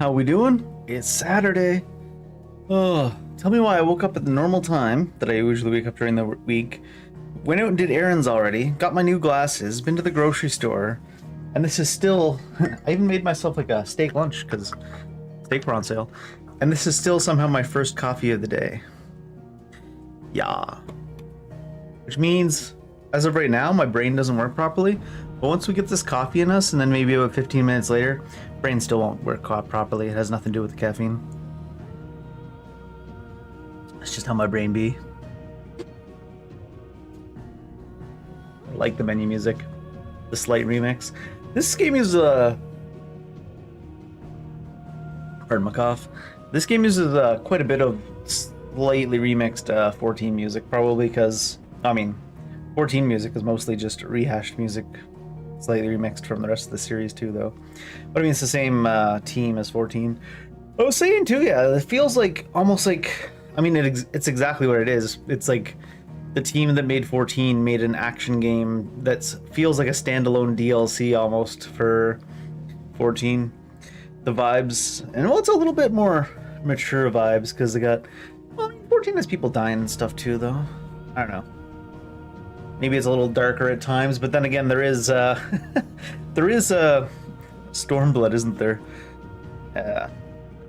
How we doing? It's Saturday. Oh, tell me why I woke up at the normal time that I usually wake up during the week. Went out and did errands already. Got my new glasses. Been to the grocery store, and this is still. I even made myself like a steak lunch because steak were on sale, and this is still somehow my first coffee of the day. Yeah. Which means, as of right now, my brain doesn't work properly. But once we get this coffee in us, and then maybe about 15 minutes later, brain still won't work properly. It has nothing to do with the caffeine. That's just how my brain be. I like the menu music. The slight remix. This game is pardon my cough. This game uses quite a bit of slightly remixed 14 music, probably because, I mean, 14 music is mostly just rehashed music, slightly remixed from the rest of the series too, though. But I mean, it's the same team as 14. I was saying too, yeah, it feels like almost like, I mean, it's exactly what it is. It's like the team that made 14 made an action game that feels like a standalone DLC almost for 14. The vibes, and well, it's a little bit more mature vibes because they got, well, I mean, 14 has people dying and stuff too, though. I don't know. Maybe it's a little darker at times, but then again, there is Stormblood, isn't there?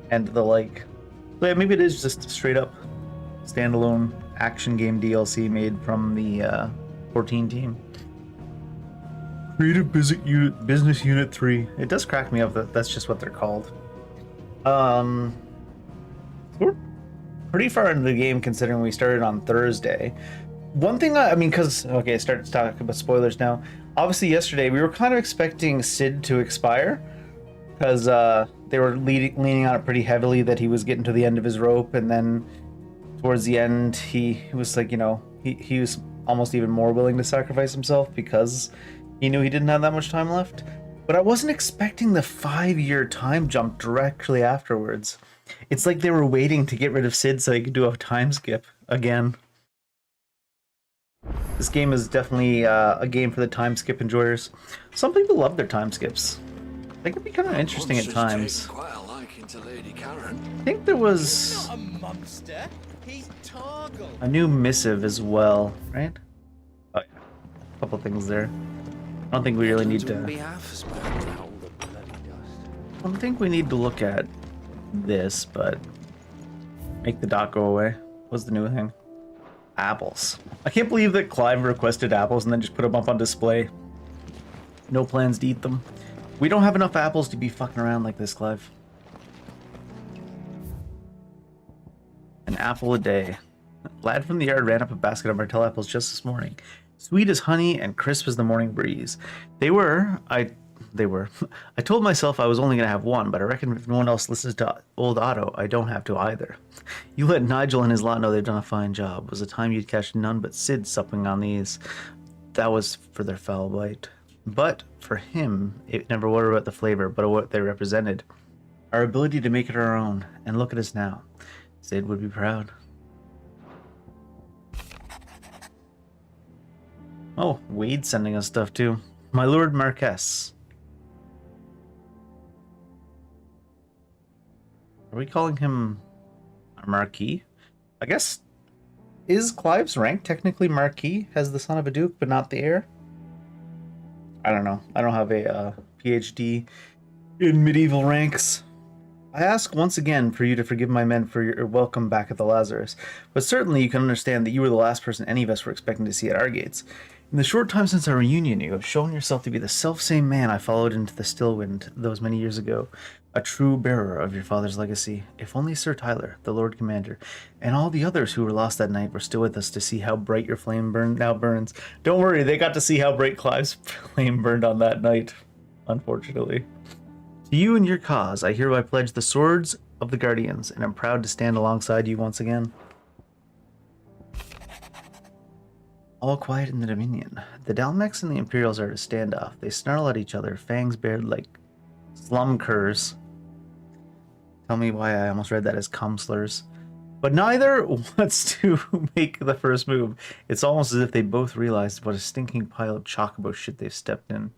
And the like. So yeah, maybe it is just a straight up standalone action game DLC made from the 14 team. Creative Business Unit 3. It does crack me up that that's just what they're called. We're pretty far into the game considering we started on Thursday. One thing, I mean, because, okay, start to talk about spoilers now. Obviously, yesterday, we were kind of expecting Sid to expire, because they were leaning on it pretty heavily that he was getting to the end of his rope, and then towards the end, he was like, you know, he was almost even more willing to sacrifice himself because he knew he didn't have that much time left. But I wasn't expecting the 5-year time jump directly afterwards. It's like they were waiting to get rid of Sid so they could do a time skip again. This game is definitely a game for the time skip enjoyers. Some people love their time skips. They can be kind of interesting at times. I think there was a new missive as well, right? Oh, yeah. A couple things there. I don't think we really need to. I don't think we need to look at this, but make the dot go away. What's the new thing? Apples. I can't believe that Clive requested apples and then just put them up on display. No plans to eat them. We don't have enough apples to be fucking around like this, Clive. An apple a day. Lad from the yard ran up a basket of Martell apples just this morning. Sweet as honey and crisp as the morning breeze. I told myself I was only going to have one, but I reckon if no one else listens to old Otto, I don't have to either. You let Nigel and his lot know they've done a fine job. It was a time you'd catch none but Sid supping on these. That was for their foul bite. But for him, it never was about the flavor, but what they represented. Our ability to make it our own. And look at us now. Sid would be proud. Oh, Wade's sending us stuff too. My Lord Marquess. Are we calling him a Marquis? I guess, is Clive's rank technically Marquis as the son of a duke, but not the heir? I don't know. I don't have a PhD in medieval ranks. I ask once again for you to forgive my men for your welcome back at the Lazarus, but certainly you can understand that you were the last person any of us were expecting to see at our gates. In the short time since our reunion, you have shown yourself to be the self-same man I followed into the Stillwind those many years ago, a true bearer of your father's legacy. If only Sir Tyler, the Lord Commander, and all the others who were lost that night were still with us to see how bright your flame now burns. Don't worry, they got to see how bright Clive's flame burned on that night, unfortunately. To you and your cause, I hereby pledge the swords of the Guardians, and am proud to stand alongside you once again. All quiet in the Dominion. The Dalmex and the Imperials are at a standoff. They snarl at each other, fangs bared like slum curs. Tell me why I almost read that as cum slurs. But neither wants to make the first move. It's almost as if they both realized what a stinking pile of chocobo shit they've stepped in.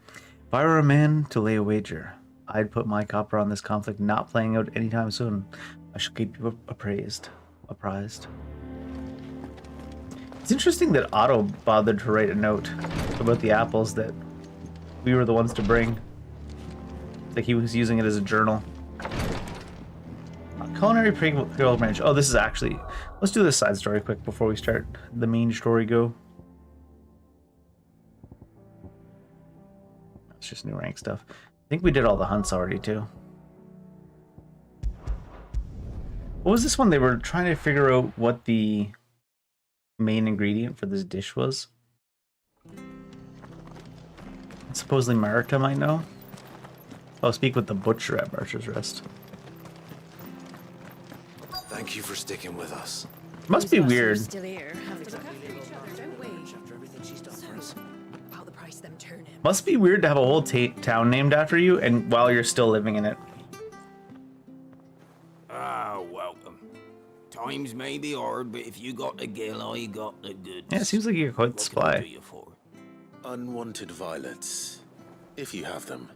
If I were a man to lay a wager, I'd put my copper on this conflict not playing out anytime soon. I shall keep you apprised. It's interesting that Otto bothered to write a note about the apples that we were the ones to bring. Like he was using it as a journal. Culinary pilgrimage. Oh, this is actually... Let's do this side story quick before we start the main story go. It's just new rank stuff. I think we did all the hunts already, too. What was this one? They were trying to figure out what the main ingredient for this dish was. Supposedly Marika might know. I'll speak with the butcher at Marcher's Rest. Thank you for sticking with us. Must be weird. Must be weird to have a whole town named after you, and while you're still living in it. Ah, welcome. Times may be hard, but if you got the gill, I got the goods. Yeah, it seems like you're quite spry. Unwanted violets, if you have them.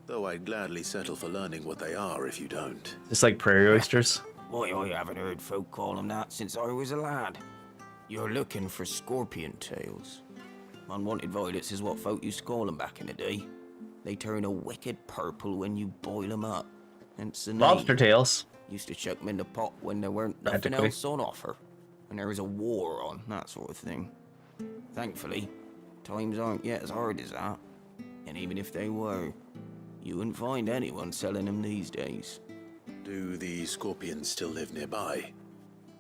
Though I'd gladly settle for learning what they are if you don't. Just like prairie oysters. Boy, I haven't heard folk call them that since I was a lad. You're looking for scorpion tails. Unwanted violets is what folk used to call them back in the day. They turn a wicked purple when you boil them up. Hence the name. Lobster tails. Used to chuck them in the pot when there weren't nothing else on offer. When there was a war on, that sort of thing. Thankfully, times aren't yet as hard as that. And even if they were, you wouldn't find anyone selling them these days. Do the scorpions still live nearby?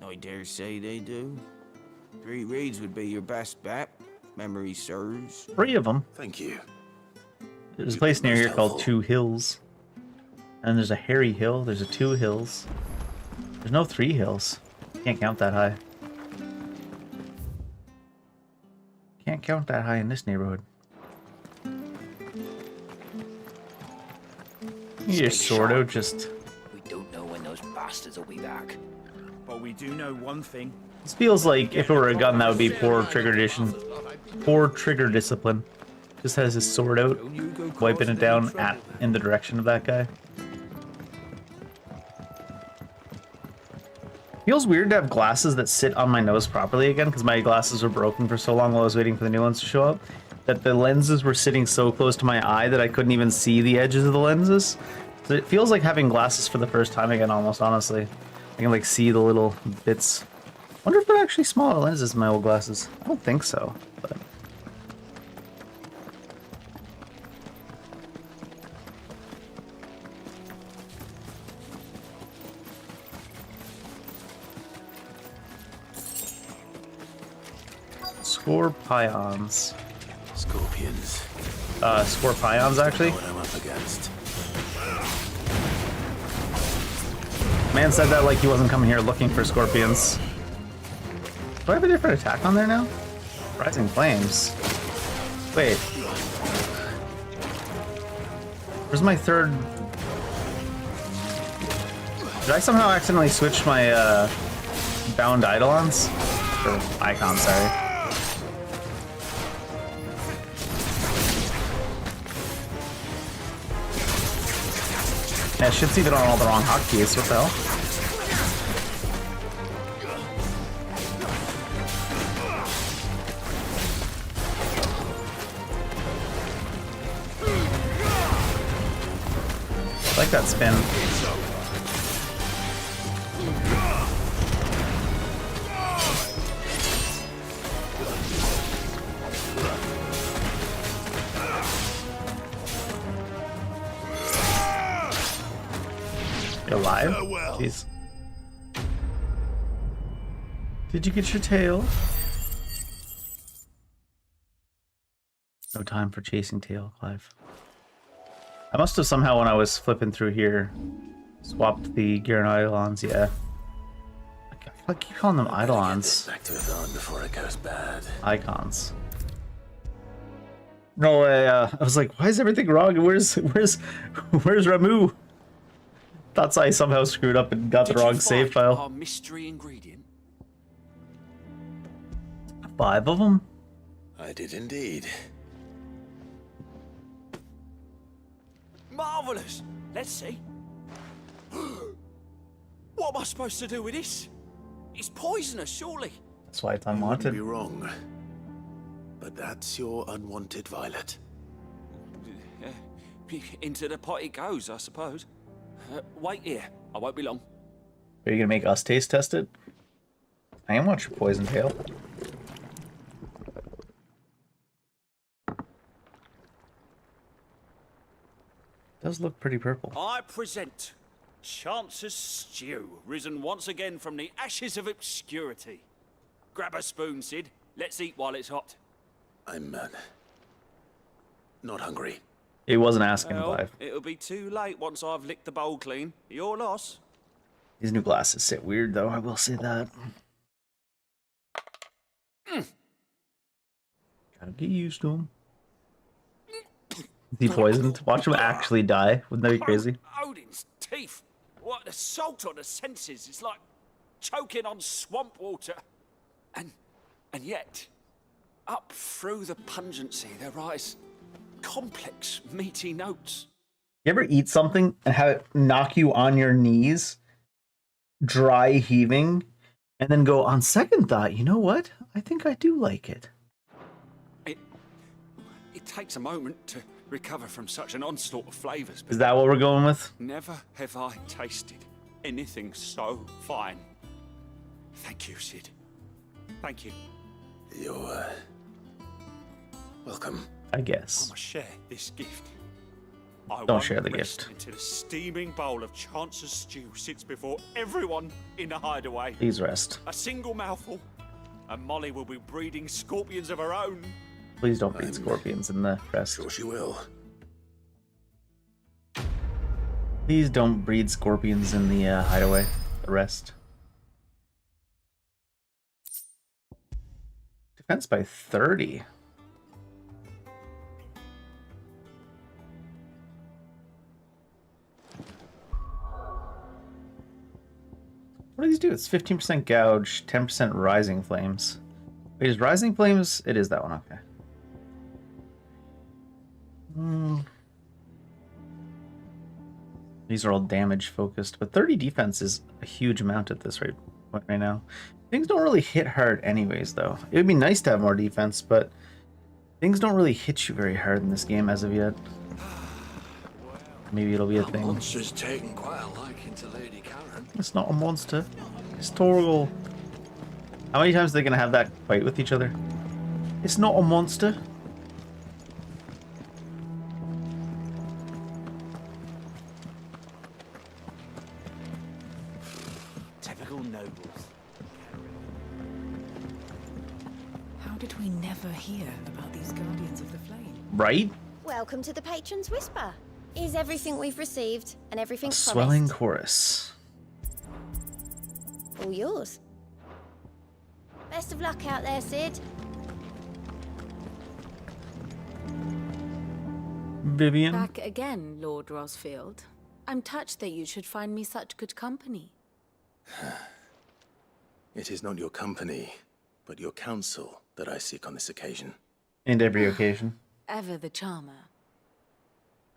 I dare say they do. 3 Reeds would be your best bet. Memory serves. 3 of them. Thank you. There's a place near here called Two Hills. And there's a Hairy Hill. There's a 2 Hills. There's no 3 hills. Can't count that high. Can't count that high in this neighborhood. Your sword out just... We don't know when those bastards will be back. But we do know one thing. This feels like if it were a gun, that would be poor trigger discipline. Just has his sword out, wiping it down in the direction of that guy. Feels weird to have glasses that sit on my nose properly again, because my glasses were broken for so long while I was waiting for the new ones to show up, that the lenses were sitting so close to my eye that I couldn't even see the edges of the lenses. So it feels like having glasses for the first time again, almost, honestly. I can like see the little bits. Wonder if they're actually smaller lenses than my old glasses. I don't think so, but... Scorpions. Scorpions. Scorpions, actually. What I'm up against. Man said that like he wasn't coming here looking for scorpions. Do I have a different attack on there now? Rising Flames. Wait. Where's my third... Did I somehow accidentally switch my bound eidolons? Or icons, sorry. Yeah, shit's even on all the wrong hotkeys. What the hell? I like that spin. You're alive? Jeez. Did you get your tail? No time for chasing tail, Clive. I must have somehow, when I was flipping through here, swapped the gear and eidolons, yeah. I keep calling them eidolons. Back to Yvonne before it goes bad. Icons. No, I was like, why is everything wrong? Where's Ramu? Thought I somehow screwed up and got the wrong save file. Our mystery ingredient? 5 of them? I did indeed. Marvellous! Let's see. What am I supposed to do with this? It's poisonous, surely. That's why it's You wouldn't unwanted. be wrong. But that's your unwanted violet. Into the pot it goes, I suppose. Wait here. I won't be long. Are you gonna make us taste test it? I am watching Poison Tail. Does look pretty purple. I present Chance's Stew, risen once again from the ashes of obscurity. Grab a spoon, Sid. Let's eat while it's hot. I'm not hungry. He wasn't asking, Well, Clive. it'll be too late once I've licked the bowl clean. Your loss. These new glasses sit weird, though. I will say that. Gotta get used to them. Is he poisoned? Watch him actually die. Wouldn't that be crazy? Odin's teeth. What the salt on the senses. It's like choking on swamp water. And yet, up through the pungency, there rise complex, meaty notes. You ever eat something and have it knock you on your knees, dry heaving, and then go, on second thought, you know what? I think I do like it. It takes a moment to recover from such an onslaught of flavors. Is that what we're going with? Never have I tasted anything so fine. Thank you, Sid. Thank you. You're welcome. I I guess. must share this gift. I Don't won't share the rest gift. until a steaming bowl of Chance's Stew sits before everyone in the hideaway. Please rest. A single mouthful, and Molly will be breeding scorpions of her own. Please don't beat scorpions in the rest. Sure she will. Please don't breed scorpions in the hideaway. The rest. Defense by 30. What do these do? It's 15% gouge, 10% rising flames. Wait, is rising flames? It is that one, okay. These are all damage focused, but 30 defense is a huge amount at this point right now. Things don't really hit hard anyways, though. It would be nice to have more defense, but things don't really hit you very hard in this game as of yet. Maybe it'll be a thing. Monster's taken quite a liking to Lady Karen. It's not a monster. Historical. How many times are they going to have that fight with each other? It's not a monster. Typical nobles. How did we never hear about these Guardians of the Flame? Right? Welcome to the Patron's Whisper. Is everything we've received and everything Swelling promised? chorus. All yours. Best of luck out there, Sid. Vivian. Back again, Lord Rosfield. I'm touched that you should find me such good company. It is not your company, but your counsel that I seek on this occasion. And every occasion. Ever the charmer.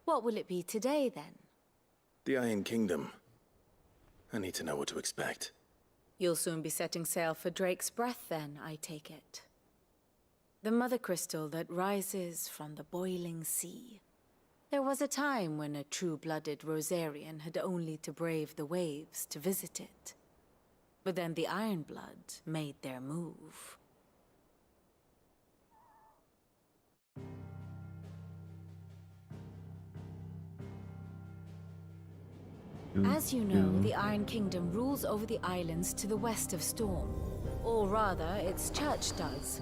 What will it be today, then? The Iron Kingdom. I need to know what to expect. You'll soon be setting sail for Drake's Breath, then, I take it. The mother crystal that rises from the boiling sea. There was a time when a true-blooded Rosarian had only to brave the waves to visit it. But then the Ironblood made their move. As you know, the Iron Kingdom rules over the islands to the west of Storm. Or rather, its church does.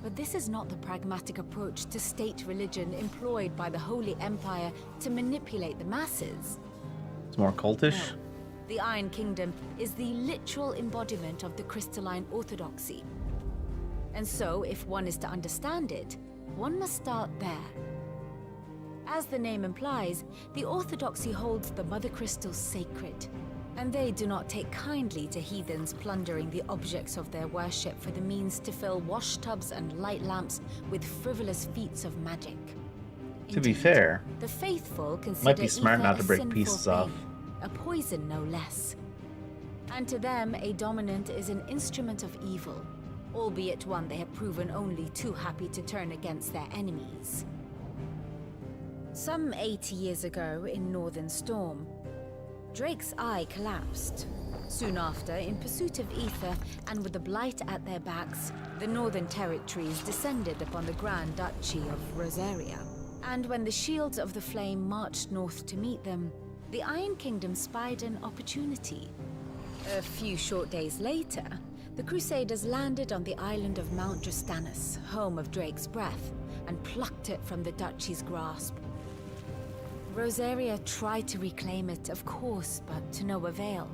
But this is not the pragmatic approach to state religion employed by the Holy Empire to manipulate the masses. It's more cultish. No. The Iron Kingdom is the literal embodiment of the crystalline orthodoxy. And so, if one is to understand it, one must start there. As the name implies, the orthodoxy holds the Mother Crystals sacred, and they do not take kindly to heathens plundering the objects of their worship for the means to fill washtubs and light lamps with frivolous feats of magic. To be Indeed, fair, the faithful consider might be smart ether not to a break sinful pieces off. thing, a poison no less. And to them, a dominant is an instrument of evil, albeit one they have proven only too happy to turn against their enemies. Some 80 years ago, in Northern Storm, Drake's eye collapsed. Soon after, in pursuit of ether and with the Blight at their backs, the Northern Territories descended upon the Grand Duchy of Rosaria. And when the Shields of the Flame marched north to meet them, the Iron Kingdom spied an opportunity. A few short days later, the Crusaders landed on the island of Mount Drastanus, home of Drake's breath, and plucked it from the duchy's grasp. Rosaria tried to reclaim it, of course, but to no avail.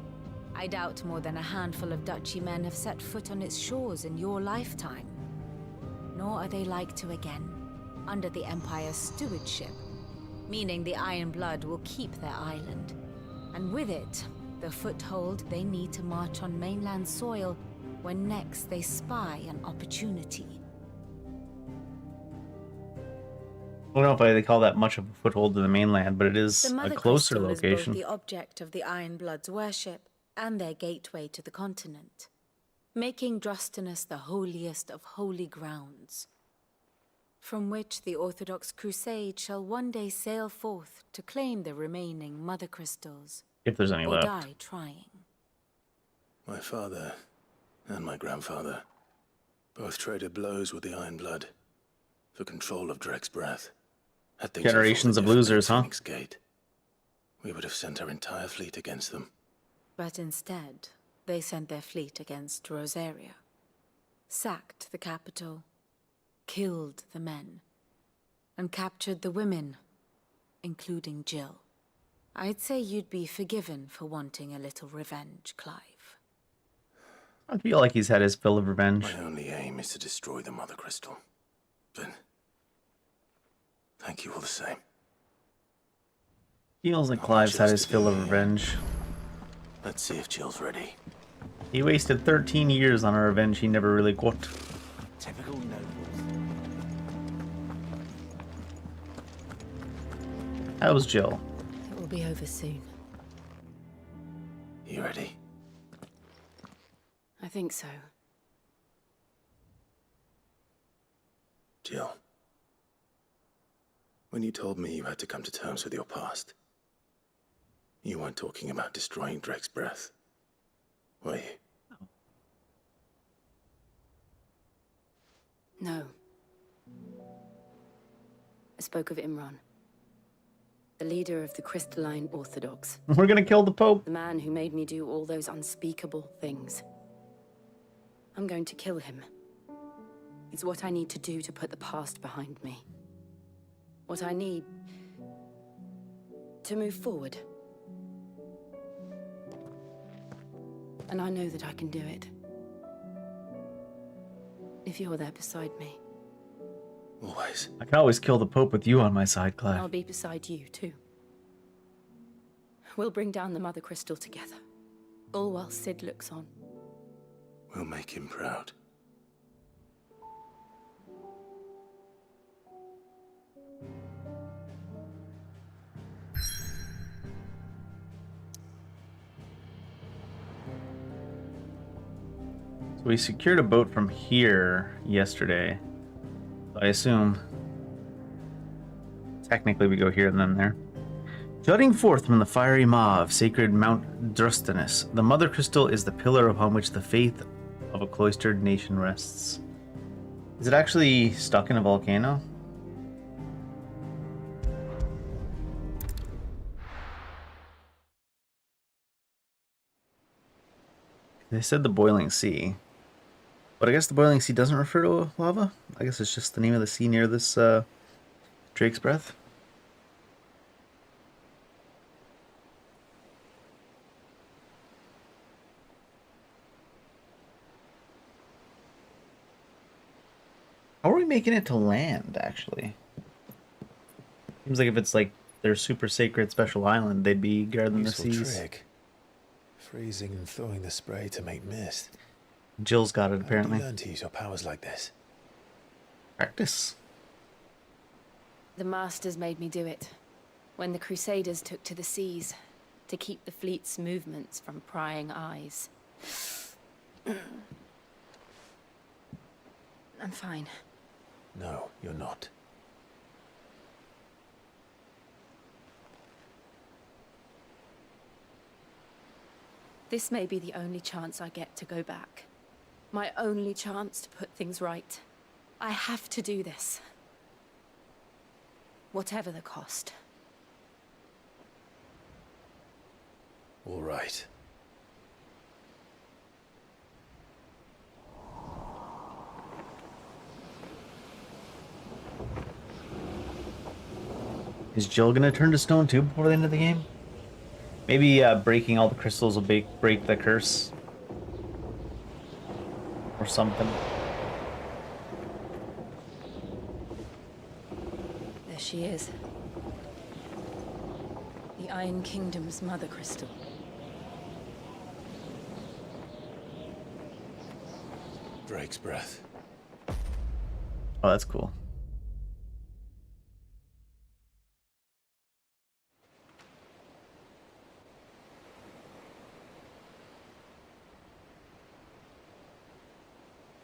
I doubt more than a handful of duchy men have set foot on its shores in your lifetime. Nor are they like to again, under the Empire's stewardship, meaning the Iron Blood will keep their island, and with it, the foothold they need to march on mainland soil when next they spy an opportunity. I don't know if they call that much of a foothold to the mainland, but it is The a Mother closer Crystal location. is both the object of the Iron Blood's worship and their gateway to the continent, making Drastanus the holiest of holy grounds, from which the Orthodox Crusade shall one day sail forth to claim the remaining Mother Crystals, If there's any or left. die trying. My father and my grandfather both traded blows with the Iron Blood for control of Drake's breath. Had things Generations of unfolded losers, differently huh? at Phoenix Gate, we would have sent our entire fleet against them. But instead, they sent their fleet against Rosaria, sacked the capital, killed the men, and captured the women, including Jill. I'd say you'd be forgiven for wanting a little revenge, Clive. I feel like he's had his fill of revenge. My only aim is to destroy the Mother Crystal. But thank you all the same. Feels like Not Clive's much had else his to fill do of here. revenge. Let's see if Jill's ready. He wasted 13 years on a revenge he never really got. Typical nobles. How's Jill? It will be over soon. You ready? I think so. Jill, when you told me you had to come to terms with your past, you weren't talking about destroying Drake's breath, were you? No. I spoke of Imran, the leader of the Crystalline Orthodox, We're gonna kill the Pope. the man who made me do all those unspeakable things. I'm going to kill him. It's what I need to do to put the past behind me. What I need to move forward. And I know that I can do it. If you're there beside me. Always. I can always kill the Pope with you on my side, I'll Clive. be beside you, too. We'll bring down the Mother Crystal together. All while Sid looks on. We'll make him proud. So we secured a boat from here yesterday. I assume technically we go here and then there. Jutting forth from the fiery maw of sacred Mount Drastanus, the Mother Crystal is the pillar upon which the faith of a cloistered nation rests. Is it actually stuck in a volcano? They said the boiling sea. But I guess the boiling sea doesn't refer to lava? I guess it's just the name of the sea near this Drake's breath. How are we making it to land, actually? Seems like if it's like their super sacred special island, they'd be guarding the Useful seas. trick. Freezing and thawing the spray to make mist. Jill's got it, How did apparently. you learn to use your powers like this? Practice. The Masters made me do it. When the Crusaders took to the seas, to keep the fleet's movements from prying eyes. I'm fine. No, you're not. This may be the only chance I get to go back. My only chance to put things right. I have to do this. Whatever the cost. All right. Is Jill gonna turn to stone too before the end of the game? Maybe breaking all the crystals will break the curse. Or something. There she is. The Iron Kingdom's mother crystal. Drake's breath. Oh, that's cool.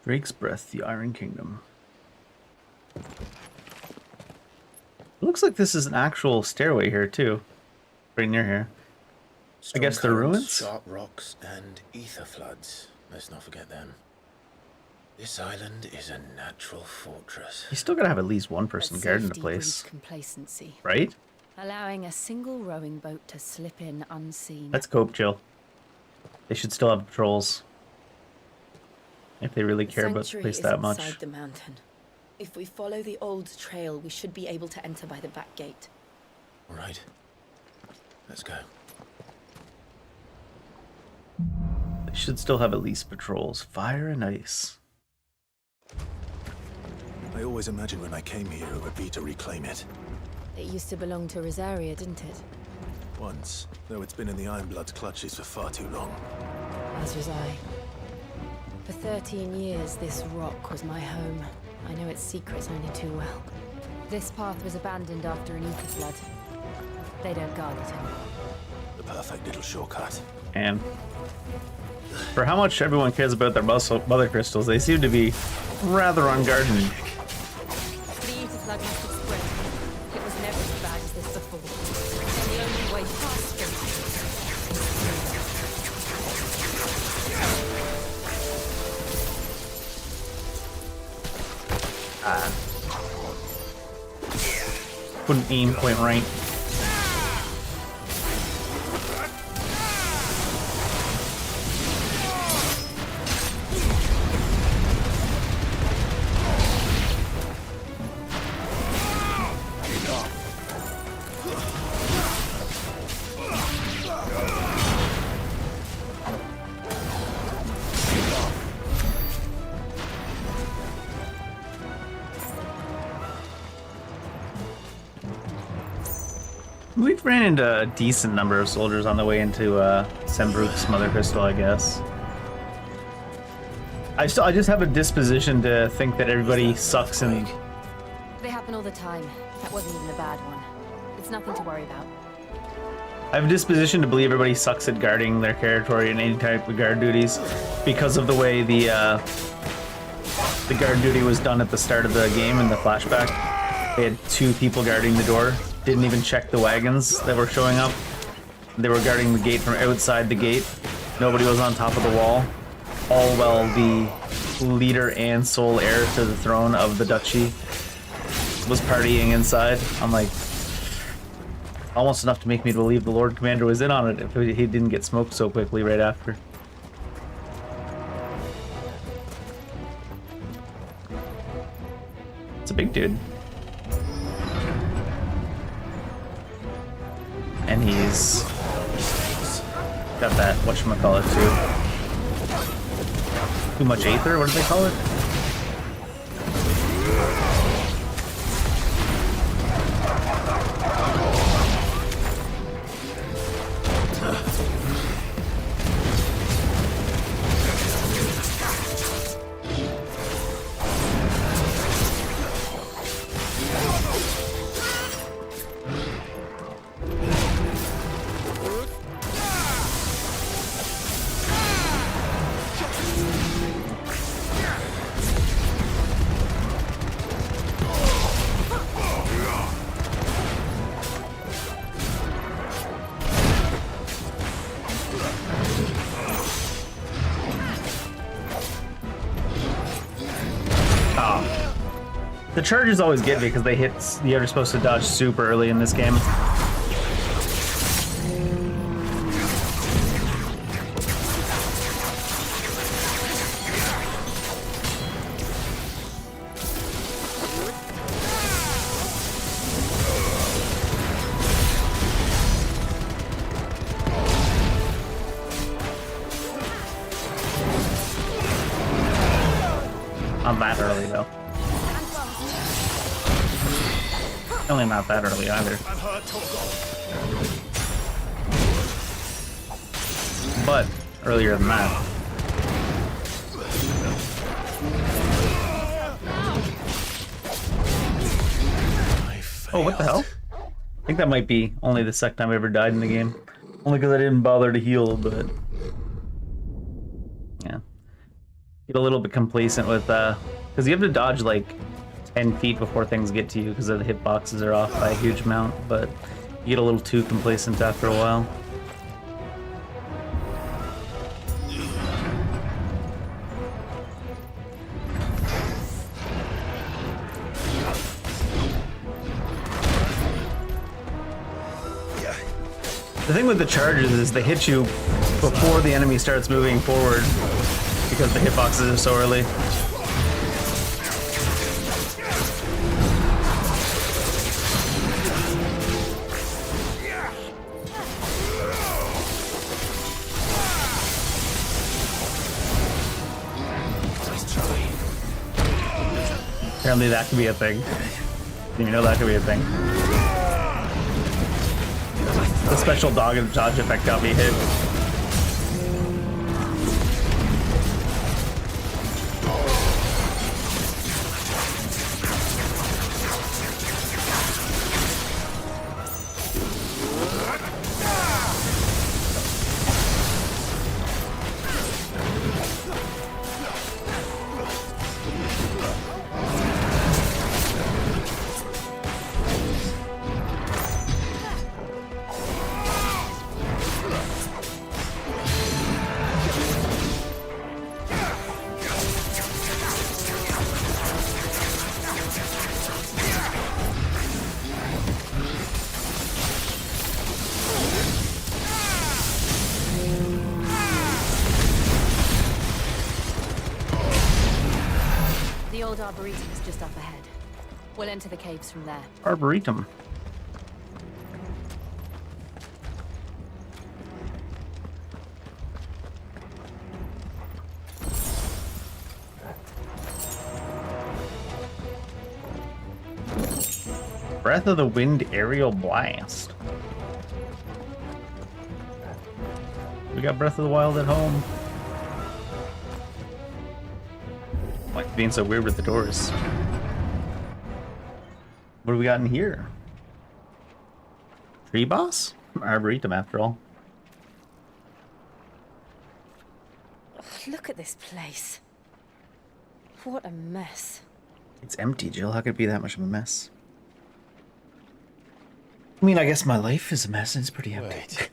Drake's Breath, the Iron Kingdom. It looks like this is an actual stairway here, too. Right near here. I guess the ruins? Sharp rocks, and ether floods. Let's not forget them. This island is a natural fortress. You still gotta have at least one person But guarding the safety place. breeds complacency. Right? Allowing a single rowing boat to slip in unseen. Let's cope, Jill. They should still have patrols. If they really care about the place that much. Inside the mountain. If we follow the old trail, we should be able to enter by the back gate. All right. Let's go. They should still have at least patrols. Fire and ice. I always imagined when I came here it would be to reclaim it. It used to belong to Rosaria, didn't it? Once, though it's been in the Ironblood's clutches for far too long. As was I. For 13 years, this rock was my home. I know its secrets only too well. This path was abandoned after an ether flood. They don't guard it anymore. The perfect little shortcut. And for how much everyone cares about their mother crystals, they seem to be rather unguarded. The ether flood must have spread. It was never as bad as this before. And the only way past it. Couldn't aim point right. We've ran into a decent number of soldiers on the way into Sembrook's Mother Crystal, I guess. I just have a disposition to think that everybody sucks and... They happen all the time. That wasn't even a bad one. It's nothing to worry about. I have a disposition to believe everybody sucks at guarding their territory and any type of guard duties because of the way the guard duty was done at the start of the game in the flashback. They had 2 people guarding the door. Didn't even check the wagons that were showing up. They were guarding the gate from outside the gate. Nobody was on top of the wall. All while the leader and sole heir to the throne of the duchy was partying inside. I'm like, almost enough to make me believe the Lord Commander was in on it if he didn't get smoked so quickly right after. It's a big dude. And he's got that, whatchamacallit, too much aether? What do they call it? Oh. The charges always get me because they hit. You're supposed to dodge super early in this game. Not that early though. Only not that early either. But earlier than that. Oh, what the hell? I think that might be only the second time I ever died in the game. Only because I didn't bother to heal, but yeah. Get a little bit complacent with because you have to dodge like 10 feet before things get to you because the hitboxes are off by a huge amount, but you get a little too complacent after a while. The thing with the charges is they hit you before the enemy starts moving forward because the hitboxes are so early. Apparently that could be a thing. Didn't even know that could be a thing. The special dodge effect got me hit. The old Arboretum is just up ahead. We'll enter the caves from there. Arboretum. Breath of the Wind Aerial Blast. We got Breath of the Wild at home. Like being so weird with the doors. What do we got in here? Tree boss? Arboretum after all. Ugh, look at this place. What a mess. It's empty, Jill. How could it be that much of a mess? I mean, I guess my life is a mess and it's pretty empty. Wait.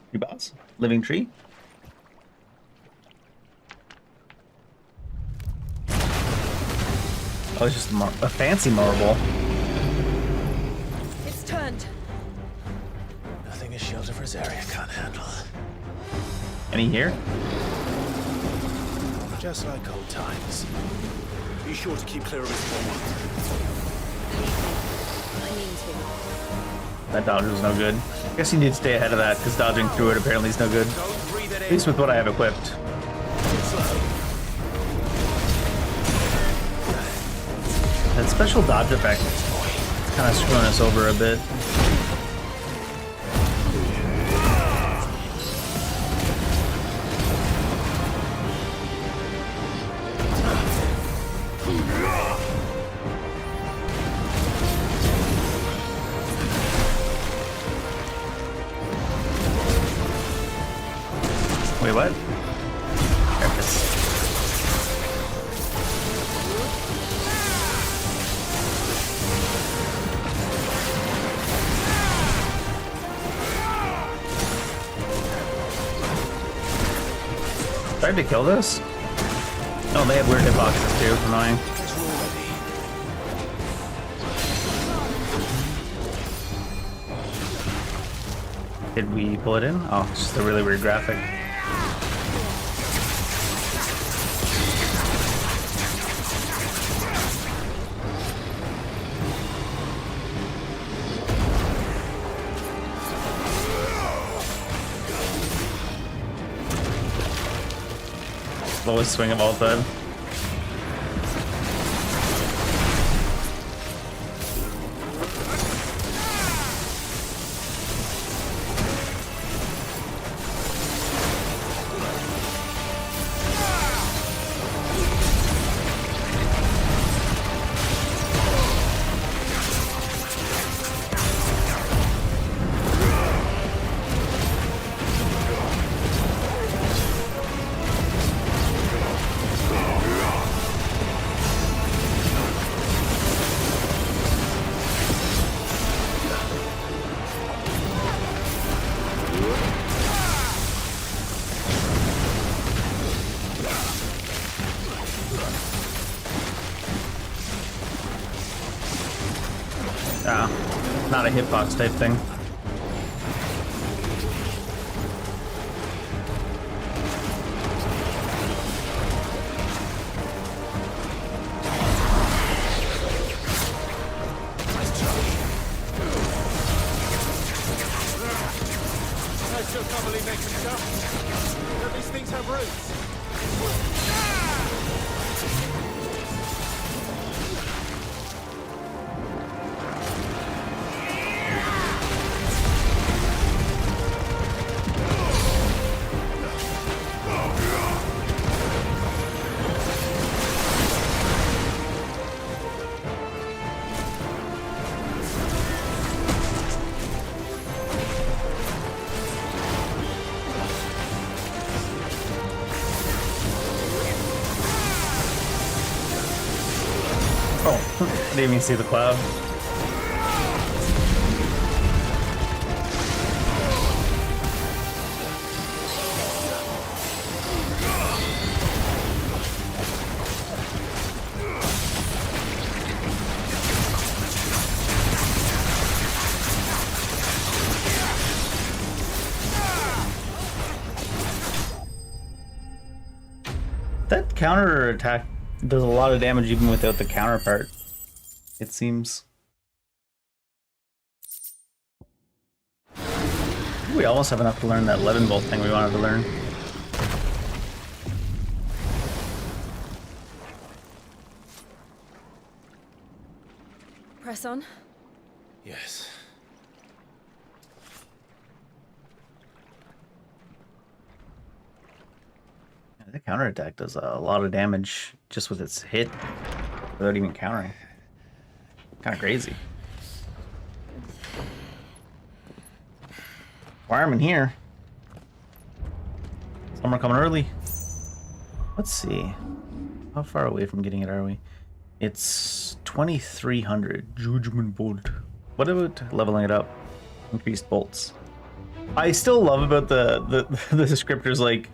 Tree boss? Living tree? Oh, it's just a fancy marble. It's turned. Nothing a shield of Rosaria can't handle. Any here? Just like old times. Be sure to keep clear of his form. I mean to. That dodge was no good. I guess you need to stay ahead of that, because dodging through it apparently is no good. At least with what I have equipped. That special dodge effect is kind of screwing us over a bit. Wait, what? tried to kill this. Oh, they have weird hitboxes too. Annoying. Did we pull it in? Oh, it's just a really weird graphic. Lowest swing of all time. Not a hitbox type thing. I still can't believe they can jump. Don't these things have roots? Oh, didn't even see the cloud. That counter attack does a lot of damage even without the counterpart, it seems. We almost have enough to learn that 11 bolt thing we wanted to learn. Press on. Yes. The counterattack does a lot of damage just with its hit without even countering. Kind of crazy. Fireman here. Some are coming early. Let's see. How far away from getting it are we? It's 2300. Judgment bolt. What about leveling it up? Increased bolts. I still love about the descriptors like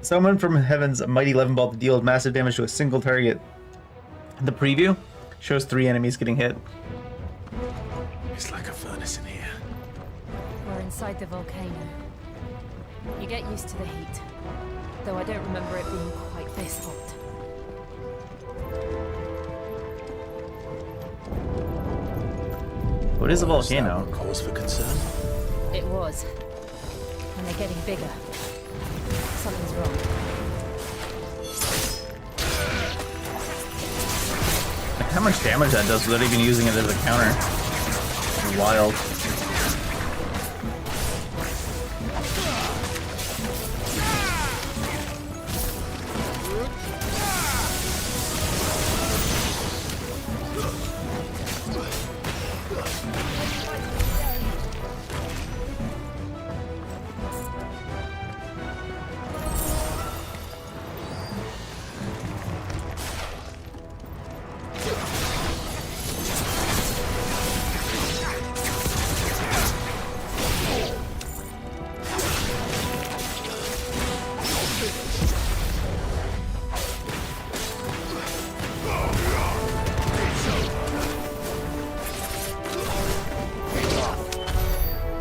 summon from heavens a mighty 11 bolt to deal massive damage to a single target. The preview shows 3 enemies getting hit. It's like a furnace in here. We're inside the volcano. You get used to the heat, though I don't remember it being quite this hot. What is a volcano? Cause for concern? It was. And they're getting bigger. Something's wrong. Like how much damage that does without even using it as a counter. Wild.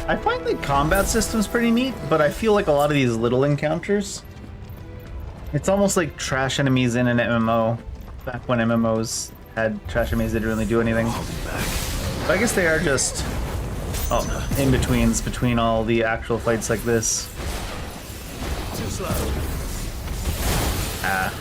I find the combat systems pretty neat, but I feel like a lot of these little encounters, it's almost like trash enemies in an MMO. Back when MMOs had trash enemies that didn't really do anything. But I guess they are just in-betweens between all the actual fights like this. Too slow. Ah.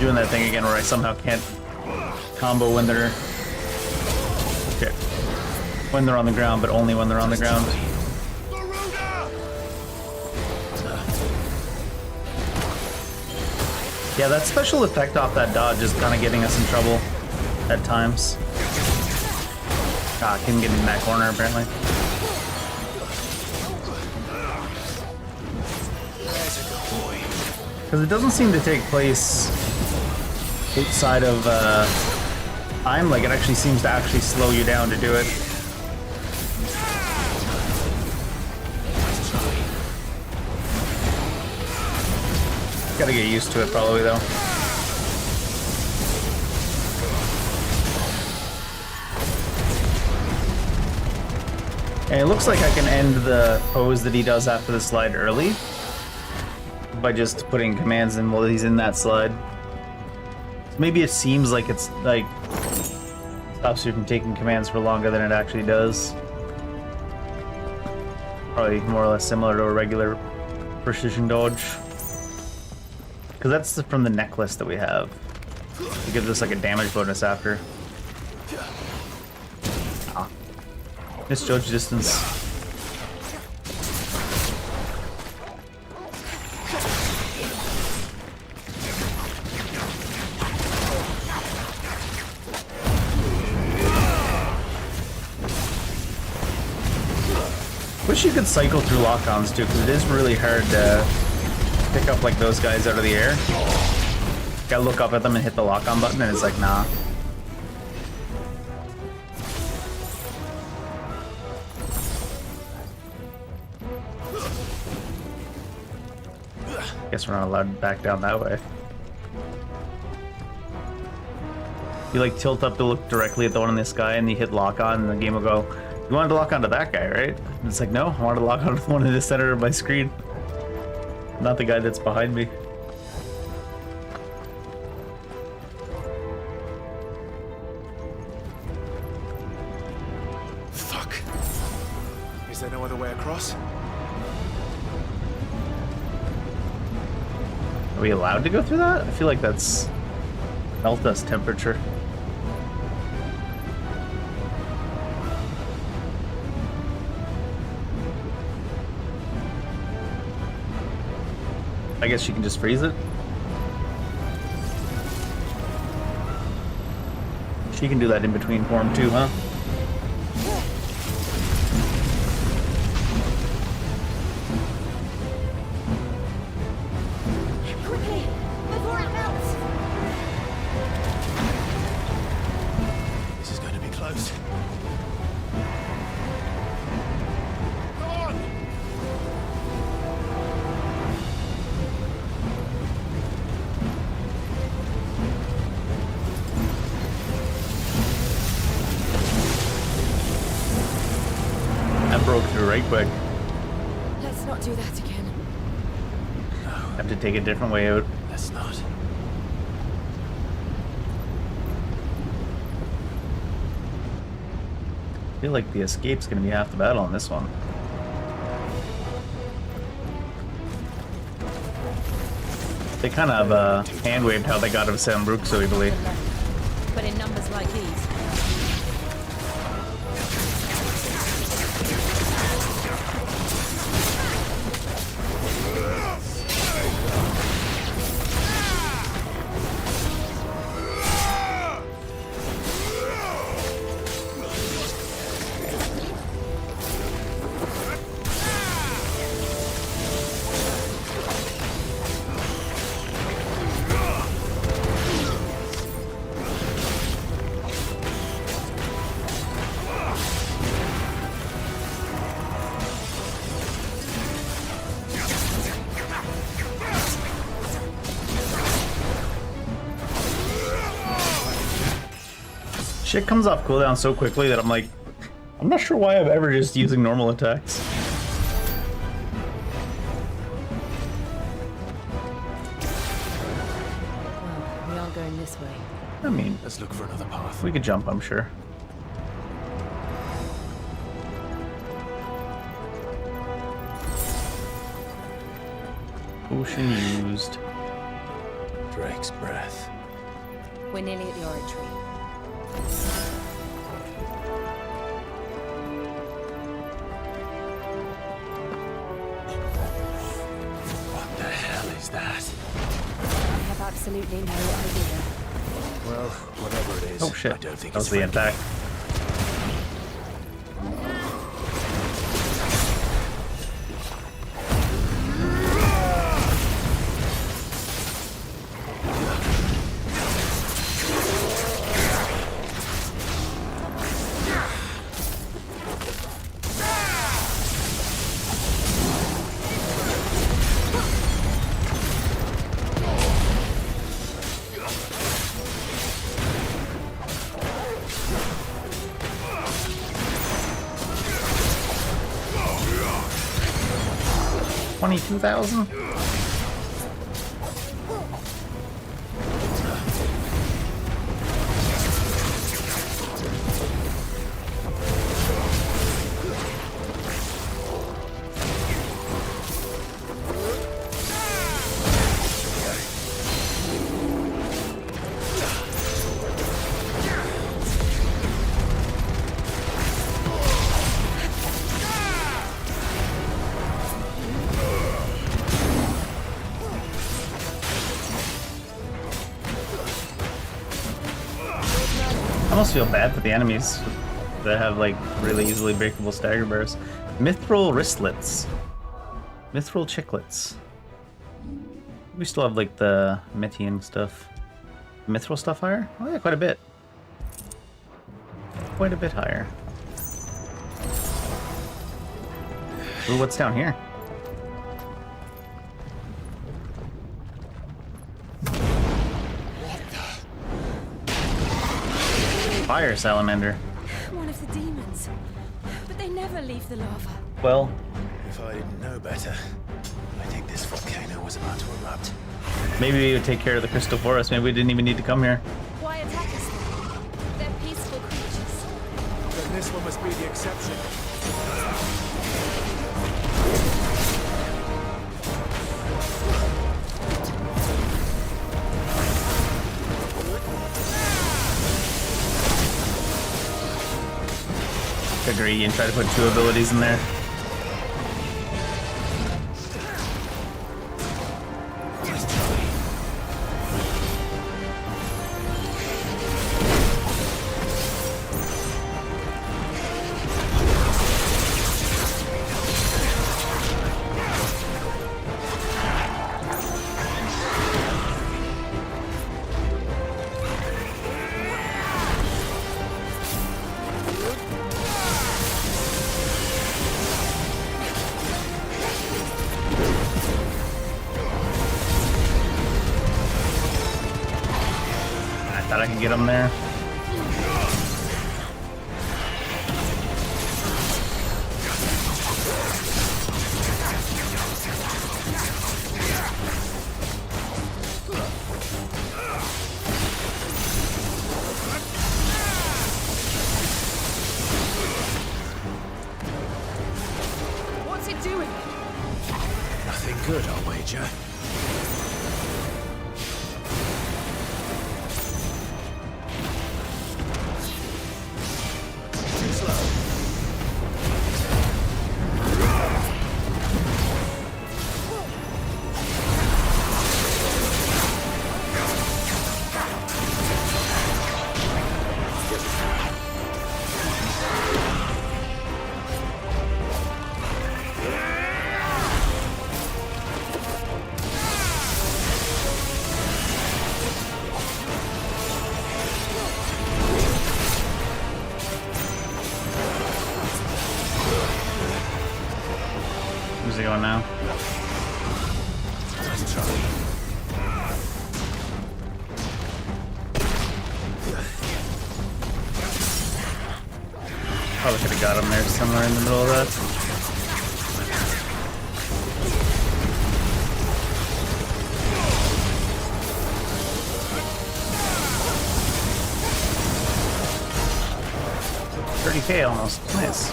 Doing that thing again where I somehow can't combo when they're on the ground, but only when they're on the ground. Yeah, that special effect off that dodge is kind of getting us in trouble at times. Ah, I couldn't get in that corner apparently. Because it doesn't seem to take place outside of time, like it actually seems to actually slow you down to do it. Gotta get used to it probably though. And it looks like I can end the pose that he does after the slide early by just putting commands in while he's in that slide. Maybe it seems like it's like stops you from taking commands for longer than it actually does. Probably more or less similar to a regular precision dodge. Because that's from the necklace that we have. It gives us like a damage bonus after. Ah. Misjudge distance. Wish you could cycle through lock-ons too, because it is really hard to pick up like those guys out of the air. Gotta look up at them and hit the lock-on button, and it's like, nah. Guess we're not allowed to back down that way. You like tilt up to look directly at the one in the sky, and you hit lock-on, and the game will go, you wanted to lock onto that guy, right? And it's like, no, I wanted to lock onto the one in the center of my screen. Not the guy that's behind me. Fuck. Is there no other way across? Are we allowed to go through that? I feel like that's melt dust temperature. I guess you can just freeze it. She can do that in between form too, huh? Quickly, before it melts. This is going to be close. Broke through right quick. Let's not do that again. Have to take a different way out. Let's not. I feel like the escape's gonna be half the battle on this one. They kind of hand-waved how they got out of Sandbrook so easily. But in numbers like these. Shit comes off cooldown so quickly that I'm like, I'm not sure why I'm ever just using normal attacks. Well, we aren't going this way. I mean, Let's look for another path. we could jump, I'm sure. Potion used. Drake's breath. We're nearly at the oratory. What the hell is that? I have absolutely no idea. Well, whatever it is, Oh shit, I don't think that was it's the friendly. attack. $22,000? I almost feel bad for the enemies that have like really easily breakable stagger bars. Mithril wristlets. Mithril chiclets. We still have like the Metian stuff. Mithril stuff higher? Oh yeah, quite a bit. Quite a bit higher. Ooh, what's down here? Fire salamander. One of the demons. But they never leave the lava. Well, If I didn't know better, I think this volcano was about to erupt. maybe we would take care of the crystal forest. Maybe we didn't even need to come here. Why attack us then? They're peaceful creatures. Then this one must be the exception. Agree and try to put two abilities in there. Thought I could get him there. What's it doing? Nothing good, I'll wager. Too slow. Where's he going now? Nice try. Probably could have got him there somewhere in the middle of that. $30K almost. Nice.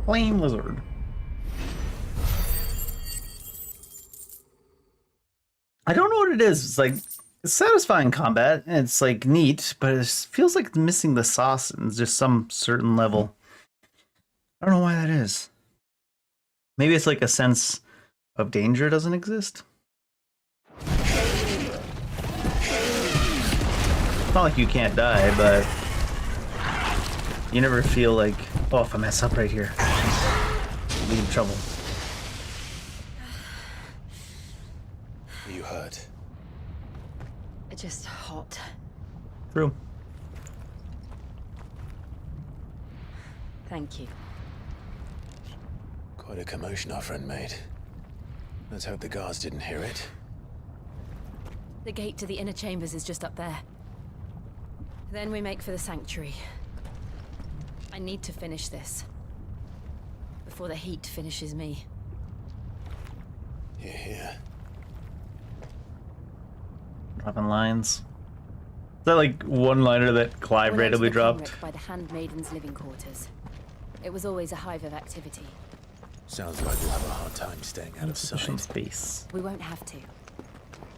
Flame lizard. I don't know what it is. It's like it's satisfying combat and it's like neat, but it feels like it's missing the sauce in just some certain level. I don't know why that is. Maybe it's like a sense of danger doesn't exist. It's not like you can't die, but you never feel like, oh, if I mess up right here, I'll be in trouble. Are you hurt? Just hot. True. Thank you. Quite a commotion our friend made. Let's hope the guards didn't hear it. The gate to the inner chambers is just up there. Then we make for the sanctuary. I need to finish this. Before the heat finishes me. Hear, hear. Dropping lines. Is that like one-liner that Clive randomly dropped? By the handmaidens' living quarters. It was always a hive of activity. Sounds like we'll have a hard time staying out of sight. Space. We won't have to.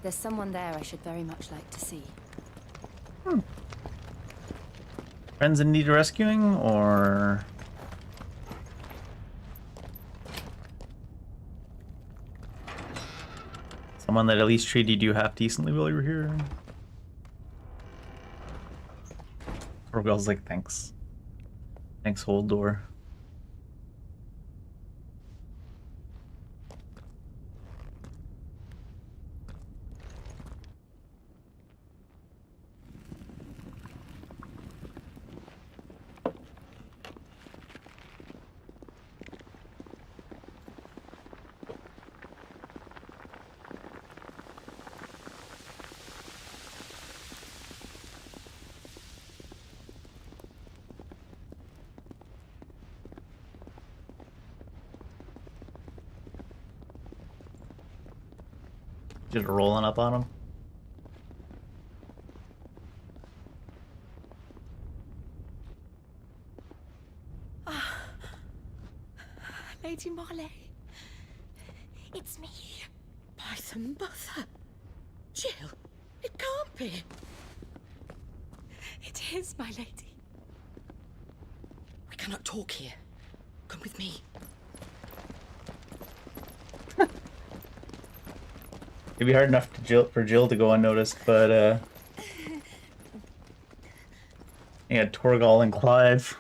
There's someone there I should very much like to see. Friends in need of rescuing, or someone that at least treated you half decently while you were here? Torgal's like, thanks. Thanks, hold door. Just rolling up on him. Lady Marley, it's me. By the mother. Jill, it can't be. It is, my lady. We cannot talk here. Come with me. It'd be hard enough for Jill to go unnoticed, but yeah, Torgal and Clive.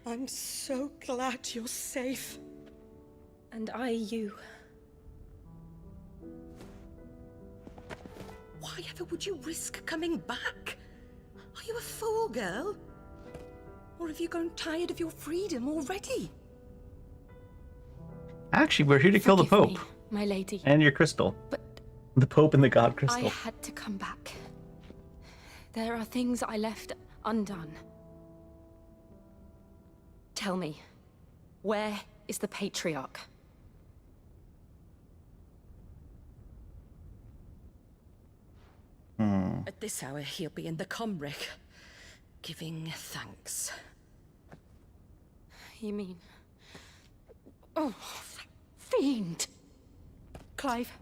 I'm so glad you're safe. And I you. Why ever would you risk coming back? Are you a fool, girl? Or have you grown tired of your freedom already? Actually, we're here to kill the Pope. Me, my lady. And your crystal. But the Pope and the God Crystal. I had to come back. There are things I left undone. Tell me, where is the Patriarch? At this hour, he'll be in the Comric, giving thanks. You mean... Oh, fiend! Clive,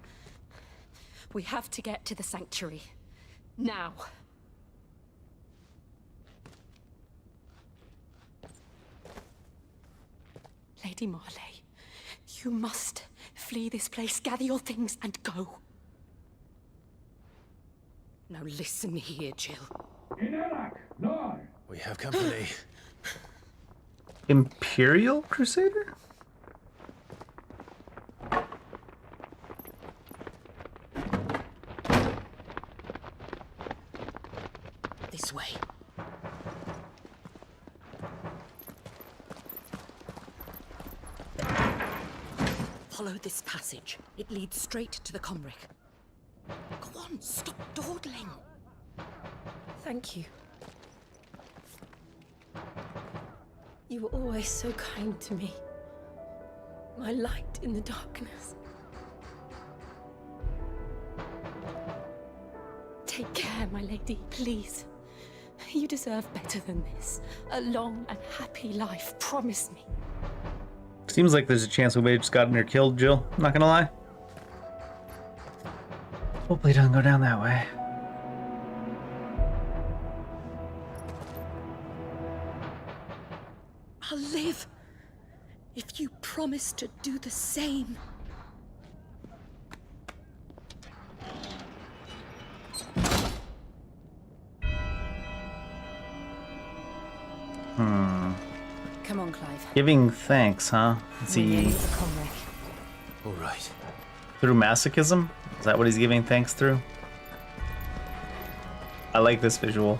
we have to get to the sanctuary. Now. Lady Marley, you must flee this place, gather your things, and go. Now listen here, Jill. We have company. Imperial Crusader? This way. Follow this passage. It leads straight to the Comric. Go on, stop dawdling. Thank you. You were always so kind to me. My light in the darkness. Take care, my lady, please. You deserve better than this. A long and happy life, promise me. Seems like there's a chance we may have just gotten her killed, Jill. I'm not gonna lie. Hopefully it doesn't go down that way. I'll live if you promise to do the same. Come on, Clive. Giving thanks, huh? Is he All right. through masochism? Is that what he's giving thanks through? I like this visual.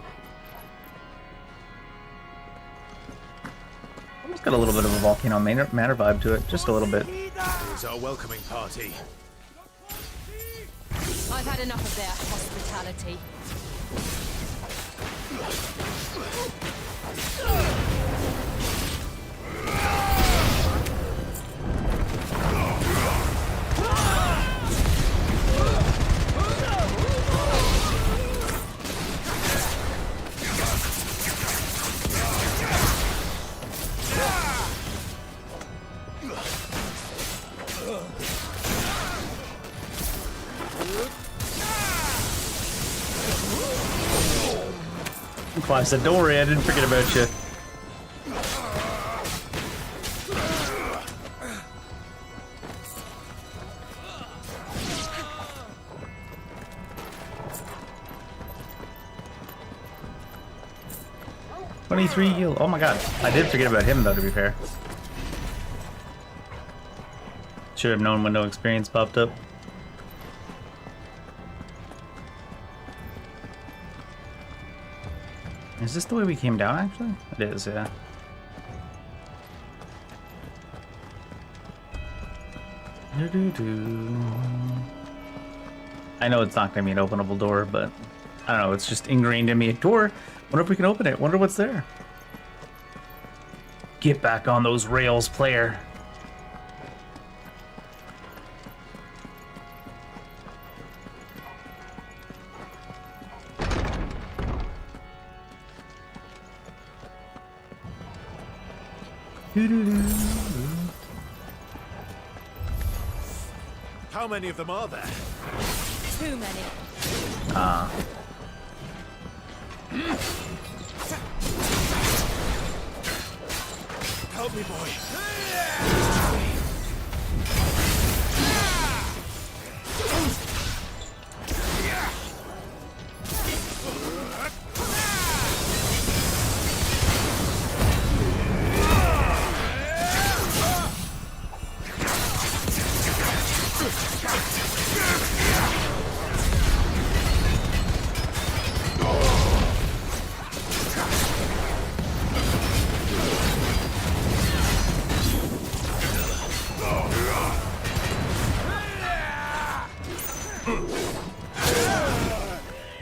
Almost got a little bit of a Volcano Manor vibe to it, just a little bit. Here's our welcoming party. I've had enough of their hospitality. Clive said, don't worry, I didn't forget about you. $23 yield. Oh my god. I did forget about him though, to be fair. Should have known when no experience popped up. Is this the way we came down, actually? It is, yeah. I know it's not going to be an openable door, but I don't know, it's just ingrained in me. Door? Wonder if we can open it. Wonder what's there. Get back on those rails, player. How many of them are there? Too many. Ah. Help me, boy.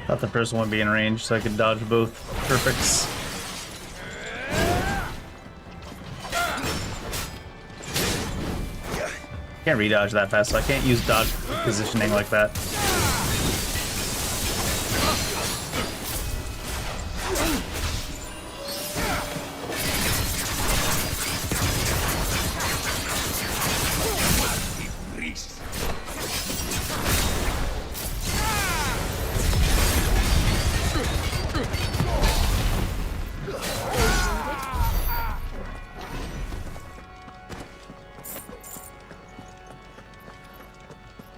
Thought the first one would be in range so I could dodge both perfects. Can't re-dodge that fast, so I can't use dodge positioning like that.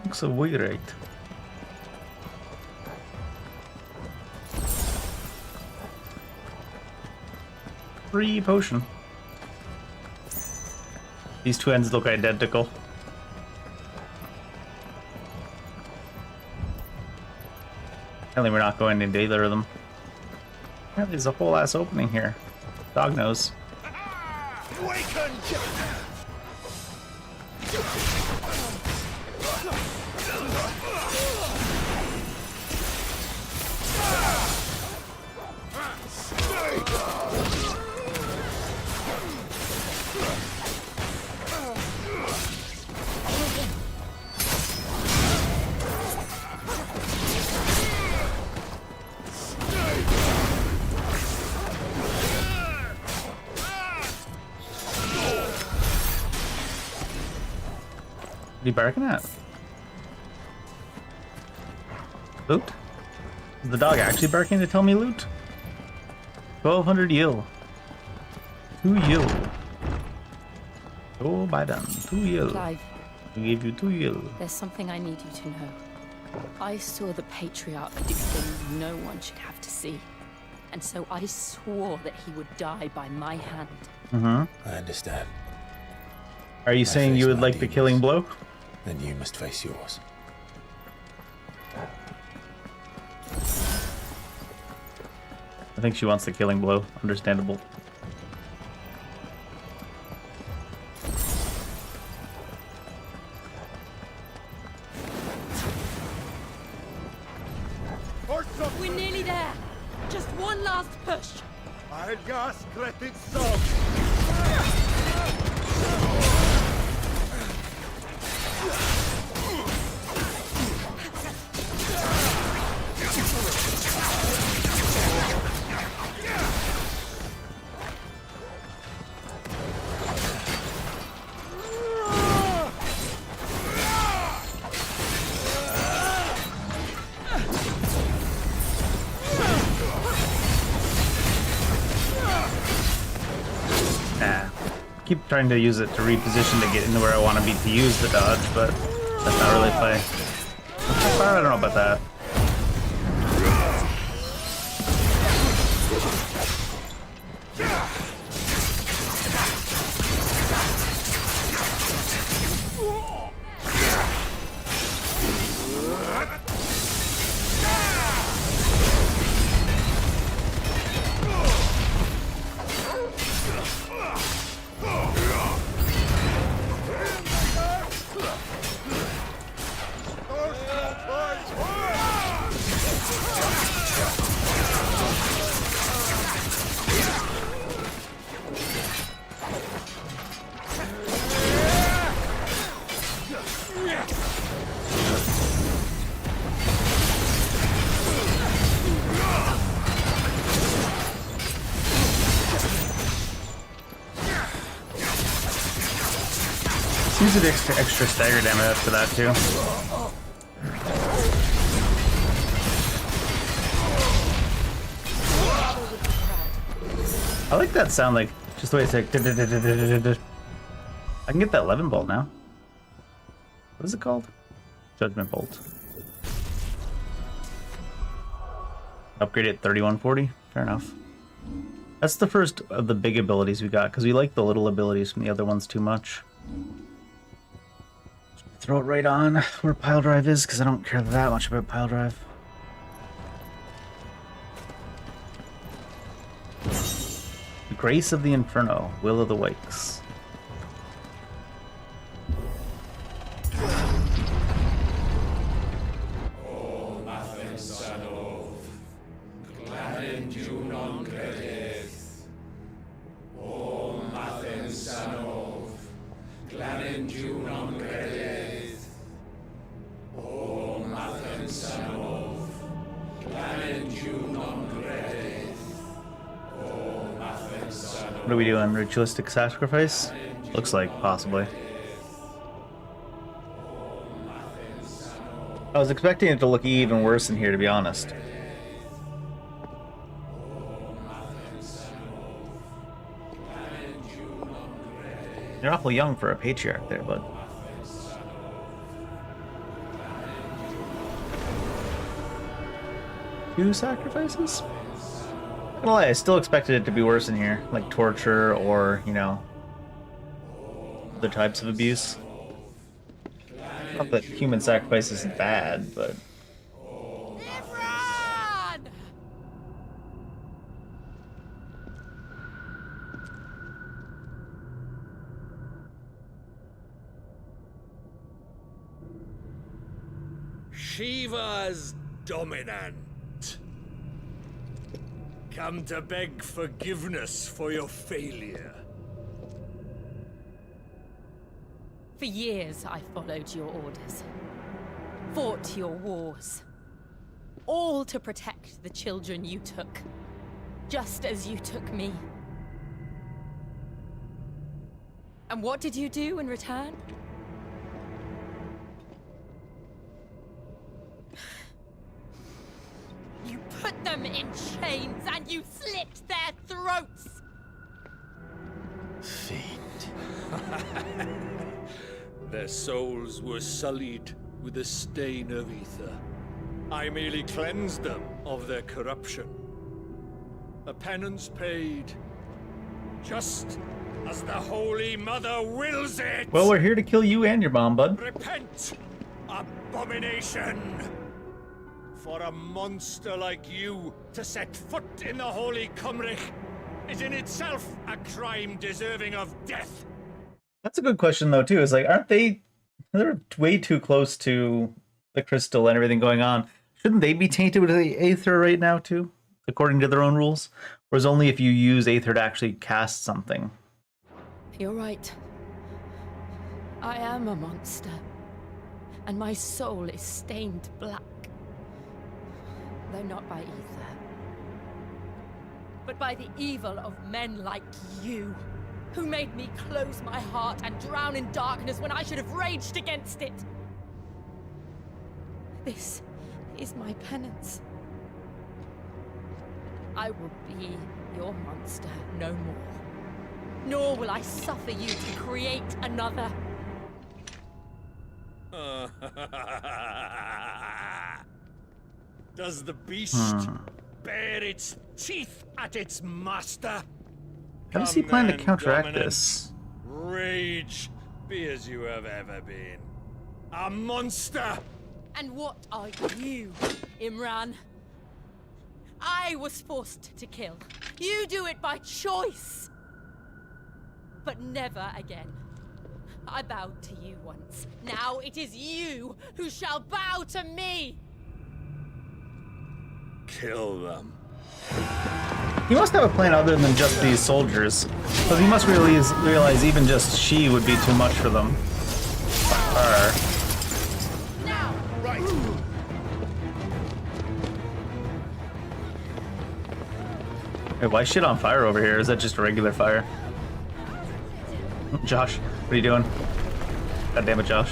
Looks a weird. Free potion. These twins look identical. Apparently we're not going into either of them. Apparently there's a whole ass opening here. Dog knows. What are you barking at? Loot? Is the dog actually barking to tell me loot? 1200 yield. 2 yield. Oh, by done. 2 yield. Clive, I gave you 2 yield. there's something I need you to know. I saw the Patriarch do things no one should have to see. And so I swore that he would die by my hand. I understand. Are you saying you would like the killing blow? Then you must face yours. I think she wants the killing blow. Understandable. We're nearly there. Just one last push. Keep trying to use it to reposition to get into where I want to be to use the dodge, but that's not really play. I don't know about that. Use it extra stagger damage after that too. I like that sound, like just the way it's like. I can get that 11 bolt now. What is it called? Judgment bolt. Upgrade it 3140. Fair enough. That's the first of the big abilities we got because we like the little abilities from the other ones too much. Throw it right on where pile drive is because I don't care that much about pile drive. The Grace of the Inferno, Will of the Wakes. What are we doing? Ritualistic sacrifice? Looks like, possibly. I was expecting it to look even worse in here, to be honest. You're awful young for a patriarch there, bud. Two sacrifices? Not gonna lie, I still expected it to be worse in here, like torture or, you know, other types of abuse. Not that human sacrifice is bad, but... Shiva's dominant. Come to beg forgiveness for your failure. For years, I followed your orders. Fought your wars. All to protect the children you took. Just as you took me. And what did you do in return? You put them in chains and you slit their throats! Fiend. Their souls were sullied with a stain of ether. I merely cleansed them of their corruption. A penance paid, just as the Holy Mother wills it! Well, we're here to kill you and your mom, bud. Repent, abomination! For a monster like you to set foot in the Holy Cymric is in itself a crime deserving of death. That's a good question, though, too. Is like, aren't they... They're way too close to the crystal and everything going on. Shouldn't they be tainted with the Aether right now, too? According to their own rules? Or is it only if you use Aether to actually cast something? You're right. I am a monster. And my soul is stained black. Though not by ether. But by the evil of men like you. Who made me close my heart and drown in darkness when I should have raged against it. This is my penance. I will be your monster no more. Nor will I suffer you to create another. Does the beast bare its teeth at its master? How does he plan to Come then, counteract dominant. this? Rage, be as you have ever been. A monster! And what are you, Imran? I was forced to kill. You do it by choice. But never again. I bowed to you once. Now it is you who shall bow to me! Kill them. He must have a plan other than just these soldiers. Because he must realize even just she would be too much for them. Her. Now! Right. Hey, why is shit on fire over here? Is that just a regular fire? Josh, what are you doing? God damn it, Josh.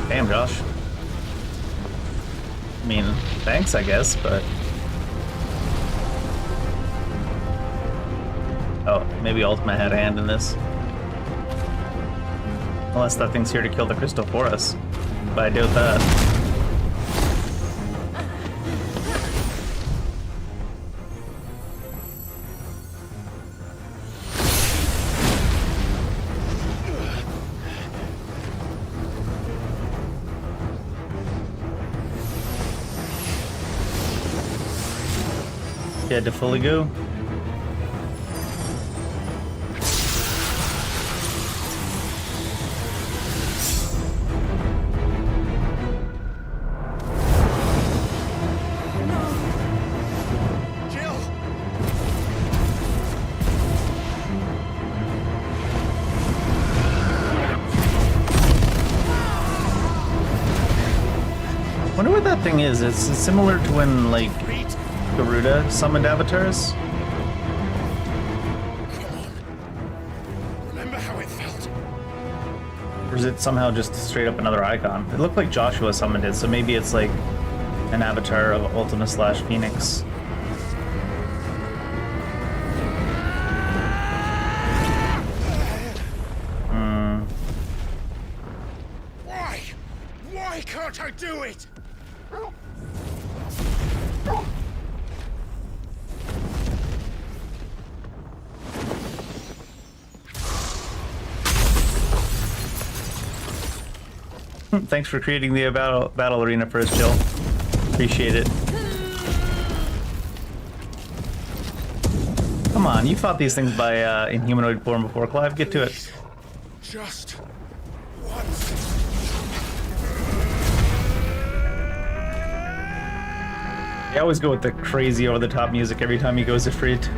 Damn, Josh. I mean, thanks, I guess, but... Oh, maybe Ultima had a hand in this. Unless that thing's here to kill the crystal for us. But I doubt that. You had to fully go. Jill! Wonder what that thing is. It's similar to when, like, Garuda summoned avatars. Remember how it felt? Or is it somehow just straight up another icon? It looked like Joshua summoned it, so maybe it's like an avatar of Ultima / Phoenix. Now do it! Thanks for creating the battle arena for us, Jill. Appreciate it. Come on, you fought these things by in humanoid form before, Clive. Get to it. Just once. I always go with the crazy over-the-top music every time he goes to Ifrit.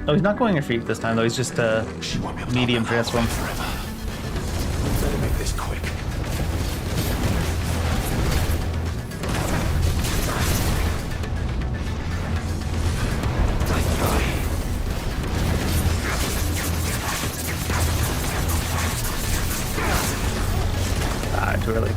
Oh, he's not going Ifrit this time though. He's just medium transform. Better make this quick. Ah, too early.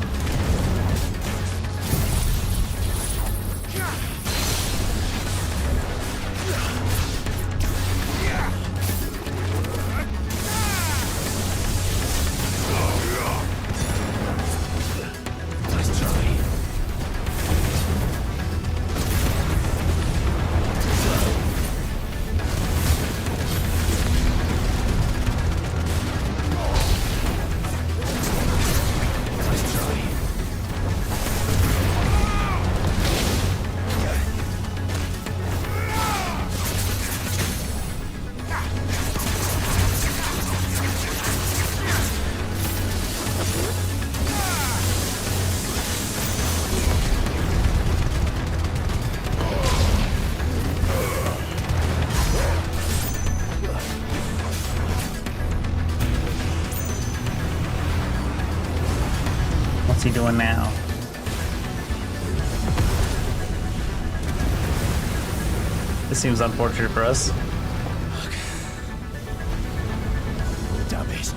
What's he doing now? This seems unfortunate for us. Damn it.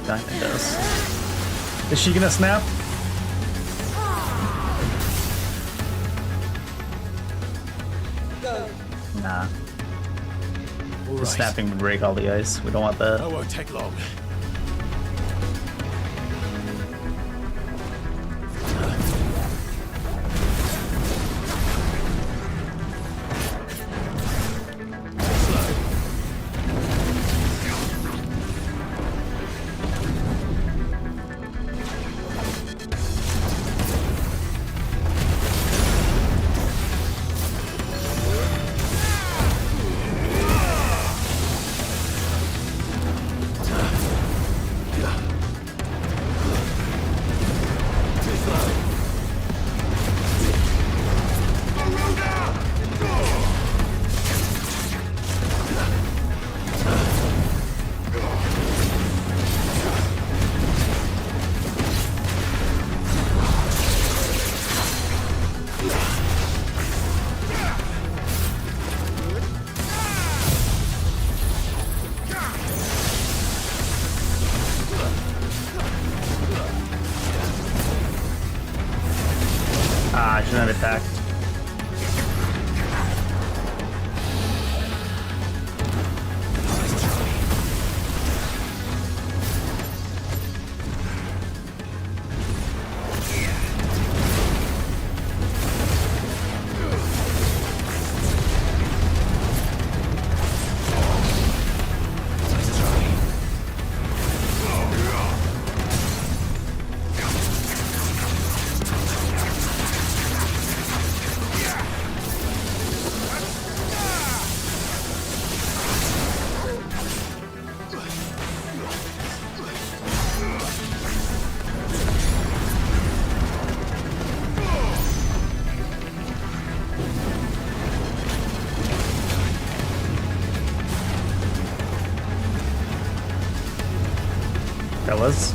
Diamond does. Is she gonna snap? Nah. The snapping would break all the ice. We don't want that. That won't take long. Ah, I shouldn't have attacked. Fellas.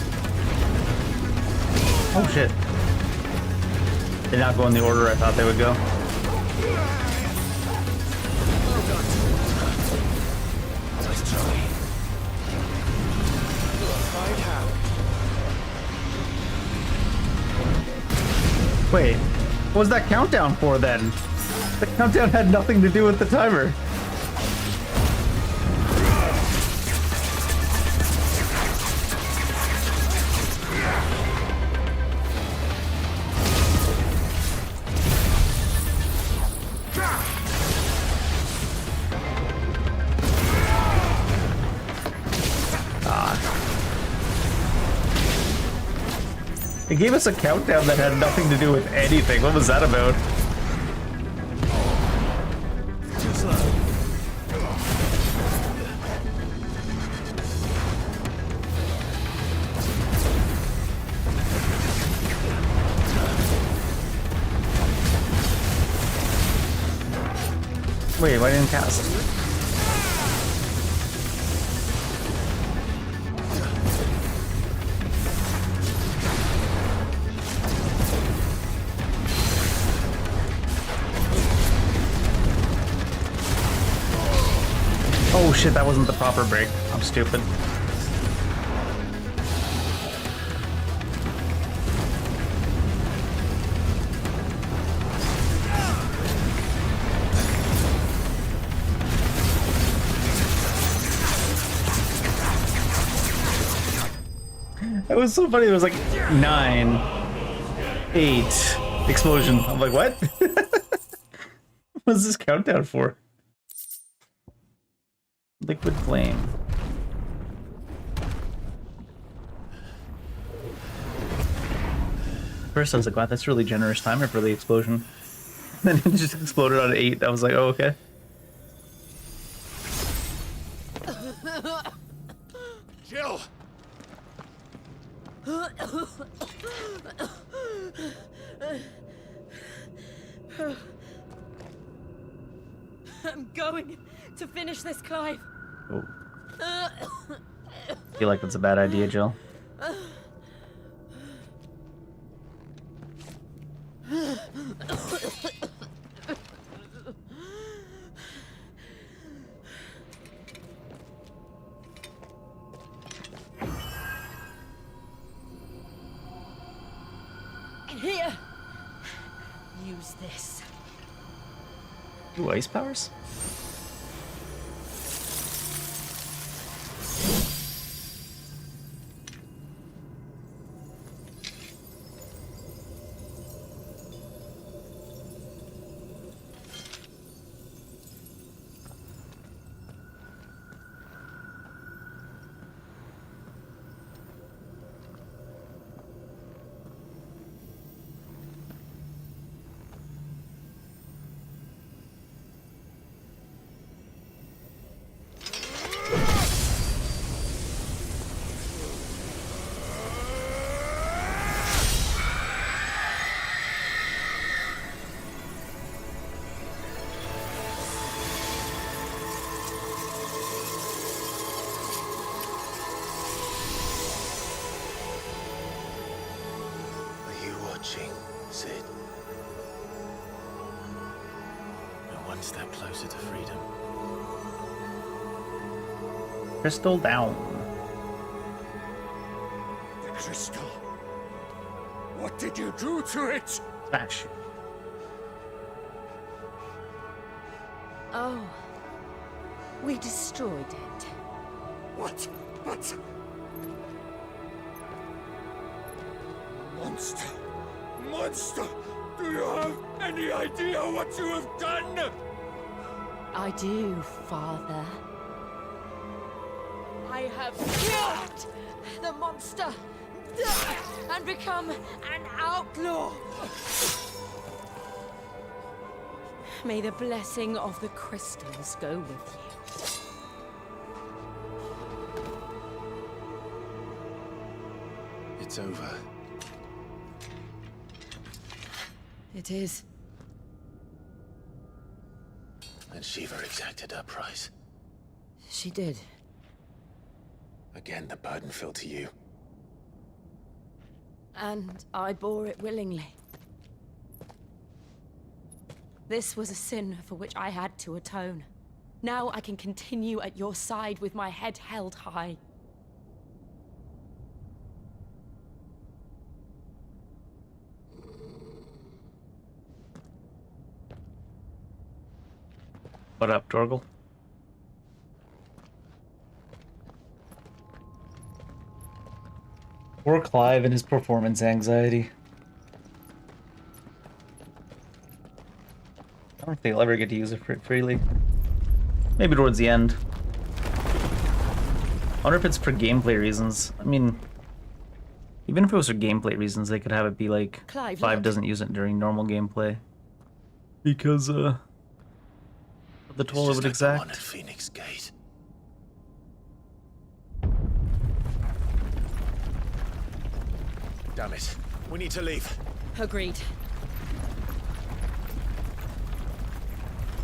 Oh shit. Did not go in the order I thought they would go. Wait, what was that countdown for then? The countdown had nothing to do with the timer. gave us a countdown that had nothing to do with anything. What was that about? Too slow. Wait, why didn't cast? Oh shit, that wasn't the proper break. I'm stupid. It was so funny. It was like 9, 8, explosion. I'm like, what? What is this countdown for? Liquid flame. First I was like, wow, that's really generous timer for the explosion. Then it just exploded on 8. I was like, oh, okay. Jill! I'm going to finish this, Clive. Oh. I feel like that's a bad idea, Jill. Here. Use this. Ooh, ice powers? Sid. We're one step closer to freedom. Crystal down. The crystal. What did you do to it? Smash. Oh. We destroyed it. What? But... Monster! Monster! Do you have any idea what you have done? I do, Father. I have killed the monster and become an outlaw. May the blessing of the crystals go with you. It's over. It is. And Shiva exacted her price. She did. Again, the burden fell to you. And I bore it willingly. This was a sin for which I had to atone. Now I can continue at your side with my head held high. What up, Dorgle? Poor Clive and his performance anxiety. I don't think I'll ever get to use it freely. Maybe towards the end. I wonder if it's for gameplay reasons. I mean, Even if it was for gameplay reasons, they could have it be like Clive, 5 look. doesn't use it during normal gameplay. Because, of the toll it would Just like the one at exact. Phoenix Gate. Damn it. We need to leave. Agreed.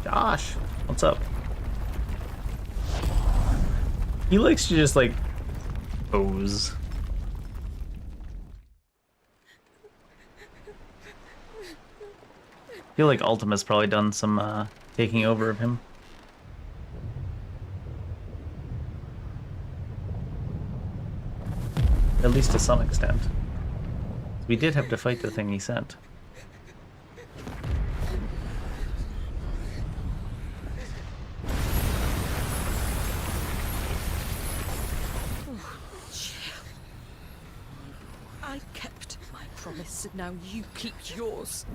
Josh, what's up? He likes to just, like, pose. I feel like Ultima's probably done some, taking over of him. At least to some extent. We did have to fight the thing he sent. I kept my promise, and now you keep yours.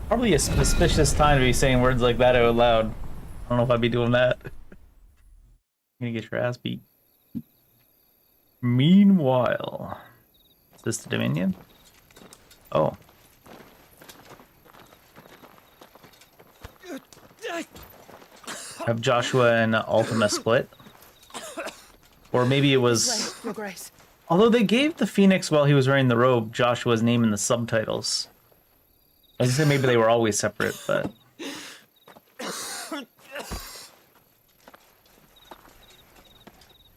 Probably a suspicious time to be saying words like that out loud. I don't know if I'd be doing that. You're gonna get your ass beat. Meanwhile, is this the Dominion? Oh. Have Joshua and Ultima split? Or maybe it was... Your Grace. Although they gave the Phoenix while he was wearing the robe Joshua's name in the subtitles. I was gonna say maybe they were always separate, but...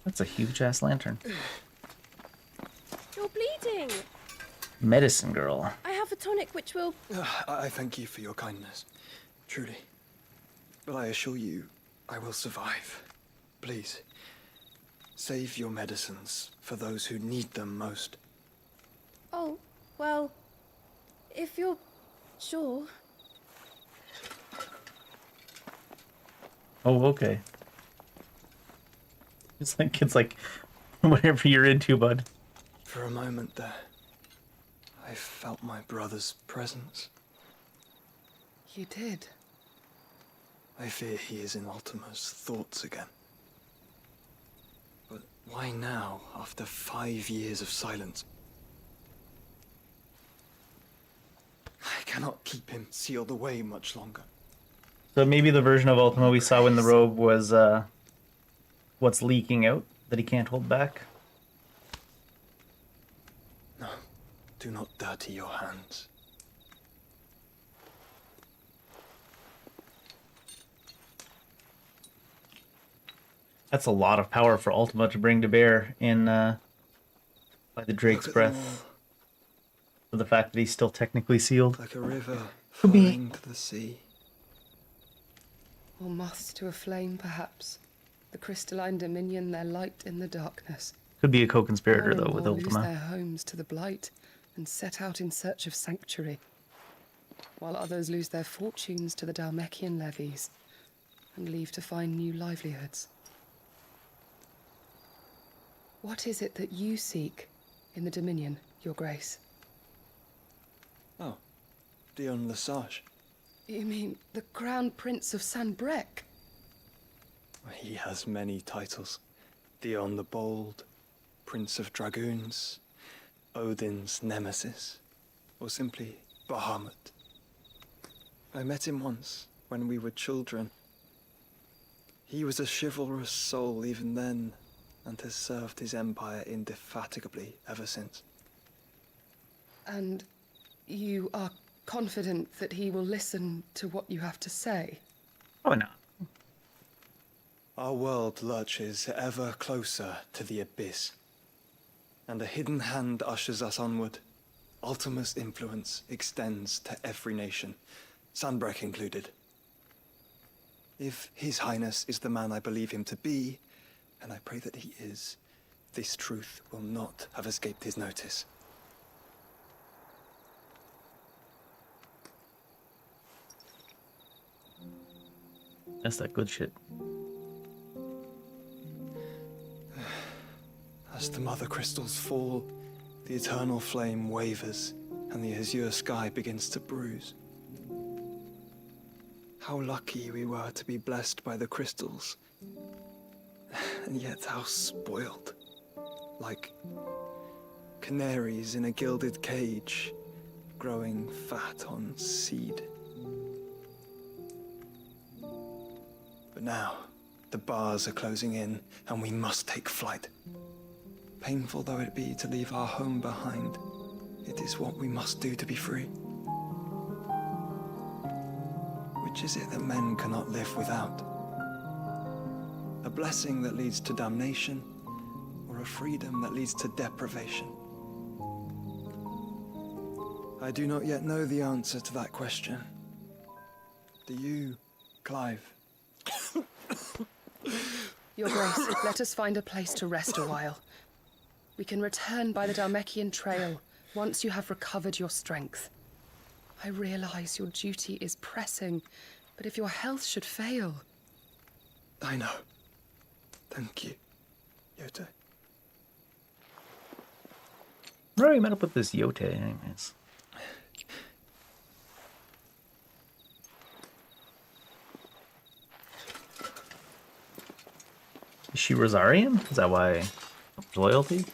That's a huge-ass lantern. You're bleeding. Medicine girl. I have a tonic which will... I thank you for your kindness, truly. But I assure you, I will survive. Please, save your medicines for those who need them most. Oh, well, if you're sure. Oh, okay. It's like whatever you're into, bud. For a moment there, I felt my brother's presence. You did? I fear he is in Ultima's thoughts again. But why now, after 5 years of silence? I cannot keep him sealed away much longer. So maybe the version of Ultima we saw in the robe was what's leaking out that he can't hold back. No, do not dirty your hands. That's a lot of power for Ultima to bring to bear in by the Drake's breath. For the fact that he's still technically sealed. Like a river Could be flowing to the sea. Or moths to a flame, perhaps. The crystalline dominion, their light in the darkness. Could be a co-conspirator More though and with more lose Ultima. their homes to the blight and set out in search of sanctuary, while others lose their fortunes to the Dalmekian levies and leave to find new livelihoods. What is it that you seek in the Dominion, Your Grace? Oh, Dion Lesage. You mean the Crown Prince of Sanbrec? He has many titles. Dion the Bold, Prince of Dragoons, Odin's Nemesis, or simply Bahamut. I met him once, when we were children. He was a chivalrous soul even then, and has served his empire indefatigably ever since. And you are confident that he will listen to what you have to say? Probably not. Our world lurches ever closer to the abyss, and a hidden hand ushers us onward. Ultima's influence extends to every nation, Sanbrec included. If His Highness is the man I believe him to be, and I pray that he is, this truth will not have escaped his notice. That's that good shit. As the mother crystals fall, the eternal flame wavers, and the azure sky begins to bruise. How lucky we were to be blessed by the crystals. and yet how spoiled. Like canaries in a gilded cage, growing fat on seed. But now, the bars are closing in, and we must take flight. Painful though it be to leave our home behind, it is what we must do to be free. Which is it that men cannot live without? A blessing that leads to damnation, or a freedom that leads to deprivation? I do not yet know the answer to that question. Do you, Clive? Your Grace, let us find a place to rest a while. We can return by the Dalmekian trail once you have recovered your strength. I realize your duty is pressing, but if your health should fail... I know. Thank you, Yote. Where are you met up with this Yote, anyways? Is she Rosarian? Is that why? Loyalty?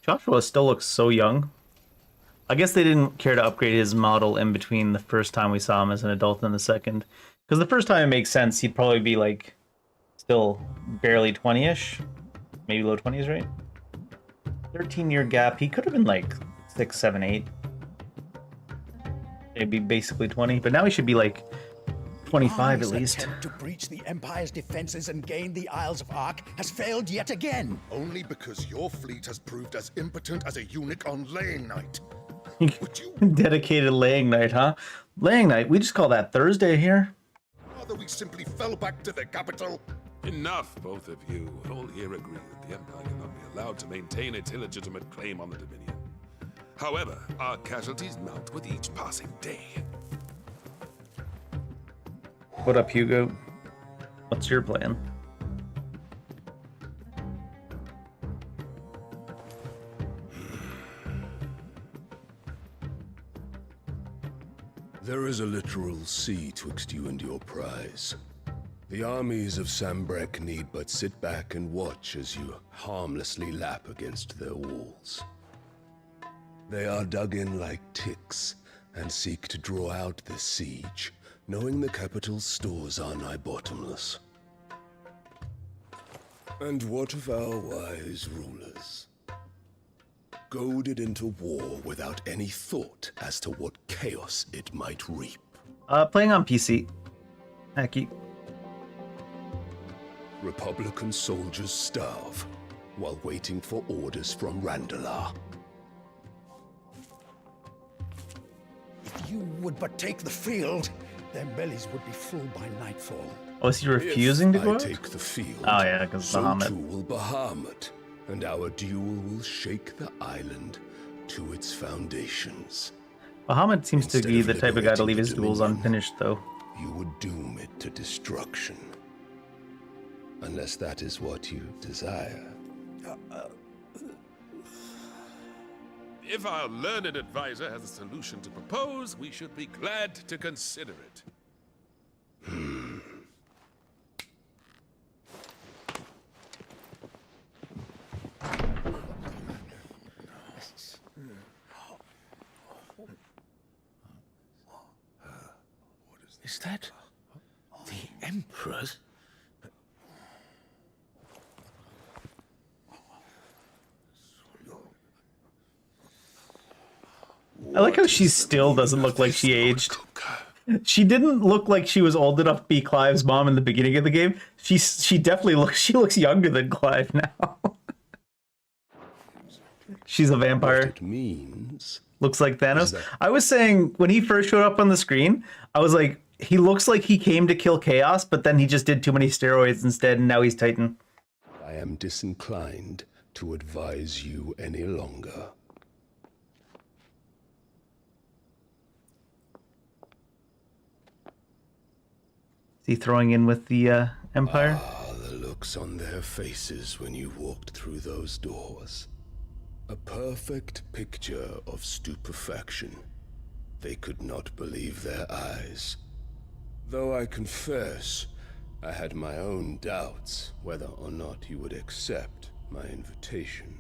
Joshua still looks so young. I guess they didn't care to upgrade his model in between the first time we saw him as an adult and the second. Because the first time it makes sense, he'd probably be like still barely 20-ish. Maybe low 20s, right? 13-year gap. He could have been like 6, 7, 8. Maybe basically 20. But now he should be like 25 at least. Attempt to breach the Empire's defenses and gain the Isles of Ark has failed yet again. Only because your fleet has proved as impotent as a eunuch on laying night. Dedicated laying night, huh? Laying night? We just call that Thursday here. Rather we simply fell back to the capital. Enough, both of you. All here agree that the Empire cannot be allowed to maintain its illegitimate claim on the Dominion. However, our casualties mount with each passing day. What up, Hugo? What's your plan? There is a literal sea twixt you and your prize. The armies of Sambrek need but sit back and watch as you harmlessly lap against their walls. They are dug in like ticks and seek to draw out this siege, knowing the capital's stores are nigh bottomless. And what of our wise rulers? Goaded into war without any thought as to what chaos it might reap. Playing on PC. Hacky. Republican soldiers starve while waiting for orders from Randalar. If you would but take the field, their bellies would be full by nightfall. Oh, is he refusing to go I out? take the field, Oh yeah, because so Bahamut. too will Bahamut, and our duel will shake the island to its foundations. Bahamut seems to Instead be of the type of guy to liberating leave the his duels Dominion, unfinished, though. You would doom it to destruction. Unless that is what you desire. If our learned advisor has a solution to propose, we should be glad to consider it. Is that the Emperor's? I like how she still doesn't look like she aged. She didn't look like she was old enough to be Clive's mom in the beginning of the game. She definitely looks younger than Clive now. She's a vampire. What it means Looks like Thanos. I was saying when he first showed up on the screen, I was like, he looks like he came to kill Chaos, but then he just did too many steroids instead, and now he's Titan. I am disinclined to advise you any longer. Is he throwing in with the Empire? Ah, the looks on their faces when you walked through those doors. A perfect picture of stupefaction. They could not believe their eyes. Though I confess, I had my own doubts whether or not you would accept my invitation.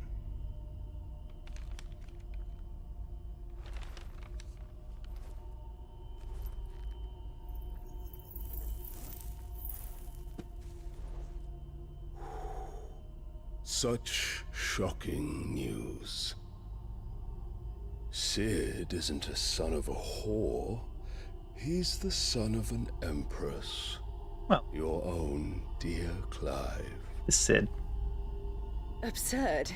Such shocking news. Sid isn't a son of a whore. He's the son of an empress. Well, your own dear Clive. Sid. Absurd.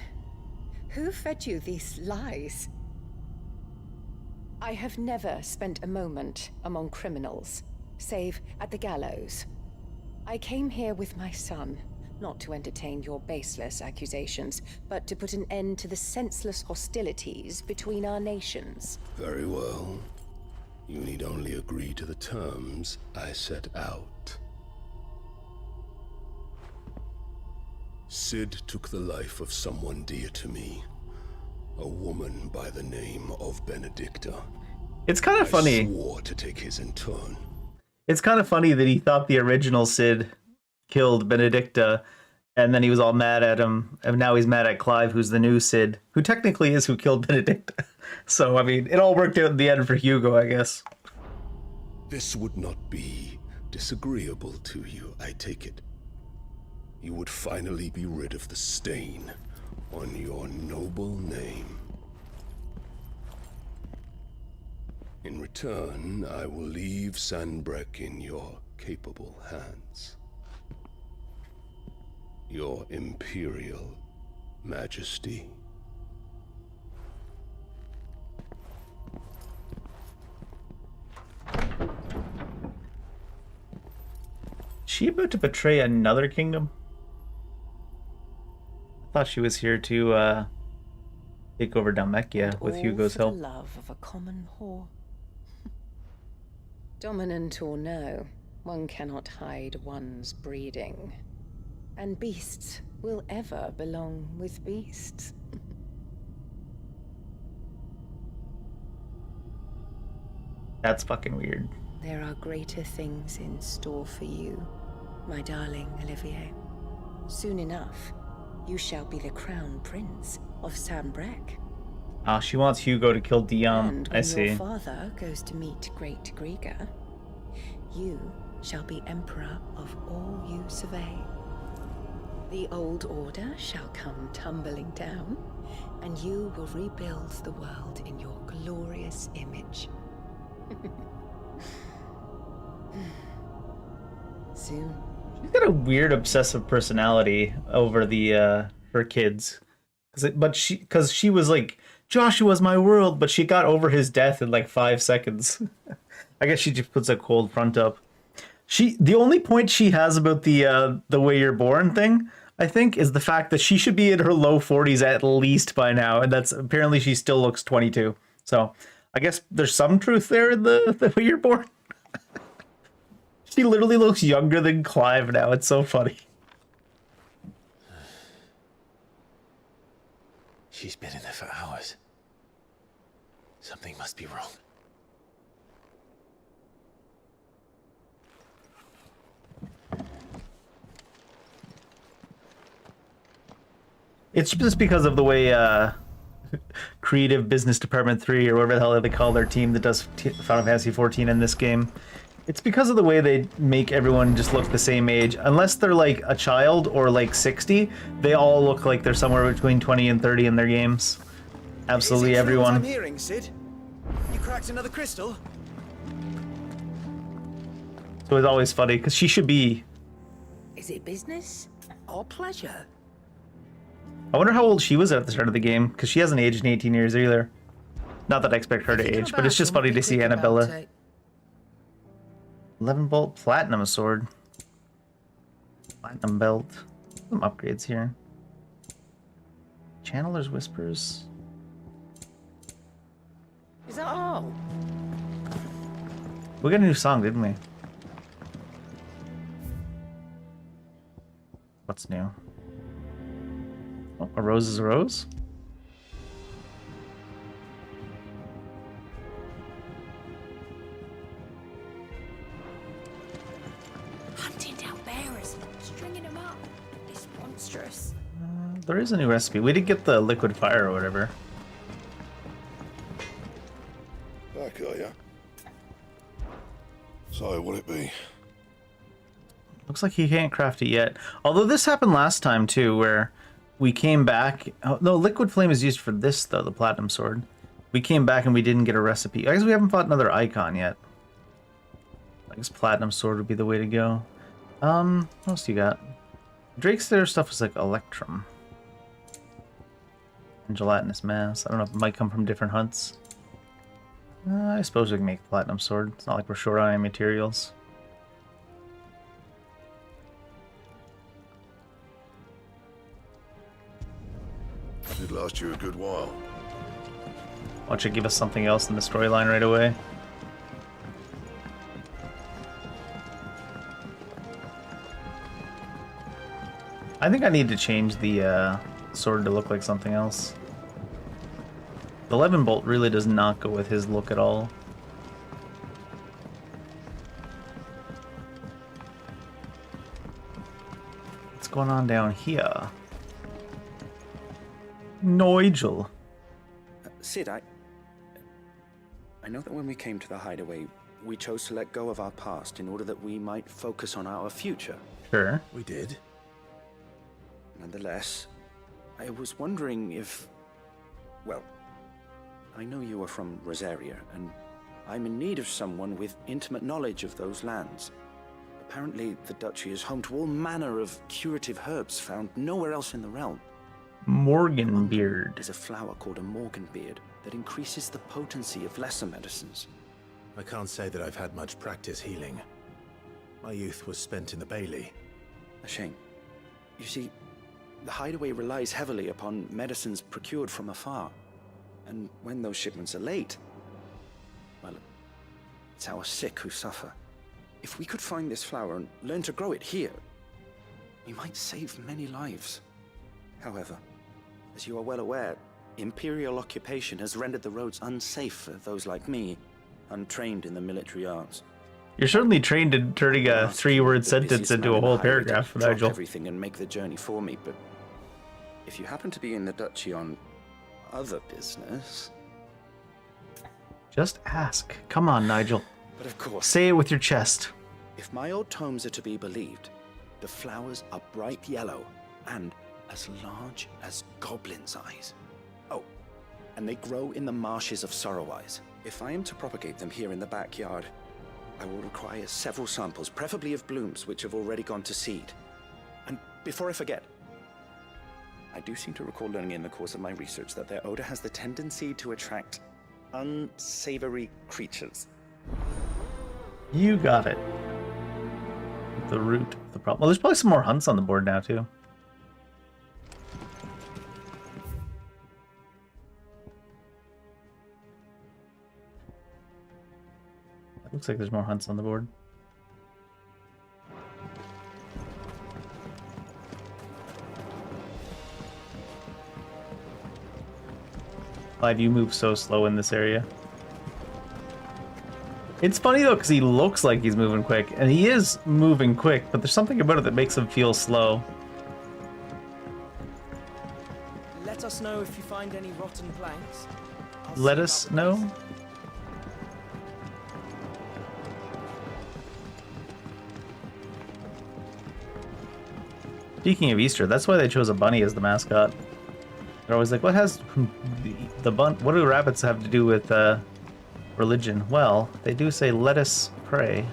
Who fed you these lies? I have never spent a moment among criminals, save at the gallows. I came here with my son, not to entertain your baseless accusations, but to put an end to the senseless hostilities between our nations. Very well. You need only agree to the terms I set out. Sid took the life of someone dear to me. A woman by the name of Benedicta. It's kind of funny. I swore to take his in turn. It's kind of funny that he thought the original Sid killed Benedicta, and then he was all mad at him, and now he's mad at Clive, who's the new Sid, who technically is who killed Benedicta. So, I mean, it all worked out in the end for Hugo, I guess. This would not be disagreeable to you, I take it. You would finally be rid of the stain on your noble name. In return, I will leave Sanbreque in your capable hands. Your Imperial Majesty. She about to betray another kingdom? I thought she was here to take over Dalmekia with Hugo's help. The love of a common whore. Dominant or no, one cannot hide one's breeding. And beasts will ever belong with beasts. That's fucking weird. There are greater things in store for you, my darling Olivier. Soon enough, you shall be the crown prince of Sanbreque. Ah, she wants Hugo to kill Dion. And when I see. your father goes to meet Great Griga, you shall be emperor of all you survey. The old order shall come tumbling down, and you will rebuild the world in your glorious image. Soon. She's got a weird obsessive personality over the her kids, because she was like, Joshua's my world, but she got over his death in like 5 seconds. I guess she just puts a cold front up. The only point she has about the way you're born thing, I think, is the fact that she should be in her low 40s at least by now, and that's apparently she still looks 22. So I guess there's some truth there in the way you're born. She literally looks younger than Clive now. It's so funny. She's been in there for hours. Something must be wrong. It's just because of the way Creative Business Department 3, or whatever the hell they call their team that does Final Fantasy 14 in this game. It's because of the way they make everyone just look the same age. Unless they're like a child or like 60, they all look like they're somewhere between 20 and 30 in their games. Absolutely everyone. I'm hearing, Sid. You cracked another crystal? So it's always funny, because she should be... Is it business or pleasure? I wonder how old she was at the start of the game, because she hasn't aged in 18 years either. Not that I expect her to age, but it's just funny to see Annabella. 11-bolt platinum sword. Platinum belt. Some upgrades here. Channeler's Whispers. Is that all? We got a new song, didn't we? What's new? Oh, a rose is a rose? stringing him up. It's monstrous. There is a new recipe. We did get the liquid fire or whatever. Back, are ya? So, what'll it be? Looks like he can't craft it yet. Although this happened last time too, where we came back. Oh, no, liquid flame is used for this though, the platinum sword. We came back and we didn't get a recipe. I guess we haven't fought another icon yet. I guess platinum sword would be the way to go. What else do you got? Drake's there stuff is like electrum. And gelatinous mass. I don't know if it might come from different hunts. I suppose we can make platinum sword. It's not like we're short on any materials. Did last you a good while. Watch it give us something else in the storyline right away. I think I need to change the sword to look like something else. The 11 bolt really does not go with his look at all. What's going on down here? Nigel. Sid, I know that when we came to the hideaway, we chose to let go of our past in order that we might focus on our future. Sure. We did. Nonetheless, I was wondering if... Well, I know you are from Rosaria, and I'm in need of someone with intimate knowledge of those lands. Apparently, the Duchy is home to all manner of curative herbs found nowhere else in the realm. Morganbeard. There's a flower called a Morganbeard that increases the potency of lesser medicines. I can't say that I've had much practice healing. My youth was spent in the Bailey. A shame. You see, the hideaway relies heavily upon medicines procured from afar. And when those shipments are late, well, it's our sick who suffer. If we could find this flower and learn to grow it here, we might save many lives. However, as you are well aware, Imperial occupation has rendered the roads unsafe for those like me, untrained in the military arts. You're certainly trained in turning a 3-word sentence into a whole paragraph, Nigel. Everything and make the journey for me, but if you happen to be in the Duchy on other business... Just ask. Come on, Nigel. But of course... Say it with your chest. If my old tomes are to be believed, the flowers are bright yellow and as large as goblins' eyes. Oh, and they grow in the marshes of Sorrowise. If I am to propagate them here in the backyard, I will require several samples, preferably of blooms which have already gone to seed. And before I forget, I do seem to recall learning in the course of my research that their odor has the tendency to attract unsavory creatures. You got it. The root of the problem. Well, there's probably some more hunts on the board now, too. It looks like there's more hunts on the board. Why do you move so slow in this area? It's funny though, because he looks like he's moving quick, and he is moving quick, but there's something about it that makes him feel slow. Let us know if you find any rotten planks. Let us know? Speaking of Easter, that's why they chose a bunny as the mascot. They're always like, what has what do rabbits have to do with religion? Well, they do say, let us pray.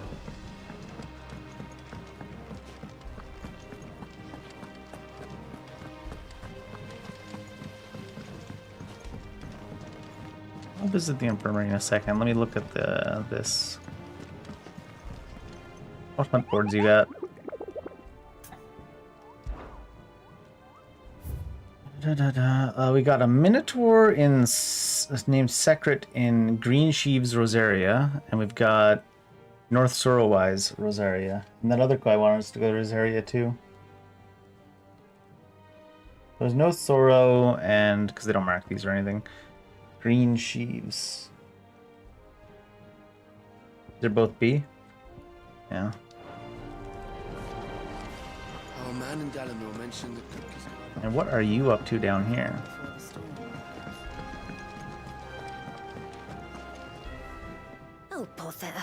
I'll visit the infirmary in a second. Let me look at this. What hunt boards you got? We got a Minotaur named Secret in Green Sheaves, Rosaria, and we've got North Sorrowise, Rosaria. And that other guy wanted us to go to Rosaria too. There's no Sorrow, and because they don't mark these or anything. Green Sheaves. They're both B? Yeah. Our man in Dalimil mentioned the cookies. And what are you up to down here? Oh, bother.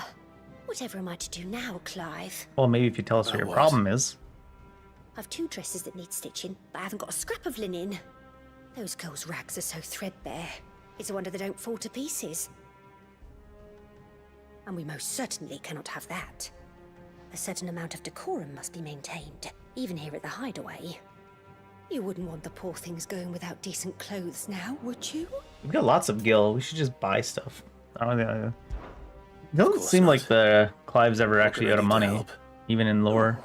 Whatever am I to do now, Clive? Well, maybe if you tell us what your problem is. I've 2 dresses that need stitching, but I haven't got a scrap of linen. Those girls' rags are so threadbare. It's a wonder they don't fall to pieces. And we most certainly cannot have that. A certain amount of decorum must be maintained, even here at the hideaway. You wouldn't want the poor things going without decent clothes now, would you? We've got lots of gil. We should just buy stuff. I don't think. It doesn't seem like the Clive's ever actually out of money, even in lore.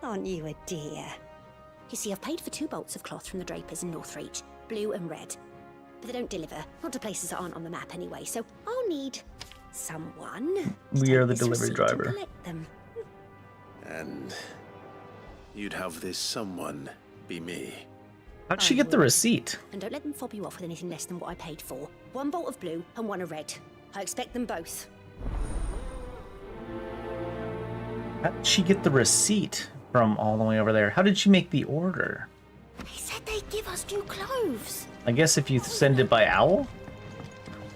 Aren't you a dear? You see, I've paid for 2 bolts of cloth from the drapers in Northreach, blue and red. But they don't deliver, not to places that aren't on the map anyway, so I'll need someone. We are the delivery driver. Collect them. And you'd have this someone be me. How'd she get the receipt? And don't let them fob you off with anything less than what I paid for. 1 bolt of blue and 1 of red. I expect them both. How did she get the receipt from all the way over there? How did she make the order? They said they'd give us new clothes. I guess if you send it by owl?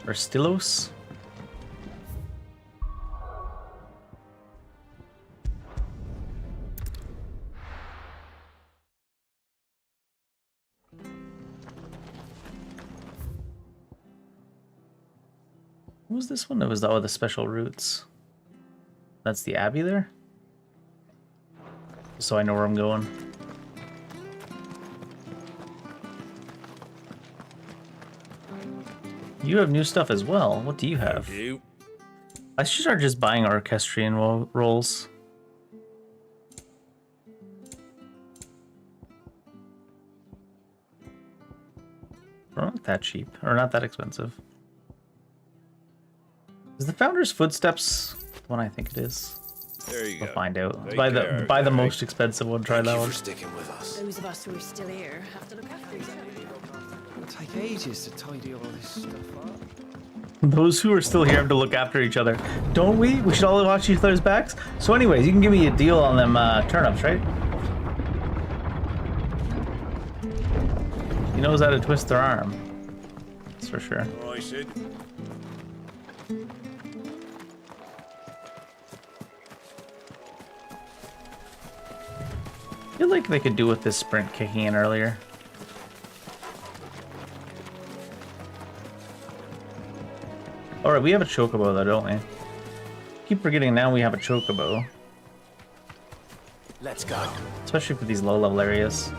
Or Stylos? What was this one? That was the special routes. That's the Abbey there? So I know where I'm going. You have new stuff as well. What do you have? I should start just buying orchestrion rolls. They're not that cheap, or not that expensive. Is the Founder's Footsteps the one I think it is? There you we'll go. find out. Take buy care, the most expensive one. Try that one. Sticking with us. Those of us who are still here have to look after each other. It'll take ages to tidy all this stuff up. Those who are still here have to look after each other. Don't we? We should all watch each other's backs. So anyways, you can give me a deal on them turnips, right? He knows how to twist their arm. That's for sure. All right, Sid. I feel like they could do with this sprint kicking in earlier. Alright, we have a chocobo though, don't we? Keep forgetting now we have a chocobo. Let's go. Especially for these low level areas.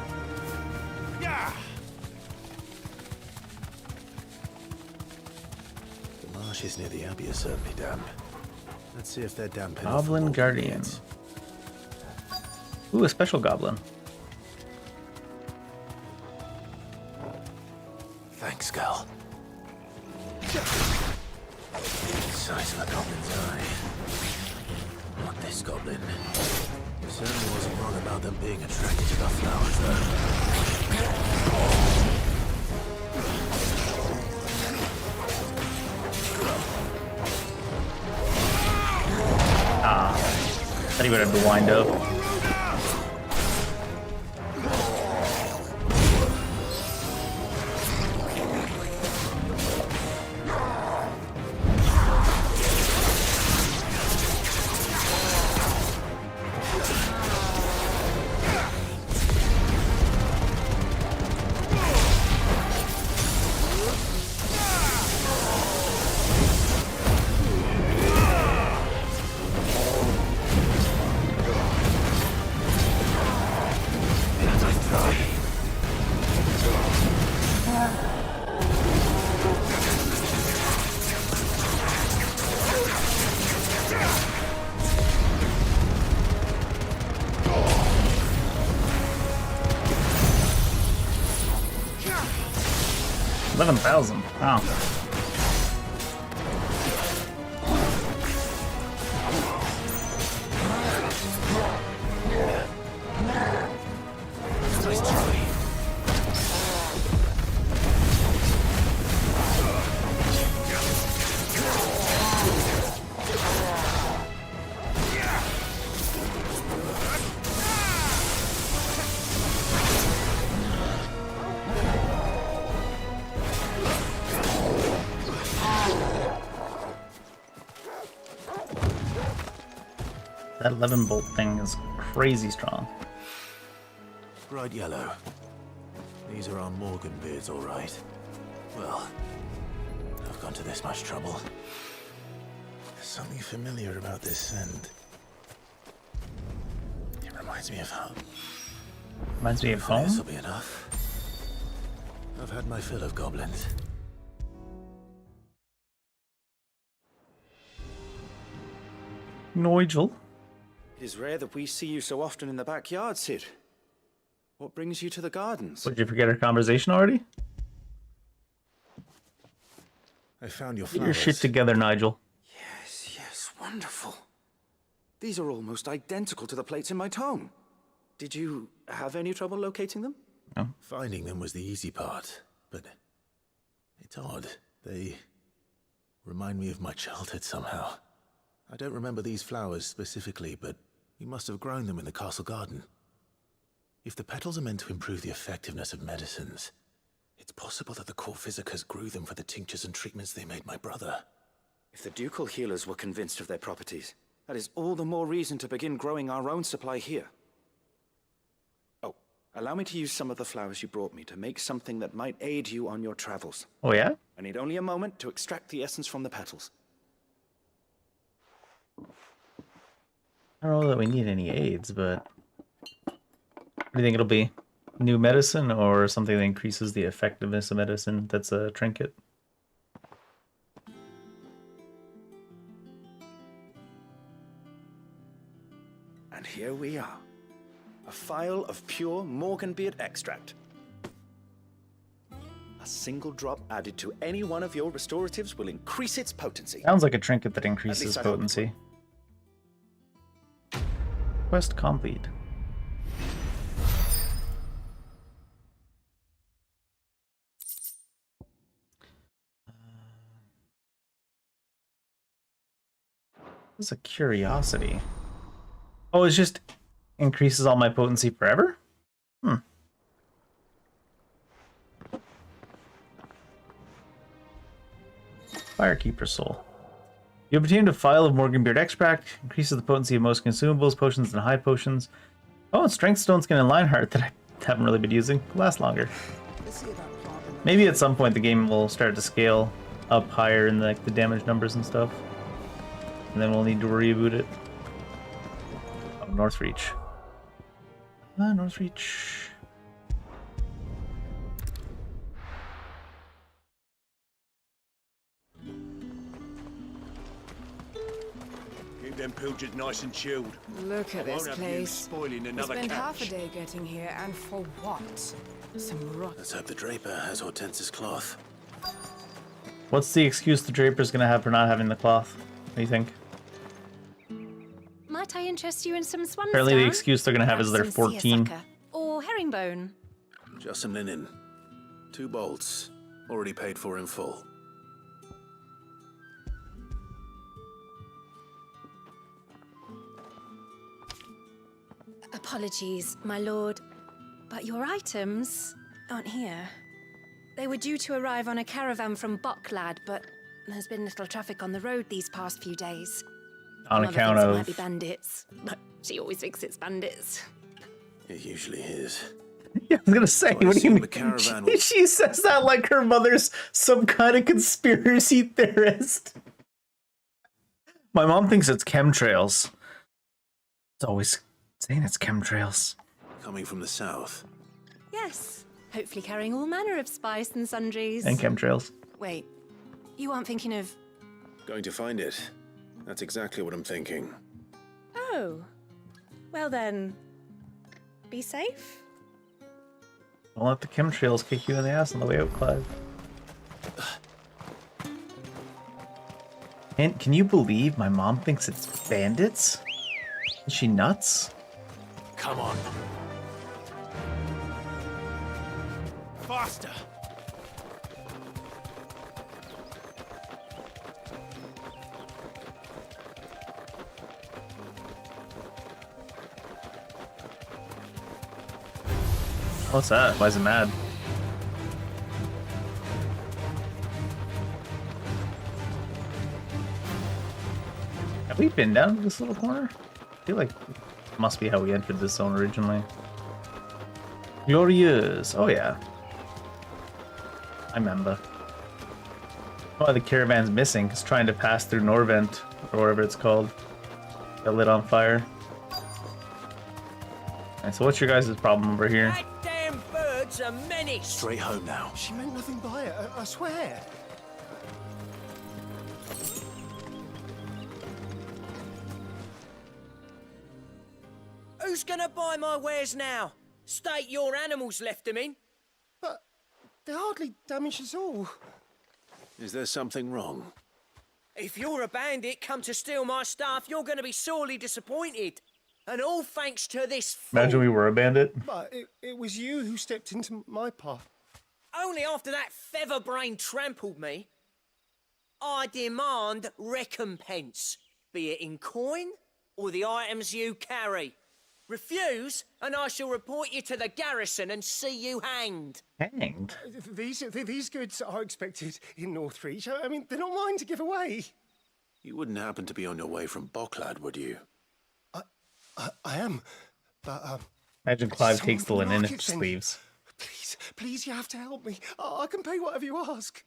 The marshes near the Abbey are certainly damp. Let's see if they're damp enough. Goblin Guardian. Ooh, a special goblin. Thanks, girl. Size of a goblin's eye. Not this goblin. Certainly wasn't wrong about them being attracted to the flowers, Ah, thought he would have to wind up. $11,000. Wow. That 11 bolt thing is crazy strong. Bright yellow. These are our Morgan beards, all right. Well, I've gone to this much trouble. There's something familiar about this scent. It reminds me of home. Reminds me of home? This'll be enough. I've had my fill of goblins. Nigel. It is rare that we see you so often in the backyard, Sid. What brings you to the gardens? What, did you forget our conversation already? I found your Get flowers. your shit together, Nigel. Yes, wonderful. These are almost identical to the plates in my tome. Did you have any trouble locating them? No. Finding them was the easy part, but it's odd. They remind me of my childhood somehow. I don't remember these flowers specifically, but we must have grown them in the castle garden. If the petals are meant to improve the effectiveness of medicines, it's possible that the core physicers grew them for the tinctures and treatments they made my brother. If the ducal healers were convinced of their properties, that is all the more reason to begin growing our own supply here. Oh, allow me to use some of the flowers you brought me to make something that might aid you on your travels. Oh, yeah? I need only a moment to extract the essence from the petals. I don't know that we need any aids, but what do you think it'll be? New medicine or something that increases the effectiveness of medicine that's a trinket? And here we are. A phial of pure Morganbeard extract. A single drop added to any one of your restoratives will increase its potency. Sounds like a trinket that At increases least I hope potency. Quest complete. This is a curiosity. Oh, it just increases all my potency forever? Hmm. Firekeeper Soul. You obtained a phial of Morganbeard extract. Increases the potency of most consumables, potions, and high potions. Oh, and Strength Stone Skin and Lionheart that I haven't really been using. Last longer. Maybe at some point the game will start to scale up higher in the damage numbers and stuff. And then we'll need to reboot it. Oh, Northreach. Northreach. Keep them pilchards nice and chilled. Look at I this won't have you place. spoiling We another spent catch. half a day getting here, and for what? Some rot. Let's hope the Draper has Hortense's cloth. What's the excuse the Draper's gonna have for not having the cloth? What do you think? Might I interest you in some swan Apparently the excuse they're gonna have is they're 14. Or herringbone. Just some linen. 2 bolts. Already paid for in full. Apologies, my lord, but your items aren't here. They were due to arrive on a caravan from Bocklad, but there's been little traffic on the road these past few days. On Mother account thinks it of... might be bandits, but she always thinks it's bandits. It usually is. Yeah, I was gonna say, So I what do you assume mean? the caravan will- She says that like her mother's some kind of conspiracy theorist. My mom thinks it's chemtrails. It's always saying it's chemtrails. Coming from the south. Yes, hopefully carrying all manner of spice and sundries. And chemtrails. Wait, you aren't thinking of... Going to find it. That's exactly what I'm thinking. Oh, well then, be safe. Don't let the chemtrails kick you in the ass on the way out, Clive. And can you believe my mom thinks it's bandits? Is she nuts? Come on. Faster. What's that? Why is it mad? Have we been down to this little corner? I feel like it must be how we entered this zone originally. Glorious. Oh yeah. I remember. Why the caravan's missing? It's trying to pass through Norvent, or whatever it's called. Got lit on fire. Alright, so what's your guys' problem over here? That damn bird's a menace. Straight home now. She meant nothing by it, I swear. Who's gonna buy my wares now? State your animals left them in. But they're hardly damaged at all. Is there something wrong? If you're a bandit come to steal my stuff, you're gonna be sorely disappointed. And all thanks to this fool. Imagine we were a bandit. But it was you who stepped into my path. Only after that feather-brain trampled me. I demand recompense, be it in coin or the items you carry. Refuse, and I shall report you to the garrison and see you hanged. Hanged? These goods are expected in Northreach. I mean, they're not mine to give away. You wouldn't happen to be on your way from Bocklad, would you? I am, but Imagine Clive takes the someone from linen market sent me. sleeves. Please, you have to help me. I can pay whatever you ask.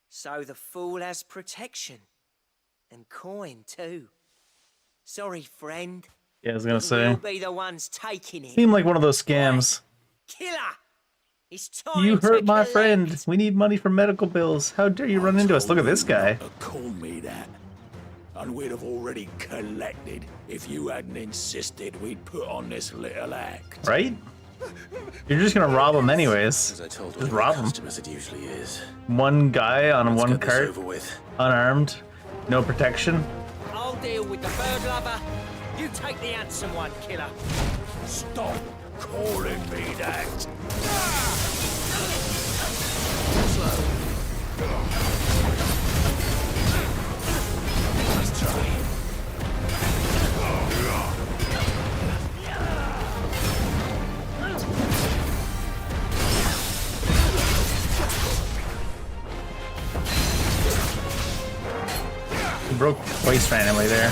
So the fool has protection. And coin, too. Sorry, friend. Yeah, I was gonna say. We'll be the ones taking it. Seemed like one of those scams. Killer! It's time You to hurt my collect. friend. We need money for medical bills. How dare you run into us? Look at this guy. Call me that. And we'd have already collected if you hadn't insisted we'd put on this little act. Right? You're just gonna rob him anyways. As I told Just rob him. customers, it usually is. One guy on Let's one get this cart, over with. unarmed, no protection. I'll deal with the bird lover. You take the handsome one, killer. Stop calling me that. Nice try. He broke twice randomly there.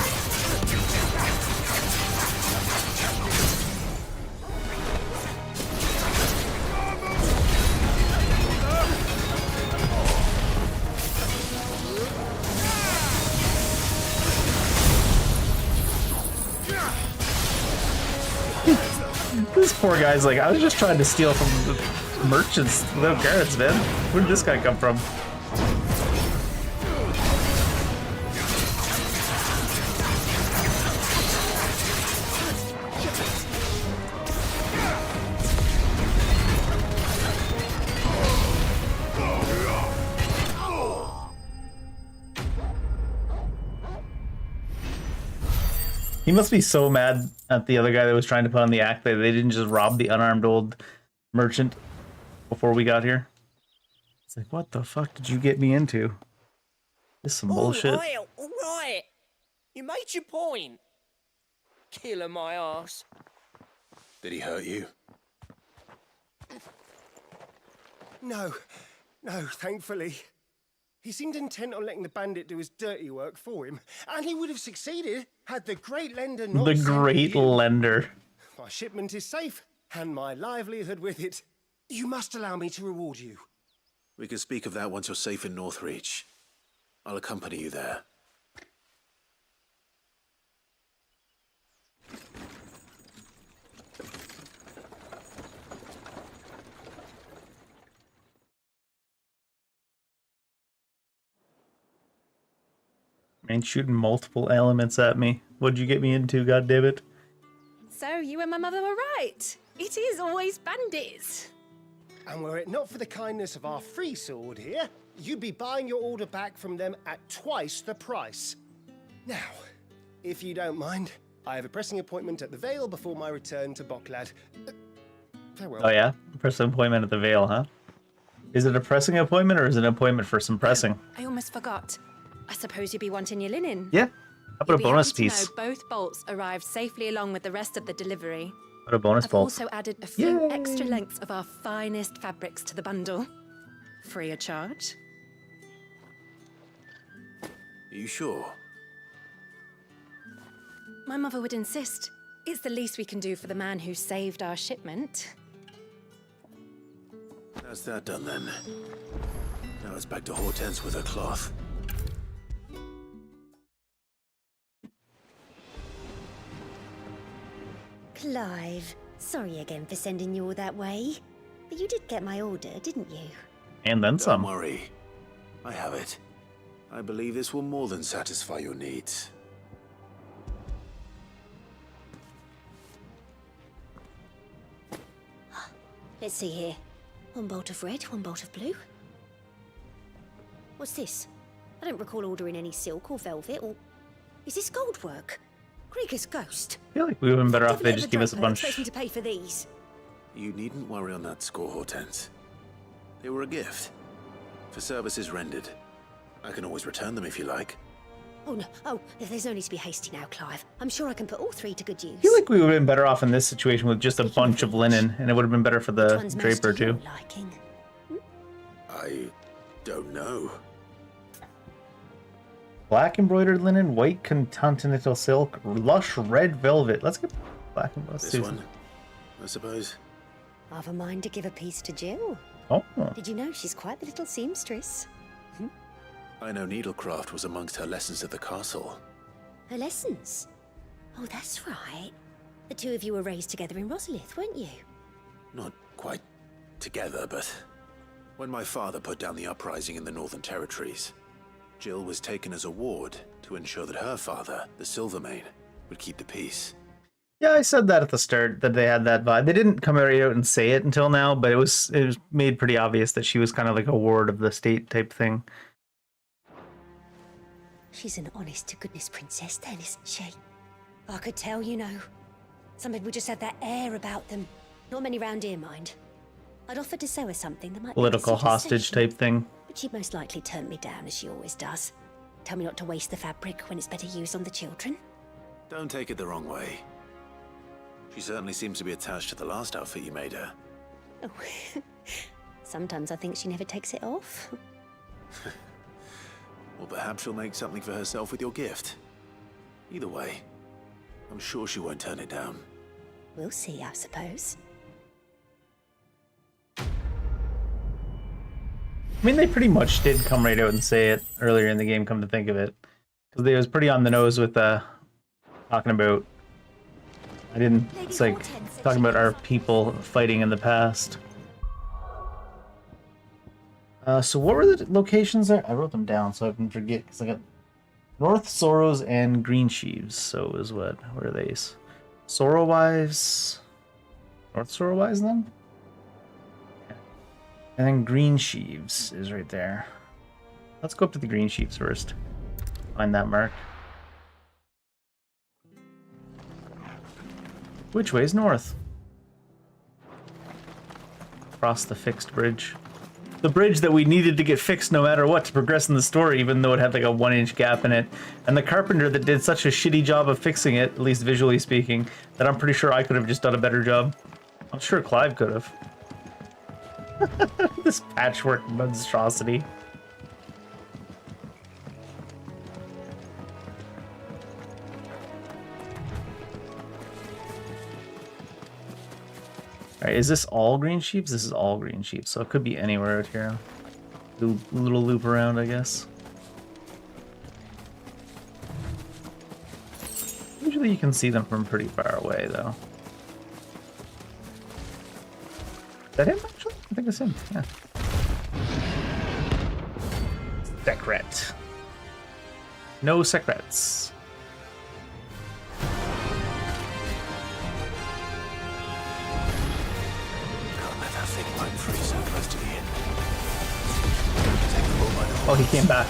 This poor guy's like, I was just trying to steal from the merchants, little guards, man. Where did this guy come from? He must be so mad at the other guy that was trying to put on the act that they didn't just rob the unarmed old merchant before we got here. It's like, what the fuck did you get me into? This is some bullshit. All right. You made your point. Killer my ass. Did he hurt you? No, thankfully. He seemed intent on letting the bandit do his dirty work for him, and he would have succeeded had the great lender not The sent great you. lender. My shipment is safe, and my livelihood with it. You must allow me to reward you. We can speak of that once you're safe in Northreach. I'll accompany you there. Man, shooting multiple elements at me. What'd you get me into, goddammit? So you and my mother were right. It is always bandits. And were it not for the kindness of our free sword here, you'd be buying your order back from them at twice the price. Now, if you don't mind, I have a pressing appointment at the Vale before my return to Bocklad. Farewell. Oh yeah? Pressing appointment at the Vale, huh? Is it a pressing appointment or is it an appointment for some pressing? I almost forgot. I suppose you'd be wanting your linen. Yeah. How about a You'll be bonus happy to piece? know both bolts arrived safely along with the rest of the delivery. What a bonus I've bolt. also added a few extra lengths of our finest fabrics to the bundle. Free of charge. Are you sure? My mother would insist. It's the least we can do for the man who saved our shipment. That's that done then. Now it's back to Hortense with her cloth. Clive, sorry again for sending you all that way. But you did get my order, didn't you? And then some. Don't worry. I have it. I believe this will more than satisfy your needs. Let's see here. One bolt of red, one bolt of blue. What's this? I don't recall ordering any silk or velvet or... Is this gold work? Krieger's ghost. I feel like we would have been better off if they just give us a bunch. Expect me to pay for these. You needn't worry on that score, Hortense. They were a gift. For services rendered. I can always return them if you like. Oh no, there's no need to be hasty now, Clive. I'm sure I can put all three to good use. I feel like we would have been better off in this situation with just a bunch of linen, and it would have been better for the draper too. I don't know. Black embroidered linen, white continental silk, lush red velvet. Let's get black and This one, I suppose. I've a mind to give a piece to Jill. Oh. Did you know she's quite the little seamstress? I know needlecraft was amongst her lessons at the castle. Her lessons? Oh, that's right. The two of you were raised together in Rosalith, weren't you? Not quite together, but when my father put down the uprising in the Northern Territories, Jill was taken as a ward to ensure that her father, the Silvermane, would keep the peace. Yeah, I said that at the start, that they had that vibe. They didn't come right out and say it until now, but it was made pretty obvious that she was kind of like a ward of the state type thing. She's an honest-to-goodness princess then, isn't she? I could tell, you know. Some people just have that air about them. Not many round here, mind. I'd offered to sew her something that might Political hostage type thing. But she'd most likely turn me down, as she always does. Tell me not to waste the fabric when it's better used on the children. Don't take it the wrong way. She certainly seems to be attached to the last outfit you made her. Oh, sometimes I think she never takes it off. Or perhaps she'll make something for herself with your gift. Either way, I'm sure she won't turn it down. We'll see, I suppose. I mean, they pretty much did come right out and say it earlier in the game, come to think of it. Because they was pretty on the nose with talking about... It's like, talking about our people fighting in the past. So what were the locations there? I wrote them down so I can forget, because I got North Sorrows and Green Sheaves. So it was what are these? Sorrowwise? North Sorrowwise then? And then Green Sheaves is right there. Let's go up to the Green Sheaves first. Find that mark. Which way is north? Across the fixed bridge. The bridge that we needed to get fixed no matter what to progress in the story, even though it had like a 1-inch gap in it. And the carpenter that did such a shitty job of fixing it, at least visually speaking, that I'm pretty sure I could have just done a better job. I'm sure Clive could have. This patchwork monstrosity. Alright, is this all Green Sheeps? This is all Green Sheeps, so it could be anywhere out here. Do a little loop around, I guess. Usually you can see them from pretty far away, though. Is that him, actually? I think it's him, yeah. Secret. No secrets. Oh, he came back.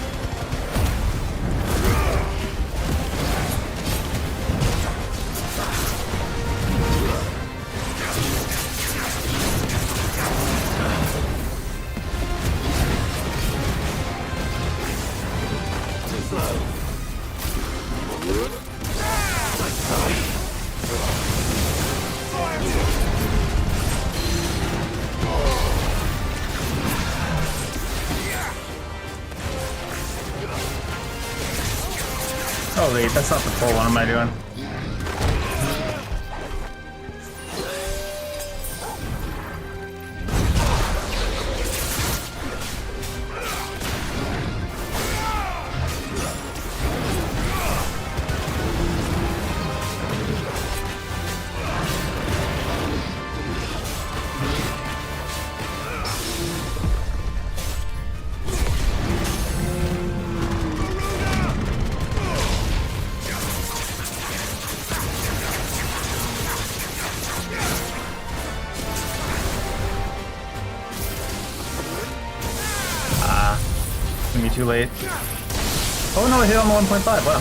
Oh wait, that's not the full one, am I doing? too late. Oh no, I hit on the 1.5. Wow.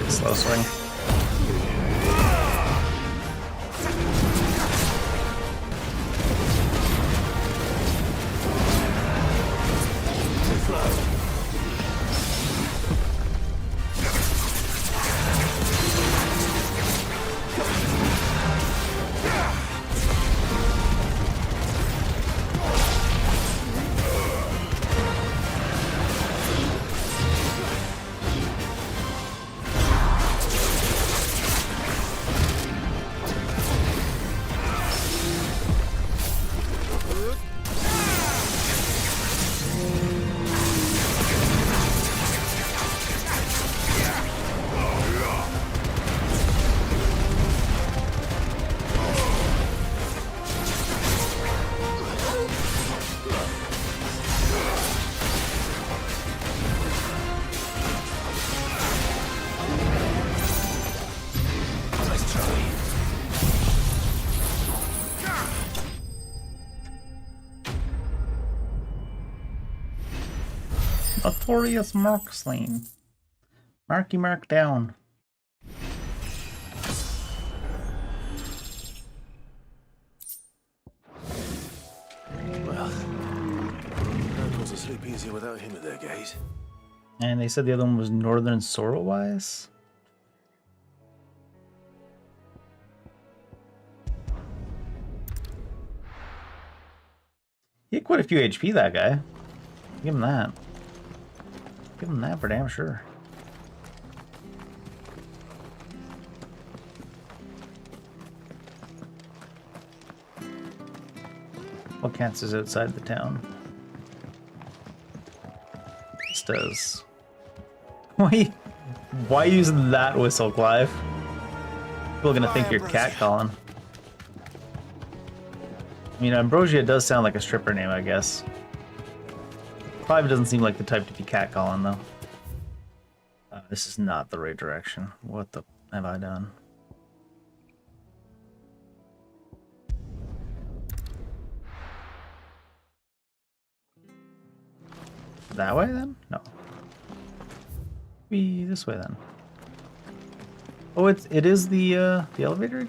Slow swing. Notorious Marksling. Marky Mark down. Well, no cause to sleep easier without him at their gate. And they said the other one was Northern Sorrowwise. He had quite a few HP, that guy. Give him that. Give him that for damn sure. What counts is outside the town? This does. Why using that whistle, Clive? People are gonna think you're catcalling. I mean, Ambrosia does sound like a stripper name, I guess. Clive doesn't seem like the type to be catcalling, though. This is not the right direction. What the have I done? That way, then? No. Be this way, then. Oh, it is the elevator?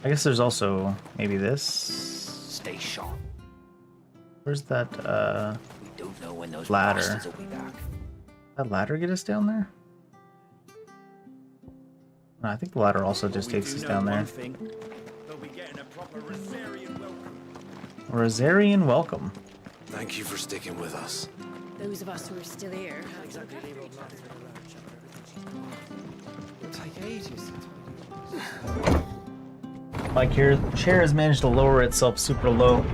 I guess there's also maybe this. Stay sharp. Where's that We don't know when those ladder? bastards will be back. That ladder get us down there? No, I think the ladder also just takes us down there. They'll be getting a proper Rosarian welcome. Rosarian welcome. Thank you for sticking with us. Those of us who are still here have Exactly. It'll take ages to My chair has managed to lower itself super low.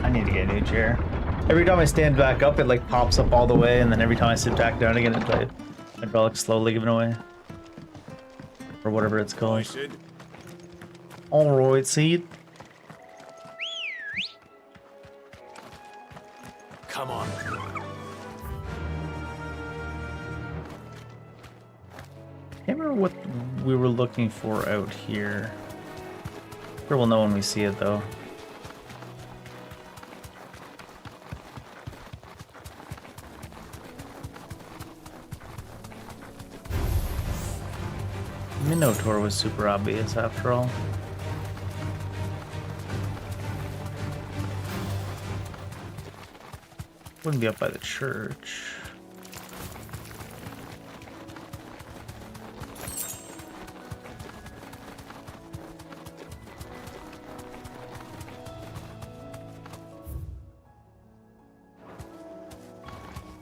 I need to get a new chair. Every time I stand back up, it like pops up all the way, and then every time I sit back down again, it's like hydraulic slowly giving away. Or whatever it's called. Alright, Seed. Come on. Can't remember what we were looking for out here. Sure, we'll know when we see it, though. Minotaur was super obvious after all. Wouldn't be up by the church.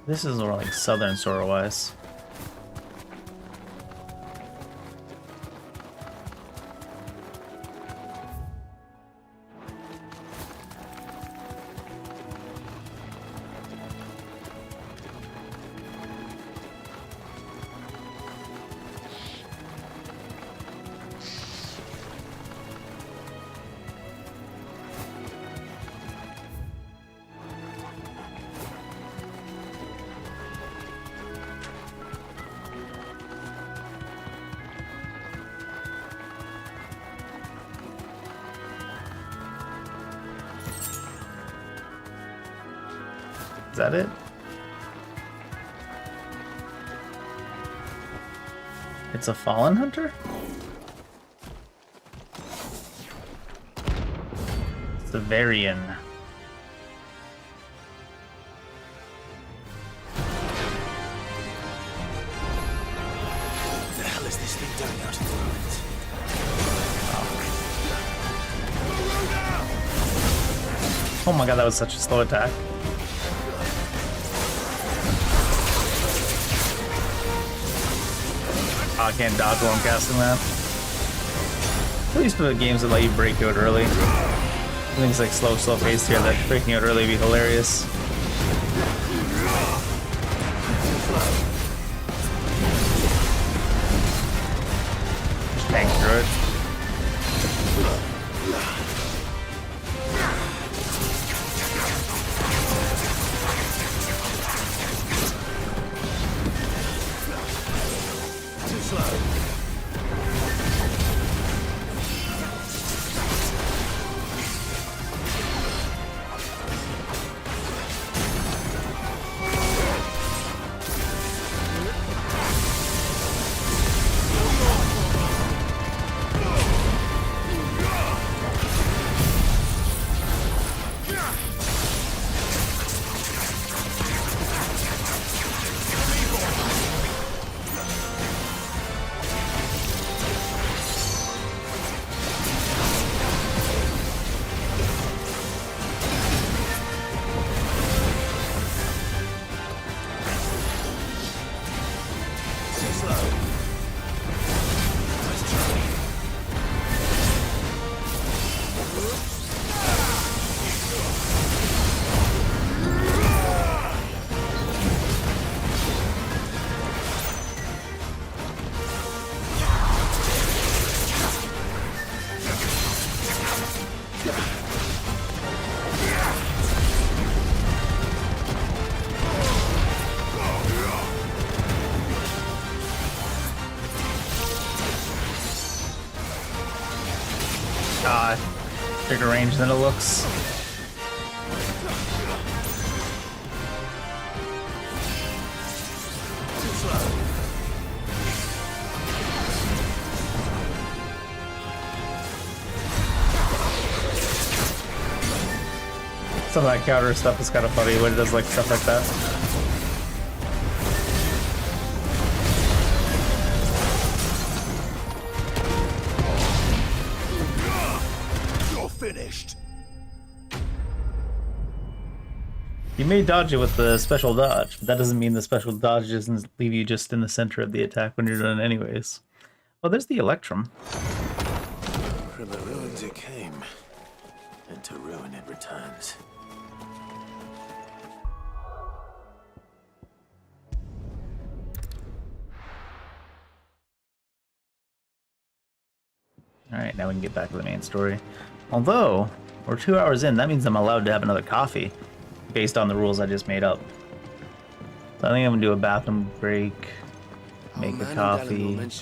This is more like southern Sorrowwise. Is that it? It's a fallen hunter? Severian. What the hell is this thing doing out in the ruins? Oh my god, that was such a slow attack. Oh, I can't dodge while I'm casting that. At least for the games that let you break out early. I think it's like slow pace here, that breaking out early would be hilarious. Just tank through it. Too slow. Bigger range than it looks. Some of that counter stuff is kind of funny when it does like stuff like that. Finished. You may dodge it with the special dodge, but that doesn't mean the special dodge doesn't leave you just in the center of the attack when you're done anyways. Oh, there's the Electrum. From the ruins it came, and to ruin it returns. Alright, now we can get back to the main story. Although, we're 2 hours in, that means I'm allowed to have another coffee, based on the rules I just made up. So I think I'm gonna do a bathroom break, make a coffee. Let's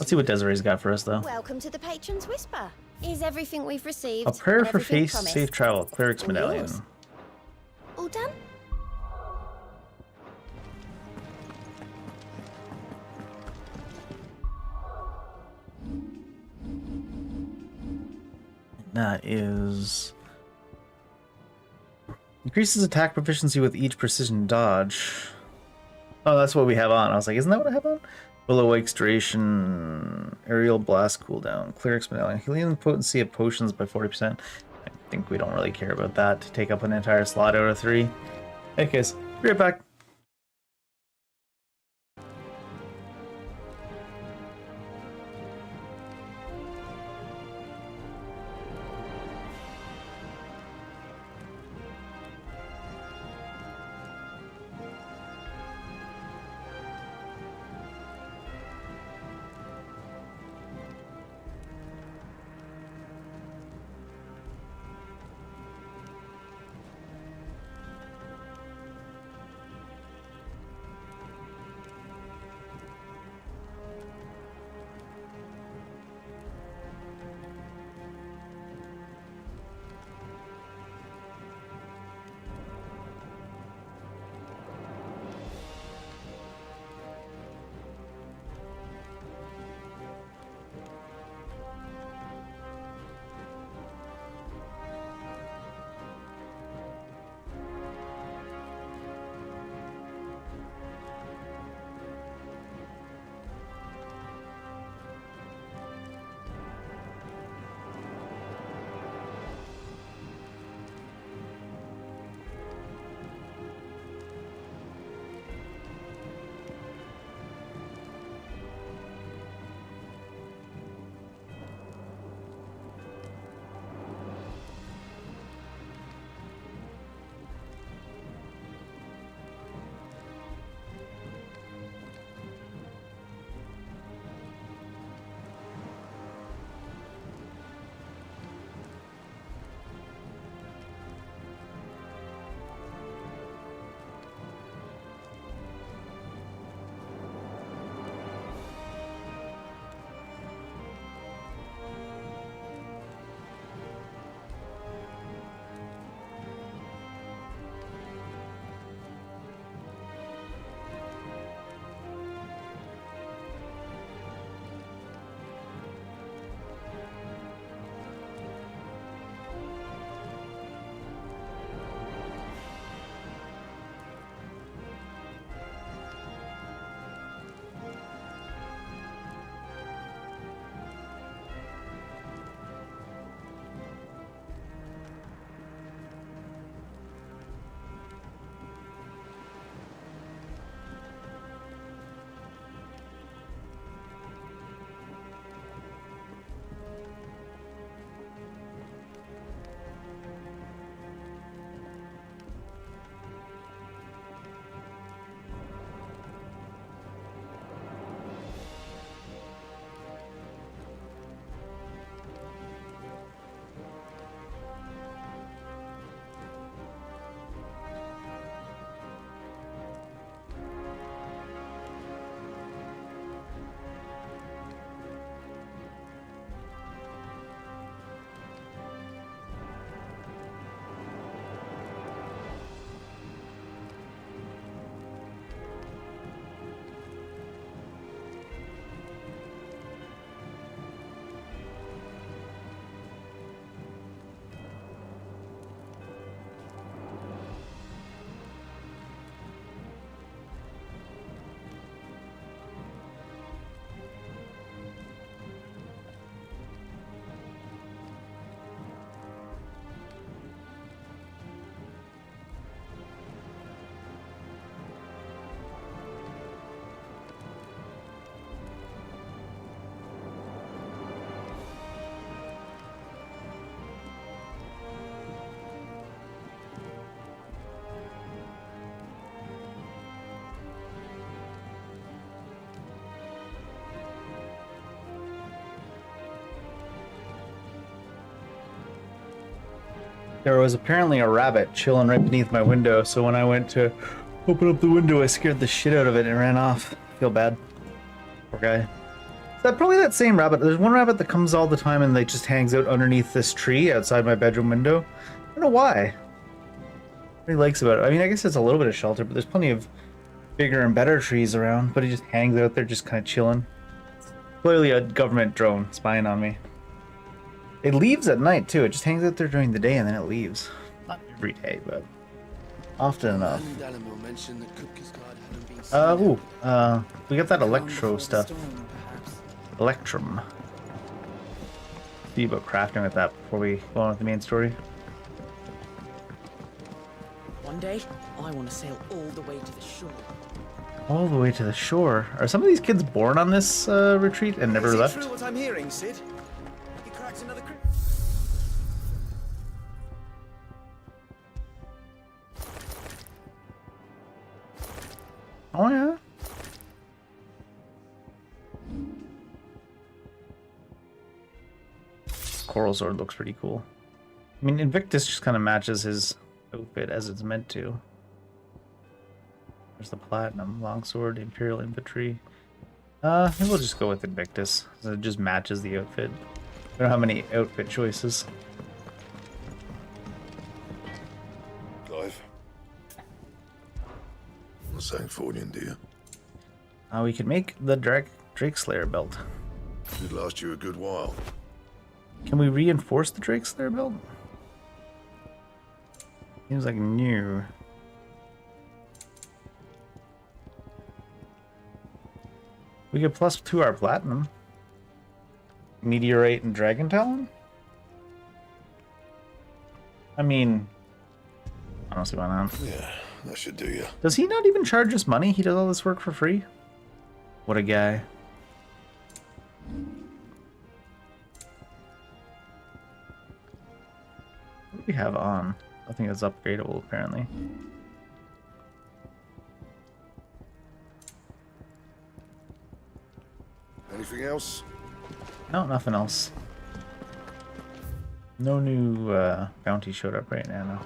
see what Desiree's got for us, though. Welcome to the Patron's Whisper. Is everything we've received? A prayer for everything safe promised? travel, Cleric's And Medallion. yours? All done? That is... Increases attack proficiency with each precision dodge. Oh, that's what we have on. I was like, isn't that what I have on? Will awakes duration, aerial blast cooldown, Cleric's Medallion, healing potency of potions by 40%. I think we don't really care about that to take up an entire slot out of 3. Hey guys, be right back. There was apparently a rabbit chilling right beneath my window, so when I went to open up the window, I scared the shit out of it and it ran off. Feel bad. Poor guy. Is that probably that same rabbit? There's one rabbit that comes all the time and like just hangs out underneath this tree outside my bedroom window. I don't know why. What he likes about it. I mean, I guess it's a little bit of shelter, but there's plenty of bigger and better trees around, but he just hangs out there just kind of chilling. Clearly a government drone spying on me. It leaves at night too. It just hangs out there during the day and then it leaves. Not every day, but often enough. We got that electro stuff. Electrum. See about crafting with that before we go on with the main story. One day, I want to sail all the way to the shore. All the way to the shore. Are some of these kids born on this retreat and never left? Is it true what I'm hearing, Sid? He cracked another Oh yeah. Coral sword looks pretty cool. I mean, Invictus just kind of matches his outfit as it's meant to. There's the platinum longsword, imperial infantry. Maybe we'll just go with Invictus. So it just matches the outfit. We don't have many outfit choices. Clive. What's saying Fordian, do you? We could make the Drake Slayer belt. It'd last you a good while. Can we reinforce the Drake Slayer belt? Seems like new. We could +2 our platinum. Meteorite and Dragon Talon? I mean, I don't see why not. Yeah, that should do you. Does he not even charge us money? He does all this work for free? What a guy. What do we have on? I think it's upgradable, apparently. Anything else? No, nothing else. No new bounty showed up right now, no.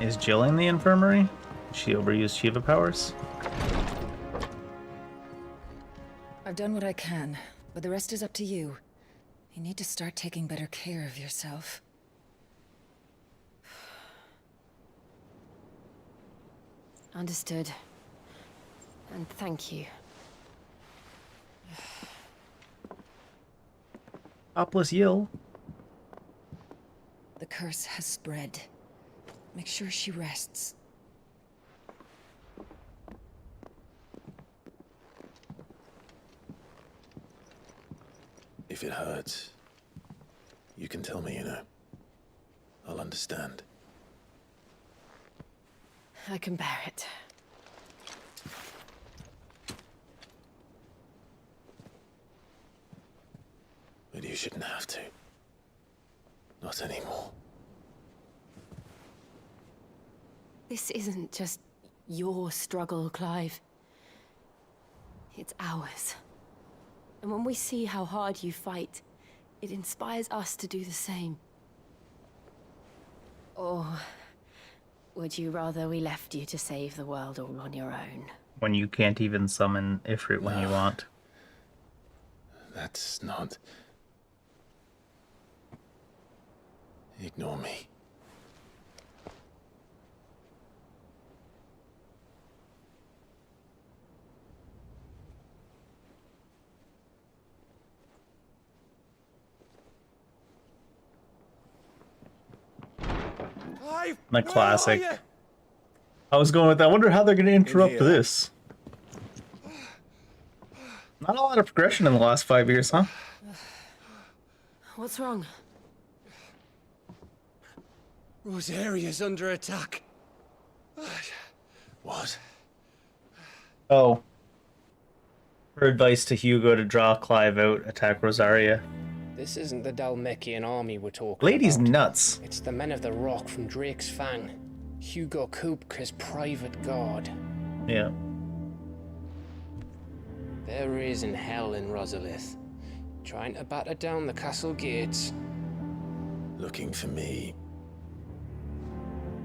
Is Jill in the infirmary? She overused Shiva powers? I've done what I can, but the rest is up to you. You need to start taking better care of yourself. Understood. And thank you. Topless Yill. The curse has spread. Make sure she rests. If it hurts, you can tell me, you know. I'll understand. I can bear it. But you shouldn't have to. Not anymore. This isn't just your struggle, Clive. It's ours. And when we see how hard you fight, it inspires us to do the same. Or would you rather we left you to save the world all on your own? When you can't even summon Ifrit when you want. That's not... Ignore me. The classic. I was going with that. I wonder how they're going to interrupt this. Not a lot of progression in the last 5 years, huh? What's wrong? Rosaria's under attack. What? Oh. Her advice to Hugo to draw Clive out, attack Rosaria. This isn't the Dalmekian army we're talking Lady's about. nuts. It's the men of the Rock from Drake's Fang. Hugo Kupka's private guard. Yeah. There is in hell in Rosalith, trying to batter down the castle gates. Looking for me.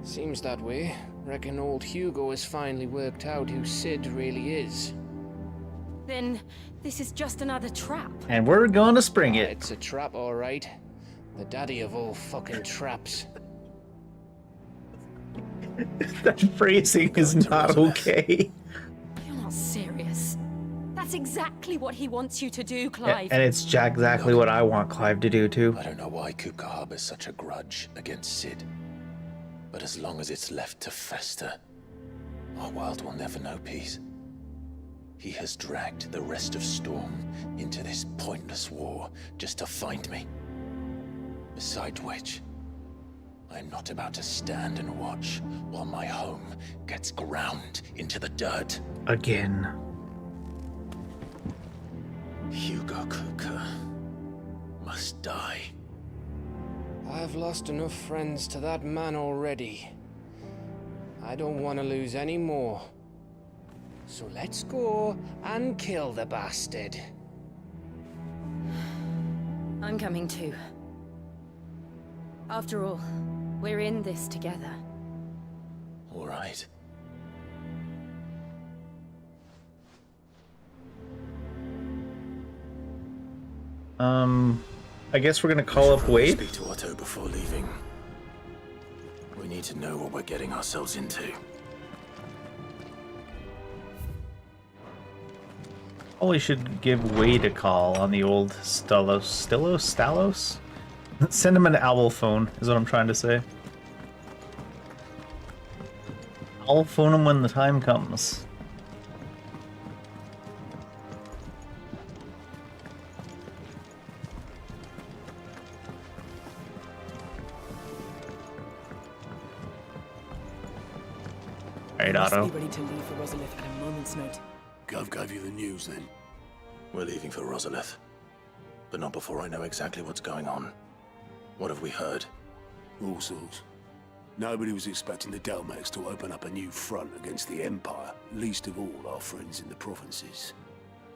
Seems that way. Reckon old Hugo has finally worked out who Sid really is. Then this is just another trap. And we're gonna spring it. It's a trap, all right. The daddy of all fucking traps. That phrasing is not okay. You're not serious. That's exactly what he wants you to do, Clive. And it's exactly what I want Clive to do too. I don't know why Kupka harbors such a grudge against Sid. But as long as it's left to fester, our world will never know peace. He has dragged the rest of Storm into this pointless war just to find me. Besides which, I am not about to stand and watch while my home gets ground into the dirt. Again. Hugo Kupka must die. I've lost enough friends to that man already. I don't want to lose any more. So let's go and kill the bastard. I'm coming too. After all, we're in this together. All right. I guess we're gonna call up Wade. Speak to Otto before leaving. We need to know what we're getting ourselves into. Probably should give Wade a call on the old Stalos? Send him an owl phone, is what I'm trying to say. I'll phone him when the time comes. Alright, Otto. Be ready to leave for Rosalith at a moment's notice. Gov gave you the news then? We're leaving for Rosalith. But not before I know exactly what's going on. What have we heard? All sorts. Nobody was expecting the Dalmeks to open up a new front against the Empire, least of all our friends in the provinces.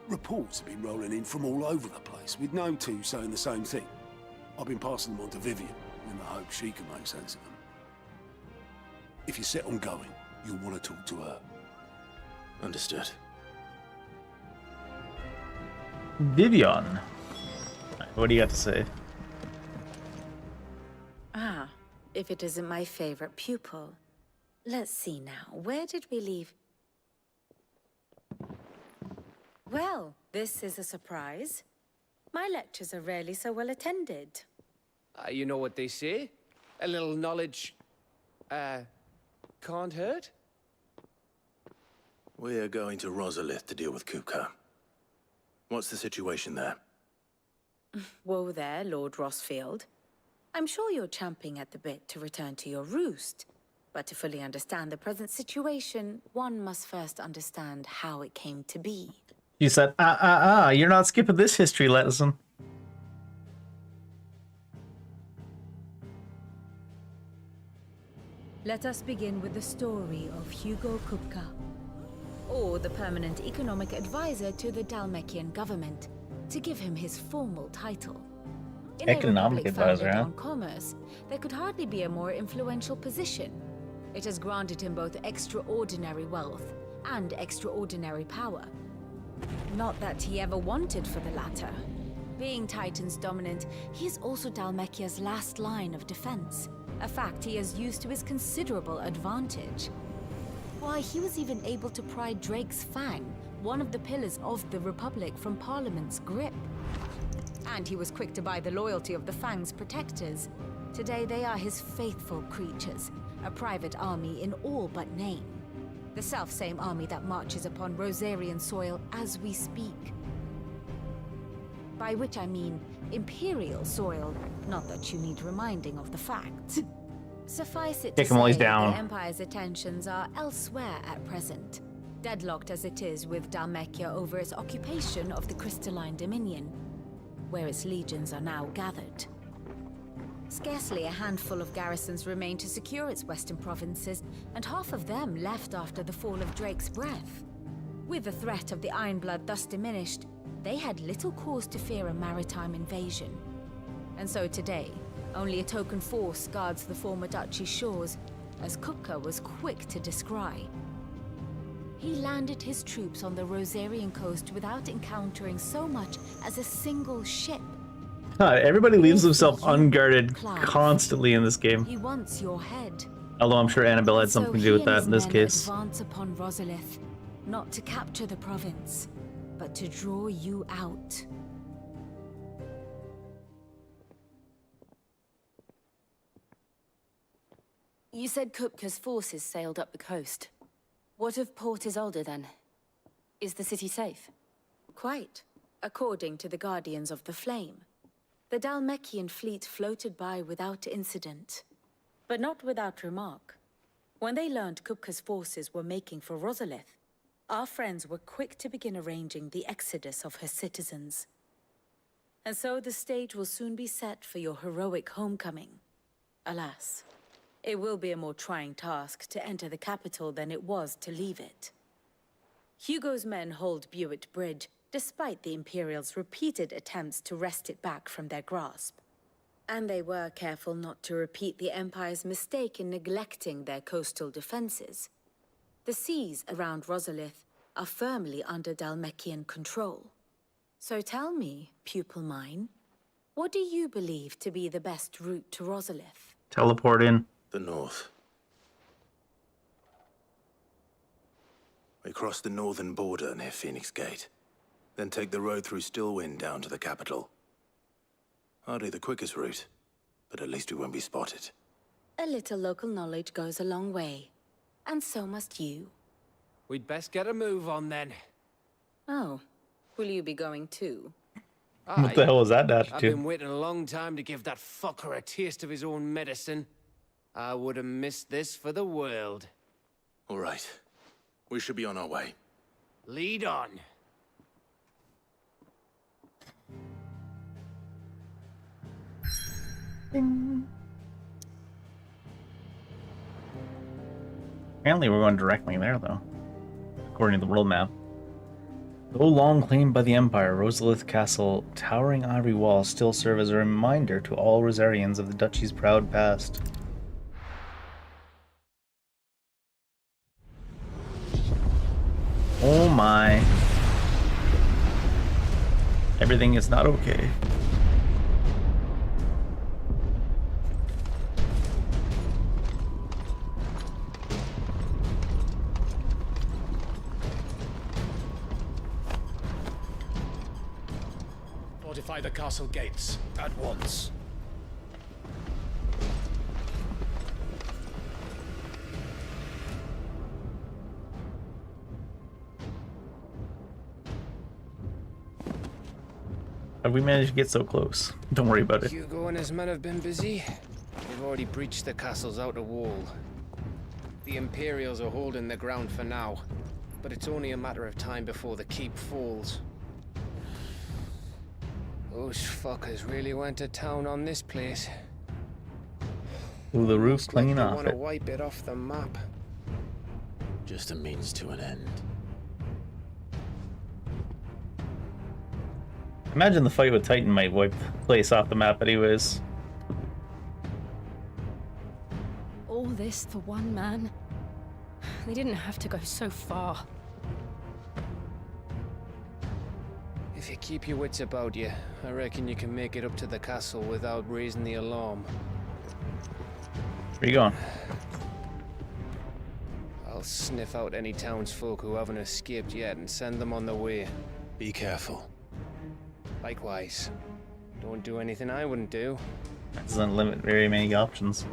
Reports have been rolling in from all over the place, with no two saying the same thing. I've been passing them on to Vivian, in the hope she can make sense of them. If you're set on going, you'll want to talk to her. Understood. Vivian. What do you got to say? Ah, if it isn't my favorite pupil. Let's see now, where did we leave? Well, this is a surprise. My lectures are rarely so well attended. You know what they say? A little knowledge, can't hurt? We're going to Rosalith to deal with Kupka. What's the situation there? Whoa there, Lord Rossfield. I'm sure you're champing at the bit to return to your roost. But to fully understand the present situation, one must first understand how it came to be. You said, you're not skipping this history lesson. Let us begin with the story of Hugo Kupka, or the permanent economic advisor to the Dalmekian government, to give him his formal title. In Economic a republic advisor, founded huh? on commerce, there could hardly be a more influential position. It has granted him both extraordinary wealth and extraordinary power. Not that he ever wanted for the latter. Being Titan's dominant, he is also Dalmekia's last line of defense, a fact he has used to his considerable advantage. Why, he was even able to pry Drake's Fang, one of the pillars of the Republic, from Parliament's grip. And he was quick to buy the loyalty of the Fang's protectors. Today they are his faithful creatures, a private army in all but name. The self-same army that marches upon Rosarian soil as we speak. By which I mean Imperial soil, not that you need reminding of the fact. Suffice it to Kick him while he's say, down. the Empire's attentions are elsewhere at present. deadlocked as it is with Dhalmekia over its occupation of the Crystalline Dominion, where its legions are now gathered. Scarcely a handful of garrisons remain to secure its western provinces, and half of them left after the fall of Drake's Breath. With the threat of the Ironblood thus diminished, they had little cause to fear a maritime invasion. And so today, only a token force guards the former duchy's shores, as Kupka was quick to descry. He landed his troops on the Rosarian coast without encountering so much as a single ship. Everybody leaves himself unguarded constantly in this game. He wants your head. Although I'm sure Annabelle had something to do with that in this case. Advance upon Rosalith, not to capture the province, but to draw you out. You said Kupka's forces sailed up the coast. What of Port Isolde then? Is the city safe? Quite, according to the Guardians of the Flame. The Dhalmekian fleet floated by without incident, but not without remark. When they learned Kupka's forces were making for Rosalith, our friends were quick to begin arranging the exodus of her citizens. And so the stage will soon be set for your heroic homecoming. Alas, it will be a more trying task to enter the capital than it was to leave it. Hugo's men hold Buet Bridge, despite the Imperials' repeated attempts to wrest it back from their grasp. And they were careful not to repeat the Empire's mistake in neglecting their coastal defenses. The seas around Rosalith are firmly under Dhalmekian control. So tell me, pupil mine, what do you believe to be the best route to Rosalith? Teleport in. The north. We cross the northern border near Phoenix Gate, then take the road through Stillwind down to the capital. Hardly the quickest route, but at least we won't be spotted. A little local knowledge goes a long way, and so must you. We'd best get a move on then. Oh, will you be going too? What the hell was that I've attitude? been waiting a long time to give that fucker a taste of his own medicine. I would have missed this for the world. All right. We should be on our way. Lead on. Apparently we're going directly there, though. According to the world map. Though long claimed by the Empire, Rosalith Castle towering ivory walls still serve as a reminder to all Rosarians of the Duchy's proud past. Oh my. Everything is not okay. Fortify the castle gates at once. Have we managed to get so close? Don't worry about it. Hugo and his men have been busy. They've already breached the castle's outer wall. The Imperials are holding the ground for now, but it's only a matter of time before the keep falls. Those fuckers really went to town on this place. Ooh, the roof's Looks like clean they off want to it. wipe it off the map. Just a means to an end. Imagine the fight with Titan might wipe the place off the map anyways. All this for one man? They didn't have to go so far. If you keep your wits about you, I reckon you can make it up to the castle without raising the alarm. Where you going? I'll sniff out any townsfolk who haven't escaped yet and send them on their way. Be careful. Likewise. Don't do anything I wouldn't do. That doesn't limit very many options.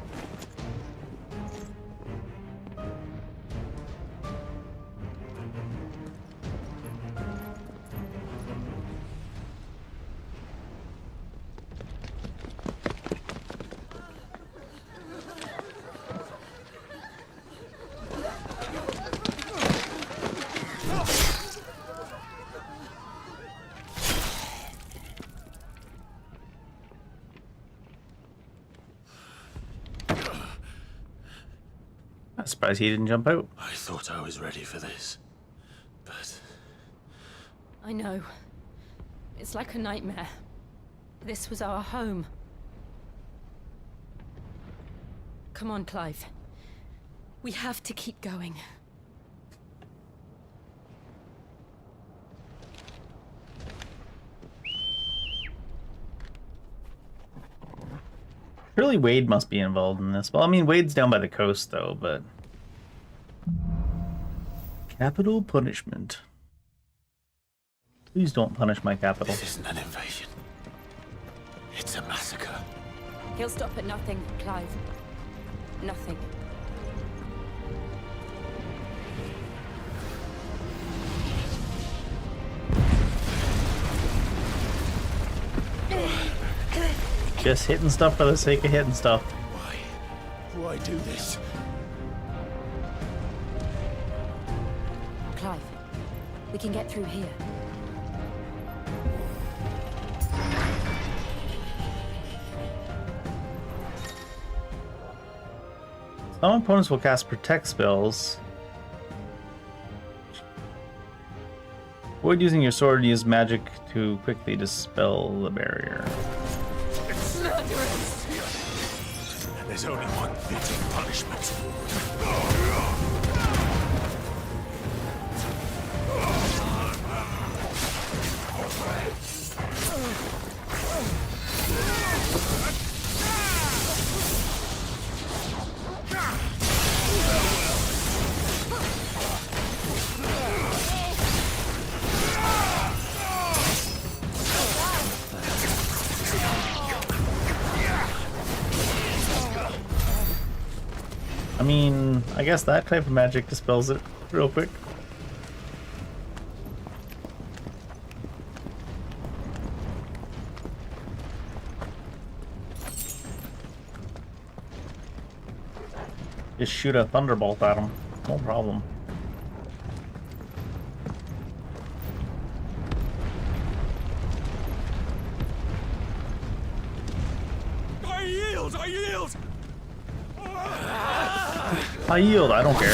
I'm surprised he didn't jump out. I thought I was ready for this, but... I know. It's like a nightmare. This was our home. Come on, Clive. We have to keep going. Surely Wade must be involved in this. Well, I mean, Wade's down by the coast, though, but... Capital punishment. Please don't punish my capital. This isn't an invasion. It's a massacre. He'll stop at nothing, Clive. Nothing. Just hitting stuff for the sake of hitting stuff. Why do I do this? Clive, we can get through here. Some opponents will cast protect spells. Avoid using your sword and use magic to quickly dispel the barrier. There's only one fitting punishment. I mean, I guess that type of magic dispels it real quick. Just shoot a thunderbolt at him. No problem. I yield! I yield! I yield, I don't care.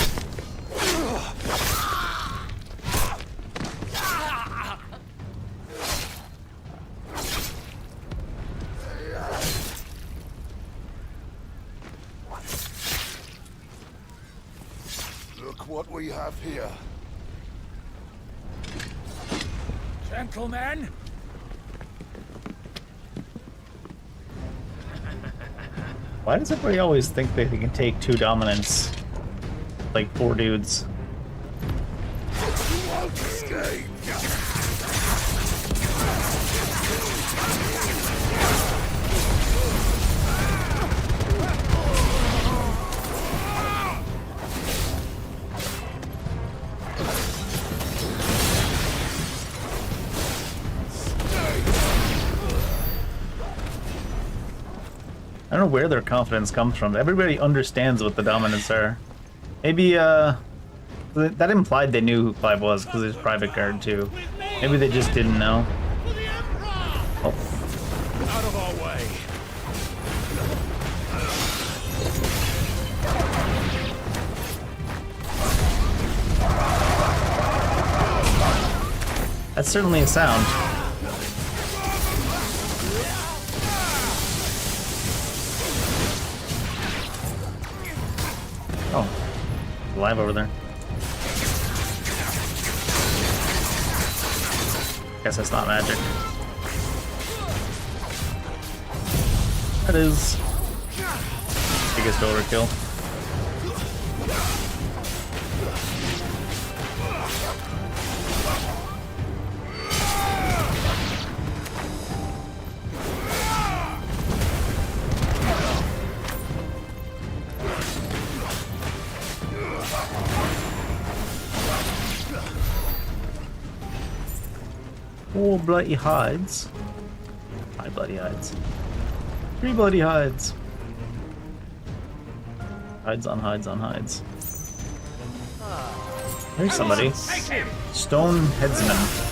Look what we have here. Gentlemen! Why does everybody always think they can take 2 dominants? Like 4 dudes. You won't escape. I don't know where their confidence comes from. Everybody understands what the dominants are. Maybe, that implied they knew who Clive was, because he was private guard, too. Maybe they just didn't know. Oh. Out of our way! That's certainly a sound. Oh, alive over there. Guess that's not magic. That is biggest overkill. Four bloody hides. 5 bloody hides. 3 bloody hides. Hides on hides on hides. There's somebody. Stone headsman.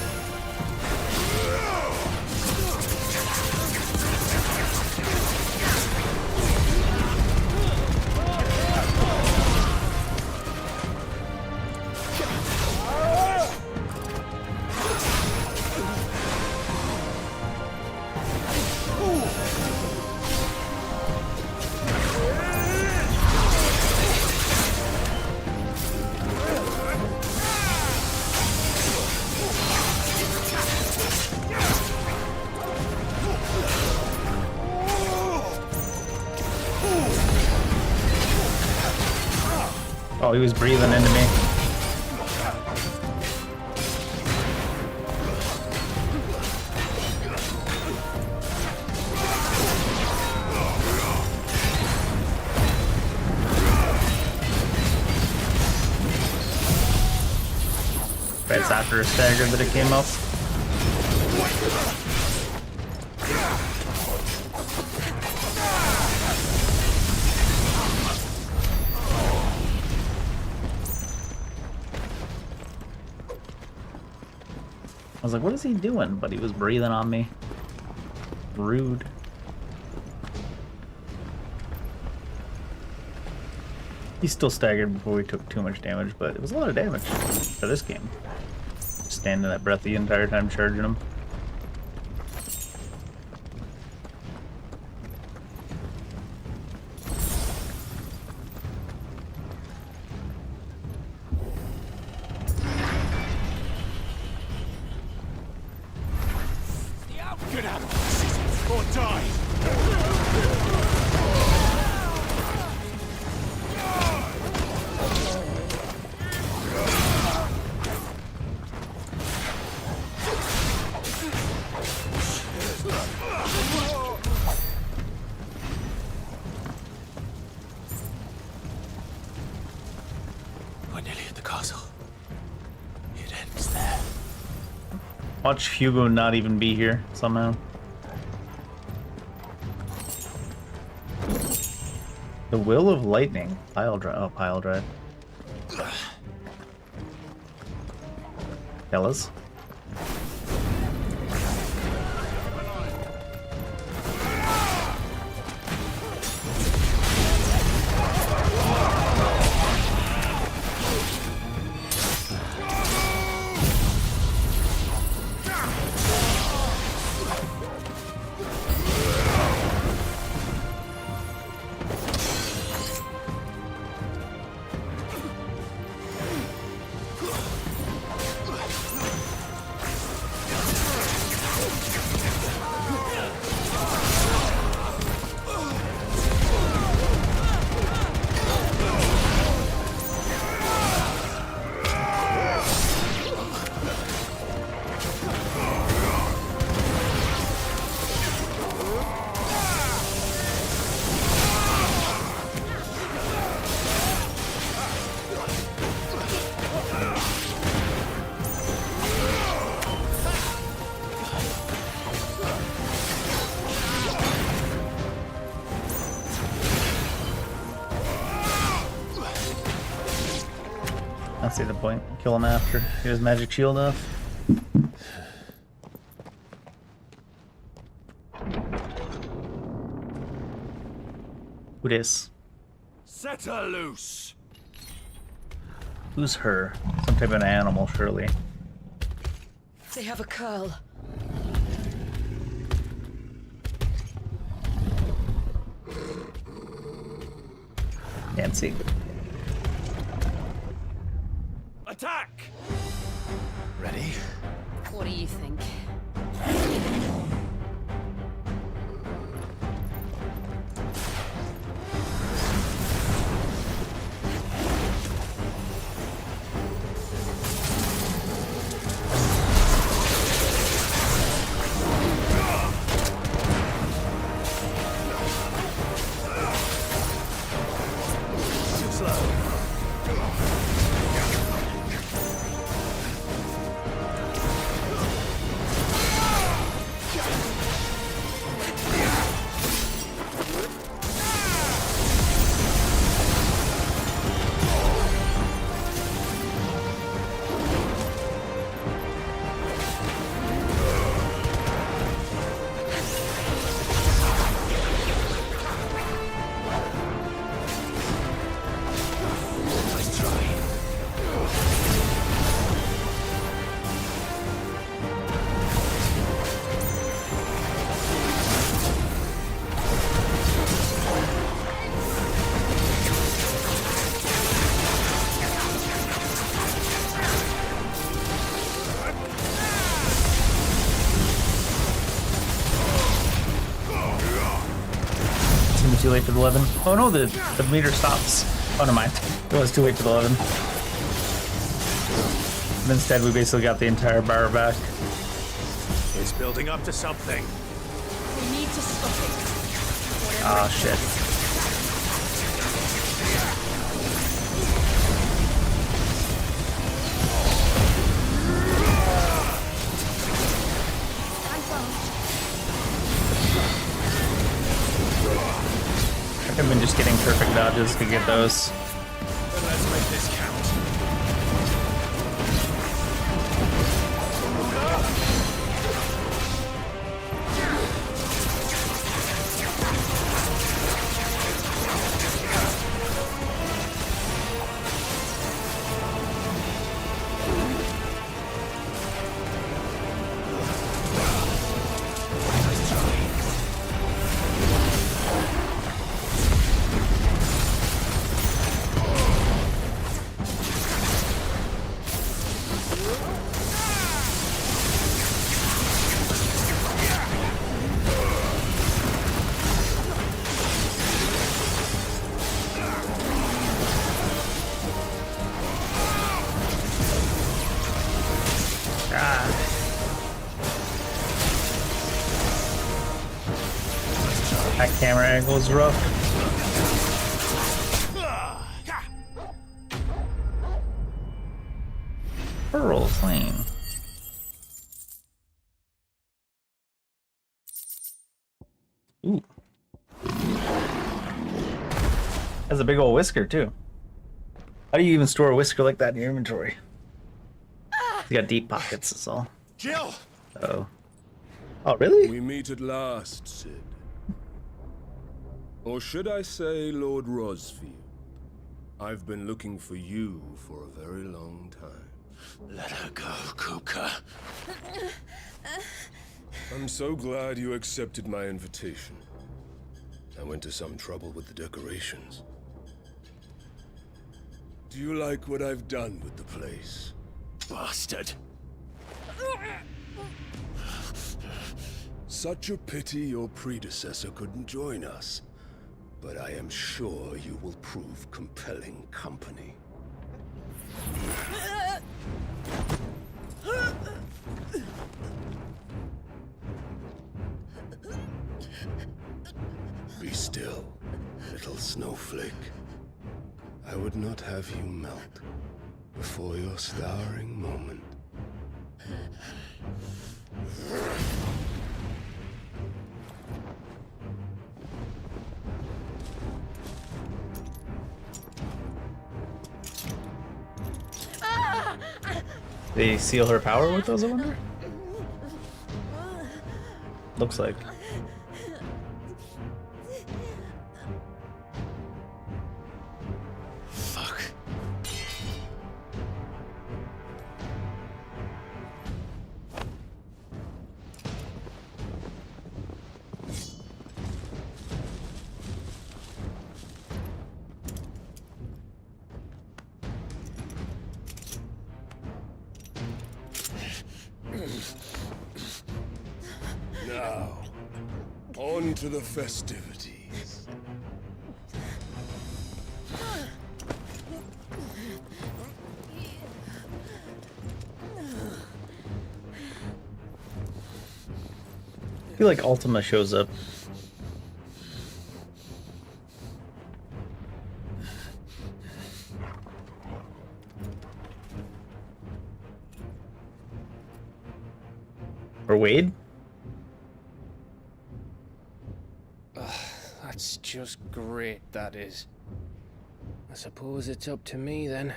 Oh, he was breathing into me. It's after a stagger that it came up. I was like, what is he doing? But he was breathing on me. Rude. He still staggered before we took too much damage, but it was a lot of damage for this game. Standing that breath the entire time charging him. Get out or die! We're nearly at the castle. It ends there. Watch Hugo not even be here somehow. The Will of Lightning. Pile drive. Oh, pile drive. Fellas. I see the point. Kill him after. Get his magic shield off. Who dis? Set her loose! Who's her? Some type of an animal, surely. They have a curl. Can't see. Attack! Ready? What do you think? Too slow. Too late for the 11. Oh no, the meter stops. Oh, never mind. It was too late for the 11. And instead, we basically got the entire bar back. It's building up to something. We need to stop it. Ah, shit. I've been just getting perfect dodges to get those. Then let's make this count. That camera angle is rough. Pearl flame. Ooh. Has a big old whisker too. How do you even store a whisker like that in your inventory? You got deep pockets, that's all. Jill! Oh. Oh, really? We meet at last, Sid. Or should I say, Lord Rosfield? I've been looking for you for a very long time. Let her go, Kuka. I'm so glad you accepted my invitation. I went to some trouble with the decorations. Do you like what I've done with the place? Bastard. Such a pity your predecessor couldn't join us. But I am sure you will prove compelling company. Be still, little snowflake. I would not have you melt before your starring moment. They seal her power with those, I wonder? Looks like. Fuck. Now, on to the festivities. I feel like Ultima shows up. Or Wade? That's just great, that is. I suppose it's up to me then.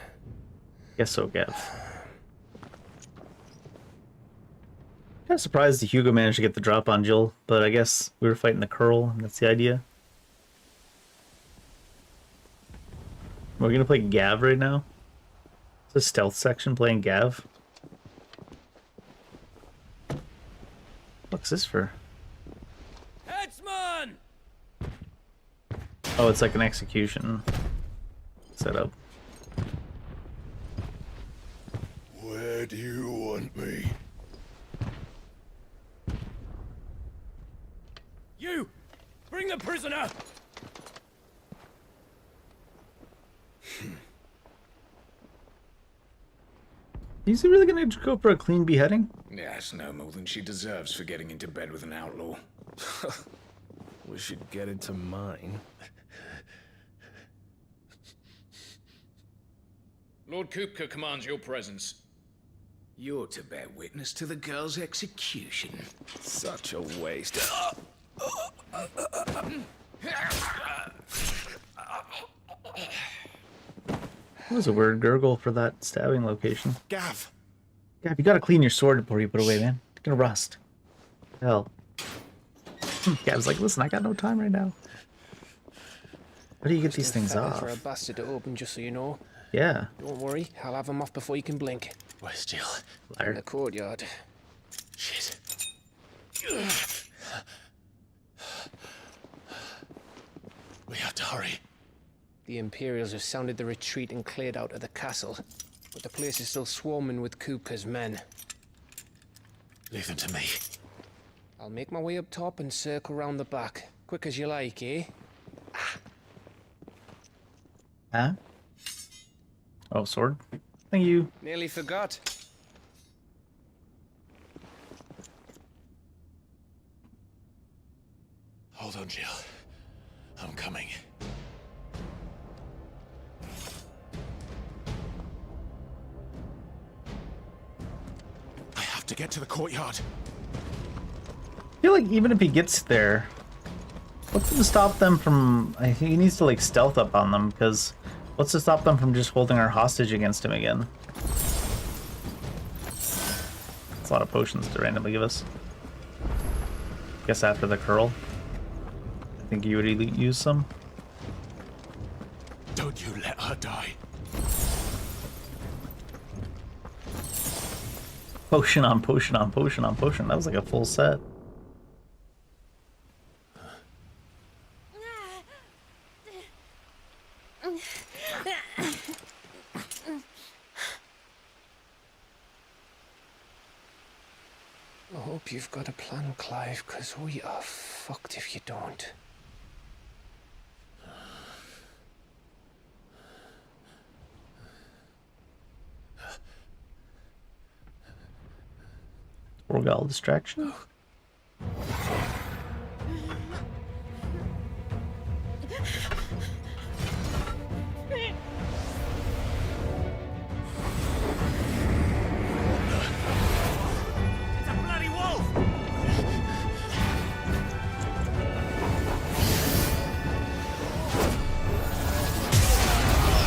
Guess so, Gav. Kind of surprised that Hugo managed to get the drop on Jill, but I guess we were fighting the curl, and that's the idea. We're gonna play Gav right now. It's a stealth section playing Gav. What's this for? Headsman! Oh, it's like an execution setup. Where do you want me? You! Bring the prisoner! Is he really gonna go for a clean beheading? Yes, no more than she deserves for getting into bed with an outlaw. We should get into mine. Lord Kupka commands your presence. You're to bear witness to the girl's execution. Such a waste. That was a weird gurgle for that stabbing location. Gav! Gav, you gotta clean your sword before you put it away, man. It's gonna rust. Hell. Gav's like, listen, I got no time right now. How do you get these things off? For a bastard to open, just so you know. Yeah. Don't worry, I'll have him off before you can blink. Where's Jill? In the courtyard. Shit. We have to hurry. The Imperials have sounded the retreat and cleared out of the castle, but the place is still swarming with Kupka's men. Leave them to me. I'll make my way up top and circle round the back. Quick as you like, eh? Huh? Oh, sword. Thank you. Nearly forgot. Hold on, Jill. I'm coming. I have to get to the courtyard. I feel like even if he gets there, what's to stop them from... I think he needs to like stealth up on them, because what's to stop them from just holding our hostage against him again? It's a lot of potions to randomly give us. Guess after the curl. I think you would use some. Don't you let her die. Potion on potion on potion on potion. That was like a full set. I hope you've got a plan, Clive, because we are fucked if you don't. Orgal distraction.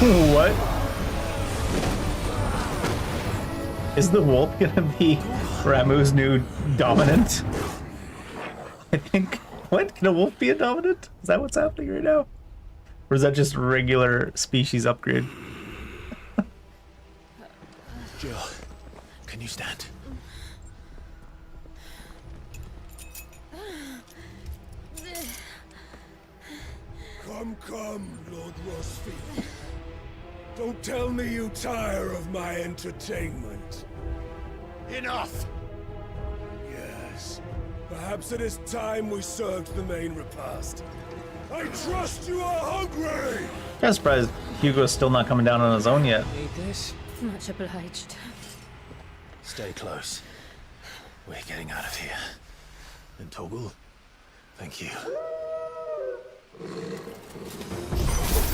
What? Is the wolf gonna be Ramu's new dominant? I think. What? Can a wolf be a dominant? Is that what's happening right now? Or is that just regular species upgrade? Jill, can you stand? Come, Lord Rosfield. Don't tell me you tire of my entertainment. Enough! Yes. Perhaps it is time we served the main repast. I trust you are hungry! I'm surprised Hugo's still not coming down on his own yet. Need this? Much obliged. Stay close. We're getting out of here. And Toggle, thank you.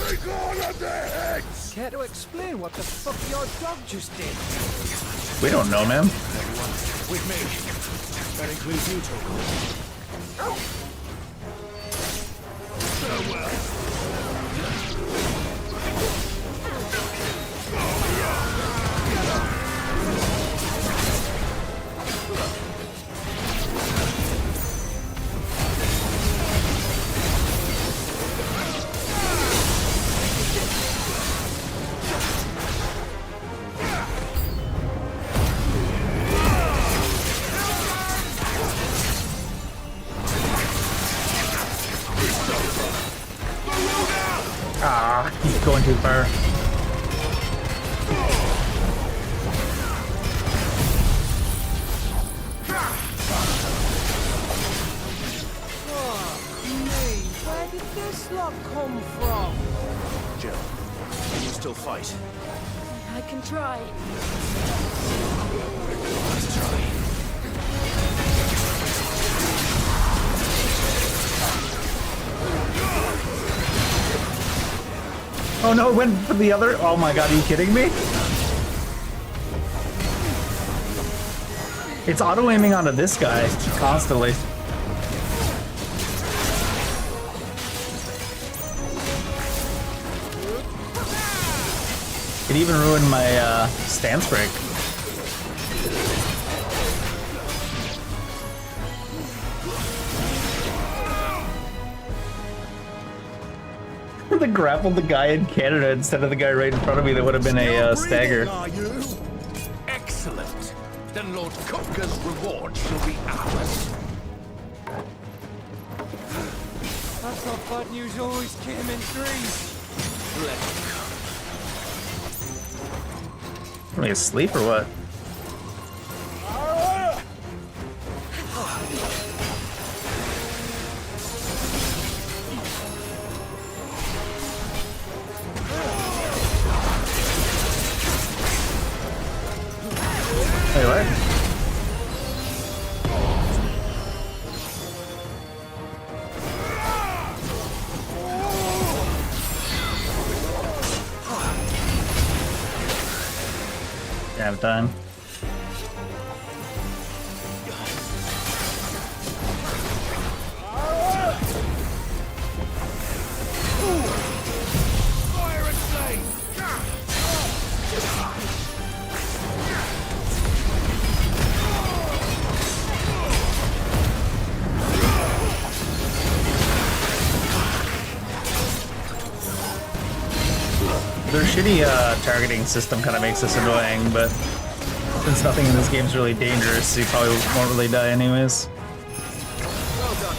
Take all of their heads! Care to explain what the fuck your dog just did? We don't know, man. Everyone, with me. That includes you, Toggle. Farewell. Ah, he's going too far. Where did this lot come from? Jill, use still fight. I can try. Let's try. Oh no, it went for the other. Oh my god, are you kidding me? It's auto-aiming onto this guy constantly. It even ruined my stance break. They grappled the guy in Canada instead of the guy right in front of me. That would have been a stagger. Excellent. Then Lord Kupka's reward shall be ours. I thought bad news always came in threes. Let it come. Are we asleep or what? Wait, what? Have time. Fire and flame! Their shitty targeting system kind of makes this annoying, but since nothing in this game is really dangerous, you probably won't really die anyways. Well done.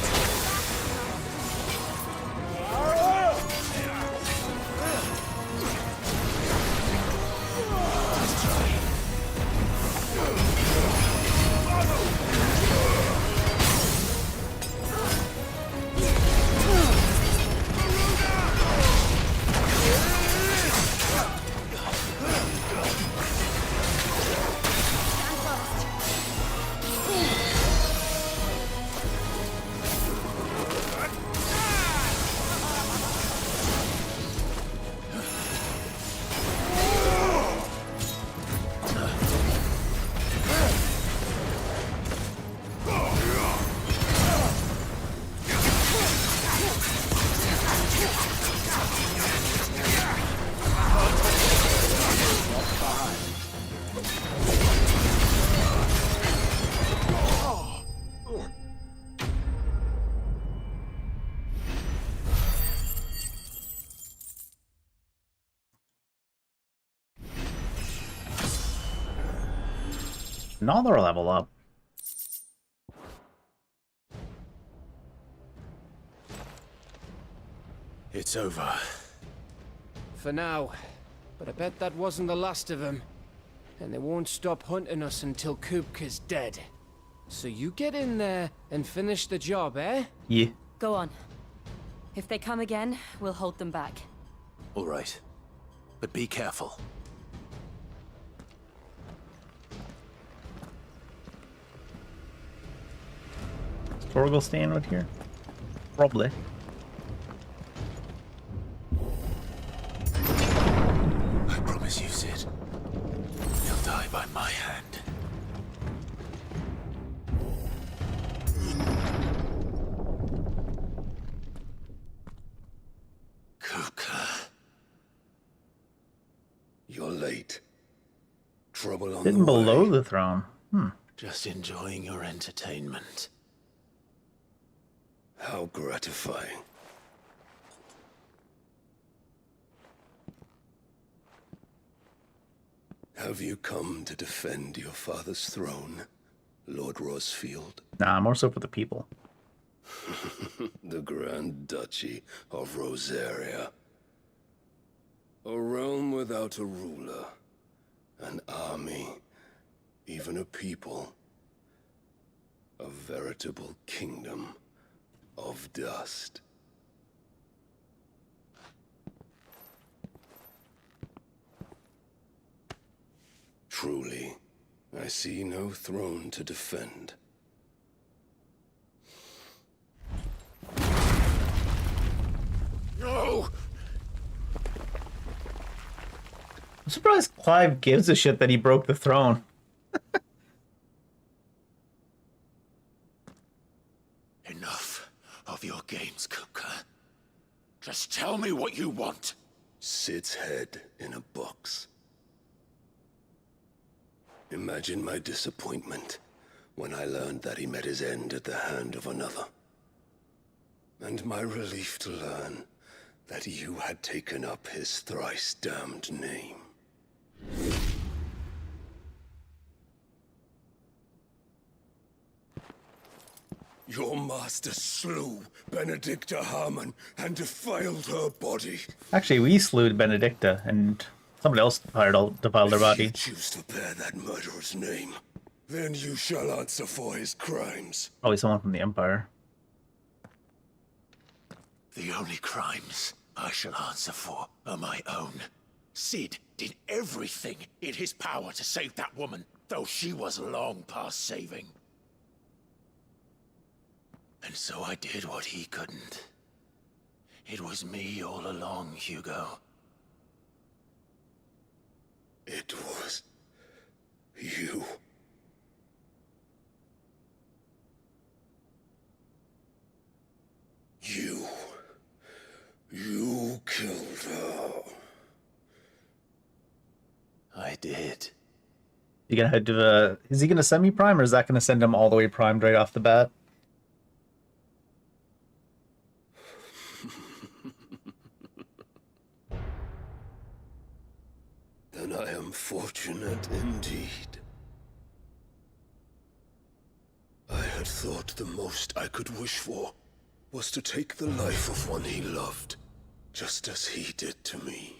Another level up. It's over. For now. But I bet that wasn't the last of them. And they won't stop hunting us until Kupka's dead. So you get in there and finish the job, eh? Yeah. Go on. If they come again, we'll hold them back. All right. But be careful. Is Torgal staying with here? Probably. I promise you, Sid. You'll die by my hand. Kupka. You're late. Trouble on Hidden the below way. the throne. Just enjoying your entertainment. How gratifying. Have you come to defend your father's throne, Lord Rosfield? Nah, more so for the people. The Grand Duchy of Rosaria. A realm without a ruler, an army, even a people. A veritable kingdom of dust. see no throne to defend. No! I'm surprised Clive gives a shit that he broke the throne. Enough of your games, Kupka. Just tell me what you want. Sid's head in a box. Imagine my disappointment when I learned that he met his end at the hand of another. And my relief to learn that you had taken up his thrice damned name. Your master slew Benedicta Harmon and defiled her body. Actually, we slew Benedicta, and somebody else defiled her body. If you choose to bear that murderer's name, then you shall answer for his crimes. Probably someone from the Empire. The only crimes I shall answer for are my own. Sid did everything in his power to save that woman, though she was long past saving. And so I did what he couldn't. It was me all along, Hugo. It was you. You killed her. I did. You gonna head to the? Is he gonna semi-prime, or is that gonna send him all the way primed right off the bat? Then I am fortunate indeed. I had thought the most I could wish for was to take the life of one he loved, just as he did to me.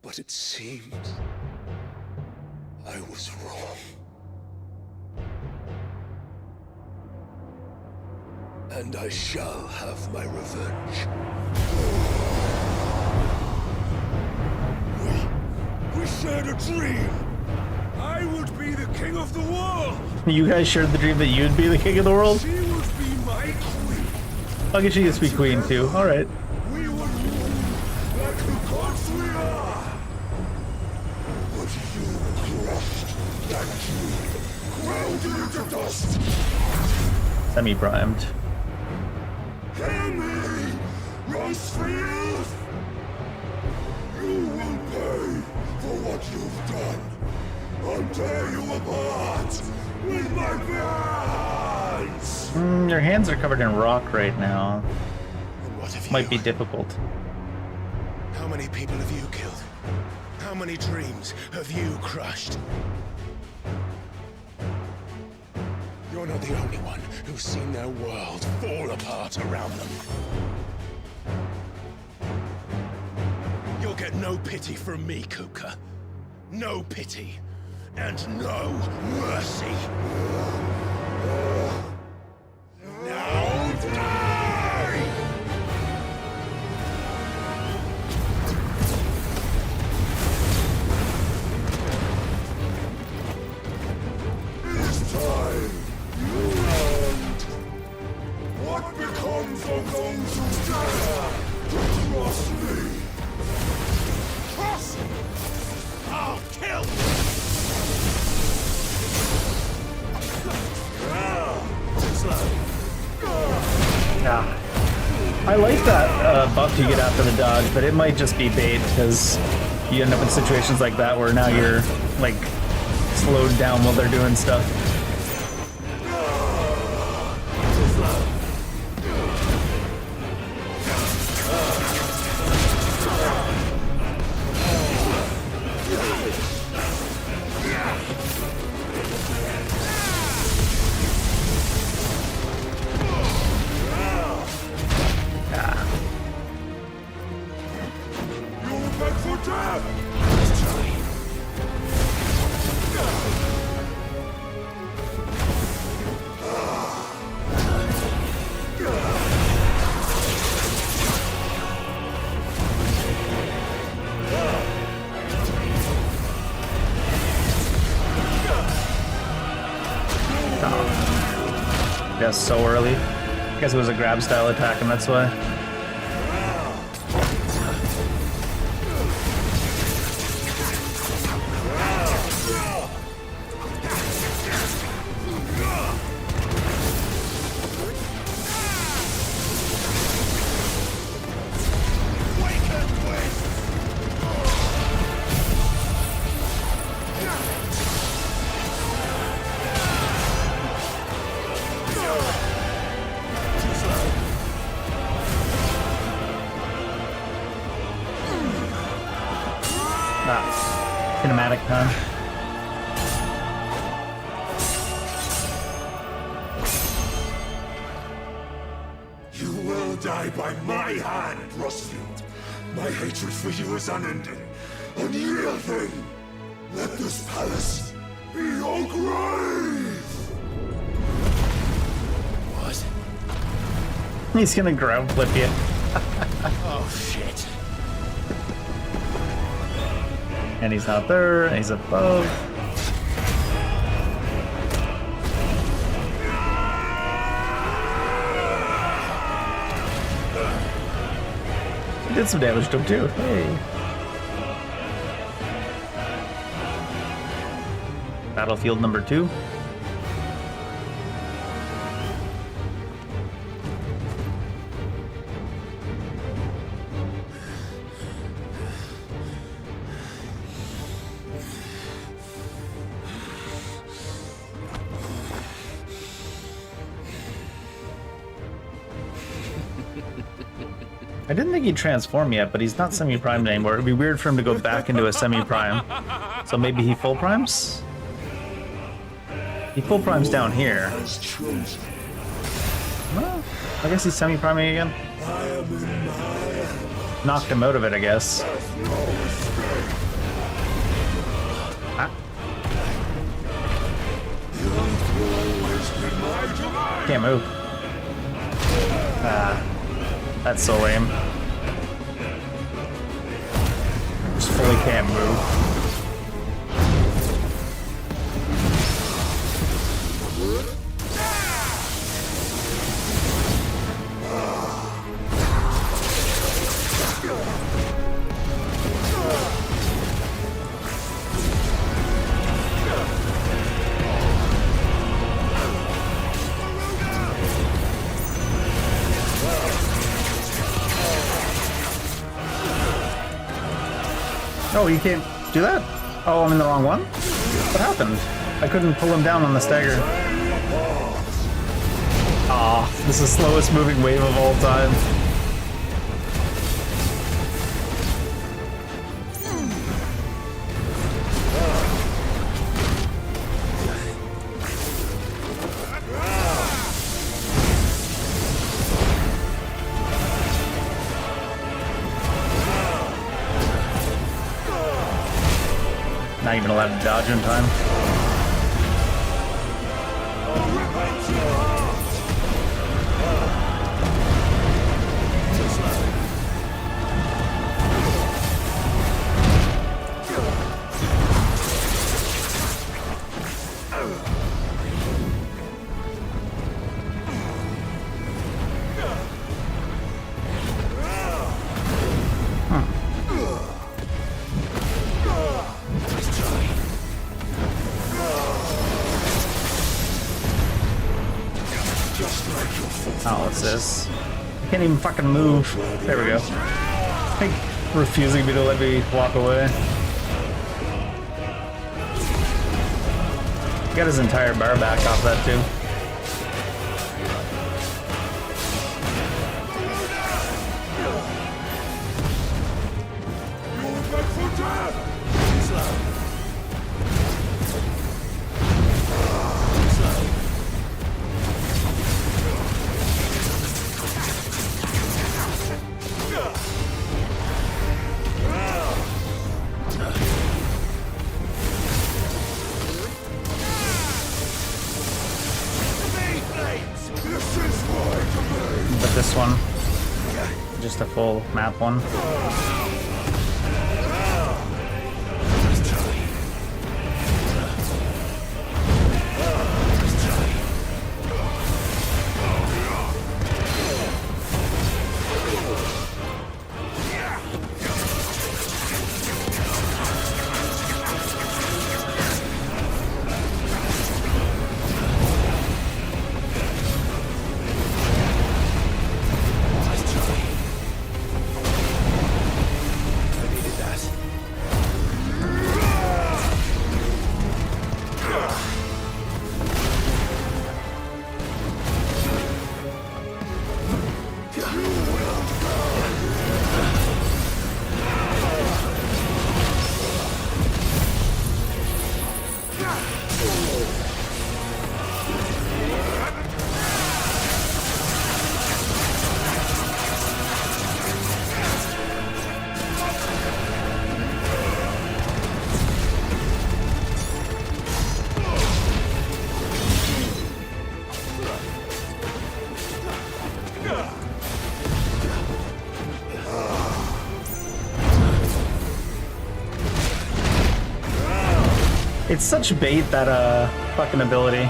But it seems I was wrong. And I shall have my revenge. We shared a dream. I would be the king of the world. You guys shared the dream that you'd be the king of the world? She would be my queen. I'll get you to be queen too. Alright. We would rule like the gods we are. But you crushed that dream, ground it into dust. Semi-primed. Hear me, Rosefield! You will pay for what you've done. I'll tear you apart with my hands! Your hands are covered in rock right now. What have Might be difficult. How many people have you killed? How many dreams have you crushed? You're not the only one who's seen their world fall apart around them. You'll get no pity from me, Kupka. No pity. And no mercy. Now die! This time, you learned what becomes of those who dare to cross me. Cross! I'll kill! Yeah. I like that buff you get after the dodge, but it might just be bait because you end up in situations like that where now you're like slowed down while they're doing stuff. us so early. I guess it was a grab style attack, and that's why. Cinematic time. You will die by my hand, Rustfield. My hatred for you is unending, unyielding. Let this palace be your grave. What? He's gonna ground flip you. Oh shit. And he's not there, and he's above. He did some damage to him too. Hey. Battlefield number 2. I didn't think he'd transform yet, but he's not semi-primed anymore. It'd be weird for him to go back into a semi-prime. So maybe he full primes? He full primes down here. Well, I guess he's semi-priming again. Knocked him out of it, I guess. Ah. Can't move. Ah. That's so lame. Just fully can't move. Oh, you can't do that? Oh, I'm in the wrong one? What happened? I couldn't pull him down on the stagger. Aw, this is the slowest moving wave of all time. Not even allowed to dodge in time. Oh, what's this? I can't even fucking move. There we go. Like, refusing me to let me walk away. Got his entire bar back off that too. But this one, just a full map one. It's such bait, that fucking ability.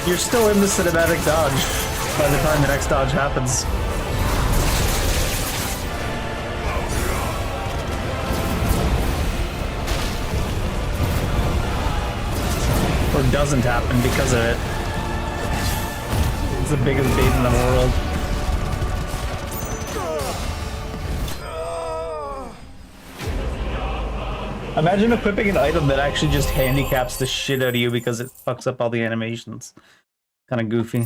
You're still in the cinematic dodge by the time the next dodge happens. Or doesn't happen because of it. It's the biggest bait in the world. Imagine equipping an item that actually just handicaps the shit out of you because it fucks up all the animations. Kind of goofy.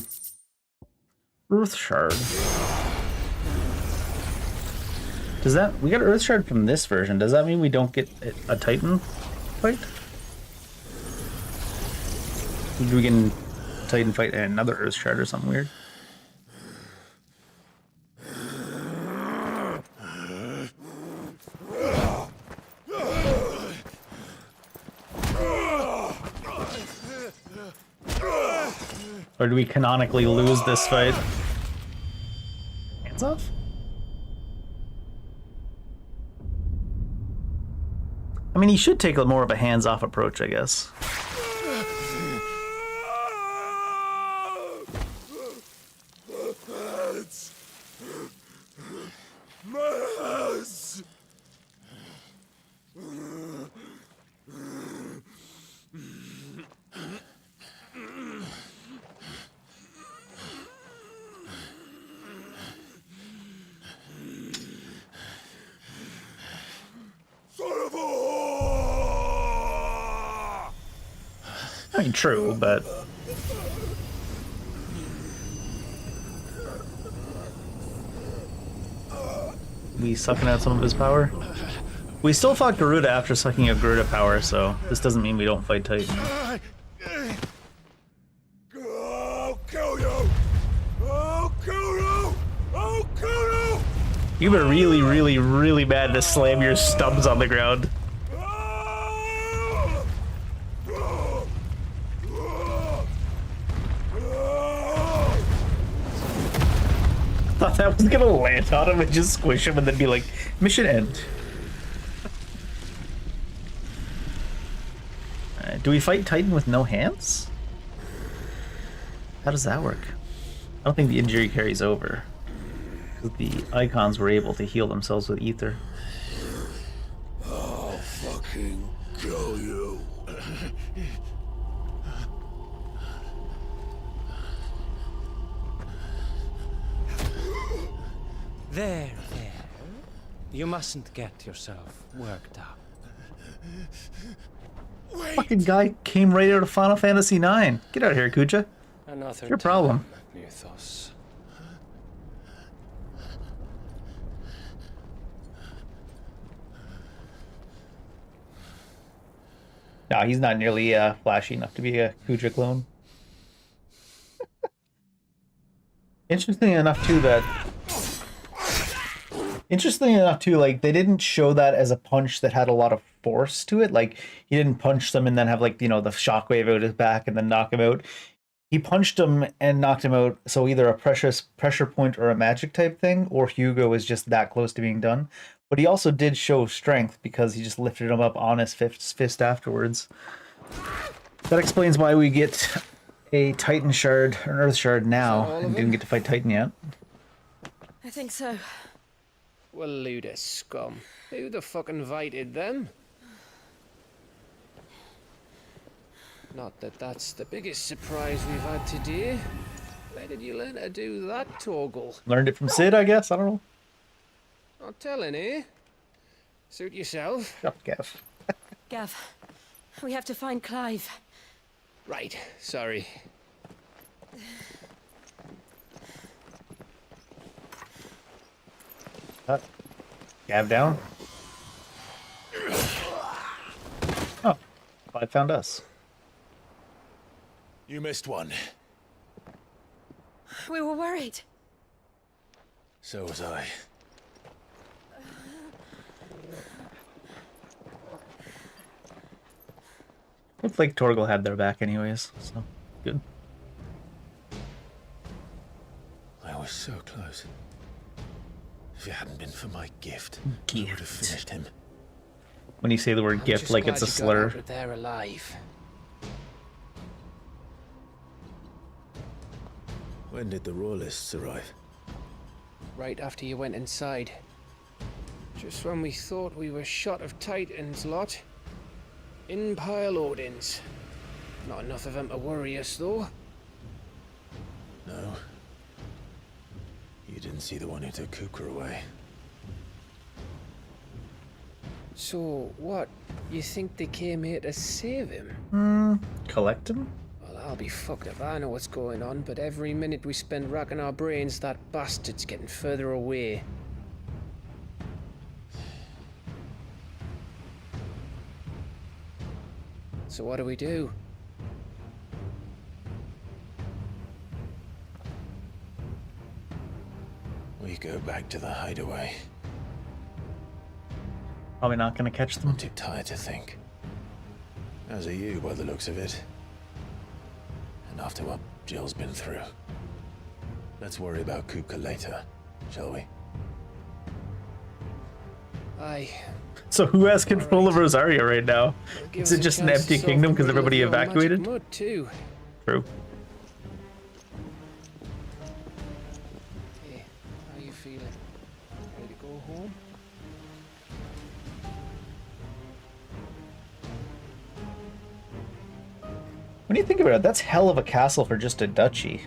Earth Shard. Does that... We got Earth Shard from this version. Does that mean we don't get a Titan fight? We can Titan fight and another Earth Shard or something weird. Or do we canonically lose this fight? Hands off? I mean, he should take more of a hands-off approach, I guess. I mean, true, but... We sucking out some of his power? We still fought Garuda after sucking out Garuda power, so this doesn't mean we don't fight Titan. I'll kill you! I'll kill you! I'll kill you! You were really, really, really bad to slam your stubs on the ground. Thought that was gonna land on him and just squish him and then be like, mission end. Do we fight Titan with no hands? How does that work? I don't think the injury carries over. Because the icons were able to heal themselves with ether. I'll fucking kill you. There. You mustn't get yourself worked up. Wait. Fucking guy came right out of Final Fantasy IX. Get out of here, Kuja. Another Your problem. Mythos. No, he's not nearly flashy enough to be a Kuja clone. Interestingly enough, like, they didn't show that as a punch that had a lot of force to it. Like, he didn't punch them and then have, like, you know, the shockwave out his back and then knock him out. He punched him and knocked him out, so either a pressure point or a magic type thing, or Hugo was just that close to being done. But he also did show strength because he just lifted him up on his fist afterwards. That explains why we get a Titan Shard, or an Earth Shard now, and didn't get to fight Titan yet. I think so. Well, Luda scum. Who the fuck invited them? Not that that's the biggest surprise we've had today. Where did you learn to do that, Torgal? Learned it from Sid, I guess? I don't know. Not telling, eh? Suit yourself. Shut up, Gav. Gav, we have to find Clive. Right, sorry. Gav down. Oh, Clive found us. You missed one. We were worried. So was I. Looked like Torgal had their back anyways, so good. I was so close. If it hadn't been for my gift, I would have finished him. when you say the word I'm gift just like glad it's a you got slur. out of there alive. When did the Royalists arrive? Right after you went inside. Just when we thought we were shot of Titans, lot. In pile Odins. Not enough of them to worry us, though. No. You didn't see the one who took Kukra away. So, what? You think they came here to save him? Collect him? Well, I'll be fucked if I know what's going on, but every minute we spend racking our brains, that bastard's getting further away. So what do we do? We go back to the hideaway. Probably not gonna catch them. I'm too tired to think. As are you, by the looks of it. And after what Jill's been through. Let's worry about Kupka later, shall we? Aye. So who has control of Rosaria right now? Give Is us it a just an chance empty to solve kingdom the because riddle of everybody your magic evacuated? mud, too. True. Hey, how you feeling? Ready to go home? When you think about it, that's hell of a castle for just a duchy.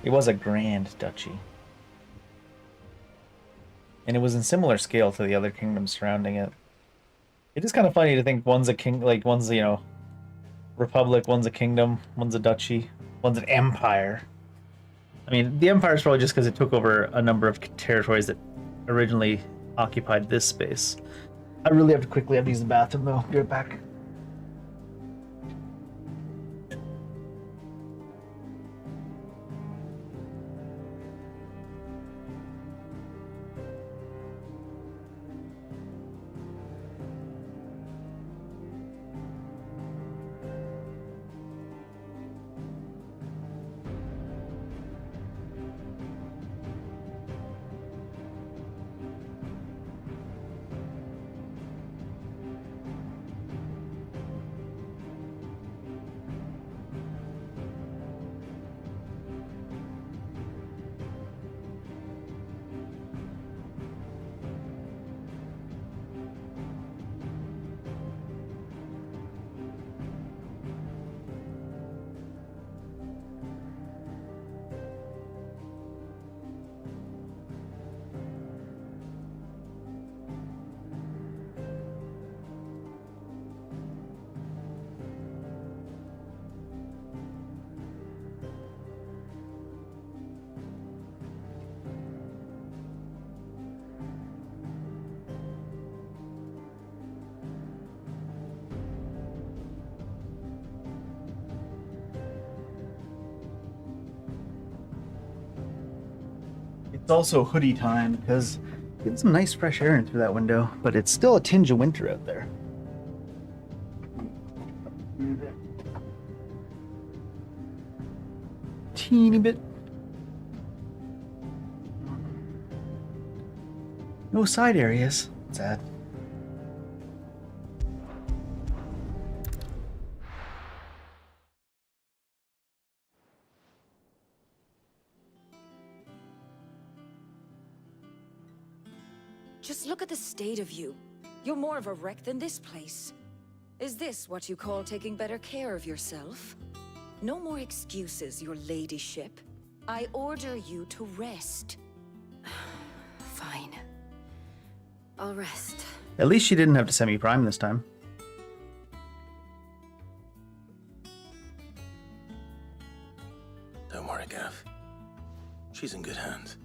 It was a grand duchy. And it was in similar scale to the other kingdoms surrounding it. It is kind of funny to think one's a king, like one's, you know, republic, one's a kingdom, one's a duchy, one's an empire. I mean, the empire is probably just because it took over a number of territories that originally occupied this space. I really have to quickly have to use the bathroom though. Be right back. It's also hoodie time because getting some nice fresh air in through that window, but it's still a tinge of winter out there. Teeny bit. No side areas. Sad. Just look at the state of you. You're more of a wreck than this place. Is this what you call taking better care of yourself? No more excuses, your ladyship. I order you to rest. Fine. I'll rest. At least she didn't have to semi-prime this time. Don't worry, Gav. She's in good hands.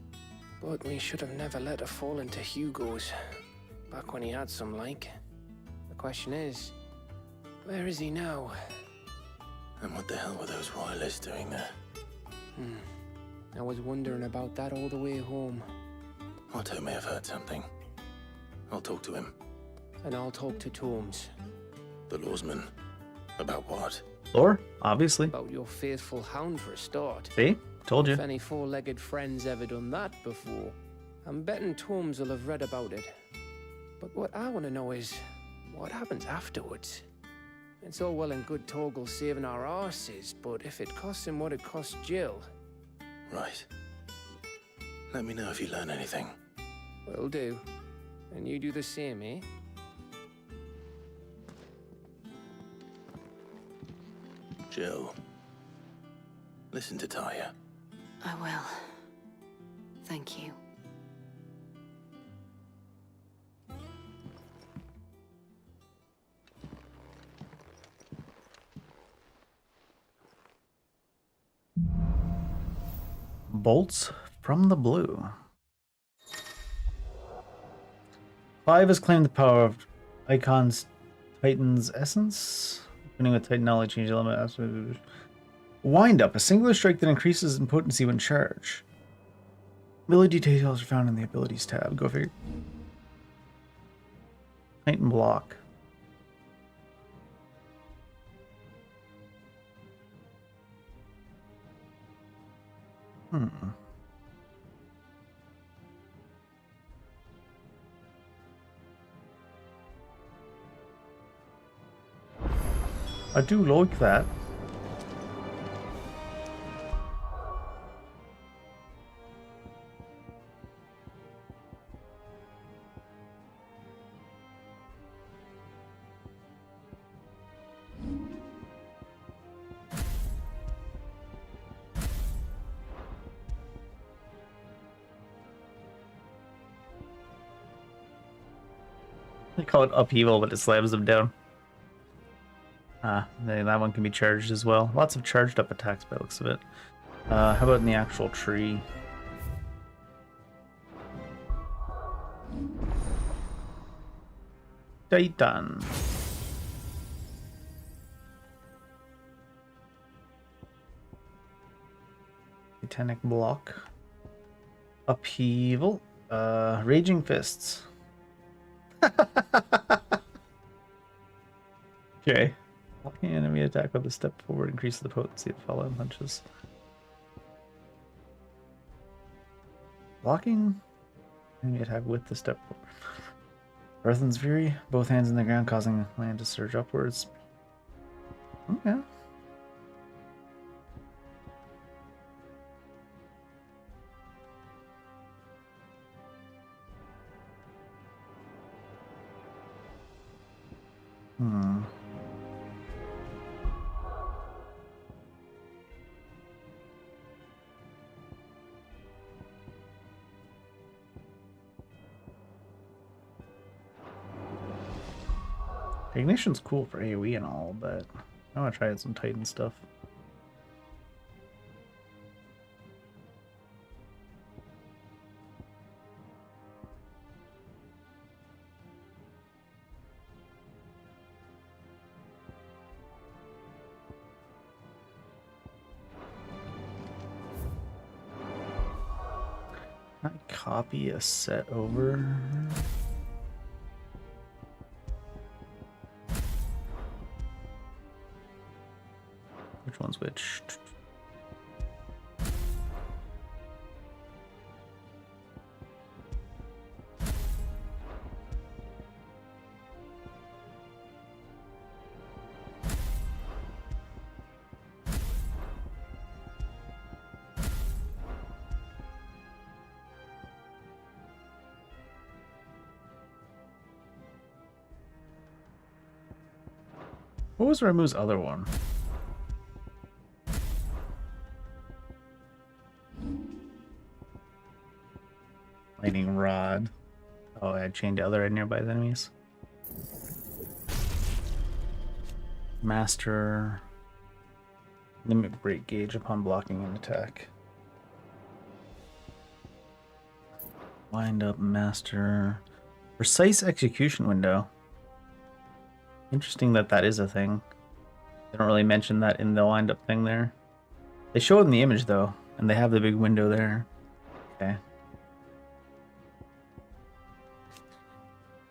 But we should have never let her fall into Hugo's. Back when he had some like. The question is, where is he now? And what the hell were those royalists doing there? I was wondering about that all the way home. Otto may have heard something. I'll talk to him. And I'll talk to Tomes. The lawsman. About what? Lore, obviously. About your faithful hound for a start. See? Told you. If any four-legged friend's ever done that before, I'm betting Tomes will have read about it. But what I want to know is, what happens afterwards? It's all well and good Torgal saving our arses, but if it costs him what it cost Jill... Right. Let me know if you learn anything. Will do. And you do the same, eh? Jill, listen to Taya. I will. Thank you. Bolts from the blue. Clive has claimed the power of Icon's Titan's essence. Opening with Titan knowledge, change element. Wind up, a singular strike that increases in potency when charged. Ability details are found in the abilities tab. Go figure. Titan block. I do like that. They call it upheaval, but it slams them down. Ah, that one can be charged as well. Lots of charged up attacks by the looks of it. How about in the actual tree? Titan. Titanic block. Upheaval. Raging fists. Okay. Blocking enemy attack with a step forward increases the potency of following punches. Blocking enemy attack with the step forward. Earthen's Fury, both hands in the ground, causing land to surge upwards. Okay. Ignition's cool for AoE and all, but I want to try out some Titan stuff. Can I copy a set over? Which one's which? What was Ramu's other one? Lightning rod. Oh, I had chained to other nearby enemies. Master. Limit break gauge upon blocking an attack. Wind up master. Precise execution window. Interesting that that is a thing. They don't really mention that in the wind up thing there. They show it in the image though, and they have the big window there. Okay.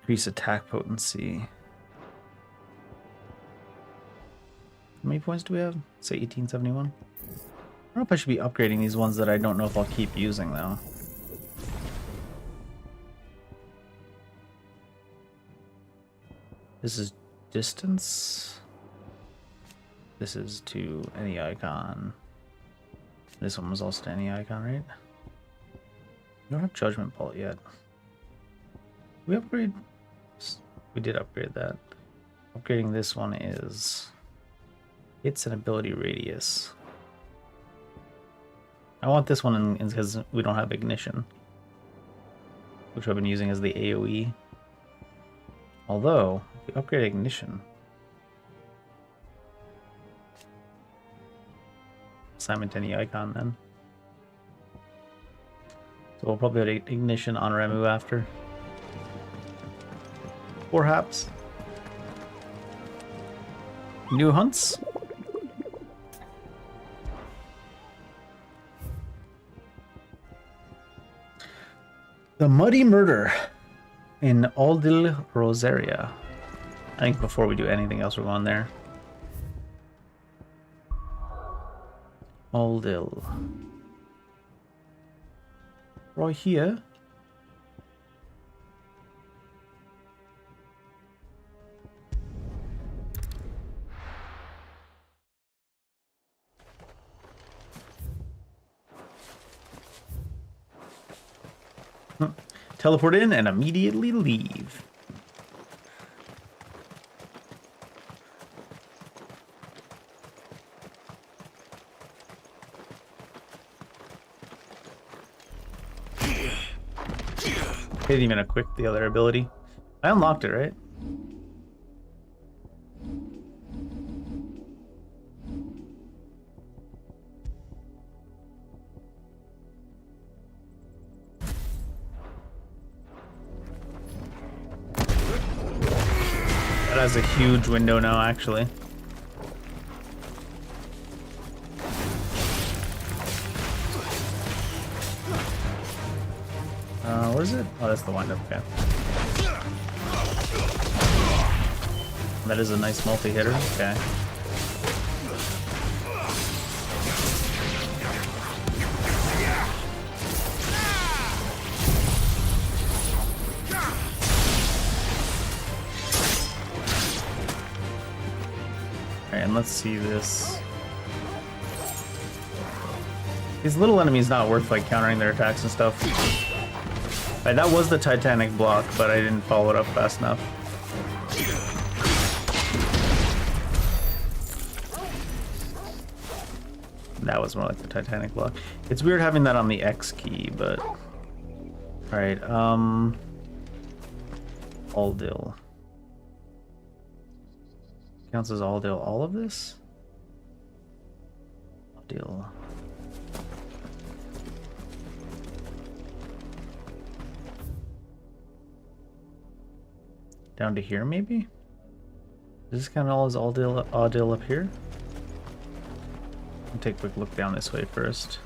Increase attack potency. How many points do we have? Say 1871. I don't know if I should be upgrading these ones that I don't know if I'll keep using though. This is distance. This is to any icon. This one was also to any icon, right? We don't have Judgment Bolt yet. Did we upgrade? We did upgrade that. Upgrading this one is hits and ability radius. I want this one because we don't have ignition, which I've been using as the AoE. Although, if we upgrade ignition, assignment to any icon then. So we'll probably have ignition on Remu after. Perhaps. New hunts? The Muddy Murder in Aldil Rosaria. I think before we do anything else, we're going there. Aldil. Right here. Teleport in and immediately leave. Didn't even equip the other ability. I unlocked it, right? That has a huge window now, actually. What is it? Oh, that's the windup, okay. That is a nice multi-hitter, okay. Alright, and let's see this. These little enemies not worth like countering their attacks and stuff. Right, that was the Titanic block, but I didn't follow it up fast enough. That was more like the Titanic block. It's weird having that on the X key, but... Alright, Aldil. Counts as Aldil all of this? Aldil. Down to here, maybe? Is this kind of all as Aldil up here? I'll take a quick look down this way first.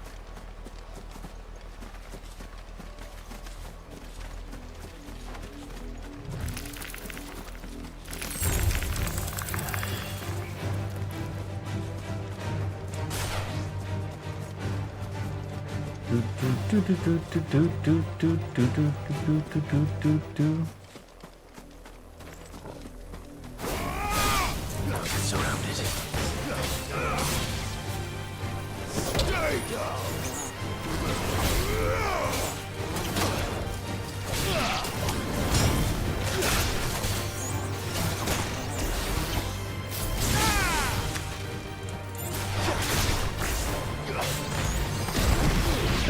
Surrounded. Stay down.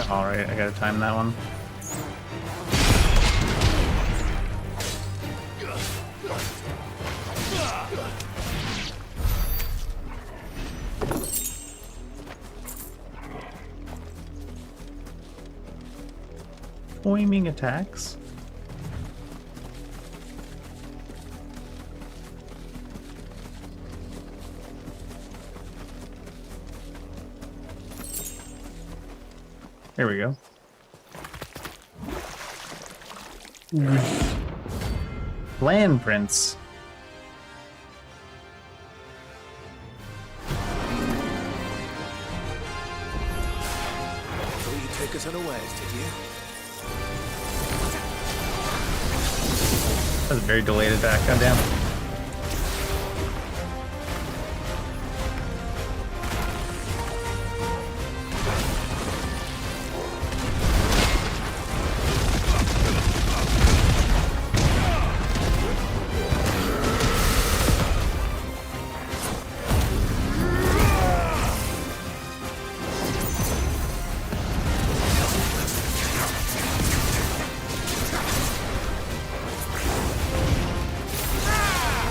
Alright, I gotta time that one. Foaming attacks. There we go. Land prints. take us unawares, did you? That's a very delayed attack, goddamn.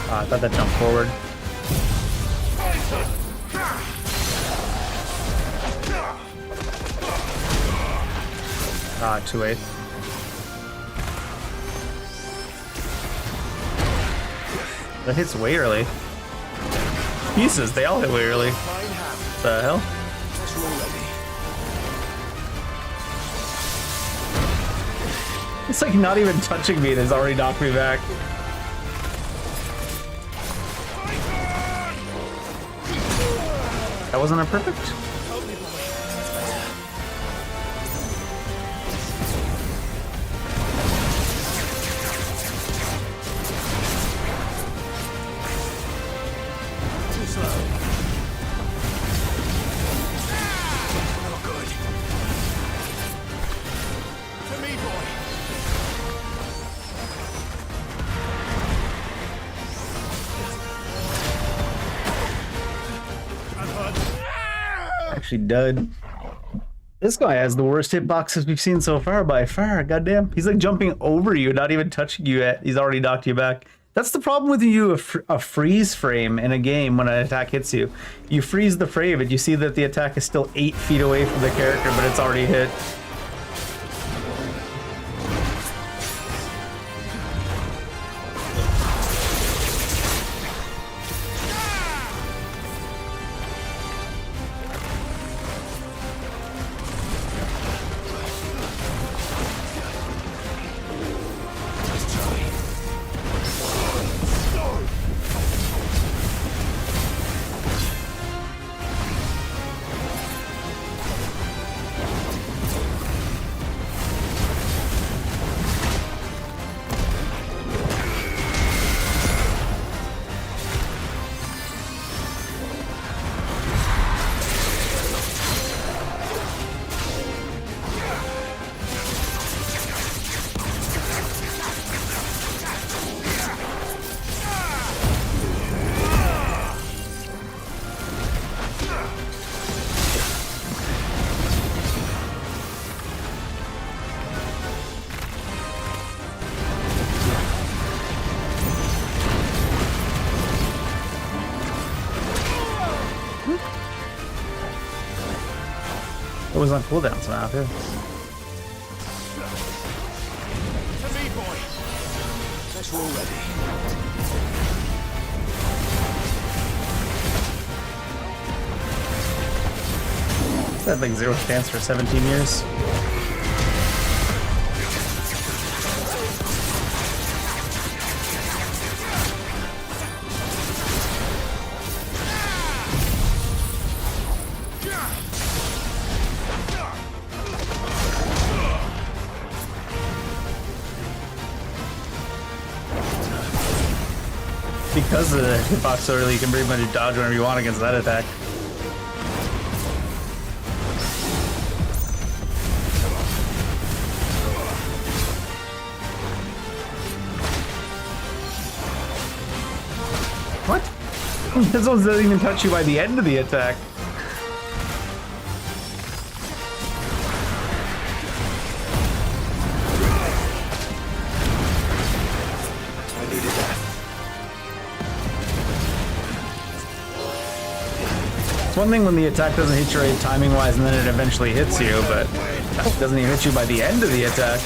I thought that jumped forward. Too late. That hits way early. Jesus, they all hit way early. What the hell? It's like not even touching me and it's already knocked me back. That wasn't a perfect? Too slow. Not good. To me, boy. Actually dud. This guy has the worst hitboxes we've seen so far by far. Goddamn. He's like jumping over you, not even touching you yet. He's already knocked you back. That's the problem with a freeze frame in a game when an attack hits you. You freeze the frame and you see that the attack is still 8 feet away from the character, but it's already hit. It was on cooldown somehow too. To me, boy. Guess we're all ready. That like 0 chance for 17 years. Because of the hitbox so early, you can pretty much dodge whenever you want against that attack. What? This one doesn't even touch you by the end of the attack. It's one thing when the attack doesn't hit you right timing-wise and then it eventually hits you, but it doesn't even hit you by the end of the attack.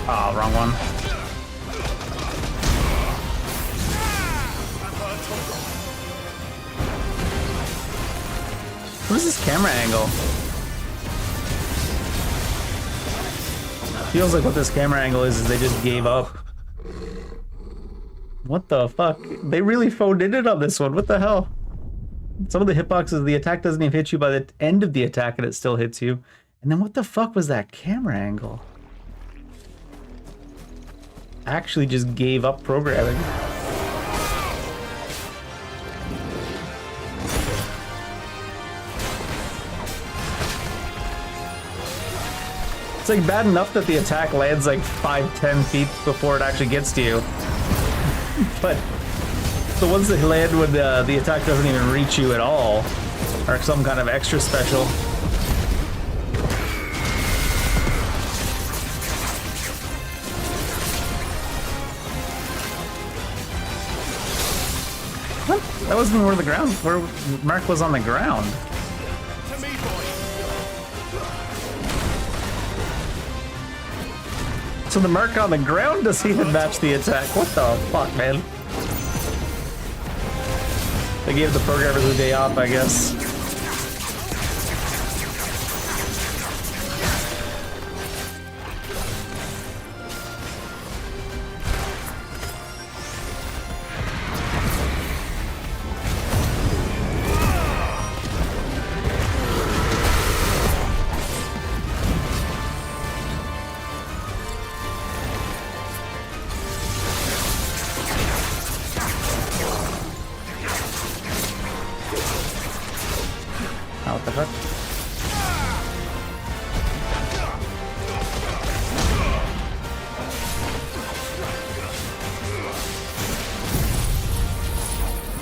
Oh, wrong one. What is this camera angle? Feels like what this camera angle is they just gave up. What the fuck? They really phoned it on this one. What the hell? Some of the hitboxes, the attack doesn't even hit you by the end of the attack and it still hits you. And then what the fuck was that camera angle? Actually just gave up programming. It's like bad enough that the attack lands like 5-10 feet before it actually gets to you. But the ones that land when the attack doesn't even reach you at all are some kind of extra special. What? That wasn't where the ground, where Mark was on the ground. So the mark on the ground doesn't even match the attack. What the fuck, man? They gave the programmers a day off, I guess. What the fuck?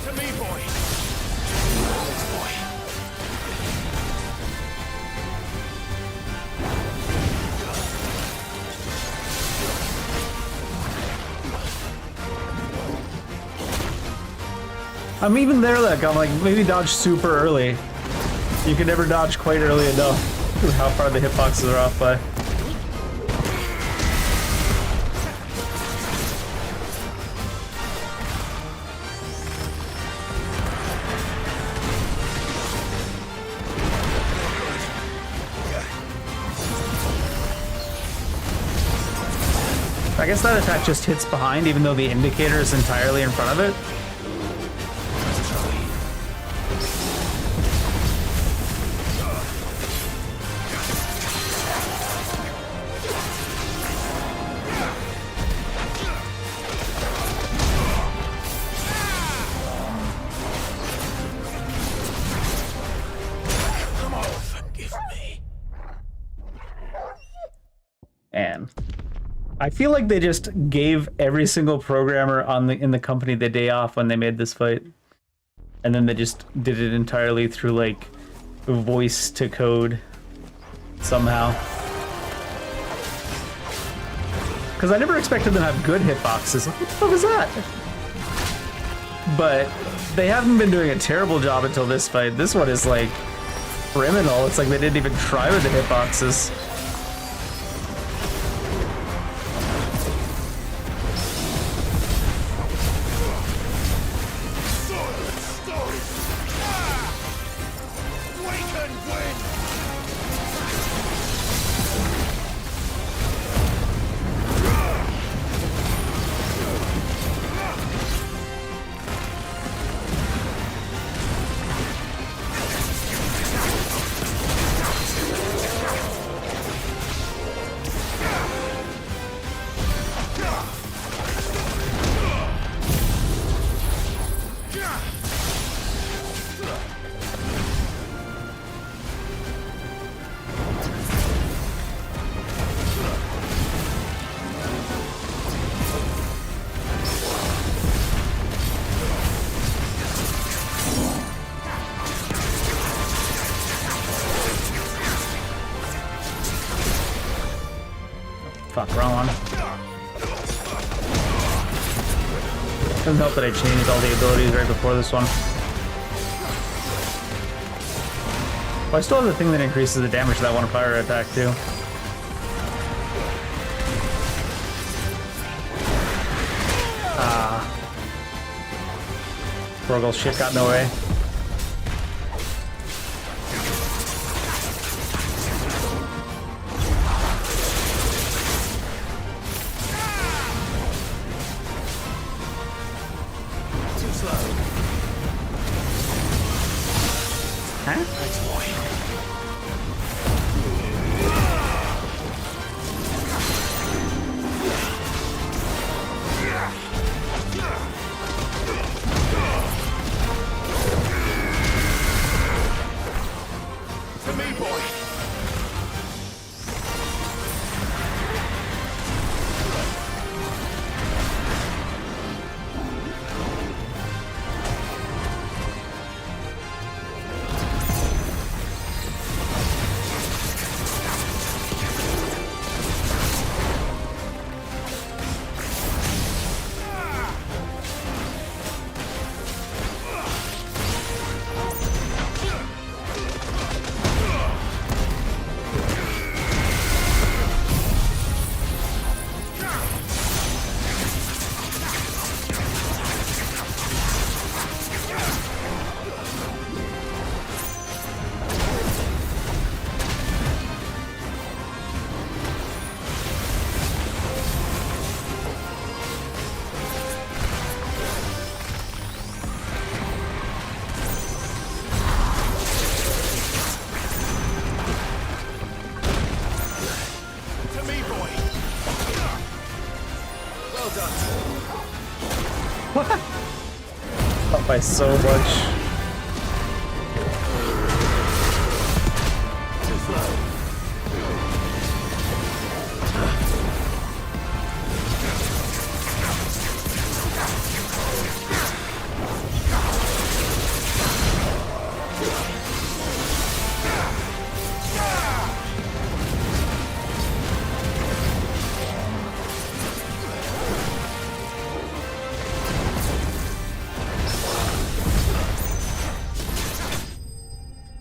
To me, boy. I'm even there, like, I'm like, maybe dodge super early. You can never dodge quite early enough with how far the hitboxes are off by. I guess that attack just hits behind, even though the indicator is entirely in front of it. And I feel like they just gave every single programmer in the company the day off when they made this fight, and then they just did it entirely through like voice to code somehow. Because I never expected them to have good hitboxes. What the fuck was that? But they haven't been doing a terrible job until this fight. This one is like criminal. It's like they didn't even try with the hitboxes. Fuck, wrong one. Doesn't help that I changed all the abilities right before this one. Well, I still have the thing that increases the damage to that one fire attack too. Brogel's shit got in the way. To me, boy! Up by so much.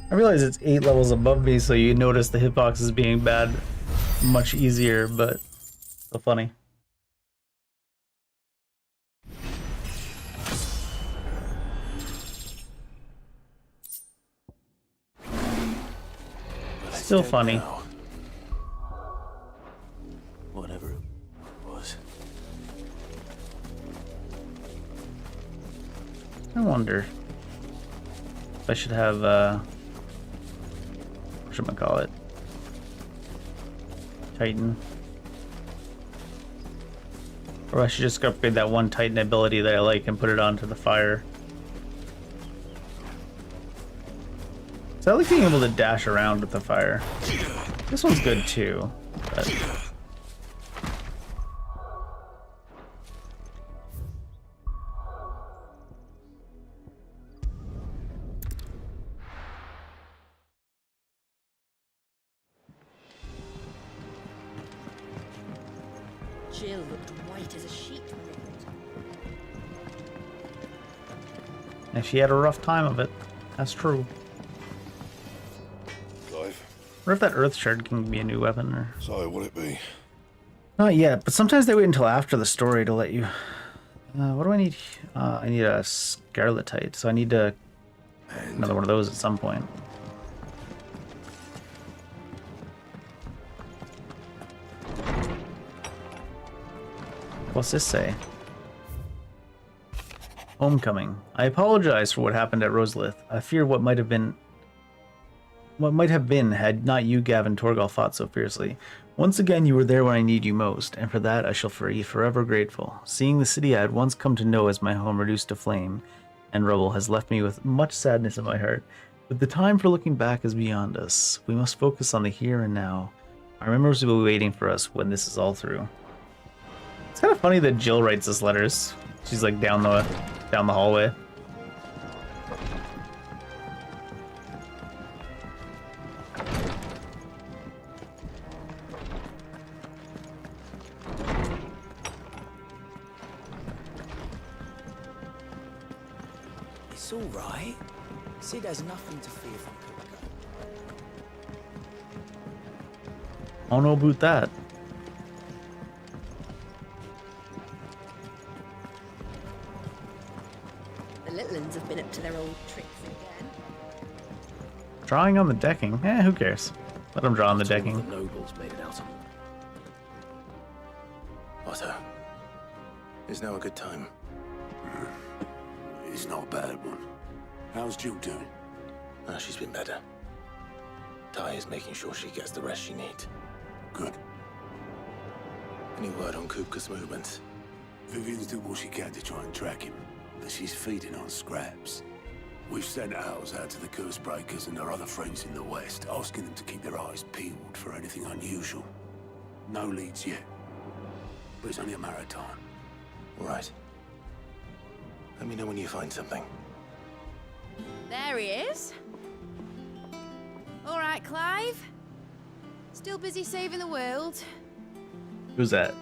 I realize it's 8 levels above me, so you notice the hitboxes being bad much easier, but so funny. Still funny. Whatever it was. I wonder if I should have whatchamacallit? Titan. Or I should just upgrade that one Titan ability that I like and put it onto the fire. So I like being able to dash around with the fire. This one's good too, but... Jill looked white as a sheet. And she had a rough time of it. That's true. Clive? Or if that Earth Shard can be a new weapon, or... So, will it be? Not yet, but sometimes they wait until after the story to let you... what do I need? I need a Scarletite, so I need to... another one of those at some point. What's this say? Homecoming. I apologize for what happened at Roselith. I fear what might have been had not you, Gavin Torgal, fought so fiercely. Once again, you were there when I need you most, and for that I shall be forever grateful. Seeing the city I had once come to know as my home reduced to flame and rubble has left me with much sadness in my heart. But the time for looking back is beyond us. We must focus on the here and now. Our memories will be waiting for us when this is all through. It's kind of funny that Jill writes us letters. She's like down the hallway. It's all right. Sid has nothing to fear from Kupka. I don't know about that. The little ones have been up to their old tricks again. Drawing on the decking? Who cares? Let them draw on the decking. The nobles made it out on. Otto, is now a good time? It's not a bad one. How's Jill doing? She's been better. Ty is making sure she gets the rest she needs. Good. Any word on Kupka's movements? Vivian's doing what she can to try and track him, but she's feeding on scraps. We've sent ours out to the curse breakers and our other friends in the west, asking them to keep their eyes peeled for anything unusual. No leads yet. But it's only a matter of time. Right. Let me know when you find something. There he is. All right, Clive. Still busy saving the world. Who's that?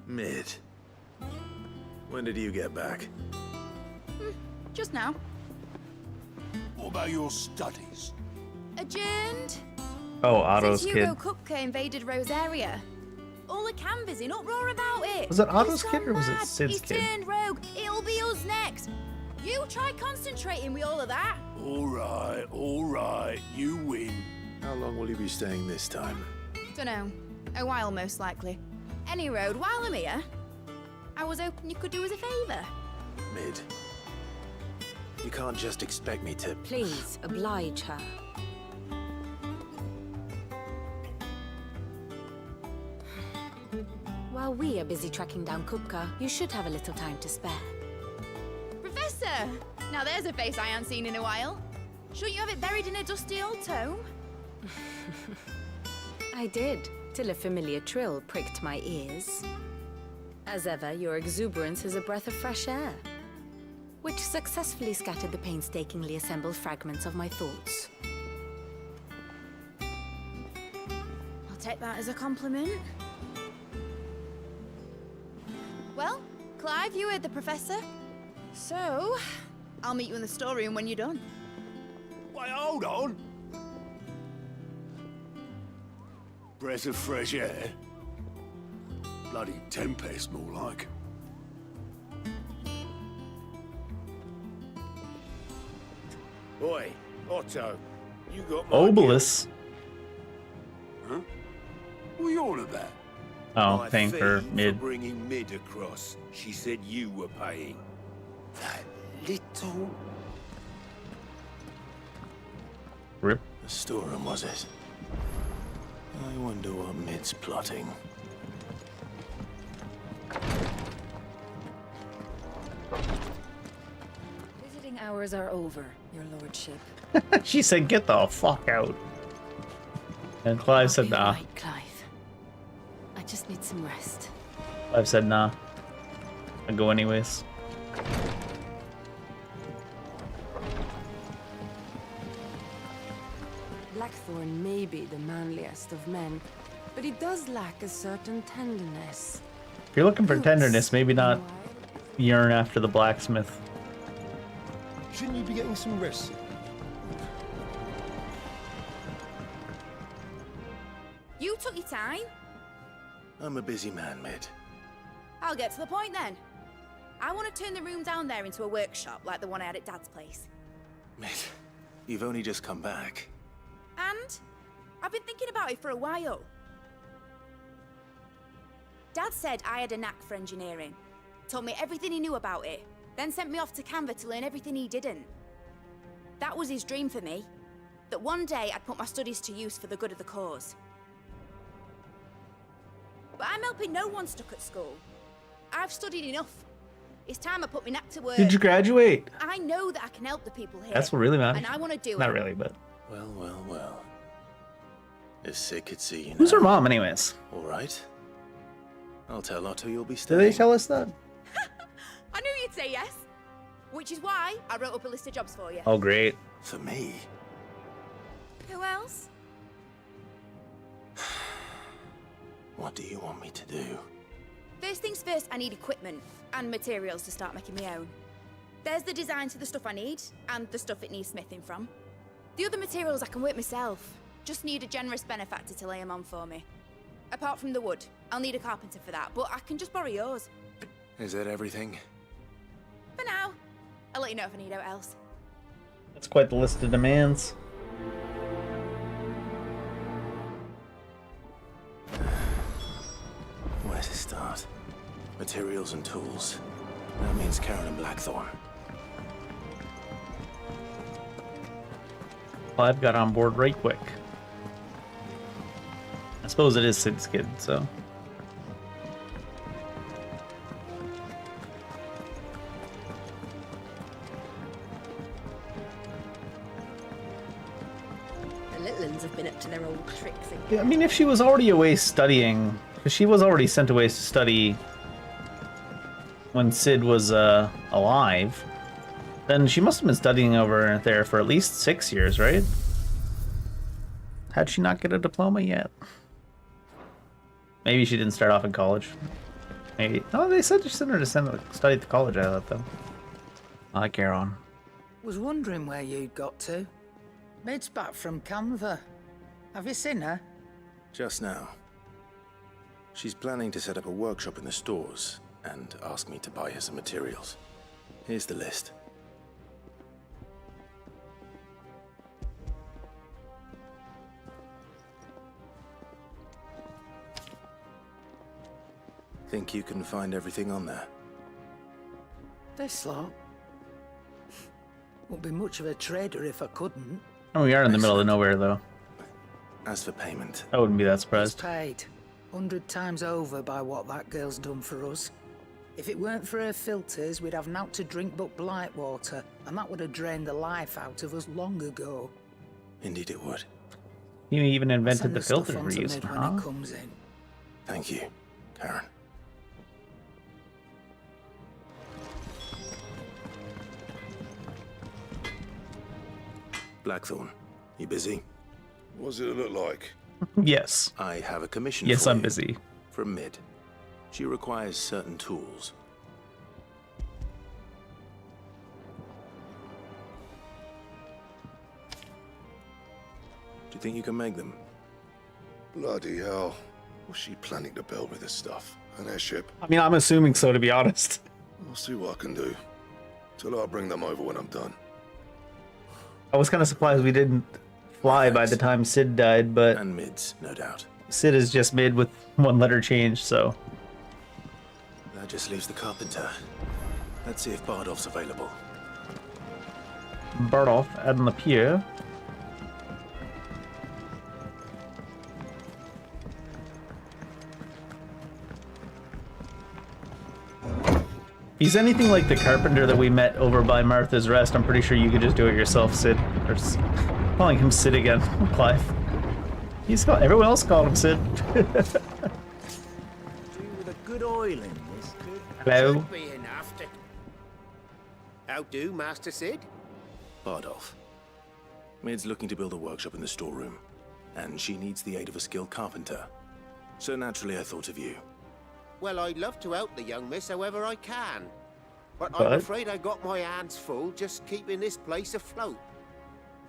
Mid. When did you get back? Just now. What about your studies? Adjourned. Oh, Otto's Since kid. Hugo Kupka invaded Rosaria. All the canvas in uproar about it. Was it Otto's He's kid or was it mad. Sid's He's kid? turned rogue. It'll be us next. You try concentrating with all of that. All right, you win. How long will you be staying this time? Dunno. A while, most likely. Any road, while I'm here, I was hoping you could do us a favour. Mid. You can't just expect me to... Please, oblige her. While we are busy tracking down Kupka, you should have a little time to spare. Professor! Now there's a face I haven't seen in a while. Shouldn't you have it buried in a dusty old tome? I did, till a familiar trill pricked my ears. As ever, your exuberance is a breath of fresh air, which successfully scattered the painstakingly assembled fragments of my thoughts. I'll take that as a compliment. Well, Clive, you heard the professor. So, I'll meet you in the storeroom when you're done. Wait, hold on. Breath of fresh air. Bloody tempest, more like. Oi, Otto, you got my Obelus. Huh? What are you on about? Oh, My paying for fee Mid. bringing Mid across. She said you were paying. That little... Rip. The storeroom, was it? I wonder what Mid's plotting. Visiting hours are over, your lordship. She said, "Get the fuck out." And Clive said, "Nah." Right, Clive. I just need some rest. Clive said, "Nah." I go anyways. Blackthorn may be the manliest of men, but he does lack a certain tenderness. If you're looking for tenderness, maybe not yearn after the blacksmith. Shouldn't you be getting some rest? You took your time. I'm a busy man, Mid. I'll get to the point then. I want to turn the room down there into a workshop like the one I had at Dad's place. Mid, you've only just come back. And I've been thinking about it for a while. Dad said I had a knack for engineering. Told me everything he knew about it, then sent me off to Canva to learn everything he didn't. That was his dream for me. That one day I'd put my studies to use for the good of the cause. But I'm helping no one stuck at school. I've studied enough. It's time I put my knack to work. Did you graduate? I know that I can help the people here. That's what really matters. And I want to do it. Not really, but Well, well, well. If Sid could see you now. who's her mom, anyways? All right. I'll tell Otto you'll be Did staying. they tell us that? I knew you'd say yes. Which is why I wrote up a list of jobs for you. Oh, great. For me? Who else? What do you want me to do? First things first, I need equipment and materials to start making my own. There's the designs for the stuff I need and the stuff it needs smithing from. The other materials I can work myself. Just need a generous benefactor to lay them on for me. Apart from the wood, I'll need a carpenter for that, but I can just borrow yours. Is that everything? For now. I'll let you know if I need out else. That's quite the list of demands. Where to start? Materials and tools. That means Karen and Blackthorn. Clive got on board right quick. I suppose it is Sid's kid, so. the little uns have been up to their old tricks again. Yeah, I mean, if she was already away studying, because she was already sent away to study when Sid was alive, then she must have been studying over there for at least 6 years, right? How'd she not get a diploma yet? Maybe she didn't start off in college. Maybe. No, they said she sent her to study at the college, I thought, though. I like Aaron. Was wondering where you'd got to. Mid's back from Canva. Have you seen her? Just now. She's planning to set up a workshop in the stores and ask me to buy her some materials. Here's the list. Think you can find everything on there? This lot. Wouldn't be much of a trader if I couldn't. Oh, we are in the middle of nowhere, though. As for payment, I wouldn't be that It's surprised. paid 100 times over by what that girl's done for us. If it weren't for her filters, we'd have naught to drink but blight water, and that would have drained the life out of us long ago. indeed it would. You even invented Send the stuff filter on we're to using, Mid when huh? it comes in. Thank you, Karen. Blackthorn, you busy? What does it look like? Yes. I have a commission Yes, for I'm you busy. from Mid. She requires certain tools. Do you think you can make them? Bloody hell. What's she planning to build with this stuff? An airship? I mean, I'm assuming so, to be honest. I'll see what I can do. Till I'll bring them over when I'm done. I was kind of surprised we didn't fly by the time Sid died, but And Mid's, no doubt. Sid is just mid with one letter change, so. That just leaves the carpenter. Let's see if Bardolph's available. Bardolph out on the pier. If he's anything like the carpenter that we met over by Martha's Rest, I'm pretty sure you could just do it yourself, Sid. Or calling him Sid again, Clive. Everyone else called him Sid. With a good oil in this could Hello. should be enough to... How do, Master Sid? Bardolph. Mid's looking to build a workshop in the storeroom, and she needs the aid of a skilled carpenter. So naturally I thought of you. Well, I'd love to help the young miss however I can. But But? I'm afraid I got my hands full just keeping this place afloat.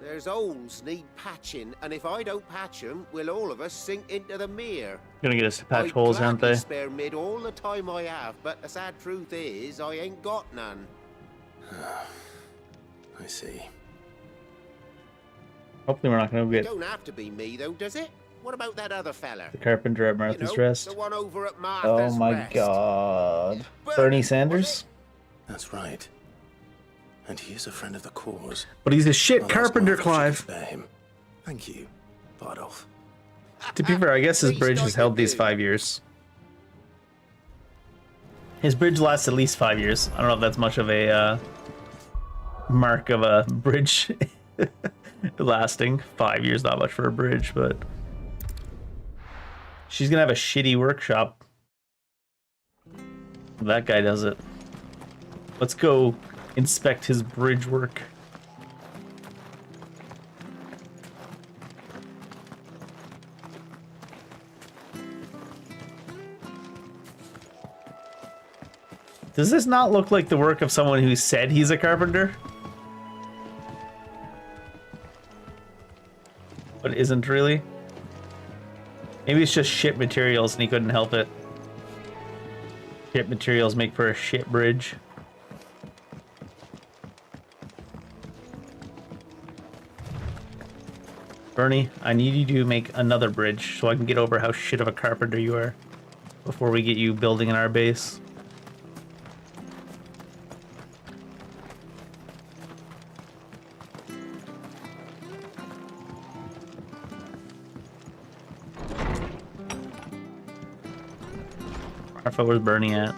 There's holes need patching, and if I don't patch them, will all of us sink into the mere. Gonna get us to patch I'd holes, aren't gladly they? spare Mid all the time I have, but the sad truth is, I ain't got none. I see. Hopefully we're not gonna It get don't have to be me, though, does it? What about that other fella? the carpenter at You Martha's know, Rest. the one over at Oh Martha's my Rest. god. Bernie Sanders? That's right. And he is a friend of the cause. But he's a shit I'll ask carpenter, Martha if she can Clive. spare him. Thank you, Bardolph. To be fair, I guess his bridge has held these 5 years. His bridge lasts at least 5 years. I don't know if that's much of a mark of a bridge lasting. 5 years, not much for a bridge, but she's gonna have a shitty workshop. That guy does it. Let's go inspect his bridge work. Does this not look like the work of someone who said he's a carpenter? But isn't really? Maybe it's just shit materials and he couldn't help it. Shit materials make for a shit bridge. Bernie, I need you to make another bridge so I can get over how shit of a carpenter you are before we get you building in our base. Martha, where's Bernie at?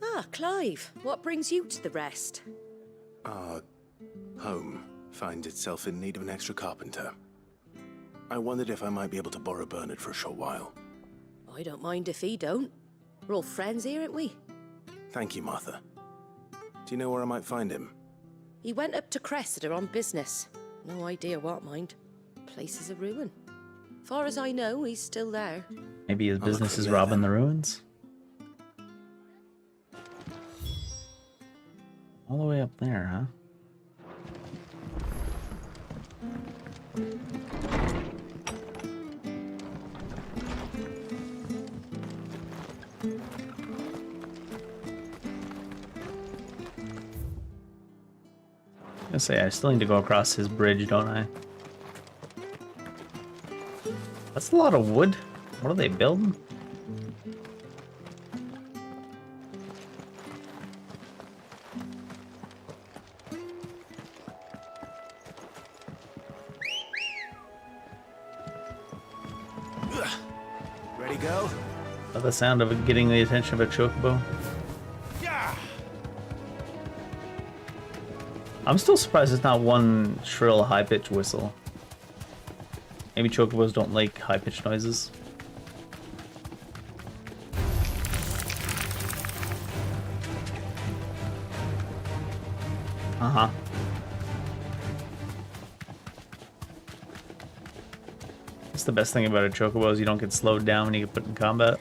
Ah, Clive, what brings you to the rest? Our home finds itself in need of an extra carpenter. I wondered if I might be able to borrow Bernard for a short while. I don't mind if he don't. We're all friends here, aren't we? Thank you, Martha. Do you know where I might find him? He went up to Cressida on business. No idea what, mind. Place is a ruin. Far as I know, he's still there. Maybe his business is robbing the ruins? All the way up there, huh? I say I still need to go across his bridge, don't I? That's a lot of wood. What are they building? Ready, go? Is that the sound of it getting the attention of a chocobo? I'm still surprised it's not one shrill, high-pitched whistle. Maybe chocobos don't like high-pitched noises. Uh-huh. That's the best thing about a chocobo is you don't get slowed down when you get put in combat.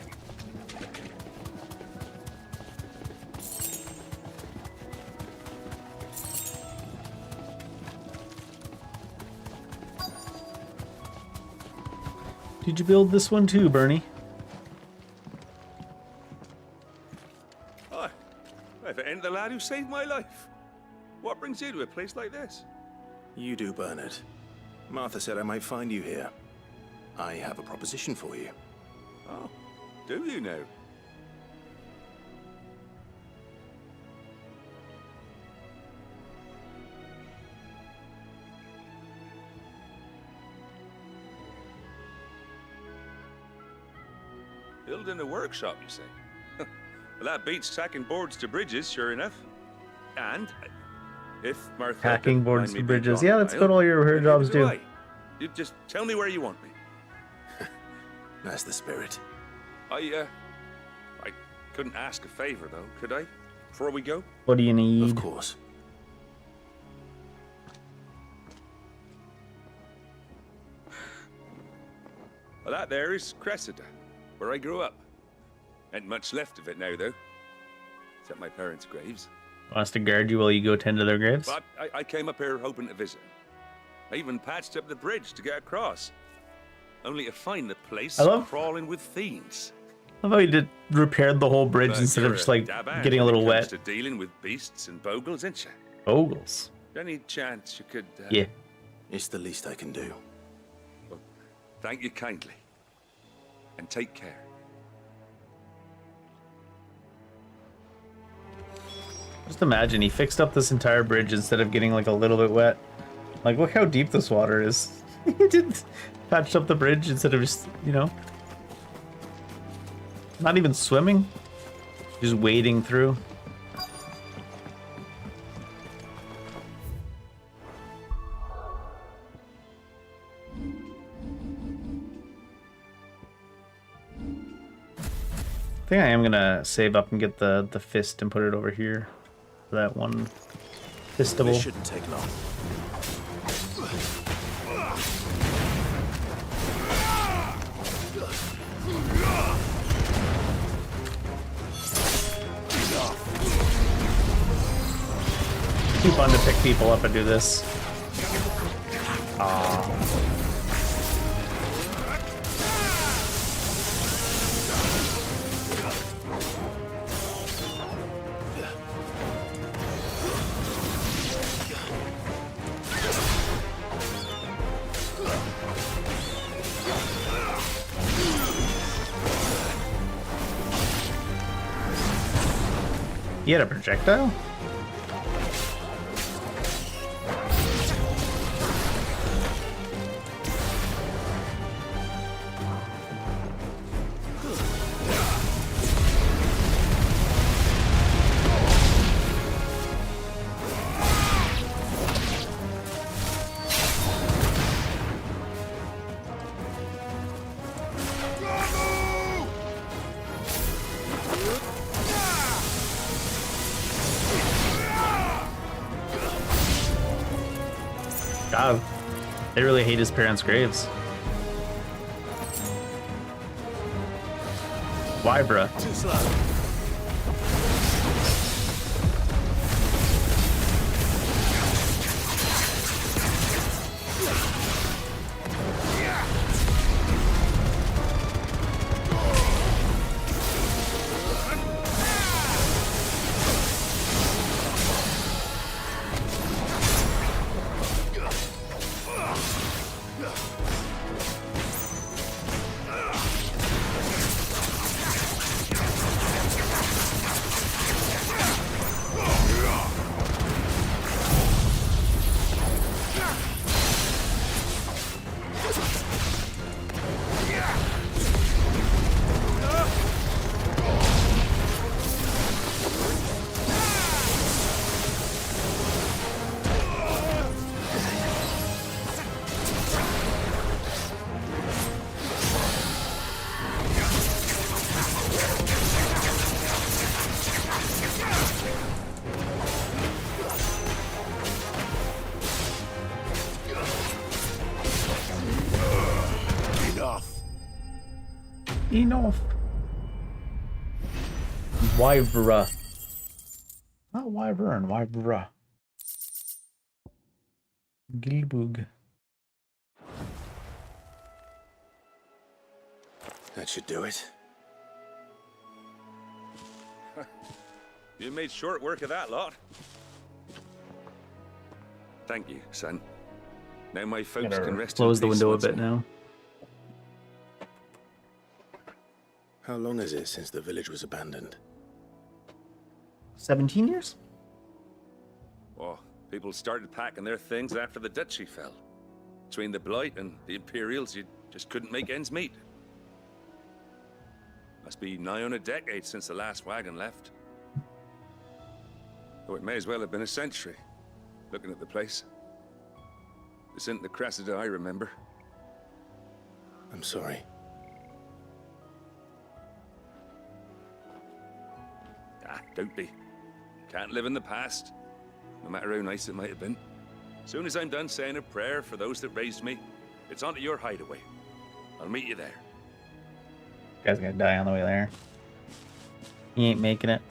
Did you build this one too, Bernie? Hi. If it ain't the lad who saved my life. What brings you to a place like this? You do, Bernard. Martha said I might find you here. I have a proposition for you. Oh, do you now? Building a workshop, you say? Well, that beats tacking boards to bridges, sure enough. And if Martha Hacking didn't boards mind to me being bridges. gone Yeah, a that's while, what all your her then jobs neither do. I. You just tell me where you want me. That's the spirit. I couldn't ask a favor, though, could I? Before we go? What do you need? Of course. Well, that there is Cressida, where I grew up. Ain't much left of it now, though. Except my parents' graves. Wants to guard you while you go tend to their graves? But I came up here hoping to visit. I even patched up the bridge to get across. Only to find the place crawling with fiends. I love how you did repaired the whole bridge But instead of you're just like dab hand getting a when little it comes wet. to dealing with beasts and bogles, ain't you? Ogles. Any chance you could... Yeah. It's the least I can do. Well, thank you kindly. And take care. Just imagine he fixed up this entire bridge instead of getting like a little bit wet. Like, look how deep this water is. He did patched up the bridge instead of just, you know, not even swimming, just wading through. I think I am gonna save up and get the fist and put it over here for that one festival. This shouldn't take long. Too fun to pick people up and do this. Aww. He had a projectile? Wow. They really hate his parents' graves. Why, bruh? Too slow. Enough. Wyvera. Not wyvern, Wyvera. Gilbug. That should do it. You made short work of that lot. Thank you, son. Now my folks can rest. Close the window a bit more. now. How long is it since the village was abandoned? 17 years? Oh, people started packing their things after the duchy fell. Between the Blight and the Imperials, you just couldn't make ends meet. Must be nigh on a decade since the last wagon left. Though it may as well have been a century, looking at the place. This isn't the Cressida I remember. I'm sorry. Ah, don't be. Can't live in the past, no matter how nice it might have been. Soon as I'm done saying a prayer for those that raised me, it's on to your hideaway. I'll meet you there. Guy's gonna die on the way there. He ain't making it.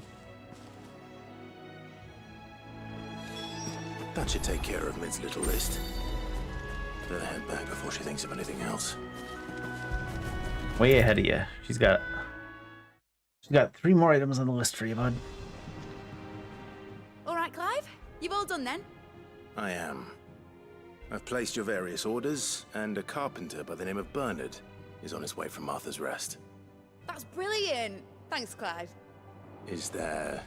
That should take care of Mid's little list. Better head back before she thinks of anything else. Way ahead of you. She's got 3 more items on the list for you, bud. All right, Clive. You've all done then? I am. I've placed your various orders, and a carpenter by the name of Bernard is on his way from Martha's Rest. That's brilliant. Thanks, Clive. Is there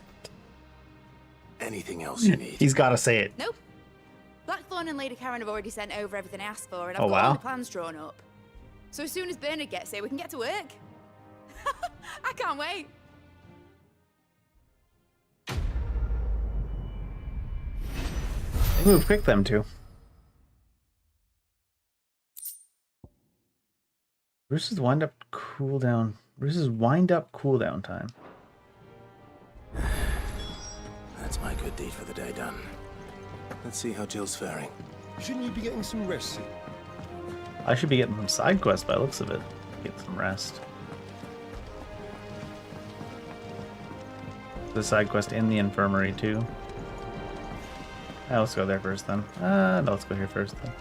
anything else you need? He's got to say it. Nope. Blackthorn and Lady Karen have already sent over everything I asked for, and I've Oh, got wow. all the plans drawn up. So as soon as Bernard gets here, we can get to work. I can't wait. They move quick, them two. Bruce's wind up cooldown. Bruce's wind up cooldown time. That's my good deed for the day done. Let's see how Jill's faring. Shouldn't you be getting some rest soon? I should be getting some side quests by the looks of it. Get some rest. The side quest in the infirmary too. Let's go there first then. No, let's go here first then.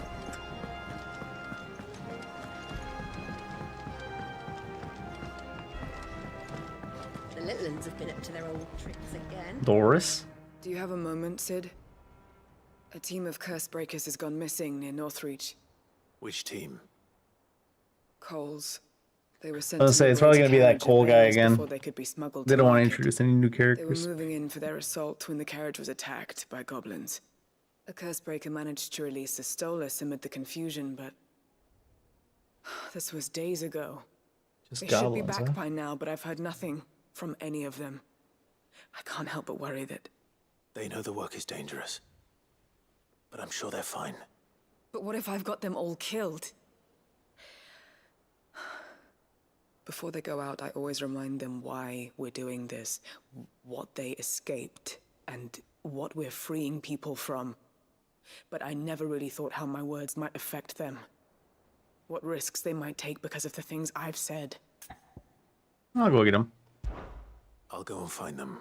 The little ones have been up to their old tricks again. Doris? Do you have a moment, Sid? A team of curse breakers has gone missing near Northreach. Which team? Coles. They were sent I was to gonna say, it's probably liberate gonna be that carriage Cole at guy Baines again. before they could be smuggled They to don't want to market. introduce any new They were characters. moving in for their assault when the carriage was attacked by goblins. A cursebreaker managed to release a Stolas amid the confusion, but this was days ago. Just They should be goblins, back huh? by now, but I've heard nothing from any of them. I can't help but worry that... They know the work is dangerous. But I'm sure they're fine. But what if I've got them all killed? Before they go out, I always remind them why we're doing this, what they escaped, and what we're freeing people from. but I never really thought how my words might affect them. What risks they might take because of the things I've said. I'll go get them. I'll go and find them.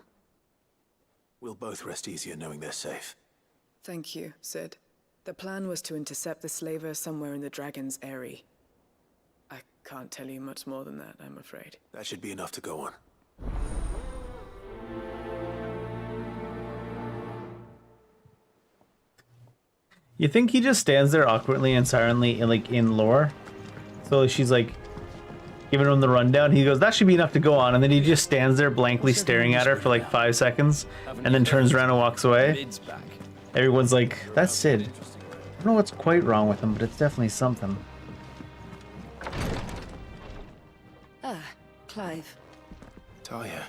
We'll both rest easier knowing they're safe. Thank you, Sid. The plan was to intercept the slaver somewhere in the Dragon's Eyrie. I can't tell you much more than that, I'm afraid. That should be enough to go on. You think he just stands there awkwardly and silently in lore? So she's like giving him the rundown. He goes, that should be enough to go on. And then he just stands there blankly staring at her for like 5 seconds and then turns around and walks away. Everyone's like, that's Sid. I don't know what's quite wrong with him, but it's definitely something. Ah, Clive. Talia.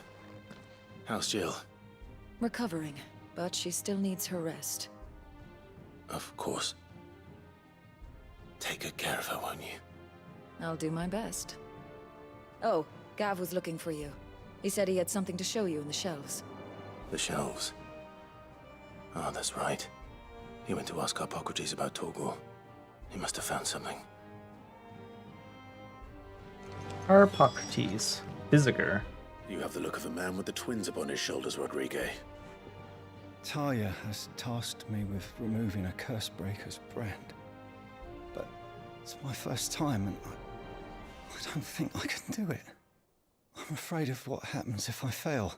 How's Jill? Recovering, but she still needs her rest. Of course. Take good care of her, won't you? I'll do my best. Oh, Gav was looking for you. He said he had something to show you in the shelves. The shelves. Oh, that's right. He went to ask Harpocrates about Torgor. He must have found something. Harpocrates. Visiger. You have the look of a man with the twins upon his shoulders, Rodrigue. Talia has tasked me with removing a Cursebreaker's brand. But it's my first time and I don't think I can do it. I'm afraid of what happens if I fail.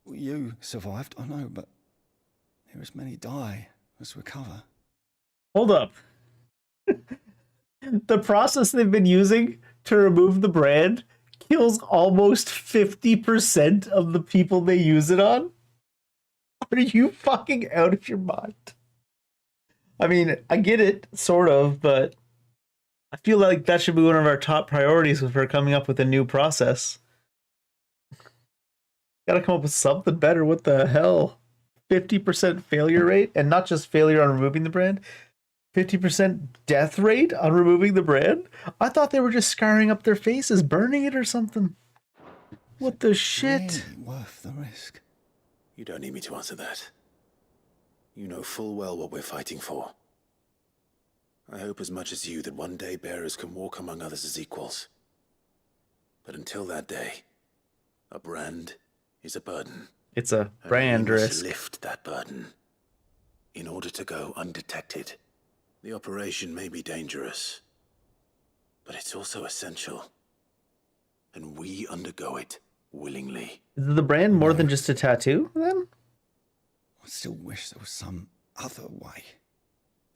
You survived, I know, but there as many die as recover. Hold up. The process they've been using to remove the brand kills almost 50% of the people they use it on? Are you fucking out of your mind? I mean, I get it, sort of, but I feel like that should be one of our top priorities if we're coming up with a new process. Gotta come up with something better. What the hell? 50% failure rate, and not just failure on removing the brand, 50% death rate on removing the brand? I thought they were just scarring up their faces, burning it or something. What the shit? Really worth the risk. You don't need me to answer that. You know full well what we're fighting for. I hope as much as you that one day bearers can walk among others as equals. But until that day, a brand is a burden. It's a brand and we must risk. lift that burden in order to go undetected. The operation may be dangerous, but it's also essential. And we undergo it willingly. Is the brand more than just a tattoo, then? I still wish there was some other way.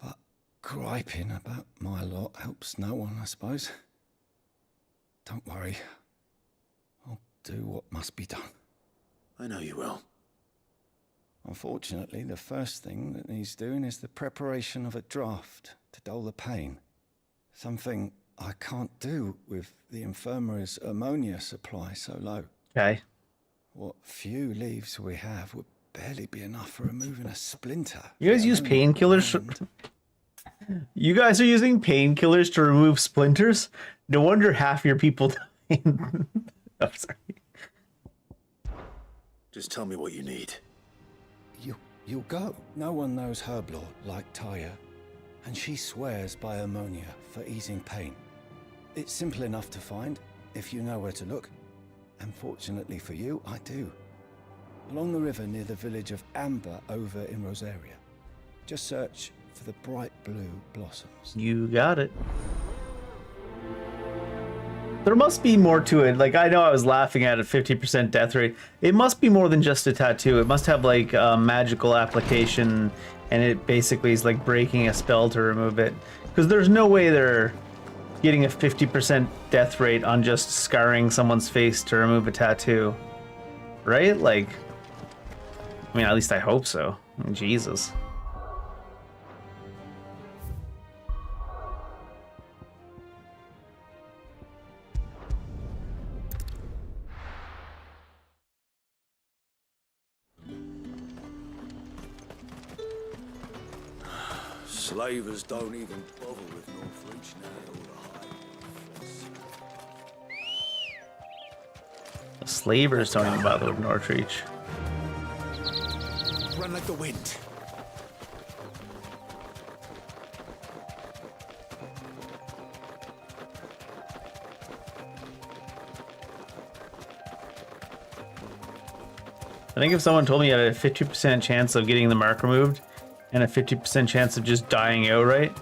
But griping about my lot helps no one, I suppose. Don't worry. I'll do what must be done. I know you will. Unfortunately, the first thing that needs doing is the preparation of a draft to dull the pain. Something I can't do with the infirmary's ammonia supply so low. Okay. What few leaves we have would barely be enough for removing a splinter. You guys use painkillers? You guys are using painkillers to remove splinters? No wonder half your people die. I'm sorry. Just tell me what you need. You'll go. No one knows herblore like Taya, and she swears by ammonia for easing pain. It's simple enough to find, if you know where to look. And fortunately for you, I do. Along the river near the village of Amber over in Rosaria. Just search for the bright blue blossoms. You got it. There must be more to it. Like, I know I was laughing at a 50% death rate. It must be more than just a tattoo. It must have like a magical application, and it basically is like breaking a spell to remove it. Because there's no way they're getting a 50% death rate on just scarring someone's face to remove a tattoo. Right? Like, I mean, at least I hope so. I mean, Jesus. Slavers don't even bother with Northreach now. The slavers don't even bother with Northreach. Run like the wind. I think if someone told me I had a 50% chance of getting the mark removed and a 50% chance of just dying outright,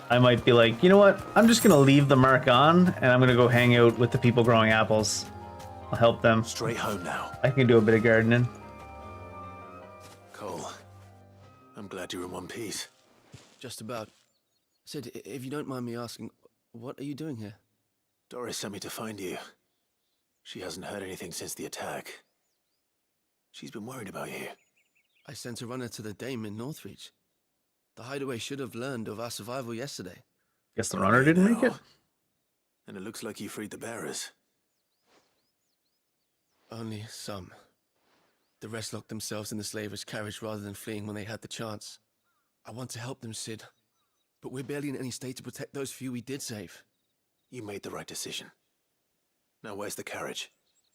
I might be like, you know what? I'm just gonna leave the mark on and I'm gonna go hang out with the people growing apples. I'll help them. Straight home now. I can do a bit of gardening. Cole, I'm glad you're in one piece. Just about. Sid, if you don't mind me asking, what are you doing here? Doris sent me to find you. She hasn't heard anything since the attack. She's been worried about you. I sent a runner to the Dame in Northreach. The hideaway should have learned of our survival yesterday. Guess the runner didn't make it? And it looks like you freed the bearers. Only some. The rest locked themselves in the slaver's carriage rather than fleeing when they had the chance. I want to help them, Sid. But we're barely in any state to protect those few we did save. You made the right decision. Now where's the carriage?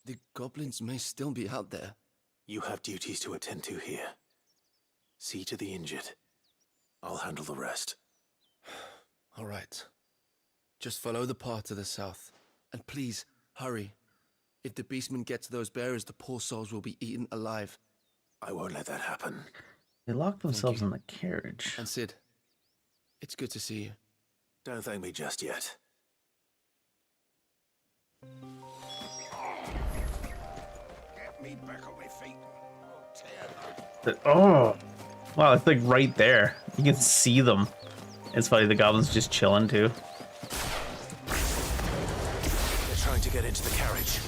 The goblins may still be out there. You have duties to attend to here. See to the injured. I'll handle the rest. All right. Just follow the path to the south. And please, hurry. If the beastmen get to those bearers, the poor souls will be eaten alive. I won't let that happen. They locked themselves in the carriage. And Sid, it's good to see you. Don't thank me just yet. Get me back on my feet. Oh, wow, it's like right there. You can see them. It's funny, the goblins just chilling too. They're trying to get into the carriage.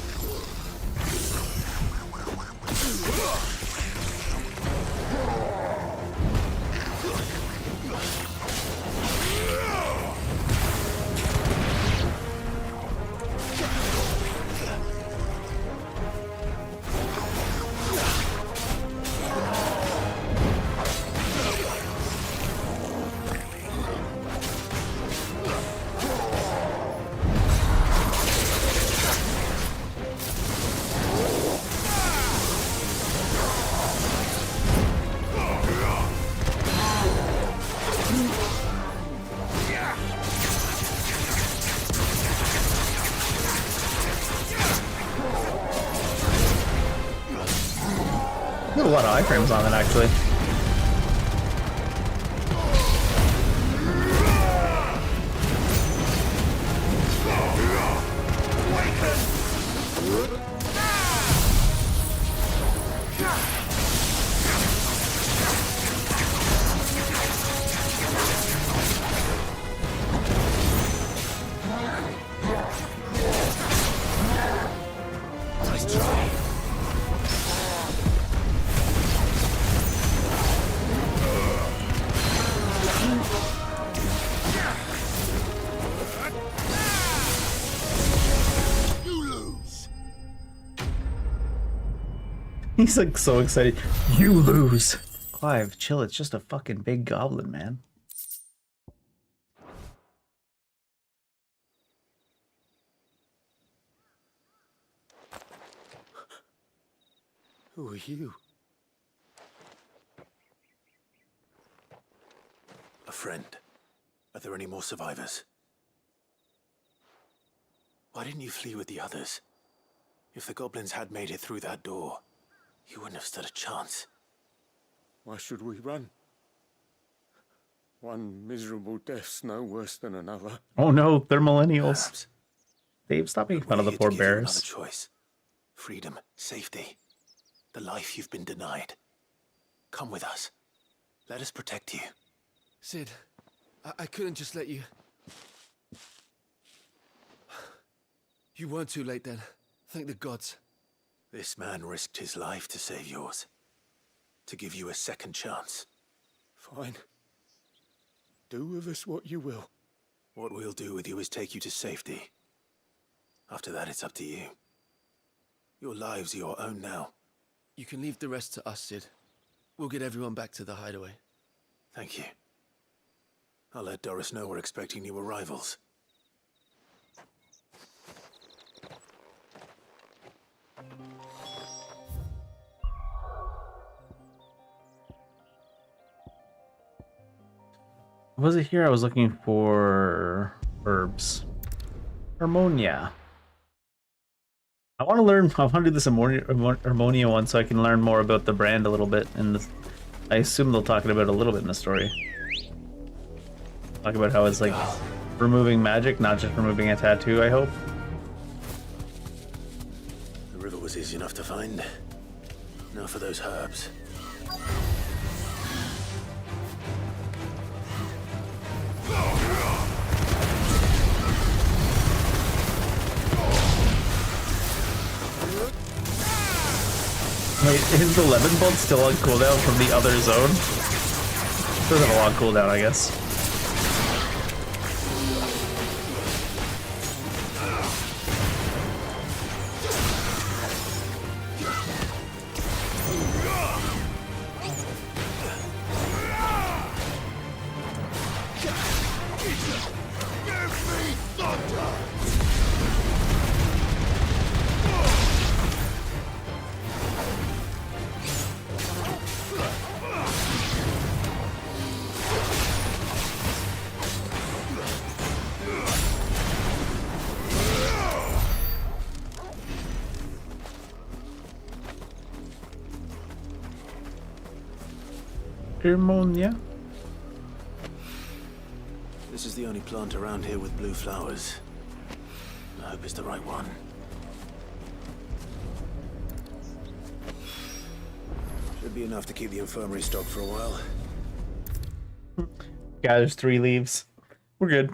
There's a lot of iframes on it, actually. Nice try. He's like so excited. You lose. Clive, chill. It's just a fucking big goblin, man. Who are you? A friend. Are there any more survivors? Why didn't you flee with the others? If the goblins had made it through that door, you wouldn't have stood a chance. Why should we run? One miserable death's no worse than another. Oh no, they're millennials. Dave, stop making fun of the poor Another bears. choice. Freedom, safety, the life you've been denied. Come with us. Let us protect you. Sid, I couldn't just let you... You weren't too late then. Thank the gods. This man risked his life to save yours. To give you a second chance. Fine. Do with us what you will. What we'll do with you is take you to safety. After that, it's up to you. Your lives are your own now. You can leave the rest to us, Sid. We'll get everyone back to the hideaway. Thank you. I'll let Doris know we're expecting new arrivals. Was it here? I was looking for herbs. Harmonia. I want to learn. I want to do this Harmonia one so I can learn more about the brand a little bit. And I assume they'll talk about it a little bit in the story. Talk about how it's like removing magic, not just removing a tattoo. I hope. The river was easy enough to find. Now for those herbs. Wait, is the lemon bolt still on cooldown from the other zone? Doesn't have a long cooldown, I guess. Harmonia. This is the only plant around here with blue flowers. I hope it's the right one. Should be enough to keep the infirmary stocked for a while. Yeah, there's 3 leaves. We're good.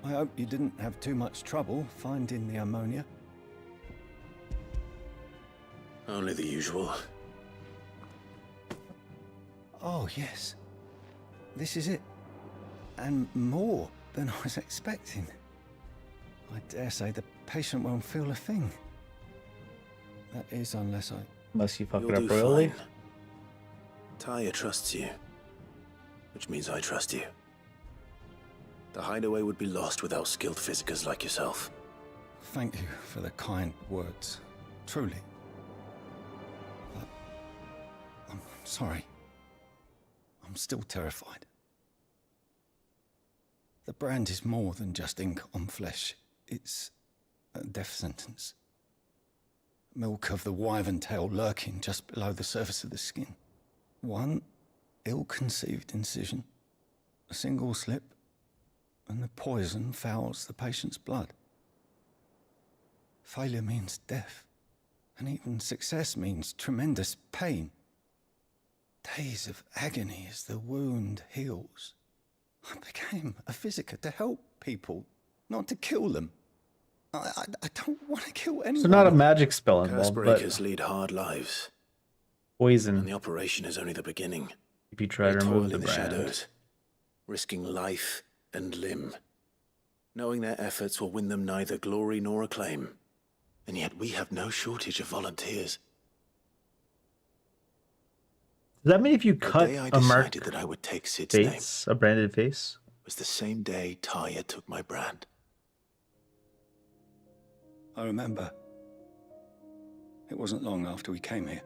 I hope you didn't have too much trouble finding the ammonia. Only the usual. Oh, yes. This is it. And more than I was expecting. I dare say the patient won't feel a thing. That is, unless you fuck You'll it up do royally. fine. Taya trusts you. Which means I trust you. The hideaway would be lost without skilled physicers like yourself. Thank you for the kind words. Truly. But I'm sorry. I'm still terrified. The brand is more than just ink on flesh. It's a death sentence. Milk of the wyvern tail lurking just below the surface of the skin. One ill-conceived incision, a single slip, and the poison fouls the patient's blood. Failure means death, and even success means tremendous pain. Days of agony as the wound heals. I became a physiker to help people, not to kill them. I don't want to kill anyone. So not a magic spell involved, but Cursebreakers lead hard lives. poison. And the operation is only the beginning. If you try to They remove toil the in the brand. shadows, risking life and limb, knowing their efforts will win them neither glory nor acclaim. And yet we have no shortage of volunteers. Does that mean if you cut The day I a mark decided that I would take Sid's name face, a branded face? was the same day Taya took my brand. I remember. It wasn't long after we came here.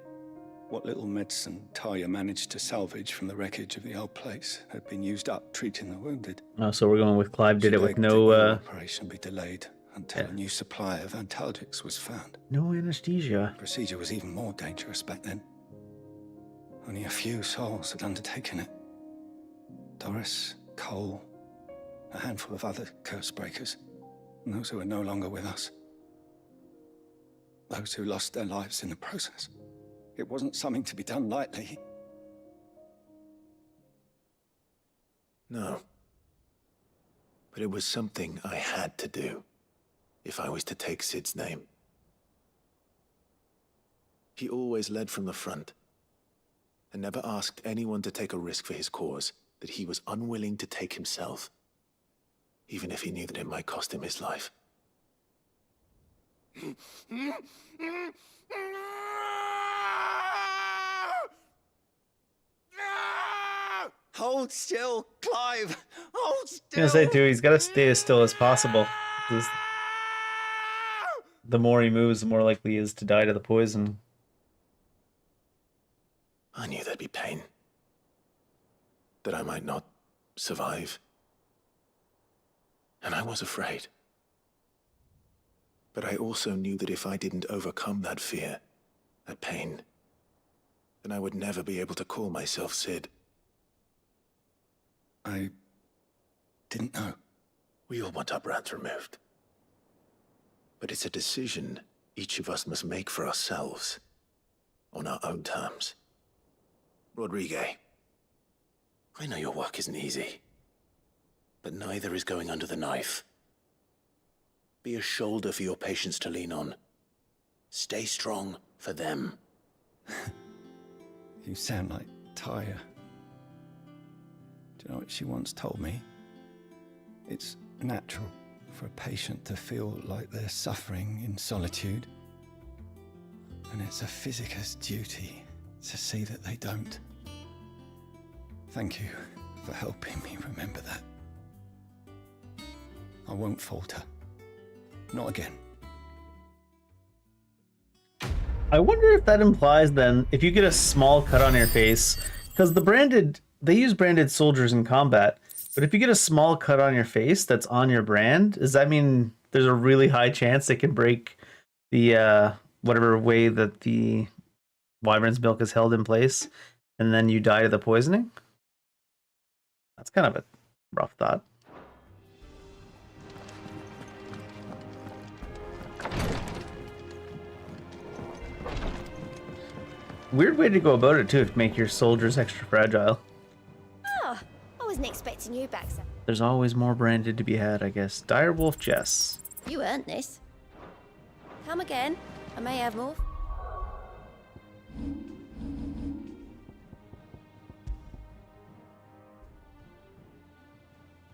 What little medicine Taya managed to salvage from the wreckage of the old place had been used up treating the wounded. Oh, so we're going with Clive did She it with begged that no the operation be delayed until a new supply of antalgics was found. no anesthesia. Procedure was even more dangerous back then. Only a few souls had undertaken it. Doris, Cole, a handful of other curse breakers, and those who are no longer with us. Those who lost their lives in the process. It wasn't something to be done lightly. No. But it was something I had to do, if I was to take Sid's name. He always led from the front, and never asked anyone to take a risk for his cause that he was unwilling to take himself, even if he knew that it might cost him his life. Hold still, Clive! Hold I was still! gonna say too, he's gotta stay as still as possible. The more he moves, the more likely he is to die to the poison. I knew there'd be pain. That I might not survive. And I was afraid. But I also knew that if I didn't overcome that fear, that pain, then I would never be able to call myself Sid. I didn't know. We all want our brands removed. But it's a decision each of us must make for ourselves, on our own terms. Rodrigue, I know your work isn't easy, but neither is going under the knife. Be a shoulder for your patients to lean on. Stay strong for them. You sound like Tyre. Do you know what she once told me? It's natural for a patient to feel like they're suffering in solitude. And it's a physicist's duty to see that they don't. Thank you for helping me remember that. I won't falter. Not again. I wonder if that implies then, if you get a small cut on your face, because they use branded soldiers in combat, but if you get a small cut on your face that's on your brand, does that mean there's a really high chance it can break the, whatever way that the wyvern's milk is held in place, and then you die to the poisoning? That's kind of a rough thought. Weird way to go about it too, to make your soldiers extra fragile. Oh, I wasn't expecting you back, sir. There's always more branded to be had, I guess. Direwolf Jess. You earned this. Come again. I may have more.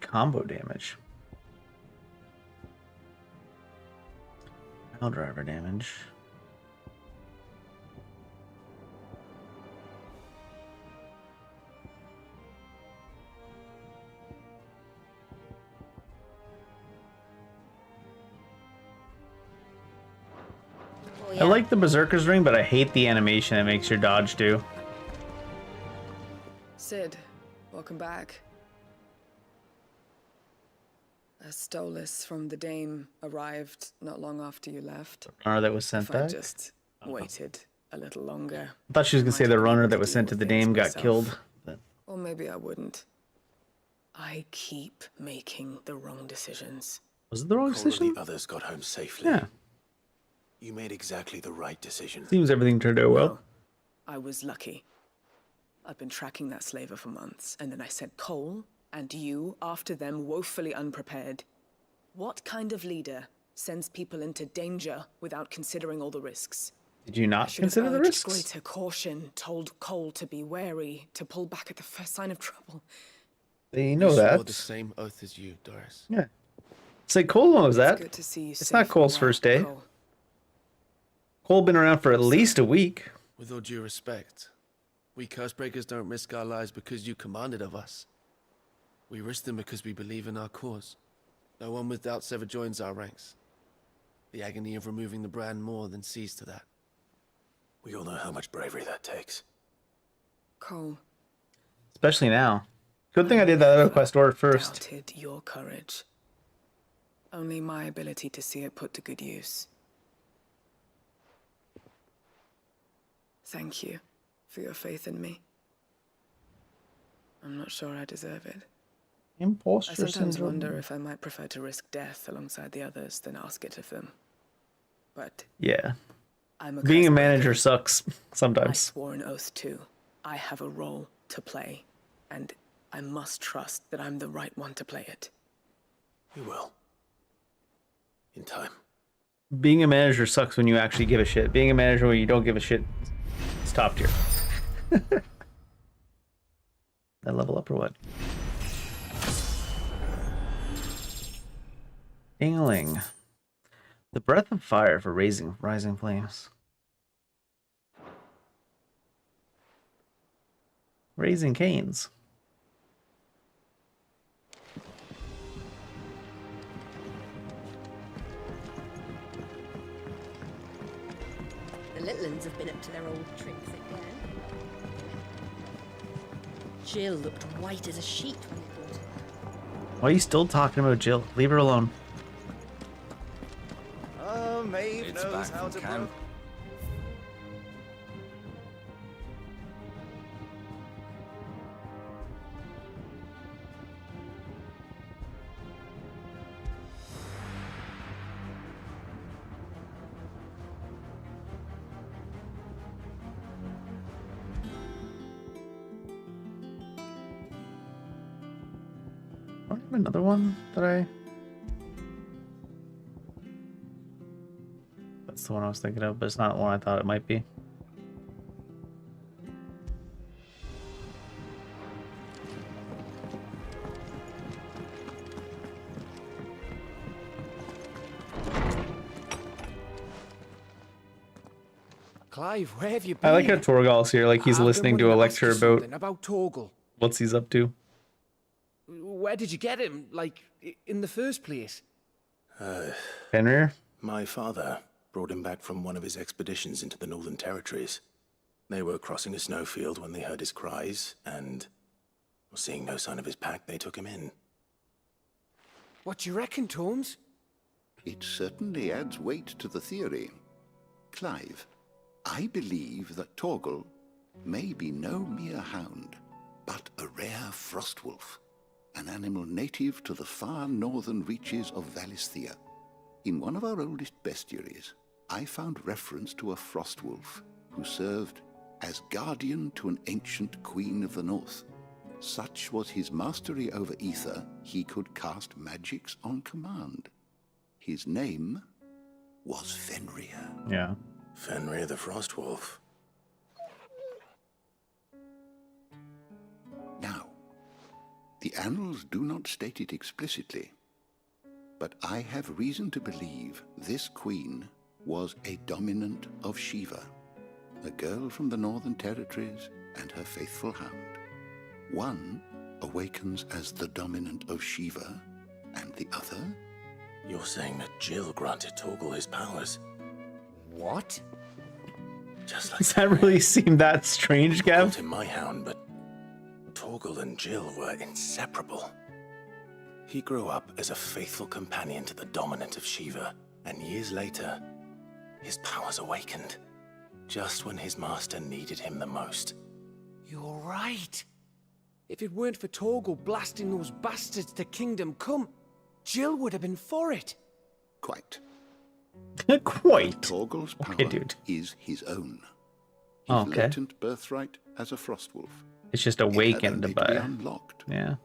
Combo damage. Pile driver damage. I like the Berserker's Ring, but I hate the animation it makes your dodge do. Sid, welcome back. A Stolas from the Dame arrived not long after you left. The runner that was sent If I back? just waited a little longer. I thought she was going to say the runner that was sent to the Dame got myself. killed. But Or maybe I wouldn't. I keep making the wrong decisions. was it the wrong All of the decision? others got home safely. Yeah. You made exactly the right decision. Seems everything turned out well. I was lucky. I've been tracking that slaver for months, and then I sent Cole and you after them woefully unprepared. What kind of leader sends people into danger without considering all the risks? Did you not I should have consider the urged risks? greater caution, told Cole to be wary, to pull back at the first sign of trouble. They know We swore that. the same oath as you, Doris. Yeah. Say Cole knows that. good to see you It's safe not and Cole's well, first day. Cole. Cole been around for at least a week. With all due respect, we Cursebreakers don't risk our lives because you commanded of us. We risk them because we believe in our cause. No one with doubts ever joins our ranks. The agony of removing the brand more than sees to that. We all know how much bravery that takes. Cole, Especially now. Good thing I did that other quest order first. doubted your courage. Only my ability to see it put to good use. Thank you for your faith in me. I'm not sure I deserve it. Imposter I sometimes syndrome. wonder if I might prefer to risk death alongside the others than ask it of them. But Yeah. I'm a Being a Cursebreaker. manager sucks I sometimes. swore an oath too. I have a role to play, and I must trust that I'm the right one to play it. You will. In time. Being a manager sucks when you actually give a shit. Being a manager when you don't give a shit is top tier. That level up or what? Dingling. The breath of fire for rising flames. Raising canes. The little uns have been up to their old tricks again. Jill looked white as a sheet when he brought her. Why are you still talking about Jill? Leave her alone. you can. I have another one that I... That's the one I was thinking of, but it's not the one I thought it might be. Clive, where have you been? I like how Torgal's here, like he's I've been listening to wanting a ask you lecture about something about Torgal. what's he's up to. Where did you get him? Like, in the first place? Fenrir? My father brought him back from one of his expeditions into the Northern Territories. They were crossing a snowfield when they heard his cries, and seeing no sign of his pack, they took him in. What do you reckon, Tomes? It certainly adds weight to the theory. Clive, I believe that Torgal may be no mere hound, but a rare frostwolf, an animal native to the far northern reaches of Valisthea. In one of our oldest bestiaries, I found reference to a frostwolf who served as guardian to an ancient queen of the north. Such was his mastery over ether, he could cast magics on command. His name was Fenrir. Yeah. Fenrir the Frostwolf. Now, the annals do not state it explicitly, but I have reason to believe this queen was a dominant of Shiva, a girl from the Northern Territories and her faithful hound. One awakens as the dominant of Shiva, and the other... You're saying that Jill granted Torgal his powers? What? Just like Does that really seem that strange, Gav? called him my hound, but Torgal and Jill were inseparable. He grew up as a faithful companion to the dominant of Shiva, and years later, his powers awakened, just when his master needed him the most. You're right. If it weren't for Torgal blasting those bastards to Kingdom Come, Jill would have been for it. Quite. Quite. Torgal's power dude. is his own. His Oh, okay. latent birthright as a frostwolf. It's just It had awakened only to by... be unlocked. Yeah.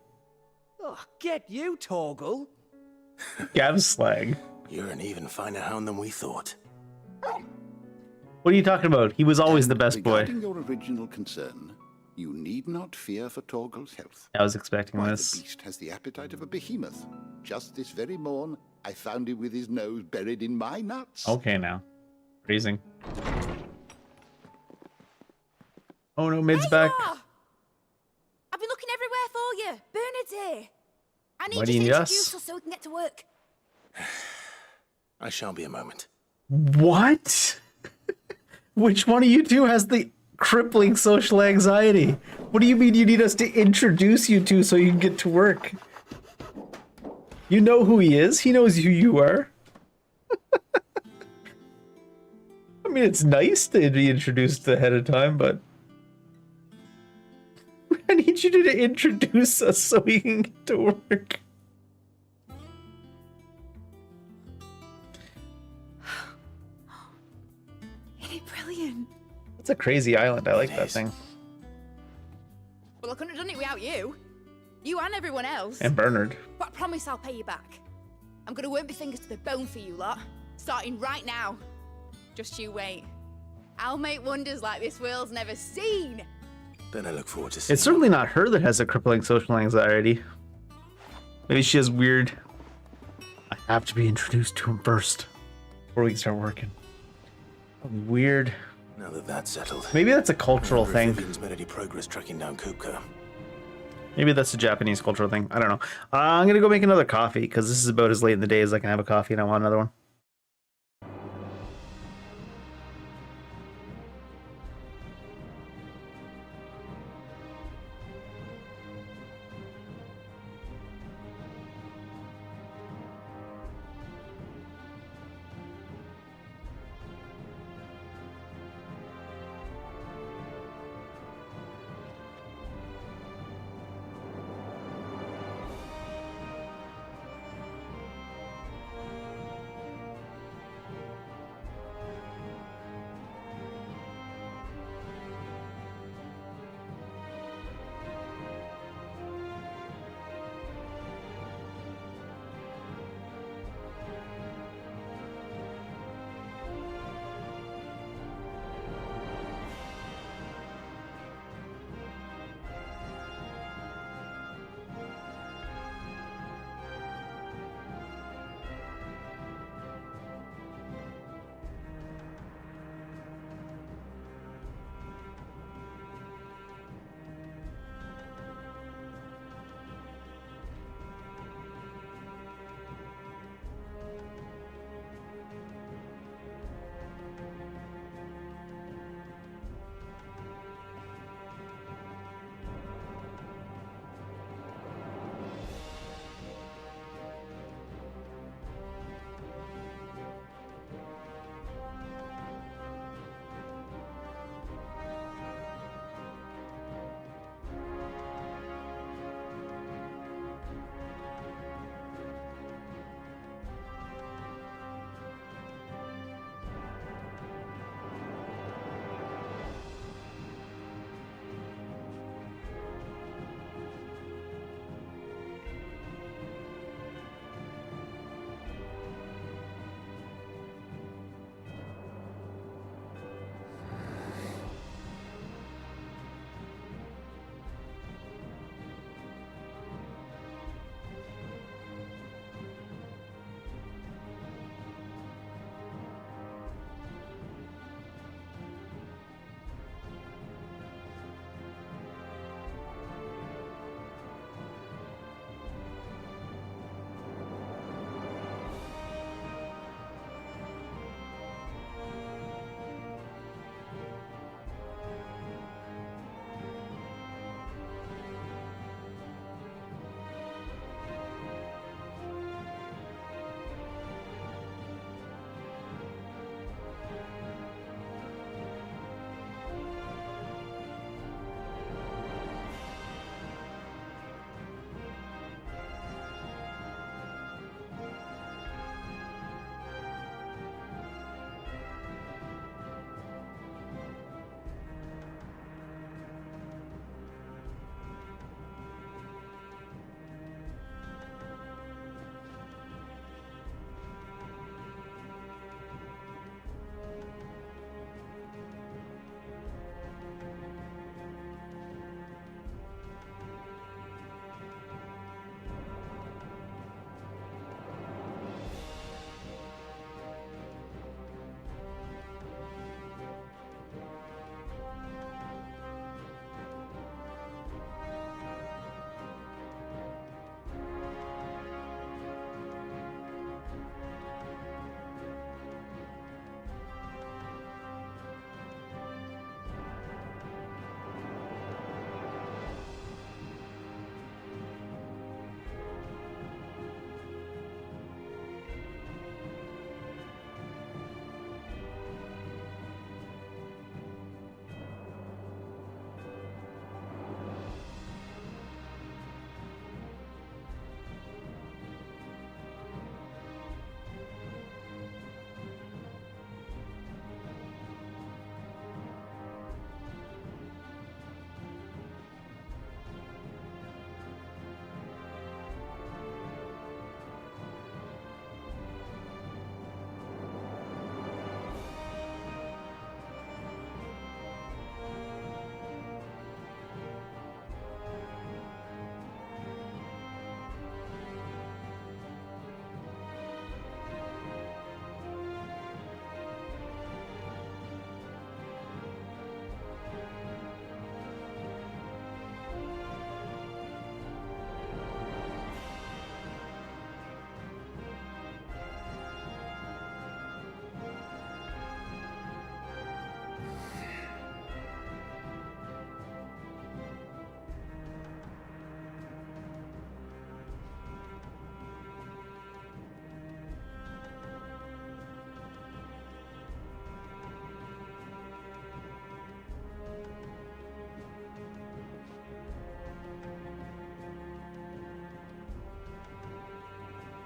Oh, get you, Torgal. Gav's slag. You're an even finer hound than we thought. What are you talking about? He was always the best boy. Regarding your original concern, you need not fear for Torgal's health. I was expecting Why, this. the beast has the appetite of a behemoth. Just this very morn, I found him with his nose buried in my nuts. Okay, now. Freezing. Oh no, Mid's back. I've been looking everywhere for you. Bernard's here. I need Why do you you to need introduce us? us so we can get to work. I shall be a moment. What? Which one of you two has the crippling social anxiety? What do you mean you need us to introduce you to so you can get to work? You know who he is. He knows who you are. I mean, it's nice to be introduced ahead of time, but I need you to introduce us so we can get to work. Isn't it brilliant? It's a crazy island. I like that thing. Well, I couldn't have done it without you. You and everyone else. And Bernard. But I promise I'll pay you back. I'm gonna work my fingers to the bone for you lot. Starting right now. Just you wait. I'll make wonders like this world's never seen. Then I look forward to seeing It's certainly not her that has a crippling social anxiety. Maybe she has weird... I have to be introduced to him first before we can start working. Weird. Now that that's settled. Maybe that's a cultural I wonder if thing. Vivian's made any progress tracking down Kupka. Maybe that's a Japanese cultural thing. I don't know. I'm going to go make another coffee because this is about as late in the day as I can have a coffee and I want another one.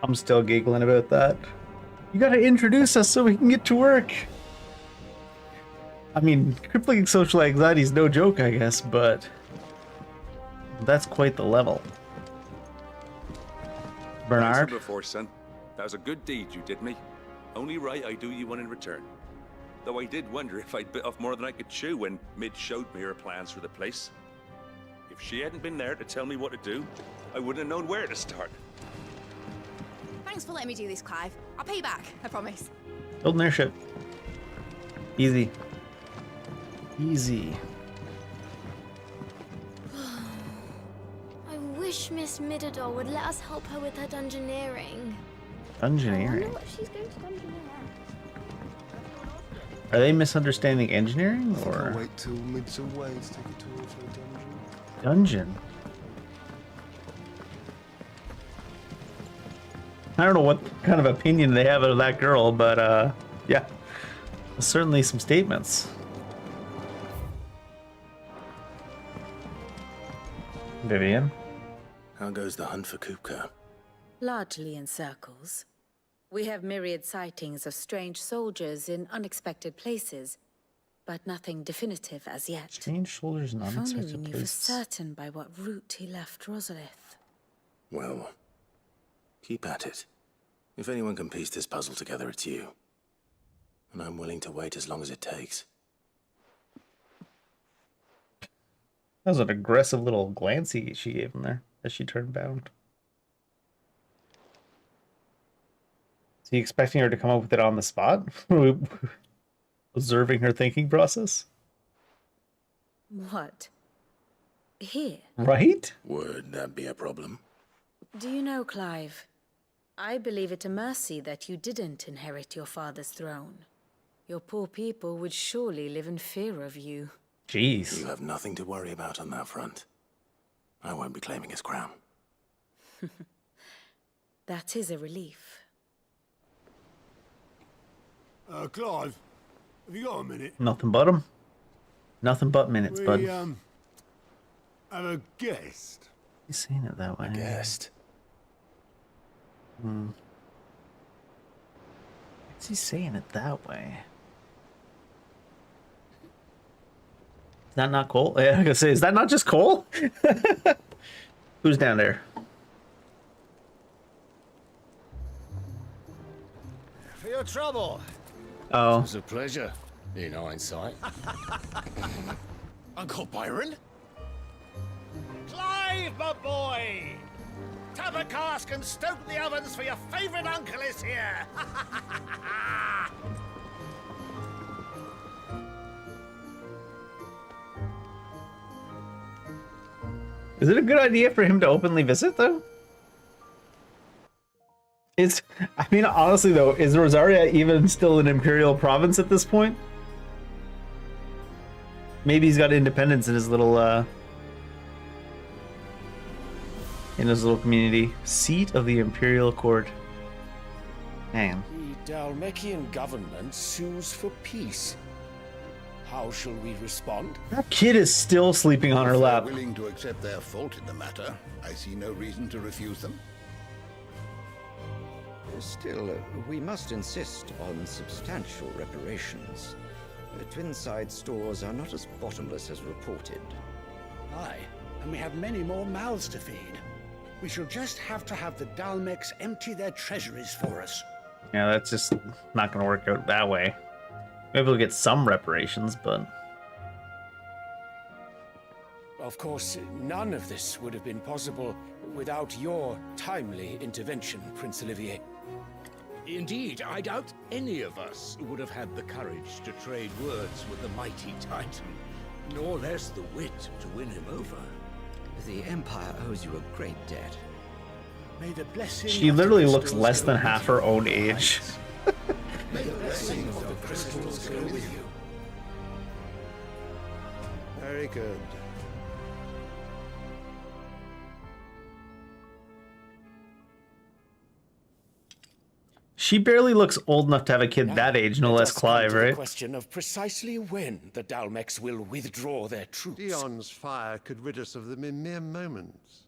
I'm still giggling about that. You gotta introduce us so we can get to work. I mean, crippling social anxiety is no joke, I guess, but that's quite the level. Bernard? Thanks before, son. That was a good deed you did me. Only right I do you one in return. Though I did wonder if I'd bit off more than I could chew when Mid showed me her plans for the place. If she hadn't been there to tell me what to do, I wouldn't have known where to start. Thanks for letting me do this, Clive. I'll pay you back, I promise. Build an airship. Easy. Easy. I wish Miss Midador would let us help her with her dungeoneering. I Dungeoneering? wonder what she's going to dungeoneer. Are they misunderstanding engineering, or I'll wait till mid's away to take a tour of her dungeon. dungeon? I don't know what kind of opinion they have of that girl, but yeah, certainly some statements. Vivian? How goes the hunt for Kupka? Largely in circles. We have myriad sightings of strange soldiers in unexpected places, but nothing definitive as yet. Strange soldiers in If only we unexpected knew for places. certain by what route he left Rosalith. Well, keep at it. If anyone can piece this puzzle together, it's you. And I'm willing to wait as long as it takes. That was an aggressive little glance she gave him there as she turned bound. Is he expecting her to come up with it on the spot? Observing her thinking process? What? Here? Right? Would that be a problem? Do you know, Clive? I believe it a mercy that you didn't inherit your father's throne. Your poor people would surely live in fear of you. Jeez. You have nothing to worry about on that front. I won't be claiming his crown. That is a relief. Clive, have you got a minute? Nothing but him. Nothing but minutes, bud. We, have a guest. He's saying it that way. A guest? Hmm. Is he saying it that way? Is that not Cole? Yeah, I was gonna say, is that not just Cole? Who's down there? For your trouble. Oh. It was a pleasure, in hindsight. Uncle Byron? Clive, my boy! Tap a cask and stoke the ovens, for your favourite uncle is here! Is it a good idea for him to openly visit, though? I mean, honestly, though, is Rosaria even still an imperial province at this point? Maybe he's got independence in his little, community. Seat of the imperial court. Man. The Dalmekian government sues for peace. How shall we respond? That kid is still sleeping on her If they're lap. willing to accept their fault in the matter, I see no reason to refuse them. Still, we must insist on substantial reparations. The Twinside stores are not as bottomless as reported. Aye, and we have many more mouths to feed. We shall just have to have the Dalmecs empty their treasuries for us. Yeah, that's just not going to work out that way. Maybe we'll get some reparations, but... Of course, none of this would have been possible without your timely intervention, Prince Olivier. Indeed, I doubt any of us would have had the courage to trade words with the mighty Titan, nor less the wit to win him over. The Empire owes you a great debt. May the blessing She of the literally looks crystals less go than with half you. her own age. May the blessing of the crystals go with you. Very good. She barely looks old enough to have a kid that age, no less Come Clive, to the right? question of precisely when the Dalmecs will withdraw their troops. Dion's fire could rid us of them in mere moments.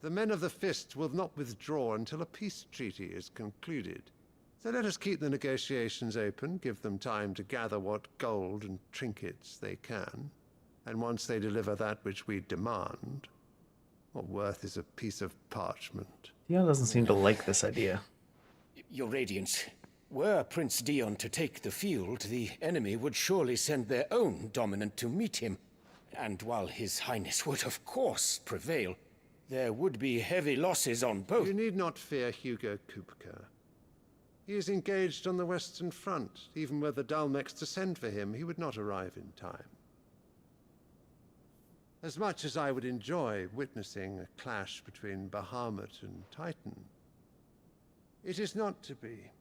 The men of the Fist will not withdraw until a peace treaty is concluded. So let us keep the negotiations open, give them time to gather what gold and trinkets they can. And once they deliver that which we demand, what worth is a piece of parchment? Dion doesn't seem to like this idea. Your Radiance, were Prince Dion to take the field, the enemy would surely send their own dominant to meet him. And while His Highness would of course prevail, there would be heavy losses on both. You need not fear Hugo Kupka. He is engaged on the Western Front. Even were the Dalmex to send for him, he would not arrive in time. As much as I would enjoy witnessing a clash between Bahamut and Titan, it is not to be.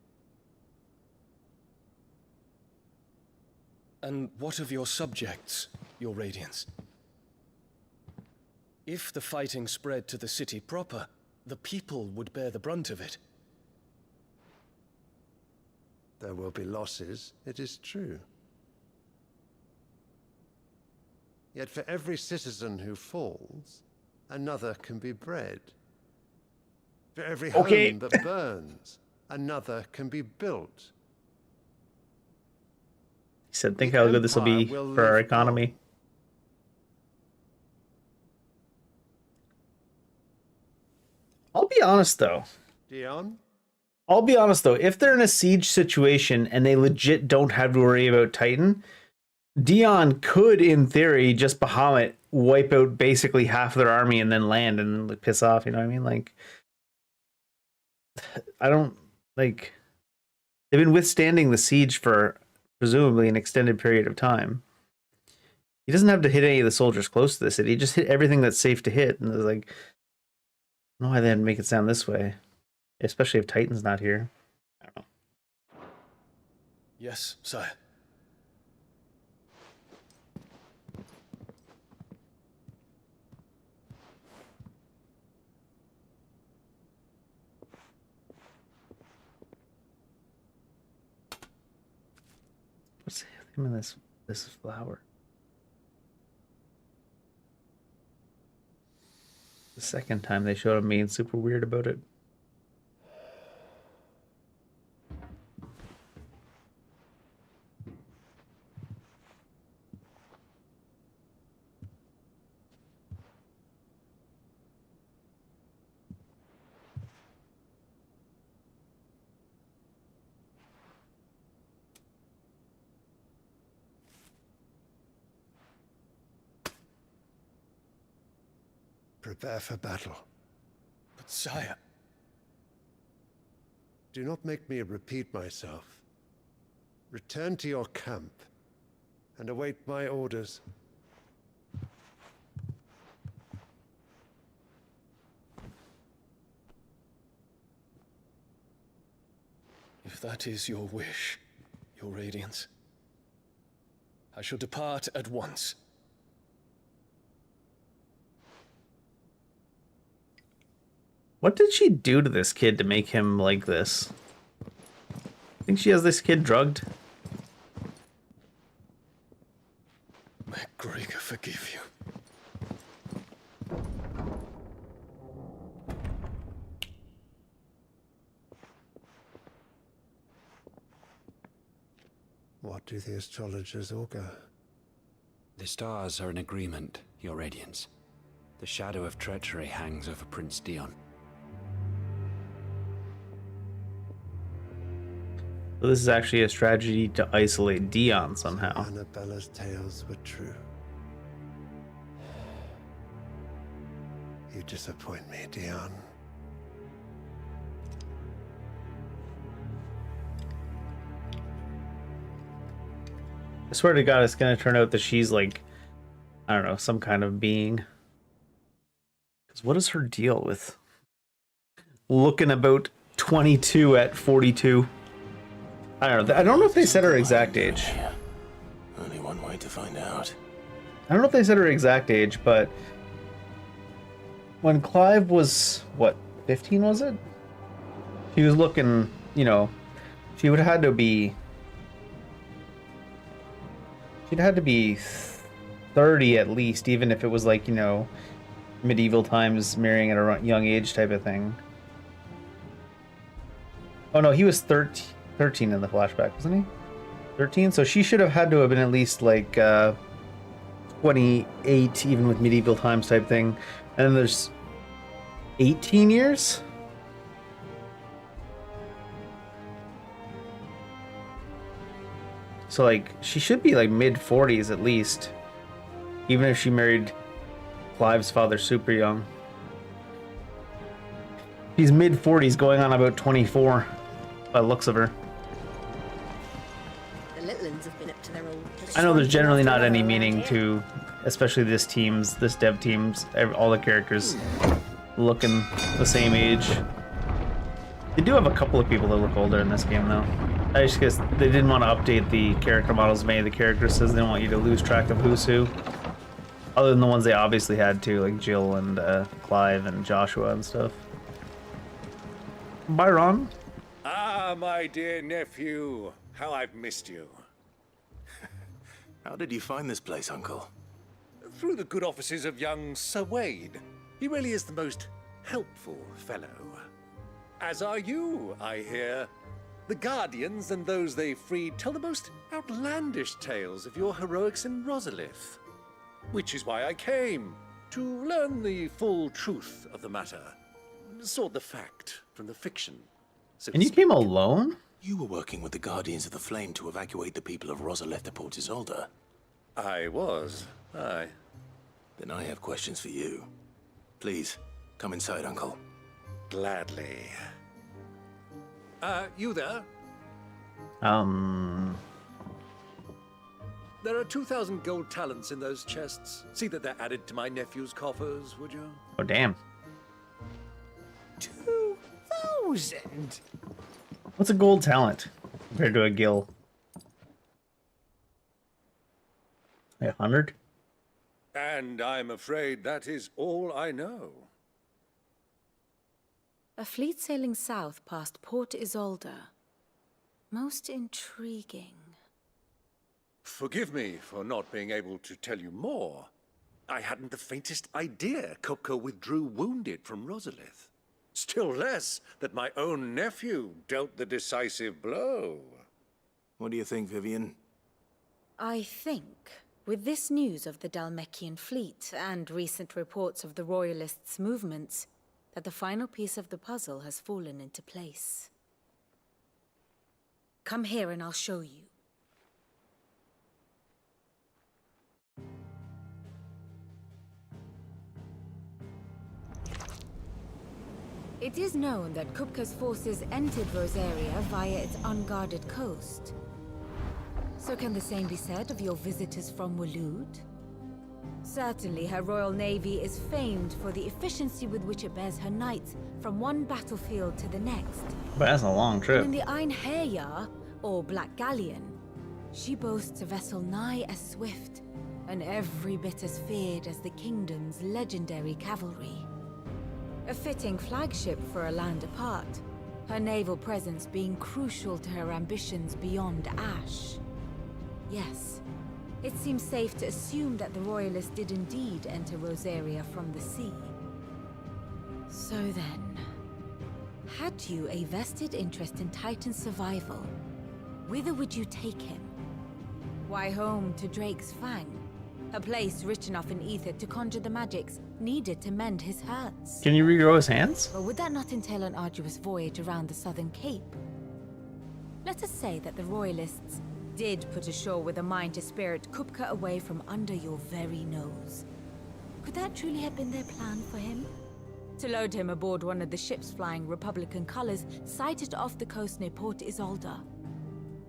And what of your subjects, your Radiance? If the fighting spread to the city proper, the people would bear the brunt of it. There will be losses, it is true. Yet for every citizen who falls, another can be bred. For every home that burns, another can be built. He said, think how good this will be for our economy. I'll be honest though. Dion? I'll be honest though, if they're in a siege situation and they legit don't have to worry about Titan, Dion could, in theory, just Bahamut, wipe out basically half of their army and then land and like, piss off, you know what I mean? Like, I don't, like, they've been withstanding the siege for presumably an extended period of time. He doesn't have to hit any of the soldiers close to the city, he just hit everything that's safe to hit, and it's like, I don't know why they didn't make it sound this way. Especially if Titan's not here. I don't know. Yes, sire. What's the name of this flower? The second time they showed him being super weird about it. Prepare for battle. But sire... Do not make me repeat myself. Return to your camp and await my orders. If that is your wish, your Radiance, I shall depart at once. What did she do to this kid to make him like this? I think she has this kid drugged. May Gregor forgive you. What do the astrologers augur? The stars are in agreement, your Radiance. The shadow of treachery hangs over Prince Dion. So this is actually a strategy to isolate Dion somehow. Annabella's tales were true. You disappoint me, Dion. I swear to God, it's gonna turn out that she's like, I don't know, some kind of being. Because what is her deal with looking about 22 at 42? I don't know. I don't know if they said her exact age. Only one way to find out. I don't know if they said her exact age, but when Clive was, what, 15 was it? She was looking, you know, she would have had to be... She'd had to be 30 at least, even if it was like, you know, medieval times, marrying at a young age type of thing. Oh no, he was 13 in the flashback, wasn't he? 13? So she should have had to have been at least like 28, even with medieval times type thing. And then there's 18 years? So like, she should be like mid-40s at least. Even if she married Clive's father super young. She's mid-40s going on about 24 by the looks of her. The Litlins have been up to their old... I know there's generally not any meaning to, especially this dev team's, all the characters looking the same age. They do have a couple of people that look older in this game though. I just guess they didn't want to update the character models made of the characters, says they didn't want you to lose track of who's who. Other than the ones they obviously had to, like Jill and Clive and Joshua and stuff. Byron? Ah, my dear nephew. How I've missed you. How did you find this place, Uncle? Through the good offices of young Sir Wade. He really is the most helpful fellow. As are you, I hear. The Guardians and those they freed tell the most outlandish tales of your heroics in Rosalith. Which is why I came, to learn the full truth of the matter. Sort the fact from the fiction. So And you came alone? You were working with the Guardians of the Flame to evacuate the people of Rosalith to Port Isolde. I was, aye. Then I have questions for you. Please, come inside, Uncle. Gladly. You there? There are 2,000 gold talents in those chests. See that they're added to my nephew's coffers, would you? Oh, damn. 2,000? What's a gold talent compared to a gil? Like 100? And I'm afraid that is all I know. A fleet sailing south past Port Isolde. Most intriguing. Forgive me for not being able to tell you more. I hadn't the faintest idea Kupka withdrew wounded from Rosalith. Still less that my own nephew dealt the decisive blow. What do you think, Vivian? I think, with this news of the Dhalmekian fleet and recent reports of the Royalists' movements, that the final piece of the puzzle has fallen into place. Come here and I'll show you. It is known that Kupka's forces entered Rosaria via its unguarded coast. So can the same be said of your visitors from Waloed? Certainly her Royal Navy is famed for the efficiency with which it bears her knights from one battlefield to the next. But that's a long trip. And in the Ein Herja, or Black Galleon, she boasts a vessel nigh as swift and every bit as feared as the kingdom's legendary cavalry. A fitting flagship for a land apart, her naval presence being crucial to her ambitions beyond Ash. Yes, it seems safe to assume that the Royalists did indeed enter Rosaria from the sea. So then, had you a vested interest in Titan's survival, whither would you take him? Why, home to Drake's Fang, a place rich enough in ether to conjure the magics needed to mend his hurts. Can you regrow his hands? But would that not entail an arduous voyage around the southern cape? Let us say that the Royalists did put ashore with a mind to spirit Kupka away from under your very nose. Could that truly have been their plan for him? To load him aboard one of the ships flying Republican colors sighted off the coast near Port Isolde.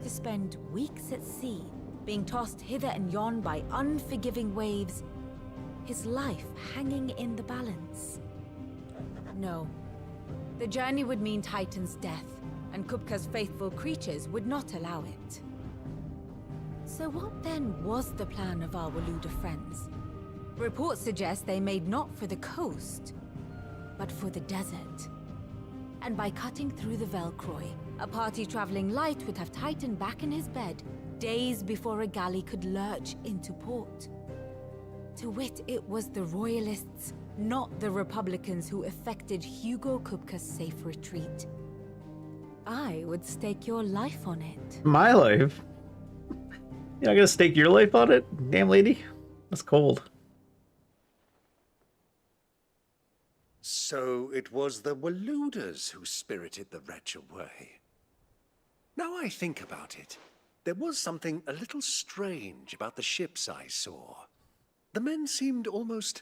To spend weeks at sea, being tossed hither and yon by unforgiving waves, his life hanging in the balance. No. The journey would mean Titan's death, and Kupka's faithful creatures would not allow it. So what then was the plan of our Waluda friends? Reports suggest they made not for the coast, but for the desert. And by cutting through the Velcroy, a party traveling light would have Titan back in his bed days before a galley could lurch into port. To wit, it was the Royalists' not the Republicans who effected Hugo Kupka's safe retreat. I would stake your life on it. My life? You're not gonna stake your life on it? Damn lady. That's cold. So it was the Waluders who spirited the wretch away. Now I think about it, there was something a little strange about the ships I saw. The men seemed almost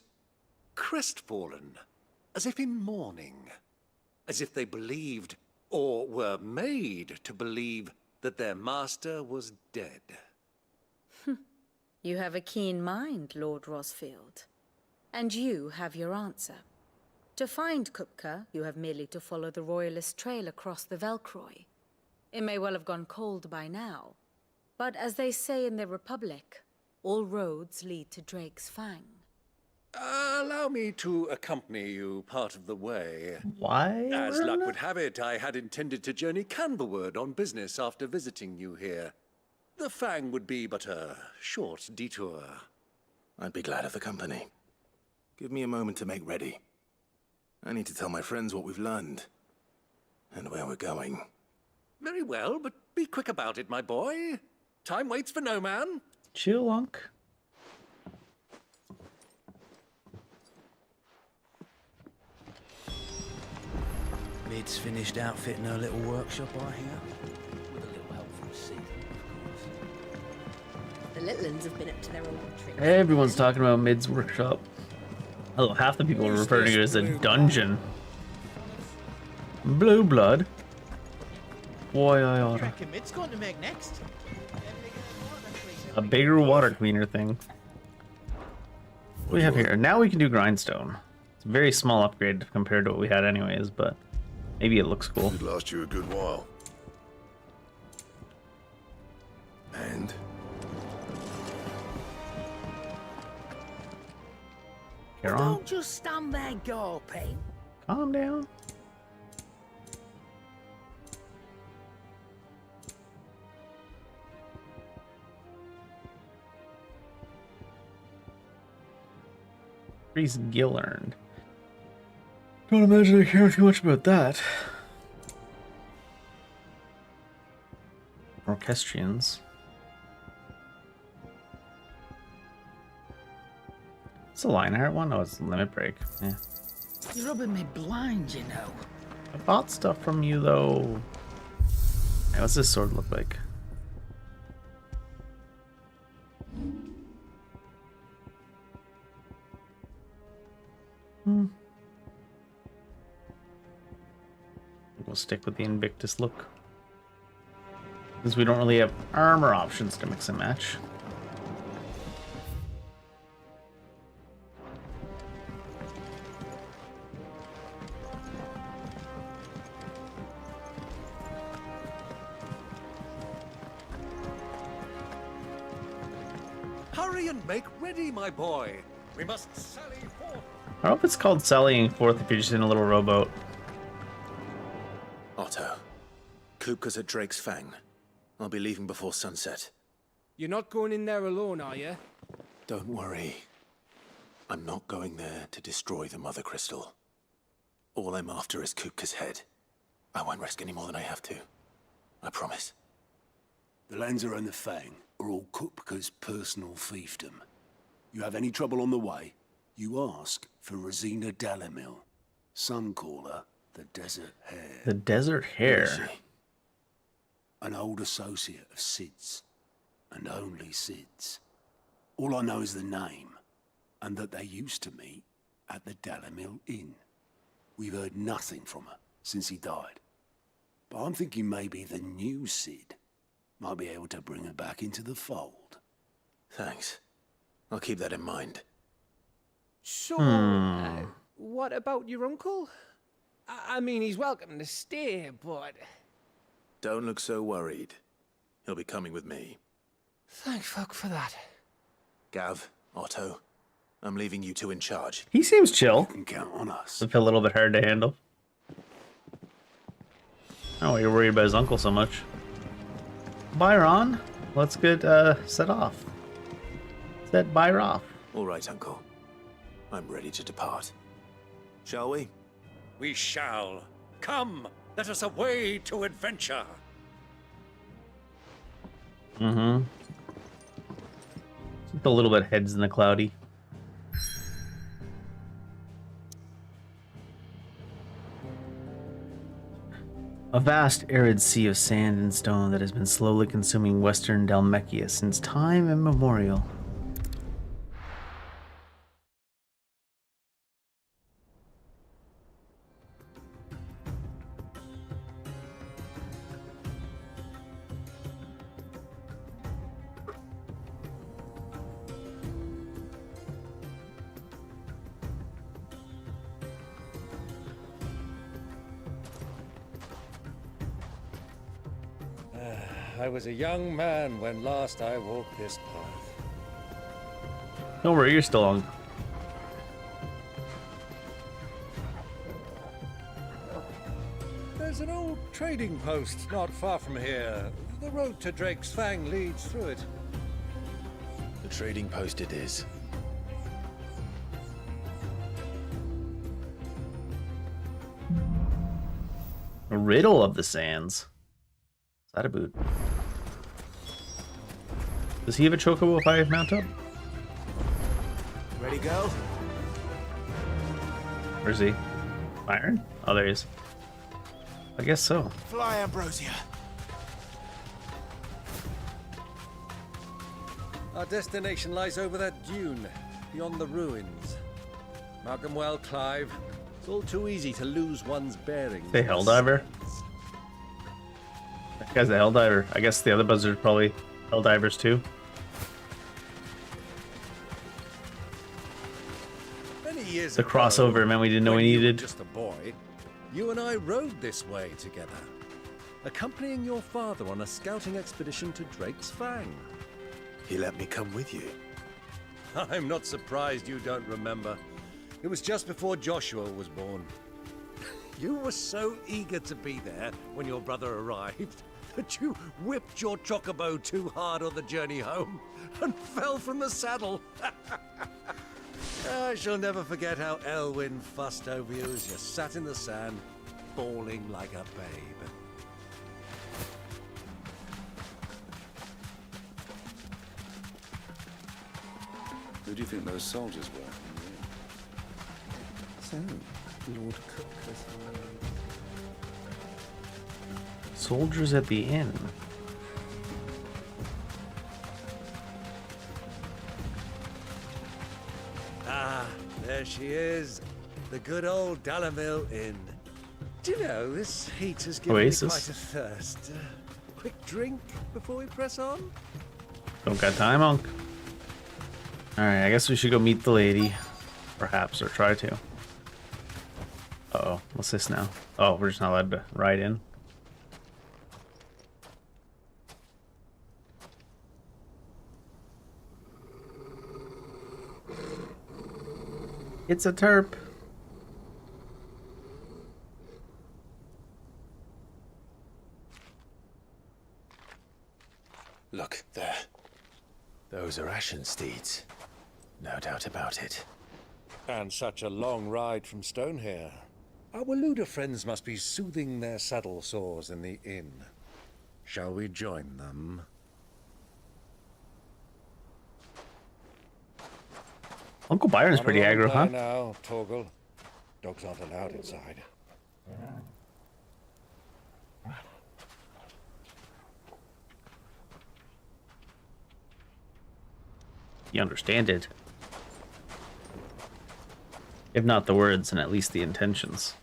crestfallen, as if in mourning, as if they believed, or were made to believe, that their master was dead. You have a keen mind, Lord Rosfield. And you have your answer. To find Kupka, you have merely to follow the Royalist trail across the Velcroy. It may well have gone cold by now, but as they say in the Republic, all roads lead to Drake's Fang. Allow me to accompany you part of the way. Why? As luck would have it, I had intended to journey Canverward on business after visiting you here. The Fang would be but a short detour. I'd be glad of the company. Give me a moment to make ready. I need to tell my friends what we've learned. And where we're going. Very well, but be quick about it, my boy. Time waits for no man. Chill, Unc. Mid's finished outfitting her little workshop, I hear. With a little help from Sid, of course. The little ones have been up to their own tricks. Everyone's talking about Mid's workshop. Although half the people are referring to it as a dungeon. Blue blood. Boy, I oughta. Reckon Mid's going to make next. A bigger water cleaner thing. What do we have here? Now we can do grindstone. It's a very small upgrade compared to what we had anyways, but maybe it looks cool. It'd last you a good while. And? Here on. Don't just stand there gawping. Calm down. Priest Gill earned. Don't imagine I care too much about that. Orchestrions. It's a Lionheart one? Oh, it's Limit Break. Yeah. You're rubbing me blind, you know. I bought stuff from you though. Hey, what's this sword look like? We'll stick with the Invictus look. Because we don't really have armor options to mix and match. Hurry and make ready, my boy. We must sally forth. I don't know if it's called sallying forth if you're just in a little rowboat. Otto, Kupka's at Drake's Fang. I'll be leaving before sunset. You're not going in there alone, are you? Don't worry. I'm not going there to destroy the Mother Crystal. All I'm after is Kupka's head. I won't risk any more than I have to. I promise. The Lancer and the Fang are all Kupka's personal fiefdom. You have any trouble on the way, you ask for Rosina Dalimil. Some call her the Desert Hare. The Desert Hare? An old associate of Sid's, and only Sid's. All I know is the name, and that they used to meet at the Dalimil Inn. We've heard nothing from her since he died. But I'm thinking maybe the new Sid might be able to bring her back into the fold. Thanks. I'll keep that in mind. So, what about your uncle? I mean, he's welcome to stay, but... Don't look so worried. He'll be coming with me. Thank fuck for that. Gav, Otto, I'm leaving you two in charge. He seems chill. You can count on us. It's a little bit hard to handle. Oh, you're worried about his uncle so much. Byron, let's get set off. Set Byron off. All right, Uncle. I'm ready to depart. Shall we? We shall. Come, let us away to adventure. Mm-hmm. Just a little bit heads in the cloudy. A vast arid sea of sand and stone that has been slowly consuming western Dalmekia since time immemorial. I was a young man when last I walked this path. Don't worry, you're still on. There's an old trading post not far from here. The road to Drake's Fang leads through it. The trading post it is. A riddle of the sands. Is that a boot? Does he have a chocobo if I mount up? Ready, go? Where's he? Iron? Oh, there he is. I guess so. Fly, Ambrosia. Our destination lies over that dune, beyond the ruins. Mark 'em well, Clive. It's all too easy to lose one's bearings. The Helldiver? That guy's a Helldiver. I guess the other buzzards probably Helldivers too. Many years The crossover, man, we didn't know when we you were needed. just a boy, you and I rode this way together, accompanying your father on a scouting expedition to Drake's Fang. He let me come with you. I'm not surprised you don't remember. It was just before Joshua was born. You were so eager to be there when your brother arrived that you whipped your chocobo too hard on the journey home and fell from the saddle. I shall never forget how Elwyn fussed over you as you sat in the sand, bawling like a babe. Who do you think those soldiers were? So, Lord Cook has... Soldiers at the inn. Ah, there she is. The good old Dalamil Inn. Do you know, this heat has given Oasis. me quite a thirst. Quick drink before we press on? Don't got time, Unc. Alright, I guess we should go meet the lady. Perhaps, or try to. Uh-oh, what's this now? Oh, we're just not allowed to ride in. It's a terp. Look, there. Those are Ashen steeds. No doubt about it. And such a long ride from Stonehair. Our Waluda friends must be soothing their saddle sores in the inn. Shall we join them? Uncle Byron's pretty On a long aggro, huh? play now, Torgal. Dogs aren't allowed inside. You understand it. If not the words, and at least the intentions.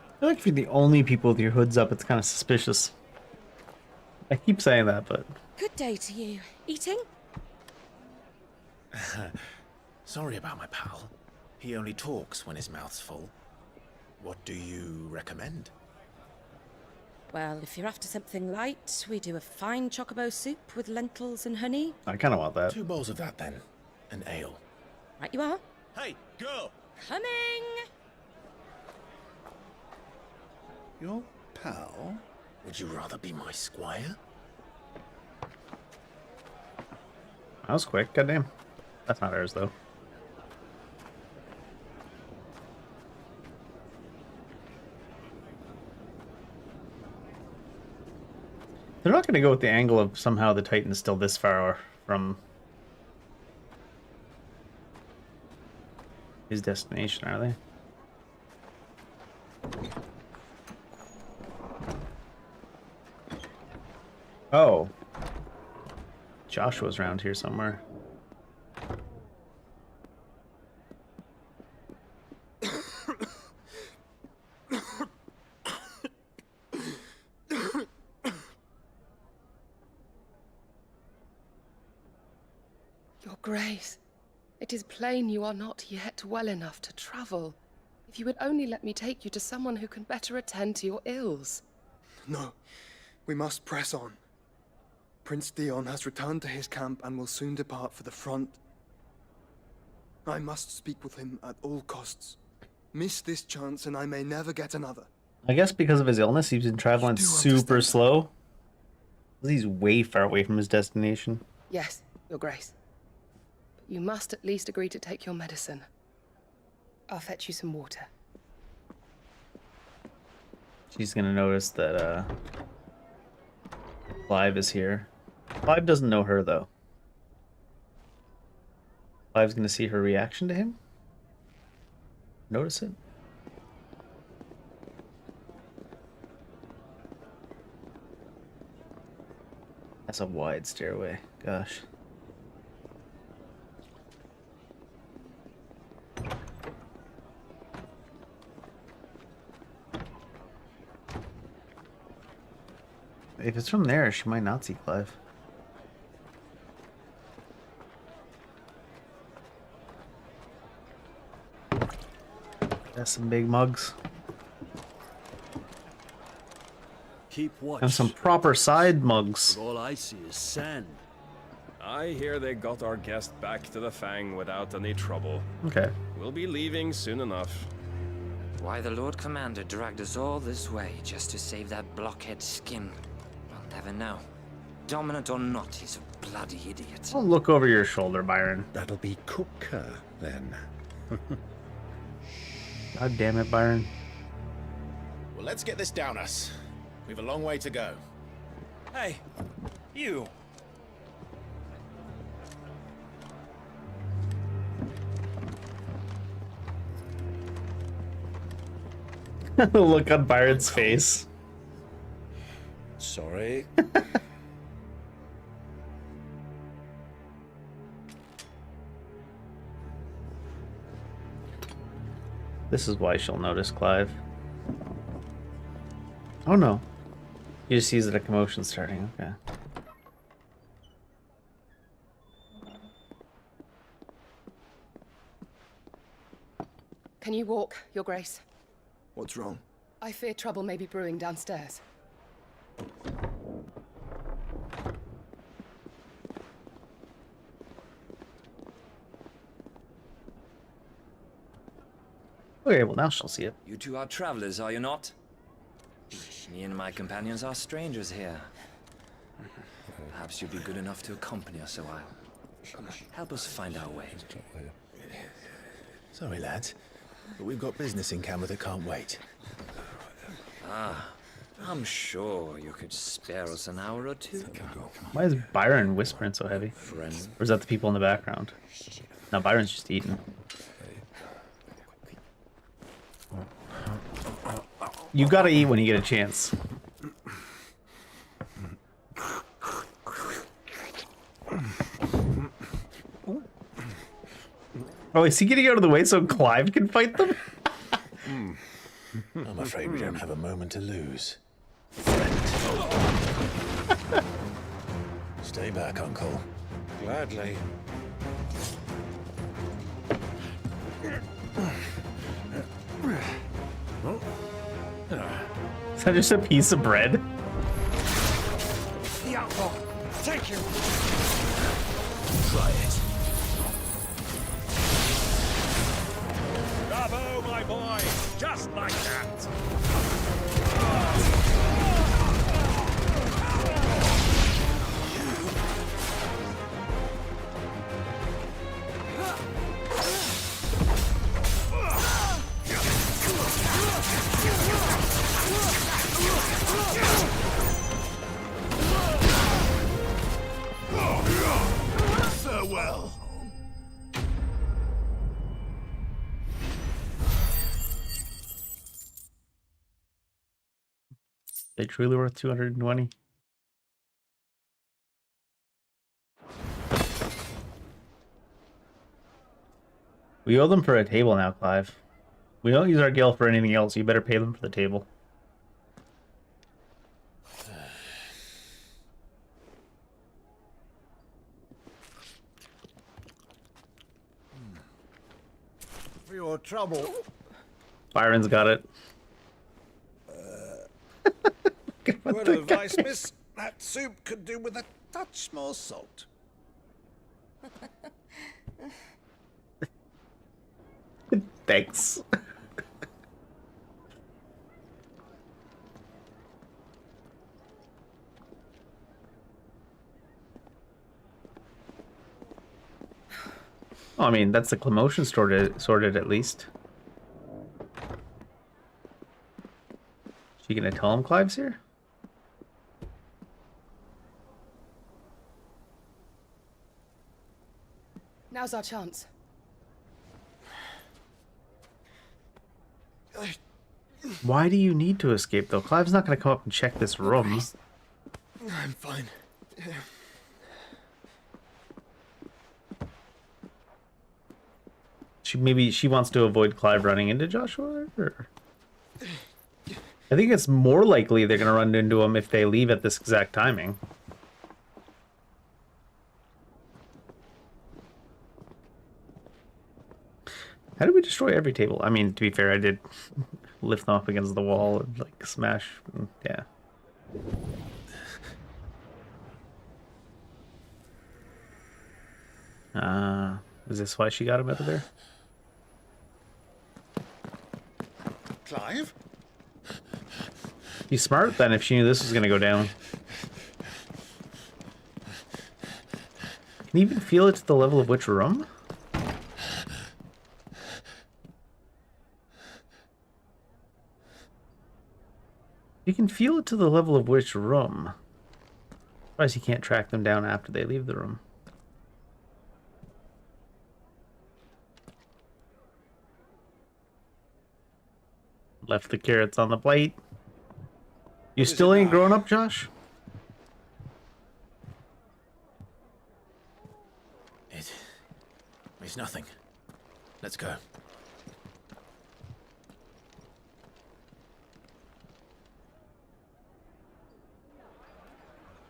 I feel like if you're the only people with your hoods up, it's kind of suspicious. I keep saying that, but... Good day to you. Eating? Sorry about my pal. He only talks when his mouth's full. What do you recommend? Well, if you're after something light, we do a fine chocobo soup with lentils and honey. I kind of want that. 2 bowls of that, then. An ale. Right you are. Hey, girl! Coming! Your pal? Would you rather be my squire? That was quick. Goddamn. That's not ours, though. They're not going to go with the angle of somehow the Titan's still this far from his destination, are they? Oh. Joshua's around here somewhere. Your Grace, it is plain you are not yet well enough to travel. If you would only let me take you to someone who can better attend to your ills. No, we must press on. Prince Dion has returned to his camp and will soon depart for the front. I must speak with him at all costs. Miss this chance and I may never get another. I guess because of his illness, he's been traveling super slow. He's way far away from his destination. Yes, Your Grace. But you must at least agree to take your medicine. I'll fetch you some water. She's gonna notice that Clive is here. Clive doesn't know her though. Clive's gonna see her reaction to him. Notice it. That's a wide stairway. Gosh. If it's from there, she might not see Clive. That's some big mugs. Keep watch. And some proper side mugs. All I see is sand. I hear they got our guest back to the Fang without any trouble. Okay. We'll be leaving soon enough. Why the Lord Commander dragged us all this way just to save that blockhead skin, we'll never know. Dominant or not, he's a bloody idiot. Don't look over your shoulder, Byron. That'll be Cooker, then. God damn it, Byron. Well, let's get this down us. We've a long way to go. Hey, you. Look on Byron's face. Sorry. This is why she'll notice Clive. Oh no. He just sees that a commotion's starting. Okay. Can you walk, Your Grace? What's wrong? I fear trouble may be brewing downstairs. Okay, well now she'll see it. You two are travelers, are you not? Me and my companions are strangers here. Perhaps you'd be good enough to accompany us a while. Help us find our way. Sorry, lads, but we've got business in camera that can't wait. Ah, I'm sure you could spare us an hour or two. Why is Byron whispering so heavy? Friend. Or is that the people in the background? No, Byron's just eating. You gotta eat when you get a chance. Oh, is he getting out of the way so Clive can fight them? I'm afraid we don't have a moment to lose. Stay back, Uncle. Gladly. Is that just a piece of bread? The outlaw! Take him! Try it. Bravo, my boy! Just like that! Farewell. They truly worth 220. We owe them for a table now, Clive. We don't use our gil for anything else. You better pay them for the table. For your trouble. Byron's got it. Word of advice, miss. That soup could do with a touch more salt. Thanks. I mean, that's the commotion sorted at least. She gonna tell him Clive's here? Now's our chance. Why do you need to escape, though? Clive's not gonna come up and check this room. I'm fine. Maybe she wants to avoid Clive running into Joshua? Or... I think it's more likely they're gonna run into him if they leave at this exact timing. How did we destroy every table? I mean, to be fair, I did lift them up against the wall and, like, smash. Yeah. Is this why she got him out of there? Clive? He's smart then if she knew this was gonna go down. Can you even feel it to the level of which room? You can feel it to the level of which room. Otherwise he can't track them down after they leave the room. Left the carrots on the plate. You still ain't grown up, Josh? It's nothing. Let's go.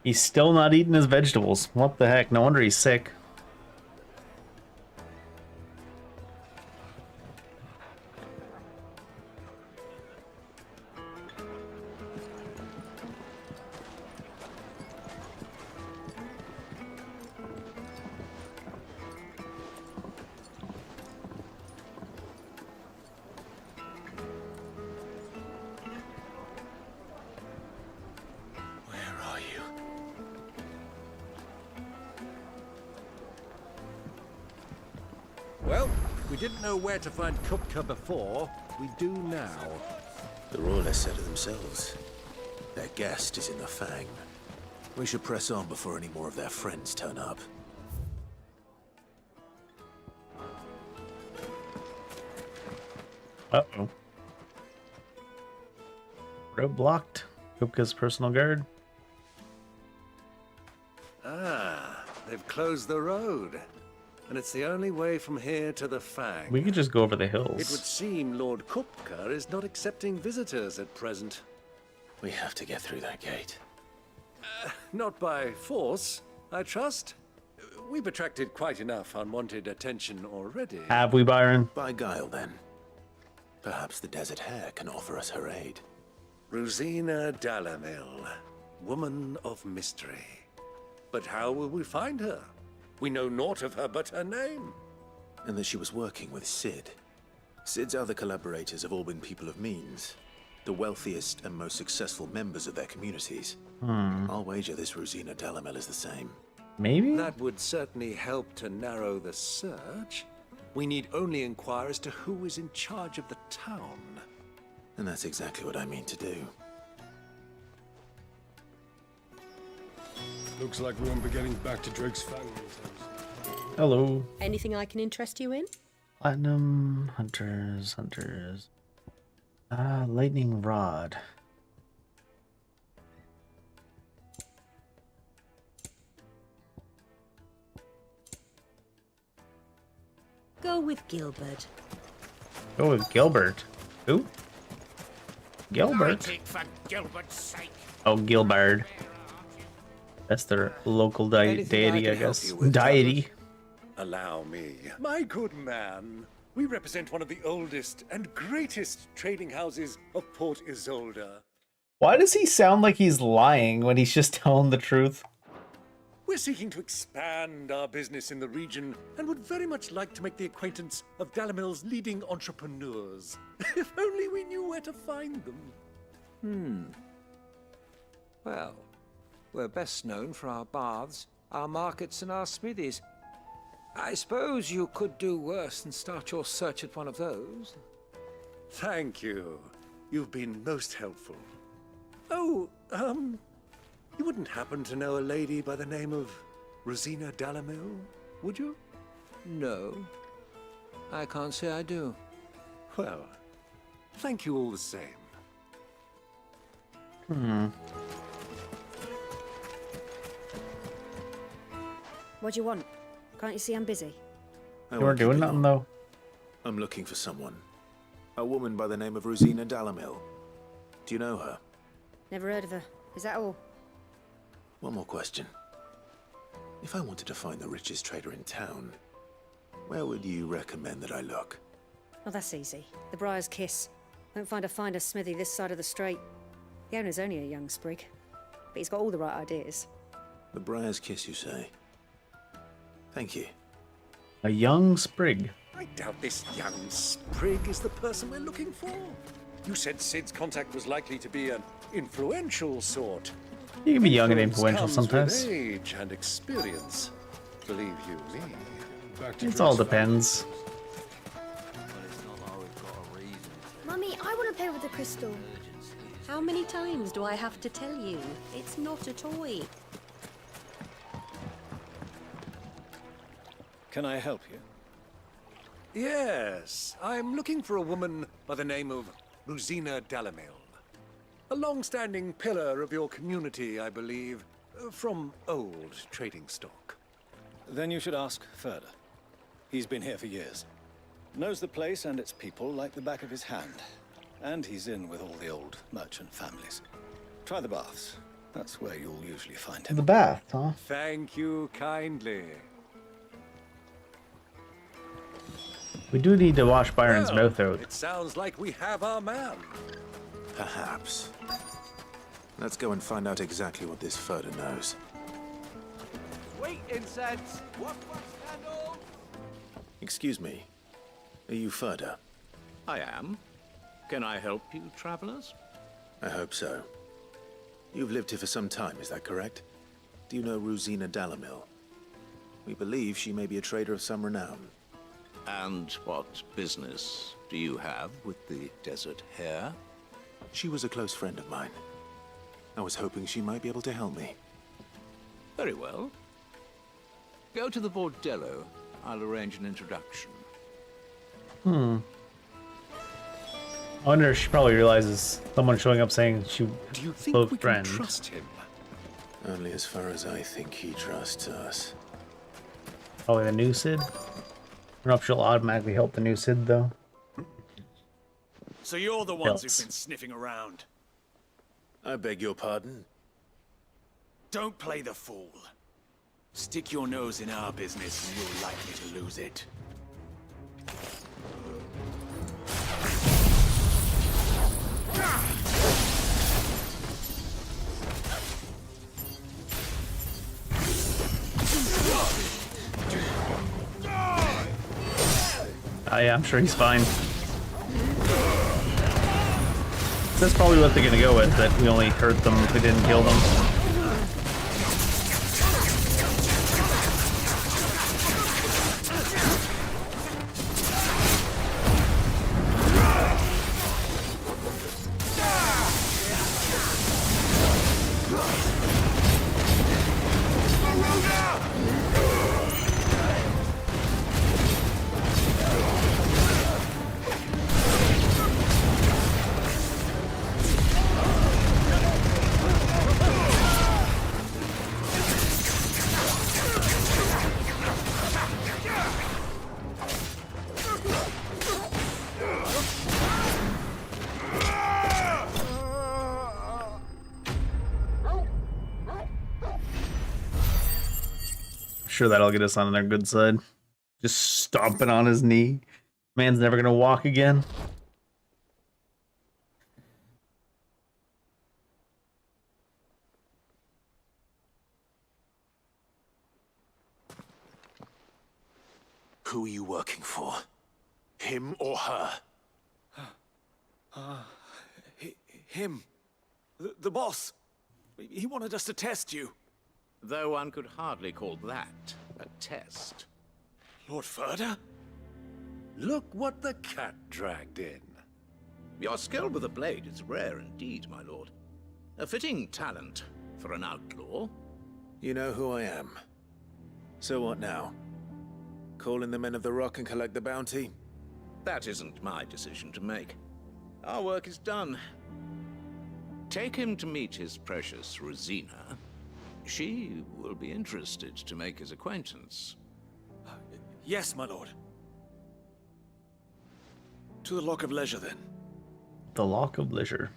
He's still not eating his vegetables. What the heck? No wonder he's sick. Well, we didn't know where to find Kupka before. We do now. The Royalists said it themselves. Their guest is in the Fang. We should press on before any more of their friends turn up. Uh-oh. Road blocked. Kupka's personal guard. Ah, they've closed the road. And it's the only way from here to the Fang. We could just go over the It hills. would seem Lord Kupka is not accepting visitors at present. We have to get through that gate. Not by force, I trust. we've attracted quite enough unwanted attention already. Have we, Byron? By guile, then. Perhaps the Desert Hare can offer us her aid. Rosina Dalamil, woman of mystery. But how will we find her? We know naught of her but her name. And that she was working with Sid. Sid's other collaborators have all been people of means. The wealthiest and most successful members of their communities. I'll wager this Rosina Dalamil is the same. Maybe? That would certainly help to narrow the search. We need only inquire as to who is in charge of the town. And that's exactly what I mean to do. Looks like we won't be getting back to Drake's family. Hello. Anything I can interest you in? Platinum, hunters. Lightning rod. Go with Gilbert. Go with Gilbert. Who? Gilbert? For Gilbert's sake. Oh, Gilbert. That's their local deity, I guess. Deity. Allow me. My good man, we represent one of the oldest and greatest trading houses of Port Isolde. Why does he sound like he's lying when he's just telling the truth? We're seeking to expand our business in the region and would very much like to make the acquaintance of Dalamil's leading entrepreneurs. If only we knew where to find them. Well, we're best known for our baths, our markets, and our smithies. I suppose you could do worse than start your search at one of those. Thank you. You've been most helpful. Oh, you wouldn't happen to know a lady by the name of Rosina Dalamil, would you? No, I can't say I do. Well, thank you all the same. What do you want? Can't you see I'm busy? You weren't doing nothing, though. I'm looking for someone. A woman by the name of Rosina Dalamil. Do you know her? Never heard of her. Is that all? One more question. If I wanted to find the richest trader in town, where would you recommend that I look? Oh, that's easy. The Briar's Kiss. Won't find a finer smithy this side of the strait. The owner's only a young sprig, but he's got all the right ideas. The Briar's Kiss, you say? Thank you. A young sprig. I doubt this young sprig is the person we're looking for. You said Sid's contact was likely to be an influential sort. You can be young and influential Comes sometimes. with age and experience. Believe you me. It all depends. Mummy, I want to play with the crystal. How many times do I have to tell you? It's not a toy. Can I help you? Yes, I'm looking for a woman by the name of Rosina Dalamil. A long-standing pillar of your community, I believe, from old trading stock. Then you should ask Ferda. He's been here for years. Knows the place and its people like the back of his hand. And he's in with all the old merchant families. Try the baths. That's where you'll usually find him. The bath, huh? Thank you kindly. We do need to wash Byron's mouth out. It sounds like we have our man. Perhaps. Let's go and find out exactly what this Ferda knows. Sweet incense! What candle? Excuse me. Are you Ferda? I am. Can I help you, travelers? I hope so. You've lived here for some time, is that correct? Do you know Rosina Dalamil? We believe she may be a trader of some renown. And what business do you have with the Desert Hare? She was a close friend of mine. I was hoping she might be able to help me. Very well. Go to the Bordello. I'll arrange an introduction. I wonder if she probably realizes someone showing up saying she Do you think close we friend. can trust him? Only as far as I think he trusts us. Probably the new Sid. I don't know if she'll automatically help the new Sid though. So you're the ones who've been sniffing around. I beg your pardon? Don't play the fool. Stick your nose in our business and you're likely to lose it. Yeah, I'm sure he's fine. That's probably what they're gonna go with, that we only hurt them, we didn't kill them. Sure, that'll get us on their good side. Just stomping on his knee. Man's never gonna walk again. Who are you working for? Him or her? Him. The boss. He wanted us to test you. Though one could hardly call that a test. Lord Ferda? Look what the cat dragged in. Your skill with the blade is rare indeed, my lord. A fitting talent for an outlaw. You know who I am. So what now? Call in the Men of the Rock and collect the bounty? That isn't my decision to make. Our work is done. Take him to meet his precious Rosina. She will be interested to make his acquaintance. Yes, my lord. To the Lock of Leisure, then. The Lock of Leisure.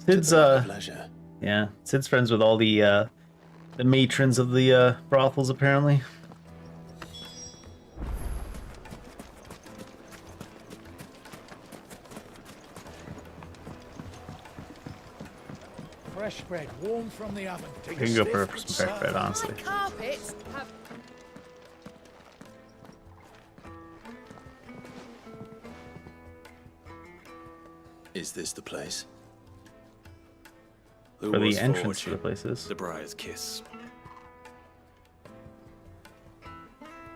Sid's Leisure. Yeah, Sid's friends with all the matrons of the brothels, apparently. Fresh bread, warm from the oven. I can go for some fresh bread, honestly. Carpets have... Is this the place? For the entrance to the places. The Briar's Kiss.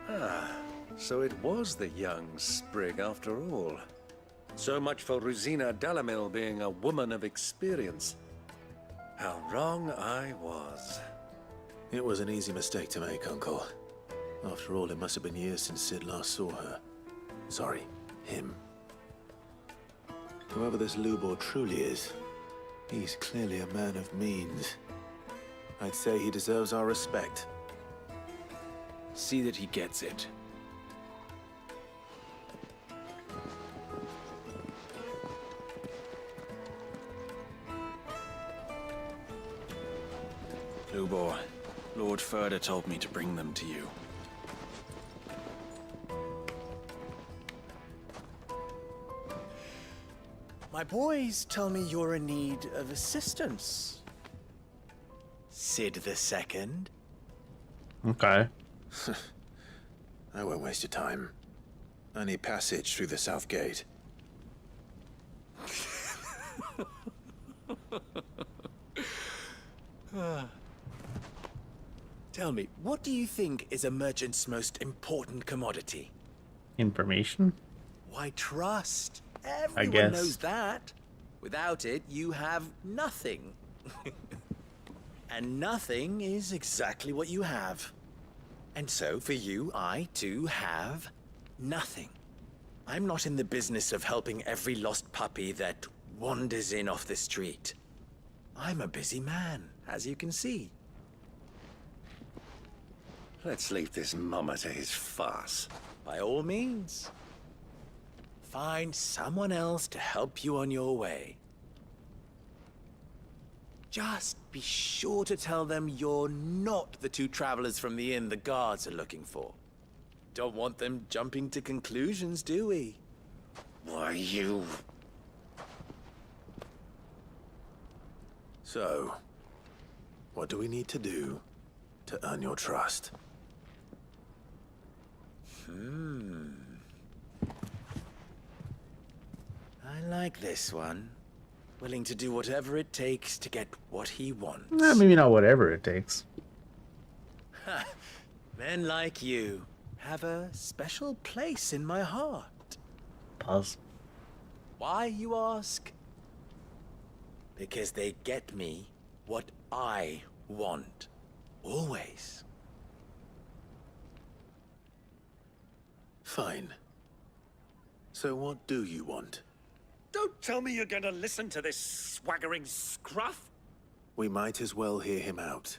Ah, so it was the young sprig after all. So much for Rosina Dalamil being a woman of experience. How wrong I was. It was an easy mistake to make, Uncle. After all, it must have been years since Sid last saw her. Sorry, him. Whoever this Lubor truly is, he's clearly a man of means. I'd say he deserves our respect. See that he gets it. Lubor, Lord Ferda told me to bring them to you. My boys tell me you're in need of assistance. Sid the Second? Okay. I won't waste your time. I need passage through the south gate. Tell me, what do you think is a merchant's most important commodity? Information? Why, trust. I Everyone guess. knows that. Without it, you have nothing. And nothing is exactly what you have. And so, for you, I, too, have nothing. I'm not in the business of helping every lost puppy that wanders in off the street. I'm a busy man, as you can see. Let's leave this mummer to his farce. By all means. Find someone else to help you on your way. Just be sure to tell them you're not the two travelers from the inn the guards are looking for. Don't want them jumping to conclusions, do we? Why, you... So, what do we need to do to earn your trust? I like this one. Willing to do whatever it takes to get what he wants. Maybe not whatever it takes. Men like you have a special place in my heart. Pause. Why, you ask? Because they get me what I want. Always. Fine. So what do you want? Don't tell me you're going to listen to this swaggering scruff. We might as well hear him out.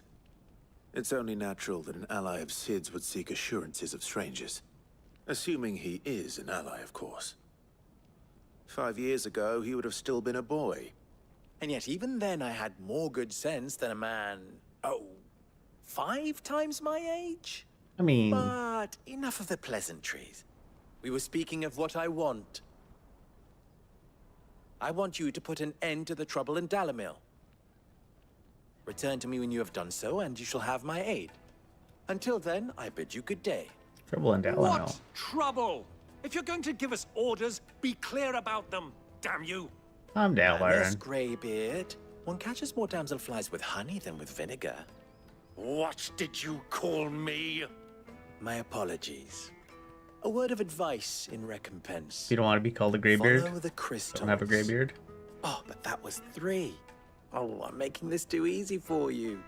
It's only natural that an ally of Sid's would seek assurances of strangers. Assuming he is an ally, of course. 5 years ago, he would have still been a boy. And yet even then I had more good sense than a man, 5 times my age? I mean... But enough of the pleasantries. We were speaking of what I want. I want you to put an end to the trouble in Dalamil. Return to me when you have done so, and you shall have my aid. Until then, I bid you good day. Trouble in Dalamil. What trouble? If you're going to give us orders, be clear about them, damn you. I'm Yes, Dalbaran. Greybeard. One catches more damselflies with honey than with vinegar. What did you call me? My apologies. A word of advice in recompense. You don't want to be called a graybeard? Follow the crystals. Don't have a graybeard? Oh, but that was 3. Oh, I'm making this too easy for you.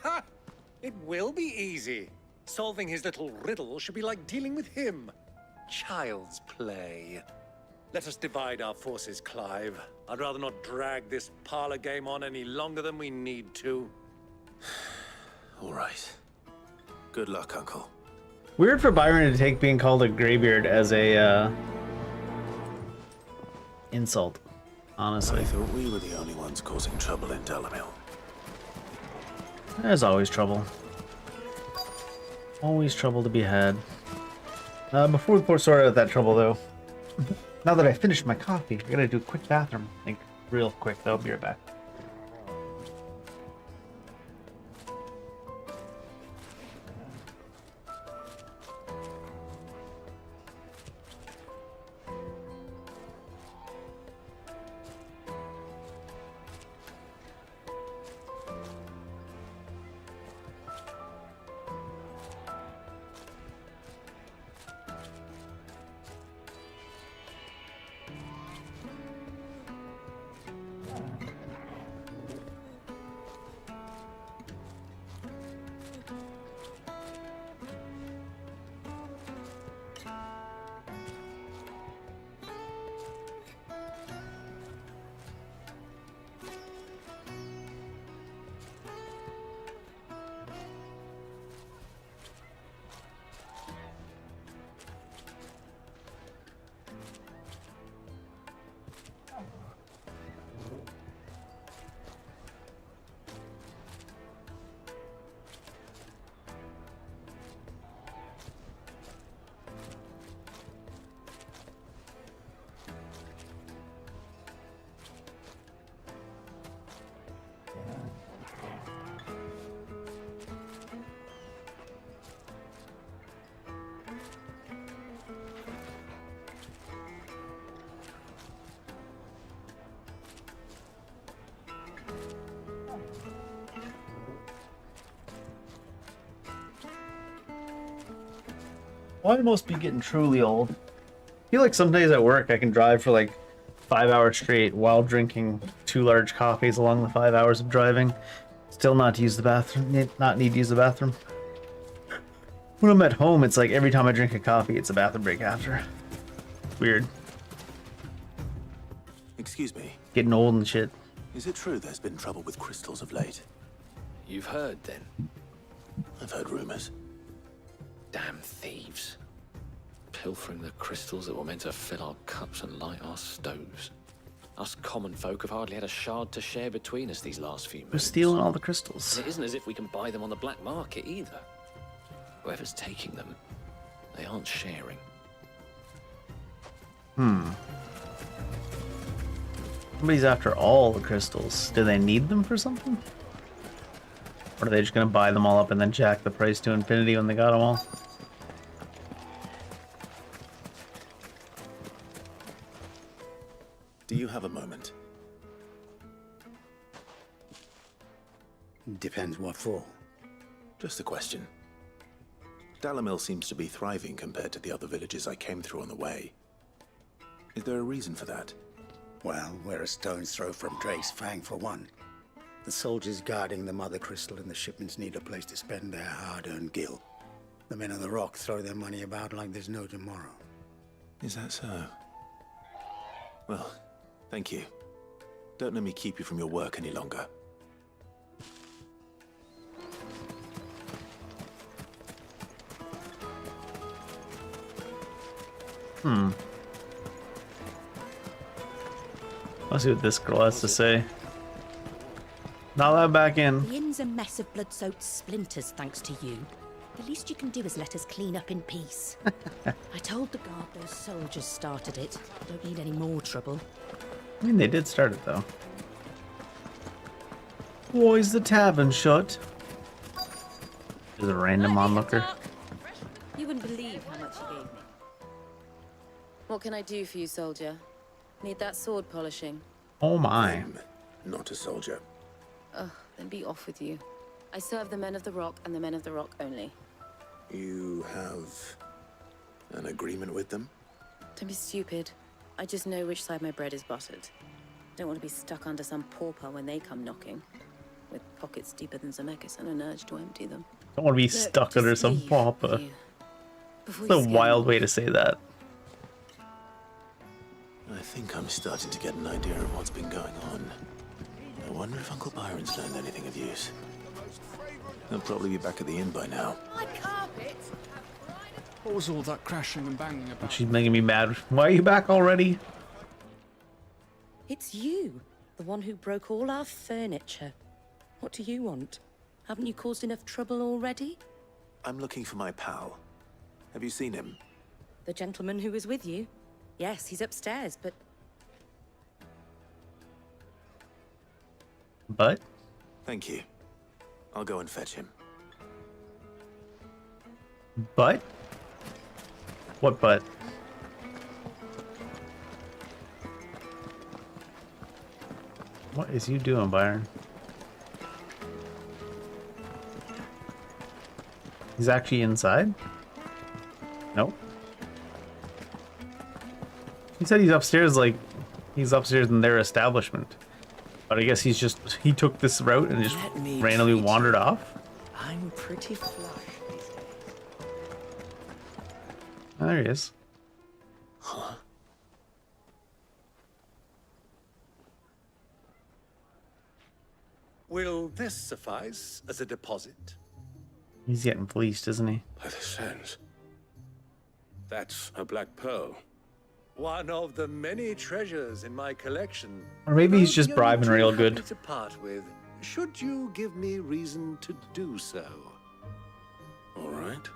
Ha! It will be easy. Solving his little riddle should be like dealing with him. Child's play. Let us divide our forces, Clive. I'd rather not drag this parlor game on any longer than we need to. All right. Good luck, Uncle. Weird for Byron to take being called a graybeard as a insult, honestly. I thought we were the only ones causing trouble in Dalamil. There's always trouble. Always trouble to be had. Before we pour sort out that trouble, though, now that I finished my coffee, I gotta do a quick bathroom. Like, real quick, though. I'll be right back. I must be getting truly old. I feel like some days at work I can drive for like 5 hours straight while drinking 2 large coffees along the 5 hours of driving. Still not to use the bathroom, not need to use the bathroom. When I'm at home, it's like every time I drink a coffee, it's a bathroom break after. Weird. Excuse me. Getting old and shit. Is it true there's been trouble with crystals of late? You've heard, then? I've heard rumors. Damn thieves. Pilfering the crystals that were meant to fill our cups and light our stoves. Us common folk have hardly had a shard to share between us these last few Who's moons. stealing all the crystals? And it isn't as if we can buy them on the black market either. Whoever's taking them, they aren't sharing. Somebody's after all the crystals. Do they need them for something? Or are they just gonna buy them all up and then jack the price to infinity when they got them all? Do you have a moment? Depends what for. Just a question. Dalamil seems to be thriving compared to the other villages I came through on the way. Is there a reason for that? Well, we're a stone's throw from Drake's Fang for one. The soldiers guarding the Mother Crystal and the shipments need a place to spend their hard-earned gil. The men of the Rock throw their money about like there's no tomorrow. Is that so? Well, thank you. Don't let me keep you from your work any longer. Let's see what this girl has to say. Not allowed back in. The inn's a mess of blood-soaked splinters, thanks to you. The least you can do is let us clean up in peace. I told the guard those soldiers started it. Don't need any more trouble. I mean, they did start it, though. Why is the tavern shut? There's a random onlooker. You wouldn't believe how much you gave me. What can I do for you, soldier? Need that sword polishing? Oh my. I'm not a soldier. Ugh, then be off with you. I serve the men of the Rock and the men of the Rock only. You have an agreement with them? Don't be stupid. I just know which side my bread is buttered. Don't want to be stuck under some pauper when they come knocking. With pockets deeper than Zemeckis and an urge to empty them. Don't want to be stuck under some pauper. It's a wild way to say that. I think I'm starting to get an idea of what's been going on. I wonder if Uncle Byron's learned anything of use. He'll probably be back at the inn by now. What was all that crashing and banging about? She's making me mad. Why are you back already? It's you, the one who broke all our furniture. What do you want? Haven't you caused enough trouble already? I'm looking for my pal. Have you seen him? The gentleman who was with you? Yes, he's upstairs, but... But? Thank you. I'll go and fetch him. But? What but? What is you doing, Byron? He's actually inside? Nope. He said he's upstairs, like, he's upstairs in their establishment. But I guess he took this route and just randomly wandered off? I'm pretty flush. Oh, there he is. Huh? Will this suffice as a deposit? He's getting fleeced, isn't he? By the sands. That's a black pearl. One of the many treasures in my collection. Or maybe he's Though just the bribing only real too good. happy to part with, should you give me reason to do so. All right.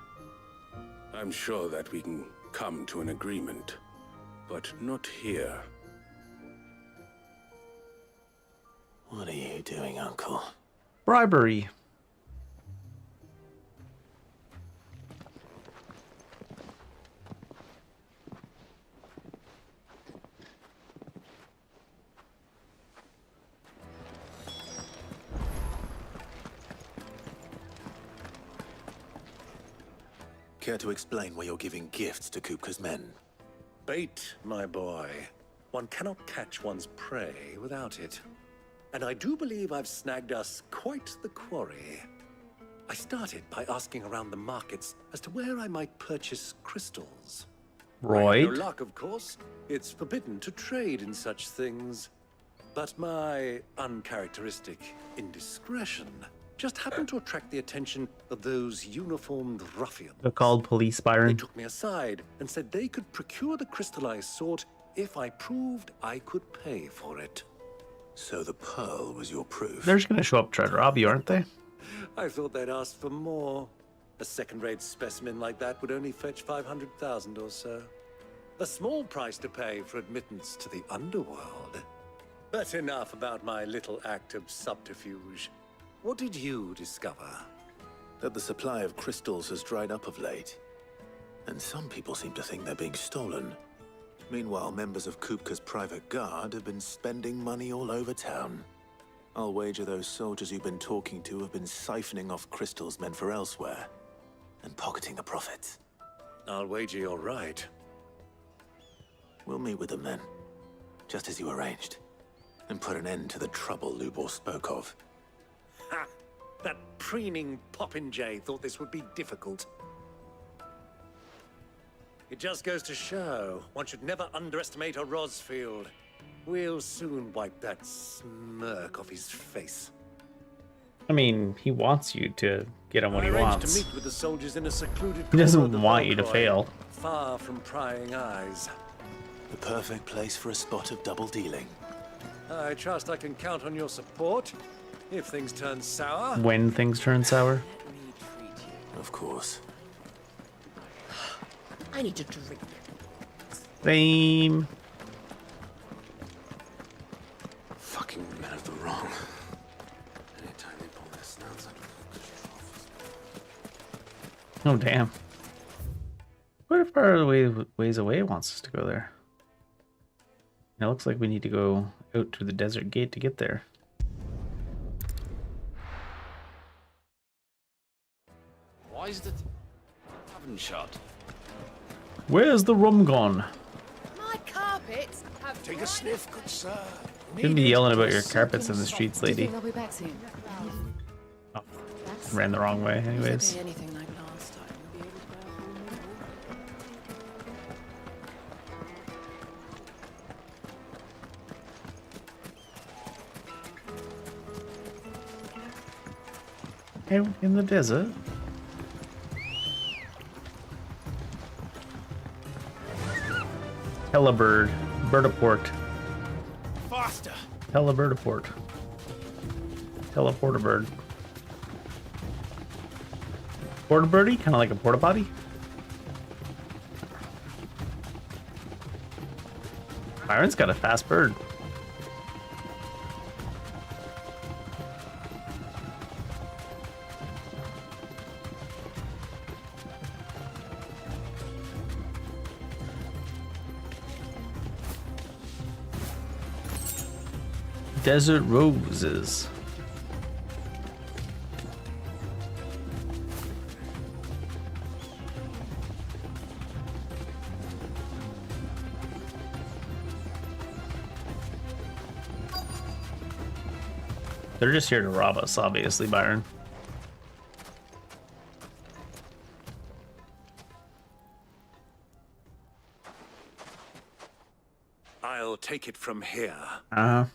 I'm sure that we can come to an agreement, but not here. What are you doing, Uncle? Bribery. Care to explain why you're giving gifts to Kupka's men? Bait, my boy. One cannot catch one's prey without it. And I do believe I've snagged us quite the quarry. I started by asking around the markets as to where I might purchase crystals. Right. No luck, of course. It's forbidden to trade in such things. But my uncharacteristic indiscretion just happened to attract the attention of those uniformed ruffians. They're called police, Byron. They took me aside and said they could procure the crystal I sought if I proved I could pay for it. So the pearl was your proof? They're just gonna show up try to rob you, aren't they? I thought they'd ask for more. A second-rate specimen like that would only fetch 500,000 or so. A small price to pay for admittance to the underworld. But enough about my little act of subterfuge. What did you discover? That the supply of crystals has dried up of late. And some people seem to think they're being stolen. Meanwhile, members of Kupka's private guard have been spending money all over town. I'll wager those soldiers you've been talking to have been siphoning off crystals meant for elsewhere. And pocketing the profits. I'll wager you're right. We'll meet with them then. Just as you arranged. And put an end to the trouble Lubor spoke of. Ha! That preening popinjay thought this would be difficult. It just goes to show, one should never underestimate a Rosfield. We'll soon wipe that smirk off his face. I mean, he wants you to get him what he wants. To meet with the soldiers in a secluded He doesn't want you to Volcroy, fail. far from prying eyes. The perfect place for a spot of double dealing. I trust I can count on your support if things turn sour. When things turn sour. Of course. I need a drink. Same. Fucking men of the wrong. Anytime they pull their snouts out of Oh damn. What far away ways away wants us to go there? It looks like we need to go out through the desert gate to get there. Why is the tavern shut? Where's the rum gone? My carpets have. Take a sniff, good sir. Shouldn't be yelling about your carpets in the streets, lady. They'll be back soon. Oh, ran the wrong way, anyways. Anything like last time. We'll be able to Out in the desert. Hellabird. Birdaport. Faster. Hellabirdaport. Teleportabird. Portabirdie? Kind of like a porta potty? Byron's got a fast bird. Desert roses. They're just here to rob us, obviously, Byron. I'll take it from here. Uh-huh.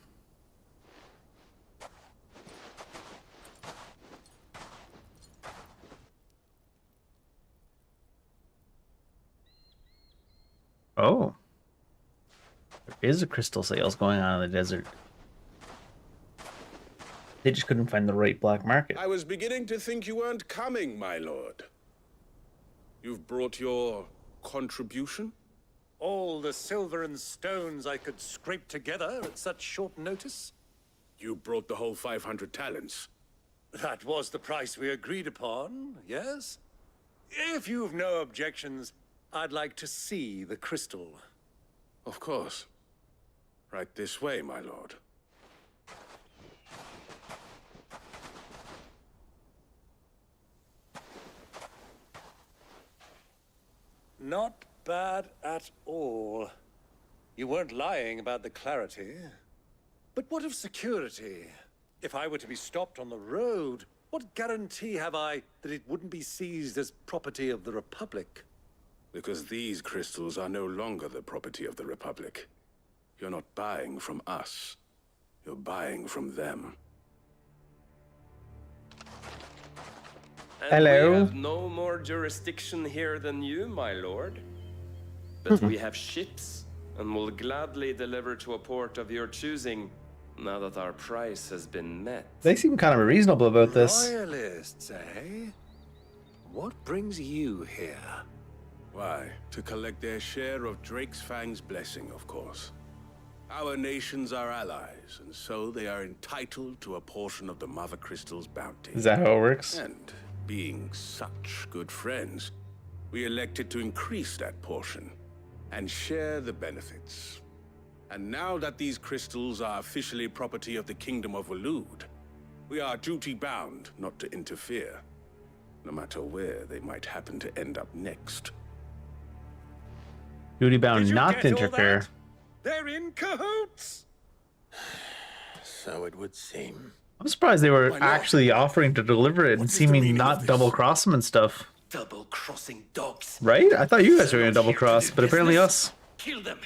Oh. There is a crystal sales going on in the desert. They just couldn't find the right black market. I was beginning to think you weren't coming, my lord. You've brought your contribution? All the silver and stones I could scrape together at such short notice? You brought the whole 500 talents. That was the price we agreed upon, yes? If you've no objections, I'd like to see the crystal. Of course. Right this way, my lord. Not bad at all. You weren't lying about the clarity. But what of security? If I were to be stopped on the road, what guarantee have I that it wouldn't be seized as property of the Republic? Because these crystals are no longer the property of the Republic. You're not buying from us. You're buying from them. And Hello. We have no more jurisdiction here than you, my lord. But we have ships and will gladly deliver to a port of your choosing, now that our price has been met. They seem kind of reasonable about this. Royalists, eh? What brings you here? Why, to collect their share of Drake's Fang's blessing, of course. Our nations are allies, and so they are entitled to a portion of the Mother Crystal's bounty. Is that how it works? And being such good friends, we elected to increase that portion and share the benefits. And now that these crystals are officially property of the Kingdom of Waloed, we are duty-bound not to interfere, no matter where they might happen to end up next. Duty bound not to interfere. They're in cahoots! So it would seem. I'm surprised they were actually offering to deliver it and seeming not double cross them and stuff. Double-crossing dogs. Right? I thought you guys were going to double cross, but apparently us. Kill them.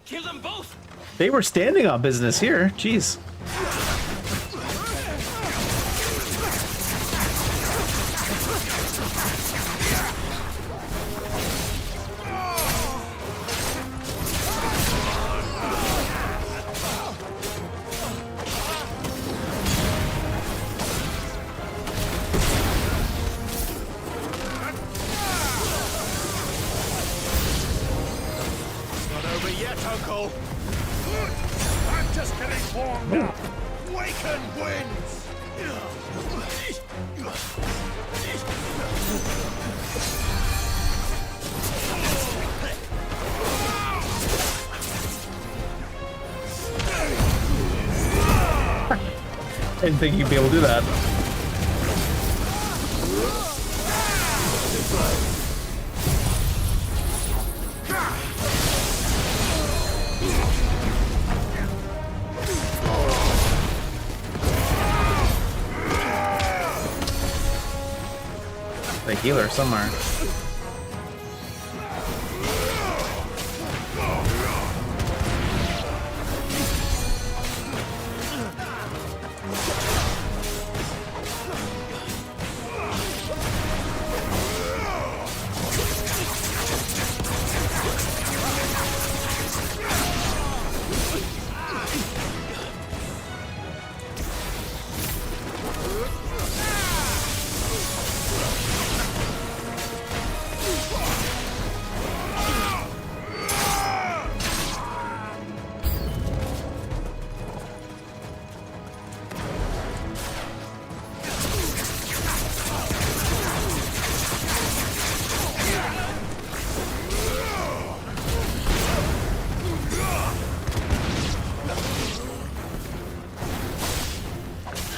Kill them both. They were standing on business here. Jeez. I'm just getting warmed up. Waken winds! Didn't think you'd be able to do that. The healer somewhere.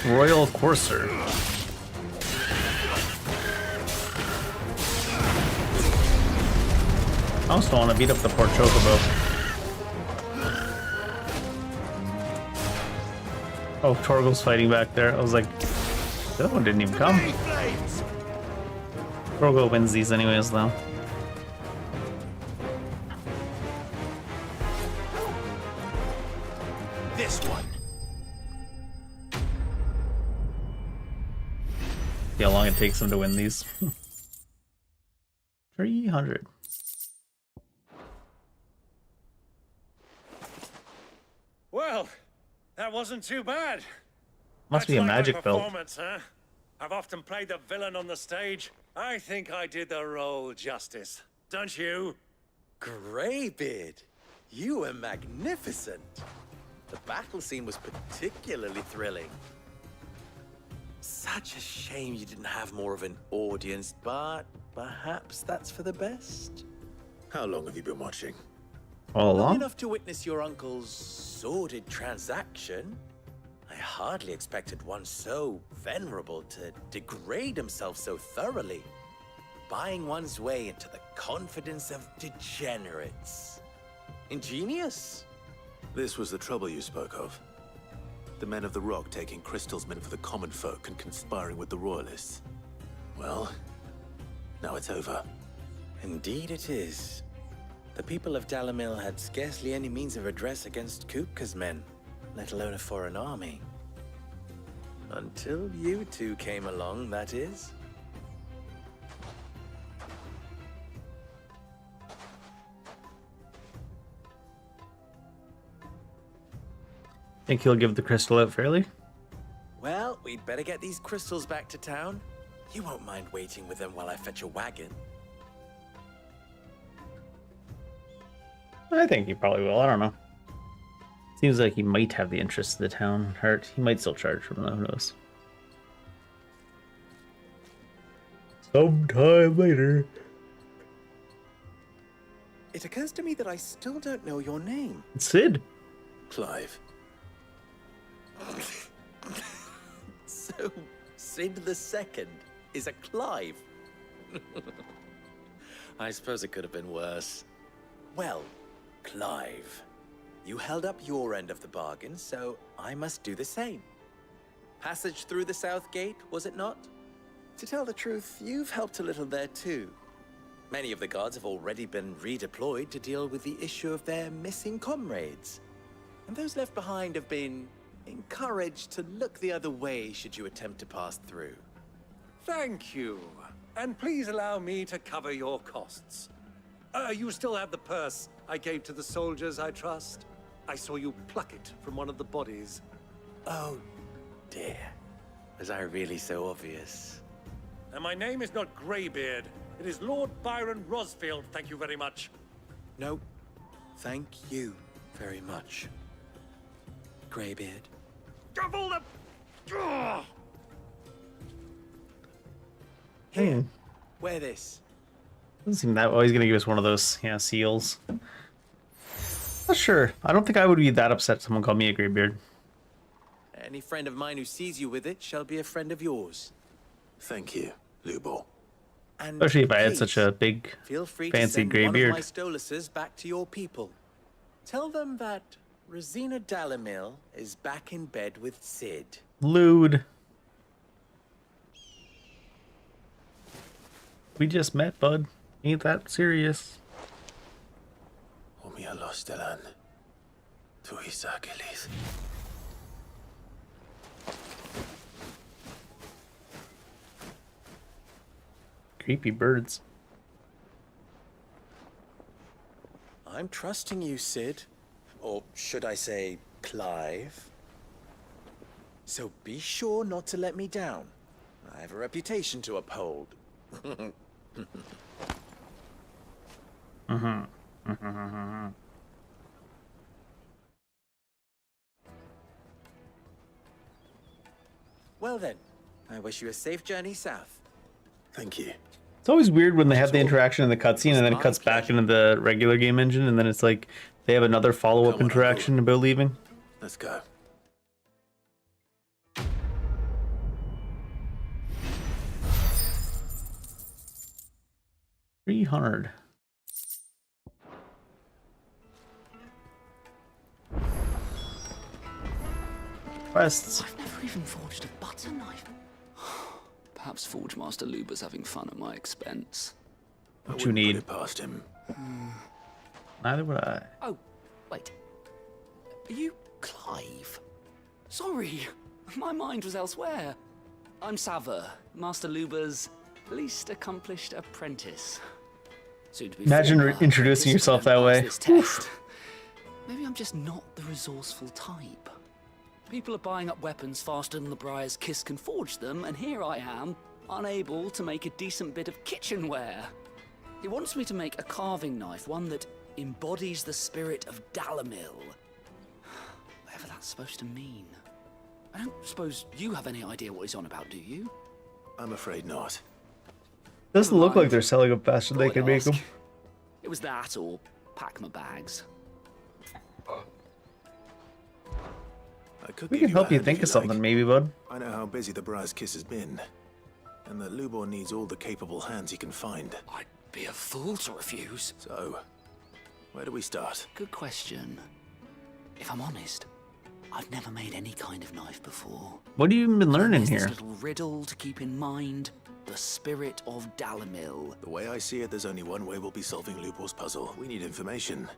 Royal Courser. I also want to beat up the poor Chocobo. Oh, Torgal's fighting back there. I was like, that one didn't even come. Torgal wins these anyways, though. This one. See how long it takes them to win these. 300. Well, that wasn't too bad. Must be a magic my belt. performance, huh? I've often played the villain on the stage. I think I did the role justice. Don't you? Greybeard, you were magnificent. The battle scene was particularly thrilling. Such a shame you didn't have more of an audience, but perhaps that's for the best. How long have you been watching? All Long along? enough to witness your uncle's sordid transaction. I hardly expected one so venerable to degrade himself so thoroughly, buying one's way into the confidence of degenerates. Ingenious. This was the trouble you spoke of. The men of the Rock taking crystals meant for the common folk and conspiring with the Royalists. Well, now it's over. Indeed it is. The people of Dalamil had scarcely any means of redress against Kupka's men, let alone a foreign army. Until you two came along, that is. Think he'll give the crystal out fairly? Well, we'd better get these crystals back to town. You won't mind waiting with them while I fetch a wagon. I think he probably will. I don't know. Seems like he might have the interest of the town at heart. He might still charge from them. Who knows? Sometime later. It occurs to me that I still don't know your name. It's Sid. Clive. So, Sid the Second is a Clive. I suppose it could have been worse. Well, Clive, you held up your end of the bargain, so I must do the same. Passage through the South Gate, was it not? To tell the truth, you've helped a little there too. Many of the guards have already been redeployed to deal with the issue of their missing comrades. And those left behind have been encouraged to look the other way should you attempt to pass through. Thank you. And please allow me to cover your costs. You still have the purse I gave to the soldiers, I trust? I saw you pluck it from one of the bodies. Oh, dear. Was I really so obvious? And my name is not Greybeard. It is Lord Byron Rosfield, thank you very much. No, thank you very much, Greybeard. Double the... Here, wear this. Doesn't seem that well. He's gonna give us one of those, seals. Not sure. I don't think I would be that upset if someone called me a graybeard. Any friend of mine who sees you with it shall be a friend of yours. Thank you, Lubo. And Especially if I had please, such a big, feel free fancy to send gray one beard. of my Stoluses back to your people. Tell them that Rosina Dalamil is back in bed with Sid. Lewd. We just met, bud. Ain't that serious? Omia Lostelan. Tu Isakelis. Creepy birds. I'm trusting you, Sid. Or should I say, Clive? So be sure not to let me down. I have a reputation to uphold. Well then, I wish you a safe journey south. Thank you. It's always weird when they have the interaction in the cutscene and then it cuts back into the regular game engine and then it's like they have another follow-up interaction about leaving. Let's go. $300. Quests. I've never even forged a butter knife. Perhaps Forge Master Luba's having fun at my expense. What you need? Put it past him. Neither would I. Oh, wait. Are you Clive? Sorry, my mind was elsewhere. I'm Sava, Master Luba's least accomplished apprentice. Soon to be Imagine former introducing apprentice yourself when I that way. pass this test. Maybe I'm just not the resourceful type. People are buying up weapons faster than the Briar's Kiss can forge them, and here I am, unable to make a decent bit of kitchenware. He wants me to make a carving knife, one that embodies the spirit of Dalamil. Whatever that's supposed to mean. I don't suppose you have any idea what he's on about, do you? I'm afraid not. Doesn't look like they're selling them faster than they can make them. It was that, or pack my bags. We can help you think of something, maybe, bud. I know how busy the Briar's Kiss has been, and that Lubor needs all the capable hands he can find. I'd be a fool to refuse. So, where do we start? Good question. If I'm honest, I've never made any kind of knife before. What have you been learning There's here? this little riddle to keep in mind. The spirit of Dalamil. The way I see it, there's only one way we'll be solving Lubor's puzzle. We need information.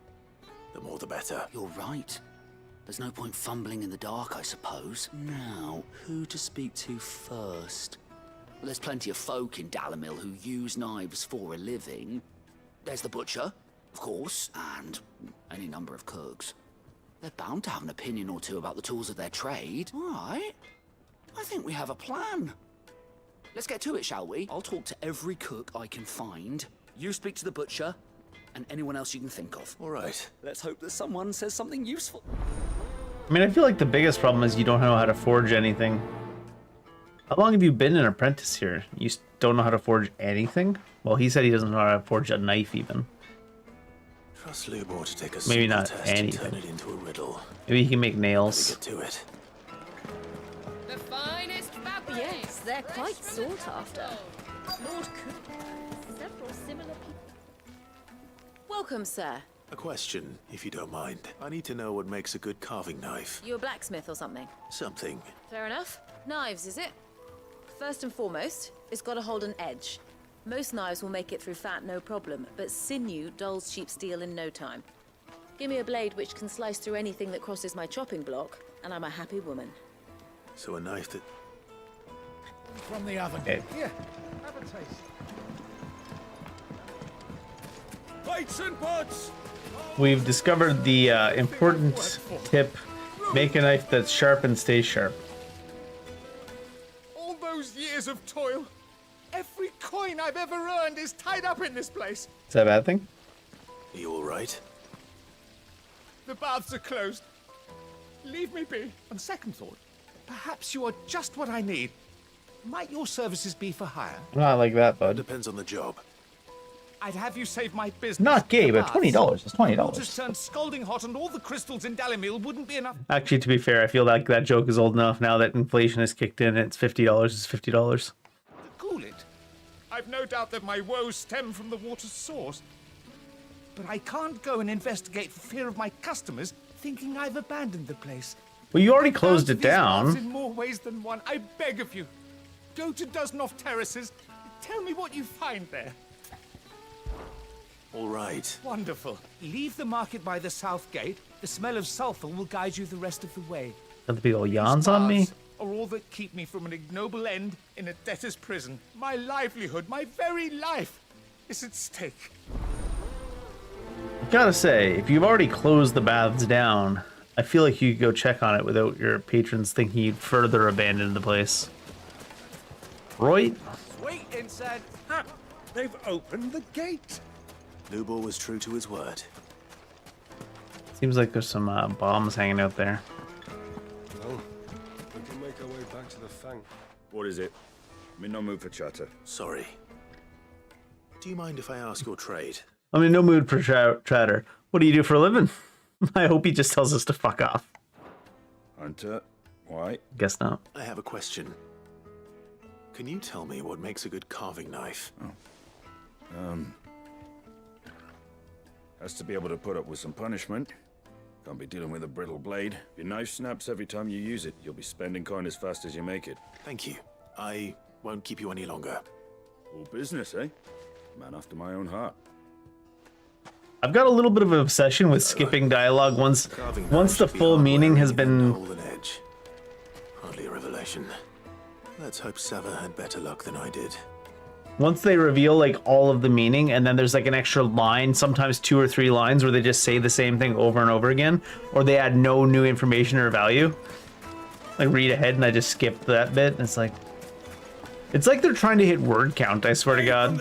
The more the better. You're right. There's no point fumbling in the dark, I suppose. Now, who to speak to first? Well, there's plenty of folk in Dalamil who use knives for a living. There's the butcher, of course, and any number of cooks. They're bound to have an opinion or two about the tools of their trade. All right. I think we have a plan. Let's get to it, shall we? I'll talk to every cook I can find. You speak to the butcher, and anyone else you can think of. All right. Let's hope that someone says something useful. I mean, I feel like the biggest problem is you don't know how to forge anything. How long have you been an apprentice here? You don't know how to forge anything? Well, he said he doesn't know how to forge a knife even. Trust Lubor to take a Maybe simple not test and anything. turn it into a riddle. Maybe he can make nails. Get to it. The finest fabric. Yes, they're quite sought after. Lord Cooper, several similar people. Welcome, sir. A question, if you don't mind. I need to know what makes a good carving knife. You a blacksmith or something? Something. Fair enough. Knives, is it? First and foremost, it's got to hold an edge. Most knives will make it through fat, no problem, but sinew dulls cheap steel in no time. Give me a blade which can slice through anything that crosses my chopping block, and I'm a happy woman. So a knife that... From the oven. Okay. Here, have a taste. Plates and pots! We've discovered the important tip. Make a knife that's sharp and stays sharp. All those years of toil, every coin I've ever earned is tied up in this place. Is that a bad thing? Are you all right? The baths are closed. Leave me be. On second thought, perhaps you are just what I need. Might your services be for hire? Not like that, bud. Depends on the job. I'd have you save my business. Not gay, The but baths. $20 is $20. Water's turned scalding hot, and all the crystals in Dalimil wouldn't be enough. Actually, to be fair, I feel like that joke is old enough now that inflation has kicked in. It's $50. It's $50. To cool it. I've no doubt that my woes stem from the water's source. But I can't go and investigate for fear of my customers thinking I've abandoned the place. Well, you already closed Found it these baths down. in more ways than one. I beg of you. Go to Dusnoff Terraces. Tell me what you find there. All right. Wonderful. Leave the market by the south gate. The smell of sulfur will guide you the rest of the way. Got the big old yawns on me. Are all that keep me from an ignoble end in a debtor's prison. My livelihood, my very life, is at stake. Gotta say, if you've already closed the baths down, I feel like you could go check on it without your patrons thinking you'd further abandon the place. Right? Wait inside. Ha! They've opened the gate. Lubor was true to his word. Seems like there's some bombs hanging out there. Well, we can make our way back to the Fang. What is it? I'm in no mood for chatter. Sorry. Do you mind if I ask your trade? I'm in no mood for chatter. What do you do for a living? I hope he just tells us to fuck off. Hunter. Why? Guess not. I have a question. Can you tell me what makes a good carving knife? Has to be able to put up with some punishment. Can't be dealing with a brittle blade. If your knife snaps every time you use it, you'll be spending coin as fast as you make it. Thank you. I won't keep you any longer. All business, eh? Man after my own heart. I've got a little bit of an obsession with skipping dialogue once the full meaning has been... Edge. Hardly a revelation. Let's hope Sava had better luck than I did. Once they reveal like all of the meaning and then there's like an extra line, sometimes 2 or 3 lines where they just say the same thing over and over again, or they add no new information or value. Like read ahead and I just skipped that bit. And it's like they're trying to hit word count, I swear to God.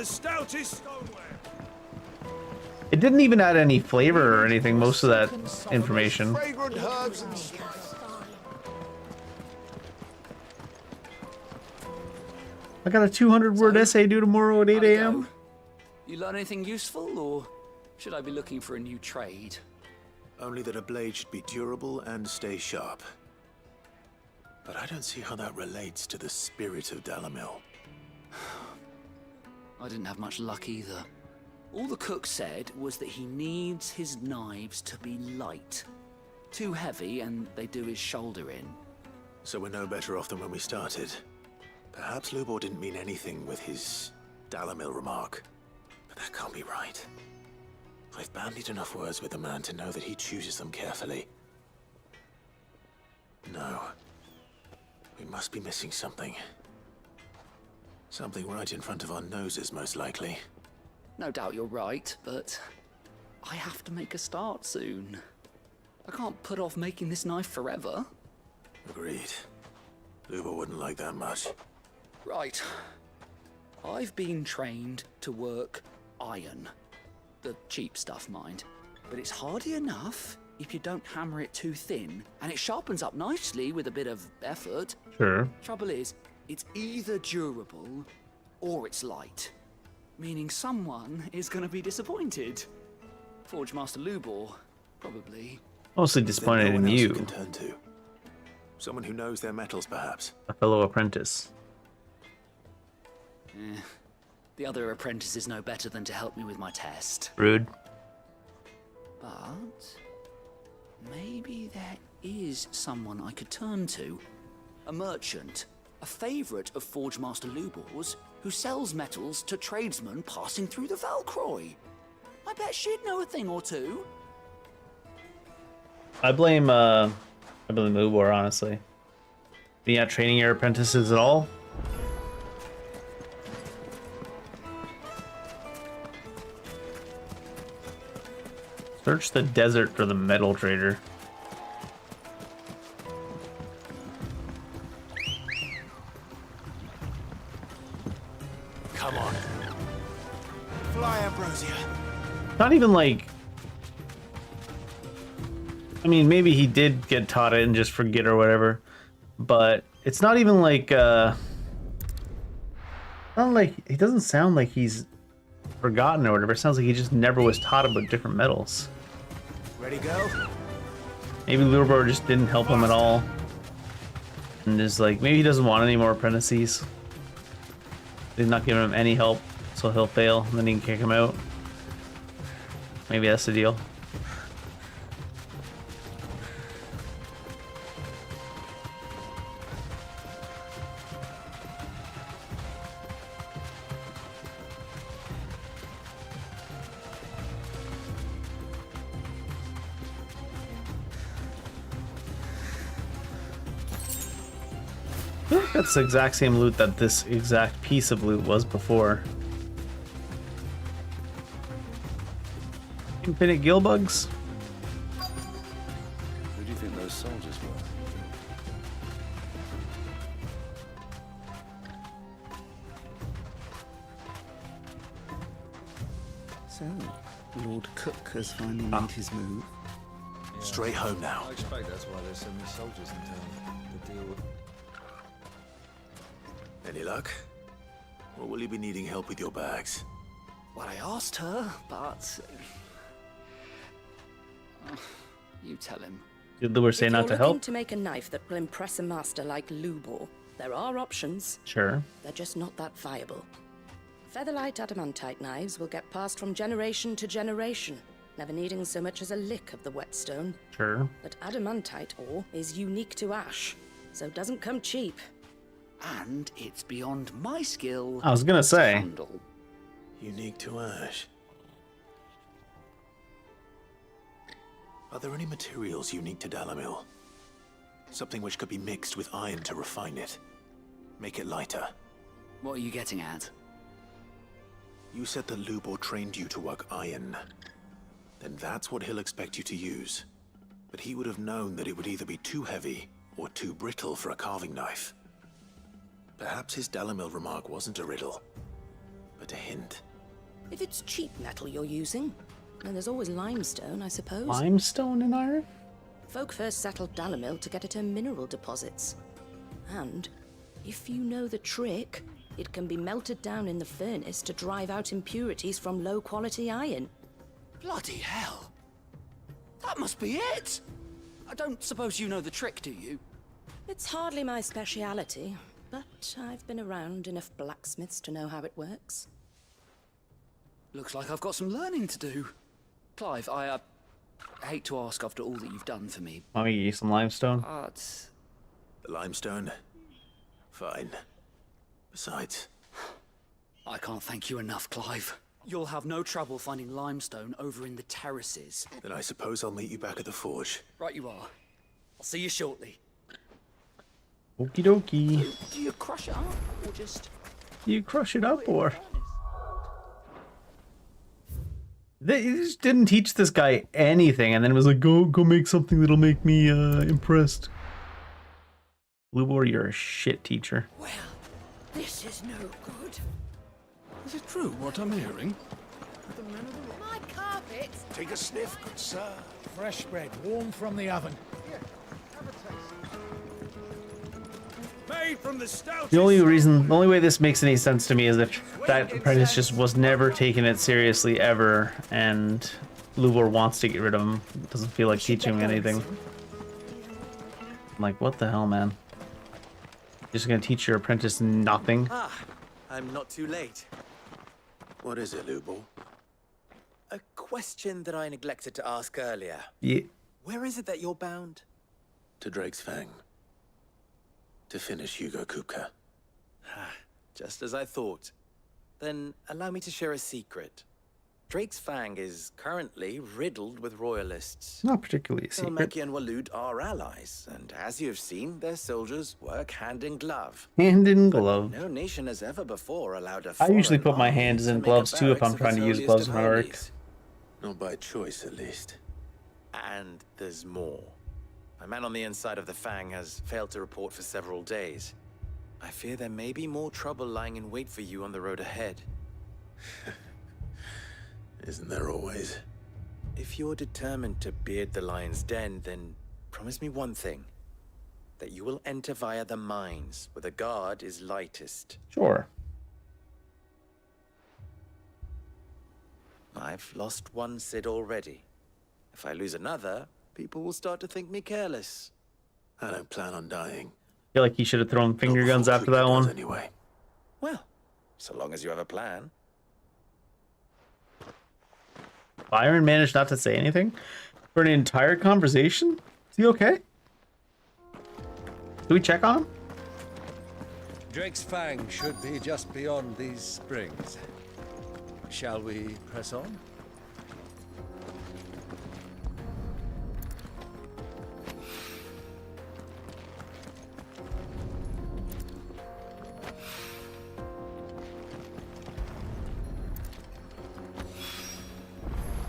It didn't even add any flavor or anything, most of that information. Fragrant herbs and I got a 200-word essay due tomorrow at 8 a.m. You learn anything useful, or should I be looking for a new trade? Only that a blade should be durable and stay sharp. But I don't see how that relates to the spirit of Dalimil. I didn't have much luck either. All the cook said was that he needs his knives to be light. Too heavy and they do his shoulder in. So we're no better off than when we started. Perhaps Lubor didn't mean anything with his Dalimil remark. But that can't be right. I've bandied enough words with the man to know that he chooses them carefully. No. We must be missing something. Something right in front of our noses, most likely. No doubt you're right, but I have to make a start soon. I can't put off making this knife forever. Agreed. Luba wouldn't like that much. Right. I've been trained to work iron. The cheap stuff, mind. But it's hardy enough if you don't hammer it too thin, and it sharpens up nicely with a bit of effort. Sure. Trouble is, it's either durable or it's light. Meaning someone is going to be disappointed. Forge Master Lubor, probably. Mostly disappointed in you. Can turn to. Someone who knows their metals, perhaps. A fellow apprentice. The other apprentice is no better than to help me with my test. Rude. But maybe there is someone I could turn to. A merchant, a favorite of Forge Master Lubor's, who sells metals to tradesmen passing through the Valcroy. I bet she'd know a thing or two. I blame Lubor, honestly. You're not training your apprentices at all? Search the desert for the metal trader. Come on. Fly, Ambrosia. Not even like... I mean, maybe he did get taught it and just forget or whatever, but it's not even like, not like, it doesn't sound like he's forgotten or whatever. It sounds like he just never was taught about different metals. Ready, go? Maybe Lubor just didn't help him at all. And is like, maybe he doesn't want any more apprentices. He's not giving him any help, so he'll fail, and then he can kick him out. Maybe that's the deal. I feel like that's the exact same loot that this exact piece of loot was before. Infinite gill bugs? Who do you think those soldiers were? So, Lord Cook has finally made his move. Straight home now. I expect that's why there's so many soldiers in town to deal with. Any luck? Or will you be needing help with your bags? Well, I asked her, but... you tell him. Did Lubor say not to If you're help? looking to make a knife that will impress a master like Lubor, there are options. Sure. They're just not that viable. Featherlight adamantite knives will get passed from generation to generation, never needing so much as a lick of the whetstone. Sure. But adamantite ore is unique to ash, so it doesn't come cheap. And it's beyond my skill. I was gonna say. Handle. Unique to ash. Are there any materials unique to Dalamil? Something which could be mixed with iron to refine it. Make it lighter. What are you getting at? You said that Lubor trained you to work iron. Then that's what he'll expect you to use. But he would have known that it would either be too heavy or too brittle for a carving knife. Perhaps his Dalamil remark wasn't a riddle, but a hint. If it's cheap metal you're using, then there's always limestone, I suppose. Limestone in iron? Folk first settled Dalamil to get at her mineral deposits. And, if you know the trick, it can be melted down in the furnace to drive out impurities from low-quality iron. Bloody hell! That must be it! I don't suppose you know the trick, do you? It's hardly my speciality, but I've been around enough blacksmiths to know how it works. Looks like I've got some learning to do. Clive, I hate to ask after all that you've done for me. Want me to get you some limestone? But... The limestone? Fine. Besides... I can't thank you enough, Clive. You'll have no trouble finding limestone over in the terraces. Then I suppose I'll meet you back at the forge. Right you are. I'll see you shortly. Okie dokie. Do you crush it up, or just... You crush it up, or... They just didn't teach this guy anything, and then it was like, go make something that'll make me impressed. Lubor, you're a shit teacher. Well, this is no good. Is it true what I'm hearing? My carpets! Take a sniff, good sir. Fresh bread, warm from the oven. Made from the stoutest. The only way this makes any sense to me is if that apprentice just was never taking it seriously ever, and Lubor wants to get rid of him. Doesn't feel like teaching him anything. I'm like, what the hell, man? You're just gonna teach your apprentice nothing? Ah, I'm not too late. What is it, Lubor? A question that I neglected to ask earlier. Yeah. Where is it that you're bound? To Drake's Fang. To finish Hugo Kupka. Just as I thought. Then allow me to share a secret. Drake's Fang is currently riddled with royalists. Not particularly a secret. Selmaki and Waloed are allies, and as you have seen, their soldiers work hand in glove. Hand in glove. No nation has ever before allowed a I usually put my foreign hands army in to gloves make a too if I'm barracks trying of to use its gloves in holiest my of work. holies. Not by choice, at least. And there's more. My man on the inside of the Fang has failed to report for several days. I fear there may be more trouble lying in wait for you on the road ahead. Isn't there always? If you're determined to beard the lion's den, then promise me one thing. That you will enter via the mines, where the guard is lightest. Sure. I've lost one Cid already. If I lose another, people will start to think me careless. I don't plan on dying. I feel like he should have thrown finger guns after that one. Anyway. Well, so long as you have a plan. Byron managed not to say anything for an entire conversation? Is he okay? Do we check on him? Drake's Fang should be just beyond these springs. Shall we press on?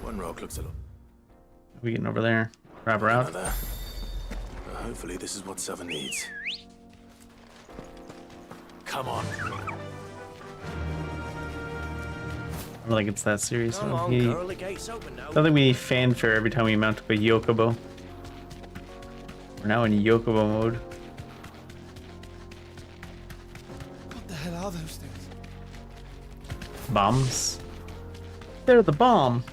One rock looks a lot. We getting over there? Grab her out. Another. Hopefully this is what Seven needs. Come on. I don't think it's that serious. Come on, girl, the gate's open now. I don't think we need fanfare every time we mount up a Yokobo. We're now in Yokobo mode. What the hell are those things? Bombs. They're the bomb.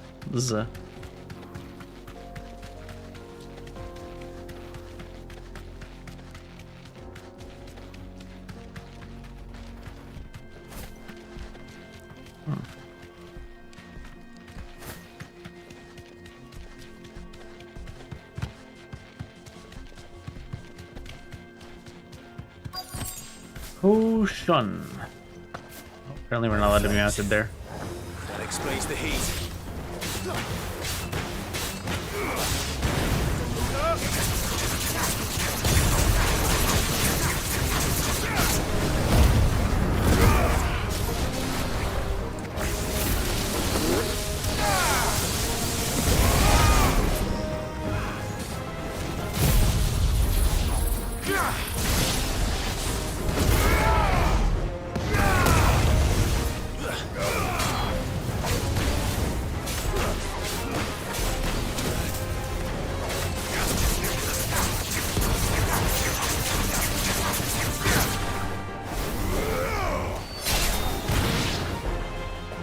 Potion. Apparently we're not allowed to be mounted there. That explains the heat.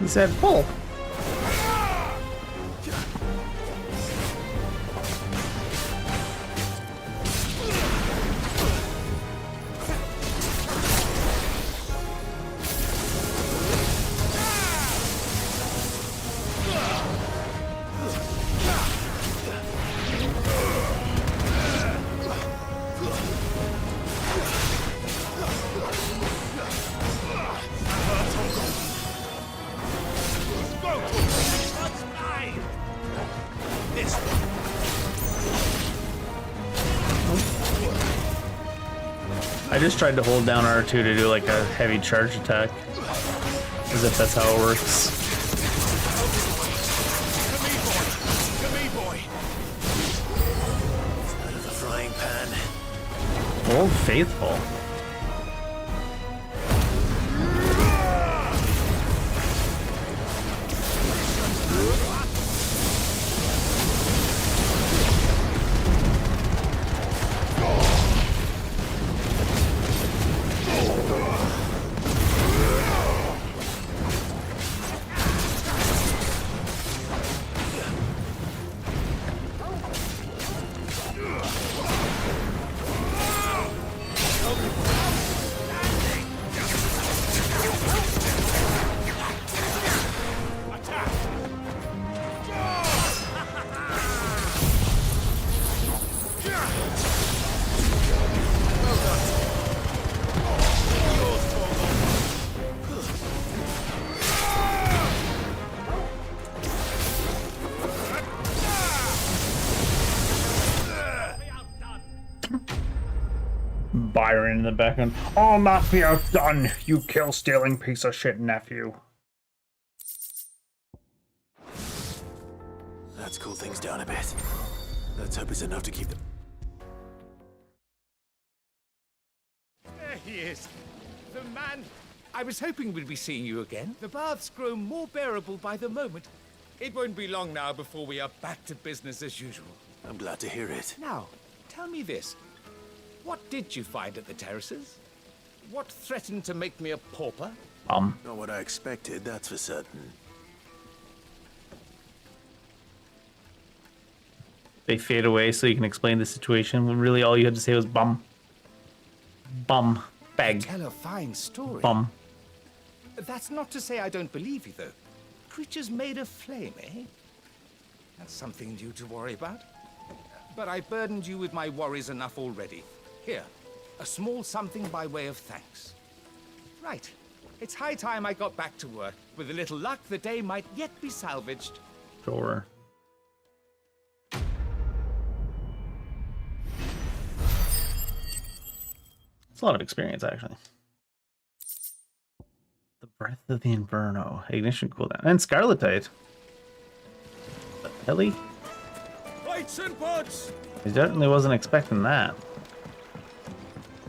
He said pull. I just tried to hold down R2 to do like a heavy charge attack. As if that's how it works. Old Faithful. Byron in the background. I'll not be outdone, you kill-stealing piece of shit nephew. Let's cool things down a bit. Let's hope it's enough to keep them. There he is. The man. I was hoping we'd be seeing you again. The baths grow more bearable by the moment. It won't be long now before we are back to business as usual. I'm glad to hear it. Now, tell me this. What did you find at the terraces? What threatened to make me a pauper? Not what I expected, that's for certain. They fade away so you can explain the situation when really all you had to say was bum. Bum. Bag. Tell a fine story. Bum. That's not to say I don't believe you, though. Creatures made of flame, eh? That's something new to worry about. But I burdened you with my worries enough already. Here, a small something by way of thanks. Right. It's high time I got back to work. With a little luck, the day might yet be salvaged. Sure. It's a lot of experience, actually. The Breath of the Inferno. Ignition cooldown. And Scarletite. Ellie? Lights and pods! I certainly wasn't expecting that.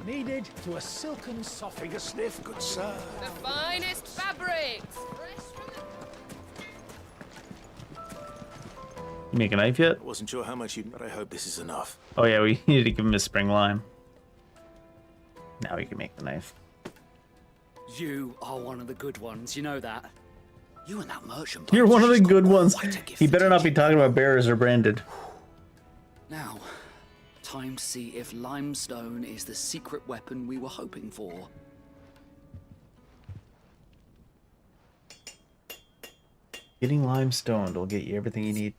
Needed to a silken soffing a sniff, good sir. The finest fabrics! You make a knife yet? I wasn't sure how much but I hope this is enough. Oh yeah, we needed to give him his spring lime. Now we can make the knife. You are one of the good ones, you know that. You and that merchant. You're one of the good ones. He better not be talking about bearers or branded. Now, time to see if limestone is the secret weapon we were hoping for. Getting limestone will get you everything you need.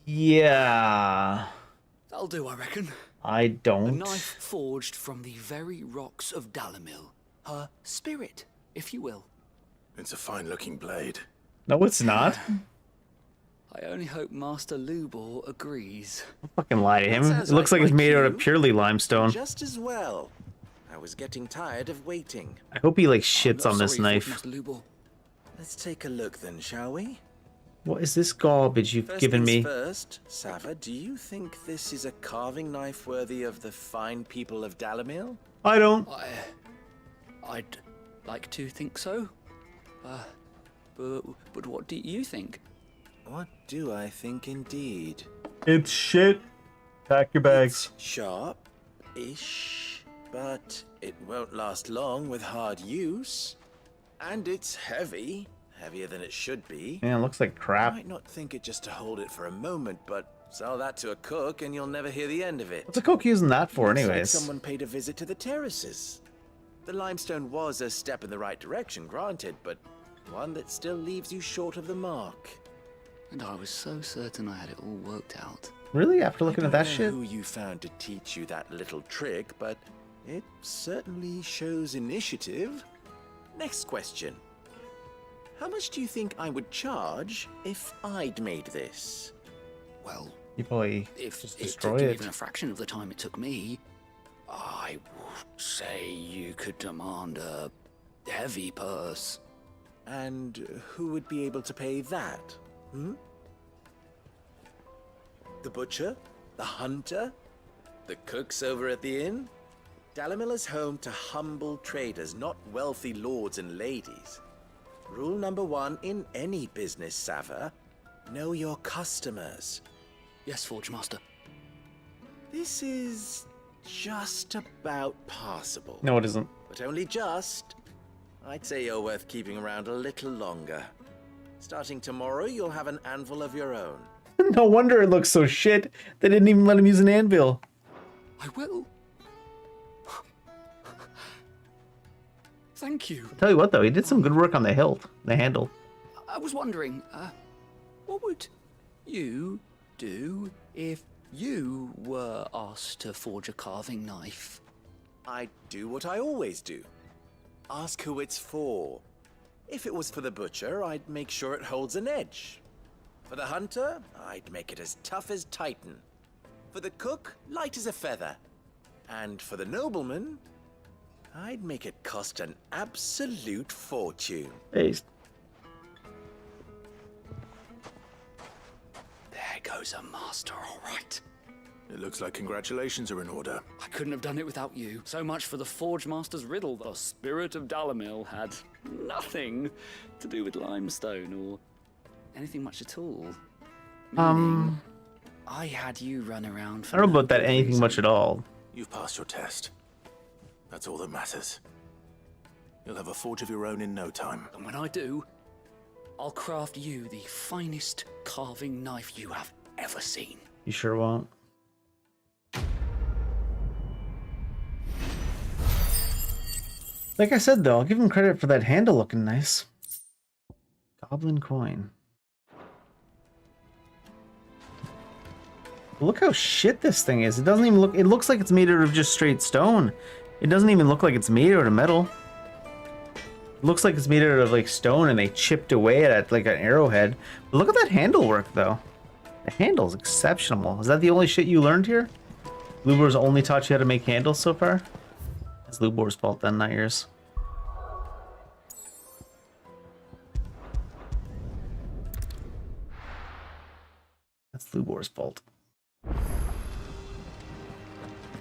Yeah. That'll do, I reckon. I A don't. knife forged from the very rocks of Dalimil. Her spirit, if you will. It's a fine-looking blade. No, it's not. I only hope Master Lubor agrees. Don't fucking lie to him. That It sounds looks like it's like made out you. of purely limestone. Just as well. I was getting tired of waiting. I hope he like shits on this knife. Master Lubor. Let's take a look then, shall we? What is this garbage you've First given things me? First, Sava, do you think this is a carving knife worthy of the fine people of Dalimil? I don't. I'd like to think so. But what do you think? What do I think indeed? It's shit. Pack your bags. Sharp-ish, but it won't last long with hard use. And it's heavy. Heavier than it should be. Man, it looks like crap. You might not think it just to hold it for a moment, but sell that to a cook and you'll never hear the end of it. What's a cook using that for, Looks anyways? like someone paid a visit to the terraces. The limestone was a step in the right direction, granted, but one that still leaves you short of the mark. And I was so certain I had it all worked out. Really? After looking at that I shit? don't know who you found to teach you that little trick, but it certainly shows initiative. Next question. How much do you think I would charge if I'd made this? Well, You probably if just it destroy took you it. even a fraction of the time it took me, I would say you could demand a heavy purse. And who would be able to pay that? Hmm? The butcher? The hunter? The cooks over at the inn? Dalimil is home to humble traders, not wealthy lords and ladies. Rule number 1 in any business, Sava: know your customers. Yes, Forge Master. This is just about passable. No, it isn't. But only just. I'd say you're worth keeping around a little longer. Starting tomorrow, you'll have an anvil of your own. No wonder it looks so shit. They didn't even let him use an anvil. I will. Thank you. Tell you what, though, he did some good work on the handle. I was wondering, what would you do if you were asked to forge a carving knife? I'd do what I always do. Ask who it's for. If it was for the butcher, I'd make sure it holds an edge. For the hunter, I'd make it as tough as Titan. For the cook, light as a feather. And for the nobleman, I'd make it cost an absolute fortune. Based. There goes a master, all right. It looks like congratulations are in order. I couldn't have done it without you. So much for the Forge Master's riddle. The spirit of Dalimil had nothing to do with limestone or anything much at all. Meaning, I had you run around for I don't know about that anything much at all. You've passed your test. That's all that matters. You'll have a forge of your own in no time. And when I do, I'll craft you the finest carving knife you have ever seen. You sure won't. Like I said, though, I'll give him credit for that handle looking nice. Goblin coin. Look how shit this thing is. It doesn't even look... It looks like it's made out of just straight stone. It doesn't even look like it's made out of metal. It looks like it's made out of, like, stone and they chipped away at it like an arrowhead. But look at that handle work, though. The handle's exceptional. Is that the only shit you learned here? Lubor's only taught you how to make handles so far? It's Lubor's fault then, not yours. That's Lubor's fault.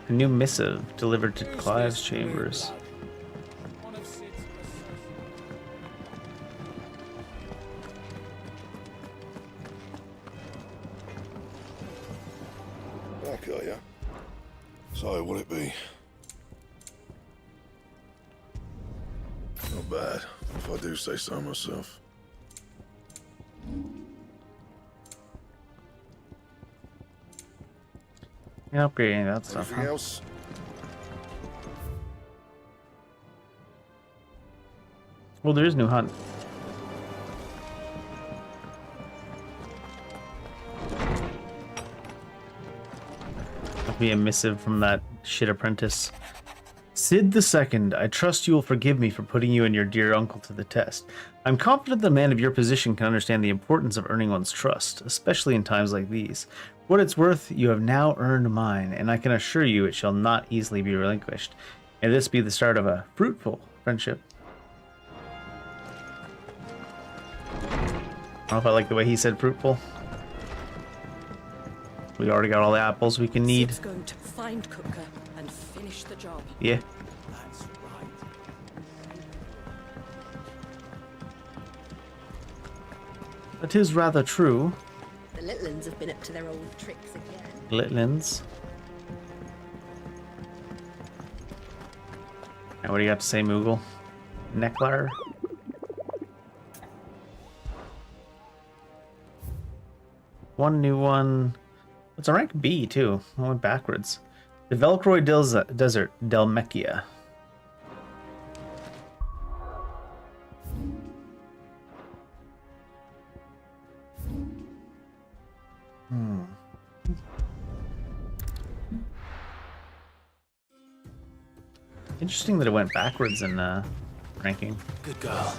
A new missive delivered to Clive's chambers. Back, are ya? So, will it be? Not bad, if I do say so myself. Yeah, upgrading that stuff. Anything else? Well, there is new hunt. That'll be a missive from that shit apprentice. Sid II, I trust you will forgive me for putting you and your dear uncle to the test. I'm confident the man of your position can understand the importance of earning one's trust, especially in times like these. For what it's worth, you have now earned mine, and I can assure you it shall not easily be relinquished. May this be the start of a fruitful friendship. I don't know if I like the way he said fruitful. We already got all the apples we can need. Sid's going to find Cooker and finish the job. Yeah. That's right. That is rather true. The Litlins have been up to their old tricks again. Litlins. And what do you got to say, Moogle? Necklar? One new one. It's a rank B, too. I went backwards. The Velcroy Desert, Delmechia. Interesting that it went backwards in ranking. Good girl.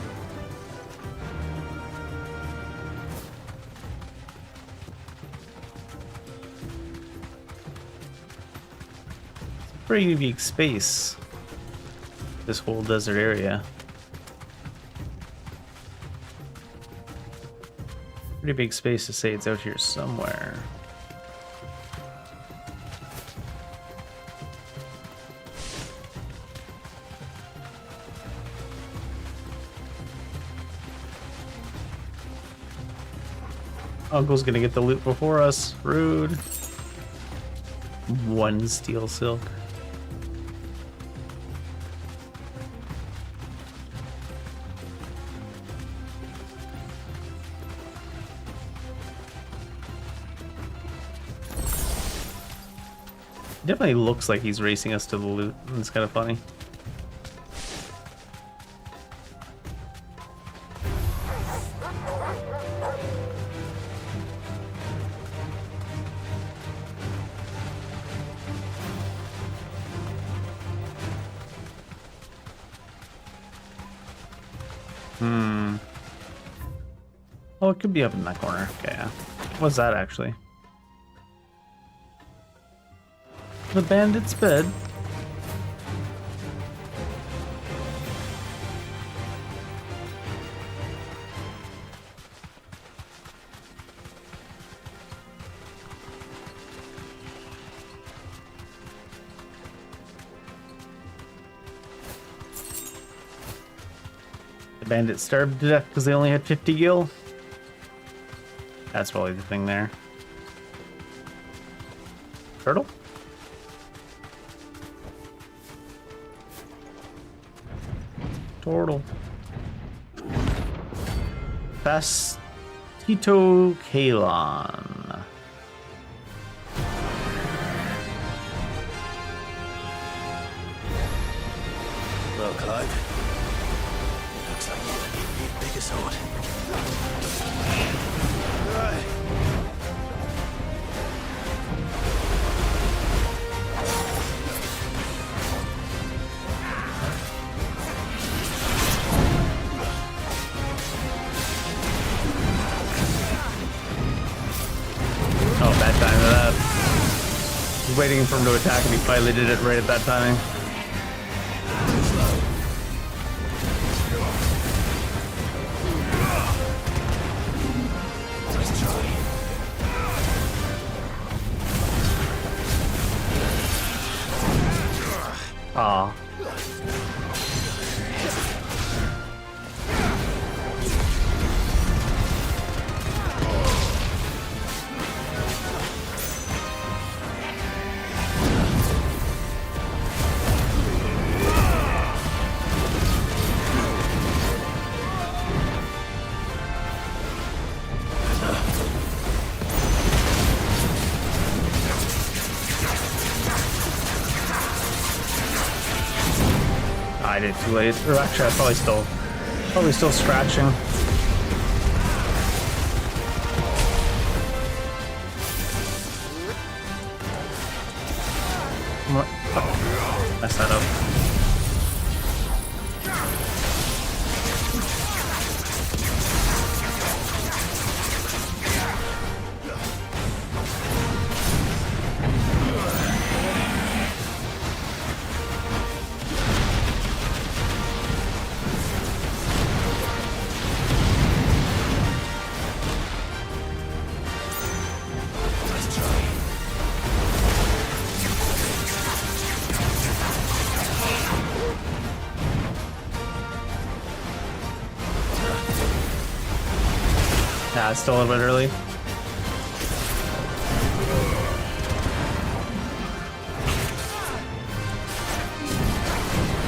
Pretty big space, this whole desert area. Pretty big space to say it's out here somewhere. Uncle's gonna get the loot before us. Rude. 1 steel silk. Definitely looks like he's racing us to the loot. It's kind of funny. Oh, it could be up in that corner. Okay, yeah. What's that actually? The bandit's bed. The bandit starved to death because they only had 50 gil. That's probably the thing there. Turtle? Turtle. Fastito Kalon. Well, Clive, it looks like you're gonna need a bigger sword. Right. Oh, bad time for that. I was waiting for him to attack and he finally did it right at that timing. Aw. I did too late. Or actually, I'm probably still scratching. Oh, messed that up. Yeah, it's still a little bit early.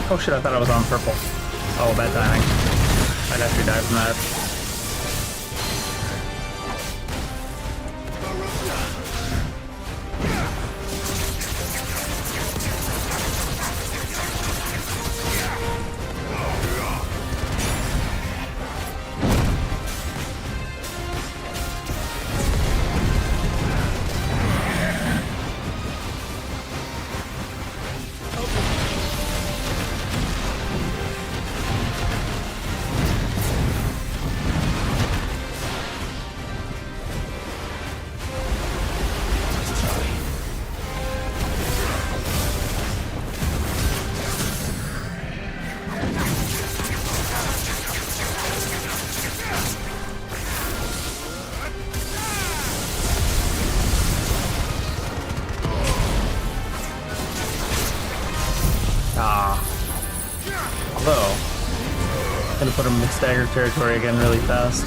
Oh shit, I thought I was on purple. Oh, bad timing. I'd actually die from that. Although, I'm gonna put him in staggered territory again really fast.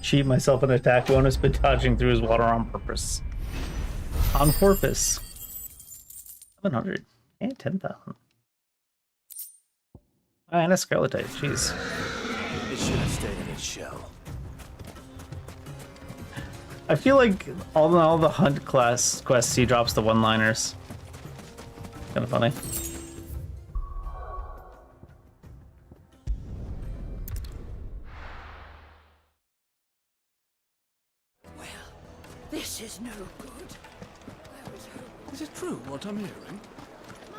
Cheat myself an attack bonus by dodging through his water on purpose. On purpose. 700 and 10,000. And a Scarletite, jeez. It should have stayed in its shell. I feel like all the hunt class quests he drops the one-liners. Kind of funny. This is no good. Is it true what I'm hearing?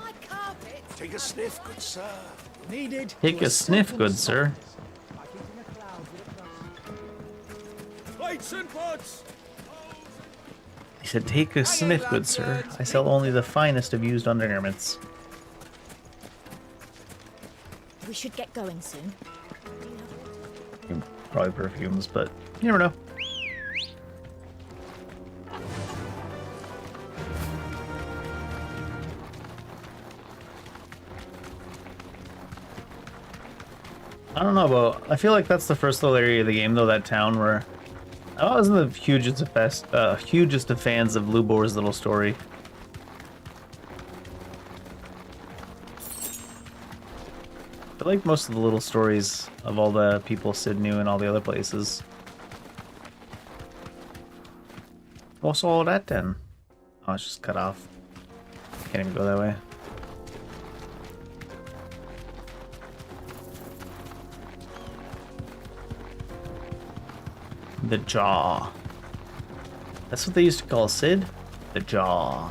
My carpet. Take a sniff, good sir. Needed. Take a sniff, good sir. Lights and pots! He said, take a sniff, good sir. I sell only the finest of used undergarments. We should get going soon. Probably perfumes, but you never know. I don't know about. I feel like that's the first little area of the game, though. That town where I wasn't the hugest of fans of Lubor's little story. I like most of the little stories of all the people Sid knew and all the other places. What's all that then? Oh, it's just cut off. Can't even go that way. The Jaw. That's what they used to call Sid? The Jaw.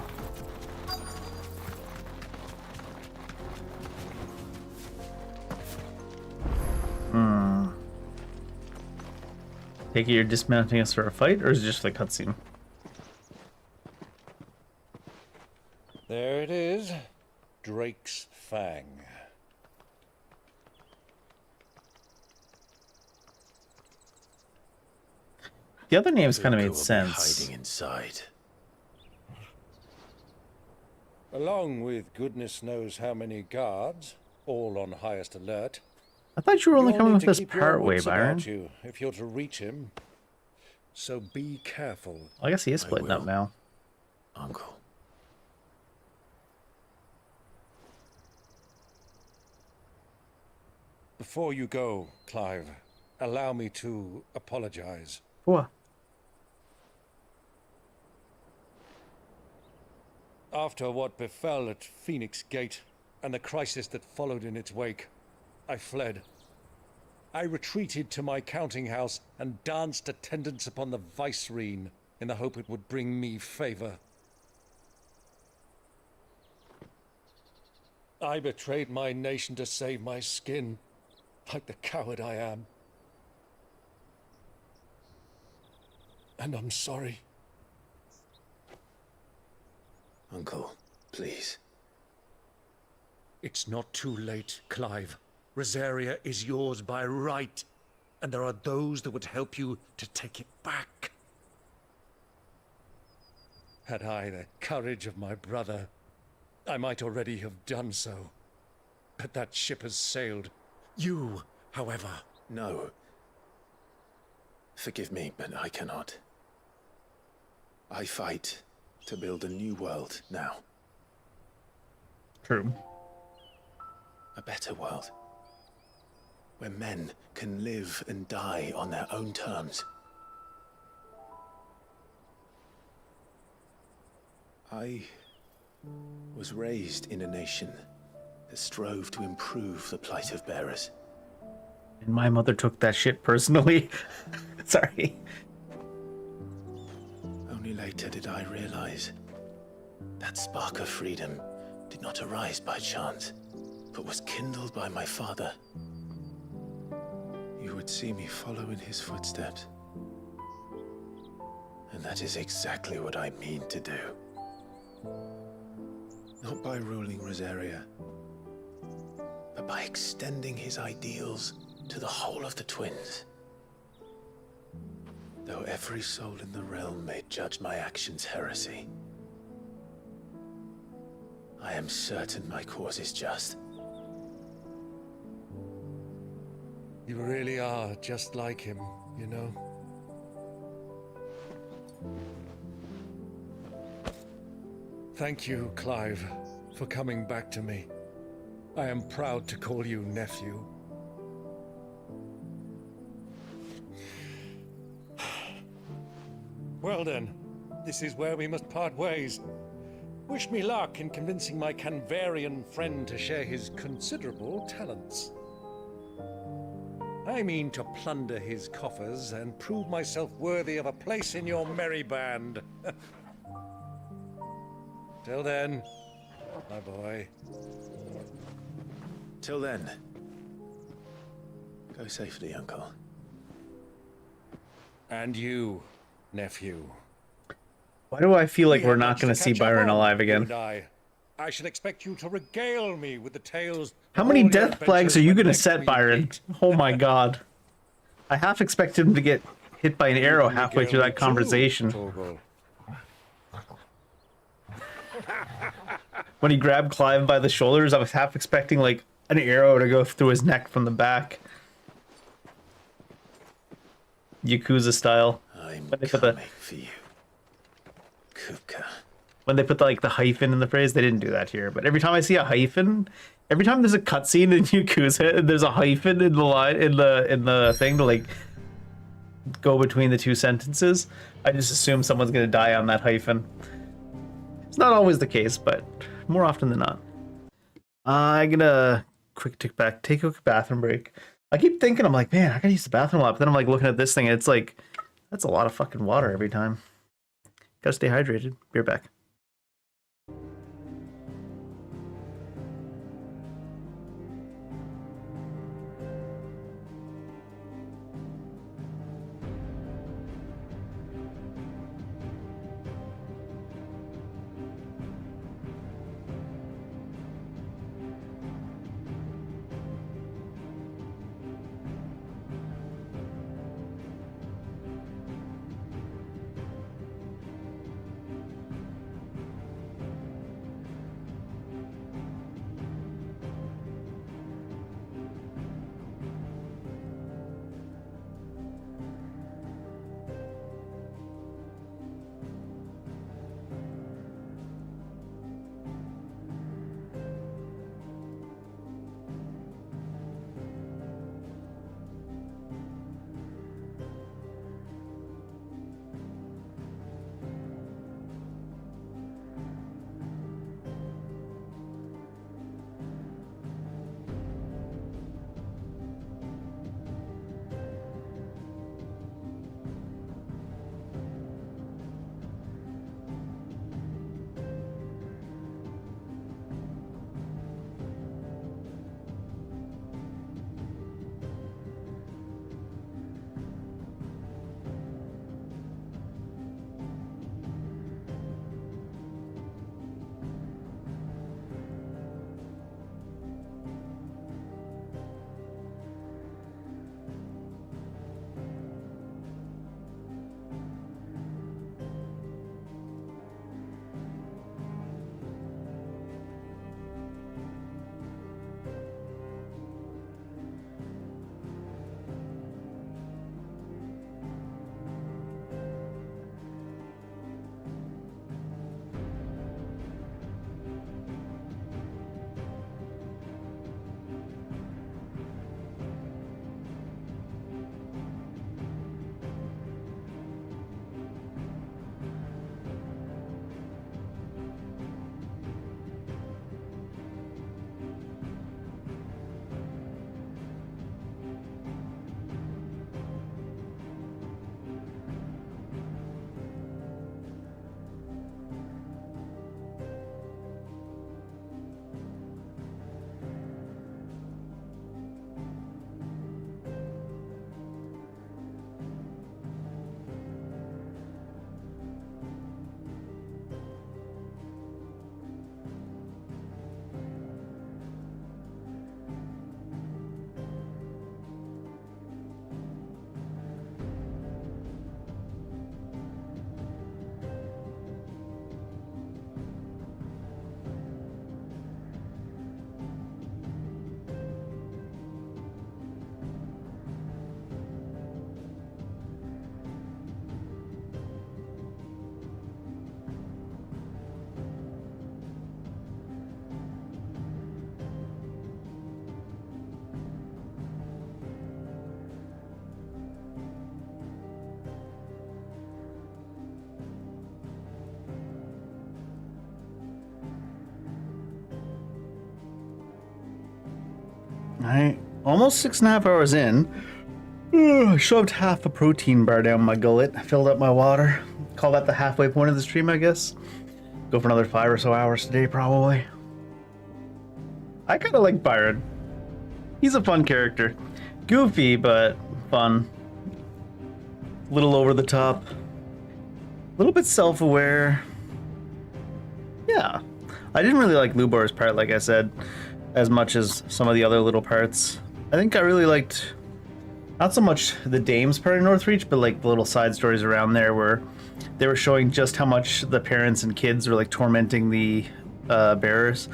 Take it you're dismounting us for a fight, or is it just like cutscene? There it is. Drake's Fang. The other names kind of Luca made will be sense. hiding inside. Along with goodness knows how many guards, all on highest alert. I thought you were only You'll coming need with to this keep your part way, wits about Byron. you if you're to reach him. So be careful. I guess he is splitting up now. Uncle. Before you go, Clive, allow me to apologize. What? After what befell at Phoenix Gate and the crisis that followed in its wake, I fled. I retreated to my counting house and danced attendance upon the vicereine in the hope it would bring me favor. I betrayed my nation to save my skin, like the coward I am. And I'm sorry. Uncle, please. It's not too late, Clive. Rosaria is yours by right, and there are those that would help you to take it back. Had I the courage of my brother, I might already have done so. But that ship has sailed. You, however... No. Forgive me, but I cannot. I fight to build a new world now. True. A better world. Where men can live and die on their own terms. I was raised in a nation that strove to improve the plight of bearers. And my mother took that shit personally. Sorry. Only later did I realize that spark of freedom did not arise by chance, but was kindled by my father. You would see me follow in his footsteps. And that is exactly what I mean to do. Not by ruling Rosaria, but by extending his ideals to the whole of the twins. Though every soul in the realm may judge my actions heresy, I am certain my cause is just. You really are just like him, you know? Thank you, Clive, for coming back to me. I am proud to call you nephew. Well then, this is where we must part ways. Wish me luck in convincing my Canvarian friend to share his considerable talents. I mean to plunder his coffers and prove myself worthy of a place in your merry band. Till then, my boy. Till then, go safely, Uncle. And you, nephew. Why do I feel like We we're have not much going to to see catch up Byron on, alive you again? and I should expect you to regale me with the tales. How of many all your death flags adventures are you when going to next set, we Byron? meet. Oh my god. I half expected him to get hit by an arrow halfway through that conversation. When he grabbed Clive by the shoulders, I was half expecting like an arrow to go through his neck from the back. Yakuza style. I'm When they put coming for you, Kupka. when they put the hyphen in the phrase, they didn't do that here. But every time I see a hyphen, every time there's a cutscene in Yakuza and there's a hyphen in the line in the thing to like go between the two sentences, I just assume someone's gonna die on that hyphen. It's not always the case, but more often than not. I'm gonna take a quick bathroom break. I keep thinking, I'm like, man, I gotta use the bathroom a lot, but then I'm like looking at this thing and it's like, that's a lot of fucking water every time. Gotta stay hydrated. Be right back. Alright, almost 6.5 hours in. I shoved half a protein bar down my gullet, filled up my water. Call that the halfway point of the stream, I guess. Go for another 5 or so hours today, probably. I kind of like Byron. He's a fun character. Goofy, but fun. A little over the top. A little bit self-aware. Yeah. I didn't really like Lubor's part, like I said, as much as some of the other little parts. I think I really liked, not so much the Dame's part in Northreach, but like the little side stories around there where they were showing just how much the parents and kids were like tormenting the bearers.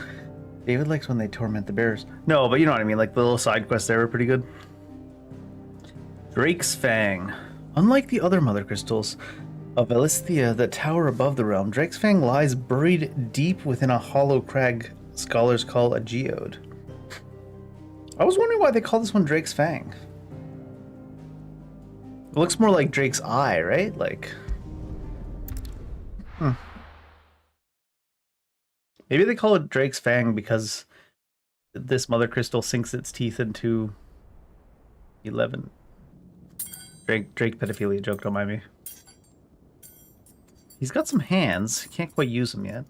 David likes when they torment the bearers. No, but you know what I mean, like the little side quests there were pretty good. Drake's Fang. Unlike the other mother crystals of Elisthea that tower above the realm, Drake's Fang lies buried deep within a hollow crag scholars call a geode. I was wondering why they call this one Drake's Fang. It looks more like Drake's eye, right? Like, maybe they call it Drake's Fang because this mother crystal sinks its teeth into 11. Drake pedophilia joke, don't mind me. He's got some hands. Can't quite use them yet.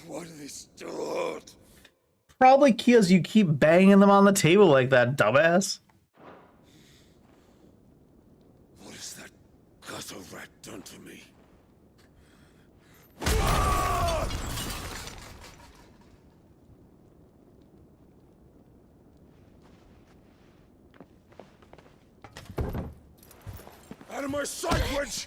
What are they stored? Probably because you keep banging them on the table like that, dumbass. What has that gutter rat done to me? Out of my sight, witch!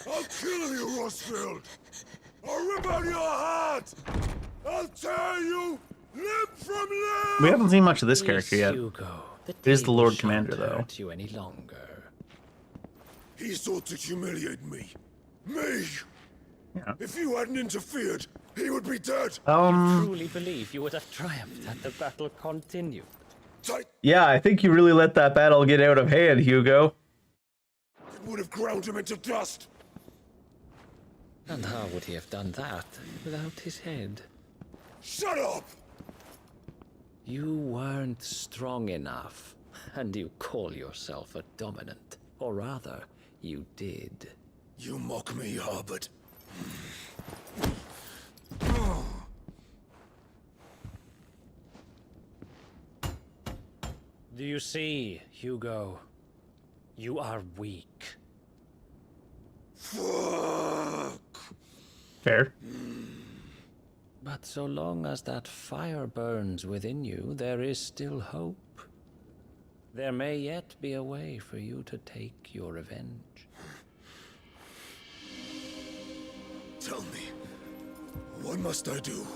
I'll kill you, Rosfield! I'll rip out your heart! I'll tear you limb from limb! We haven't seen much of this character yet. Hugo, It is the Lord Commander, though. hurt you any longer. He sought to humiliate me. Me! Yeah. If you hadn't interfered, he would be dead! You truly believe you would have triumphed had the battle continued? Yeah, I think you really let that battle get out of hand, Hugo. It would have ground him into dust! And how would he have done that without his head? Shut up! You weren't strong enough, and you call yourself a dominant. Or rather, you did. You mock me, Harbert. Do you see, Hugo? You are weak. Fuck! Fair. But so long as that fire burns within you, there is still hope. There may yet be a way for you to take your revenge. Tell me, what must I do?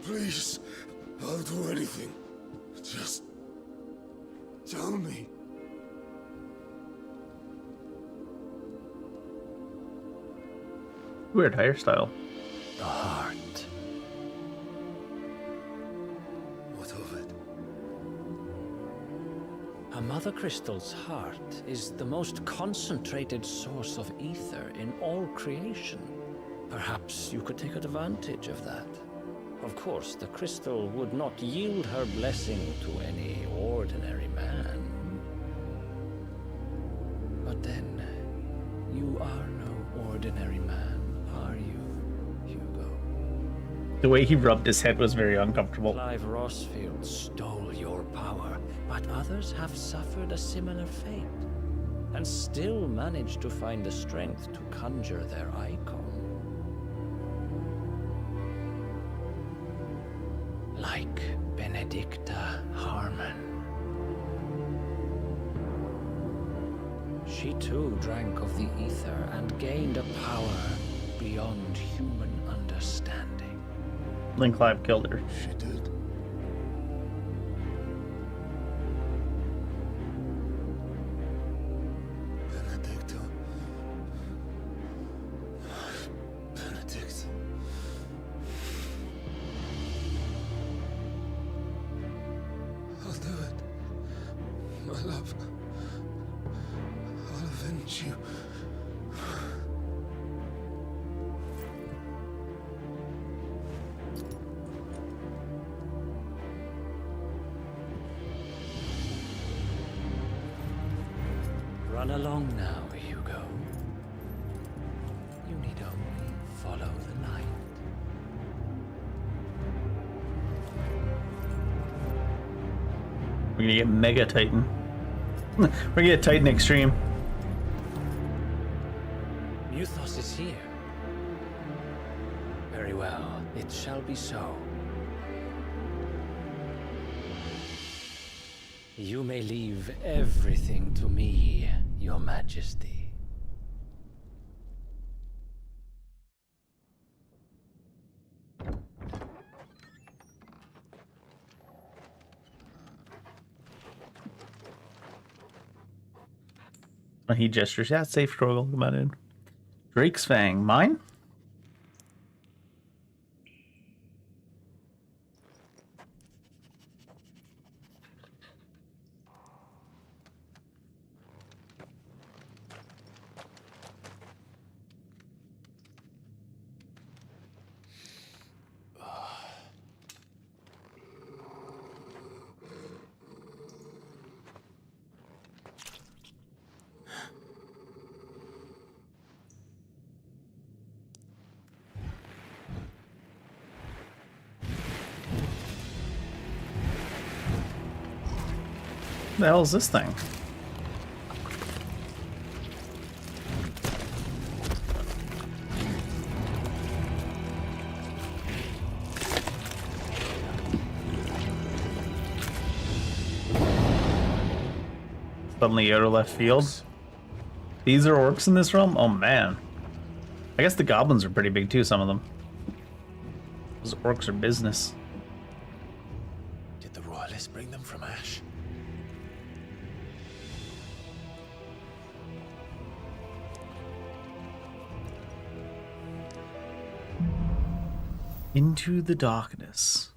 Please, I'll do anything. Just tell me. Weird hairstyle. The heart. What of it? A mother crystal's heart is the most concentrated source of ether in all creation. Perhaps you could take advantage of that. Of course, the crystal would not yield her blessing to any ordinary man. But then, you are no ordinary man, are you, Hugo? The way he rubbed his head was very uncomfortable. Clive Rosfield stole your power, but others have suffered a similar fate, and still managed to find the strength to conjure their icon. Like Benedicta Harmon. She too drank of the ether and gained a power beyond human understanding. Then Clive killed her. She did. Benedicta. Benedict. I'll do it. My love. I'll avenge you. Run along now, Hugo. You need only follow the light. We're gonna get Mega Titan. We're gonna get Titan Extreme. Muthos is here. Very well, it shall be so. You may leave everything to me, Your Majesty. He gestures. Yeah, safe struggle. Come on in. Drake's Fang. Mine? What the hell is this thing? Suddenly out of left field. These are orcs in this realm? Oh man. I guess the goblins are pretty big too, some of them. Those orcs are business. Did the royalists bring them from Ash? Into the darkness.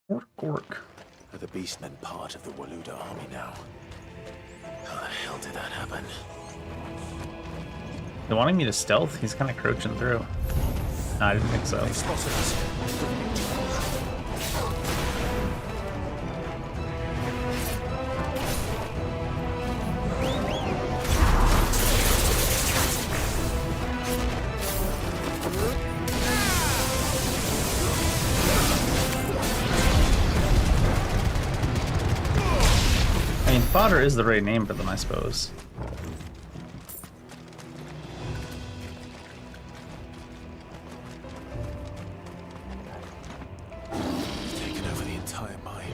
Orc. Are the beastmen part of the Waluda army now? How the hell did that happen? They're wanting me to stealth? He's kind of crouching through. No, I didn't think so. They've spotted us. I mean, fodder is the right name for them, I suppose. Taken over the entire mine.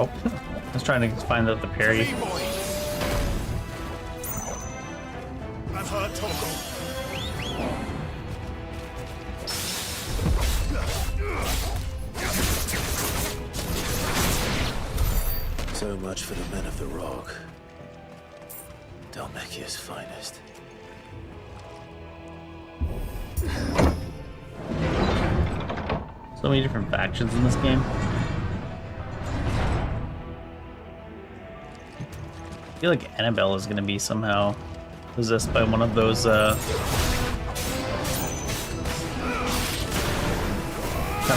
Oh, I was trying to find out the parry. I've heard Toggle. So much for the men of the rock. Dalmekia's finest. So many different factions in this game. I feel like Annabelle is going to be somehow possessed by one of those kind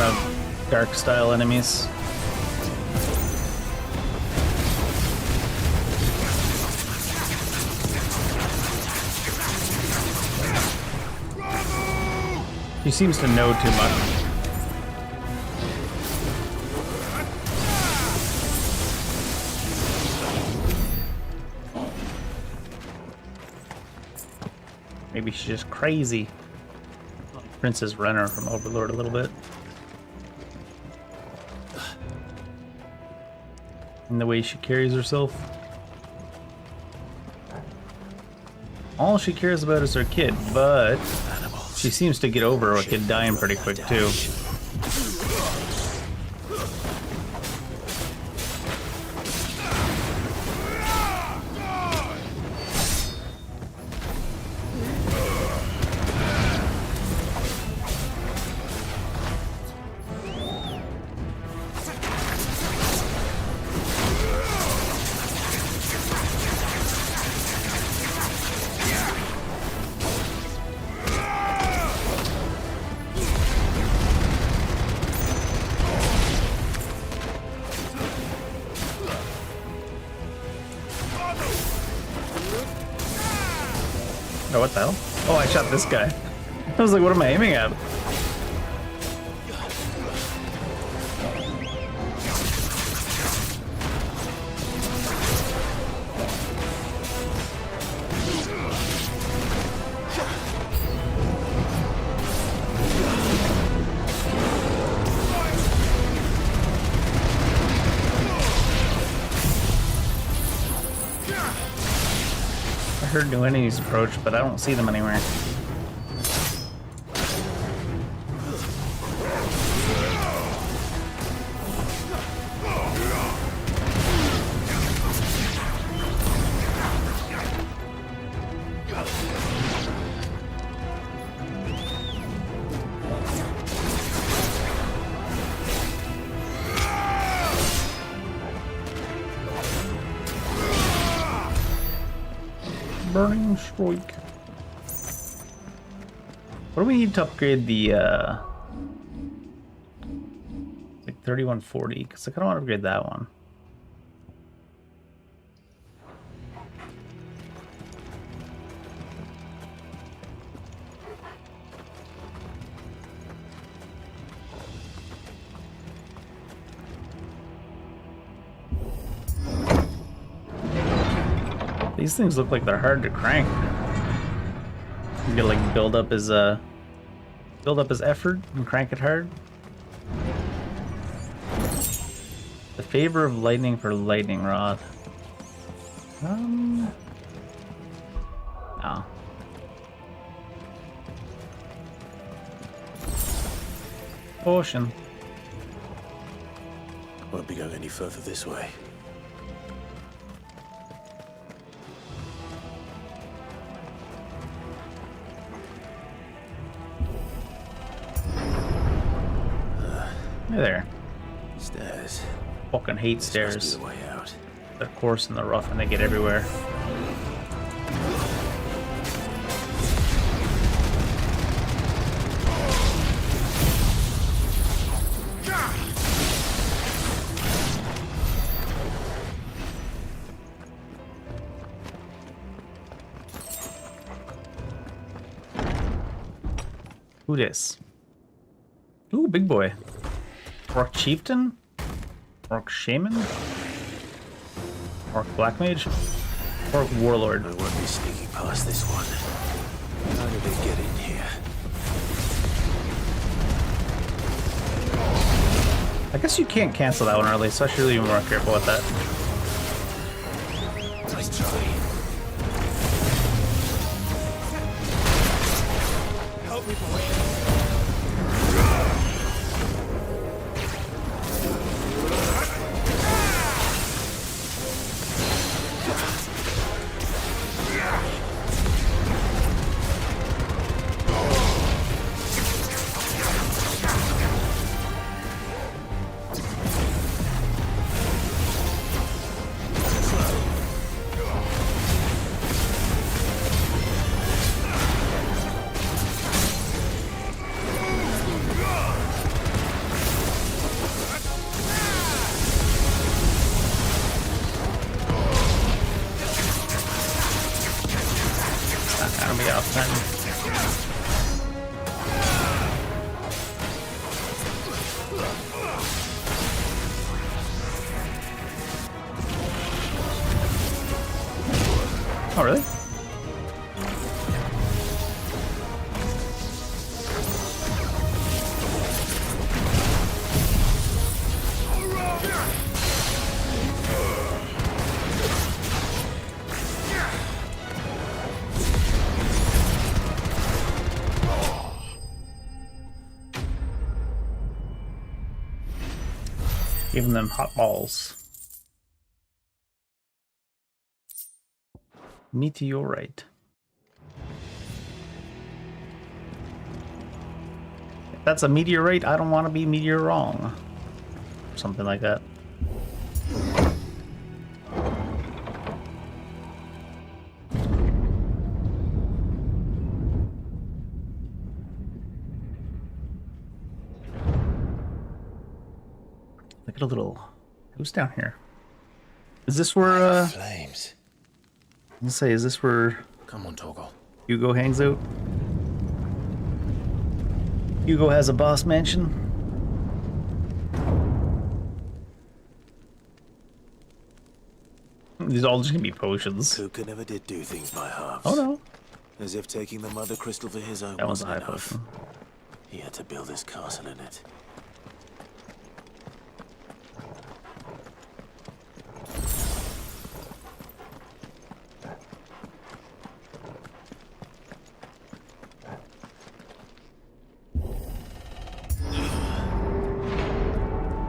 of dark style enemies. She seems to know too much. Maybe she's just crazy. Princess Renner from Overlord a little bit. And the way she carries herself. All she cares about is her kid, but she seems to get over her kid dying pretty quick too. Oh, what the hell? Oh, I shot this guy. I was like, what am I aiming at? I heard new enemies approach, but I don't see them anywhere. Burning Strike. What do we need to upgrade the like 3140? Because I kind of want to upgrade that one. These things look like they're hard to crank. You gotta like build up his effort and crank it hard. The favor of lightning for lightning rod. No. Potion. Won't be going any further this way. Hey there. Stairs. Fucking hate This stairs. must be the way out. They're coarse and they're rough and they get everywhere. Who this? Ooh, big boy. Orc Chieftain? Orc Shaman? Orc Black Mage? Orc Warlord. I won't be sneaking past this one. How did they get in here? I guess you can't cancel that one early, so I should really be more careful with that. Nice try. Help me, boy. That'll be off then. Oh, really? Giving them hot balls. Meteorite. If that's a meteorite, I don't want to be meteor wrong. Something like that. Look at a little. Who's down here? Is this where? Flames. Let's say, is this where? Come on, Toggle. Hugo hangs out. Hugo has a boss mansion. These are all just gonna be potions. Kuka never did do things by halves. Oh no. As if taking the mother crystal for his own That one's a wasn't high enough. potion. He had to build his castle in it.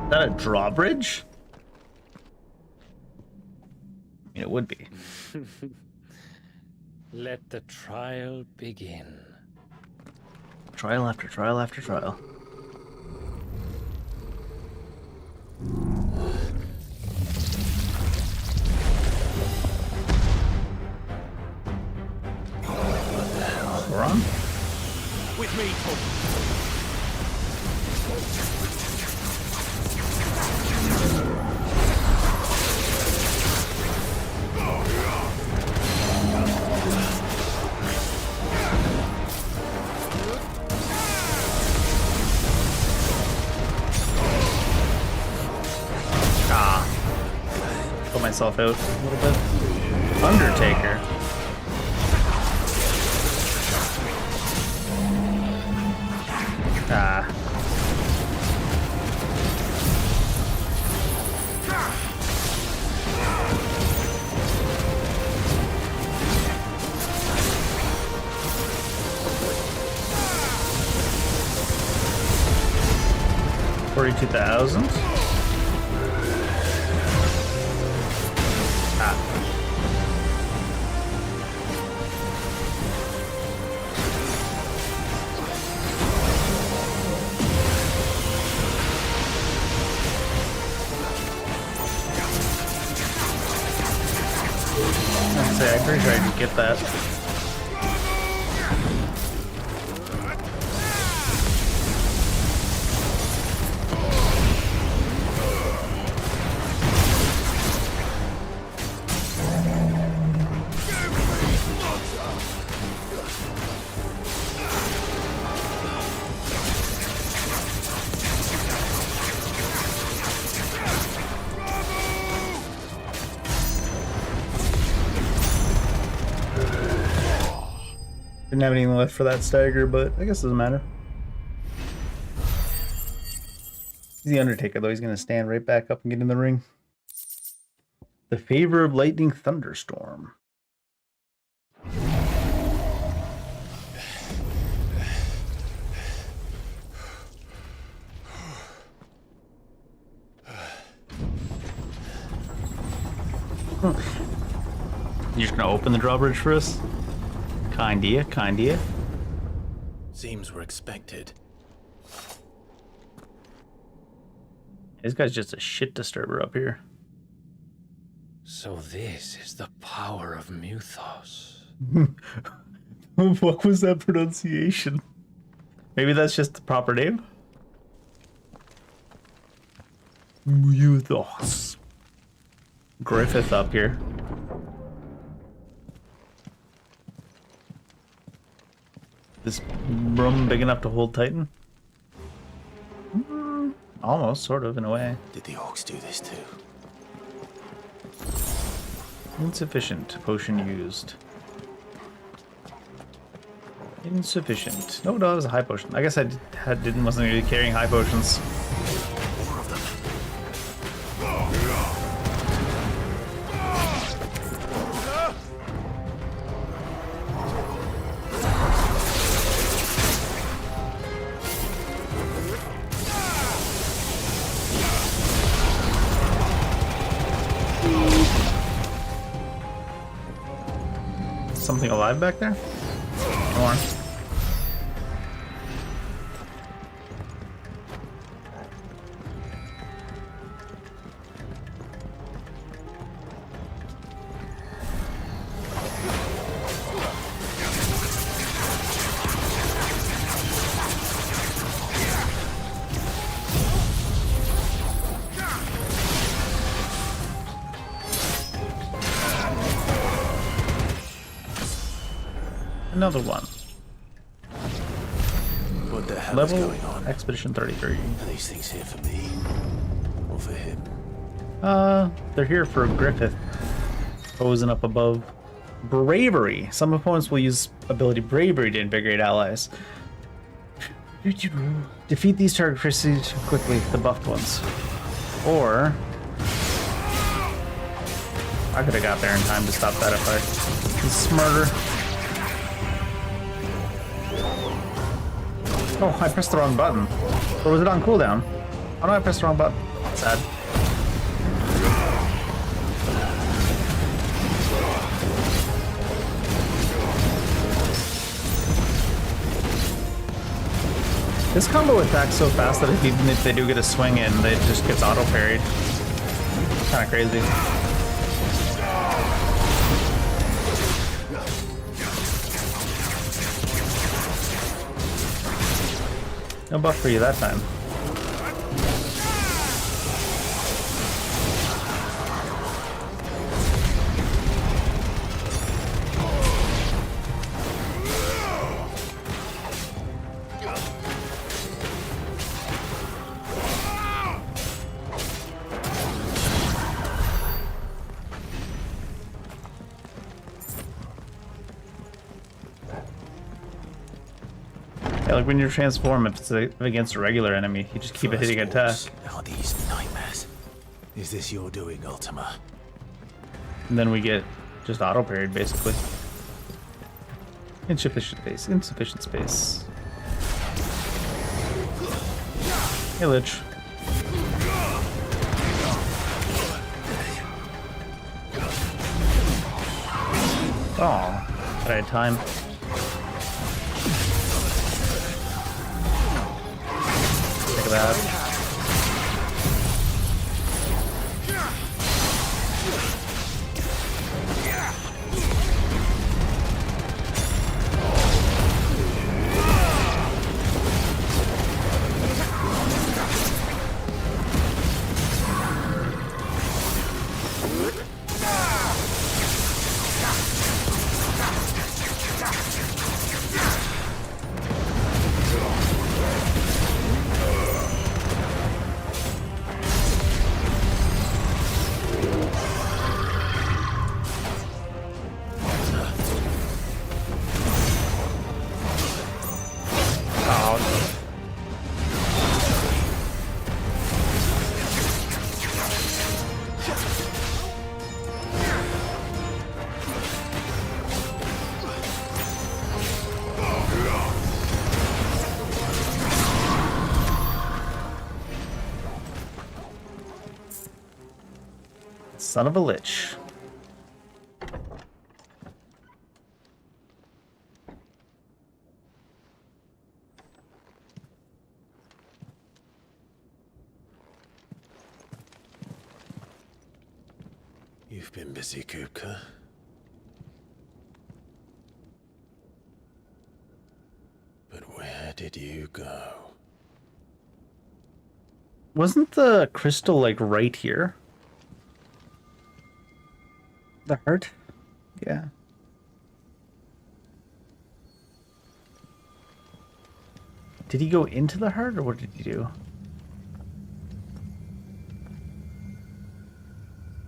Is that a drawbridge? I mean, it would be. Let the trial begin. Trial after trial after trial. What the hell? We're on? With me, Put myself out a little bit. Undertaker. Ah. $42,000. I'm pretty sure I can get that. Didn't have anything left for that stagger, but I guess it doesn't matter. He's the Undertaker, though. He's going to stand right back up and get in the ring. The Favor of Lightning Thunderstorm. You're just going to open the drawbridge for us? Kinda. Seems we're expected. This guy's just a shit disturber up here. So this is the power of Muthos. What was that pronunciation? Maybe that's just the proper name? Muthos. Griffith up here. This room big enough to hold Titan? Almost, sort of, in a way. Did the orcs do this too? Insufficient. Potion used. Insufficient. No, that was a high potion. I guess I wasn't really carrying high potions. More of them. something alive back there? More. Another one. What the hell Level is going on? Expedition 33. Are these things here for me? Or for him? They're here for Griffith. Posing up above. Bravery. Some opponents will use ability Bravery to invigorate allies. Defeat these target crises quickly, the buffed ones. Or... I could have got there in time to stop that if I was smarter. Oh, I pressed the wrong button. Or was it on cooldown? How do I press the wrong button? Sad. This combo attacks so fast that even if they do get a swing in, it just gets auto parried. Kind of crazy. No buff for you that time. Yeah, like when you transform, if it's against a regular enemy, you just keep hitting attack. Are these nightmares? Is this your doing, Ultima? And then we get just auto parried, basically. Insufficient space. Insufficient space. Hey, Lich. Oh, but I had time. Look at that. Son of a lich. You've been busy, Kupka. But where did you go? Wasn't the crystal like right here? The heart? Yeah. Did he go into the heart, or what did he do?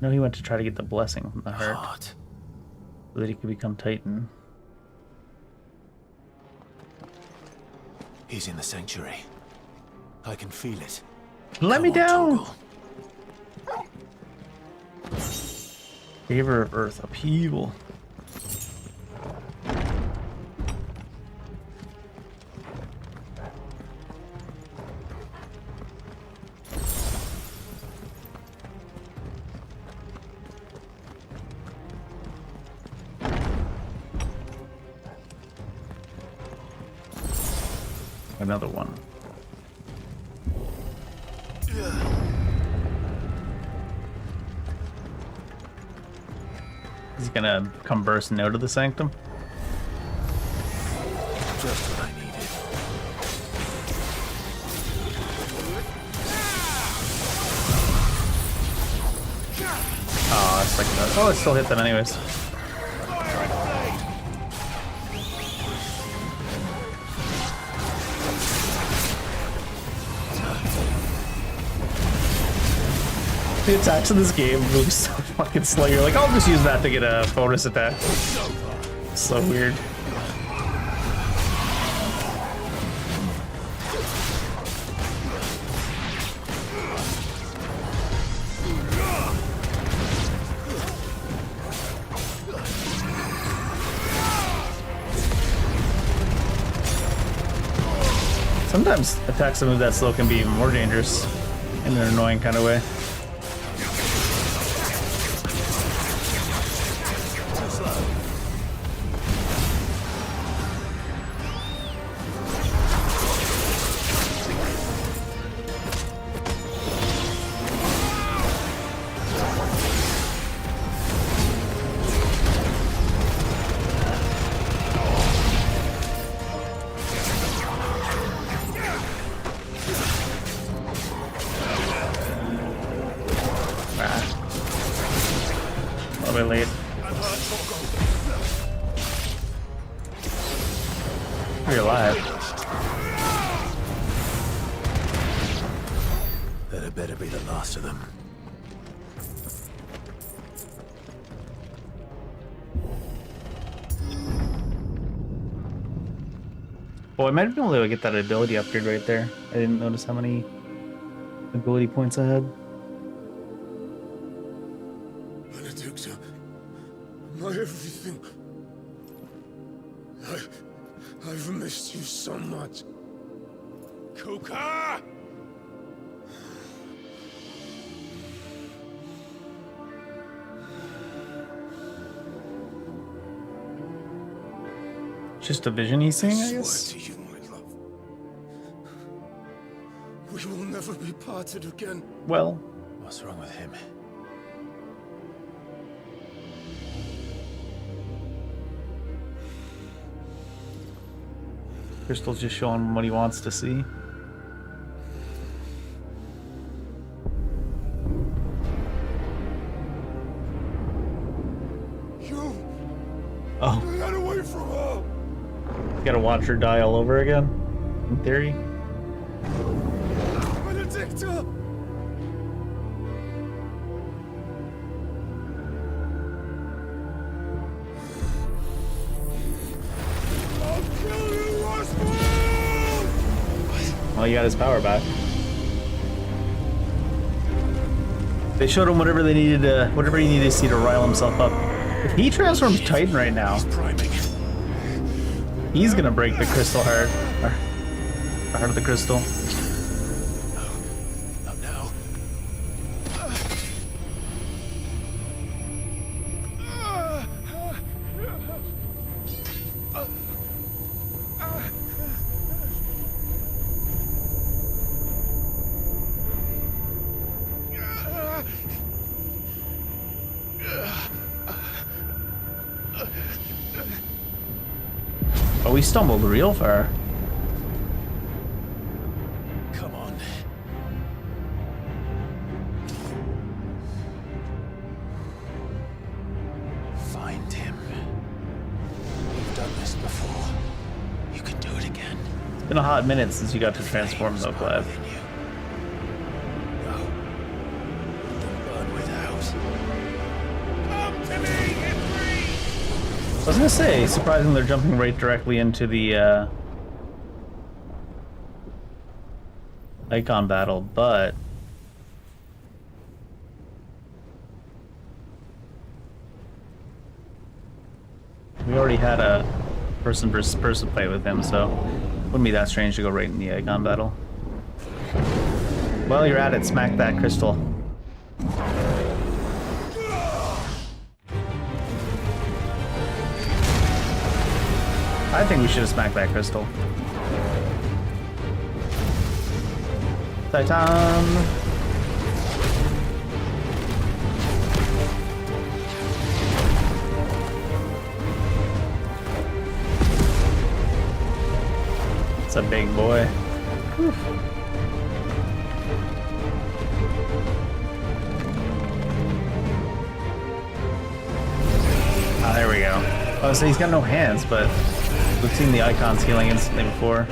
No, he went to try to get the blessing from the heart. So that he could become Titan. He's in the sanctuary. I can feel it. Let me down! Favor of Earth, upheaval. Another one. Is he gonna come bursting out of the sanctum? Just what I needed. Oh, it's like that. Oh, it still hit them anyways. The attacks in this game move so fucking slow. You're like, I'll just use that to get a bonus attack. So weird. Sometimes attacks that move that slow can be even more dangerous in an annoying kind of way. Late. You're alive. That had better be the last of them. Oh, I might have been able to get that ability upgrade right there. I didn't notice how many ability points I had. My everything. I've missed you so much. Kuka! Just a vision he's seeing, I guess? Swear to you, my love. We will never be parted again. Well, what's wrong with him? Crystal's just showing him what he wants to see. Oh. Get away from her! Gotta watch her die all over again, in theory. Benedicta! Well, he got his power back. They showed him whatever they needed to, whatever he needed to see to rile himself up. If he transforms Titan right now, he's gonna break the crystal heart. The heart of the crystal. Not now. Oh, we stumbled real far. Come on. Find him. You've done this before. You can do it again. It's been a hot minute since you got to transform though, Clive. I was gonna say, surprisingly, they're jumping right directly into the icon battle, but we already had a person versus person fight with him, so it wouldn't be that strange to go right in the icon battle. Well, you're at it. Smack that crystal. I think we should have smacked that crystal. Titan. It's a big boy. Whew. Ah, there we go. Oh, so he's got no hands, but we've seen the icons healing instantly before.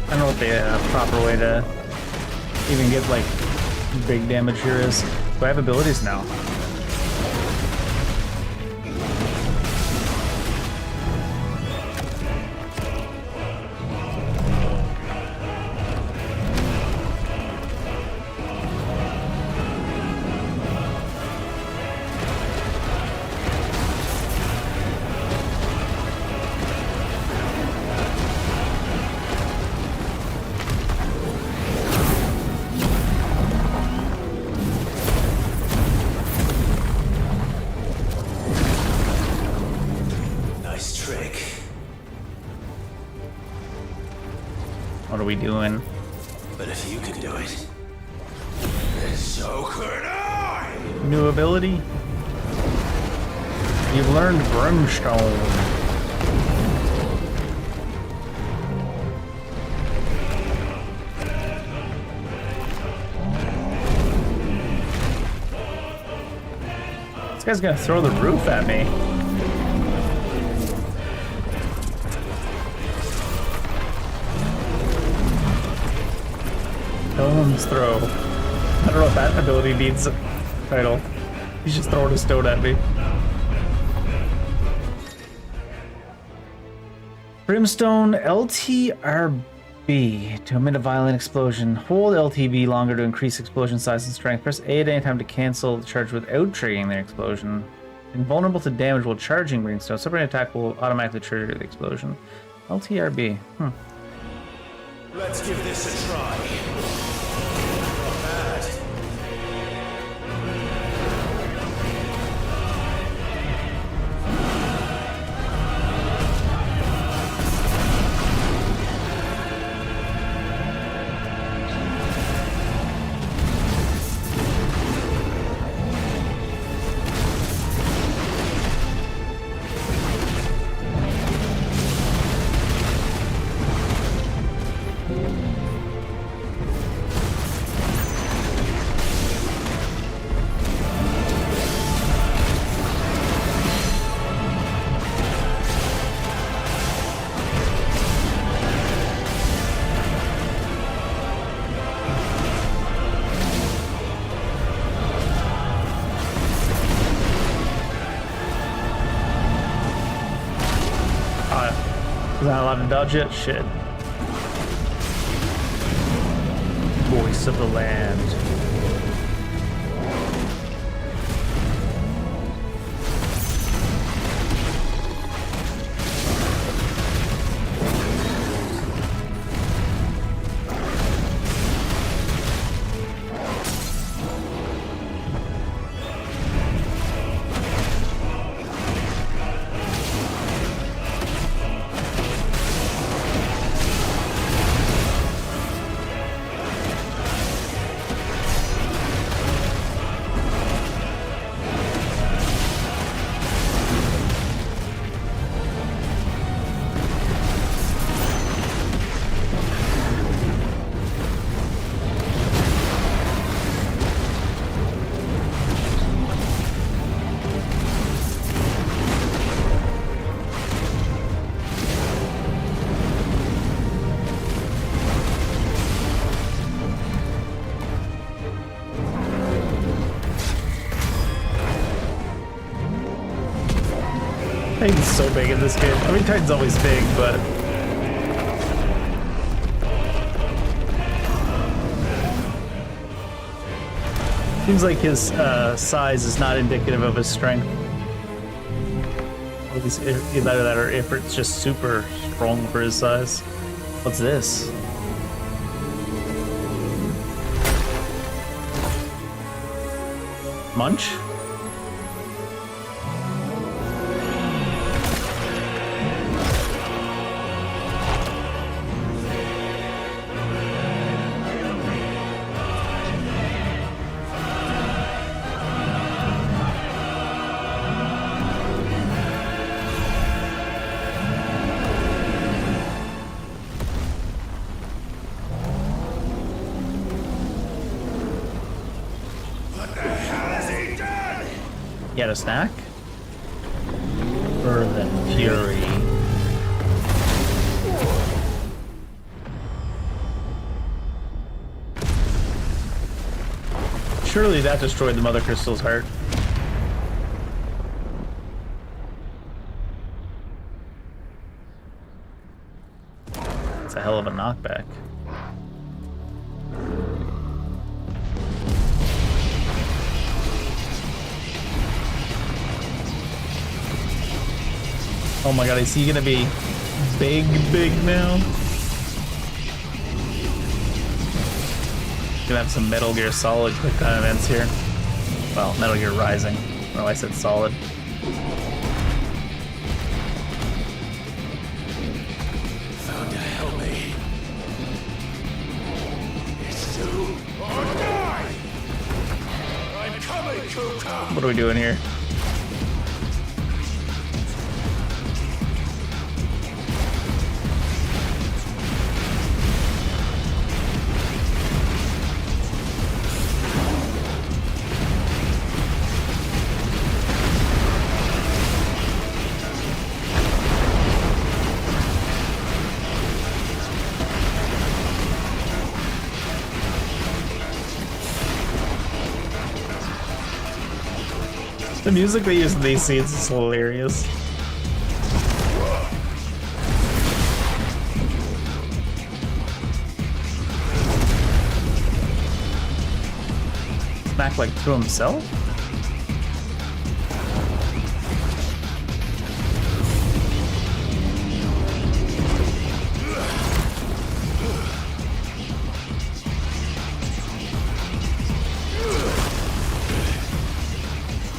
I don't know what the proper way to even get like big damage here is. Do I have abilities now? What are we doing? But if you can do it, then so could I! New ability? You've learned Brimstone. This guy's gonna throw the roof at me. Stone's throw. I don't know if that ability needs a title. He's just throwing a stone at me. Brimstone LTRB to emit a violent explosion. Hold LTB longer to increase explosion size and strength. Press A at any time to cancel the charge without triggering the explosion. Invulnerable to damage while charging Brimstone. Submarine attack will automatically trigger the explosion. LTRB. Let's give this a try. Not bad. Not allowed to dodge it? Shit. voice of the land. Titan's so big in this game. I mean, Titan's always big, but seems like his size is not indicative of his strength. At least either that or if it's just super strong for his size. What's this? Munch? You had a snack? Earth and Fury. Surely that destroyed the Mother Crystal's heart. It's a hell of a knockback. Oh my god, is he gonna be big now? Gonna have some Metal Gear Solid quick time events here. Well, Metal Gear Rising. Oh, I said Solid. Found to help me. It's you or die! I'm coming, Kuka! What are we doing here? The music they use in these scenes is hilarious. Smack like to himself?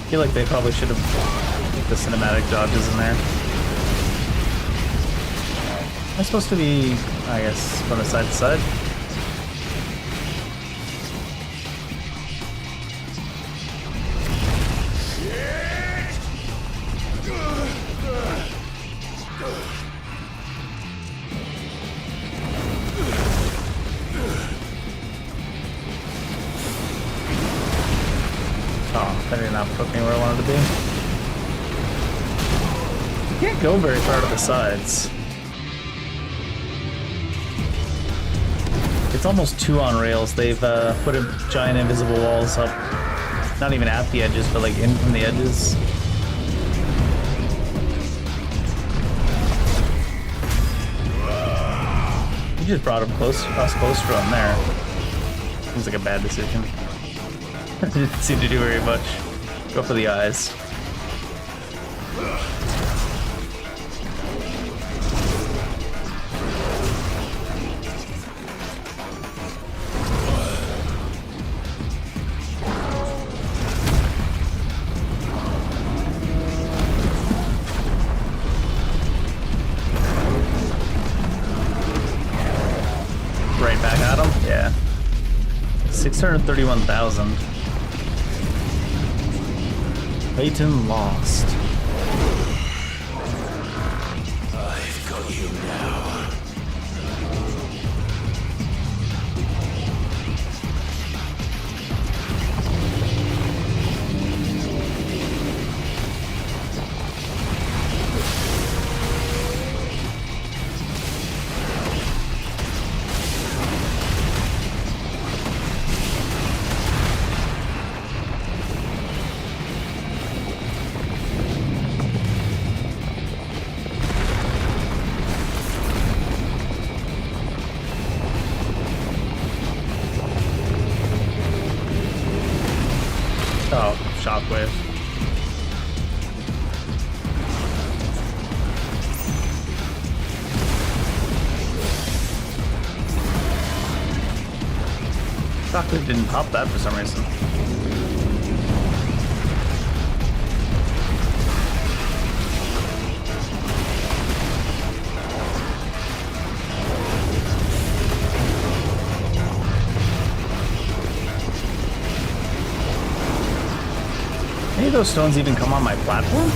I feel like they probably should have put the cinematic dodges in there. Am I supposed to be, I guess, from side to side? That did not put me where I wanted to be. You can't go very far to the sides. It's almost too on rails. They've put a giant invisible walls up. Not even at the edges, but like in from the edges. You just brought him close, us closer on there. Seems like a bad decision. Didn't seem to do very much. Go for the eyes. Right back at him? Yeah. 631,000. Peyton lost. I've got you now. Oh, shockwave. Shockwave didn't pop that for some reason. Any of those stones even come on my platform?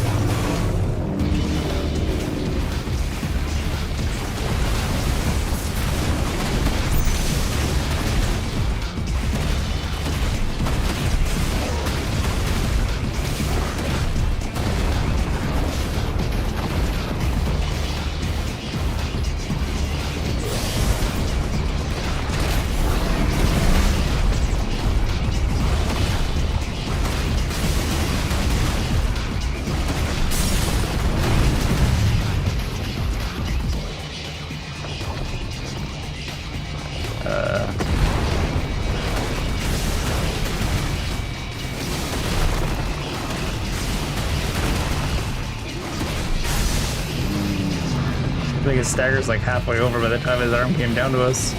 I think his stagger's like halfway over by the time his arm came down to us.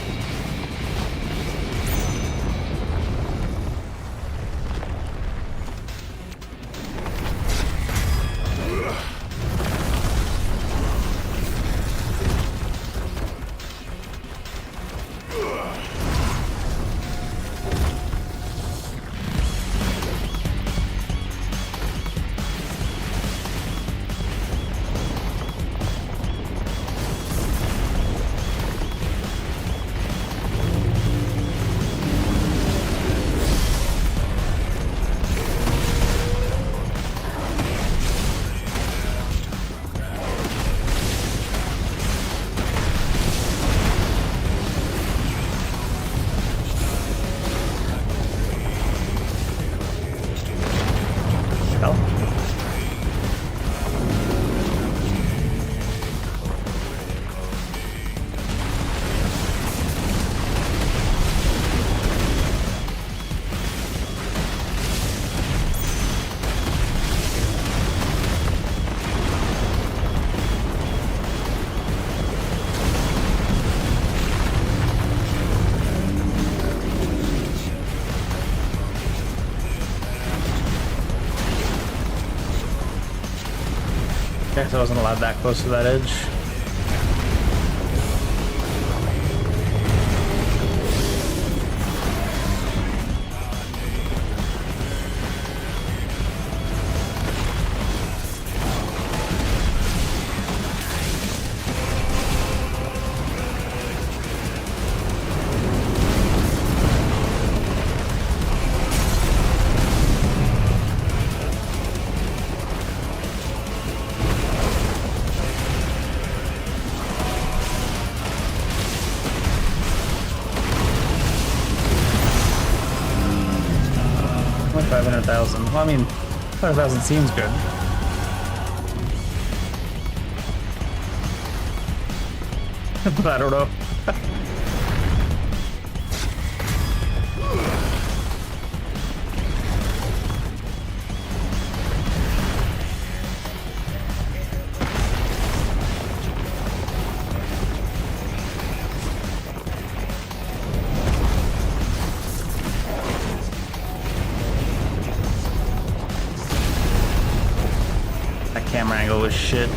Guess I wasn't allowed that close to that edge. Well, I mean, 500,000 seems good. But I don't know. shit.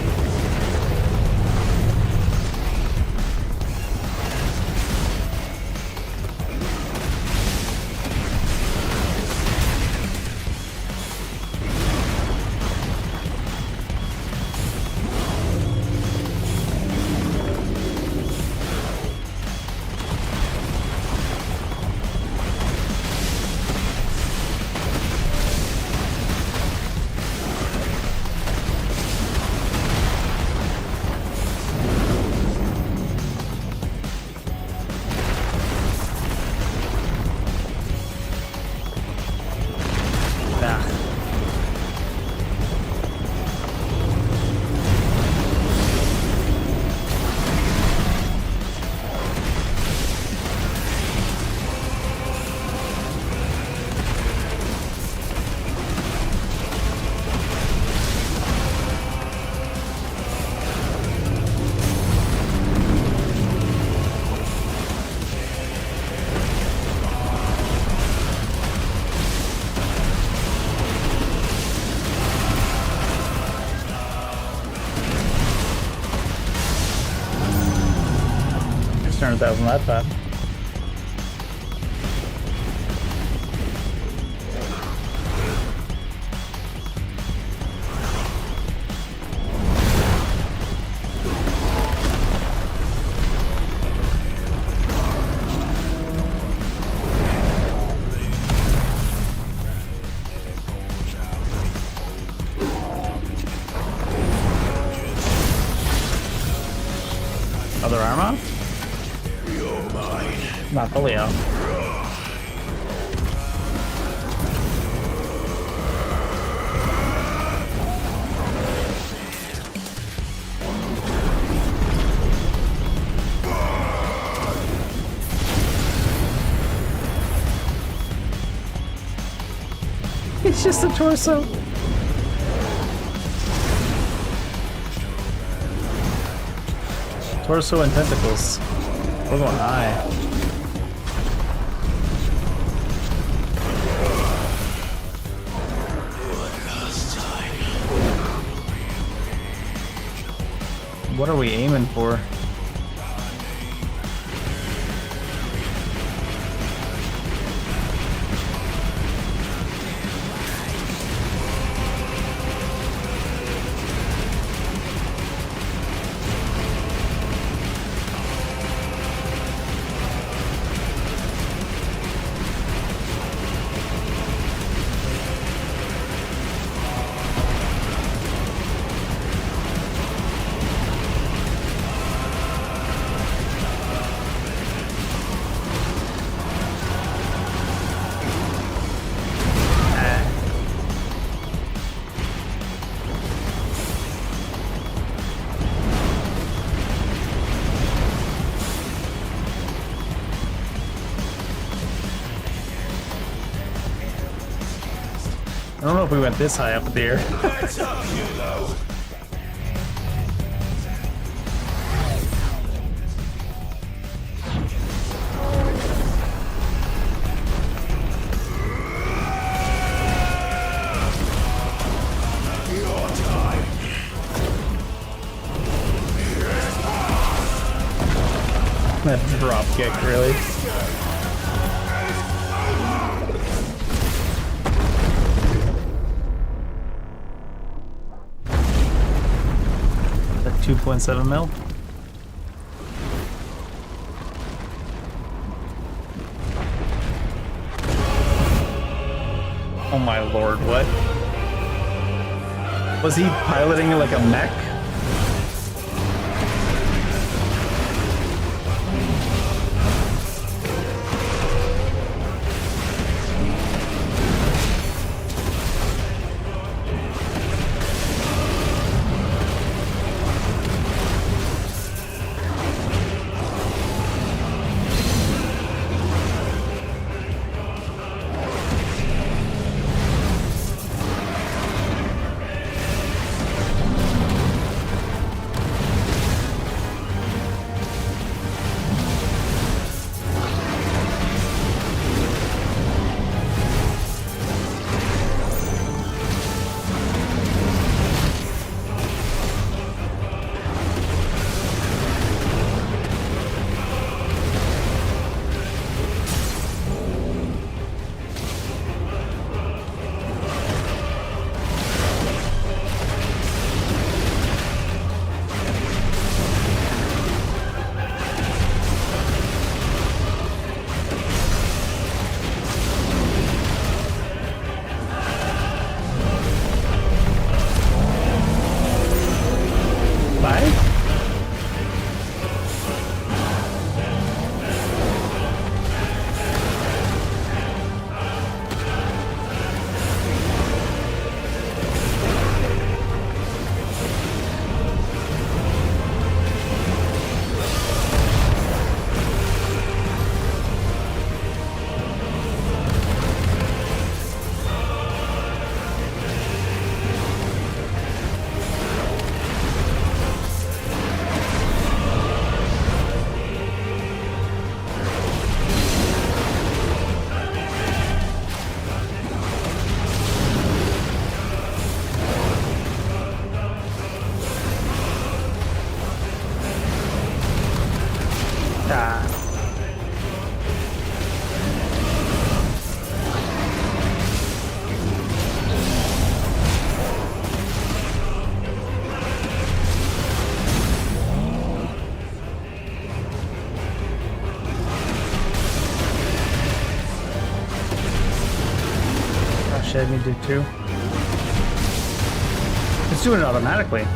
That wasn't that bad. Other armor? Not fully out. It's just a torso. Torso and tentacles. We're going high. What are we aiming for? I don't know if we went this high up in the air. That's up, Hugo. Your time. That drop kick, really. That 2.7 mil. Oh my lord, what? Was he piloting like a mech? Actually, I need to too. It's doing it automatically.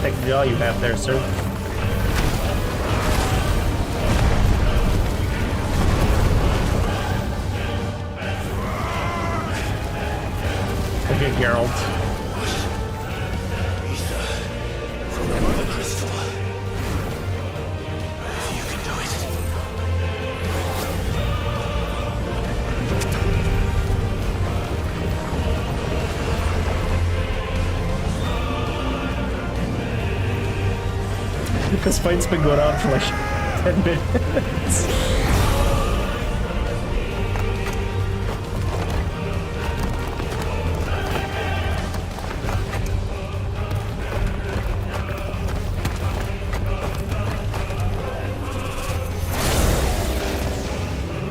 Thick jaw you have there, sir. Okay, Geralt. Remember the crystal. You can do it. This fight's been going on for like 10 minutes.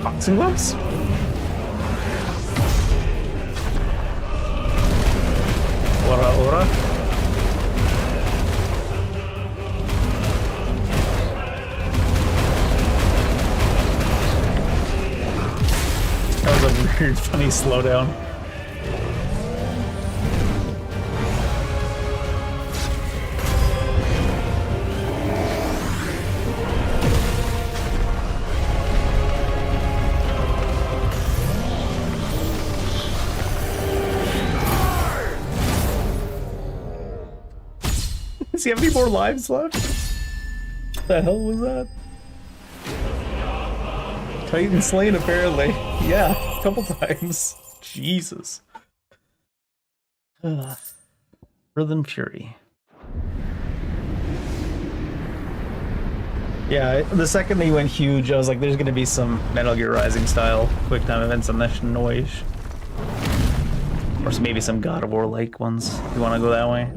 Boxing gloves? Ora. That was a weird, funny slowdown. Does he have any more lives left? What the hell was that? Titan slain, apparently. Yeah, a couple times. Jesus. Rhythm Fury. Yeah, the second they went huge, I was like, there's gonna be some Metal Gear Rising style quick time events on this noise. Or maybe some God of War like ones, if you wanna go that way.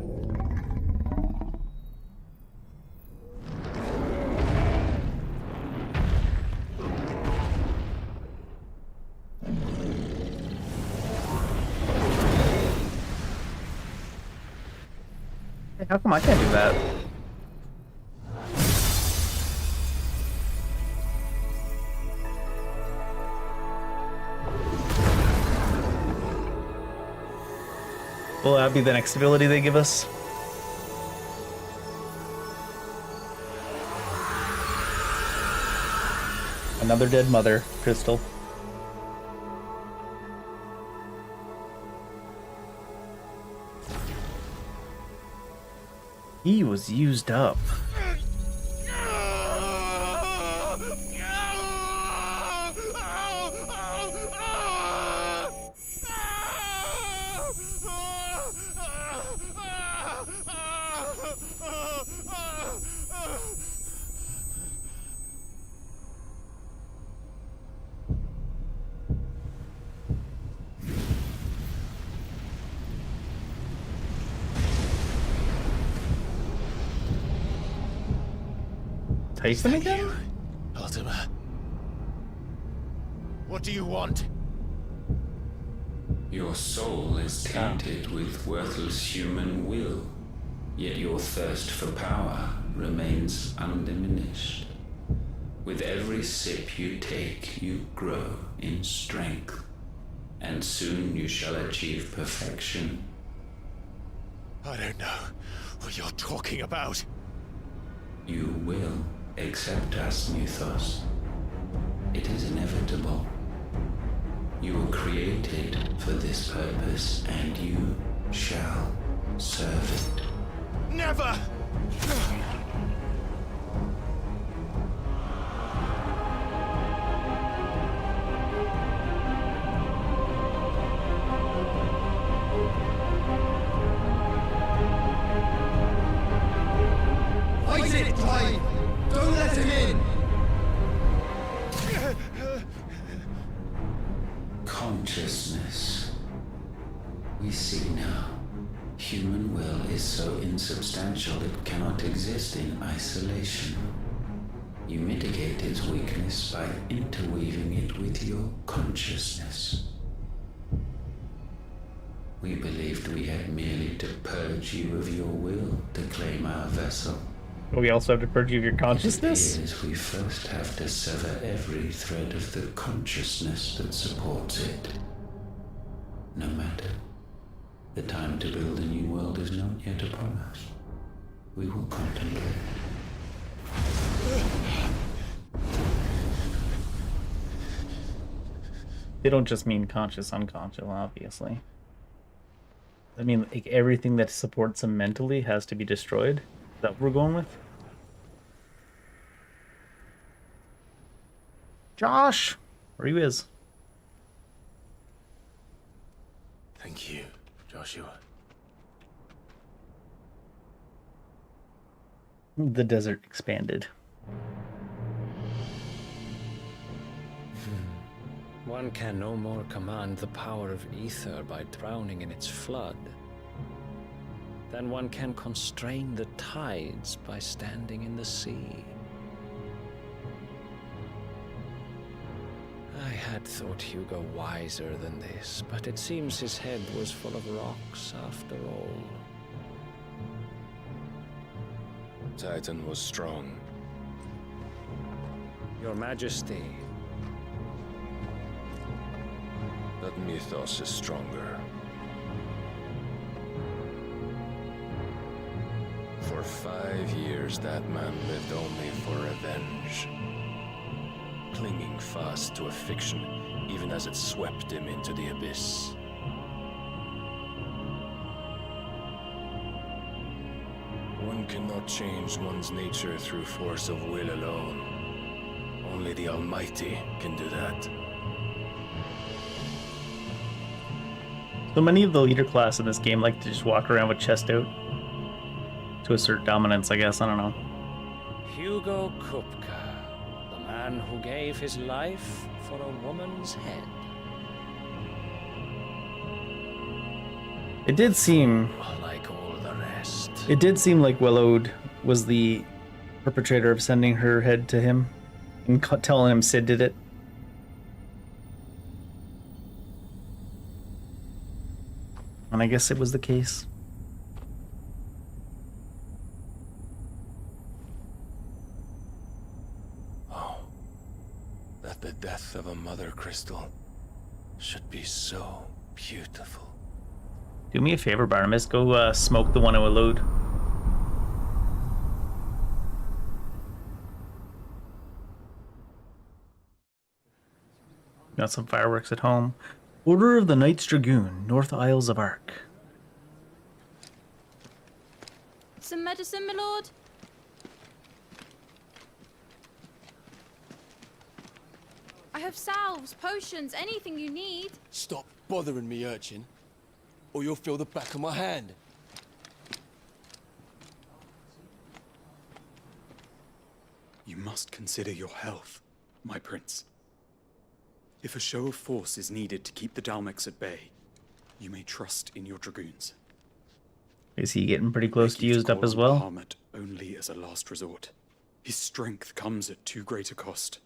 Hey, how come I can't do that? Will that be the next ability they give us? Another dead mother, Crystal. He was used up. Taste them again? Ultima. What do you want? Your soul is tainted with worthless human will, yet your thirst for power remains undiminished. With every sip you take, you grow in strength, and soon you shall achieve perfection. I don't know what you're talking about. You will accept us, Mythos. It is inevitable. You were created for this purpose, and you shall serve it. Never! Fight it, Clive! Don't let him in! see now. Human will is so insubstantial it cannot exist in isolation. You mitigate its weakness by interweaving it with your consciousness. We believed we had merely to purge you of your will to claim our vessel. But we also have to purge you of your consciousness? It appears we first have to sever every thread of the consciousness that supports it. No matter. The time to build a new world is not yet upon us. We will contemplate. They don't just mean conscious, unconscious, obviously. I mean, like, everything that supports him mentally has to be destroyed? Is that what we're going with? Josh! Where he is. Thank you, Joshua. The desert expanded. One can no more command the power of ether by drowning in its flood than one can constrain the tides by standing in the sea. I had thought Hugo wiser than this, but it seems his head was full of rocks after all. Titan was strong. Your Majesty. That mythos is stronger. For 5 years, that man lived only for revenge. Clinging fast to a fiction, even as it swept him into the abyss. One cannot change one's nature through force of will alone. Only the Almighty can do that. So many of the leader class in this game like to just walk around with chest out to assert dominance, I guess. I don't know. Hugo Kupka, the man who gave his life for a woman's head. It did seem like all the rest. It did seem like Willowed was the perpetrator of sending her head to him and telling him Sid did it. And I guess it was the case. Oh, that the death of a mother crystal should be so beautiful. Do me a favor, Barnabas. Go smoke the one I will load. Got some fireworks at home. Order of the Knights Dragoon, North Isles of Ark. Some medicine, my lord? I have salves, potions, anything you need. Stop bothering me, urchin, or you'll feel the back of my hand. You must consider your health, my prince. If a show of force is needed to keep the Dalmex at bay, you may trust in your dragoons. Is he getting pretty close to used up as well? Bahamut only as a last resort. His strength comes at too great a cost.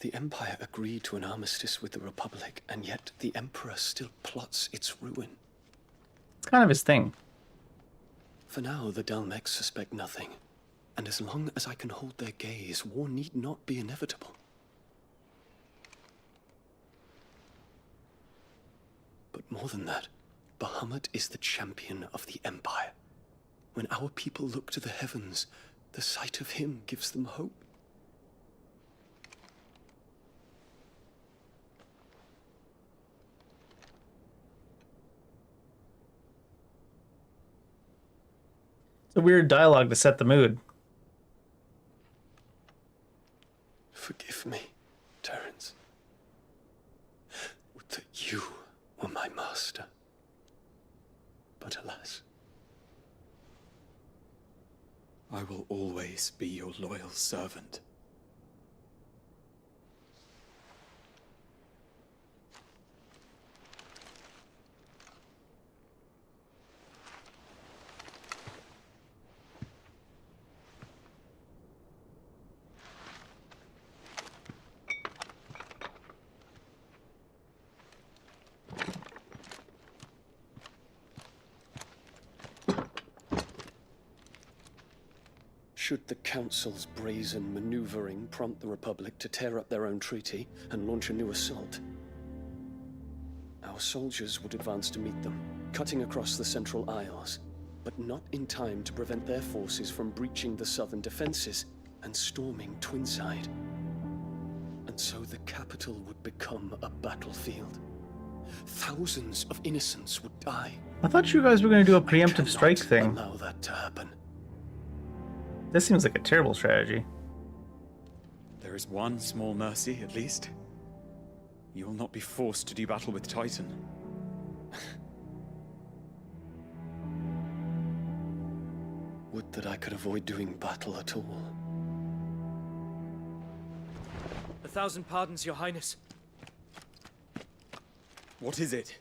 The Empire agreed to an armistice with the Republic, and yet the Emperor still plots its ruin. It's kind of his thing. For now, the Dalmex suspect nothing, and as long as I can hold their gaze, war need not be inevitable. But more than that, Bahamut is the champion of the Empire. When our people look to the heavens, the sight of him gives them hope. It's a weird dialogue to set the mood. Forgive me, Terence. Would that you were my master. But alas. I will always be your loyal servant. Should the Council's brazen maneuvering prompt the Republic to tear up their own treaty and launch a new assault, our soldiers would advance to meet them, cutting across the Central Isles, but not in time to prevent their forces from breaching the southern defenses and storming Twinside. And so the capital would become a battlefield. Thousands of innocents would die. I thought you guys were going to do a preemptive strike thing. Allow that to happen. This seems like a terrible strategy. There is one small mercy, at least. You will not be forced to do battle with Titan. Would that I could avoid doing battle at all. 1,000 pardons, Your Highness. What is it?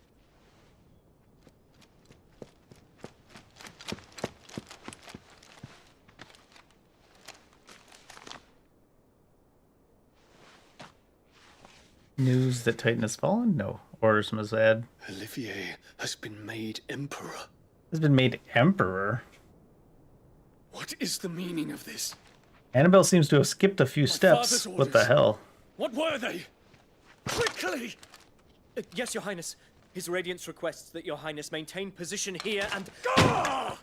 News that Titan has fallen? No. Orders from Azad. Olivier has been made Emperor. Has been made Emperor? What is the meaning of this? Annabelle seems to have skipped a few steps. What the hell? What were they? Quickly! Yes, Your Highness. His Radiance requests that Your Highness maintain position here and... Gah!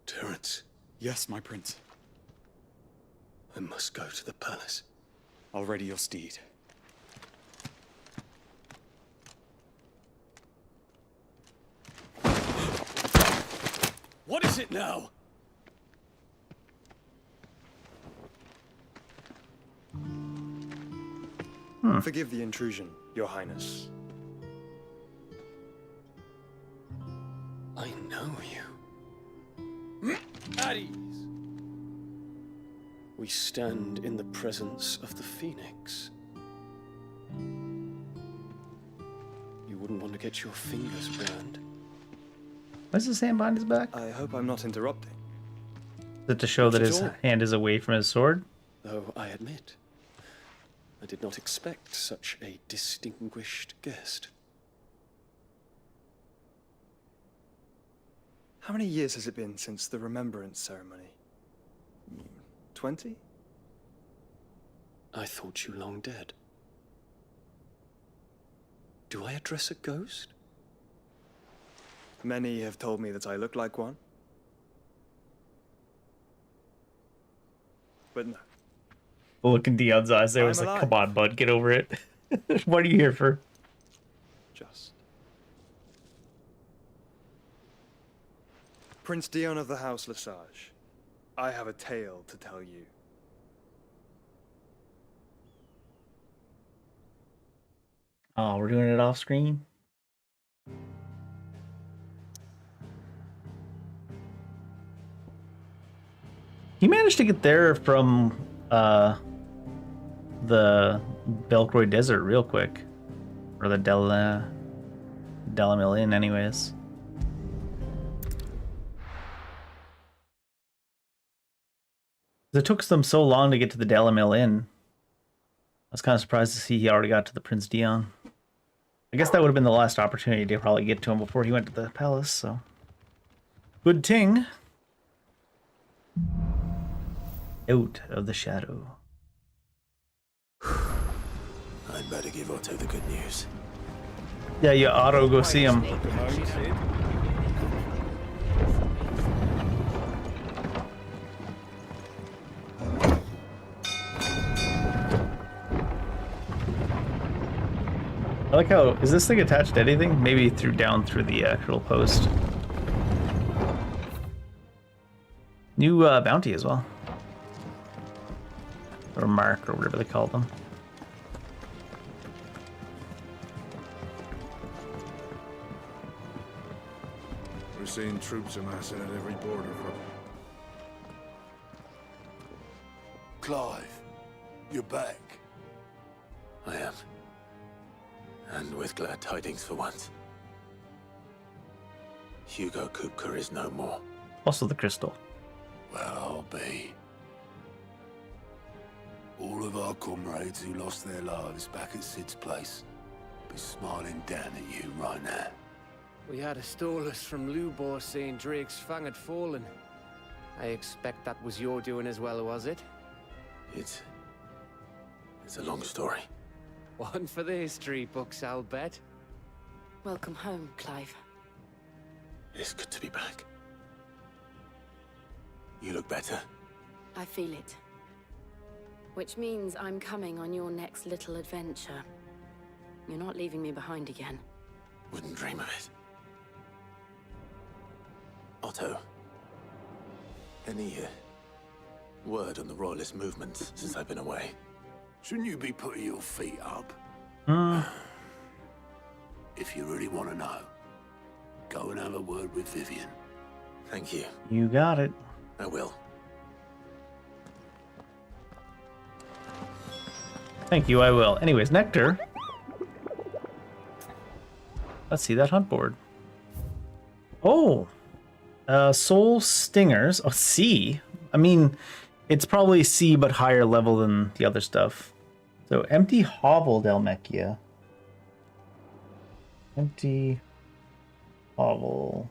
Terence. Yes, my prince. I must go to the palace. I'll ready your steed. What is it now? Forgive the intrusion, Your Highness. I know you. At ease. We stand in the presence of the Phoenix. You wouldn't want to get your fingers burned. Why's his hand behind his back? I hope I'm not interrupting. Is it to show that his hand is away from his sword? Though I admit, I did not expect such a distinguished guest. How many years has it been since the Remembrance ceremony? 20? I thought you long dead. Do I address a ghost? Many have told me that I look like one. But no. The look in Dion's eyes there was like, come on, bud, get over it. What are you here for? Just. Prince Dion of the House Lesage, I have a tale to tell you. Oh, we're doing it off screen? He managed to get there from the Belcroy Desert real quick. Or the Delamil Inn anyways. It took them so long to get to the Delamil Inn. I was kind of surprised to see he already got to the Prince Dion. I guess that would have been the last opportunity to probably get to him before he went to the palace, so. Good ting. Out of the shadow. I'd better give Otto the good news. Yeah, you Otto, go see him. I like how, is this thing attached to anything? Maybe down through the actual post. New bounty as well. Or mark, or whatever they call them. We're seeing troops amassing at every border. Clive, you're back. I am. And with glad tidings for once. Hugo Kupka is no more. Also the crystal. Well, I'll be. All of our comrades who lost their lives back at Sid's place be smiling down at you right now. We had a stolus from Lubor saying Drake's fang had fallen. I expect that was your doing as well, was it? It's a long story. One for the history books, I'll bet. Welcome home, Clive. It's good to be back. You look better. I feel it. Which means I'm coming on your next little adventure. You're not leaving me behind again. Wouldn't dream of it. Otto, any word on the Royalist movement since I've been away? Shouldn't you be putting your feet up? If you really want to know, go and have a word with Vivian. Thank you. You got it. I will. Thank you, I will. Anyways, Nectar. Let's see that hunt board. Oh! Soul Stingers. Oh, C. I mean, it's probably C, but higher level than the other stuff. So, Empty Hovel Dalmekia. Empty Hovel.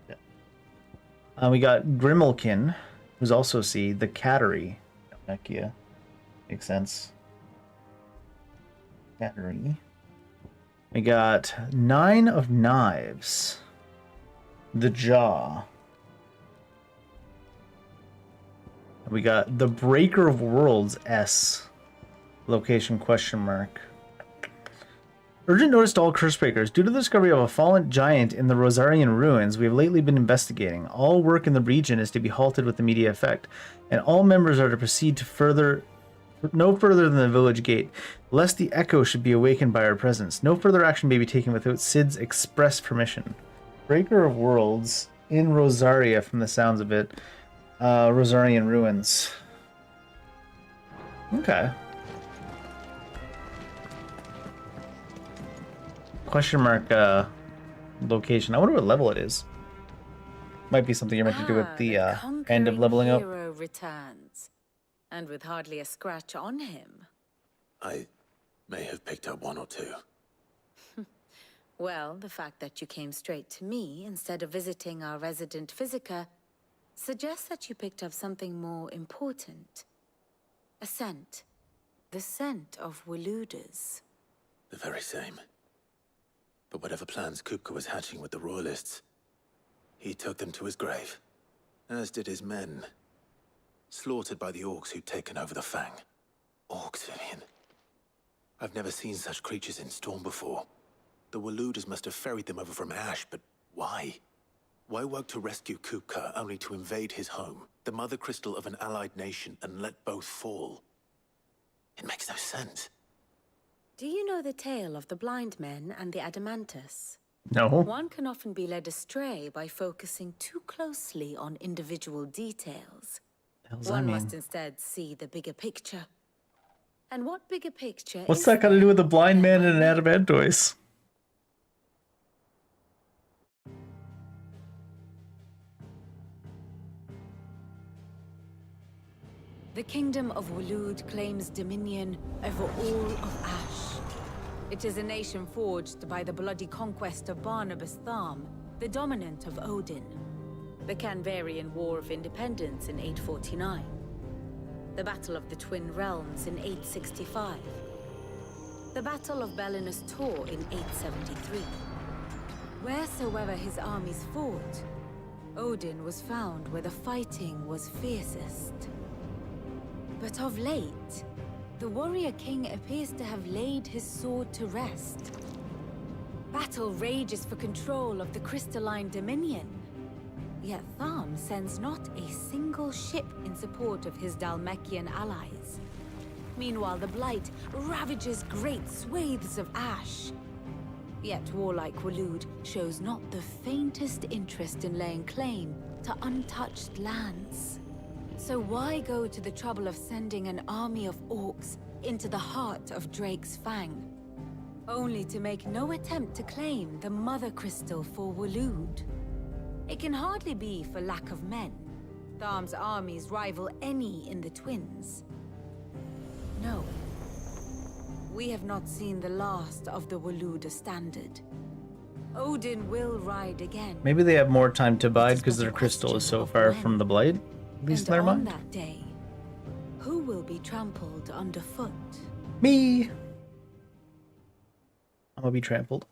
Yeah. We got Grimalkin, who's also C. The Cattery Dalmekia. Makes sense. Cattery. We got 9 of Knives. The Jaw. We got the Breaker of Worlds, S. Location question mark. Urgent notice to all curse breakers. Due to the discovery of a fallen giant in the Rosarian ruins, we have lately been investigating. All work in the region is to be halted with immediate effect, and all members are to proceed to no further than the village gate, lest the echo should be awakened by our presence. No further action may be taken without Sid's express permission. Breaker of Worlds in Rosaria, from the sounds of it. Rosarian ruins. Okay. Question mark location. I wonder what level it is. Might be something you're meant to do at the end of leveling up. Hero returns, and with hardly a scratch on him. I may have picked up one or two. Well, the fact that you came straight to me instead of visiting our resident Physica suggests that you picked up something more important. A scent. The scent of Waludas. The very same. But whatever plans Kupka was hatching with the Royalists, he took them to his grave. As did his men. Slaughtered by the orcs who'd taken over the Fang. Orcs, Vivian. I've never seen such creatures in Storm before. The Waludas must have ferried them over from Ash, but why? Why work to rescue Kupka only to invade his home, the mother crystal of an allied nation, and let both fall? It makes no sense. Do you know the tale of the blind men and the Adamantus? No. One can often be led astray by focusing too closely on individual details. One must instead see the bigger picture. And what bigger picture What's is that got to do with the blind man and an Adamantoise? The Kingdom of Walud claims dominion over all of Ash. It is a nation forged by the bloody conquest of Barnabas Tharm, the dominant of Odin. The Canvarian War of Independence in 849. The Battle of the Twin Realms in 865. The Battle of Belinus Tor in 873. Wheresoever his armies fought, Odin was found where the fighting was fiercest. But of late, the warrior king appears to have laid his sword to rest. Battle rages for control of the crystalline dominion. Yet Tharm sends not a single ship in support of his Dalmekian allies. Meanwhile, the Blight ravages great swathes of Ash. Yet warlike Walud shows not the faintest interest in laying claim to untouched lands. So why go to the trouble of sending an army of orcs into the heart of Drake's Fang, only to make no attempt to claim the Mother Crystal for Walud? It can hardly be for lack of men. Tharm's armies rival any in the Twins. No. We have not seen the last of the Waluda standard. Odin will ride again. Maybe they have more time to bide because their crystal is so far from the Blight. At least in their mind. On that day, who will be trampled underfoot? Me! I'm gonna be trampled.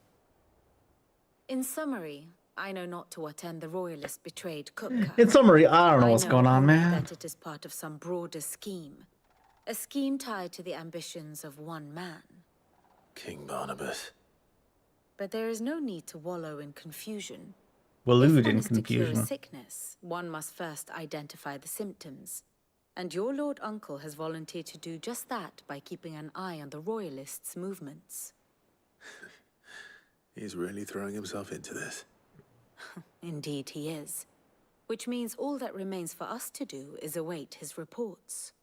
In summary, I know not to what end the royalists betrayed Kupka. In summary, I don't know what's going on, man. That it is part of some broader scheme. A scheme tied to the ambitions of one man. King Barnabas. But there is no need to wallow in confusion. Wallow in To cure confusion. a sickness, one must first identify the symptoms. And your Lord Uncle has volunteered to do just that by keeping an eye on the royalists' movements. He's really throwing himself into this. Indeed he is. Which means all that remains for us to do is await his reports.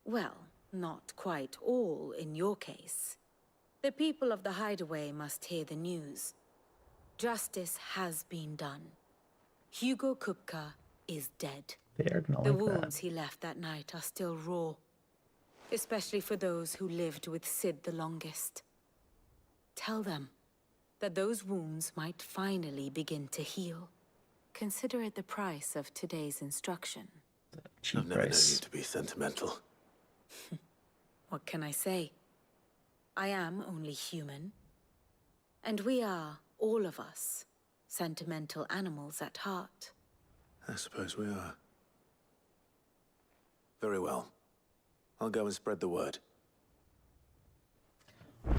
Well, not quite all in your case. The people of the Hideaway must hear the news. Justice has been done. Hugo Kupka is dead. They are gonna The like that. wounds he left that night are still raw. Especially for those who lived with Sid the longest. Tell them that those wounds might finally begin to heal. Consider it the price of today's instruction. I've never known you to be sentimental. What can I say? I am only human. And we are, all of us, sentimental animals at heart. I suppose we are. Very well. I'll go and spread the word.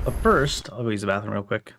But first, I'll go use the bathroom real quick.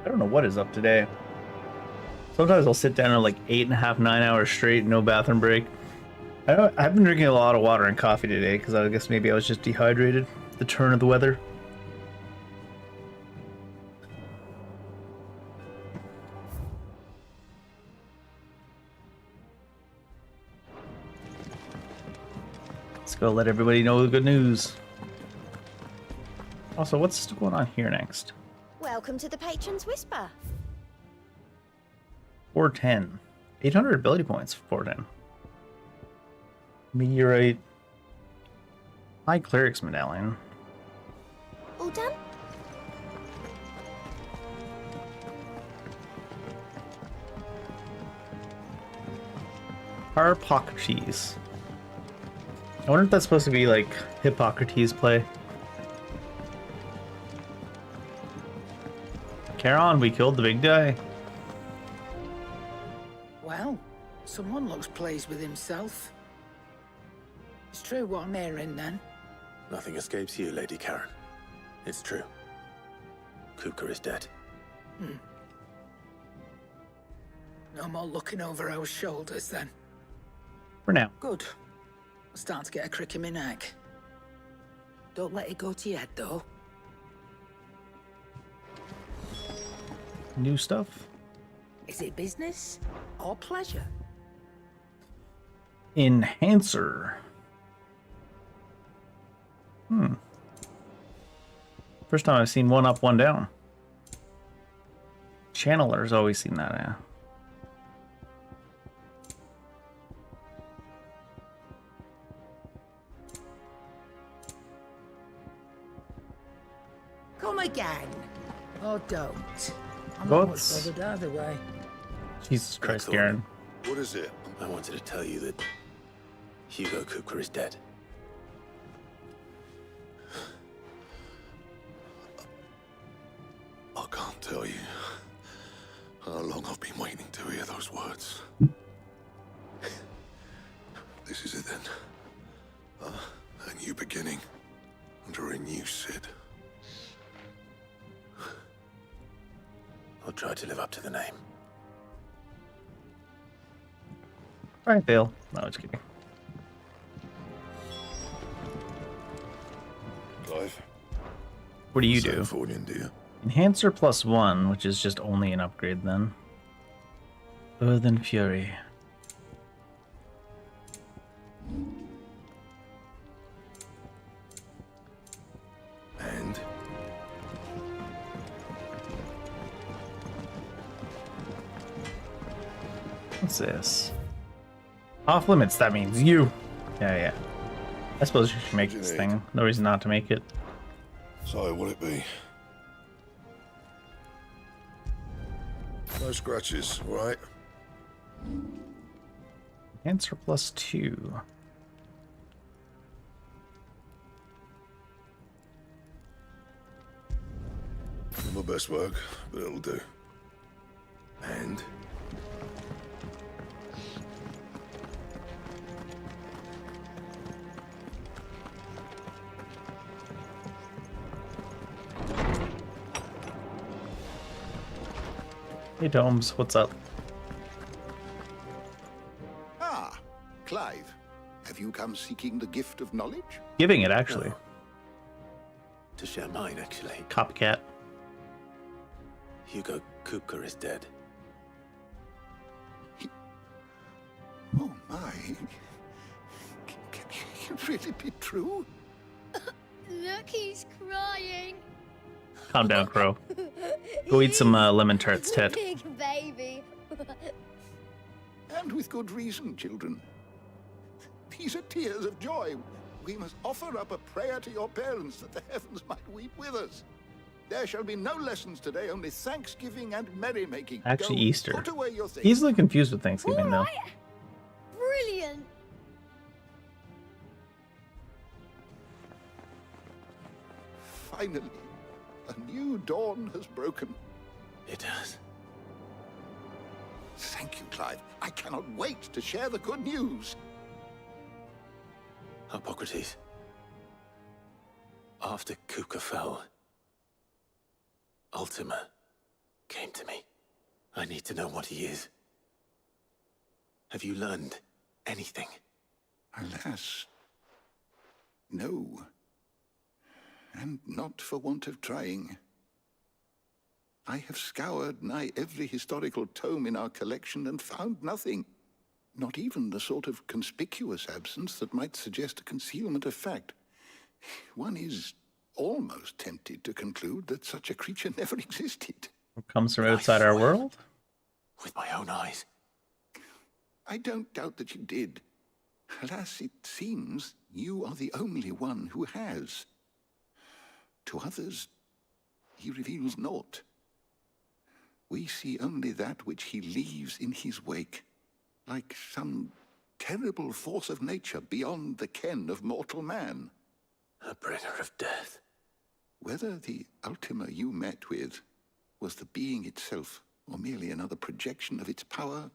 I don't know what is up today. Sometimes I'll sit down at like 8.5, 9 hours straight, no bathroom break. I've been drinking a lot of water and coffee today because I guess maybe I was just dehydrated. The turn of the weather. Let's go let everybody know the good news. Also, what's going on here next? Welcome to the Patron's Whisper. 410. 800 ability points for 410. Meteorite. High Cleric's Medallion. All done? Harpocrates. I wonder if that's supposed to be like Hippocrates play. Charon, we killed the big guy. Well, someone looks pleased with himself. true what I'm hearing, then? Nothing escapes you, Lady Karen. It's true. Kupka is dead. No more looking over our shoulders, then. For now. Good. I'm starting to get a crick in my neck. Don't let it go to your head, though. New stuff? Is it business or pleasure? Enhancer. First time I've seen one up, one down. Channeler's always seen that, yeah. Come again. Or don't. I'm Well, not much it's- bothered either way. Jesus Christ, Thorn. Garen. What is it? I wanted to tell you that Hugo Kupka is dead. I can't tell you how long I've been waiting to hear those words. This is it then. A new beginning under a new Sid. I'll try to live up to the name. Alright, Vale. No, just kidding. Clive. What do you Same do? for you, dear. Enhancer +1, which is just only an upgrade then. Earth and Fury. And What's this? Off limits, that means you. Yeah. I suppose you should make this thing. No reason not to make it. so will it be? No scratches, right? Enhancer +2. My best work, but it'll do. And Hey, Domes, what's up? Ah, Clive. Have you come seeking the gift of knowledge? Giving it, actually. To share mine, actually. Copycat. Hugo Kupka is dead. Oh my. Can it really be true? Look, he's crying. Calm down, Crow. Go eat some lemon tarts, Ted. Big baby. And with good reason, children. These are tears of joy. We must offer up a prayer to your parents that the heavens might weep with us. There shall be no lessons today, only thanksgiving and merrymaking. Actually, Go, Easter. Put away your things. Easily confused with Thanksgiving, though. Brilliant. Finally, a new dawn has broken. It has. Thank you, Clive. I cannot wait to share the good news. Hippocrates. After Kupka fell, Ultima came to me. I need to know what he is. Have you learned anything? Alas, no. And not for want of trying. I have scoured nigh every historical tome in our collection and found nothing. Not even the sort of conspicuous absence that might suggest a concealment of fact. One is almost tempted to conclude that such a creature never existed. Comes from outside our world? With my own eyes. I don't doubt that you did. Alas, it seems you are the only one who has. To others, he reveals naught. We see only that which he leaves in his wake, like some terrible force of nature beyond the ken of mortal man. A bringer of death. Whether the Ultima you met with was the being itself, or merely another projection of its power,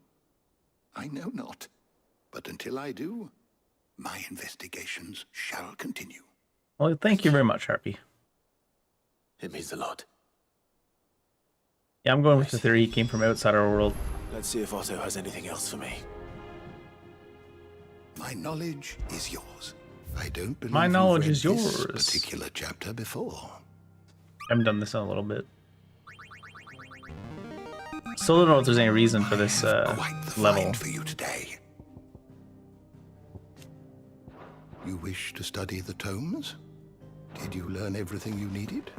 I know not. But until I do, My investigations shall continue. Well, thank you very much, Harpy. It means a lot. Yeah, I'm going with the theory he came from outside our world. Let's see if Otto has anything else for me. My knowledge is yours. I don't believe My you've knowledge read is this yours. particular chapter before. I haven't done this in a little bit. Still don't know if there's any reason for this level. For you today. You wish to study the tomes? Did you learn everything you needed?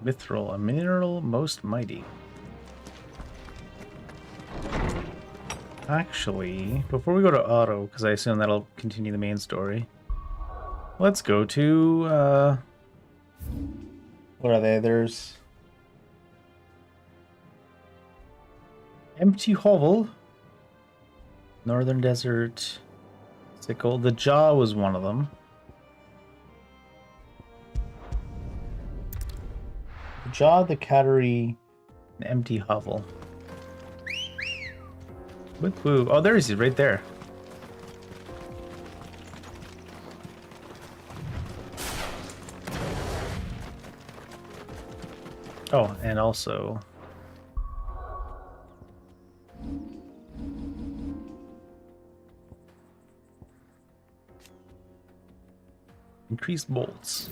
Mithril, a mineral most mighty. Actually, before we go to Otto, because I assume that'll continue the main story, let's go to, what are they? There's Empty Hovel, Northern Desert, Sickle. The Jaw was one of them. The Jaw, the Cattery, and Empty Hovel. Woo. Oh, there he is, right there. Oh, and also increased bolts.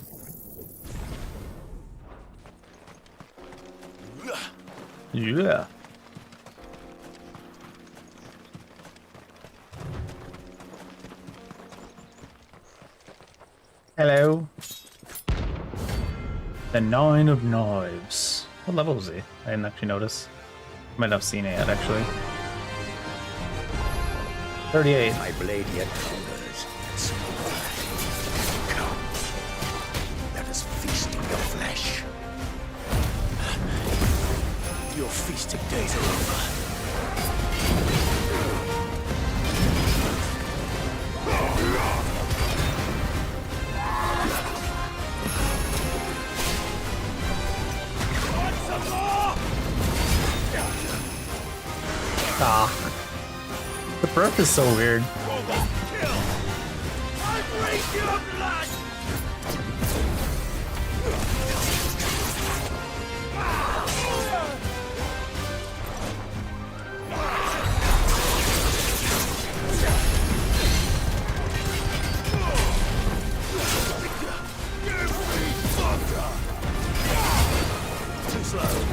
Yeah. Hello. The Nine of Knives. What level is he? I didn't actually notice. Might have seen it yet, actually. 38. My blade yet hungers. Come. Let us feast in your flesh. Your feasting days are over. Ah. The breath is so weird. Too slow.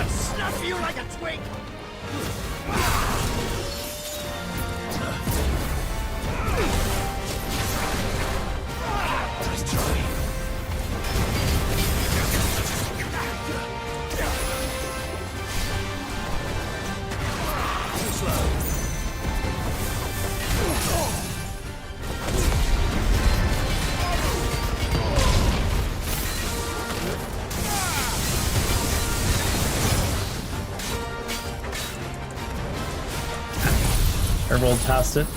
Snap you like a twig! Nice try. Too slow. I rolled past it.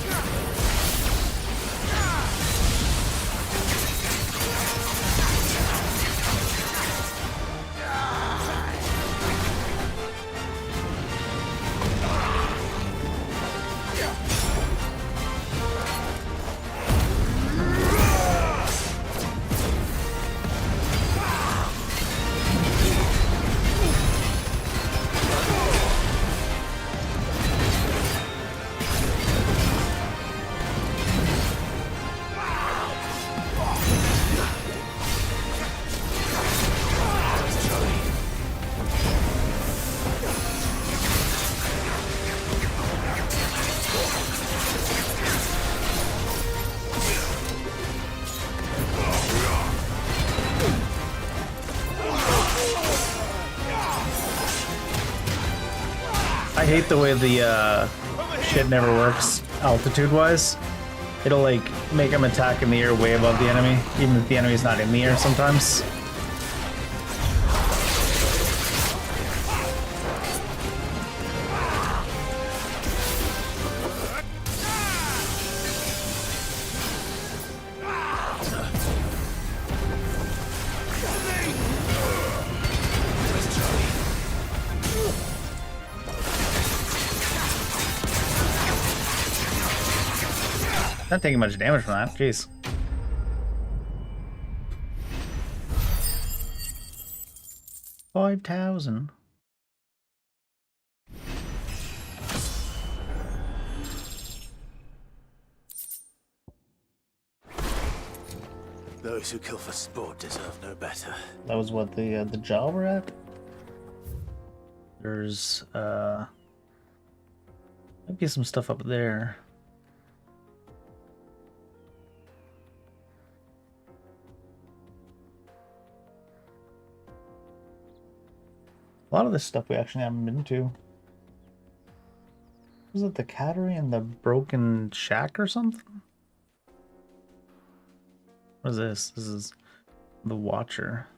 I hate the way the shit never works altitude-wise. It'll like make him attack in the air way above the enemy, even if the enemy's not in the air sometimes. Not taking much damage from that. Jeez. $5,000. Those who kill for sport deserve no better. That was what the jaw we're at. There's might be some stuff up there. A lot of this stuff we actually haven't been to. Was it the Cattery and the Broken Shack or something? What is this? This is the Watcher.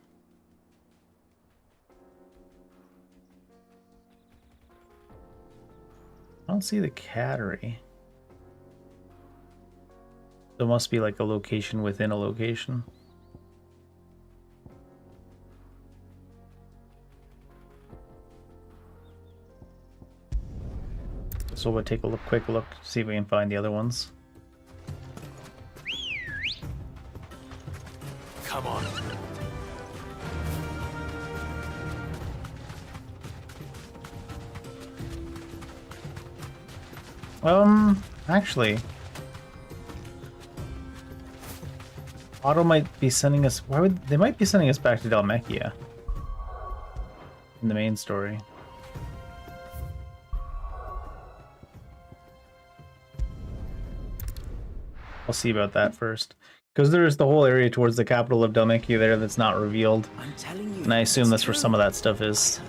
I don't see the Cattery. There must be like a location within a location. So we'll take a quick look, see if we can find the other ones. Come on. Actually, Otto might be sending us. Why would they might be sending us back to Dhalmekia in the main story? I'll see about that first, because there's the whole area towards the capital of Dhalmekia there that's not revealed, and I assume that's where some of that stuff is.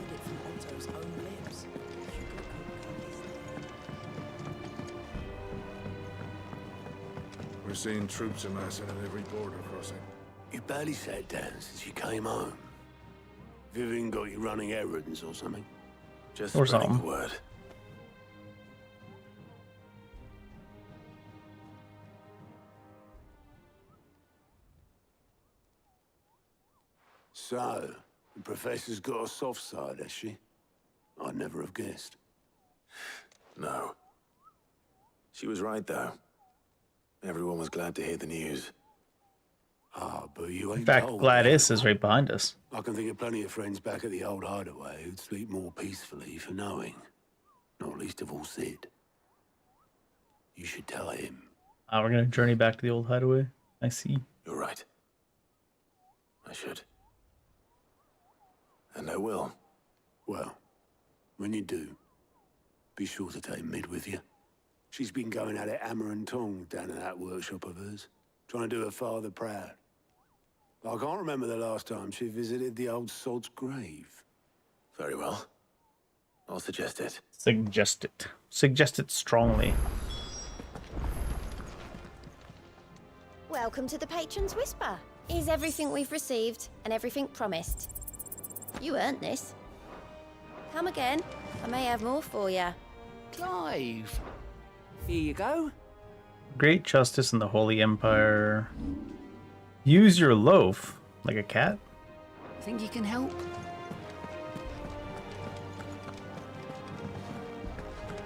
We're seeing troops amassing at every border crossing. You barely sat down since you came home. Vivian got you running errands or something? Just Or spreading the something. word. So, the professor's got a soft side, has she? I'd never have guessed. No. She was right, though. Everyone was glad to hear the news. Ah, but you ain't In fact, told Gladys me. is right behind us. I can think of plenty of friends back at the old hideaway who'd sleep more peacefully for knowing. Not least of all Sid. You should tell him. We're gonna journey back to the old hideaway. I see. You're right. I should. And I will. Well, when you do, be sure to take Mid with you. She's been going at it hammer and tong down in that workshop of hers, trying to do her father proud. I can't remember the last time she visited the old sod's grave. Very well. I'll suggest it. Suggest it. Suggest it strongly. Welcome to the Patron's Whisper. Is everything we've received and everything promised? You earned this. Come again. I may have more for you. Clive. Here you go. Great justice in the Holy Empire. Use your loaf like a cat. Think you can help?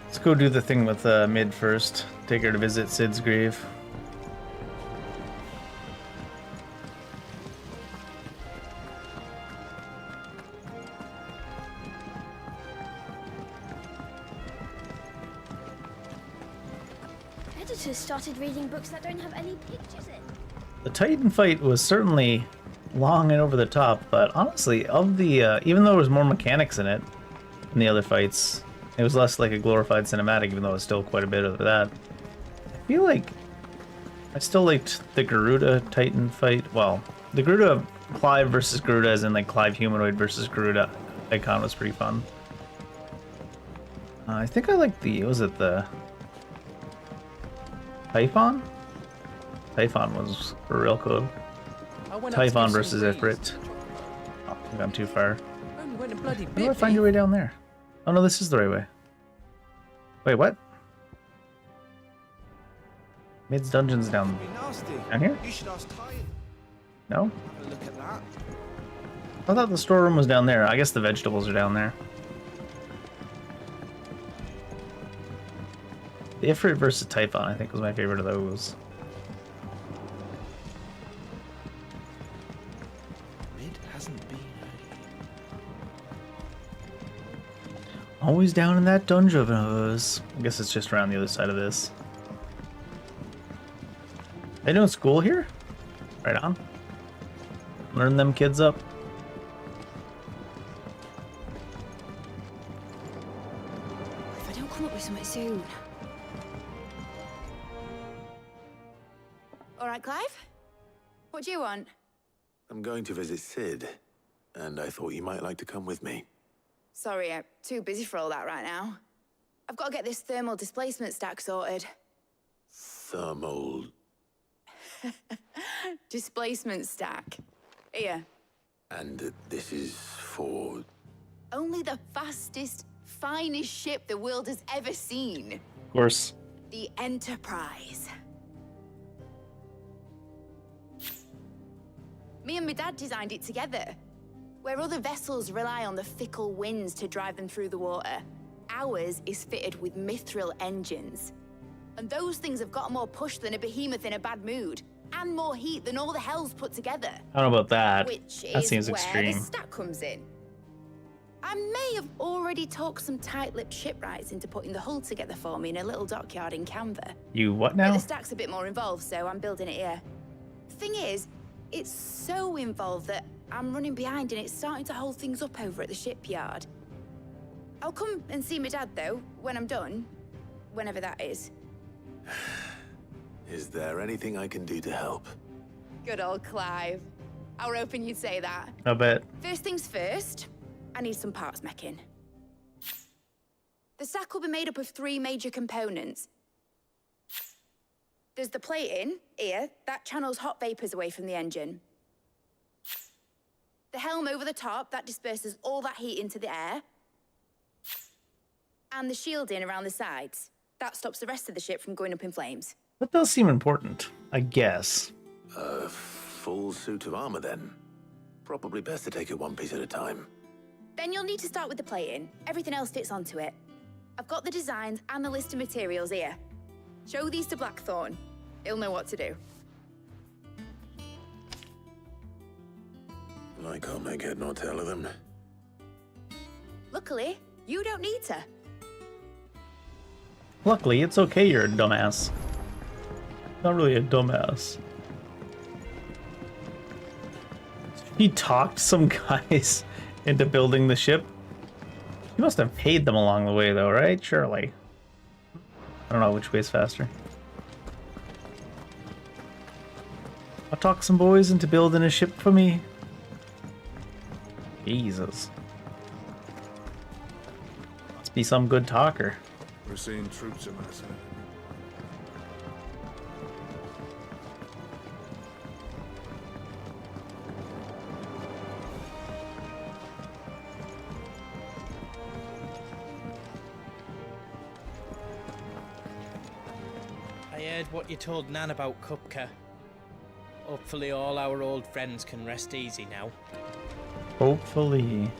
Let's go do the thing with Mid first. Take her to visit Sid's grave. Editors started reading books that don't have any pictures in. The Titan fight was certainly long and over the top, but honestly, of the even though there was more mechanics in it than the other fights, it was less like a glorified cinematic, even though it was still quite a bit of that. I feel like I still liked the Garuda Titan fight. Well, the Garuda Clive versus Garuda, as in like Clive humanoid versus Garuda icon, was pretty fun. I think I liked the, was it the Typhon? Typhon was real cool. Typhon versus Ifrit. Oh, I think I'm too far. Only went a bloody How bit. do I find your way down there? Oh no, this is the right way. Wait, what? Mid's dungeon's down here? You should ask Ty. No? Have a look at that. I thought the storeroom was down there. I guess the vegetables are down there. The Ifrit versus Typhon, I think, was my favorite of those. hasn't been. Always down in that dungeon of hers. I guess it's just around the other side of this. They doing school here? Right on. Learn them kids up. If I don't come up with something soon. All right, Clive? What do you want? I'm going to visit Sid, and I thought you might like to come with me. Sorry, I'm too busy for all that right now. I've got to get this thermal displacement stack sorted. Thermal... Displacement stack. Here. And this is for... Only the fastest, finest ship the world has ever seen. Of course. The Enterprise. Me and my dad designed it together. Where other vessels rely on the fickle winds to drive them through the water, ours is fitted with mithril engines. And those things have got more push than a behemoth in a bad mood, and more heat than all the hells put together. I don't know about that. Which That is seems where extreme. the stack comes in. I may have already talked some tight-lipped shipwrights into putting the hull together for me in a little dockyard in Canva. You what But now? the stack's a bit more involved, so I'm building it here. Thing is, it's so involved that I'm running behind and it's starting to hold things up over at the shipyard. I'll come and see my dad, though, when I'm done. Whenever that is. Is there anything I can do to help? Good old Clive. I were hoping you'd say that. I bet. First things first, I need some parts meching. The stack will be made up of 3 major components. There's the plating, here, that channels hot vapors away from the engine. The helm over the top, that disperses all that heat into the air. And the shielding around the sides. That stops the rest of the ship from going up in flames. That does seem important, I guess. A full suit of armor, then. Probably best to take it one piece at a time. Then you'll need to start with the plating. Everything else fits onto it. I've got the designs and the list of materials here. Show these to Blackthorn. He'll know what to do. I can't make head nor tail of them. Luckily, you don't need to. Luckily, it's okay you're a dumbass. Not really a dumbass. He talked some guys into building the ship. He must have paid them along the way, though, right? Surely. I don't know which way's faster. I'll talk some boys into building a ship for me. Jesus. Must be some good talker. We're seeing troops in my side. I heard what you told Nan about Kupka. Hopefully all our old friends can rest easy now. Hopefully.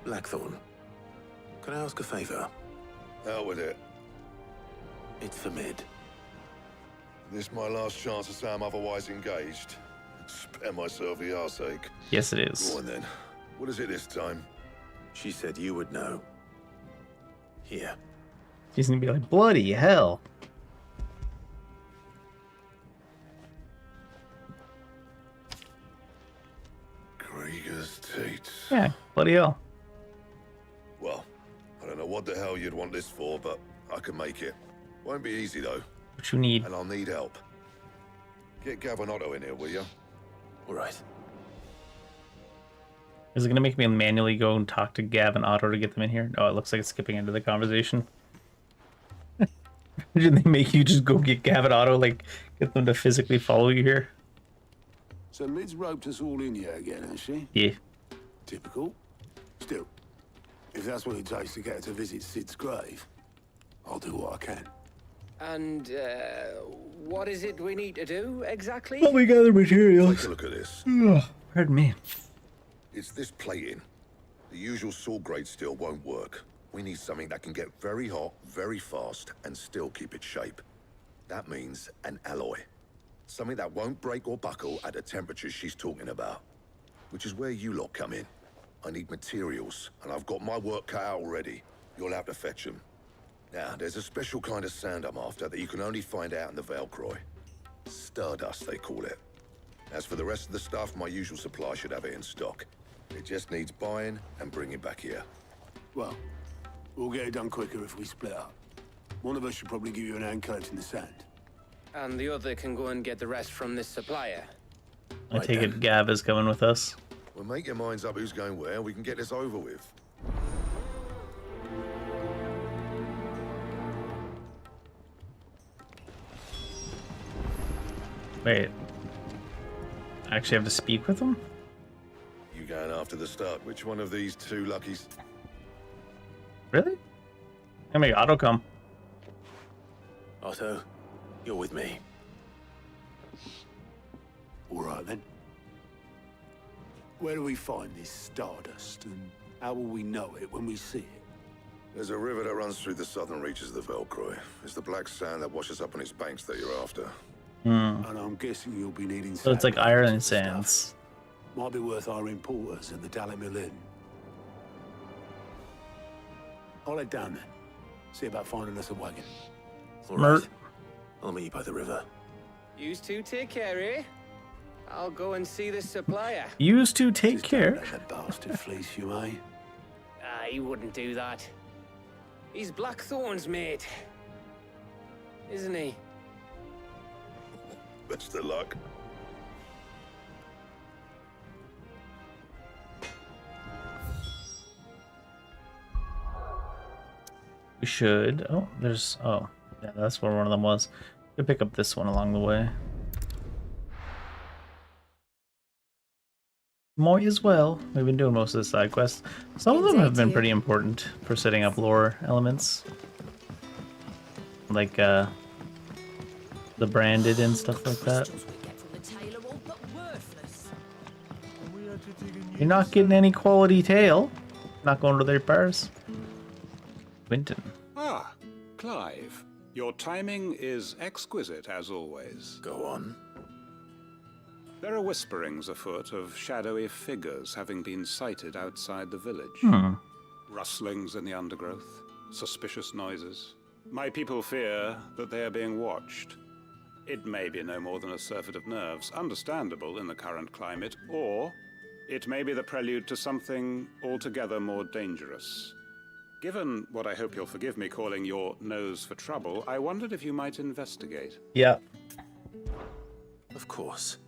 Blackthorn, can I ask a favor? Out with it. It's for Mid. This my last chance to say I'm otherwise engaged. Spare myself the arseache. Yes, it is. Go on then. What is it this time? She said you would know. Here. She's gonna be like, bloody hell. Krieger's teats. Yeah, bloody hell. Well, I don't know what the hell you'd want this for, but I can make it. Won't be easy though. What you need. And I'll need help. Get Gavin Otto in here, will you? All right. Is it gonna make me manually go and talk to Gavin Otto to get them in here? No, it looks like it's skipping into the conversation. Did they make you just go get Gavin Otto, like get them to physically follow you here? So Mid's roped us all in here again, has she? Yeah. Typical. Still, if that's what it takes to get her to visit Sid's grave, I'll do what I can. And, what is it we need to do, exactly? Help me gather materials. Take a look at this. Pardon me. It's this plating. The usual saw grade steel won't work. We need something that can get very hot, very fast, and still keep its shape. That means an alloy. Something that won't break or buckle at the temperatures she's talking about. which is where you lot come in. I need materials, and I've got my work cut out already. You'll have to fetch them. Now, there's a special kind of sand I'm after that you can only find out in the Velcroy. Stardust, they call it. As for the rest of the stuff, my usual supply should have it in stock. It just needs buying and bringing back here. Well, we'll get it done quicker if we split up. One of us should probably give you an hand collecting the sand. And the other can go and get the rest from this supplier. I take it Gav is coming with us. Well, make your minds up who's going where, and we can get this over with. Wait. I actually have to speak with him? You going after the start? Which one of these two luckies? Really? I make Otto come. Otto, you're with me. All right, then. Where do we find this Stardust, and how will we know it when we see it? There's a river that runs through the southern reaches of the Velcroy. It's the black sand that washes up on its banks that you're after. And I'm guessing you'll be needing So it's like iron sands. Might be worth our importers at the daveliminal Inn. I'll head down then. See about finding us a wagon. All right. I'll meet you by the river. Yous two take care, eh? I'll go and see this supplier. Used to take care. Don't let that bastard fleece you, eh? He wouldn't do that. He's Blackthorn's mate. Isn't he? Best of luck. We should. Oh, there's. Oh, yeah, that's where one of them was. Could pick up this one along the way. Might as well. We've been doing most of the side quests. Some of them have been pretty important for setting up lore elements, like the branded and stuff like that. You're not getting any quality tail. Not going to their bars. Quentin. Ah, Clive. Your timing is exquisite, as always. Go on. There are whisperings afoot of shadowy figures having been sighted outside the village. Rustlings in the undergrowth, suspicious noises. My people fear that they are being watched. It may be no more than a surfeit of nerves, understandable in the current climate, or it may be the prelude to something altogether more dangerous. Given what I hope you'll forgive me calling your nose for trouble, I wondered if you might investigate. Yeah. Of course.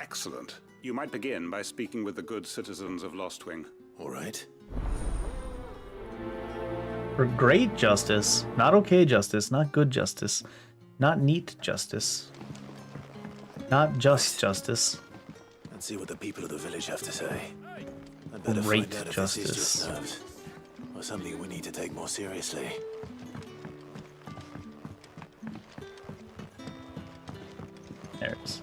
Excellent. You might begin by speaking with the good citizens of Lostwing. All right. For great justice, not okay justice, not good justice, not neat justice, not just justice. Let's see what the people of the village have to say. I'd better Great find out if this is just nerves, or something we need to take more seriously. There it is.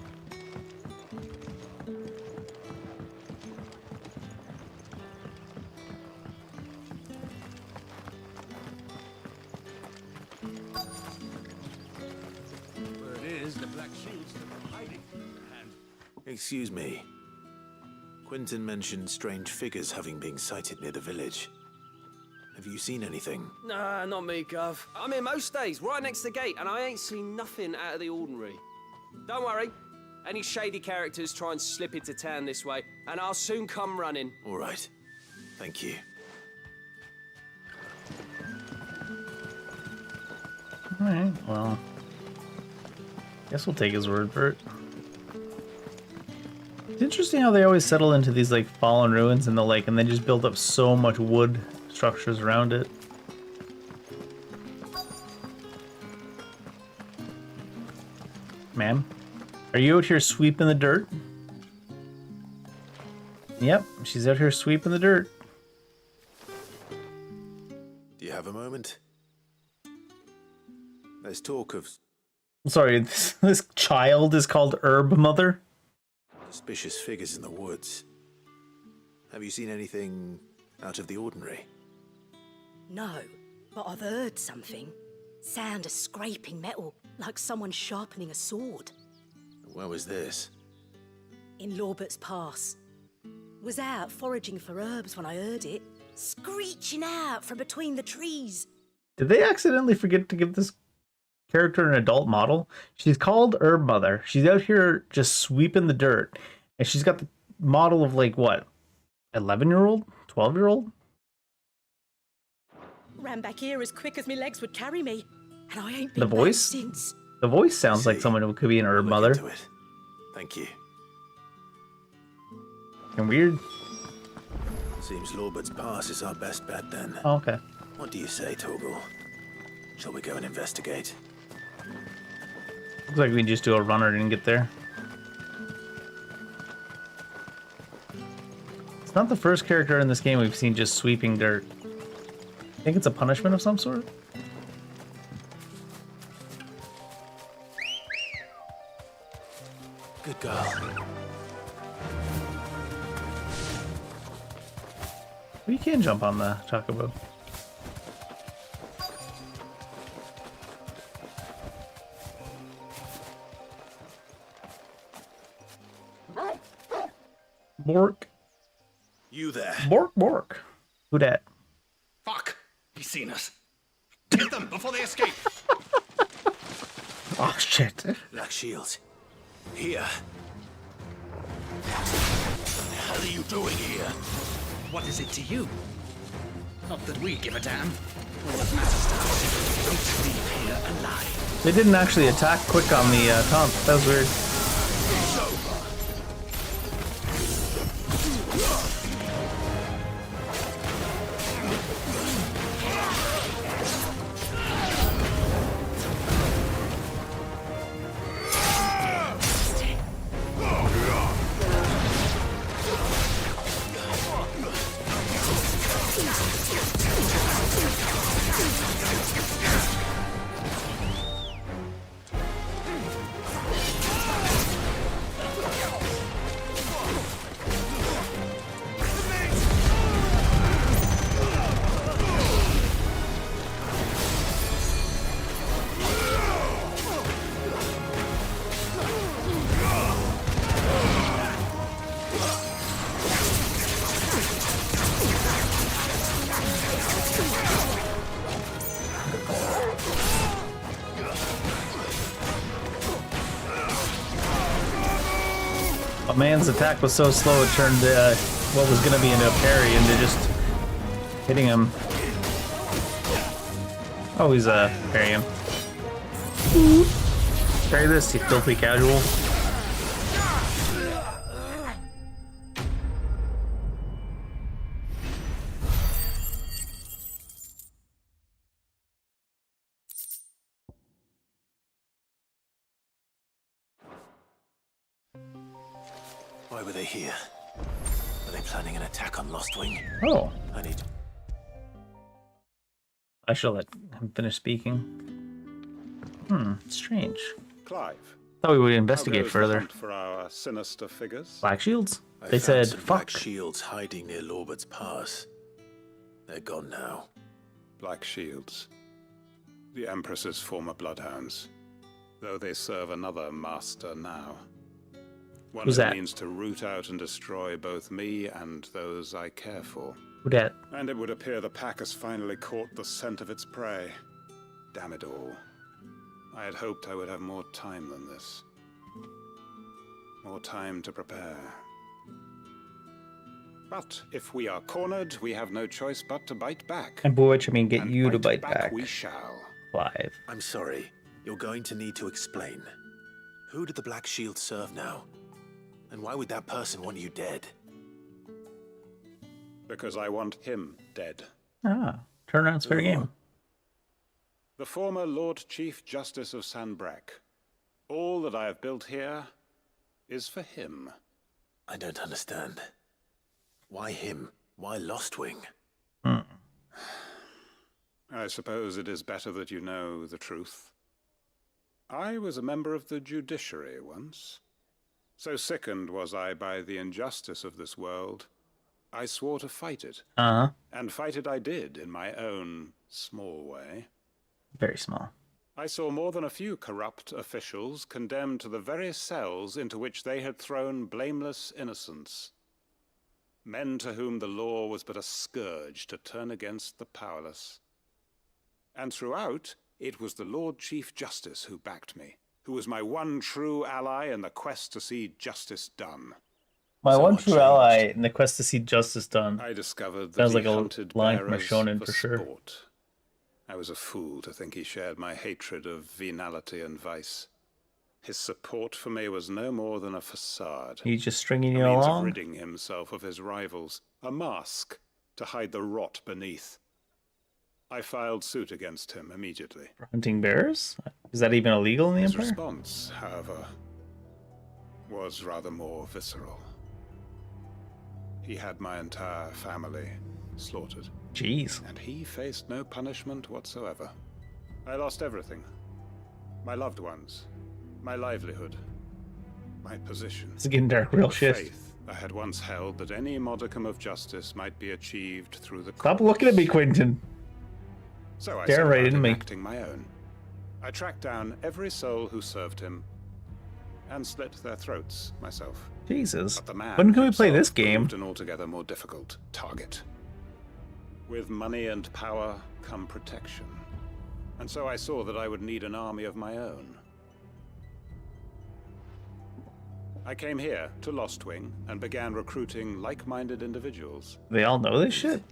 Where it is, the Black Shields are hiding. Excuse me. Quentin mentioned strange figures having been sighted near the village. Have you seen anything? Nah, not me, Gov. I'm here most days, right next to the gate, and I ain't seen nothing out of the ordinary. Don't worry. Any shady characters try and slip into town this way, and I'll soon come running. All right. Thank you. Alright, well. Guess we'll take his word for it. It's interesting how they always settle into these like fallen ruins in the lake and then just build up so much wood structures around it. Ma'am, are you out here sweeping the dirt? Yep, she's out here sweeping the dirt. Do you have a moment? There's talk of Sorry, this child is called Herb Mother? suspicious figures in the woods. Have you seen anything out of the ordinary? No, but I've heard something. Sound of scraping metal, like someone sharpening a sword. Where was this? In Lorbert's Pass, Was out foraging for herbs when I heard it, screeching out from between the trees. Did they accidentally forget to give this character an adult model? She's called Herb Mother. She's out here just sweeping the dirt. And she's got the model of like what? 11-year-old? 12-year-old? Ran back here as quick as my legs would carry me. And I ain't been The back voice? since. The voice sounds like someone who could be an Herb Mother. Thank you. And weird. Seems Lorbert's Pass is our best bet then. Oh, okay. What do you say, Torgal? Shall we go and investigate? Looks like we can just do a runner and get there. It's not the first character in this game we've seen just sweeping dirt. I think it's a punishment of some sort. Good girl. We can jump on the chocobo. Bork. You there? Bork, bork. Who dat? Fuck! He's seen us. Get them before they escape. Oh shit. Black Shields. Here. What the hell are you doing here? What is it to you? Not that we give a damn. All that matters to us, don't leave here alive. They didn't actually attack quick on the top. That was weird. A man's attack was so slow it turned what was going to be into a parry into just hitting him. Oh, he's parrying him. Parry this, you filthy casual. Why were they here? Are they planning an attack on Lostwing? Oh. I need... I shall let him finish speaking. Strange. Clive. Thought we would How investigate goes the further. hunt for our sinister figures? Black Shields? I They found said, some fuck. Black Shields hiding near Lorbert's Pass. They're gone now. Black Shields. The Empress's former bloodhounds. Though they serve another master now. One Who's who that? means to root out and destroy both me and those I care for. Who dat? And it would appear the pack has finally caught the scent of its prey. Damn it all. I had hoped I would have more time than this. More time to prepare. But if we are cornered, we have no choice but to bite back. And by which I mean get you to bite back back. we shall. Clive. I'm sorry. You're going to need to explain. Who did the Black Shield serve now? And why would that person want you dead? Because I want him dead. Ah, turnaround's fair game. The former Lord Chief Justice of Sanbreque. All that I have built here is for him. I don't understand. Why him? Why Lostwing? I suppose it is better that you know the truth. I was a member of the judiciary once. So sickened was I by the injustice of this world, I swore to fight it. And fight it I did in my own small way. Very small. I saw more than a few corrupt officials condemned to the very cells into which they had thrown blameless innocents. Men to whom the law was but a scourge to turn against the powerless. And throughout, it was the Lord Chief Justice who backed me, who was my one true ally in the quest to see justice done. My So one I true changed. ally in the quest to see justice done. I discovered that Sounds he like a hunted line from a bearers shonen for for sure. sport. I was a fool to think he shared my hatred of venality and vice. His support for me was no more than a facade. He's just stringing you A means of along. ridding himself of his rivals, a mask to hide the rot beneath. I filed suit against him immediately. For hunting bears? Is that even illegal in the His Empire? response, however, was rather more visceral. He had my entire family slaughtered. Jeez. And he faced no punishment whatsoever. I lost everything. My loved ones, my livelihood, my position. It's getting dark real the shit. faith I had once held that any modicum of justice might be achieved through the Stop courts. looking at me, Quentin. So I Stare set right about into me. enacting my own. I tracked down every soul who served him and slit their throats myself. Jesus. But the man When can we play himself this game? proved an altogether more difficult target. With money and power come protection. And so I saw that I would need an army of my own. I came here to Lostwing and began recruiting like-minded individuals. They all know this shit?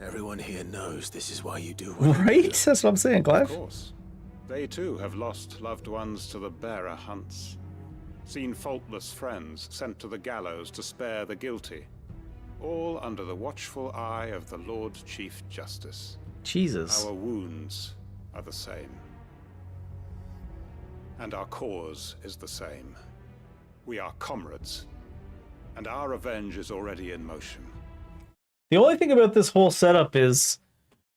Everyone here knows this is why you do what you Right? That's what I'm saying, Of Clive. course. They too have lost loved ones to the bearer hunts. Seen faultless friends sent to the gallows to spare the guilty. All under the watchful eye of the Lord Chief Justice. Jesus. Our wounds are the same. And our cause is the same. We are comrades. And our revenge is already in motion. The only thing about this whole setup is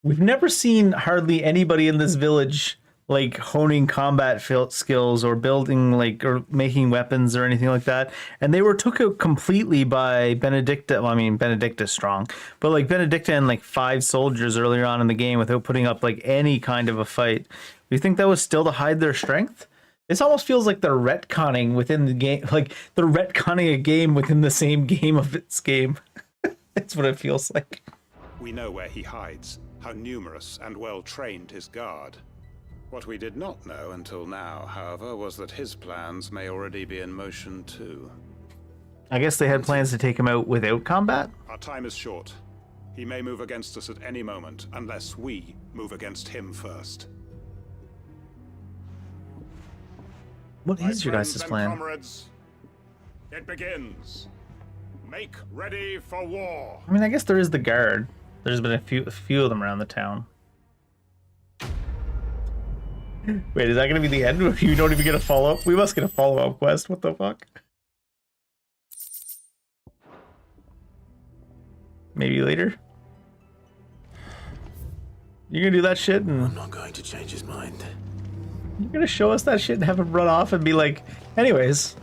we've never seen hardly anybody in this village like honing combat skills or building like or making weapons or anything like that. And they were took out completely by Benedicta. Well, I mean, Benedicta's strong, but like Benedicta and like 5 soldiers earlier on in the game without putting up like any kind of a fight. Do you think that was still to hide their strength? This almost feels like they're retconning within the game, like they're retconning a game within the same game of its game. That's what it feels like. We know where he hides, how numerous and well-trained his guard. What we did not know until now, however, was that his plans may already be in motion too. I guess they had plans to take him out without combat? Our time is short. He may move against us at any moment, unless we move against him first. What is your guys' plan? Comrades, it begins. Make ready for war. I mean, I guess there is the guard. There's been a few of them around the town. Wait, is that going to be the end? If you don't even get a follow-up? We must get a follow-up quest. What the fuck? Maybe later? You're going to do that shit and... I'm not going to change his mind. You're going to show us that shit and have him run off and be like, anyways...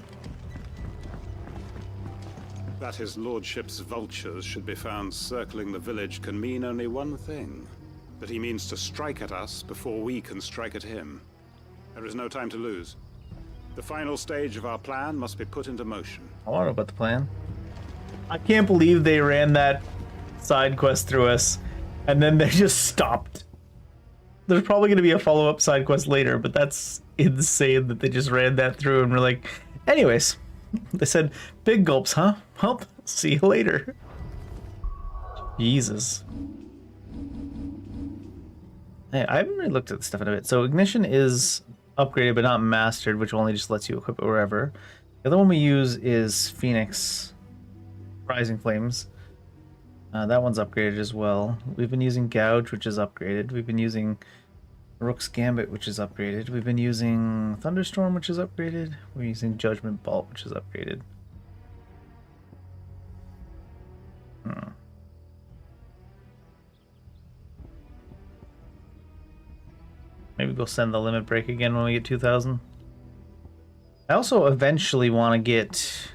That his lordship's vultures should be found circling the village can mean only one thing. That he means to strike at us before we can strike at him. There is no time to lose. The final stage of our plan must be put into motion. I want to know about the plan. I can't believe they ran that side quest through us and then they just stopped. There's probably going to be a follow-up side quest later, but that's insane that they just ran that through and we're like, anyways. They said, big gulps, huh? Well, see you later. Jesus. Hey, I haven't really looked at the stuff in a bit. So ignition is upgraded but not mastered, which only just lets you equip it wherever. The other one we use is Phoenix Rising Flames. That one's upgraded as well. We've been using Gouge, which is upgraded. We've been using Rook's Gambit, which is upgraded. We've been using Thunderstorm, which is upgraded. We're using Judgment Bolt, which is upgraded. Maybe go send the Limit Break again when we get 2,000. I also eventually want to get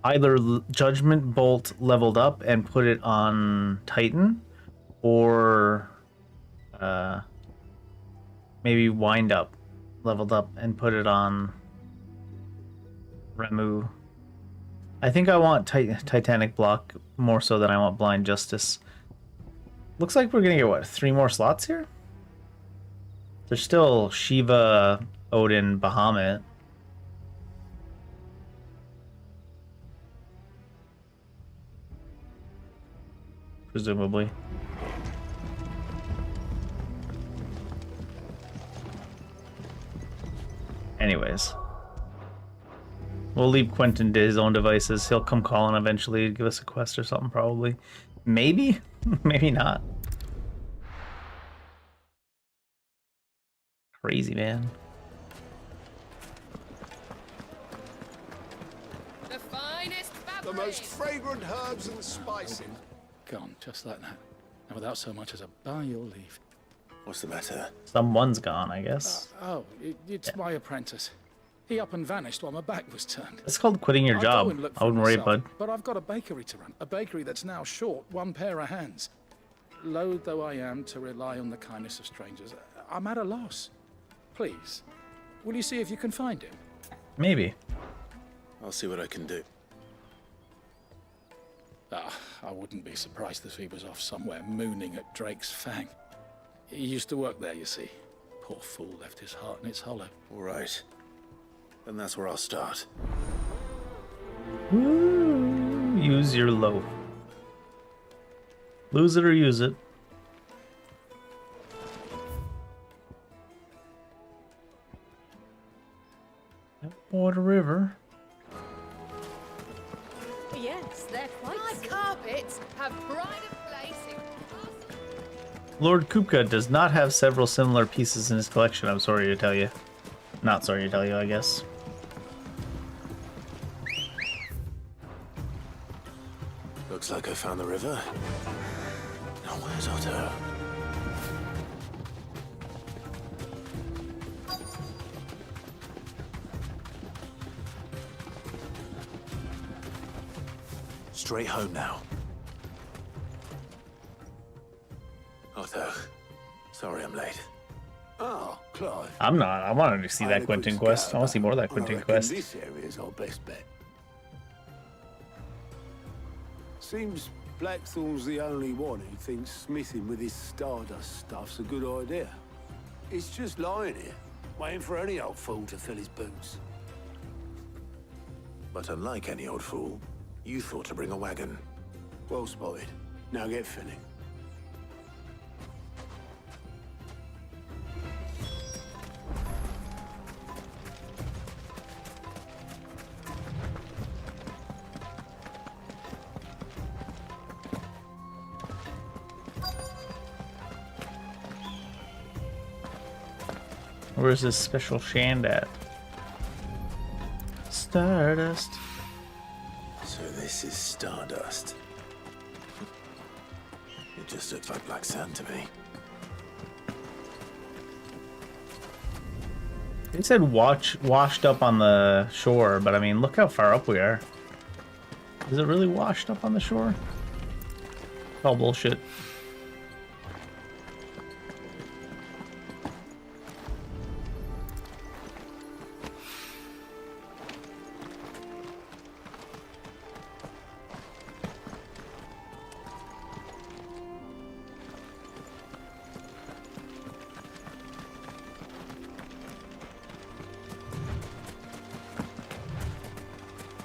either Judgment Bolt leveled up and put it on Titan, or maybe Wind Up leveled up and put it on Remu. I think I want Titanic block more so than I want Blind Justice. Looks like we're gonna get, what, 3 more slots here? There's still Shiva, Odin, Bahamut. Presumably. Anyways. We'll leave Quentin to his own devices. He'll come calling eventually, give us a quest or something probably. Maybe? Maybe not. Crazy, man. The finest fabric. The most fragrant herbs and spices. Gone, just like that. And without so much as a by your leave. What's the matter? Someone's gone, I guess. It's my apprentice. He up and vanished while my back was turned. It's called quitting your job. I wouldn't worry, bud. But I've got a bakery to run. A bakery that's now short one pair of hands. Loath though I am to rely on the kindness of strangers, I'm at a loss. Please, will you see if you can find him? Maybe. I'll see what I can do. I wouldn't be surprised if he was off somewhere mooning at Drake's Fang. He used to work there, you see. Poor fool left his heart in its hollow. All right. Then that's where I'll start. Woo, use your loaf. Lose it or use it. Water River. Yes, they're quite. My carpets have pride of place in. Lord Kupka does not have several similar pieces in his collection, I'm sorry to tell you. Not sorry to tell you, I guess. Looks like I found the river. Now where's Otto? Straight home now. Otto, sorry I'm late. Oh, Clive. I'm not. I wanted to see that Quentin quest. I want to see more of that Quentin quest. This area is our best bet. Seems Blackthorn's the only one who thinks smithing with his Stardust stuff's a good idea. It's just lying here, waiting for any old fool to fill his boots. But unlike any old fool, you thought to bring a wagon. Well spotted. Now get filling. Where's this special shand at? Stardust. So this is Stardust. It just looks like black sand to me. It said washed up on the shore, but I mean, look how far up we are. Is it really washed up on the shore? All bullshit.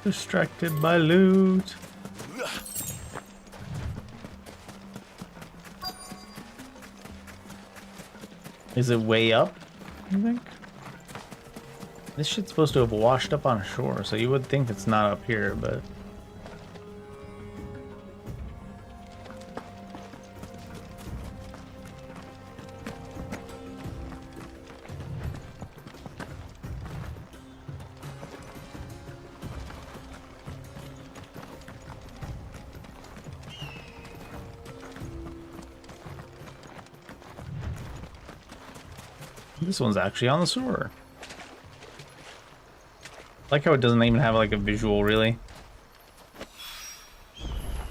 Distracted by loot. Is it way up, you think? This shit's supposed to have washed up on shore, so you would think it's not up here, but... This one's actually on the sewer. I like how it doesn't even have like a visual, really.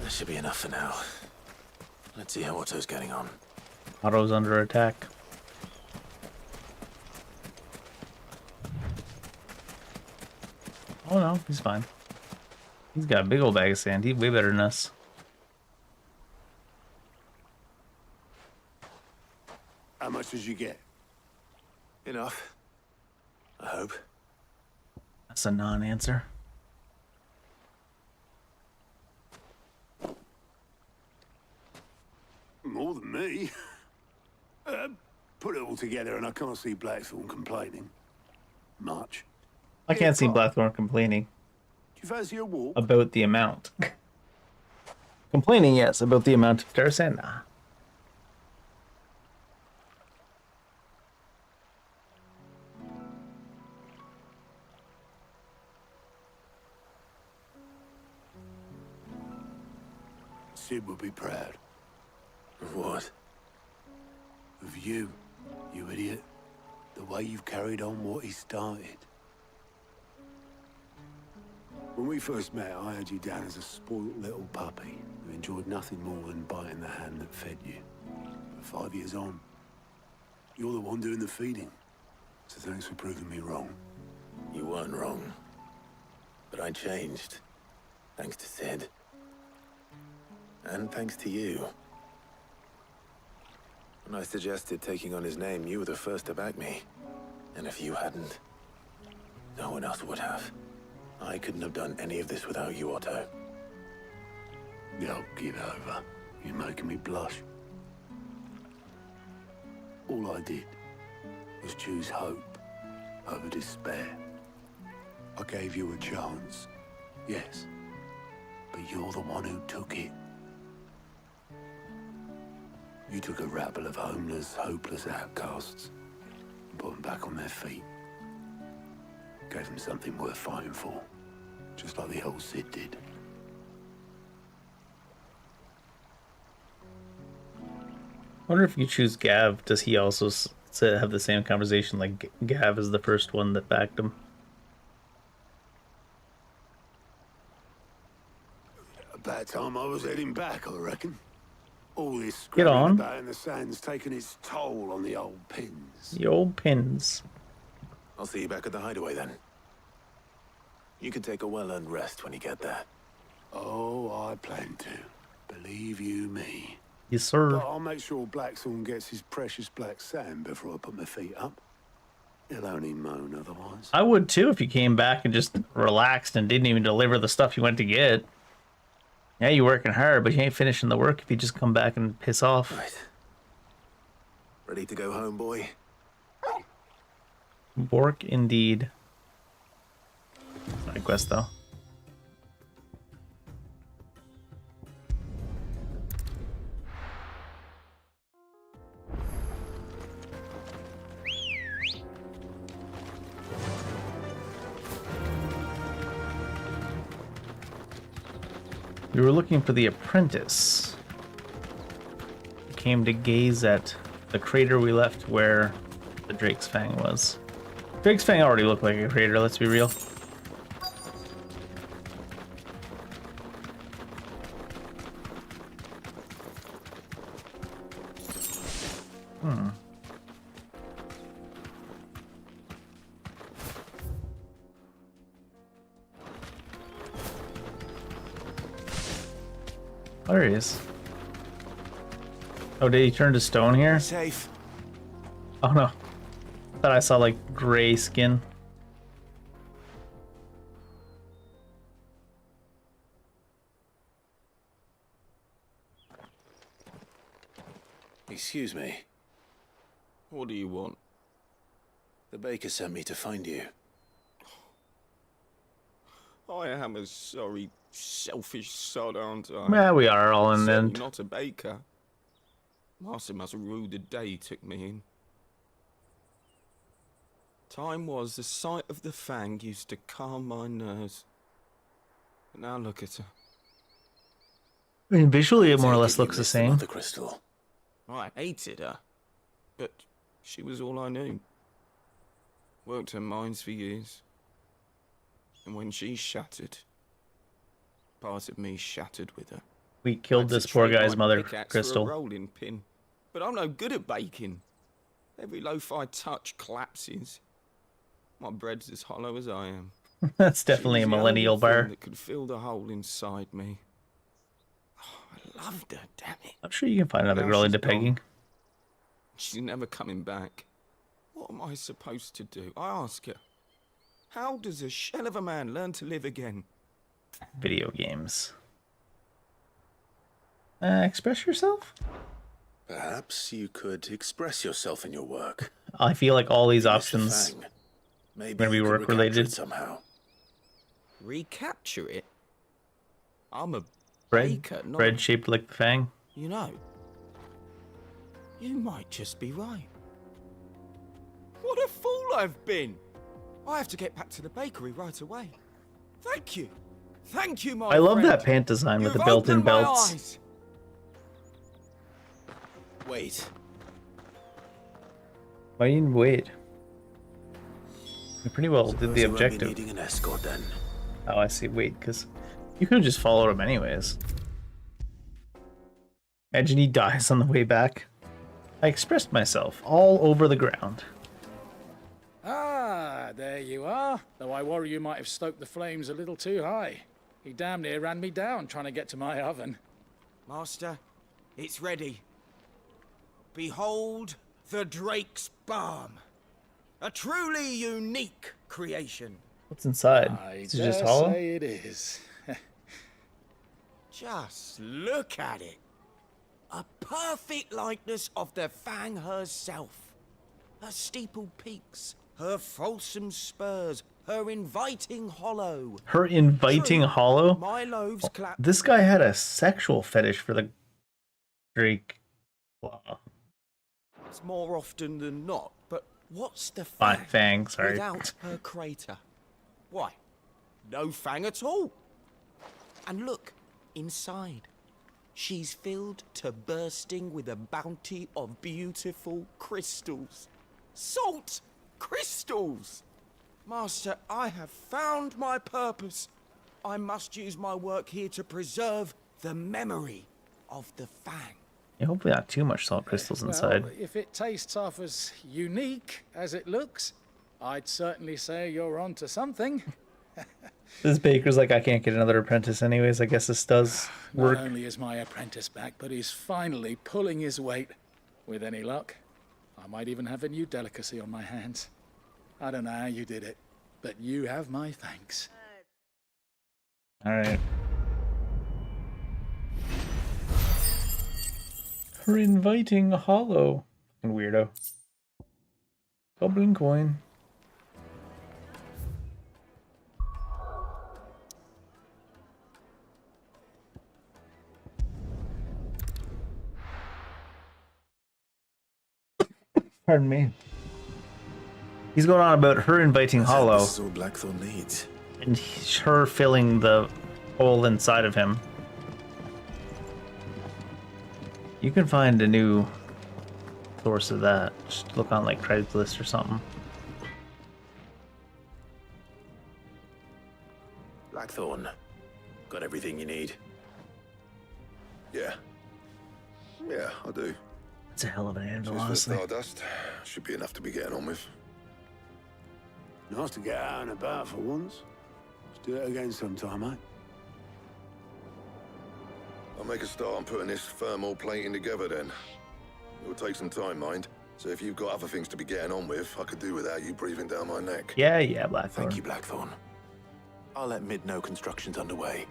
This should be enough for now. Let's see how Otto's getting on. Otto's under attack. Oh no, he's fine. He's got a big old bag of sand. He's way better than us. How much did you get? Enough. I hope. That's a non-answer. More than me. Put it all together and I can't see Blackthorn complaining. Much. I can't see Blackthorn complaining Do you fancy a walk? about the amount. Complaining, yes, about the amount of terra sand. Nah. Sid would be proud. Of what? Of you, you idiot. The way you've carried on what he started. When we first met, I had you down as a spoilt little puppy who enjoyed nothing more than biting the hand that fed you. But 5 years on, you're the one doing the feeding. So thanks for proving me wrong. You weren't wrong. But I changed. Thanks to Sid. And thanks to you. When I suggested taking on his name, you were the first to back me. And if you hadn't, no one else would have. I couldn't have done any of this without you, Otto. Yo, give over. You're making me blush. All I did was choose hope over despair. I gave you a chance, yes, but you're the one who took it. You took a rabble of homeless, hopeless outcasts and put them back on their feet. Gave them something worth fighting for, just like the old Sid did. I wonder if you choose Gav, does he also have the same conversation like Gav is the first one that backed him? About time I was heading back, I reckon. All this Get scrabbling on. about in the sand's taken its toll on the old pins. The old pins. I'll see you back at the hideaway then. You can take a well-earned rest when you get there. Oh, I plan to. Believe you me. Yes, sir. But I'll make sure Blackthorn gets his precious black sand before I put my feet up. He'll only moan otherwise. I would too if you came back and just relaxed and didn't even deliver the stuff you went to get. Yeah, you're working hard, but you ain't finishing the work if you just come back and piss off. Right. Ready to go home, boy? Work indeed. Side quest though. We were looking for the apprentice. We came to gaze at the crater we left where the Drake's Fang was. Drake's Fang already looked like a crater, let's be real. There he is. Oh, did he turn to stone here? Safe. Oh no. Thought I saw like gray skin. Excuse me. What do you want? The baker sent me to find you. I am a sorry, selfish sod, aren't I? Well, we are all in the Certainly end. not a baker. Master must have ruled the day he took me in. Time was the sight of the Fang used to calm my nerves. But now look at her. I mean, visually it more or Take less it you looks the missed same. Mother Crystal. I hated her, but she was all I knew. Worked her mines for years. And when she shattered, part of me shattered with her. We killed Had to this poor trade guy's my mother, pickaxe Crystal. for a rolling pin. But I'm no good at baking. Every loaf I touch collapses. My bread's as hollow as I am. That's definitely a She was the millennial only thing bar. that could fill the hole inside me. Oh, I loved her, damn it. I'm sure you can find another Now girl she's into gone. pegging. She's never coming back. What am I supposed to do? I ask her. How does a shell of a man learn to live again? Video games. Express yourself? Perhaps you could express yourself in your work. I feel like all these Mr. options Fang, are maybe going to be you could work recapture it related. somehow. Recapture it? I'm a Bread, baker, not bread shaped like the fang. You know, you might just be right. What a fool I've been! I have to get back to the bakery right away. Thank you. Thank you, my I love friend. that pant design with the You've built-in opened my belts. eyes. Wait. Why didn't you wait? You pretty well did Suppose the you won't be objective. needing an escort then. Oh, I see. Wait, because you could have just followed him anyways. Imagine he dies on the way back. I expressed myself all over the ground. Ah, there you are. Though I worry you might have stoked the flames a little too high. He damn near ran me down trying to get to my oven. Master, it's ready. Behold the Drake's Balm. A truly unique creation. What's inside? I Is it dare just hollow? say it is. Just look at it. A perfect likeness of the Fang herself. Her steeple peaks, her fulsome spurs, her inviting hollow. Her inviting True, hollow? My loaves clap. This guy had a sexual fetish for the Drake. Wow. It's more often than not, but what's the Fang, Fang sorry. without her crater? Why, no Fang at all. And look, inside. She's filled to bursting with a bounty of beautiful crystals. Salt crystals! Master, I have found my purpose. I must use my work here to preserve the memory of the Fang. Yeah, hopefully not too much salt crystals inside. Well, if it tastes half as unique as it looks, I'd certainly say you're onto something. This baker's like, I can't get another apprentice anyways. I guess this does work. Not only is my apprentice back, but he's finally pulling his weight. With any luck, I might even have a new delicacy on my hands. I don't know how you did it, but you have my thanks. Alright. Her inviting hollow. Fucking weirdo. Goblin coin. Pardon me. He's going on about her inviting hollow. This is all Blackthorn needs. And her filling the hole inside of him. You can find a new source of that. Just look on like Craigslist or something. Blackthorn, got everything you need? Yeah. Yeah, I do. It's a hell of an anvil, Just honestly. for stardust. Should be enough to be getting on with. Nice to get out and about for once. Let's do it again sometime, eh? I'll make a start on putting this thermal plating together then. It'll take some time, mind. So if you've got other things to be getting on with, I could do without you breathing down my neck. Yeah, Blackthorn. Thank you, Blackthorn. I'll let Mid know construction's underway.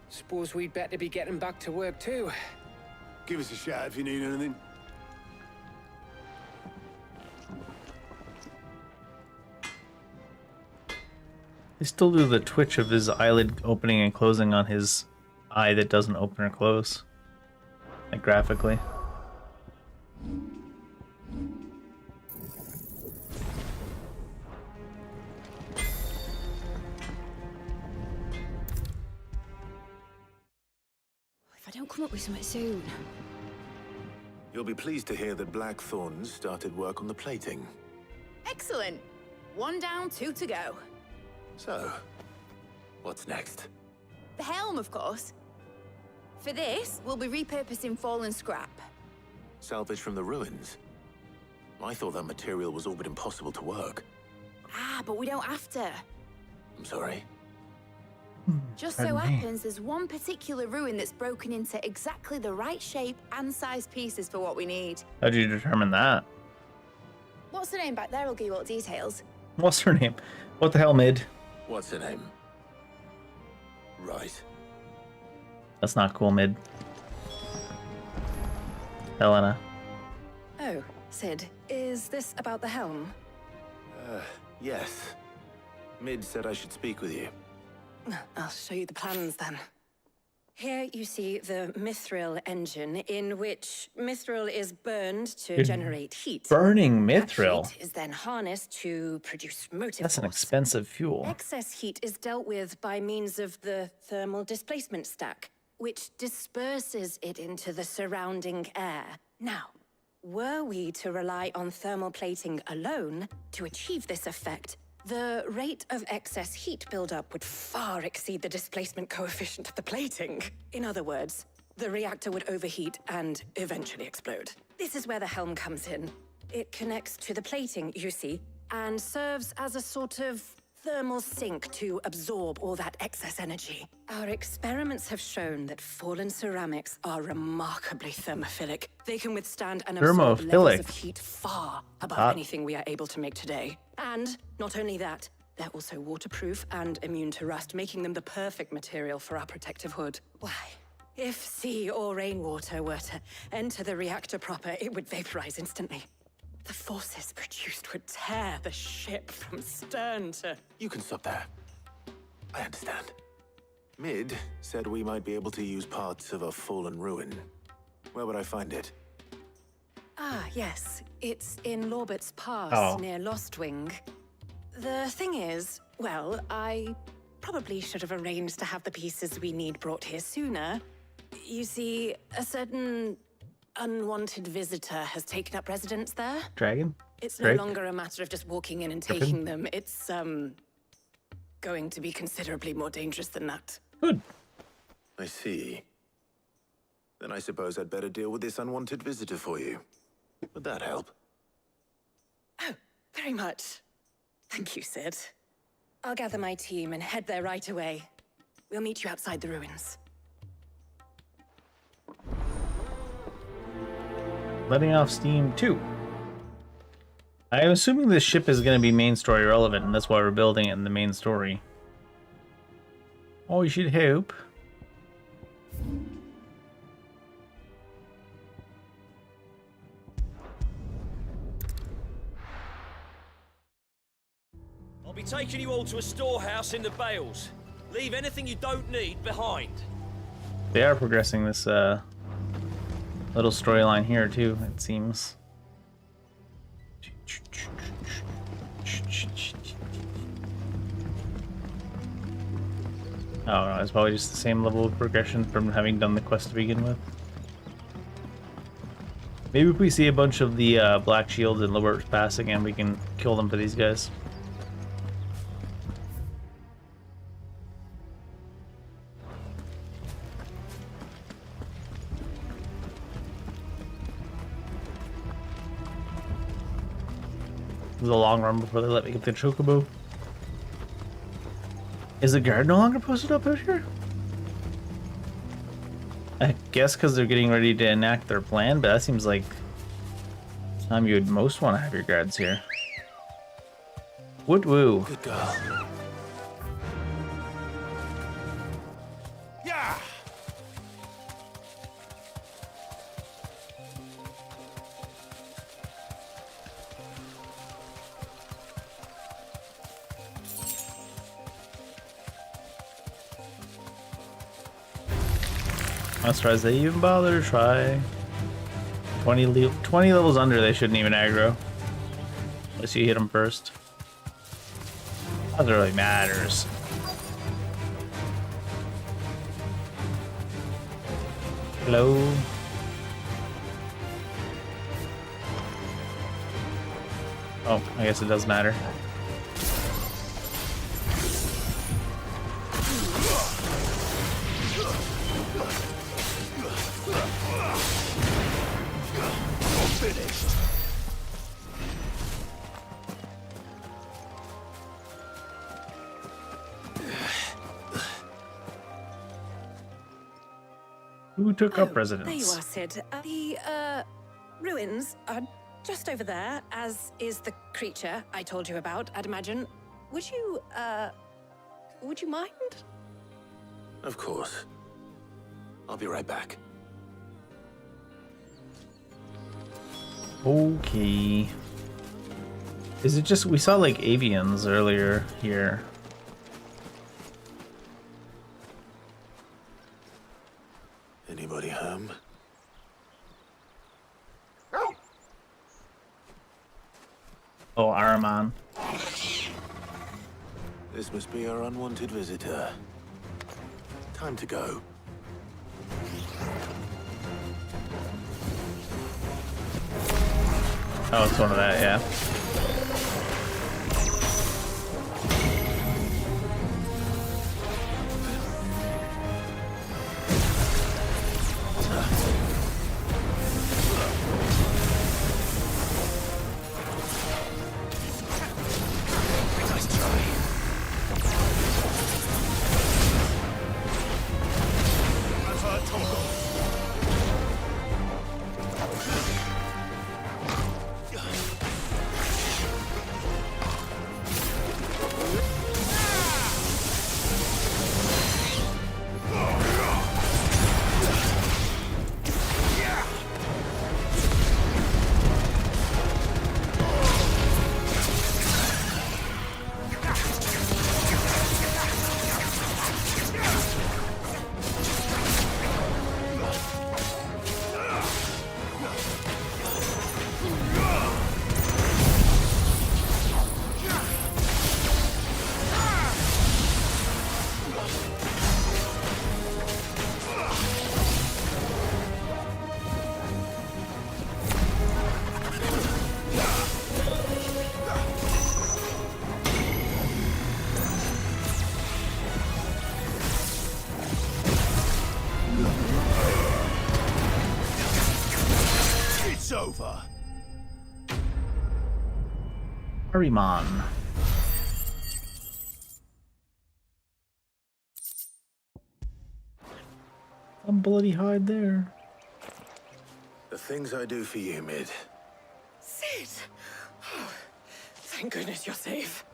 Suppose we'd better be getting back to work too. Give us a shout if you need anything. They still do the twitch of his eyelid opening and closing on his eye that doesn't open or close. Like graphically. If I don't come up with something soon. You'll be pleased to hear that Blackthorn's started work on the plating. The helm, of course. For this, we'll be repurposing fallen scrap. Salvage from the ruins? I thought that material was all but impossible to work. Ah, but we don't have to. I'm sorry. Just so happens there's one particular ruin that's broken into exactly the right shape and size pieces for what we need. How'd you determine that? What's the name back there? I'll give you all the details. What's her name? What the hell, Mid? What's her name? Right. That's not cool, Mid. Helena. Oh, Sid, is this about the helm? Yes. Mid said I should speak with you. I'll show you the plans then. Here you see the mithril engine, in which mithril is burned to You're generate heat. burning That mithril? heat is then harnessed to produce motive That's an force. expensive fuel. Excess heat is dealt with by means of the thermal displacement stack, which disperses it into the surrounding air. Now, were we to rely on thermal plating alone to achieve this effect, the rate of excess heat buildup would far exceed the displacement coefficient of the plating. In other words, the reactor would overheat and eventually explode. This is where the helm comes in. It connects to the plating, you see, and serves as a sort of thermal sink to absorb all that excess energy. Our experiments have shown that fallen ceramics are remarkably thermophilic. They can withstand and absorb levels of heat far above anything we are able to make today. And not only that, they're also waterproof and immune to rust, making them the perfect material for our protective hood. Why, if sea or rainwater were to enter the reactor proper, it would vaporize instantly. The forces produced would tear the ship from stern to... You can stop there. I understand. Mid said we might be able to use parts of a fallen ruin. Where would I find it? Ah, yes. It's in Lorbert's Pass, Oh. near Lostwing. The thing is, well, I probably should have arranged to have the pieces we need brought here sooner. You see, a certain unwanted visitor has taken up residence there. Dragon? It's no longer a matter of just walking in and taking them. It's, going to be considerably more dangerous than that. I see. Then I suppose I'd better deal with this unwanted visitor for you. Would that help? Oh, very much. Thank you, Sid. I'll gather my team and head there right away. We'll meet you outside the ruins. Letting off steam 2. I'm assuming this ship is going to be main story relevant, and that's why we're building it in the main story. Oh, you should hope. I'll be taking you all to a storehouse in the Bales. Leave anything you don't need behind. They are progressing this little storyline here too, it seems. Oh no, it's probably just the same level of progression from having done the quest to begin with. Maybe if we see a bunch of the Black Shields and Lobert's Pass again, we can kill them for these guys. It was a long run before they let me get the chocobo. Is the guard no longer posted up out here? I guess because they're getting ready to enact their plan, but that seems like the time you would most want to have your guards here. Woot woo. Good girl. Yeah. I'm surprised they even bother to try. 20 levels under, they shouldn't even aggro. Unless you hit them first. Not that it really matters. Hello? Oh, I guess it does matter. finished. Who took up There you residence? are, Sid. The ruins are just over there, as is the creature I told you about, I'd imagine. Would you mind? Of course. I'll be right back. Okay. Is it just we saw like avians earlier here? Anybody home? Oh, Araman. This must be our unwanted visitor. Time to go. Oh, it's one of that, yeah. Nice try. It's over. Ariman. Some bloody hide there. The things I do for you, Mid. Sid! Oh, thank goodness you're safe.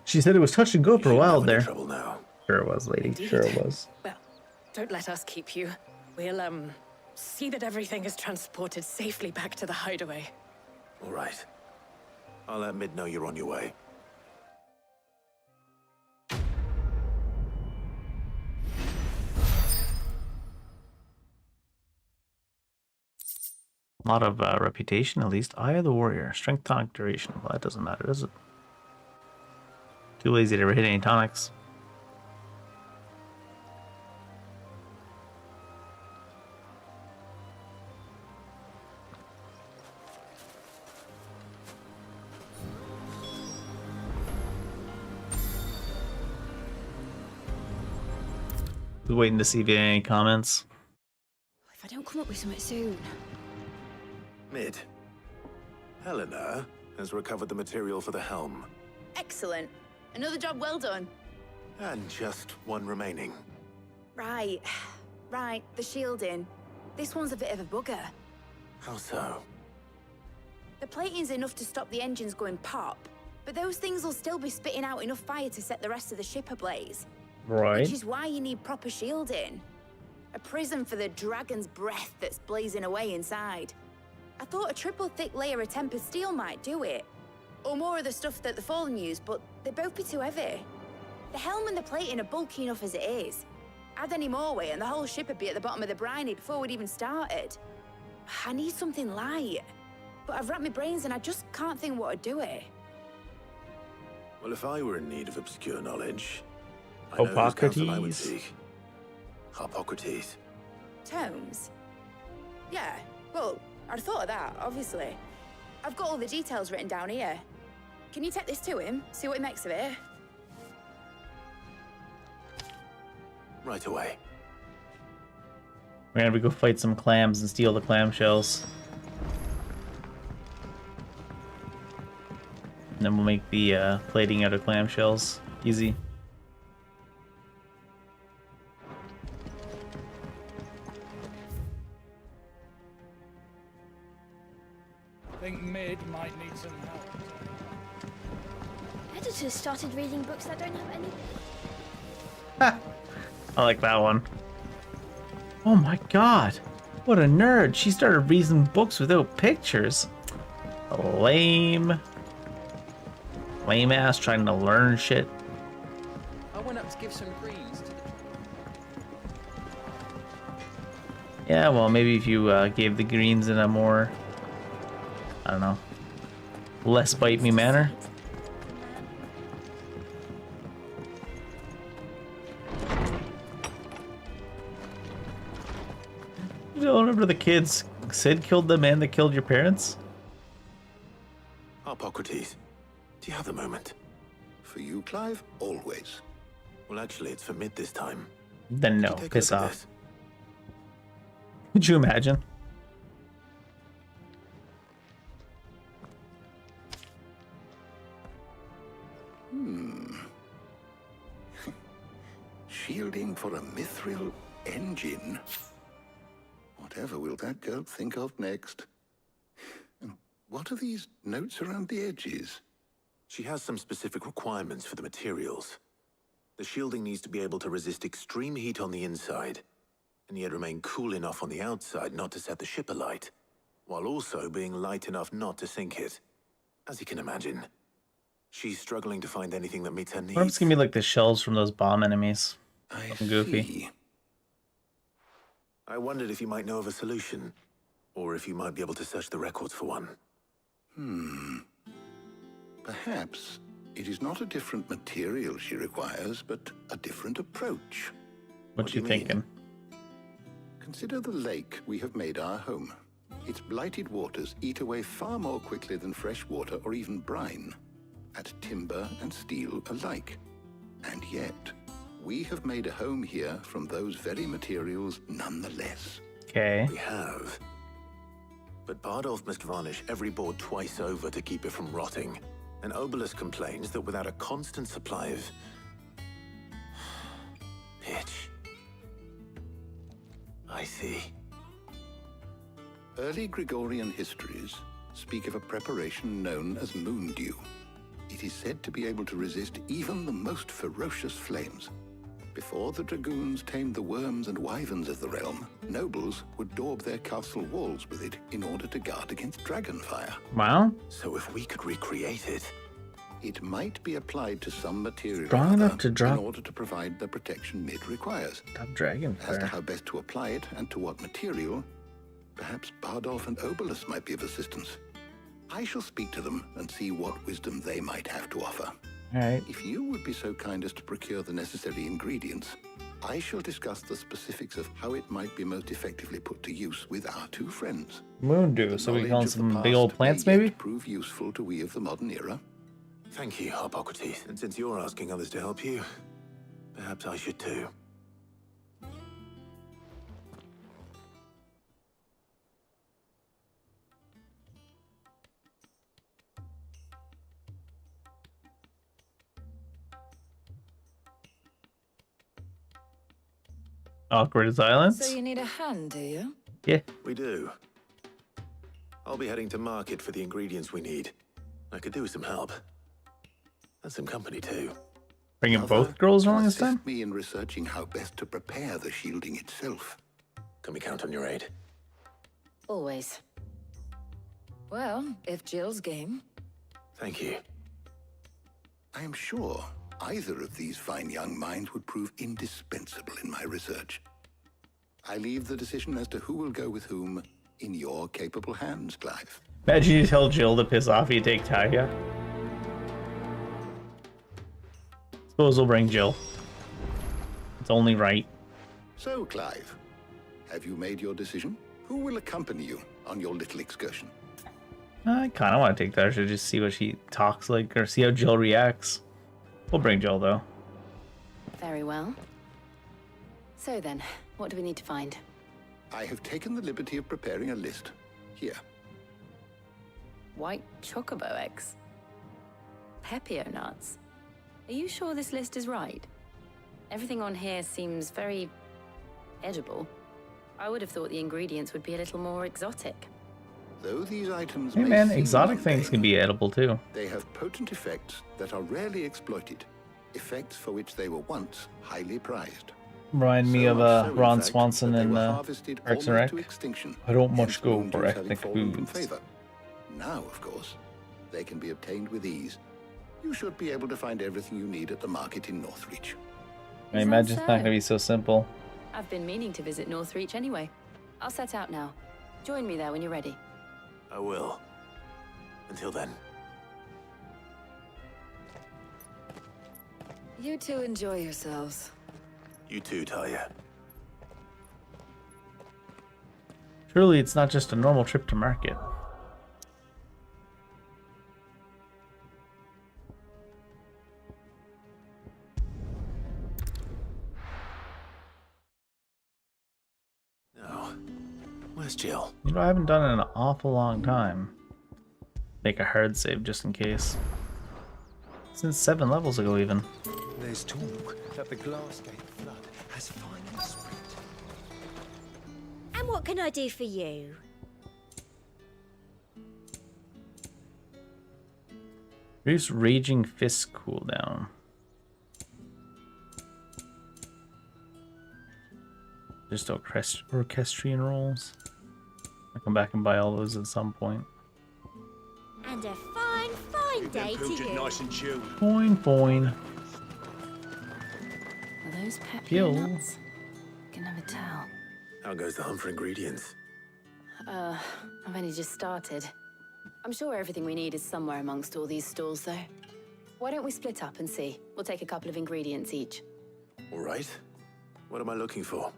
She said it was touch and go for a while there. Trouble now. Sure it was, lady. Indeed. Sure it was. Well, don't let us keep you. We'll, see that everything is transported safely back to the hideaway. All right. I'll let Mid know you're on your way. A lot of reputation, at least. Eye of the Warrior. Strength tonic duration. Well, that doesn't matter, does it? Too lazy to ever hit any tonics. Just waiting to see if you had any comments. If I don't come up with something soon. Mid. Helena has recovered the material for the helm. Excellent. Another job well done. And just one remaining. Right. Right, the shielding. This one's a bit of a bugger. How so? The plating's enough to stop the engines going pop, but those things will still be spitting out enough fire to set the rest of the ship ablaze. Right. Which is why you need proper shielding. A prison for the dragon's breath that's blazing away inside. I thought a triple thick layer of tempered steel might do it. Or more of the stuff that the Fallen use, but they'd both be too heavy. The helm and the plating are bulky enough as it is. Add any more weight and the whole ship would be at the bottom of the briny before we'd even started. I need something light. But I've racked my brains and I just can't think what would do it. Well, if I were in need of obscure knowledge, I know whose counsel I would seek. Hippocrates. Tomes? Yeah, well, I'd thought of that, obviously. I've got all the details written down here. Can you take this to him, see what he makes of it? Right away. We're gonna go fight some clams and steal the clam shells. And then we'll make the plating out of clamshells easy. Think Mid might need some help. Editors started reading books that don't have any. I like that one. Oh my god. What a nerd. She started reading books without pictures. Lame. Lame ass trying to learn shit. I went up to give some greens to the... Yeah, well, maybe if you gave the greens in a more, I don't know, less bite me manner. You don't remember the kids? Sid killed the man that killed your parents? Hippocrates, do you have the moment? For you, Clive, always. Well, actually, it's for Mid this time. Then no, Take a piss look at off. this. Could you imagine? Shielding for a mithril engine. Whatever will that girl think of next? And what are these notes around the edges? She has some specific requirements for the materials. The shielding needs to be able to resist extreme heat on the inside, and yet remain cool enough on the outside not to set the ship alight, while also being light enough not to sink it. As you can imagine, she's struggling to find anything that meets her needs. What if it's gonna be like the shells from those bomb enemies? Something goofy. See. I wondered if you might know of a solution, or if you might be able to search the records for one. Perhaps it is not a different material she requires, but a different approach. What you thinking? Consider the lake we have made our home. Its blighted waters eat away far more quickly than fresh water or even brine, at timber and steel alike. And yet, we have made a home here from those very materials nonetheless. Okay. We have. But Bardolph must varnish every board twice over to keep it from rotting. And Obelus complains that without a constant supply of pitch. I see. Early Gregorian histories speak of a preparation known as moon dew. It is said to be able to resist even the most ferocious flames. Before the dragoons tamed the worms and wyverns of the realm, nobles would daub their castle walls with it in order to guard against dragonfire. Wow. So if we could recreate it... It might be applied to some material Strong enough to drop... in order to provide the protection Mid requires. Stop dragonfire. As to how best to apply it and to what material, perhaps Bardolph and Obelus might be of assistance. I shall speak to them and see what wisdom they might have to offer. Alright. If you would be so kind as to procure the necessary ingredients, I shall discuss the specifics of how it might be most effectively put to use with our two friends. Moon dew, so we Knowledge call of the some past big old plants may yet maybe? prove useful to we of the modern era. Thank you, Hippocrates. And since you're asking others to help you, perhaps I should too. Awkward silence. So you need a hand, do you? Yeah. We do. I'll be heading to market for the ingredients we need. I could do with some help. And some company too. Bringing both girls along this time? Assist me in researching how best to prepare the shielding itself. Can we count on your aid? Always. Well, if Jill's game. Thank you. I am sure either of these fine young minds would prove indispensable in my research. I leave the decision as to who will go with whom in your capable hands, Clive. Imagine you tell Jill to piss off, you take Talia. Suppose we'll bring Jill. It's only right. So, Clive, have you made your decision? Who will accompany you on your little excursion? I kind of want to take Talia, just see what she talks like, or see how Jill reacts. We'll bring Jill, though. Very well. So then, what do we need to find? I have taken the liberty of preparing a list. Here. White chocobo eggs. Pepio nuts? Are you sure this list is right? Everything on here seems very edible. I would have thought the ingredients would be a little more exotic. Though these items Hey may man, seem exotic things mundane, can be edible too. they have potent effects that are rarely exploited, effects for which they were once highly prized. Remind me So of much so, in Ron fact, Swanson that they in were harvested Parks and almost Rec. to extinction, I don't hence much go moon for dews having ethnic fallen from foods. favor. Now, of course, they can be obtained with ease. You should be able to find everything you need at the market in Northreach. I imagine it's not gonna be so simple. I've been meaning to visit Northreach anyway. I'll set out now. Join me there when you're ready. I will. Until then. You two enjoy yourselves. You too, Talia. Surely it's not just a normal trip to market. No. Where's Jill? You know, I haven't done it in an awful long time. Make a hard save just in case. Since 7 levels ago, even. There's talk that the Glassgate flood has finally spread. And what can I do for you? Reduce Raging Fist cooldown. Just orchestrion rolls. I'll come back and buy all those at some point. And a fine, fine day to you. Nice and chilled. Fine. Are those Pepio Jill. nuts? Can never tell. How goes the hunt for ingredients? I've only just started. I'm sure everything we need is somewhere amongst all these stalls, though. Why don't we split up and see? We'll take a couple of ingredients each. All right. What am I looking for?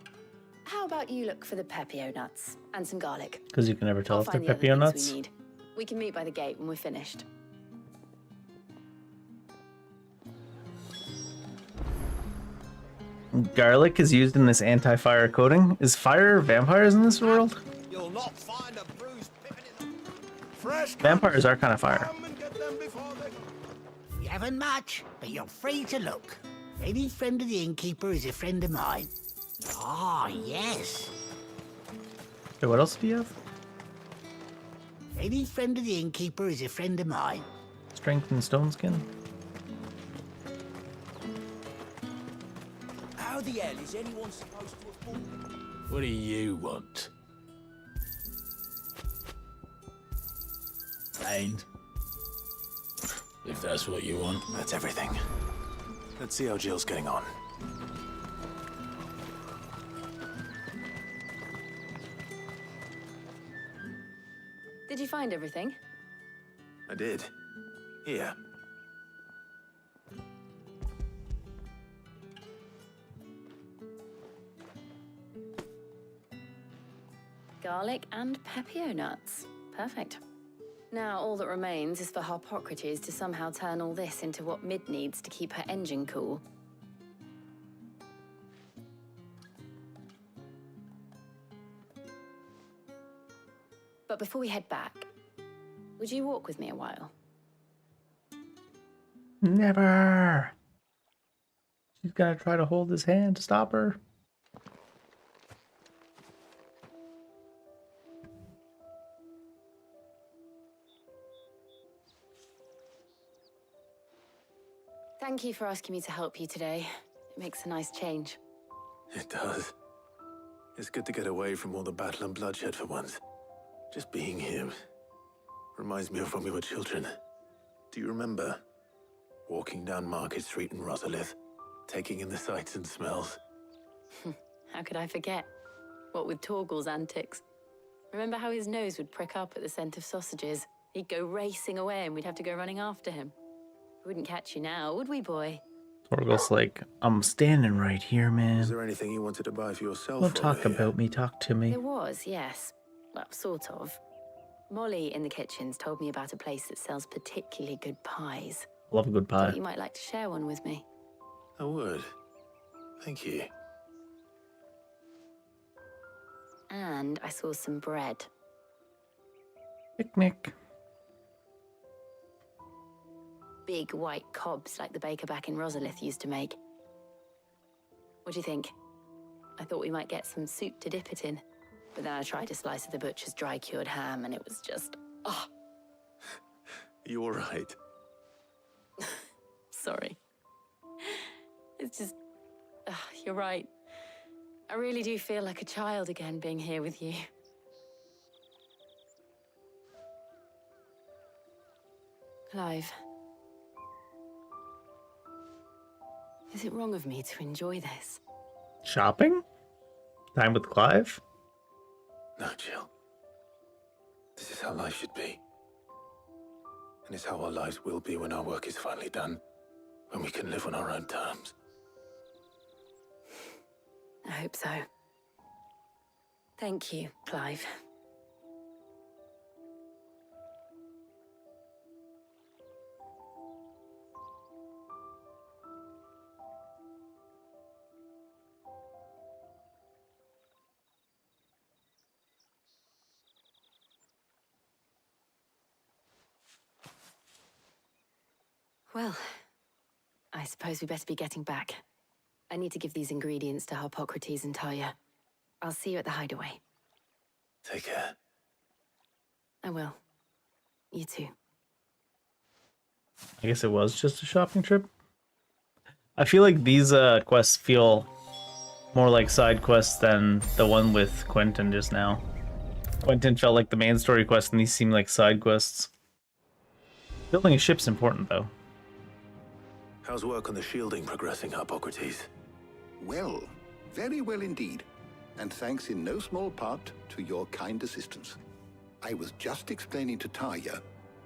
How about you look for the Pepio nuts and some garlic? Because you can never tell I'll if they're find the other Pepio things nuts. we need. We can meet by the gate when we're finished. Garlic is used in this anti-fire coating. Is fire vampires in this world? You'll not find a bruised pippin in the fresh. Vampires are kind of fire. You haven't much, but you're free to look. Any friend of the innkeeper is a friend of mine. Ah, yes. Hey, what else do you have? Any friend of the innkeeper is a friend of mine. Strength and stone skin. How the hell is anyone supposed to afford? What do you want? And If that's what you want. That's everything. Let's see how Jill's getting on. Did you find everything? I did. Here. Garlic and Pepio nuts. Perfect. Now all that remains is for Harpocrates to somehow turn all this into what Mid needs to keep her engine cool. But before we head back, would you walk with me a while? Never. She's gotta try to hold his hand to stop her. Thank you for asking me to help you today. It makes a nice change. It does. It's good to get away from all the battle and bloodshed for once. Just being here reminds me of when we were children. Do you remember? Walking down Market Street in Rosalith, taking in the sights and smells. How could I forget? What with Torgal's antics. Remember how his nose would prick up at the scent of sausages? He'd go racing away and we'd have to go running after him. We wouldn't catch you now, would we, boy? Torgal's like, I'm standing right here, man. Is there anything you wanted to buy for yourself? Don't talk about me, talk to me. There was, yes. Well, sort of. Molly in the kitchens told me about a place that sells particularly good pies. Love a good pie. Thought you might like to share one with me. I would. Thank you. And I saw some bread. Picnic. big white cobs like the baker back in Rosalith used to make. What do you think? I thought we might get some soup to dip it in, but then I tried a slice of the butcher's dry-cured ham and it was just, oh. You all right? Sorry. It's just, you're right. I really do feel like a child again being here with you. Clive. Is it wrong of me to enjoy this? Shopping? Time with Clive? No, Jill. This is how life should be. And it's how our lives will be when our work is finally done. When we can live on our own terms. I hope so. Thank you, Clive. Well, I suppose we better be getting back. I need to give these ingredients to Harpocrates and Talia. I'll see you at the hideaway. Take care. I will. You too. I guess it was just a shopping trip. I feel like these quests feel more like side quests than the one with Quentin just now. Quentin felt like the main story quest, and these seem like side quests. Building a ship's important, though. How's work on the shielding progressing, Harpocrates? Well, very well indeed. And thanks in no small part to your kind assistance. I was just explaining to Talia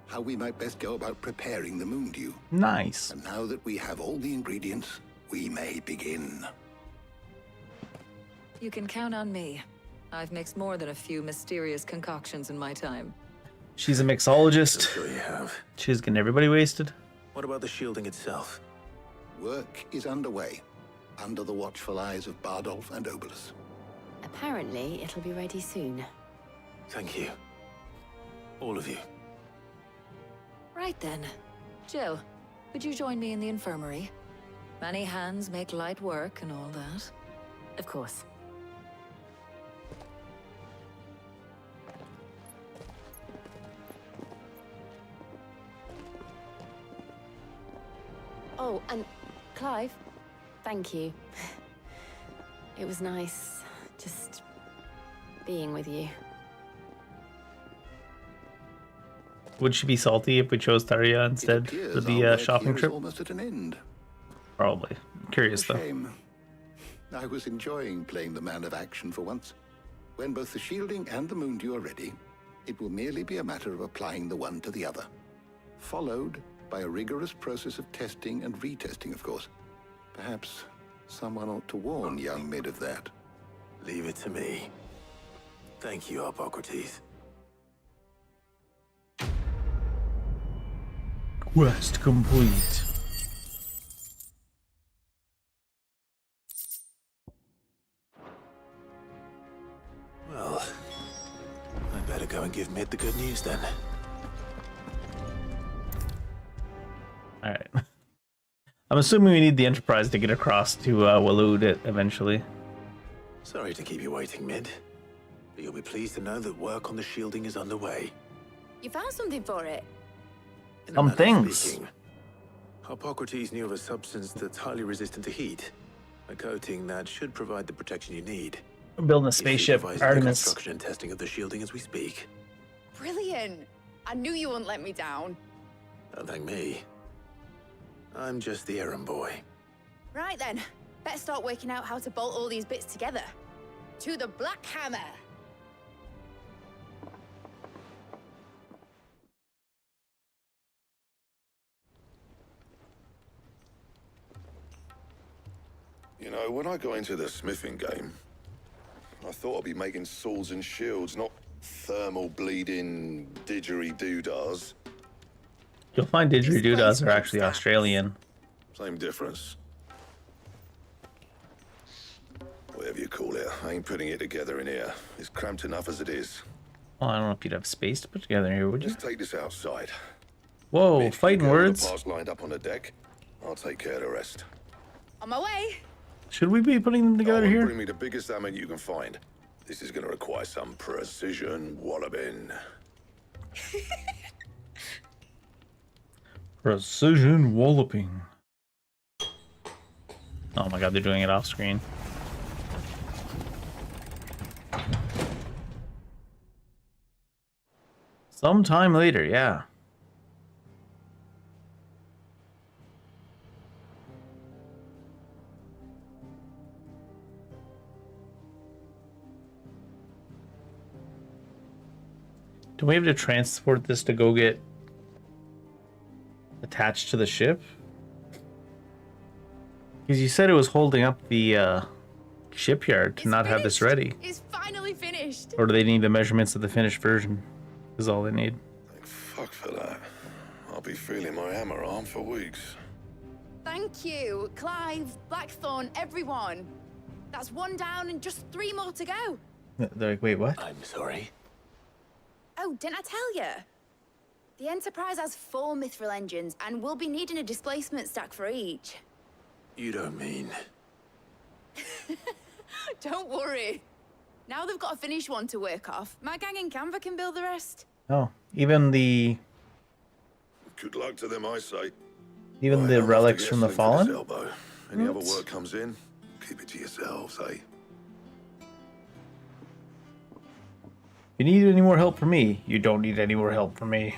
how we might best go about preparing the moon dew. Nice. And now that we have all the ingredients, we may begin. You can count on me. I've mixed more than a few mysterious concoctions in my time. She's a mixologist. I'm sure you have. She's getting everybody wasted. What about the shielding itself? Work is underway, under the watchful eyes of Bardolph and Obolus. Apparently, it'll be ready soon. Thank you. All of you. Right then. Jill, would you join me in the infirmary? Many hands make light work and all that. Of course. Oh, and Clive, thank you. It was nice just being with you. Would she be salty if we chose Taria instead for the shopping trip? Almost at an end. Probably. Curious though. Shame. I was enjoying playing the man of action for once. When both the shielding and the moon dew are ready, it will merely be a matter of applying the one to the other, followed by a rigorous process of testing and retesting, of course. Perhaps someone ought to warn young Mid of that. Leave it to me. Thank you, Harpocrates. Quest complete. Well, I better go and give Mid the good news then. Alright. I'm assuming we need the Enterprise to get across to Waloed eventually. Sorry to keep you waiting, Mid. But you'll be pleased to know that work on the shielding is underway. You found something for it? In a Some manner of things. speaking, Harpocrates knew of a substance that's highly resistant to heat. A coating that should provide the protection you need. We're building a He's spaceship, supervising the Artemis. construction and testing of the shielding as we speak. Brilliant! I knew you wouldn't let me down. Don't thank me. I'm just the errand boy. Right then, better start working out how to bolt all these bits together. To the Black Hammer! You know, when I got into the smithing game, I thought I'd be making swords and shields, not thermal bleeding didgeridoo-dahs. You'll find didgeridoo-dahs are actually Australian. Same difference. Whatever you call it, I ain't putting it together in here. It's cramped enough as it is. Well, I don't know if you'd have space to put together here, would you? Let's take this outside. Whoa, Mitch, fighting get all the words. parts lined up on the deck. I'll take care of the rest. On my way. Should we be putting them together here? Bring me the biggest salmon you can find. This is going to require some precision walloping. Precision walloping. Oh my god, they're doing it off screen. Sometime later, yeah. Do we have to transport this to go get attached to the ship? Because you said it was holding up the shipyard to not have this ready. It's finally finished. Or do they need the measurements of the finished version? Is all they need. Thank fuck for that. I'll be feeling my hammer arm for weeks. Thank you, Clive, Blackthorn, everyone. That's one down and just 3 more to go. They're like, wait, what? I'm sorry. Oh, didn't I tell you? The Enterprise has 4 mithril engines, and we'll be needing a displacement stack for each. You don't mean... Don't worry. Now they've got a finished one to work off. My gang in Canva can build the rest. Oh, even the Good luck to them, I say. even the relics from the Fallen? Elbow. Any other work comes in, keep it to yourselves, eh? If you need any more help from me, you don't need any more help from me.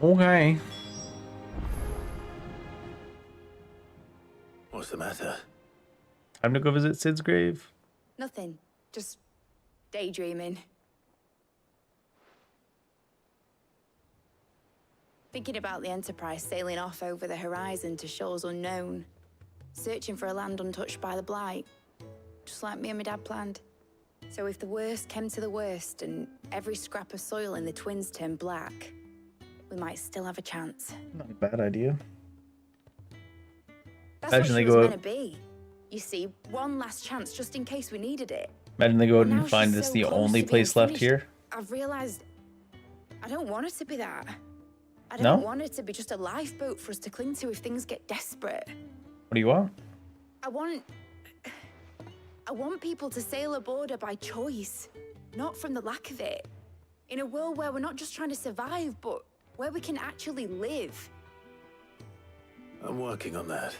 Okay. What's the matter? Time to go visit Sid's grave. Nothing. Just daydreaming. Thinking about the Enterprise sailing off over the horizon to shores unknown. Searching for a land untouched by the Blight. Just like me and my dad planned. So if the worst came to the worst and every scrap of soil in the Twins turned black, we might still have a chance. Not a bad idea. That's Imagine what they she was go meant out. to be. You see, one last chance just in case we needed it. Imagine they go out Now and find she's this so the close only to being place left finished. here. I've realized I don't want it to be that. I No? don't want it to be just a lifeboat for us to cling to if things get desperate. What do you want? I want people to sail a border by choice, not from the lack of it. In a world where we're not just trying to survive, but where we can actually live. I'm working on that.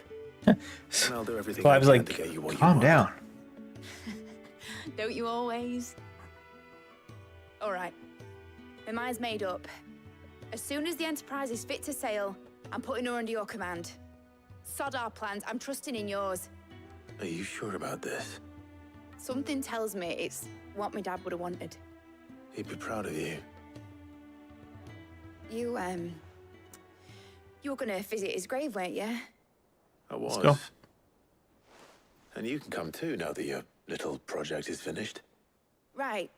And I'll do everything Clive's I can like, to get you what you calm want. down. Don't you always? All right. My mind's made up. As soon as the Enterprise is fit to sail, I'm putting her under your command. Sod our plans. I'm trusting in yours. Are you sure about this? Something tells me it's what my dad would have wanted. He'd be proud of you. You were gonna visit his grave, weren't you? I was. go. And you can come too now that your little project is finished. Right.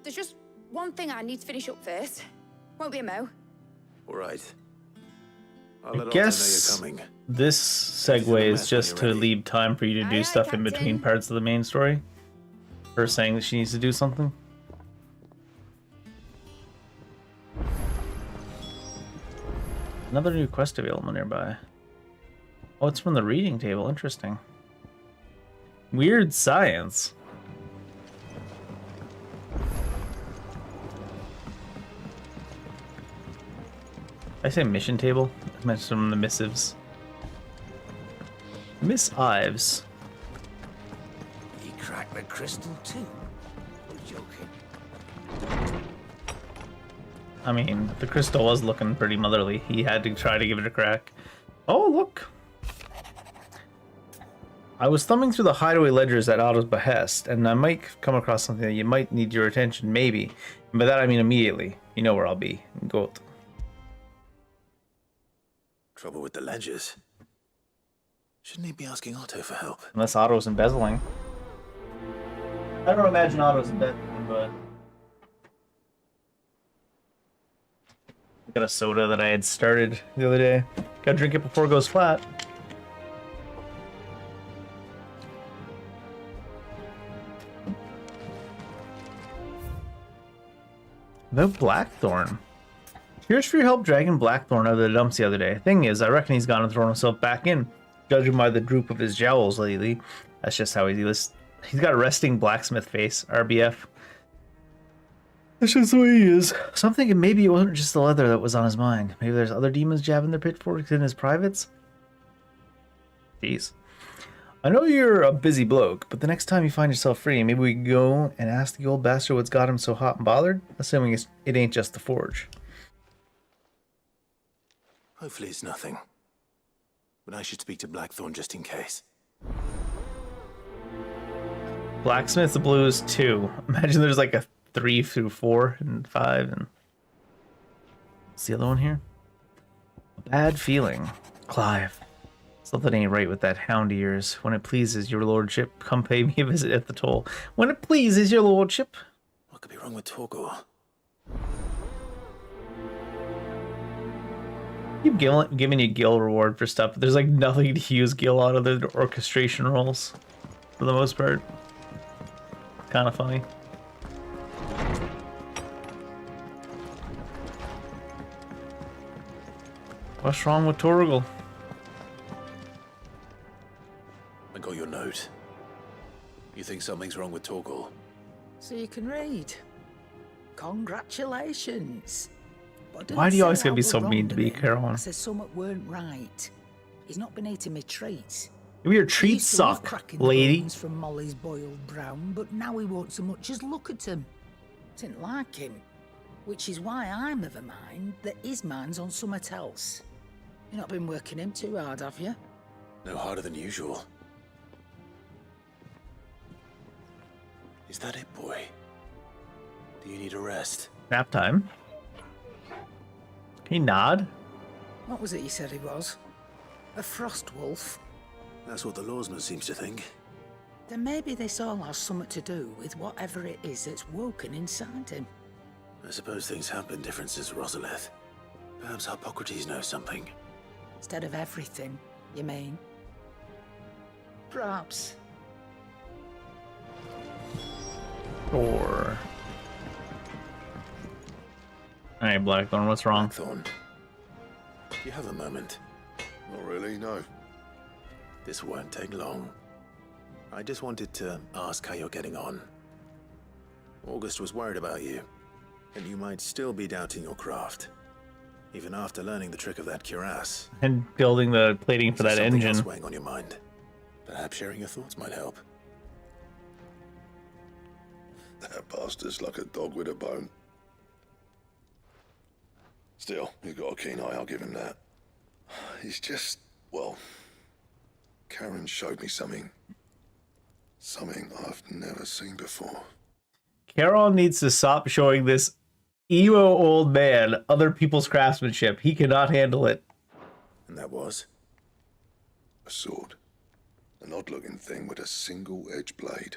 There's just one thing I need to finish up first. Won't be a mo. All right. I'll I let Otto know guess you're coming. this segue is just to leave time for you to do stuff in between parts of the main story. Her saying that she needs to do something. Another new quest available nearby. Oh, it's from the reading table. Interesting. Weird science. I say mission table. I meant from the missives. Miss Ives. He cracked the crystal too. You're joking. I mean, the crystal was looking pretty motherly. He had to try to give it a crack. Oh, look. I was thumbing through the hideaway ledgers at Otto's behest, and I might come across something that you might need your attention, maybe. And by that I mean immediately. You know where I'll be. Go. Trouble with the ledgers. Shouldn't he be asking Otto for help? Unless Otto's embezzling. I don't imagine Otto's embezzling, but... I got a soda that I had started the other day. Gotta drink it before it goes flat. The Blackthorn. Here's for your help dragging Blackthorn out of the dumps the other day. Thing is, I reckon he's gone and thrown himself back in, judging by the droop of his jowls lately. That's just how he's got a resting blacksmith face, RBF. That's just the way he is. So I'm thinking maybe it wasn't just the leather that was on his mind. Maybe there's other demons jabbing their pitchforks in his privates? Jeez. I know you're a busy bloke, but the next time you find yourself free, maybe we can go and ask the old bastard what's got him so hot and bothered? Assuming it ain't just the forge. Hopefully it's nothing. But I should speak to Blackthorn just in case. Blacksmith's Blues 2. Imagine there's like a 3 through 4 and 5 and... What's the other one here? A bad feeling. Clive. Something ain't right with that hound of yours. When it pleases your lordship, come pay me a visit at the toll. When it pleases your lordship. What could be wrong with Torgor? Keep giving you Gil reward for stuff, but there's like nothing to use Gil out of the orchestration roles. For the most part. Kind of funny. What's wrong with Torgal? I got your note. You think something's wrong with Torgal? So you can read. Congratulations. Why do you always gotta be so mean to me, Caroline? I said something weren't right. He's not been eating me treats. Maybe your treats suck, lady. From Molly's boiled brown, but now he won't so much as look at him. Didn't like him. Which is why I'm of a mind that his mind's on something else. You've not been working him too hard, have you? No harder than usual. Is that it, boy? Do you need a rest? Nap time. Can he nod? What was it he said he was? A frost wolf? That's what the lawsman seems to think. Then maybe this all has something to do with whatever it is that's woken inside him. I suppose things have been different since Rosalith. Perhaps Hippocrates knows something. Instead of everything, you mean? Perhaps. Or... Alright, Blackthorn, what's wrong? Blackthorn, do you have a moment? Not really, no. This won't take long. I just wanted to ask how you're getting on. August was worried about you, and you might still be doubting your craft, even after learning the trick of that cuirass. And building the plating for that Something engine. else weighing on your mind. Perhaps sharing your thoughts might help. That bastard's like a dog with a bone. Still, he's got a keen eye, I'll give him that. He's just, well... Karen showed me something. Something I've never seen before. Carol needs to stop showing this emo old man other people's craftsmanship. He cannot handle it. And that was? A sword. An odd-looking thing with a single-edged blade.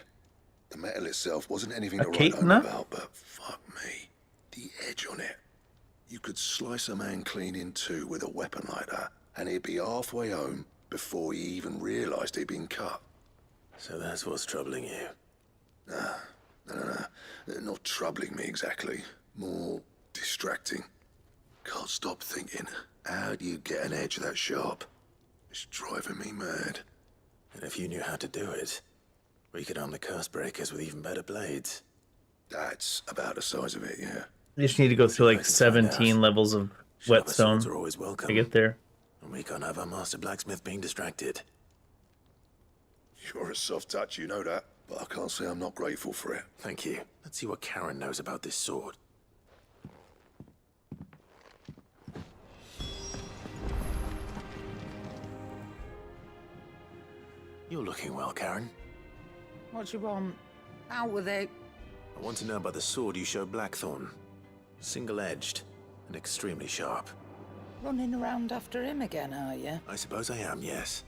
The metal itself wasn't anything to write home about, but fuck me. The edge on it. You could slice a man clean in two with a weapon like that, and he'd be halfway home before he even realised he'd been cut. So that's what's troubling you? No. Not troubling me exactly. More distracting. Can't stop thinking, how do you get an edge that sharp? It's driving me mad. And if you knew how to do it, we could arm the curse breakers with even better blades. That's about the size of it, yeah. You just need to go through like 17 levels of whetstone are always welcome. to get there. And we can't have our master blacksmith being distracted. You're a soft touch, you know that. But I can't say I'm not grateful for it. Thank you. Let's see what Karen knows about this sword. You're looking well, Karen. What do you want? Out with it. I want to know about the sword you showed Blackthorn. Single-edged and extremely sharp. Running around after him again, are you? I suppose I am, yes.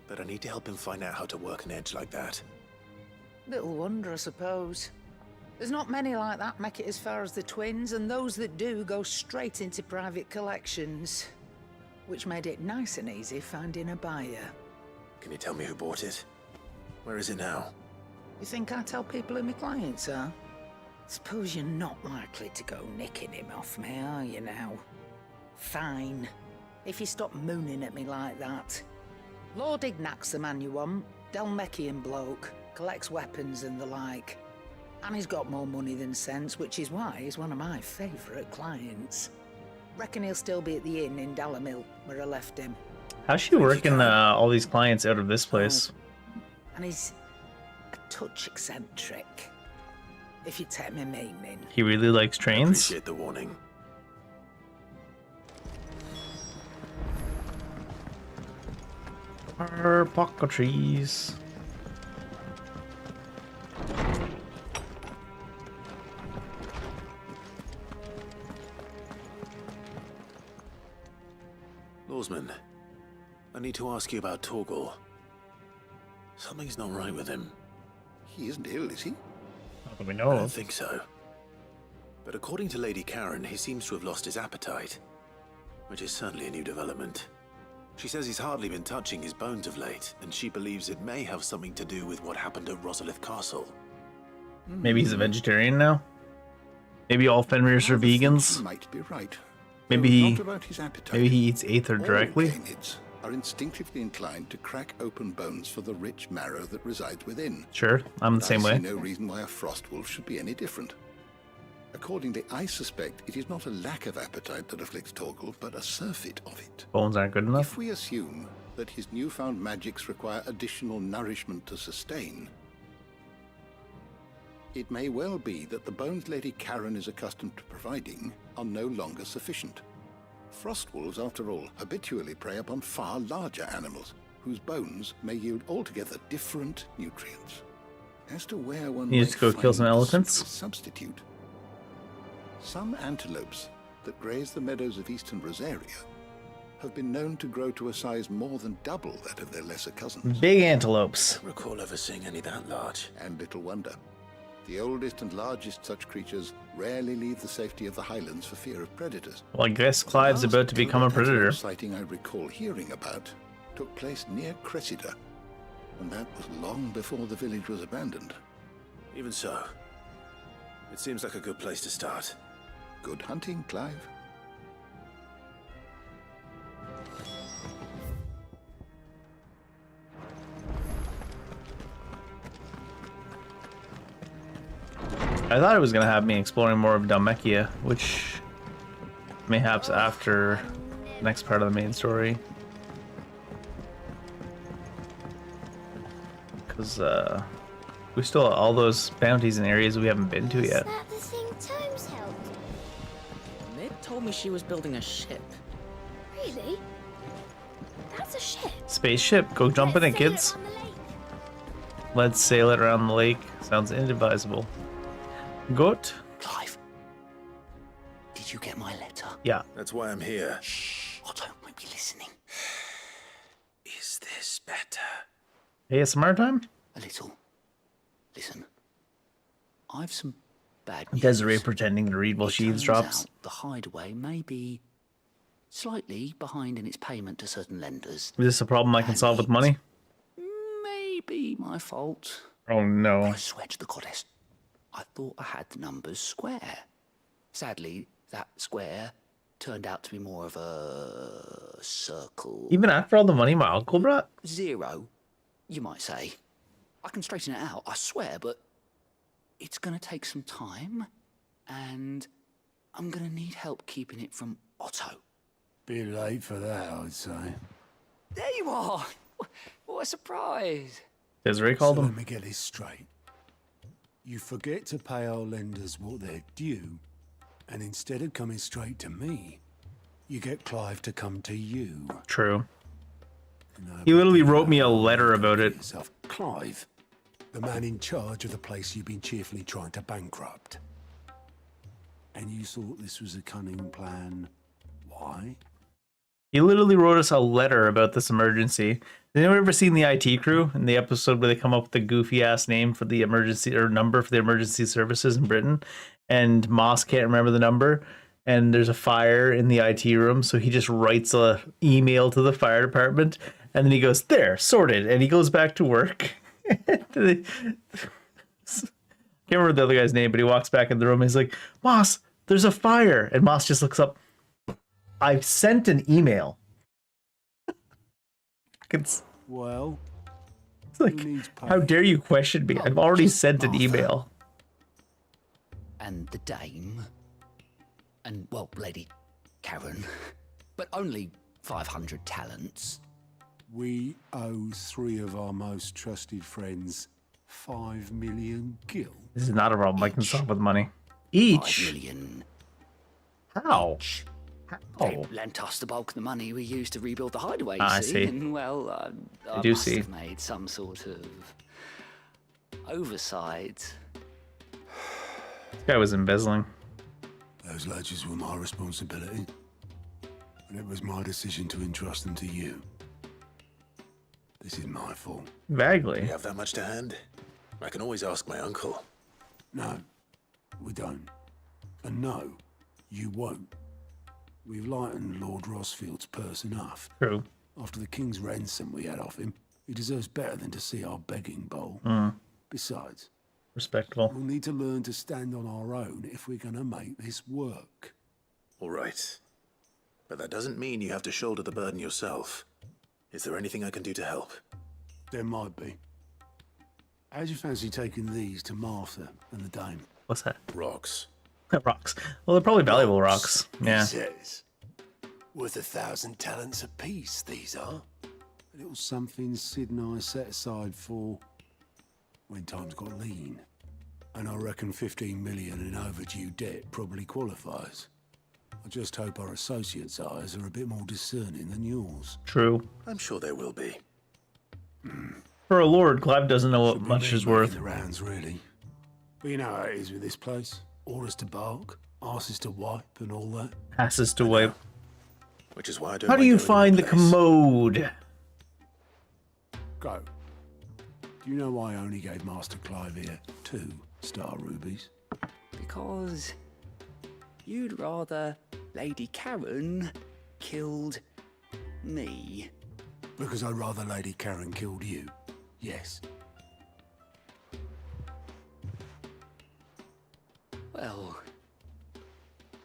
But I need to help him find out how to work an edge like that. Little wonder, I suppose. There's not many like that make it as far as the twins, and those that do go straight into private collections. Which made it nice and easy finding a buyer. Can you tell me who bought it? Where is it now? You think I tell people who my clients are? Suppose you're not likely to go nicking him off me, are you now? Fine. If you stop mooning at me like that. Lord Ignac's the man you want. Dalmekian bloke. Collects weapons and the like. And he's got more money than sense, which is why he's one of my favourite clients. Reckon he'll still be at the inn in Dalamil, where I left him. How's she working all these clients out of this place? And he's a touch eccentric, if you take me meaning. He really likes trains? Appreciate the warning. Our pocket trees. Lawsman, I need to ask you about Torgal. Something's not right with him. He isn't ill, is he? How do we I know? don't think so. But according to Lady Karen, he seems to have lost his appetite, which is certainly a new development. She says he's hardly been touching his bones of late, and she believes it may have something to do with what happened at Rosalith Castle. Maybe he's a vegetarian now? Maybe all Fenrirs are vegans? He might be right. Maybe Not about his appetite. maybe he eats Aether directly? All Kainids are instinctively inclined to crack open bones for the rich marrow that resides within. Sure, I'm the same I way. see no reason why a frost wolf should be any different. Accordingly, I suspect it is not a lack of appetite that afflicts Torgal, but a surfeit of it. Bones aren't good enough? If we assume that his newfound magics require additional nourishment to sustain, it may well be that the bones Lady Karen is accustomed to providing are no longer sufficient. Frost wolves, after all, habitually prey upon far larger animals, whose bones may yield altogether different nutrients. As to where one You might just go find kill some a elephants? suitable substitute, some antelopes that graze the meadows of eastern Rosaria have been known to grow to a size more than double that of their lesser cousins. Big antelopes. I don't recall ever seeing any that large. And little wonder. The oldest and largest such creatures rarely leave the safety of the highlands for fear of predators. Well, I guess Clive's about to become a predator. The sighting I recall hearing about took place near Cressida, and that was long before the village was abandoned. Even so, it seems like a good place to start. Good hunting, Clive. I thought it was going to have me exploring more of Dalmekia, which mayhaps after the next part of the main story. Because we still have all those bounties in areas we haven't been to yet. Is that the thing Tomes helped? Mid told me she was building a ship. Really? That's a ship. Spaceship, go jump in it, kids. Let's sail it around the lake. Sounds inadvisable. Good. Clive, did you get my letter? Yeah. That's why I'm here. Shh, Otto might be listening. Is this better? ASMR time? A little. Listen, I've some bad news. Desiree pretending to read while she eavesdrops. Turns out the hideaway may be slightly behind in its payment to certain lenders. Is this a problem I can solve with money? Maybe my fault. Oh no. I swear to the goddess, I thought I had the numbers square. Sadly, that square turned out to be more of a circle. Even after all the money my uncle brought? Zero, you might say. I can straighten it out, I swear, but it's going to take some time, and I'm going to need help keeping it from Otto. Bit late for that, I'd say. There you are! What a surprise! Desiree called So him. let me get this straight. You forget to pay our lenders what they're due, and instead of coming straight to me, you get Clive to come to you. True. He literally wrote me a letter about it. Yourself, Clive, the man in charge of the place you've been cheerfully trying to bankrupt. And you thought this was a cunning plan. Why? He literally wrote us a letter about this emergency. Has anyone ever seen the IT crew in the episode where they come up with the goofy ass name for the emergency or number for the emergency services in Britain? And Moss can't remember the number. And there's a fire in the IT room. So he just writes a email to the fire department. And then he goes, there, sorted. And he goes back to work. Can't remember the other guy's name, but he walks back in the room. And he's like, Moss, there's a fire. And Moss just looks up. I've sent an email. It's like, how dare you question me? I've already sent an email. And the dame. And, well, Lady Karen. But only 500 talents. We owe 3 of our most trusted friends 5 million gil. This is not a problem I can solve with money. Each? 5 million. How? Each. How? They lent us the bulk of the money we used to rebuild the hideaway, I see. And, well, I do must see. have made some sort of oversight. This guy was embezzling. Those ledgers were my responsibility. And it was my decision to entrust them to you. This is my fault. Vaguely. You have that much to hand? I can always ask my uncle. No, we don't. And no, you won't. We've lightened Lord Rosfield's purse enough. True. After the king's ransom we had off him, he deserves better than to see our begging bowl. Besides, respectable. We'll need to learn to stand on our own if we're going to make this work. All right. But that doesn't mean you have to shoulder the burden yourself. Is there anything I can do to help? There might be. How'd you fancy taking these to Martha and the dame? What's that? Rocks. Rocks. Well, they're probably valuable rocks. Yeah. He says. Worth 1,000 talents apiece, these are. A little something Sid and I set aside for when times got lean. And I reckon 15 million in overdue debt probably qualifies. I just hope our associates' eyes are a bit more discerning than yours. True. I'm sure there will be. For a lord, Clive doesn't know what much is worth. The rounds, really. But you know how it is with this place. Orders to bark, asses to wipe, and all that. Asses to wipe. Which is why I don't. How do you find the commode? Go. Do you know why I only gave Master Clive here 2 star rubies? Because you'd rather Lady Karen killed me. Because I'd rather Lady Karen killed you. Yes. Well,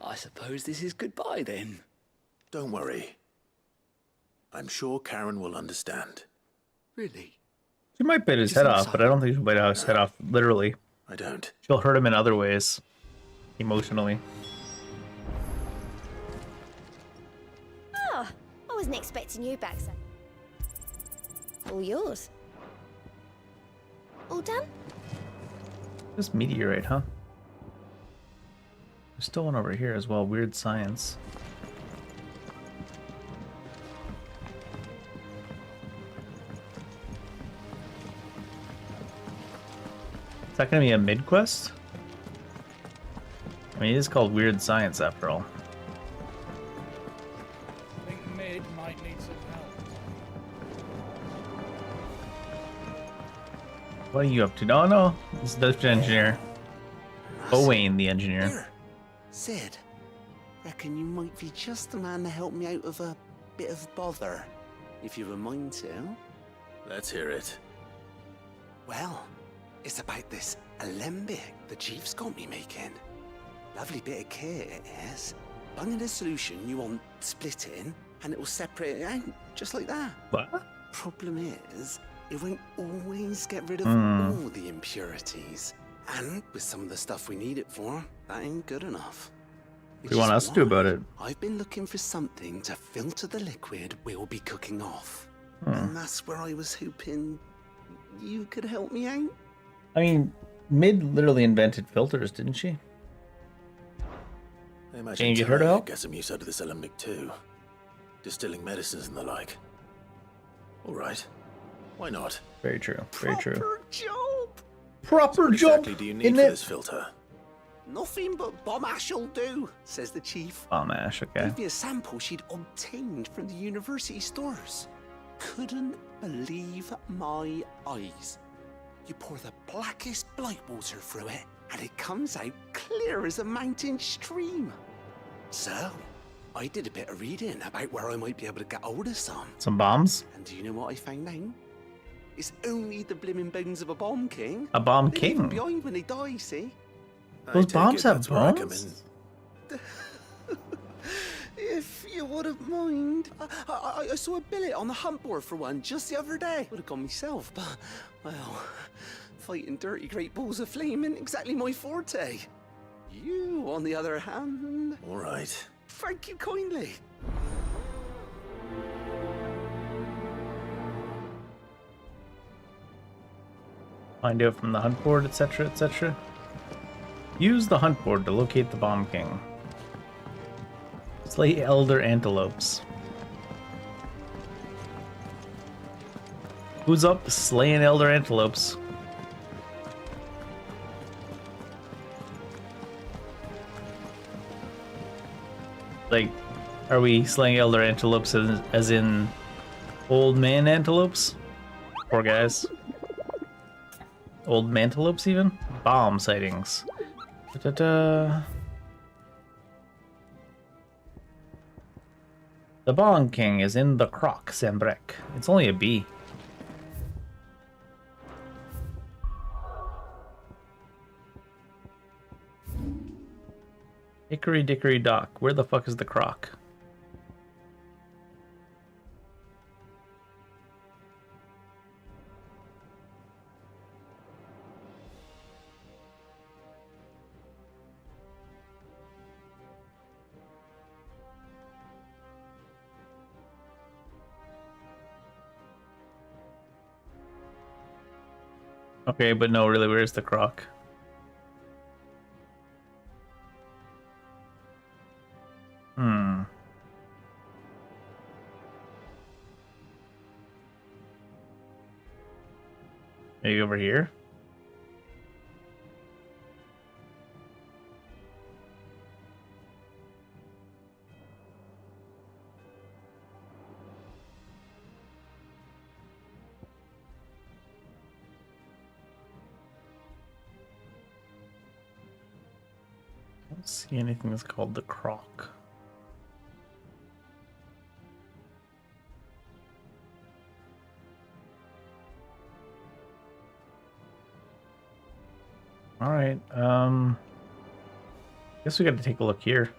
I suppose this is goodbye then. Don't worry. I'm sure Karen will understand. Really? She might bite his head off, but I don't think she'll bite his head off literally. I don't. She'll hurt him in other ways. Emotionally. Oh, I wasn't expecting you back, so. All yours. All done? This meteorite, huh? There's still one over here as well. Weird science. Is that going to be a mid-quest? I mean, it is called Weird Science after all. I think Mid might need some help. What are you up to? No. This is the engineer. Owain, the engineer. Here, Sid. Reckon you might be just the man to help me out of a bit of bother, if you were mind to. Let's hear it. Well, it's about this alembic the chief's got me making. Lovely bit of kit it is. Bunging a solution you want splitting, and it will separate it out, just like that. What? Problem is, it won't always get rid of all the impurities. And with some of the stuff we need it for, that ain't good enough. What do you want us to do about it? I've been looking for something to filter the liquid we'll be cooking off. And that's where I was hoping you could help me out. I mean, Mid literally invented filters, didn't she? I imagine Can you get her to Tara help? get some use out of this alembic too. Distilling medicines and the like. All right. Why not? Very true. Very true. Job! Proper What job. exactly do you need for this filter? Nothing but bomb ash'll do, says the chief. Oh, Mash, okay. Gave me a sample she'd obtained from the university stores. Couldn't believe my eyes. You pour the blackest blight water through it, and it comes out clear as a mountain stream. So, I did a bit of reading about where I might be able to get hold of some. Some bombs? And do you know what I found out? It's only the blimmin' bones of a bomb king. A bomb They leave 'em king? behind when they die, see? Those bombs have bones? If you wouldn't mind. I saw a billet on the hunt board for one just the other day. Would have gone myself, but, well, fighting dirty great balls of flame isn't exactly my forte. You, on the other hand... All right. Thank you kindly. Find out from the hunt board, etc., etc. Use the hunt board to locate the Bomb King. Slay elder antelopes. Who's up slaying elder antelopes? Like, are we slaying elder antelopes as in old man antelopes? Poor guys. Old mantelopes even? Bomb sightings. Da-da-da. The Bomb King is in the Croc, Sambrek. It's only a B. Hickory Dickory Dock. Where the fuck is the Croc? Okay, but no, really, where's the Croc? Maybe over here? I don't see anything that's called the Croc. Alright, guess we gotta take a look here.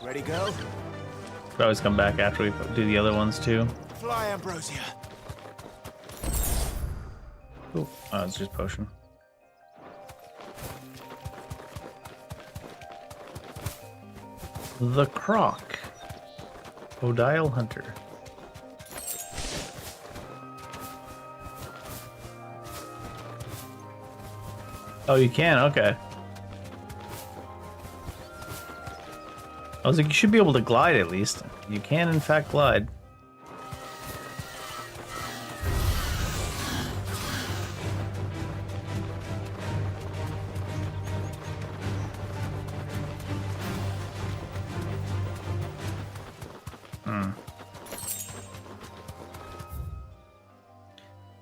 Ready, go? Could always come back after we do the other ones too. Fly, Ambrosia. Cool. Oh, it's just potion. The Croc. Odile Hunter. Oh, you can? Okay. I was like, you should be able to glide at least. You can, in fact, glide.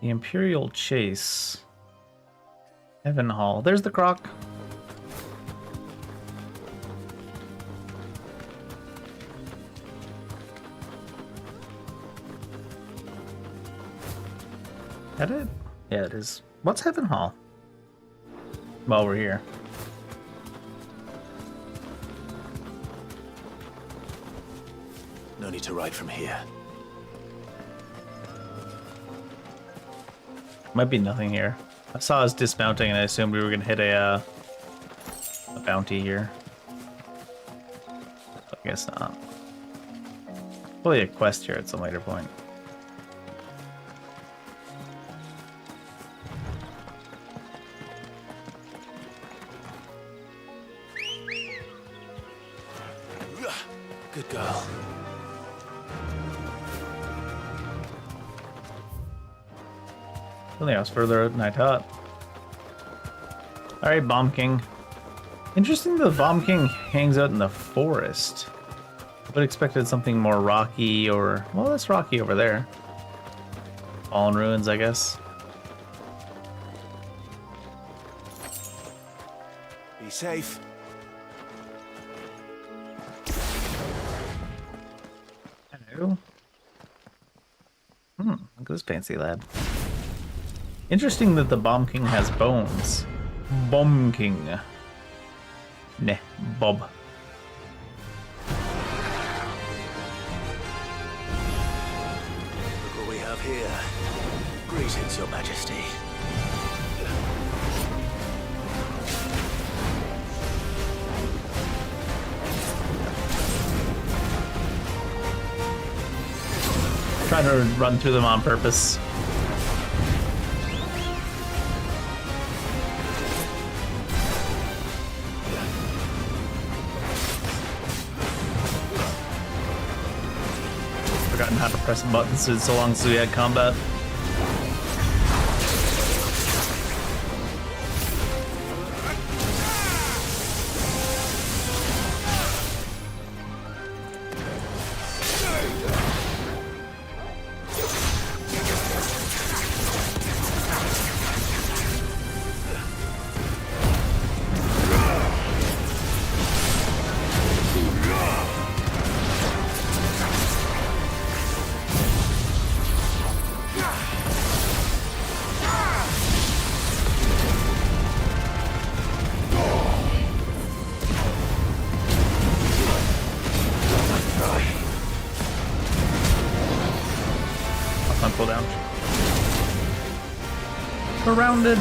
The Imperial Chase. Heaven Hall. There's the Croc. That it? Yeah, it is. What's Heaven Hall? While we're here. No need to ride from here. Might be nothing here. I saw us dismounting and I assumed we were gonna hit a bounty here. I guess not. Probably a quest here at some later point. Good girl. Something else further than I thought. Alright, Bomb King. Interesting the Bomb King hangs out in the forest. I would have expected something more rocky or... Well, that's rocky over there. Fallen Ruins, I guess. safe. Hello. Look at this fancy lad. Interesting that the Bomb King has bones. Bomb King. Neh, Bob. Look what we have here. Greetings, Your Majesty. Trying to run through them on purpose. Forgotten how to press buttons so long as we had combat. Cooldown. Surrounded.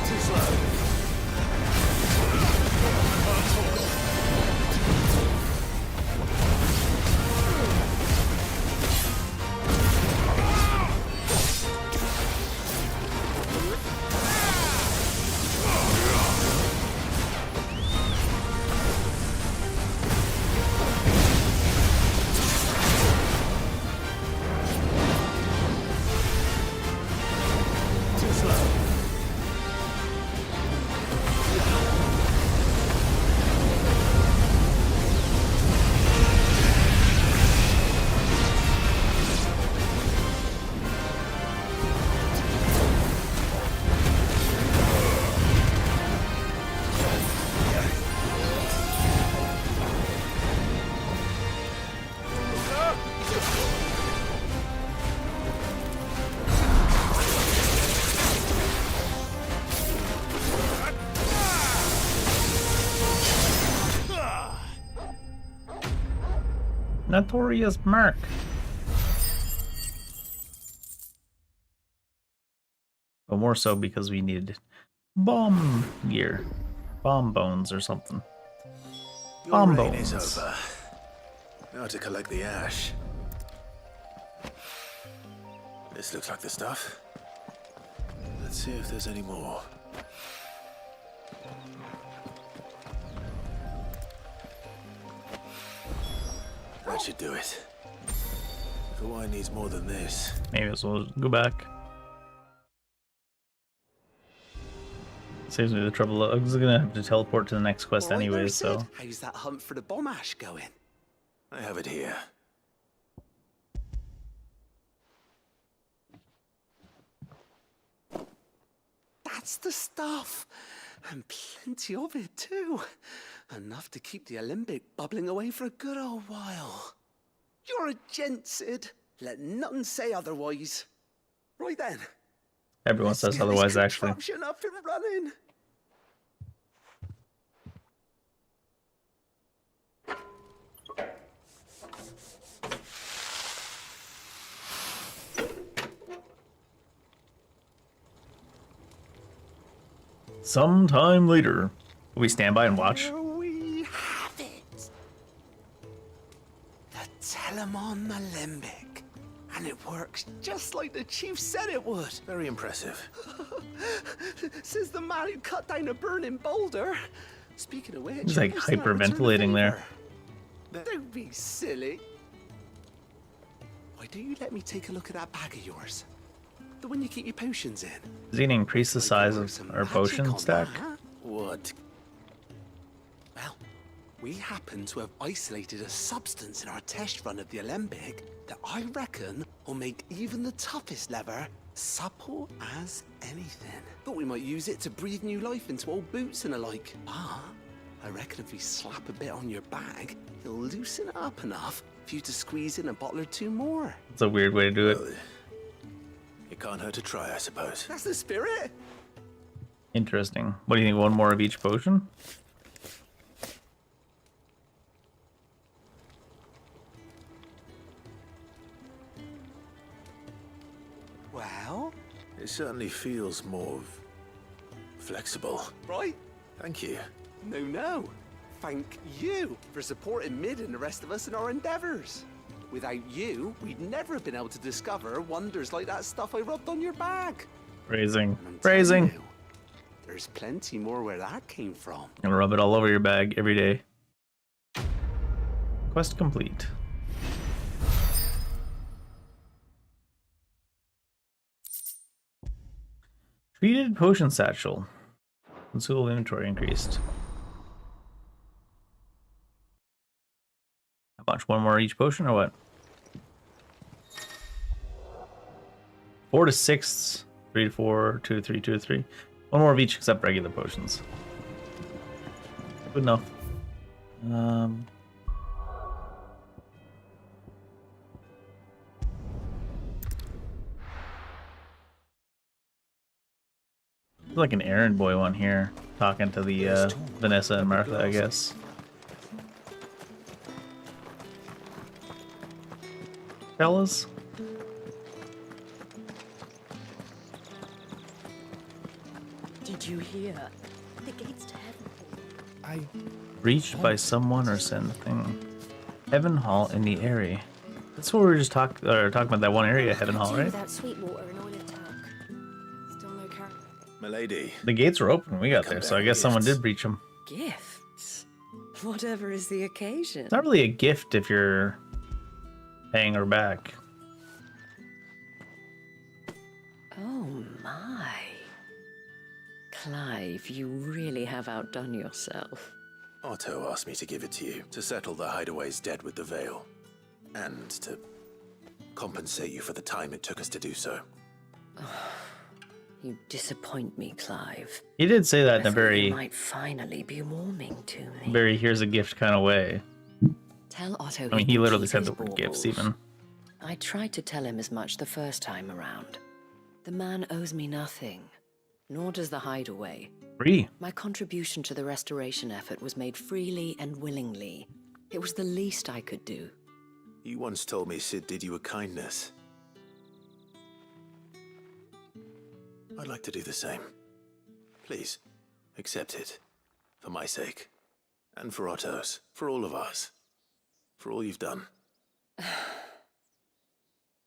Too slow. Notorious Mark. But more so because we needed bomb gear. Bomb bones or something. Bomb Your reign is bones. over. Now to collect the ash. This looks like the stuff. Let's see if there's any more. That should do it. If the wine needs more than this. Maybe as well go back. Saves me the trouble. I was gonna have to teleport to the next quest All right there, anyways, so. Sid. How's that hunt for the bomb ash going? I have it here. That's the stuff. And plenty of it, too. Enough to keep the Olympic bubbling away for a good old while. You're a gent, Sid. Let nothing say otherwise. Right then. Everyone Let's says get this otherwise, actually. contraption up and running. Sometime later. Will we stand by and watch? Here we have it. The Telemon Alembic. And it works just like the chief said it would. Very impressive. Says the man who cut down a burning boulder. Speaking of which, He's like who's that return the hyperventilating there. favor? Don't be silly. Why don't you let me take a look at that bag of yours? The one you keep your potions in. Is he gonna increase the size of our potion stack? What? Well, We happen to have isolated a substance in our test run of the Alembic that I reckon will make even the toughest leather supple as anything. Thought we might use it to breathe new life into old boots and the like. But I reckon if we slap a bit on your bag, it'll loosen it up enough for you to squeeze in a bottle or two more. It's a weird way to do it. Well, it can't hurt to try, I suppose. That's the spirit. Interesting. What do you think? One more of each potion? Well? It certainly feels more flexible. Right? Thank you. No. Thank you for supporting Mid and the rest of us in our endeavors. Without you, we'd never have been able to discover wonders like that stuff I rubbed on your bag. Phrasing. And I'm Phrasing. telling you, there's plenty more where that came from. Gonna rub it all over your bag every day. Quest complete. Treated potion satchel. Consumable inventory increased. How much? One more each potion or what? 4 to 6, 3 to 4, 2 to 3, 2 to 3. One more of each except regular potions. Good enough. Like an errand boy one here, talking to the Vanessa and Martha, I guess. Fellas? Did you hear? The gates to heaven. Reached by someone or something. Heaven Hall in the area. That's what we were just talking about, that one area, Heaven Hall, right? Without sweet water and oil of talc. Still no car. Milady. The gates were open when we got there, so I guess someone did breach them. Gifts? Whatever is the occasion. It's not really a gift if you're paying her back. Oh my. Clive, you really have outdone yourself. Otto asked me to give it to you, to settle the Hideaway's debt with the Veil, and to compensate you for the time it took us to do so. You disappoint me, Clive. He did say that in a I thought very, you might finally be warming to me. very here's a gift kind of way. Tell Otto. I mean, he literally keep said his the word balls. gifts even. I tried to tell him as much the first time around. The man owes me nothing, nor does the Hideaway. Free. My contribution to the restoration effort was made freely and willingly. It was the least I could do. You once told me Sid did you a kindness. I'd like to do the same. Please, accept it. For my sake. And for Otto's. For all of us. For all you've done.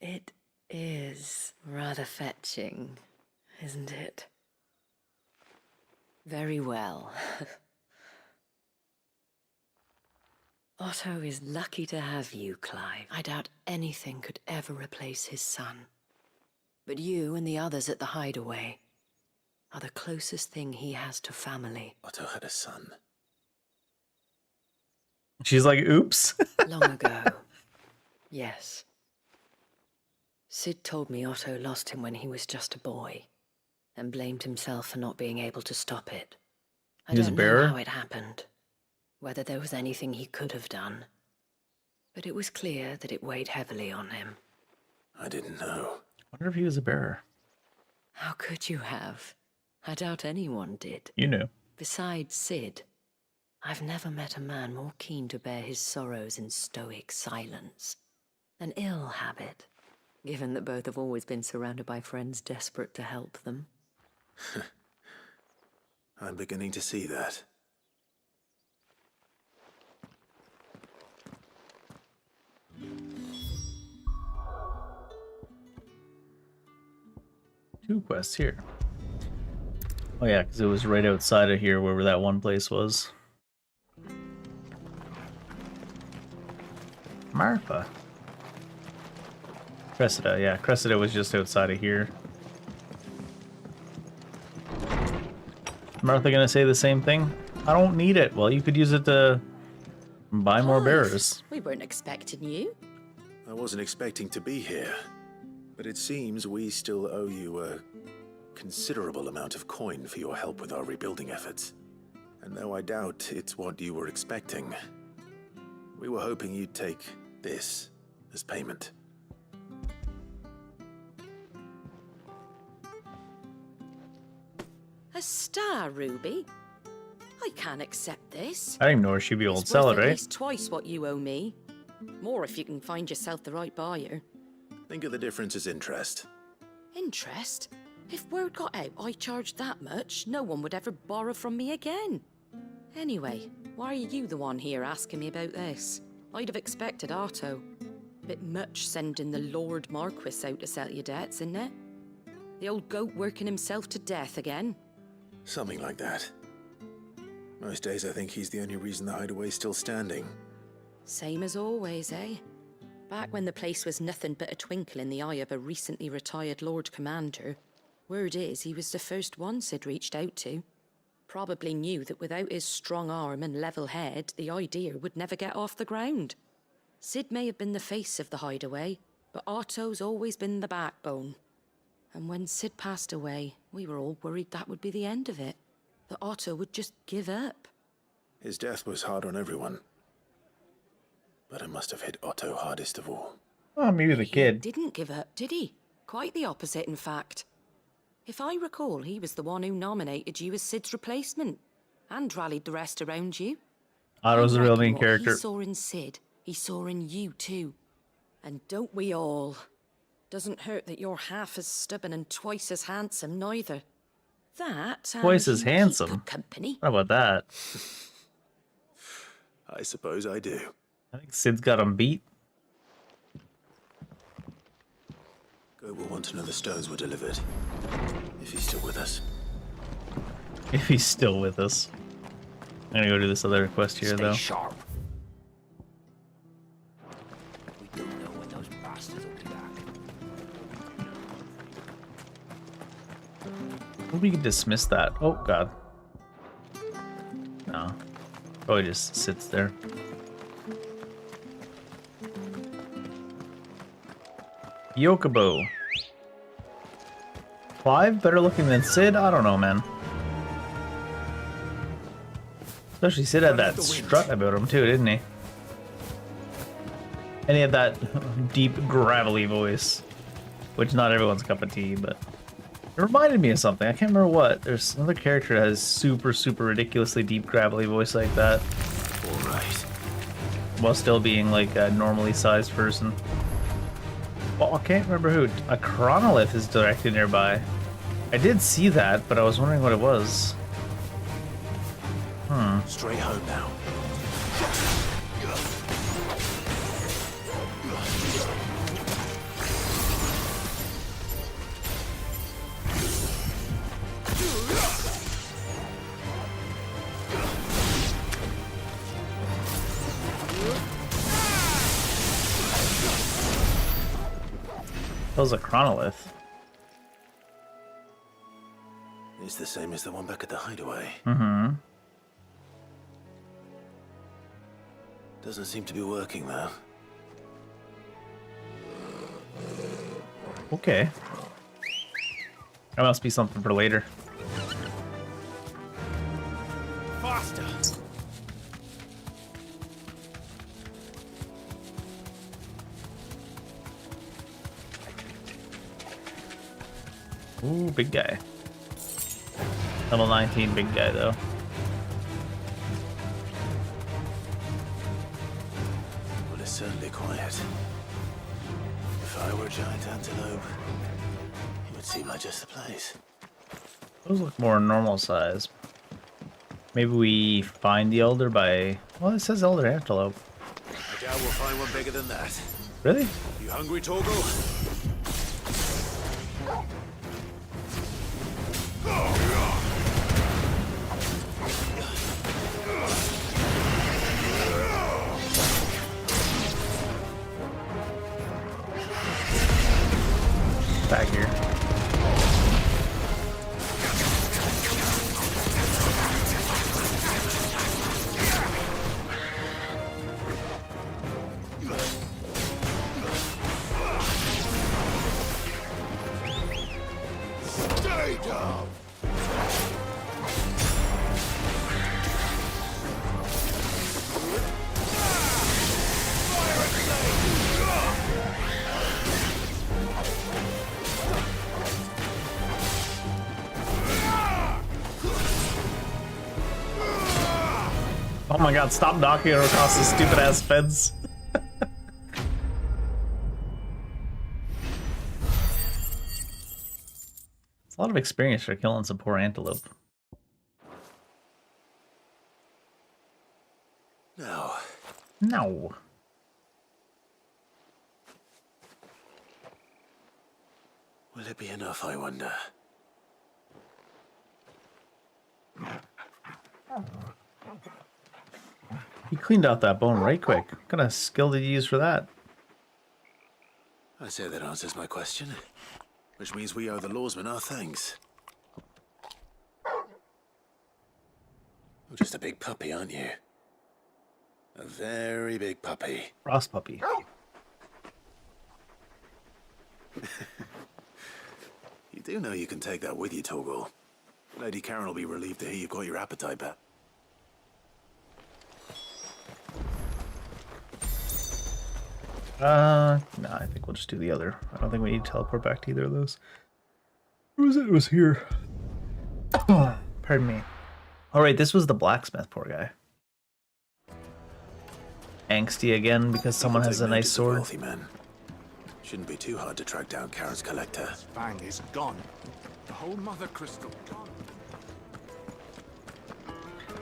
It is rather fetching, isn't it? Very well. Otto is lucky to have you, Clive. I doubt anything could ever replace his son. But you and the others at the Hideaway are the closest thing he has to family. Otto had a son. She's like, oops. Long ago. Yes. Sid told me Otto lost him when he was just a boy, and blamed himself for not being able to stop it. I He was a don't know bearer? how it happened, whether there was anything he could have done, but it was clear that it weighed heavily on him. I didn't know. I wonder if he was a bearer. How could you have? I doubt anyone did. You knew. Besides Sid, I've never met a man more keen to bear his sorrows in stoic silence. An ill habit, given that both have always been surrounded by friends desperate to help them. I'm beginning to see that. Two quests here. Oh yeah, because it was right outside of here where that one place was. Martha. Cressida, yeah. Cressida was just outside of here. Martha gonna say the same thing? I don't need it. Well, you could use it to Buy more bearers. We weren't expecting you. I wasn't expecting to be here, but it seems we still owe you a considerable amount of coin for your help with our rebuilding efforts. And though I doubt it's what you were expecting, we were hoping you'd take this as payment. A star ruby? I can't accept this. I didn't even know where she'd be able to sell it, At right? least twice what you owe me. More if you can find yourself the right buyer. Think of the difference as interest. Interest? If word got out I charged that much, no one would ever borrow from me again. Anyway, why are you the one here asking me about this? I'd have expected Otto. Bit much sending the Lord Marquis out to settle your debts, isn't it? The old goat working himself to death again. Something like that. Most days I think he's the only reason the hideaway's still standing. Same as always, eh? Back when the place was nothing but a twinkle in the eye of a recently retired Lord Commander, word is he was the first one Sid reached out to. Probably knew that without his strong arm and level head, the idea would never get off the ground. Sid may have been the face of the hideaway, but Otto's always been the backbone. And when Sid passed away, we were all worried that would be the end of it. That Otto would just give up. His death was hard on everyone. But it must have hit Otto hardest of all. Oh, maybe the kid. He didn't give up, did he? Quite the opposite, in fact. If I recall, he was the one who nominated you as Sid's replacement, and rallied the rest around you. Otto's the real main What character. he saw in Sid, he saw in you too. And don't we all? Doesn't hurt that you're half as stubborn and twice as handsome, neither. That and Twice as you keep handsome. good company. How about that? I suppose I do. I think Sid's got him beat. Go will want to know the stones were delivered. If he's still with us. If he's still with us. I'm gonna go do this other quest here, though. Sharp. We don't know when those bastards will be back. Hope we can dismiss that. Oh, God. No. Probably just sits there. Yokobo. Clive better looking than Sid? I don't know, man. Especially Sid had that strut about him too, didn't he? And he had that deep, gravelly voice. Which not everyone's cup of tea, but... It reminded me of something. I can't remember what. There's another character that has super, super ridiculously deep, gravelly voice like that. Alright. While still being like a normally sized person. Well, I can't remember who. A chronolith is directly nearby. I did see that, but I was wondering what it was. Straight home now. That was a chronolith. It's the same as the one back at the hideaway. Mm-hmm. Doesn't seem to be working though. Okay. That must be something for later. Faster! Ooh, big guy. Level 19 big guy, though. Well, it's certainly quiet. If I were a giant antelope, it would seem like just the place. Those look more normal size. Maybe we find the elder by... Well, it says elder antelope. I doubt we'll find one bigger than that. Really? You hungry, Torgal? Back here. Oh my god, stop knocking her across the stupid ass fence. It's a lot of experience for killing some poor antelope. No. No. Will it be enough, I wonder? He cleaned out that bone right quick. What kind of skill did you use for that? I say that answers my question. Which means we owe the lawsmen our thanks. You're just a big puppy, aren't you? A very big puppy. Frost puppy. You do know you can take that with you, Torgal. Lady Karen will be relieved to hear you've got your appetite back. No, I think we'll just do the other. I don't think we need to teleport back to either of those. Where was it? It was here. Pardon me. Alright, this was the blacksmith, poor guy. Angsty again because someone has a nice sword. Wealthy man. Shouldn't be too hard to track down Karen's collector. Fang is gone. The whole mother crystal gone.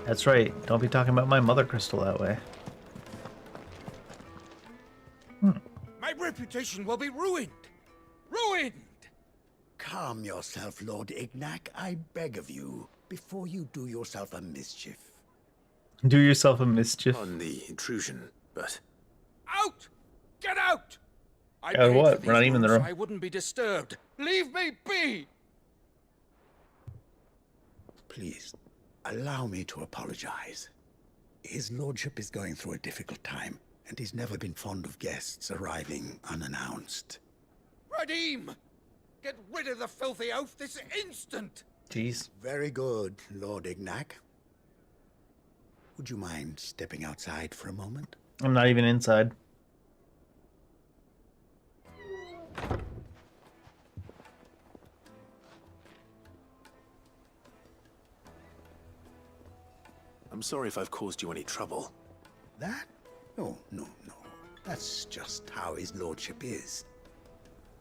That's right. Don't be talking about my mother crystal that way. My reputation will be ruined! Ruined! Calm yourself, Lord Ignac, I beg of you, before you do yourself a mischief. Do yourself a mischief. On the intrusion, but... Out! Get out! I God, paid what? for We're not these even in the rooms room. so I wouldn't be disturbed. Leave me be! Please, allow me to apologize. His lordship is going through a difficult time, and he's never been fond of guests arriving unannounced. Radim! Get rid of the filthy oaf this instant! Jeez. Very good, Lord Ignac. Would you mind stepping outside for a moment? I'm not even inside. I'm sorry if I've caused you any trouble. That? No. That's just how his lordship is.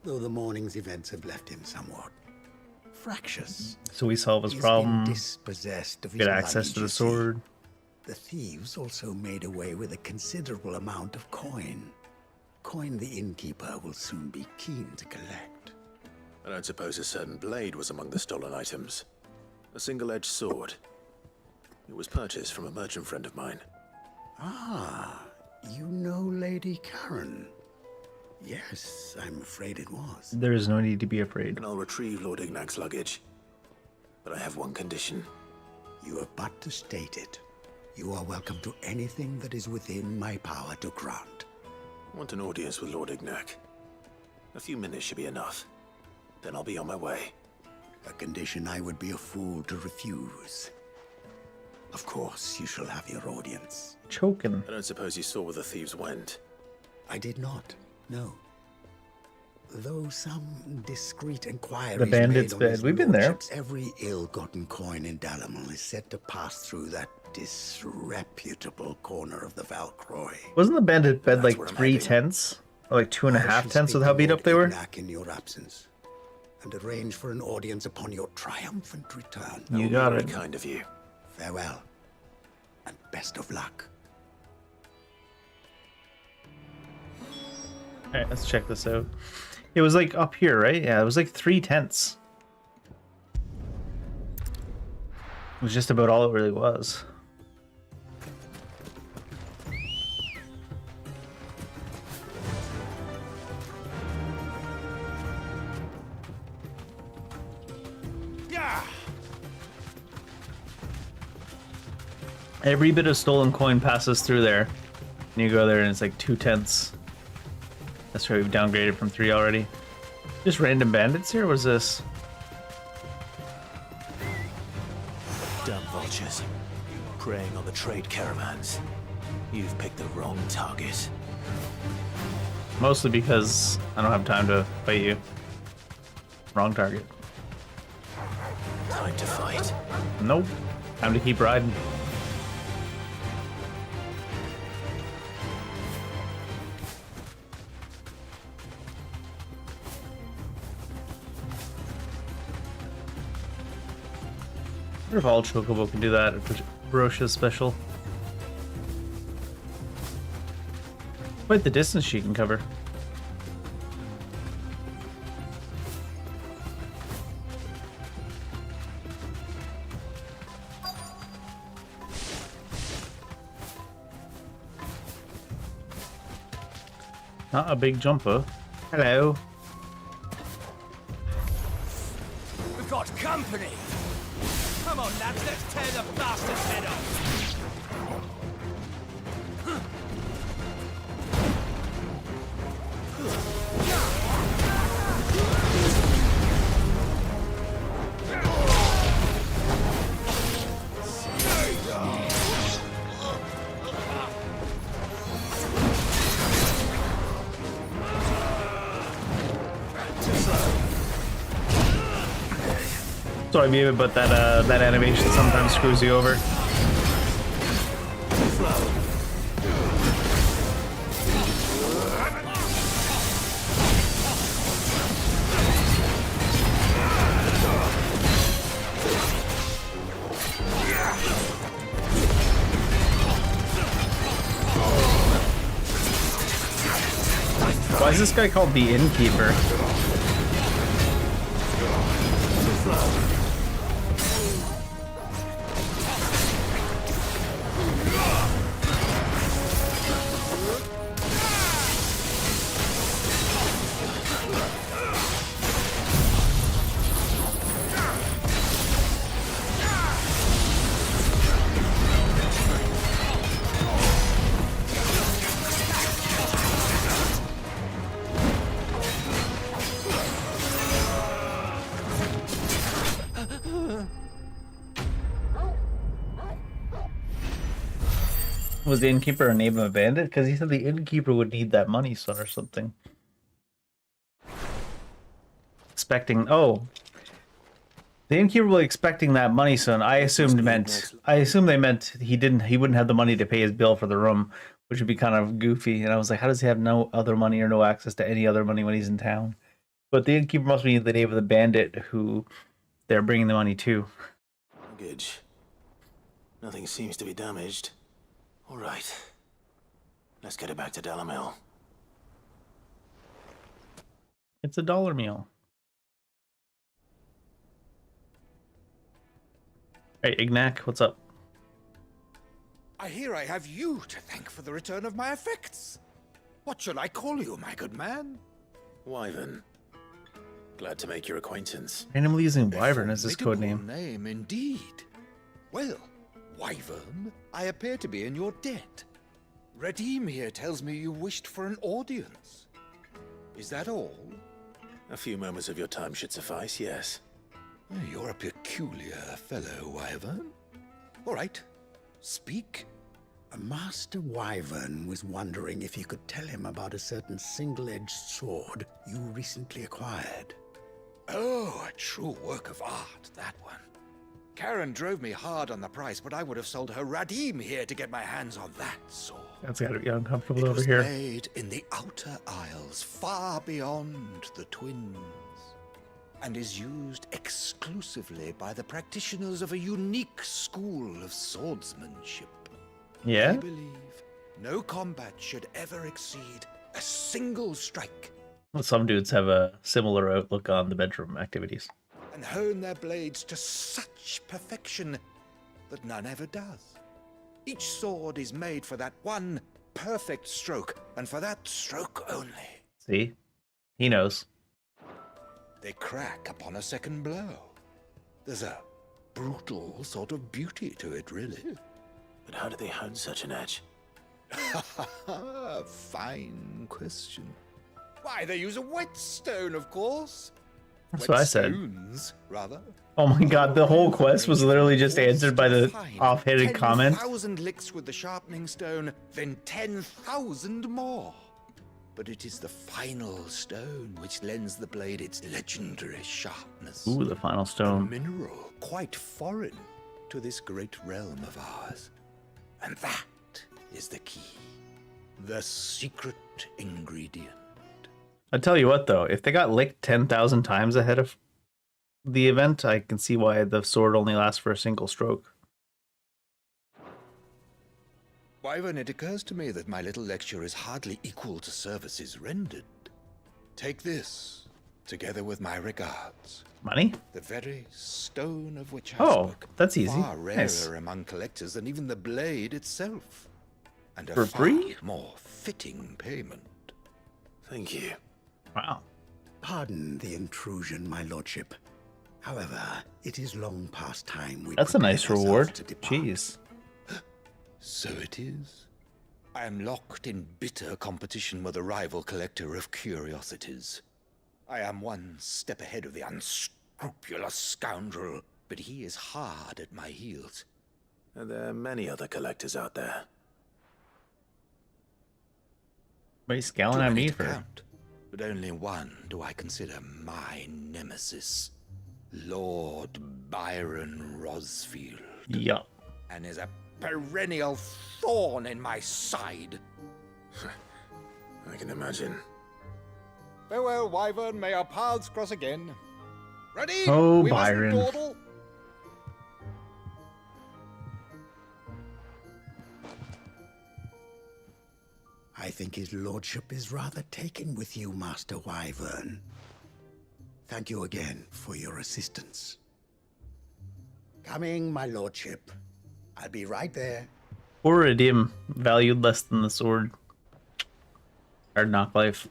Though the morning's events have left him somewhat fractious. So we solve his He's problem. been dispossessed of his Get access to the luggage, sword. you see. The thieves also made away with a considerable amount of coin. Coin the innkeeper will soon be keen to collect. I don't suppose a certain blade was among the stolen items. A single-edged sword. It was purchased from a merchant friend of mine. Ah, you know Lady Karen. Yes, I'm afraid it was. There is no need to be afraid. And I'll retrieve Lord Ignac's luggage. But I have one condition. You have but to state it. You are welcome to anything that is within my power to grant. I want an audience with Lord Ignac. A few minutes should be enough. Then I'll be on my way. A condition I would be a fool to refuse. Of course, you shall have your audience. Choking. I don't suppose you saw where the thieves went. I did not, no. Though some discreet inquiries The bandit's made on bed. his We've been there. lordship's every ill-gotten coin in Dalamal is said to pass through that disreputable corner of the Valcroy. Wasn't the bandit bed like where I'm 3 heading. tenths? Or like 2.5 I shall tenths with speak how to beat Lord up they were? Ignac in your absence, and arrange for an audience upon your triumphant return. You got Very it. kind of you. Farewell, and best of luck. Alright, let's check this out. It was like up here, right? Yeah, it was like 3 tenths. It was just about all it really was. Yeah! Every bit of stolen coin passes through there. And you go there and it's like 2 tenths. That's why we've downgraded from 3 already. Just random bandits here? What is this? Damn vultures. Preying on the trade caravans. You've picked the wrong target. Mostly because I don't have time to fight you. Wrong target. Time to fight. Nope. Time to keep riding. wonder if all Chocobo can do that if Barosha's special. Quite the distance she can cover. Not a big jumper. Hello. We've got company! Come on, lads, let's tear the bastard's head off! Sorry, Viva, but that animation sometimes screws you over. Why is this guy called the Innkeeper? Was the Innkeeper a name of a bandit? Because he said the Innkeeper would need that money, son, or something. Expecting, oh, the Innkeeper was expecting that money, son. I assumed they meant he wouldn't have the money to pay his bill for the room, which would be kind of goofy. And I was like, how does he have no other money or no access to any other money when he's in town? But the Innkeeper must be the name of the bandit who they're bringing the money to. Good. Nothing seems to be damaged. All right. Let's get it back to Dalamil. It's a dollar meal. Hey, Ignac, what's up? I hear I have you to thank for the return of my effects. What shall I call you, my good man? Wyvern. Glad to make your acquaintance. Randomly using Wyvern as his Formidable codename. name indeed. Well, Wyvern, I appear to be in your debt. Redeem here tells me you wished for an audience. Is that all? A few moments of your time should suffice, yes. You're a peculiar fellow, Wyvern. All right, speak. Master Wyvern was wondering if you could tell him about a certain single-edged sword you recently acquired. Oh, a true work of art, that one. Karen drove me hard on the price, but I would have sold her Radim here to get my hands on that sword. That's gotta be uncomfortable It over was here. made in the Outer Isles, far beyond the Twins, and is used exclusively by the practitioners of a unique school of swordsmanship. Yeah? I believe no combat should ever exceed a single strike, Well, some dudes have a similar outlook on the bedroom activities. and hone their blades to such perfection that none ever does. Each sword is made for that one perfect stroke, and for that stroke only. See? He knows. They crack upon a second blow. There's a brutal sort of beauty to it, really. But how do they hone such an edge? Fine question. Why, they use a whetstone, of course. That's what I said. Whetstones, rather. Oh my god, the whole quest was literally just answered by the offhanded comment. 10,000 licks with the sharpening stone, then 10,000 more. But it is the final stone which lends the blade its legendary sharpness. Ooh, the final A stone. mineral quite foreign to this great realm of ours. And that is the key. The secret ingredient. I tell you what, though, if they got licked 10,000 times ahead of the event, I can see why the sword only lasts for a single stroke. Wyvern, it occurs to me that my little lecture is hardly equal to services rendered. Take this, together with my regards. Money? The very stone of which I spoke. That's easy. Far rarer Nice. among collectors than even the blade itself. And a For far free? more fitting payment. Thank you. Wow. Pardon the intrusion, my lordship. However, it is long past time we That's a nice prepared ourselves reward. to depart. Jeez. So it is. I am locked in bitter competition with a rival collector of curiosities. I am one step ahead of the unscrupulous scoundrel, but he is hard at my heels. Are there many other collectors out there? What are you scowling Too at many me to for? count, but only one do I consider my nemesis, Lord Byron Rosfield. Yup. And is a perennial thorn in my side. I can imagine. Farewell, Wyvern. May our paths cross again. Ready? Oh, We mustn't Byron. dawdle. I think his lordship is rather taken with you, Master Wyvern. Thank you again for your assistance. Coming, my lordship. I'll be right there. Or redeem, valued less than the sword. Hard knock life.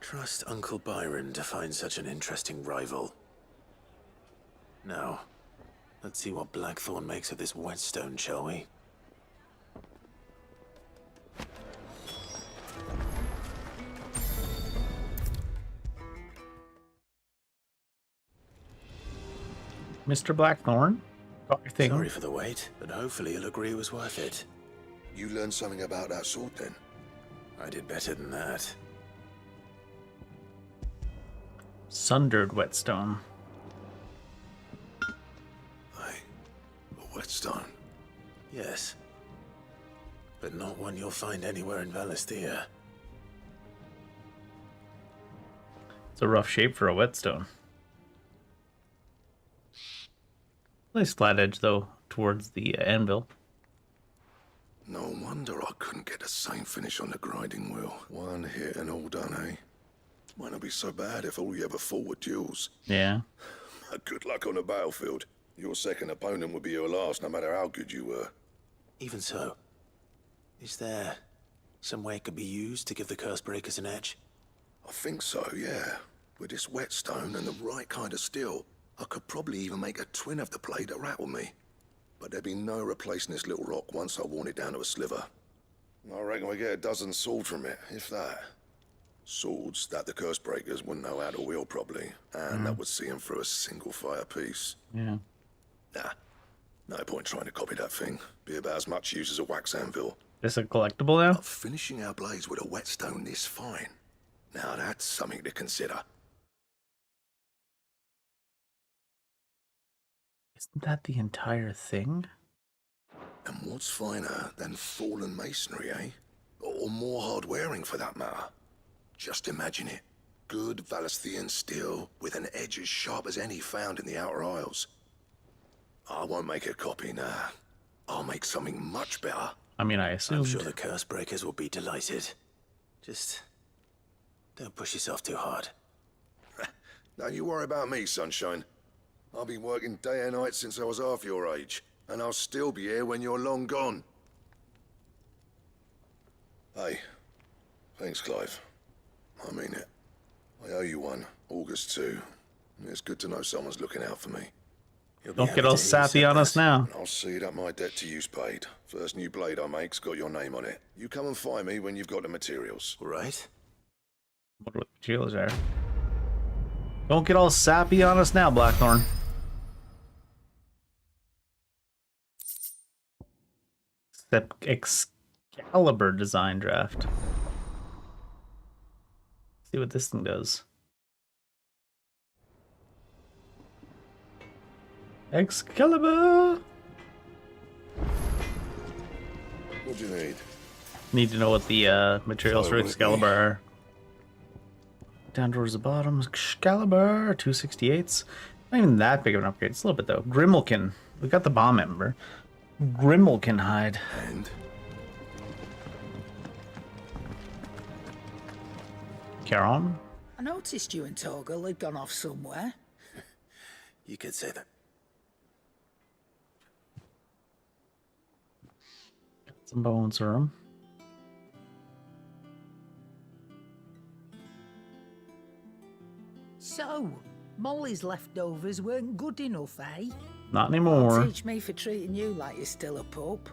Trust Uncle Byron to find such an interesting rival. Now, let's see what Blackthorn makes of this whetstone, shall we? Mr. Blackthorn, got your thing. Sorry for the wait, but hopefully you'll agree it was worth it. You learned something about that sword then? I did better than that. Sundered whetstone. A whetstone? Yes. But not one you'll find anywhere in Valisthea. It's a rough shape for a whetstone. Nice flat edge though, towards the anvil. No wonder I couldn't get the same finish on the grinding wheel. One hit and all done, eh? Might not be so bad if all you ever fought were duels. Yeah. Good luck on the battlefield. Your second opponent would be your last, no matter how good you were. Even so, is there some way it could be used to give the curse breakers an edge? I think so, yeah. With this whetstone and the right kind of steel, I could probably even make a twin of the blade that rattled me. But there'd be no replacing this little rock once I worn it down to a sliver. I reckon we get a dozen swords from it, if that. Swords that the curse breakers wouldn't know how to wield properly, and that would see them through a single fire piece. Yeah. Nah, no point trying to copy that thing. Be about as much use as a wax anvil. Is it collectible now? But finishing our blades with a whetstone this fine. Now that's something to consider. Isn't that the entire thing? And what's finer than fallen masonry, eh? Or more hard-wearing, for that matter. Just imagine it. Good Valisthean steel with an edge as sharp as any found in the Outer Isles. I won't make a copy, nah. I'll make something much better. I mean, I I'm assumed. sure the curse breakers will be delighted. Just don't push yourself too hard. Don't you worry about me, sunshine. I've been working day and night since I was half your age, and I'll still be here when you're long gone. Hey, thanks, Clive. I mean it. I owe you one, August too. It's good to know someone's looking out for me. Don't get all sappy on us now. I'll see that my debt to you's paid. First new blade I make's got your name on it. You come and find me when you've got the materials. Right? What the materials are. Don't get all sappy on us now, Blackthorn. Excalibur design draft. See what this thing does. Excalibur! What do you need? Need to know what the materials for Follow with Excalibur are. down towards the bottom. Excalibur, 268s. Not even that big of an upgrade. It's a little bit though. Grimmelkin. We got the bomb ember. Grimmelkin hide. And Charon. I noticed you and Torgal had gone off somewhere. you could say that. Some bone serum. So, Molly's leftovers weren't good enough, eh? Not anymore. Teach me for treating you like you're still a pup.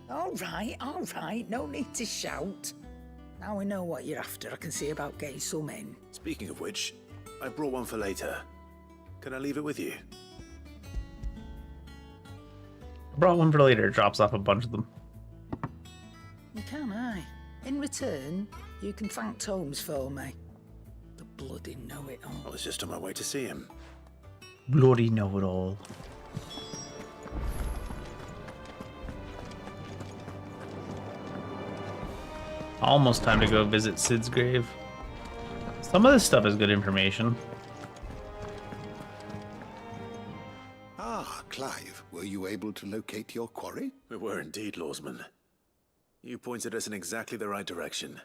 All right, no need to shout. Now we know what you're after. I can see about getting some in. Speaking of which, I brought one for later. Can I leave it with you? I brought one for later. Drops off a bunch of them. You can, aye. In return, you can thank Tomes for me. The bloody know-it-all. I was just on my way to see him. Bloody know-it-all. Almost time to go visit Sid's grave. Some of this stuff is good information. Ah, Clive, were you able to locate your quarry? We were indeed, Lawsman. You pointed us in exactly the right direction.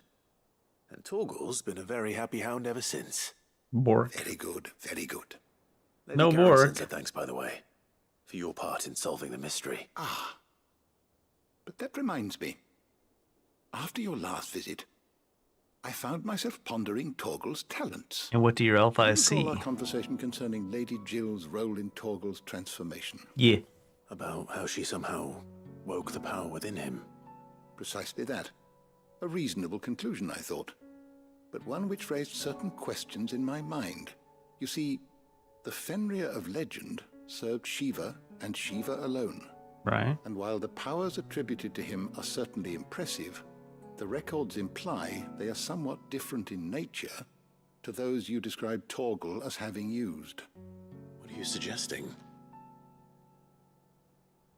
And Torgal's been a very happy hound ever since. Bork. Very good, very good. Lady No Garrison Bork. said thanks, by the way, for your part in solving the mystery. Ah, but that reminds me. After your last visit, I found myself pondering Torgal's talents. And what do your elf eyes Recall see? our conversation concerning Lady Jill's role in Torgal's transformation. Yeah. About how she somehow woke the power within him. Precisely that. A reasonable conclusion, I thought. But one which raised certain questions in my mind. You see, the Fenrir of legend served Shiva and Shiva alone. Right. And while the powers attributed to him are certainly impressive, the records imply they are somewhat different in nature to those you described Torgal as having used. What are you suggesting?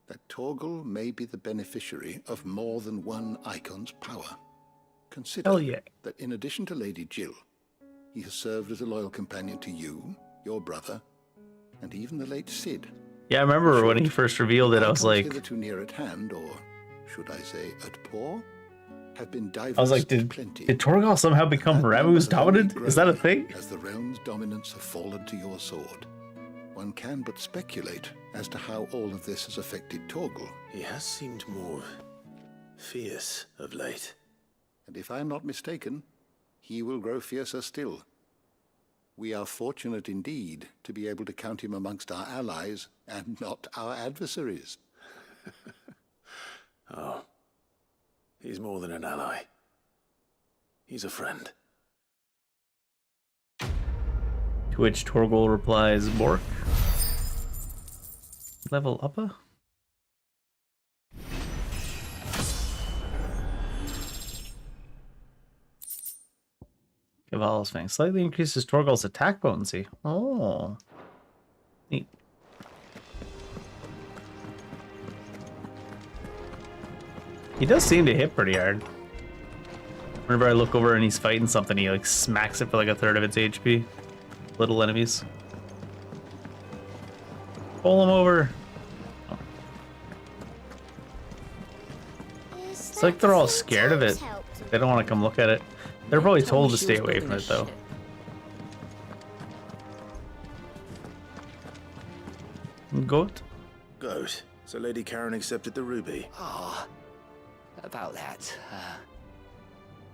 That Torgal may be the beneficiary of more than one icon's power. Consider Hell yeah. that in addition to Lady Jill, he has served as a loyal companion to you, your brother, and even the late Sid. Yeah, I remember when he first revealed it, I was like, Hitherto near at hand, or should I say at paw, have been diverse I was like, did plenty. Torgal somehow become Ramu's dominant? Is that a thing? As the realm's dominance have fallen to your sword, one can but speculate as to how all of this has affected Torgal. He has seemed more fierce of late. And if I'm not mistaken, he will grow fiercer still. We are fortunate indeed to be able to count him amongst our allies and not our adversaries. Oh, he's more than an ally. He's a friend. To which Torgal replies, Bork. Level upper? Caval's Fang slightly increases Torgal's attack potency. Oh. Neat. He does seem to hit pretty hard. Whenever I look over and he's fighting something, he like smacks it for like a third of its HP. Little enemies. Pull him over. Oh. It's like they're all scared of it. They don't want to come look at it. They're probably told to stay away from it though. Goat? Goat. So Lady Karen accepted the ruby. Ah, about that.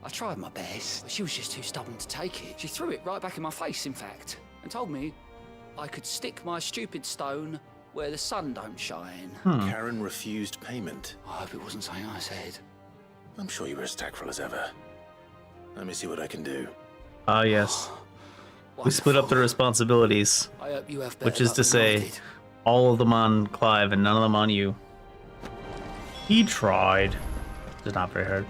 I tried my best, but she was just too stubborn to take it. She threw it right back in my face, in fact, and told me I could stick my stupid stone where the sun don't shine. Karen refused payment. I hope it wasn't something I said. I'm sure you were as tactful as ever. Let me see what I can do. Ah, yes. We split up the responsibilities, I hope you have which better is luck to than I say, did. all of them on Clive and none of them on you. He tried. It's not very hard.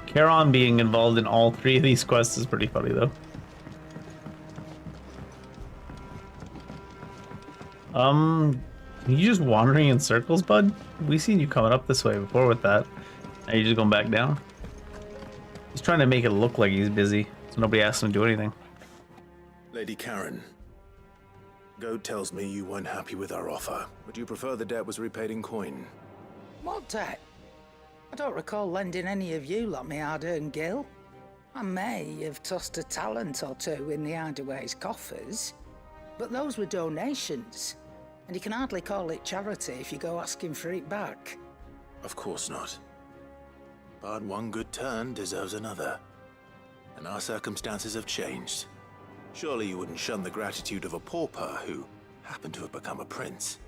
Charon being involved in all three of these quests is pretty funny, though. You just wandering in circles, bud? We seen you coming up this way before with that. Now you just going back down? He's trying to make it look like he's busy, so nobody asks him to do anything. Lady Karen, Goat tells me you weren't happy with our offer. Would you prefer the debt was repaid in coin? What debt? I don't recall lending any of you lot me hard-earned gil. I may have tossed a talent or two in the Hideaway's coffers, but those were donations, and you can hardly call it charity if you go asking for it back. Of course not. But one good turn deserves another. And our circumstances have changed. Surely you wouldn't shun the gratitude of a pauper who happened to have become a prince.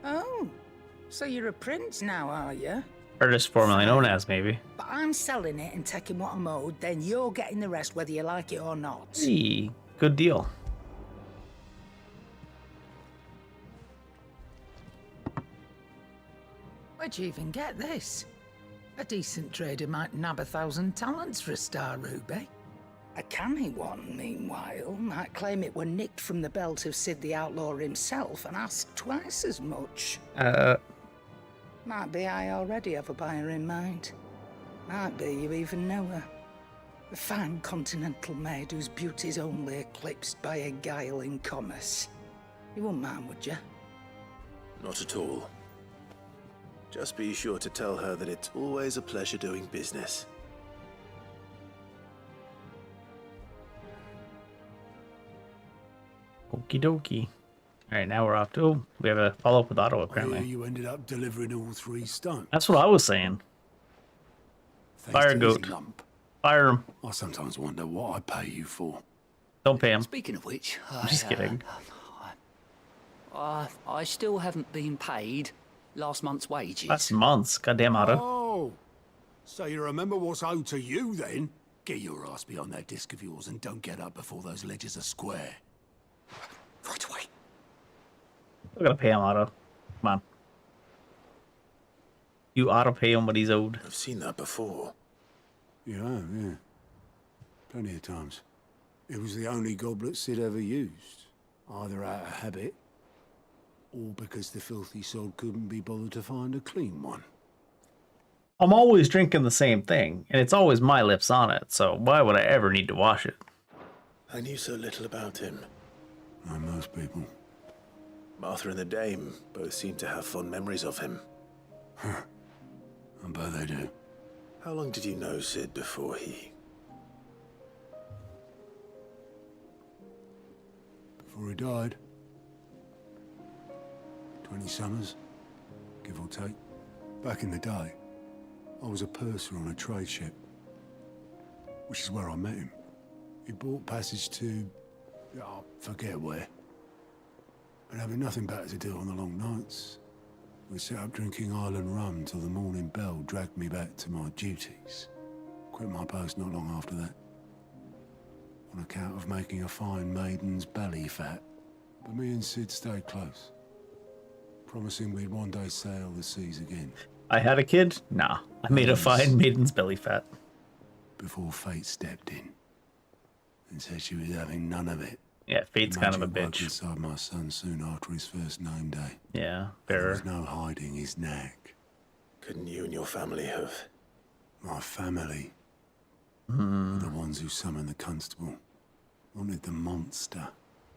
Oh, so you're a prince now, are you? Or just formerly known as, maybe. But I'm selling it and taking what I'm owed, then you're getting the rest whether you like it or not. Hey, good deal. Where'd you even get this? A decent trader might nab 1,000 talents for a star ruby. A canny one, meanwhile, might claim it were nicked from the belt of Sid the Outlaw himself and ask twice as much. Might be I already have a buyer in mind. Might be you even know her. A fine continental maid whose beauty's only eclipsed by a guile in commerce. You wouldn't mind, would you? Not at all. Just be sure to tell her that it's always a pleasure doing business. Okie dokie. Alright, now we're off to... Oh, we have a follow-up with Otto, I apparently. hear you ended up delivering all 3 stunts. That's what I was saying. Fire Goat. Fire him. I sometimes wonder what I pay you for. Don't pay him. Speaking of which, I'm just kidding. I still haven't been paid last month's wages. Last month's? Goddamn, Otto. Oh, so you remember what's owed to you then? Get your ass behind that disc of yours and don't get up before those ledgers are square. Right away. We're gonna pay him, Otto. Come on. You ought to pay him what he's owed. I've seen that before. You have, yeah. Plenty of times. It was the only goblet Sid ever used. Either out of habit, or because the filthy sod couldn't be bothered to find a clean one. I'm always drinking the same thing, and it's always my lips on it, so why would I ever need to wash it? I knew so little about him. Like most people. Martha and the Dame both seem to have fond memories of him. Huh. I bet they do. How long did you know Sid before he... Before he died. 20 summers, give or take. Back in the day, I was a purser on a trade ship, which is where I met him. He bought passage to... I forget where. And having nothing better to do on the long nights, we sat up drinking island rum till the morning bell dragged me back to my duties. Quit my post not long after that. On account of making a fine maiden's belly fat. But me and Sid stayed close. Promising we'd one day sail the seas again. I had a kid? Nah. I made a fine maiden's belly fat. Before fate stepped in and said she was having none of it. Yeah, Fate's kind of a bitch. Inside my son soon after his first name day. Yeah, there fair. was no hiding his knack. Couldn't you and your family have... My family? Were the ones who summoned the constable. Wanted the monster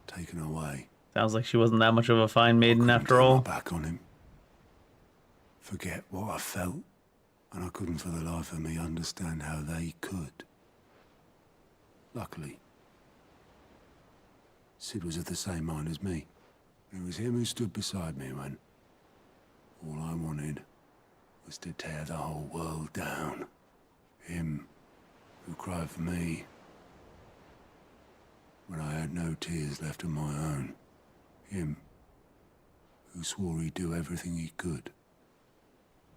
taken away. Sounds like she wasn't that much of a fine maiden after all. Back on him. Forget what I felt, and I couldn't for the life of me understand how they could. Luckily, Sid was of the same mind as me. It was him who stood beside me when all I wanted was to tear the whole world down. Him who cried for me when I had no tears left of my own. Him who swore he'd do everything he could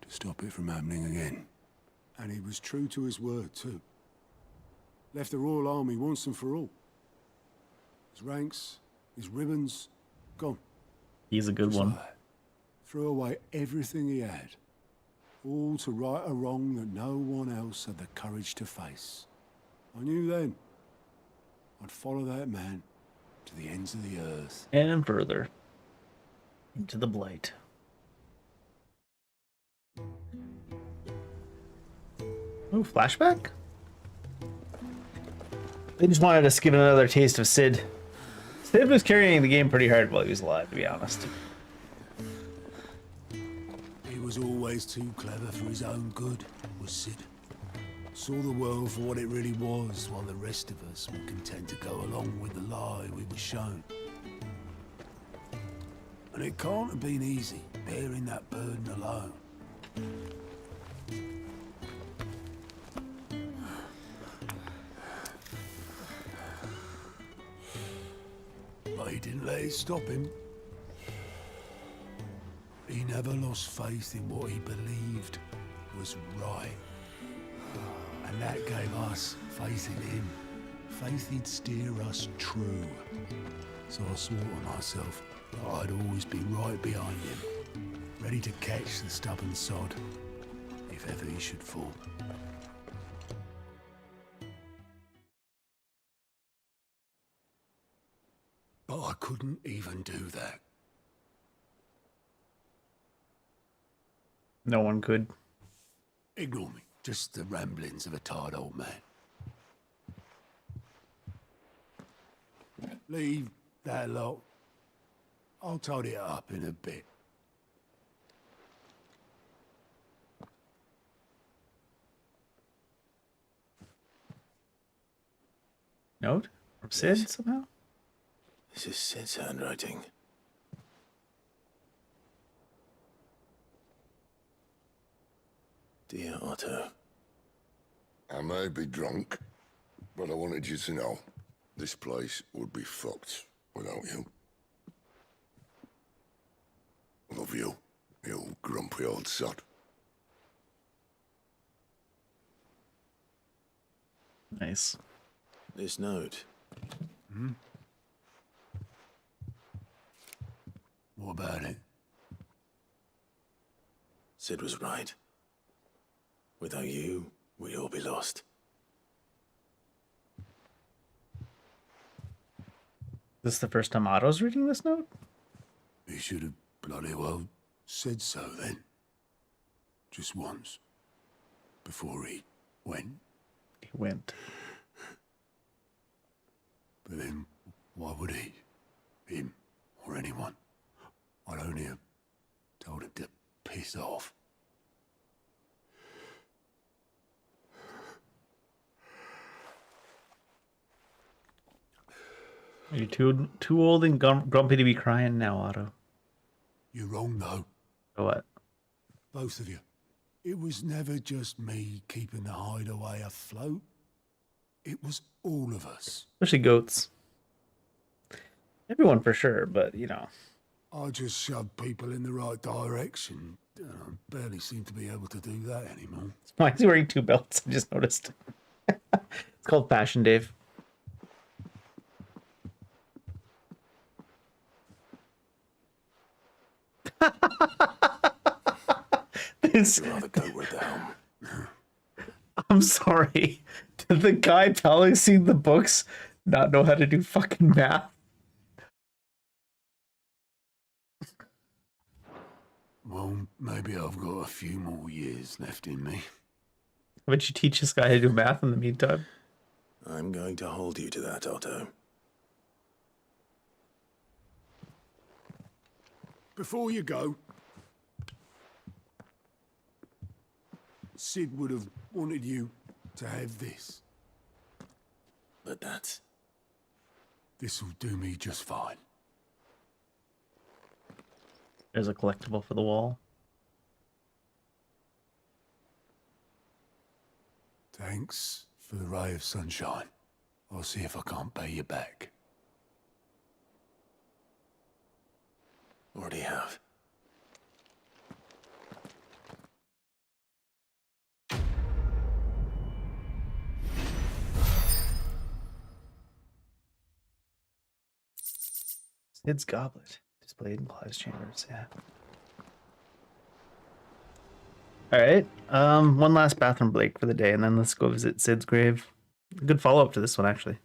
to stop it from happening again. And he was true to his word, too. Left the Royal Army once and for all. His ranks, his ribbons, gone. He's a good one. Threw away everything he had. All to right a wrong that no one else had the courage to face. I knew then I'd follow that man to the ends of the earth. And further. Into the blight. Oh, flashback? They just wanted us to give it another taste of Sid. Sid was carrying the game pretty hard while he was alive, to be honest. He was always too clever for his own good, was Sid. Saw the world for what it really was, while the rest of us were content to go along with the lie we were shown. And it can't have been easy, bearing that burden alone. But he didn't let it stop him. He never lost faith in what he believed was right. And that gave us faith in him. Faith he'd steer us true. So I swore to myself that I'd always be right behind him, ready to catch the stubborn sod, if ever he should fall. But I couldn't even do that. No one could. Ignore me. Just the ramblings of a tired old man. Leave that lot. I'll tidy it up in a bit. Note? From Sid Yes. somehow? This is Sid's handwriting. Dear Otto. I may be drunk, but I wanted you to know this place would be fucked without you. Love you, you grumpy old sod. Nice. This note. Hmm? What about it? Sid was right. Without you, we'd all be lost. This the first time Otto's reading this note? He should have bloody well said so then. Just once. Before he went. He went. But then, why would he? Him, or anyone? I'd only have told him to piss off. You're too old and grumpy to be crying now, Otto. You're wrong, though. What? Both of you. It was never just me keeping the hideaway afloat. It was all of us. Especially goats. Everyone for sure, but you know. I just shoved people in the right direction. I barely seem to be able to do that anymore. Why is he wearing two belts? I just noticed. It's called fashion, Dave. This... You'd rather go with the helm. I'm sorry. Did the guy balancing the books not know how to do fucking math? Well, maybe I've got a few more years left in me. How about you teach this guy how to do math in the meantime? I'm going to hold you to that, Otto. Before you go, Sid would have wanted you to have this. But that's... This'll do me just fine. There's a collectible for the wall. Thanks for the ray of sunshine. I'll see if I can't pay you back. Already have. Sid's goblet. Displayed in Clive's chambers, yeah. Alright. One last bathroom break for the day, and then let's go visit Sid's grave. A good follow-up to this one, actually.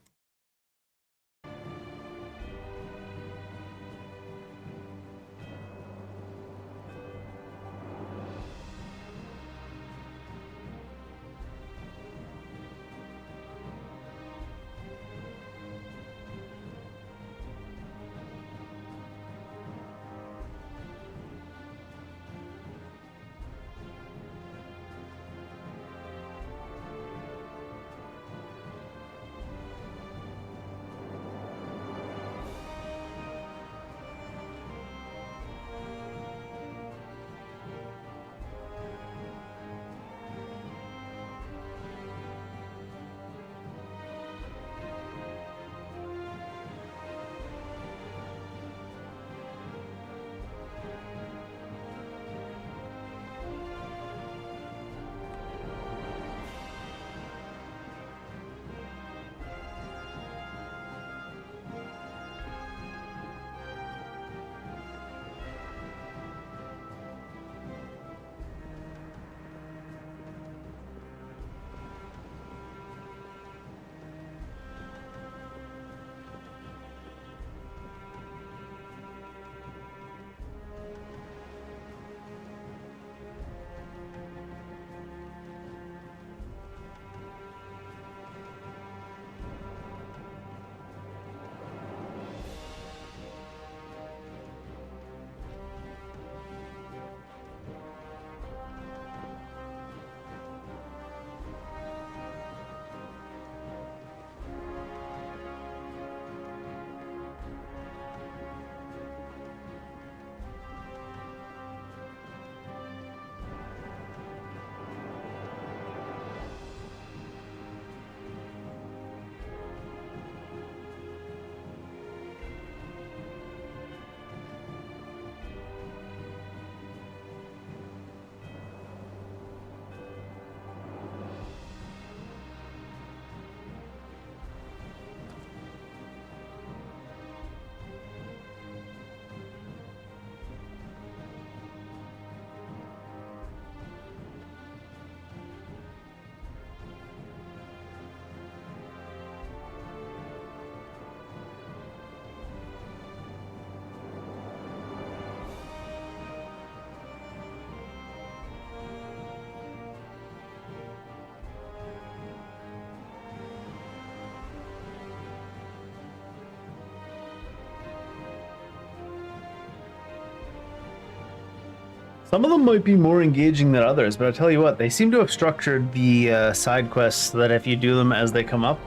Some of them might be more engaging than others, but I'll tell you what, they seem to have structured the side quests so that if you do them as they come up,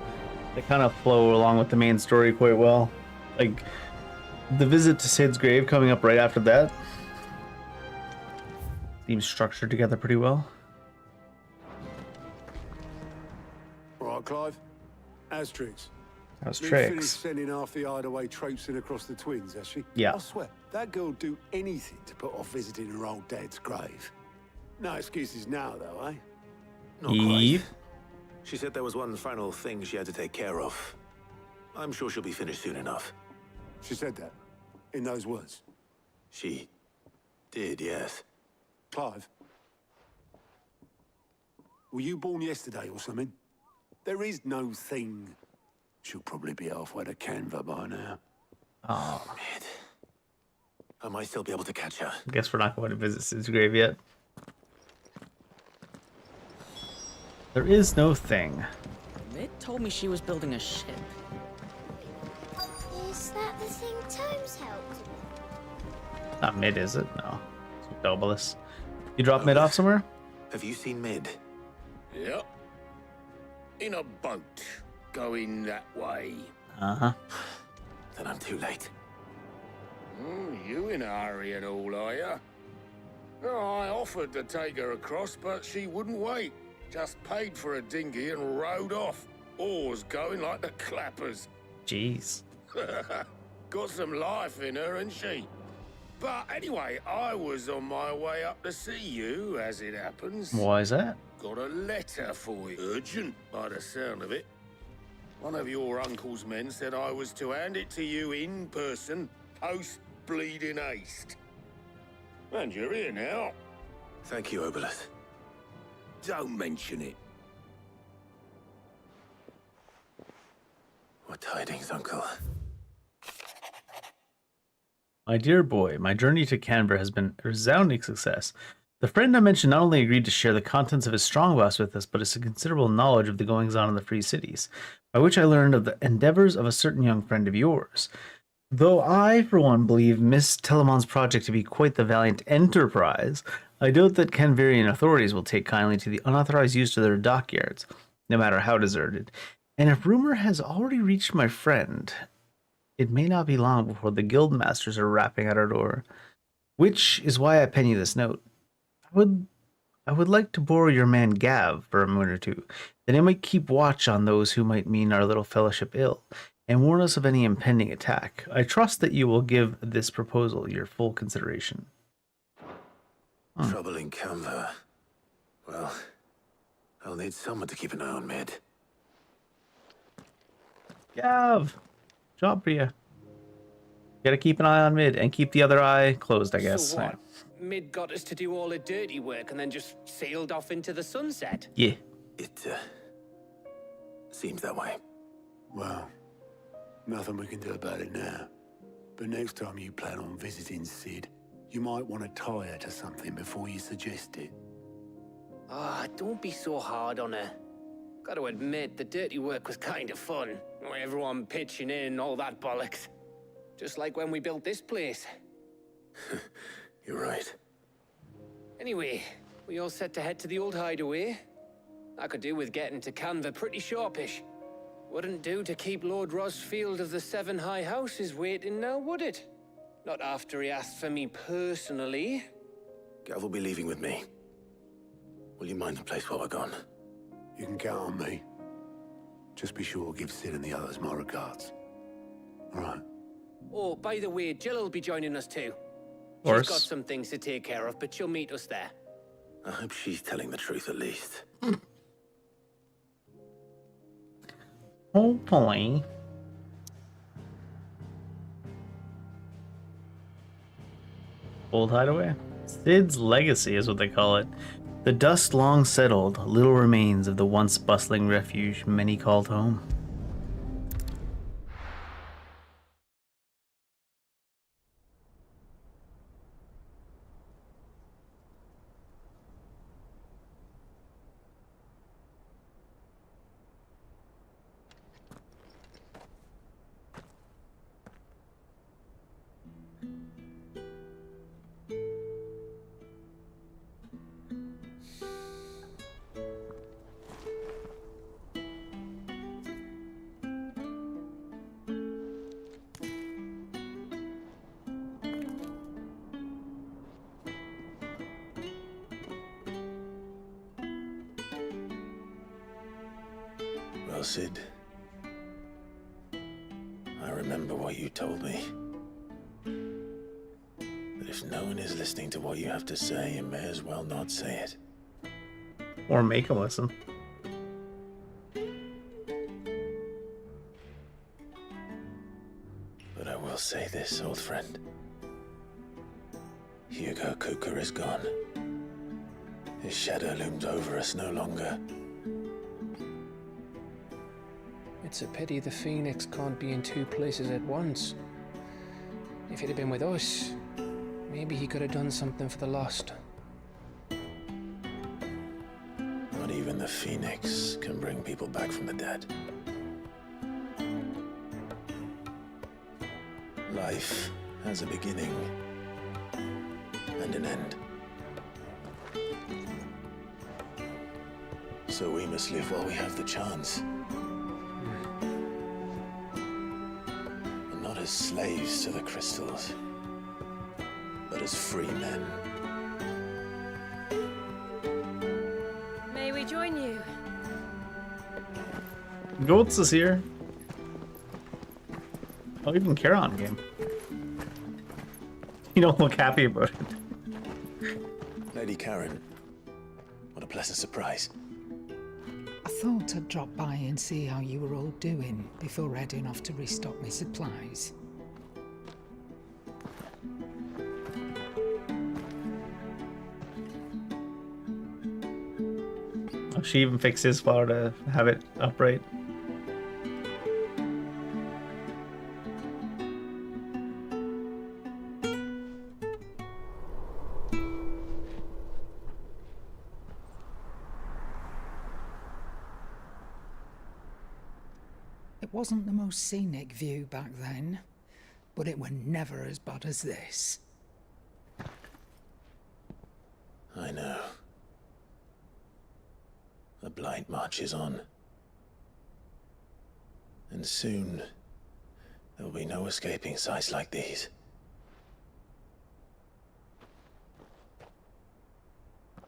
they kind of flow along with the main story quite well. Like, the visit to Sid's grave coming up right after that seems structured together pretty well. All right, Clive. How's Trix? How's Lee Trix? finished sending half the hideaway traipsing across the twins, has she? Yeah. I swear, that girl would do anything to put off visiting her old dad's grave. No excuses now, though, eh? Not quite. She said there was one final thing she had to take care of. I'm sure she'll be finished soon enough. She said that? In those words? She did, yes. Clive? Were you born yesterday or something? There is no thing. She'll probably be halfway to Canva by now. Oh. Man. I might still be able to catch her. I guess we're not going to visit Sid's grave yet. There is no thing. Mid told me she was building a ship. Is that the thing Tomes helped? Not Mid, is it? No. It's Dobulus. You drop Mid off somewhere? Have you seen Mid? Yep. In a boat, going that way. Uh-huh. Then I'm too late. Oh, you in a hurry and all, are ya? Oh, I offered to take her across, but she wouldn't wait. Just paid for a dinghy and rowed off. Oars going like the clappers. Jeez. Got some life in her, ain't she? But anyway, I was on my way up to see you, as it happens. Why is that? Got a letter for you. Urgent, by the sound of it. One of your uncle's men said I was to hand it to you in person, post-bleeding haste. And you're here now. Thank you, Obelith. Don't mention it. What tidings, Uncle? My dear boy, my journey to Canberra has been a resounding success. The friend I mentioned not only agreed to share the contents of his strongbox with us, but has a considerable knowledge of the goings-on in the Free Cities, by which I learned of the endeavors of a certain young friend of yours. Though I, for one, believe Miss Telemon's project to be quite the valiant enterprise, I doubt that Canverian authorities will take kindly to the unauthorized use of their dockyards, no matter how deserted. And if rumor has already reached my friend, it may not be long before the guild masters are rapping at our door. Which is why I pen you this note. I would like to borrow your man Gav for a moon or two, that he might keep watch on those who might mean our little fellowship ill, and warn us of any impending attack. I trust that you will give this proposal your full consideration. Trouble in Canva. Well, I'll need someone to keep an eye on Mid. Gav! Job for you. Gotta keep an eye on Mid, and keep the other eye closed, I guess. So what? Mid got us to do all the dirty work and then just sailed off into the sunset? Yeah. It, seems that way. Well, nothing we can do about it now. But next time you plan on visiting Sid, you might want to tie her to something before you suggest it. Ah, don't be so hard on her. Gotta admit, the dirty work was kind of fun. Everyone pitching in, all that bollocks. Just like when we built this place. You're right. Anyway, we all set to head to the old hideaway. I could do with getting to Canva pretty sharpish. Wouldn't do to keep Lord Rosfield of the Seven High Houses waiting now, would it? Not after he asked for me personally. Gav will be leaving with me. Will you mind the place while we're gone? You can count on me. Just be sure to give Sid and the others my regards. All right. Oh, by the way, Jill will be joining us too. Or She's got some things to take care of, but she'll meet us there. I hope she's telling the truth at least. Hopefully. Old hideaway? Sid's legacy is what they call it. The dust long settled, little remains of the once bustling refuge many called home. Well, Sid, I remember what you told me. That if no one is listening to what you have to say, you may as well not say it. Or make him listen. But I will say this, old friend. Hugo Cooker is gone. His shadow looms over us no longer. It's a pity the Phoenix can't be in two places at once. If he'd have been with us, maybe he could have done something for the Lost. Not even the Phoenix can bring people back from the dead. Life has a beginning and an end. So we must live while we have the chance. And not as slaves to the crystals, but as free men. May we join you? Goats is here. Oh, even Charon game. You don't look happy about it. Lady Karen, what a pleasant surprise. I thought I'd drop by and see how you were all doing before heading off to restock my supplies. Oh, she even fixed his flower to have it upright. It wasn't the most scenic view back then, but it were never as bad as this. I know. The Blight marches on. And soon, there'll be no escaping sights like these.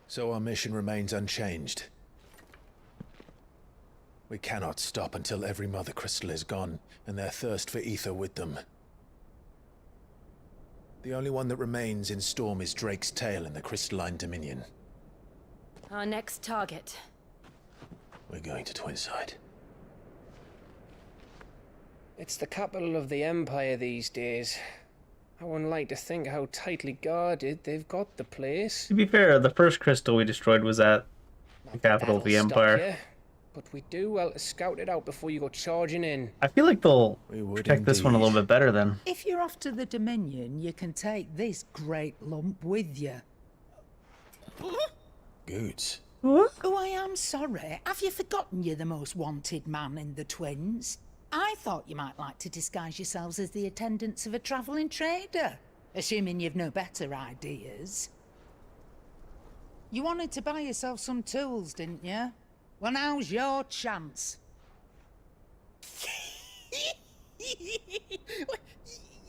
So our mission remains unchanged. We cannot stop until every Mother Crystal is gone, and their thirst for ether with them. The only one that remains in Storm is Drake's tail in the Crystalline Dominion. Our next target. We're going to Twinside. It's the capital of the Empire these days. I wouldn't like to think how tightly guarded they've got the place. To be fair, the first crystal we destroyed was at the capital of the Empire. Here, but we do well to scout it out before you go charging in. I feel like they'll protect this one a little bit better then. If you're off to the Dominion, you can take this great lump with you. Goods. What? Oh, I am sorry. Have you forgotten you're the most wanted man in the Twins? I thought you might like to disguise yourselves as the attendants of a travelling trader, assuming you've no better ideas. You wanted to buy yourself some tools, didn't you? Well, now's your chance.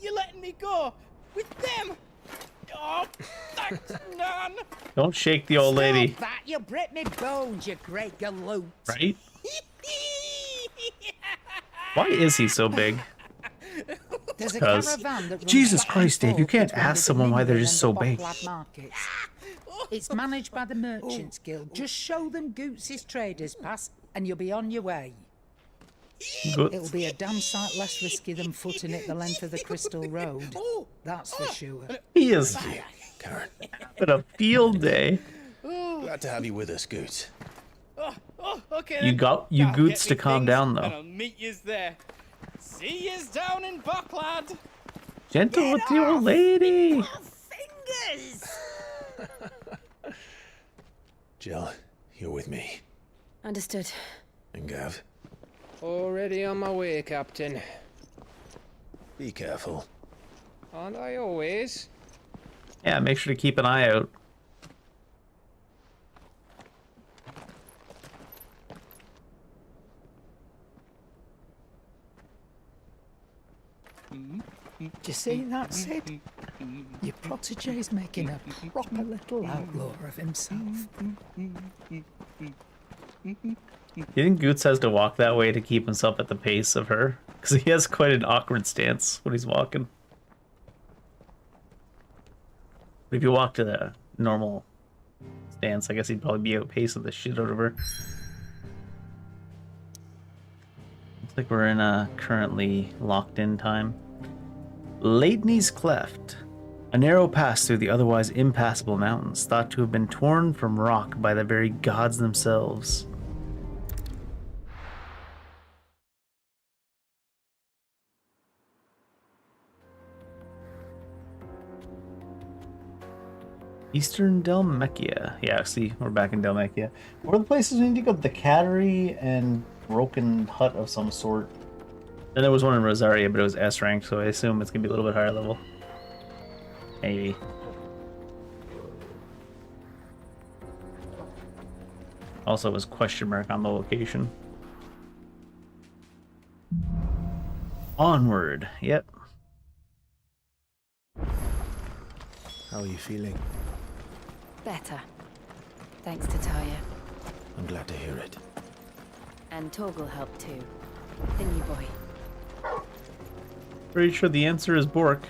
You're letting me go with them? Oh, thanks, Nan. Don't shake the old lady. Stop that! You'll break me bones, you great galoot. Right? Why is he so big? There's a Because caravan that runs Jesus back and Christ, Dave, you forth can't between ask the someone why they're Dominion just and so the big. Bocklad markets. It's managed by the Merchants Guild. Just show them Goots' traders pass, and you'll be on your way. Good. It'll be a damn sight less risky than footing it the length of the Crystal Road. That's for sure. He is Karen. but a field day. Glad to have you with us, Goots. Okay. You then. got you I'll goots get to me calm things, down And though. I'll meet yous there. See yous down in Bocklad. Gentle with the old lady. Fingers! Jill, you're with me. Understood. And Gav, Already on my way, Captain. be careful. Aren't I always? Yeah, make sure to keep an eye out. Do you see that, Sid? Your protege's making a proper little outlaw of himself. You think Goots has to walk that way to keep himself at the pace of her? Because he has quite an awkward stance when he's walking. But if you walk to the normal stance, I guess he'd probably be outpacing the shit out of her. Looks like we're in a currently locked in time. Leidney's Cleft. A narrow pass through the otherwise impassable mountains, thought to have been torn from rock by the very gods themselves. Eastern Dalmekia. Yeah, see, we're back in Dalmekia. What are the places we need to go? The Cattery and Broken Hut of some sort. Then there was one in Rosaria, but it was S rank, so I assume it's gonna be a little bit higher level. Maybe. Also, it was question mark on the location. Onward. Yep. How are you feeling? Better. Thanks to Taya. I'm glad to hear it. And Torgal helped too. The new boy. Pretty sure the answer is Bork.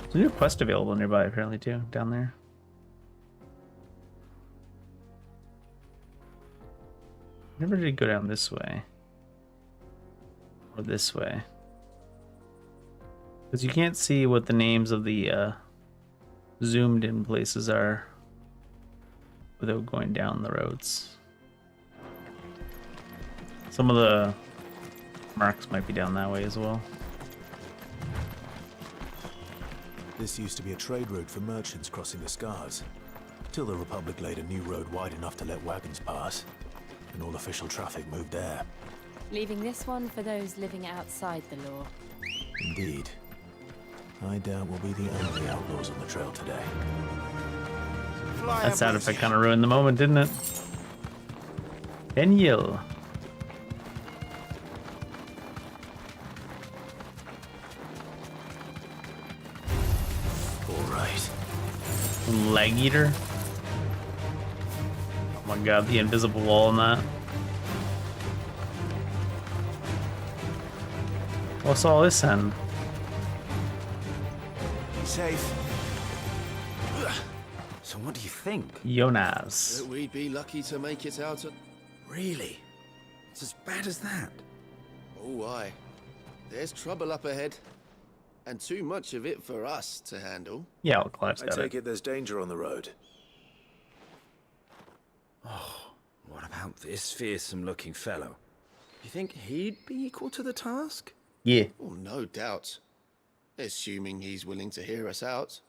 There's a new quest available nearby, apparently, too, down there. Never did go down this way. Or this way. Because you can't see what the names of the zoomed in places are without going down the roads. Some of the marks might be down that way as well. This used to be a trade route for merchants crossing the Scars, till the Republic laid a new road wide enough to let wagons pass, and all official traffic moved there. Leaving this one for those living outside the law. Indeed. I doubt we'll be the only outlaws on the trail today. That sound effect kind of ruined the moment, didn't it? Daniel. Alright. Leg eater. Oh my god, the invisible wall on that. What's all this then? Be safe. So what do you think? Jonas. That we'd be lucky to make it out of... Really? It's as bad as that? Oh, aye. There's trouble up ahead. And too much of it for us to handle. Yeah, well, Clive's I got take it there's danger on the road. Oh, what about this fearsome-looking fellow? You think he'd be equal to the task? Yeah. Oh, no doubt. Assuming he's willing to hear us out.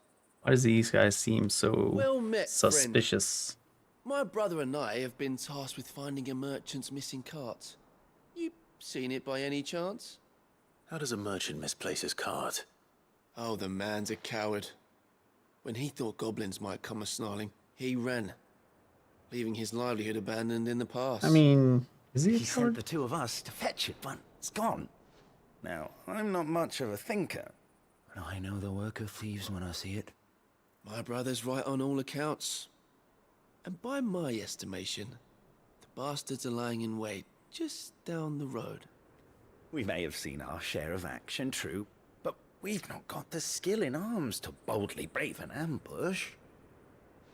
Why does these guys seem so Well met, suspicious? Friend. My brother and I have been tasked with finding a merchant's missing cart. You seen it by any chance? How does a merchant misplace his cart? Oh, the man's a coward. When he thought goblins might come a-snarling, he ran, leaving his livelihood abandoned in the past. I mean, is he a He coward? sent the two of us to fetch it, but it's gone. Now, I'm not much of a thinker, but I know the work of thieves when I see it. My brother's right on all accounts. And by my estimation, the bastards are lying in wait just down the road. We may have seen our share of action, true, but we've not got the skill in arms to boldly brave an ambush.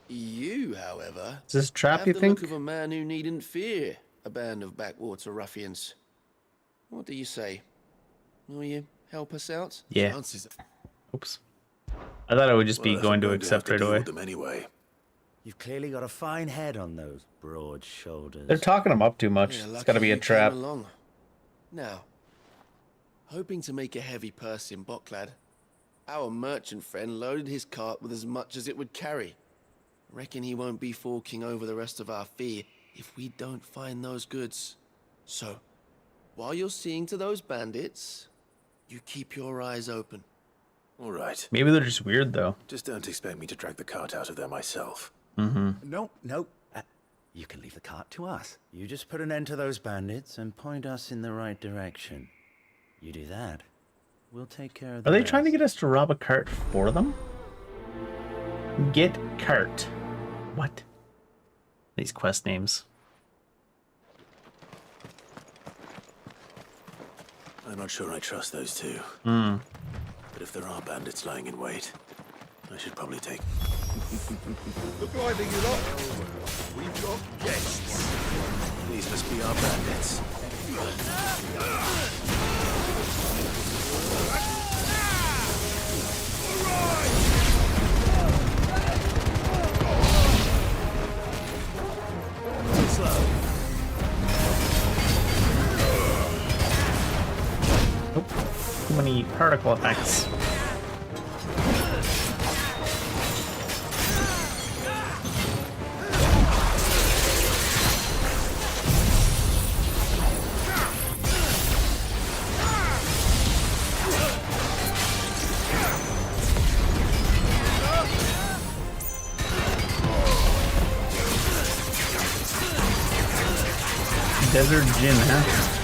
You, however, Is this trap, have you the think? look of a man who needn't fear a band of backwater ruffians. What do you say? Will you help us out? Yeah. Chances... Oops. I thought I would just be Well, going to I'm accept have right deal away. with them anyway. You've clearly got a fine head on those broad shoulders. They're talking him up too much. Yeah, It's got to be a lucky you came trap. along. Now, hoping to make a heavy purse in Bocklad, our merchant friend loaded his cart with as much as it would carry. Reckon he won't be forking over the rest of our fee if we don't find those goods. So, while you're seeing to those bandits, you keep your eyes open. All right. Maybe they're just weird, though. Just don't expect me to drag the cart out of there myself. Mm-hmm. No. You can leave the cart to us. You just put an end to those bandits and point us in the right direction. You do that, we'll take care of the Are they rest. trying to get us to rob a cart for them? Get cart. What? These quest names. I'm not sure I trust those two. Hmm. But if there are bandits lying in wait, I should probably take... Look lively, you lot. We've got guests. These must be our bandits. Slow. Nope. Too many particle effects. Desert Jin, huh?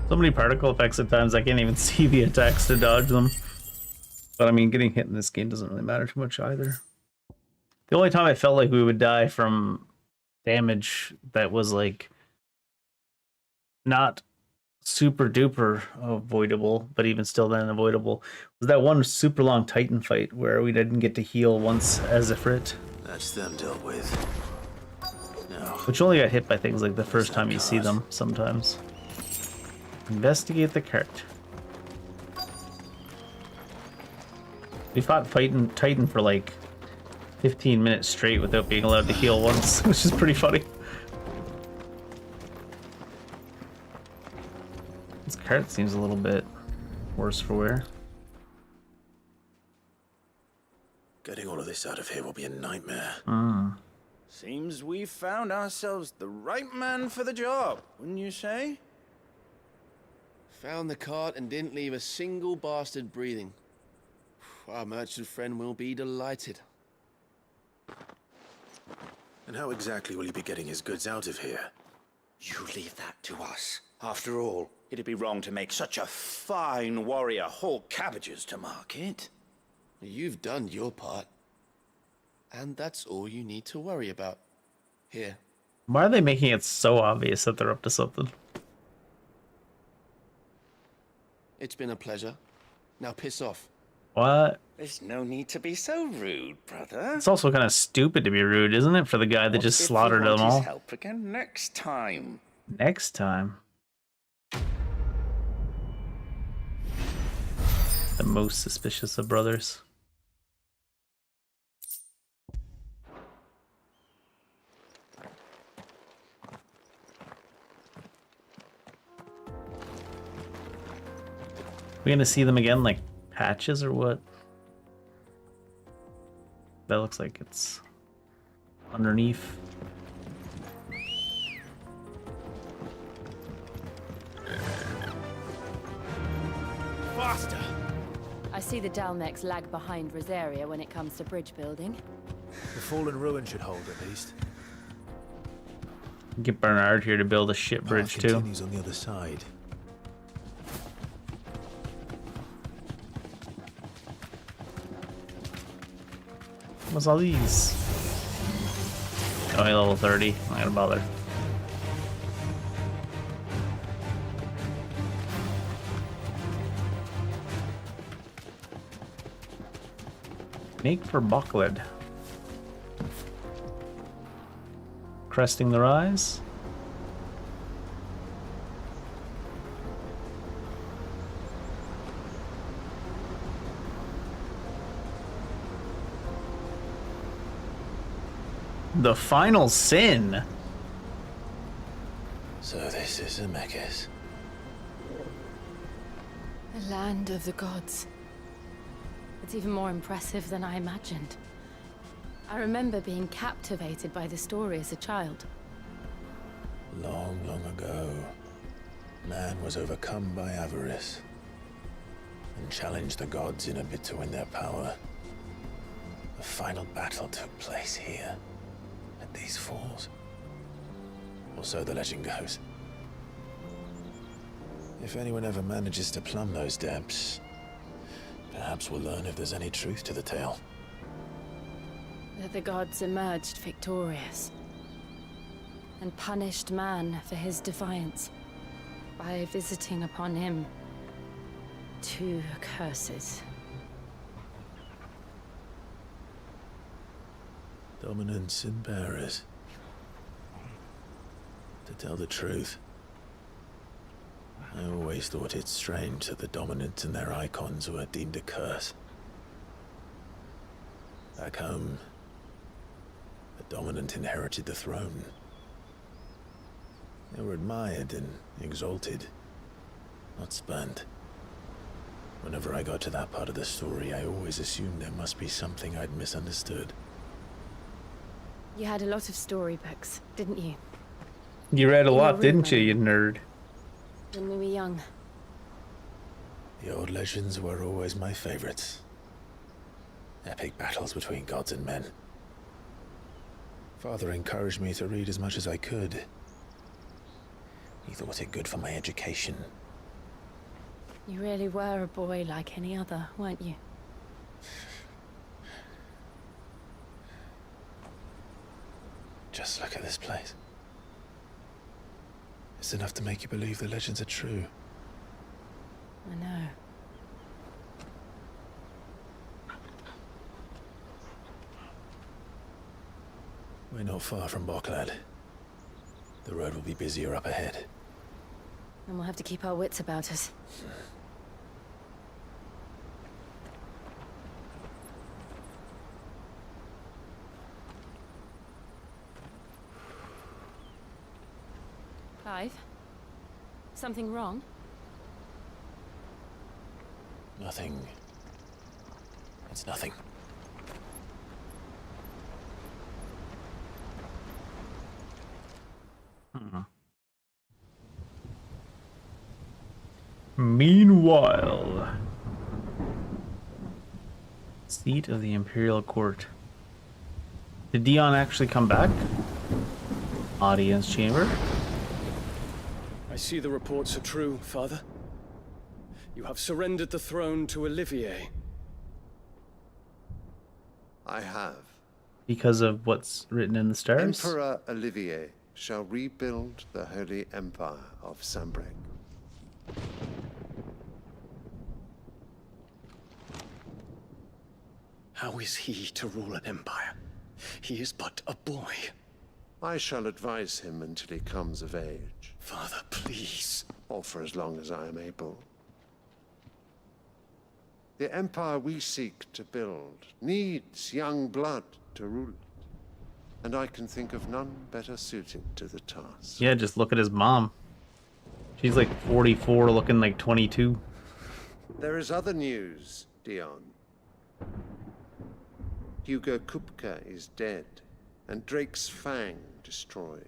So many particle effects at times I can't even see the attacks to dodge them. But I mean, getting hit in this game doesn't really matter too much either. The only time I felt like we would die from damage that was like not super duper avoidable, but even still then avoidable, was that one super long Titan fight where we didn't get to heal once as Ifrit. That's them dealt with. No. Which only got hit by things like the first time you see them sometimes. Investigate the cart. We fought Titan for like 15 minutes straight without being allowed to heal once, which is pretty funny. This cart seems a little bit worse for wear. Getting all of this out of here will be a nightmare. Seems we've found ourselves the right man for the job, wouldn't you say? Found the cart and didn't leave a single bastard breathing. Our merchant friend will be delighted. And how exactly will he be getting his goods out of here? You leave that to us. After all, it'd be wrong to make such a fine warrior haul cabbages to market. You've done your part. And that's all you need to worry about. Here. Why are they making it so obvious that they're up to something? It's been a pleasure. Now piss off. What? There's no need to be so rude, brother. It's also kind of stupid to be rude, isn't it, for the guy that just slaughtered them all? Help again next time. Next time. The most suspicious of brothers. We gonna see them again, like patches or what? That looks like it's underneath. Faster! I see the Dalmex lag behind Rosaria when it comes to bridge building. The fallen ruin should hold at least. Get Bernard here to build a shit bridge too. Continues on the other side. What's all these? Only level 30. I'm not gonna bother. Make for Buckled. Cresting the rise. The final sin. So this is Zemeckis. The land of the gods. It's even more impressive than I imagined. I remember being captivated by the story as a child. Long, long ago, man was overcome by avarice and challenged the gods in a bid to win their power. The final battle took place here, at these falls. Or so the legend goes. If anyone ever manages to plumb those depths, perhaps we'll learn if there's any truth to the tale. That the gods emerged victorious and punished man for his defiance by visiting upon him 2 curses. Dominants and bearers. To tell the truth, I always thought it strange that the dominants and their icons were deemed a curse. Back home, the dominant inherited the throne. They were admired and exalted, not spurned. Whenever I got to that part of the story, I always assumed there must be something I'd misunderstood. You had a lot of storybooks, didn't you? You read a In lot, your didn't you, room, you nerd? When we were young. The old legends were always my favorites. Epic battles between gods and men. Father encouraged me to read as much as I could. He thought it good for my education. You really were a boy like any other, weren't you? Just look at this place. It's enough to make you believe the legends are true. I know. We're not far from Boklad. The road will be busier up ahead. And we'll have to keep our wits about us. Clive? Something wrong? Nothing. It's nothing. Meanwhile, seat of the Imperial Court. Did Dion actually come back? Audience chamber. I see the reports are true, Father. You have surrendered the throne to Olivier. I have. Because of what's written in the stars? Emperor Olivier shall rebuild the Holy Empire of Sanbreque. How is he to rule an empire? He is but a boy. I shall advise him until he comes of age. Father, please. Or for as long as I am able. The empire we seek to build needs young blood to rule it. And I can think of none better suited to the task. Yeah, just look at his mom. She's like 44, looking like 22. There is other news, Dion. Hugo Kupka is dead, and Drake's Fang destroyed.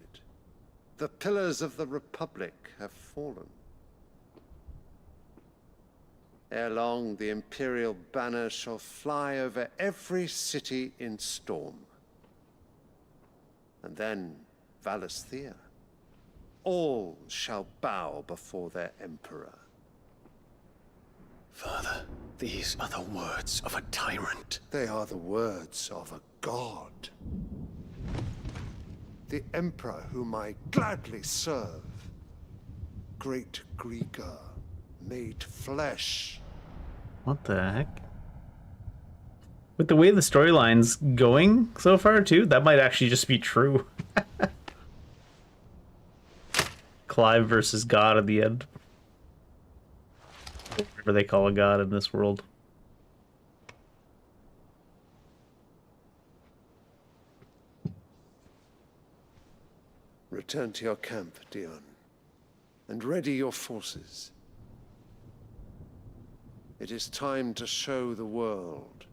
The pillars of the Republic have fallen. Ere long, the Imperial banner shall fly over every city in Storm. And then Valisthea. All shall bow before their Emperor. Father, these are the words of a tyrant. They are the words of a god. The Emperor whom I gladly serve. Great Grieger, made flesh. What the heck? With the way the storyline's going so far, too, that might actually just be true. Clive versus God at the end. Whatever they call a god in this world. Return to your camp, Dion, and ready your forces. It is time to show the world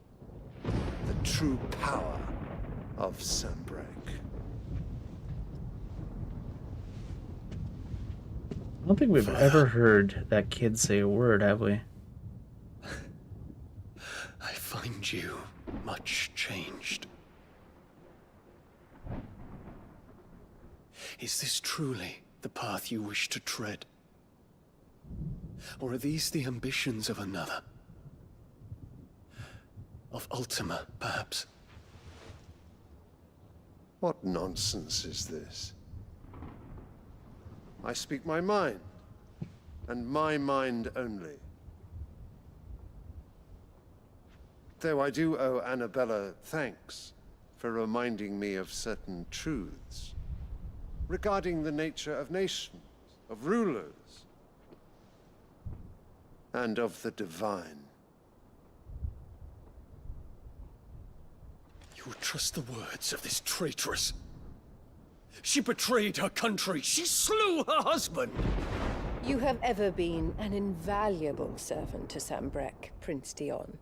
the true power of Sanbreque. I don't think we've ever heard that kid say a word, have we? I find you much changed. Is this truly the path you wish to tread? Or are these the ambitions of another? Of Ultima, perhaps? What nonsense is this? I speak my mind, and my mind only. Though I do owe Annabella thanks for reminding me of certain truths regarding the nature of nations, of rulers, and of the divine. You would trust the words of this traitress? She betrayed her country. She slew her husband. You have ever been an invaluable servant to Sanbreque, Prince Dion.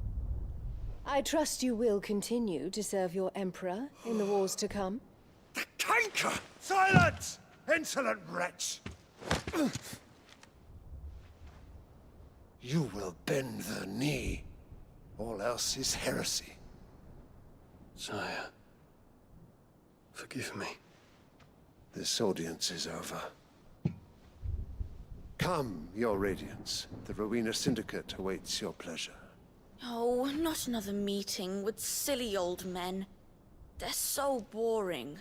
I trust you will continue to serve your Emperor in the wars to come. The canker! Silence! Insolent wretch! You will bend the knee. All else is heresy. Sire, forgive me. This audience is over. Come, your Radiance. The Rowena Syndicate awaits your pleasure. Oh, not another meeting with silly old men. They're so boring.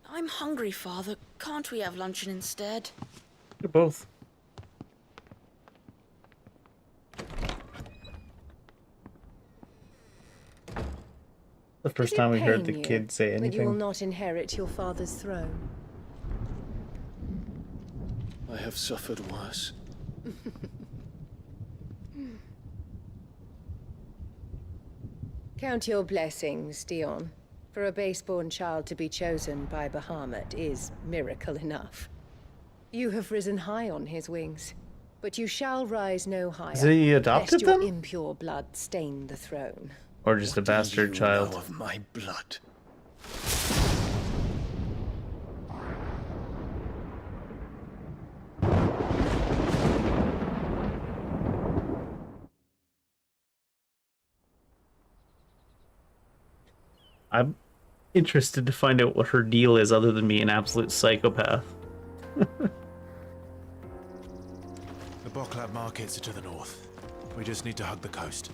I'm hungry, Father. Can't we have luncheon instead? Do both. The first time we heard the kid say But you will anything. not inherit your father's throne. I have suffered worse. Count your blessings, Dion. For a base-born child to be chosen by Bahamut is miracle enough. You have risen high on his wings, but you shall rise no higher. Has he adopted lest your them? impure blood stain the throne. Or just a bastard child? Know of my blood. I'm interested to find out what her deal is other than being an absolute psychopath. The Boklab markets are to the north. We just need to hug the coast.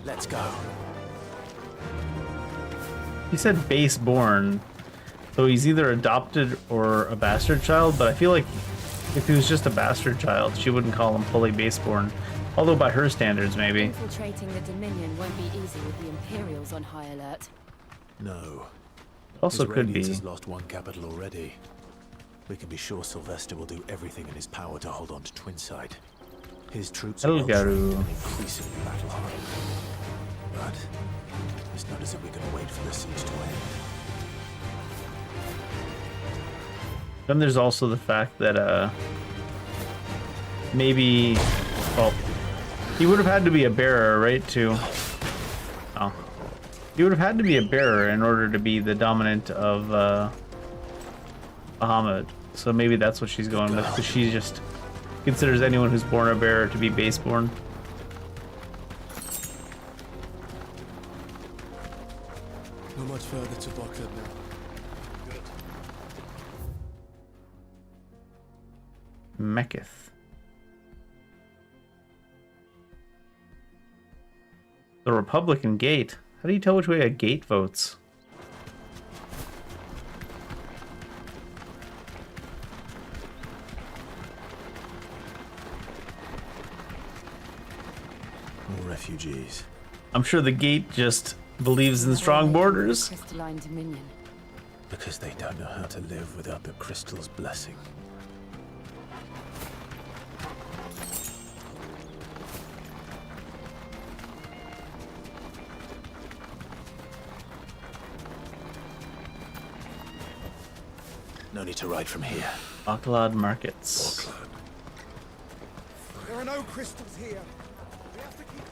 Let's go. He said base born, so he's either adopted or a bastard child, but I feel like if he was just a bastard child, she wouldn't call him fully base born. Although by her standards, maybe. Infiltrating the Dominion won't be easy with the Imperials on high alert. No. Also His could Radiance be. has lost one capital already. We can be sure Sylvester will do everything in his power to hold on to Twinside. His troops are Elgaru. and increasingly battle-hardened. But it's not as if we can wait for the siege to end. Then there's also the fact that, maybe, well, he would have had to be a bearer, right, too? Oh. He would have had to be a bearer in order to be the dominant of, Bahamut. So maybe that's what she's going with, because she just considers anyone who's born a bearer to be base-born. Not much further to Boklab now. Good. Mekith. The Republican gate. How do you tell which way a gate votes? More refugees. I'm sure the gate just believes in strong borders. Crystalline Dominion. Because they don't know how to live without the crystal's blessing. No need to ride from here. Backlad Markets. There are no crystals here.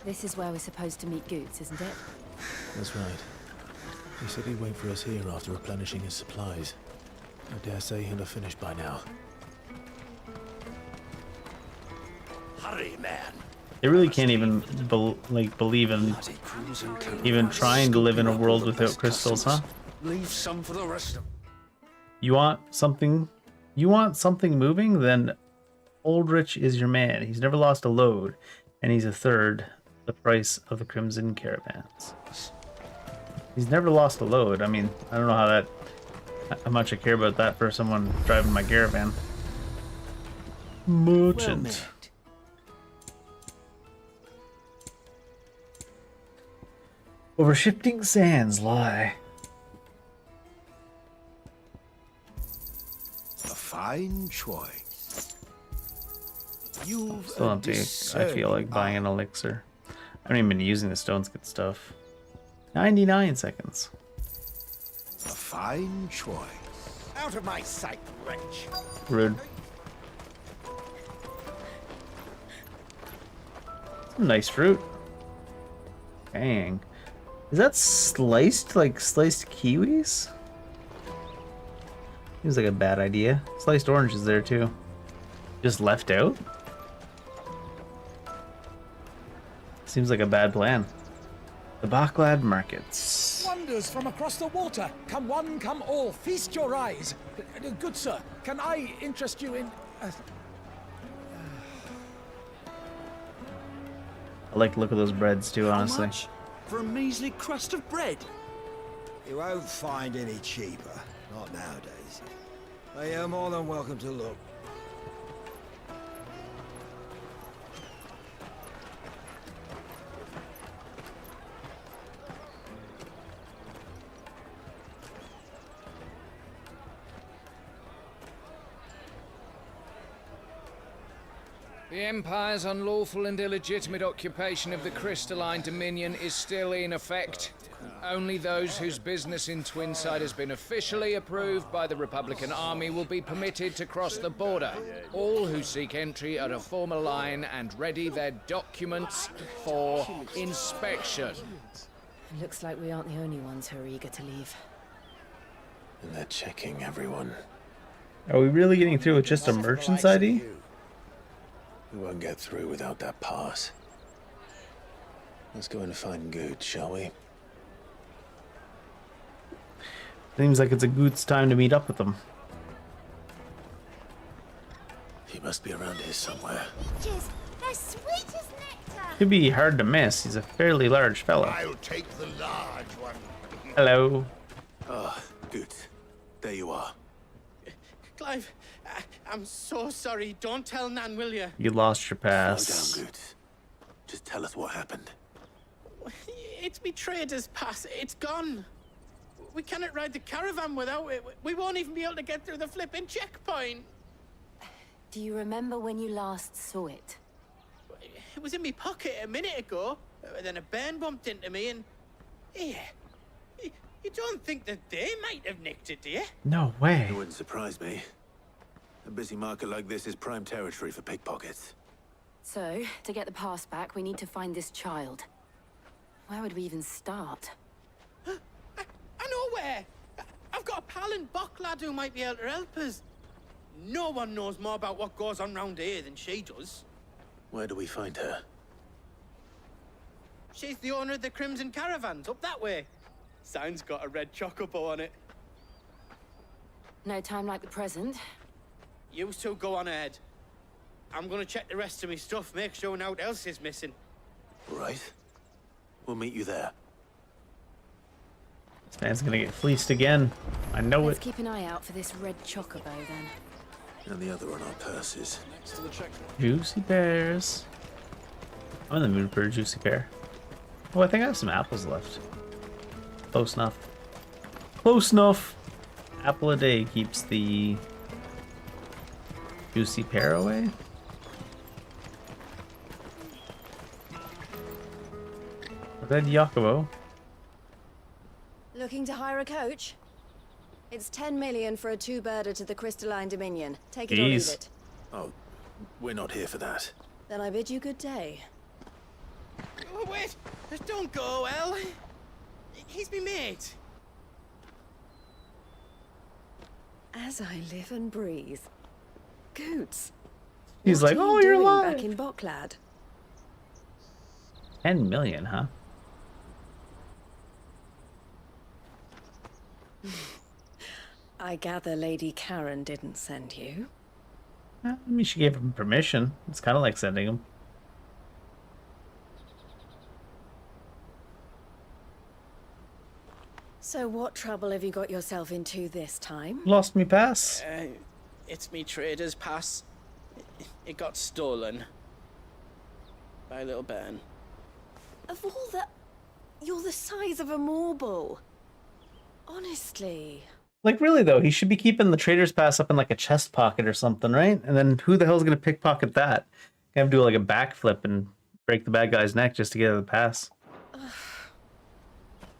This is where we're supposed to meet Goots, isn't it? That's right. He said he'd wait for us here after replenishing his supplies. I dare say he'll have finished by now. Hurry, man. They really can't even believe in even trying to live in a world without crystals, huh? Leave some for the rest of. You want something moving? Then Oldrich is your man. He's never lost a load, and he's a third the price of the Crimson Caravans. He's never lost a load. I mean, I don't know how much I care about that for someone driving my caravan. Merchant. Over shifting sands lie. A fine choice. You've Still empty. I feel like buying an elixir. I haven't even been using the stones good stuff. 99 seconds. A fine choice. Out of my sight, wretch. Rude. Some nice fruit. Dang. Is that sliced kiwis? Seems like a bad idea. Sliced oranges there too. Just left out? Seems like a bad plan. The Backlad Markets. Wonders from across the water. Come one, come all. Feast your eyes. Good sir, can I interest you in... I like the look of those breads too, honestly. How much for a measly crust of bread? You won't find any cheaper. Not nowadays. But you're more than welcome to look. The Empire's unlawful and illegitimate occupation of the crystalline dominion is still in effect. Only those whose business in Twinside has been officially approved by the Republican Army will be permitted to cross the border. All who seek entry are to form a line and ready their documents for inspection. Looks like we aren't the only ones who are eager to leave. And they're checking everyone. Are we really getting through with just a merchant's ID? We won't get through without that pass. Let's go and find Good, shall we? Seems like it's a good time to meet up with them. He must be around here somewhere. Peaches, they're sweet as nectar. Could be hard to miss. He's a fairly large fella. I'll take the large one. Hello. Ah, Good. There you are. Clive, I'm so sorry. Don't tell Nan, will you? You lost your pass. Slow down, Good. Just tell us what happened. It's me trader's pass. It's gone. We cannot ride the caravan without it. We won't even be able to get through the flipping checkpoint. Do you remember when you last saw it? It was in my pocket a minute ago. Then a bairn bumped into me and... Yeah. You don't think that they might have nicked it, do you? No way. It wouldn't surprise me. A busy market like this is prime territory for pickpockets. So, to get the pass back, we need to find this child. Where would we even start? I know where! I've got a pal in Backlad who might be able to help us. No one knows more about what goes on round here than she does. Where do we find her? She's the owner of the Crimson Caravans, up that way. Sign's got a red chocobo on it. No time like the present. You two go on ahead. I'm gonna check the rest of my stuff, make sure nothing else is missing. Right. We'll meet you there. This man's gonna get fleeced again. I know Let's it. keep an eye out for this red chocobo then. And the other on our purses. Juicy pears. I'm in the mood for a juicy pear. Oh, I think I have some apples left. Close enough. Close enough. Apple a day keeps the juicy pear away. Red Yakubo. Looking to hire a coach? It's 10 million for a two-birder to the Crystalline Dominion. Take it or leave it. Oh, we're not here for that. Then I bid you good day. Oh, wait! Don't go, El. He's me mate. As I live and breathe. Goots. He's what like, are oh, you you're doing alive. back in Boklad? 10 million, huh? I gather Lady Karen didn't send you. I mean, she gave him permission. It's kind of like sending him. So what trouble have you got yourself into this time? Lost me pass. It's me trader's pass. It got stolen. By a little bairn. Of all the... You're the size of a marble. Honestly. Like, really, though, he should be keeping the trader's pass up in, like, a chest pocket or something, right? And then who the hell's going to pickpocket that? Gonna do, like, a backflip and break the bad guy's neck just to get the pass.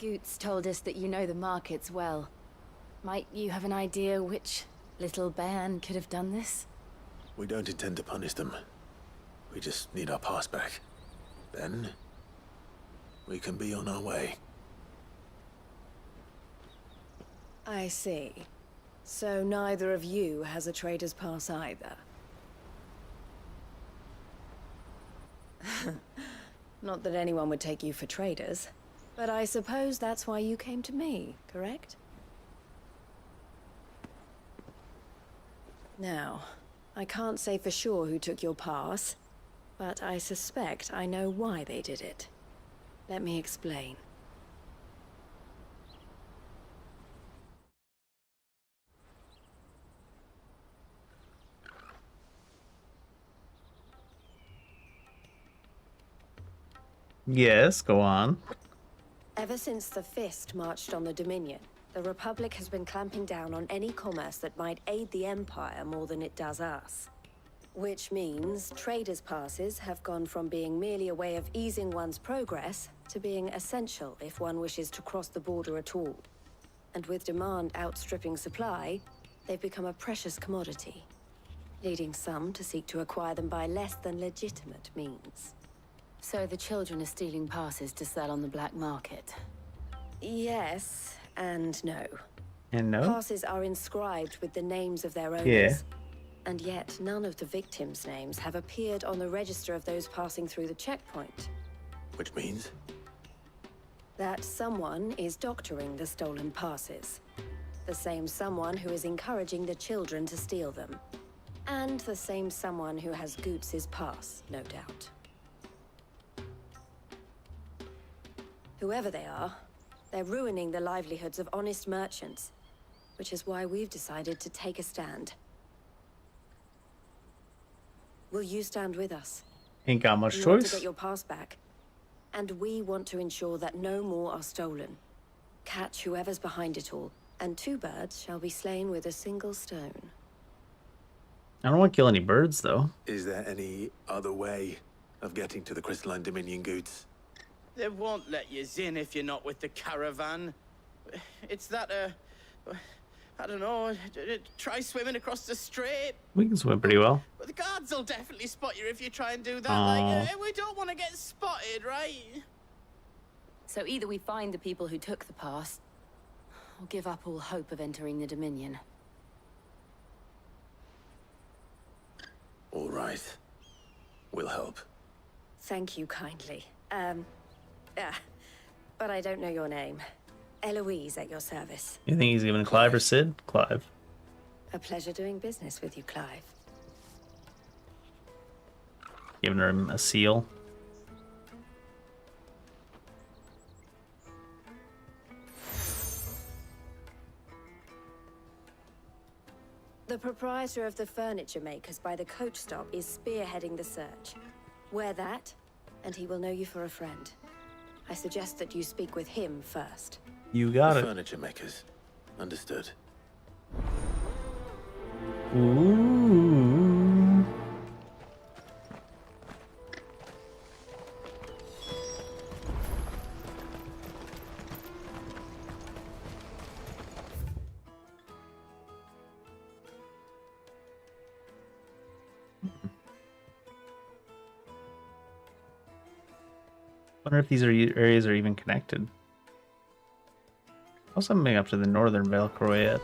Goots told us that you know the markets well. Might you have an idea which little bairn could have done this? We don't intend to punish them. We just need our pass back. Then, we can be on our way. I see. So neither of you has a trader's pass either. Not that anyone would take you for traders, but I suppose that's why you came to me, correct? Now, I can't say for sure who took your pass, but I suspect I know why they did it. Let me explain. Yes, go on. Ever since the Fist marched on the Dominion, the Republic has been clamping down on any commerce that might aid the Empire more than it does us. Which means traders' passes have gone from being merely a way of easing one's progress to being essential if one wishes to cross the border at all. And with demand outstripping supply, they've become a precious commodity, leading some to seek to acquire them by less than legitimate means. So the children are stealing passes to sell on the black market? Yes, and no. And no? Passes are inscribed with the names of their owners. Yeah. And yet, none of the victims' names have appeared on the register of those passing through the checkpoint. Which means? That someone is doctoring the stolen passes. The same someone who is encouraging the children to steal them. And the same someone who has Goots' pass, no doubt. Whoever they are, they're ruining the livelihoods of honest merchants, which is why we've decided to take a stand. Will you stand with us? Ain't got much You want choice. to get your pass back, and we want to ensure that no more are stolen. Catch whoever's behind it all, and 2 birds shall be slain with a single stone. I don't want to kill any birds, though. Is there any other way of getting to the Crystalline Dominion, Goots? They won't let you in if you're not with the caravan. It's that, I don't know, try swimming across the strait. We can swim pretty well. But the guards will definitely spot you if you try and do that. Aw. Like, we don't want to get spotted, right? So either we find the people who took the pass, or give up all hope of entering the Dominion. All right. We'll help. Thank you kindly. But I don't know your name. Eloise at your service. You think he's even Clive or Sid? Clive. A pleasure doing business with you, Clive. Giving her a seal. The proprietor of the furniture makers by the coach stop is spearheading the search. Wear that, and he will know you for a friend. I suggest that you speak with him first. You got The it. furniture makers. Understood. Ooh. Wonder if these areas are even connected. Also, I'm up to the northern Velcro yet.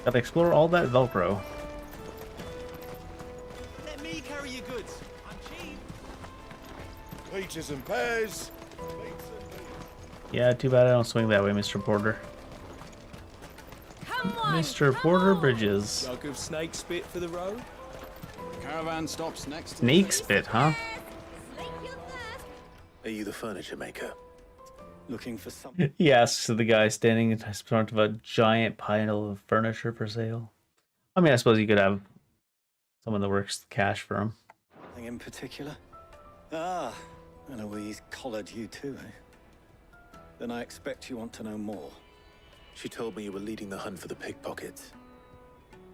Gotta explore all that Velcro. Let me carry your goods. I'm cheap. Peaches and pears. Yeah, too bad I don't swing that way, Mr. Porter. Mr. Porter Bridges. Jug of snake spit for the road. Caravan stops next to Snake spit, huh? Are you the furniture maker? Looking for some. He asks the guy standing in front of a giant pile of furniture for sale. I mean, I suppose you could have someone that works cash for him. Anything in particular? Ah, Eloise collared you too, eh? Then I expect you want to know more. She told me you were leading the hunt for the pickpockets.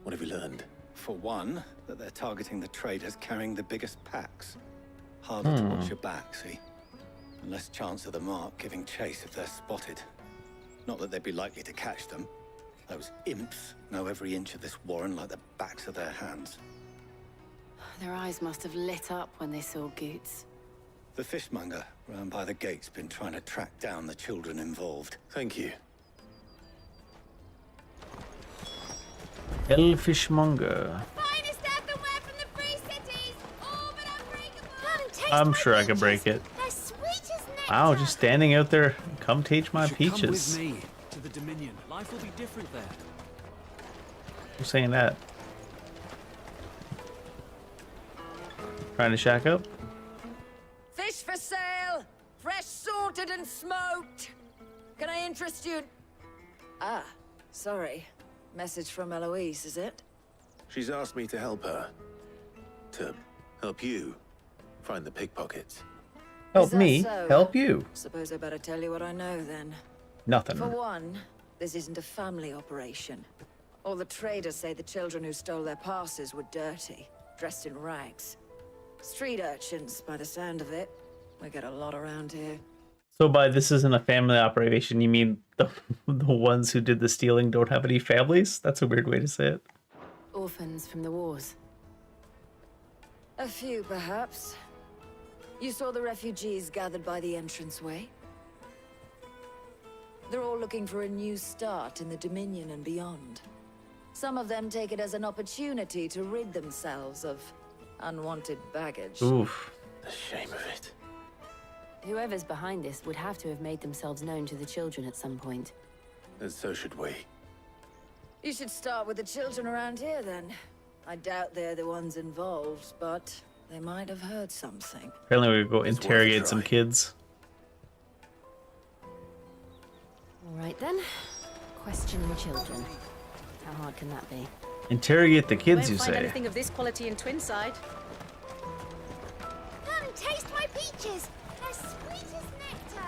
What have you learned? For one, that they're targeting the traders carrying the biggest packs. Harder to watch your back, see? And less chance of the mark giving chase if they're spotted. Not that they'd be likely to catch them. Those imps know every inch of this warren like the backs of their hands. Their eyes must have lit up when they saw Goots. The fishmonger round by the gate's been trying to track down the children involved. Thank you. El Fishmonger. Finest earthenware from the Free Cities! All but unbreakable! I'm sure I could break it. They're sweet as nectar! Wow, just standing out there. Come taste my Come peaches. with me to the Dominion. Life will be different there. Who's saying that? Trying to shack up? Fish for sale! Fresh sorted and smoked! Can I interest you? Ah, sorry. Message from Eloise, is it? She's asked me to help her. To help you find the pickpockets. Help Is that me, so? help you. Suppose I better tell you what I know then. Nothing. For one, this isn't a family operation. All the traders say the children who stole their passes were dirty, dressed in rags. Street urchins, by the sound of it. We get a lot around here. So by this isn't a family operation, you mean the ones who did the stealing don't have any families? That's a weird way to say it. Orphans from the wars. A few, perhaps. You saw the refugees gathered by the entranceway? They're all looking for a new start in the Dominion and beyond. Some of them take it as an opportunity to rid themselves of unwanted baggage. Oof. The shame of it. Whoever's behind this would have to have made themselves known to the children at some point. And so should we. You should start with the children around here, then. I doubt they're the ones involved, but they might have heard something. Apparently we go It's worth a interrogate some try. kids. All right then. Question the children. How hard can that be? Interrogate the kids, you Won't find say? anything of this quality in Twinside. Come and taste my peaches! They're sweet as nectar!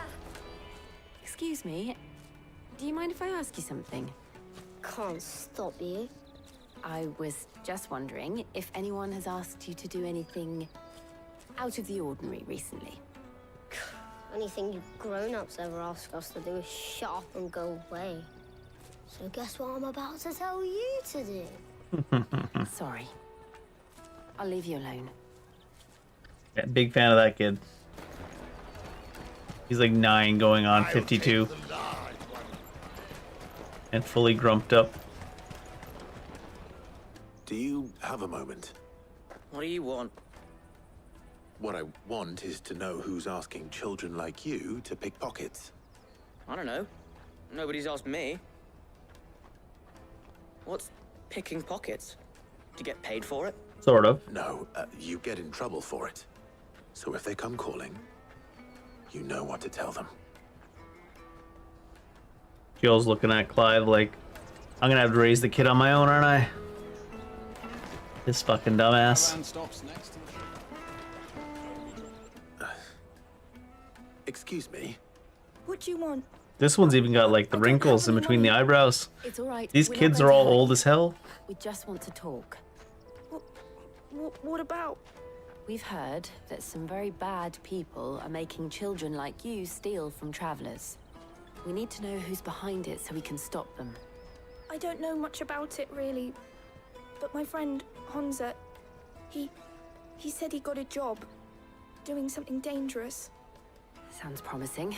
Excuse me. Do you mind if I ask you something? Can't stop you. I was just wondering if anyone has asked you to do anything out of the ordinary recently. Anything you grown-ups ever ask us to do is shut up and go away. So guess what I'm about to tell you to do? Sorry. I'll leave you alone. Yeah, big fan of that kid. He's like 9 going on 52. And fully grumped up. Do you have a moment? What do you want? What I want is to know who's asking children like you to pick pockets. I don't know. Nobody's asked me. What's picking pockets? Do you get paid for it? Sort of. No, you get in trouble for it. So if they come calling, you know what to tell them. Jill's looking at Clive like, I'm gonna have to raise the kid on my own, aren't I? This fucking dumbass. Caravan stops next to the Excuse me? What do you want? This one's even got like the wrinkles in between the eyebrows. It's all right. These We're not kids going are to all hurt old you. as hell. We just want to talk. What about? We've heard that some very bad people are making children like you steal from travelers. We need to know who's behind it so we can stop them. I don't know much about it, really. But my friend, Honza, he said he got a job. doing something dangerous. Sounds promising.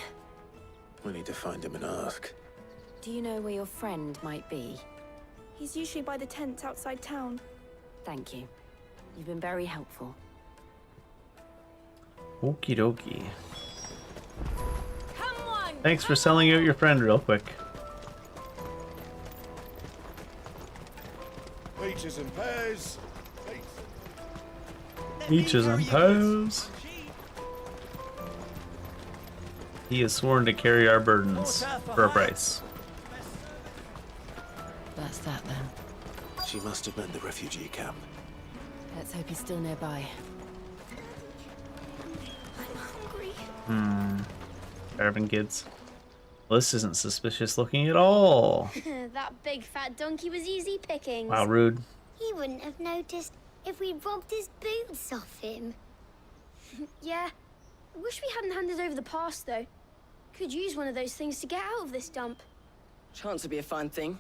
We need to find him and ask. Do you know where your friend might be? He's usually by the tents outside town. Thank you. You've been very helpful. Okie dokie. Thanks for selling out your friend real quick. Peaches and pears. Peaches and pears. He is sworn to carry our burdens for a price. That's that then. She must have meant the refugee camp. Let's hope he's still nearby. Caravan kids. Well, this isn't suspicious looking at all. That big fat donkey was easy pickings. Wow, rude. He wouldn't have noticed if we robbed his boots off him. Yeah. I wish we hadn't handed over the pass, though. Could use one of those things to get out of this dump. Chance would be a fine thing.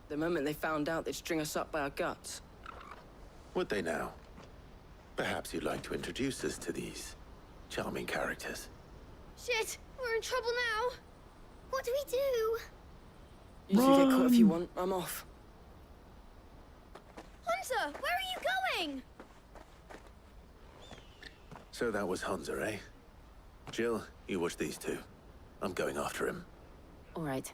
The moment they found out, they'd string us up by our guts. Would they now? Perhaps you'd like to introduce us to these charming characters. Shit, we're in trouble now. What do we do? You can get caught if you want. I'm off. Hunter, where are you going? So that was Hunter, eh? Jill, you watch these two. I'm going after him. All right.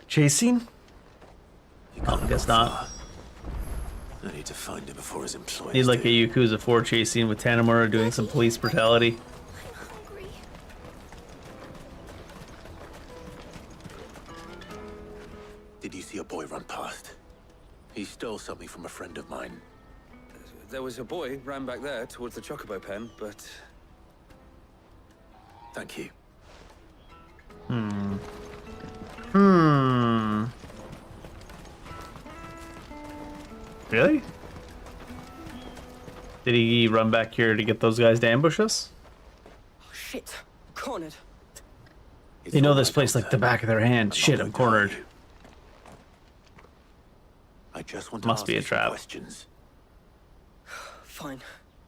Chasing? I guess not. I need to find him before his employees Need like a Yakuza 4 chasing with Tanamura doing some police brutality. Did you see a boy run past? He stole something from a friend of mine. There was a boy ran back there towards the Chocobo pen, but... Thank you. Really? Did he run back here to get those guys to ambush us? Oh, shit. Cornered. They know this place like the back of their hand. Shit, I'm cornered. I just want to Must ask be a you some trap. questions. Fine.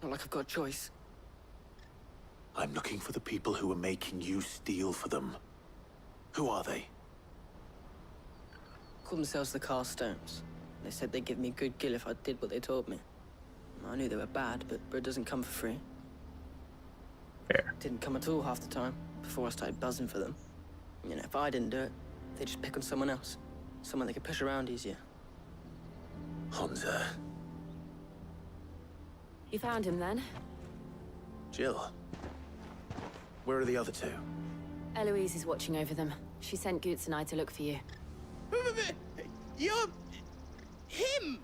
Not like I've got a choice. I'm looking for the people who are making you steal for them. Who are they? Called themselves the Carstones. They said they'd give me good gill if I did what they told me. I knew they were bad, but bread doesn't come for free. Fair. Didn't come at all half the time, before I started buzzing for them. You know, if I didn't do it, they'd just pick on someone else. Someone they could push around easier. Hunter. You found him then? Jill. Where are the other two? Eloise is watching over them. She sent Goots and I to look for you. You're... him!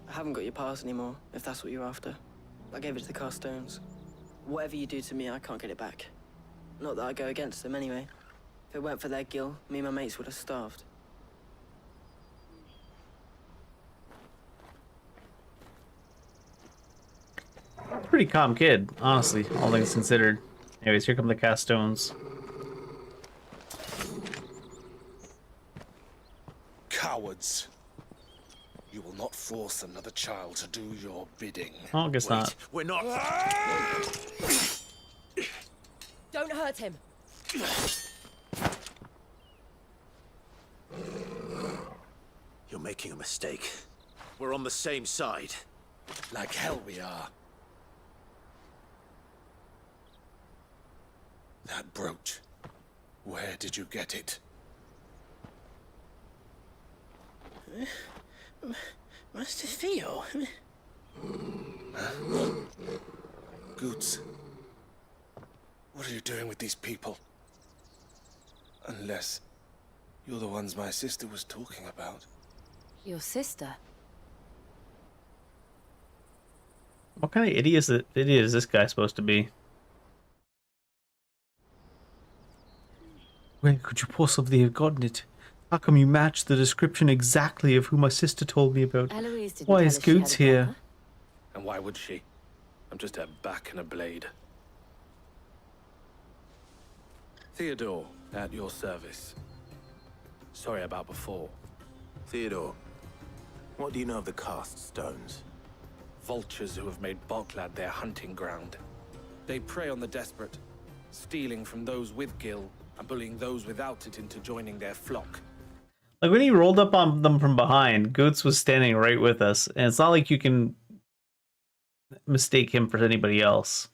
I haven't got your pass anymore, if that's what you're after. I gave it to the Carstones. Whatever you do to me, I can't get it back. Not that I go against them anyway. If it weren't for their gill, me and my mates would have starved. Pretty calm kid, honestly, all things considered. Anyways, here come the Castones. Cowards. You will not force another child to do your bidding. Oh, I guess not. We're not. Don't hurt him. You're making a mistake. We're on the same side. Like hell we are. That brooch. Where did you get it? Master Theo? Goots. What are you doing with these people? Unless you're the ones my sister was talking about. Your sister? What kind of idiot is this guy supposed to be? Where could you possibly have gotten it? How come you match the description exactly of who my sister told me about? Eloise didn't Why tell is us she had Goots a here? brother. And why would she? I'm just her back and a blade. Theodore, at your service. Sorry about before. Theodore. What do you know of the cast stones? Vultures who have made Boklad their hunting ground. They prey on the desperate, stealing from those with Gil and bullying those without it into joining their flock. Like when he rolled up on them from behind, Goats was standing right with us, and it's not like you can mistake him for anybody else.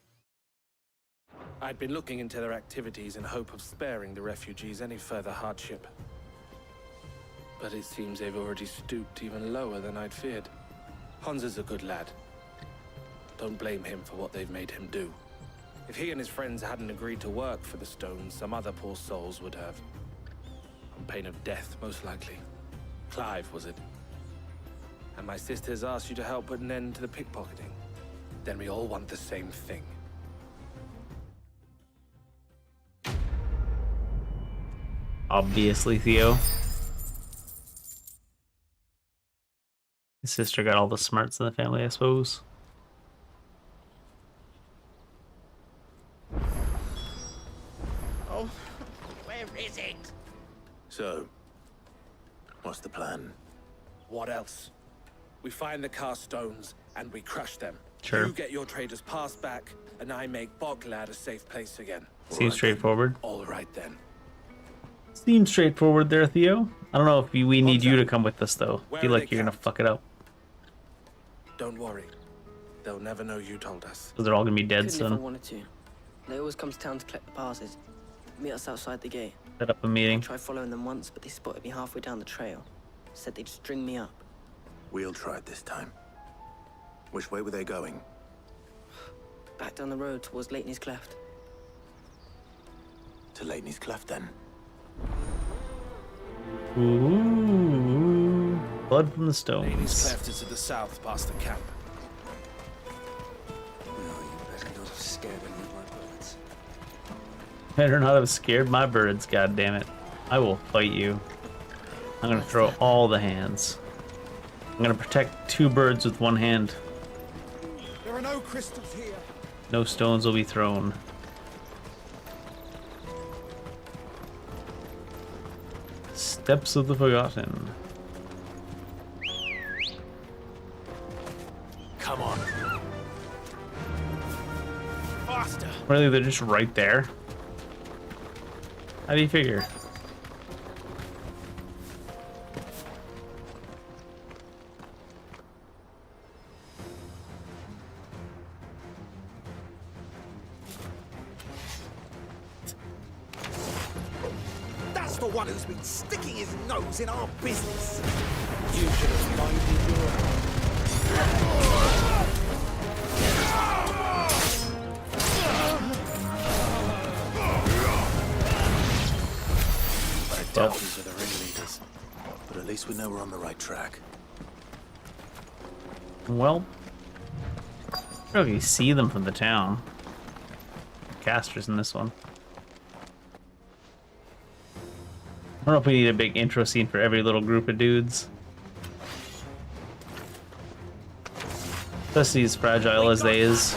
I'd been looking into their activities in hope of sparing the refugees any further hardship. But it seems they've already stooped even lower than I'd feared. Hans is a good lad. Don't blame him for what they've made him do. If he and his friends hadn't agreed to work for the stones, some other poor souls would have. On pain of death, most likely. Clive, was it? And my sisters asked you to help put an end to the pickpocketing. Then we all want the same thing. Obviously, Theo. His sister got all the smarts in the family, I suppose. Oh, where is it? So, what's the plan? What else? We find the cast stones and we crush them. Sure. You get your traders' pass back, and I make Boklad a safe place again. Seems straightforward. All right then. Seems straightforward there, Theo. I don't know if we need you to come with us, though. I feel like you're gonna fuck it up. Don't worry. They'll never know you told us. Because they're all gonna be dead Couldn't if I soon. wanted to. They always come to town to collect the passes. Meet us outside the gate. Set up a meeting. I tried following them once, but they spotted me halfway down the trail. Said they'd string me up. We'll try it this time. Which way were they going? Back down the road towards Leighton's Cleft. To Leighton's Cleft, then. Ooh, blood from the stones. Leighton's Cleft is to the south, past the camp. Better not have scared any of my bullets. Better not have scared my birds, goddammit. I will fight you. I'm gonna throw all the hands. I'm gonna protect 2 birds with 1 hand. There are no crystals here. No stones will be thrown. Steps of the Forgotten. Come on. Faster! Really, they're just right there? How do you figure? That's the one who's been sticking his nose in our business. You should have minded your own. I doubt these are the ringleaders. But at least we know we're on the right track. Well, I don't know if you see them from the town. Casters in this one. I don't know if we need a big intro scene for every little group of dudes. Especially as fragile as they is.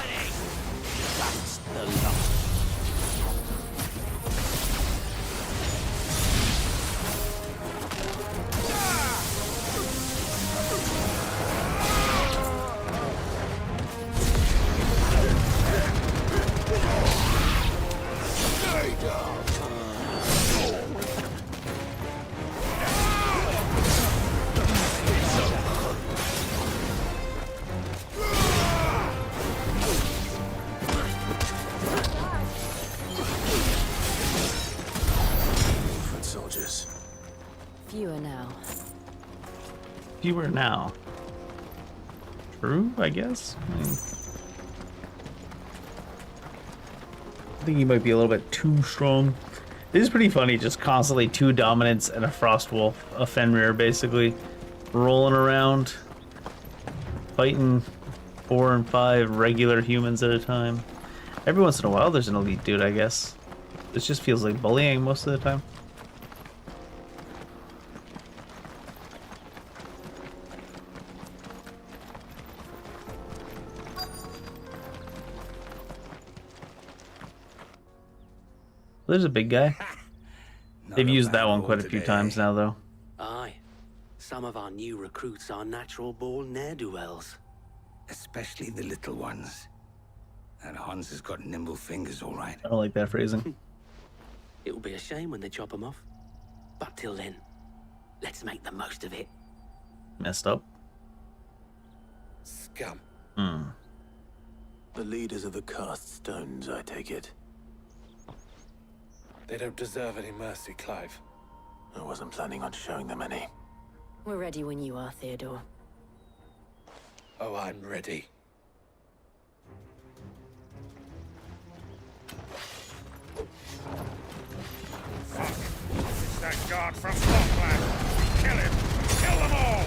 Foot soldiers. Fewer now. Fewer now. True, I guess. I think he might be a little bit too strong. This is pretty funny, just constantly 2 dominants and a Frostwolf, a Fenrir basically, rolling around, fighting 4 and 5 regular humans at a time. Every once in a while there's an elite dude, I guess. This just feels like bullying most of the time. There's a big guy. They've used that one quite a few times now, though. Aye. Some of our new recruits are natural-born ne'er-do-wells. Especially the little ones. And Hans has got nimble fingers, all right. I don't like that phrasing. It will be a shame when they chop them off. But till then, let's make the most of it. Messed up. Scum. The leaders of the cast stones, I take it. They don't deserve any mercy, Clive. I wasn't planning on showing them any. We're ready when you are, Theodore. Oh, I'm ready. It's that guard from Scotland. Kill him! Kill them all!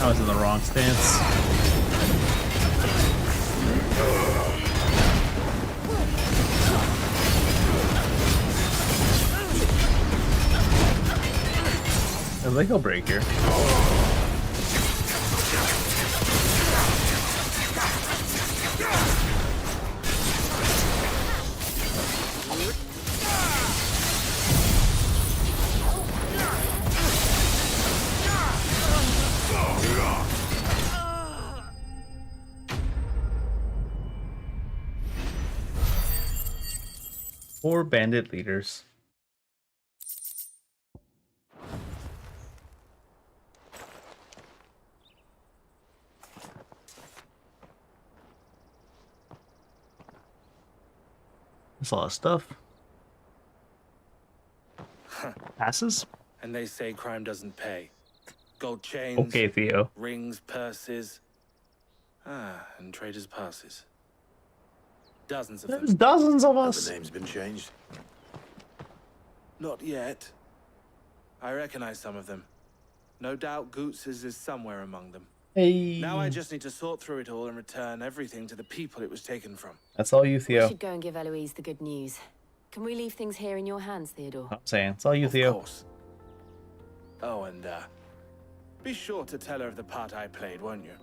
I was in the wrong stance. I think he'll break here. Four bandit leaders. That's a lot of stuff. Passes? And they say crime doesn't pay. Gold chains. Okay, Theo. Rings, purses. And traders' passes. Dozens of them. There's dozens of Have us. the name's been changed? Not yet. I recognize some of them. No doubt Goots's is somewhere among them. Hey. Now I just need to sort through it all and return everything to the people it was taken from. That's all you, We Theo. should go and give Eloise the good news. Can we leave things here in your hands, Theodore? I'm saying it's all you, Theo. Of course. Oh, and be sure to tell her of the part I played, won't you?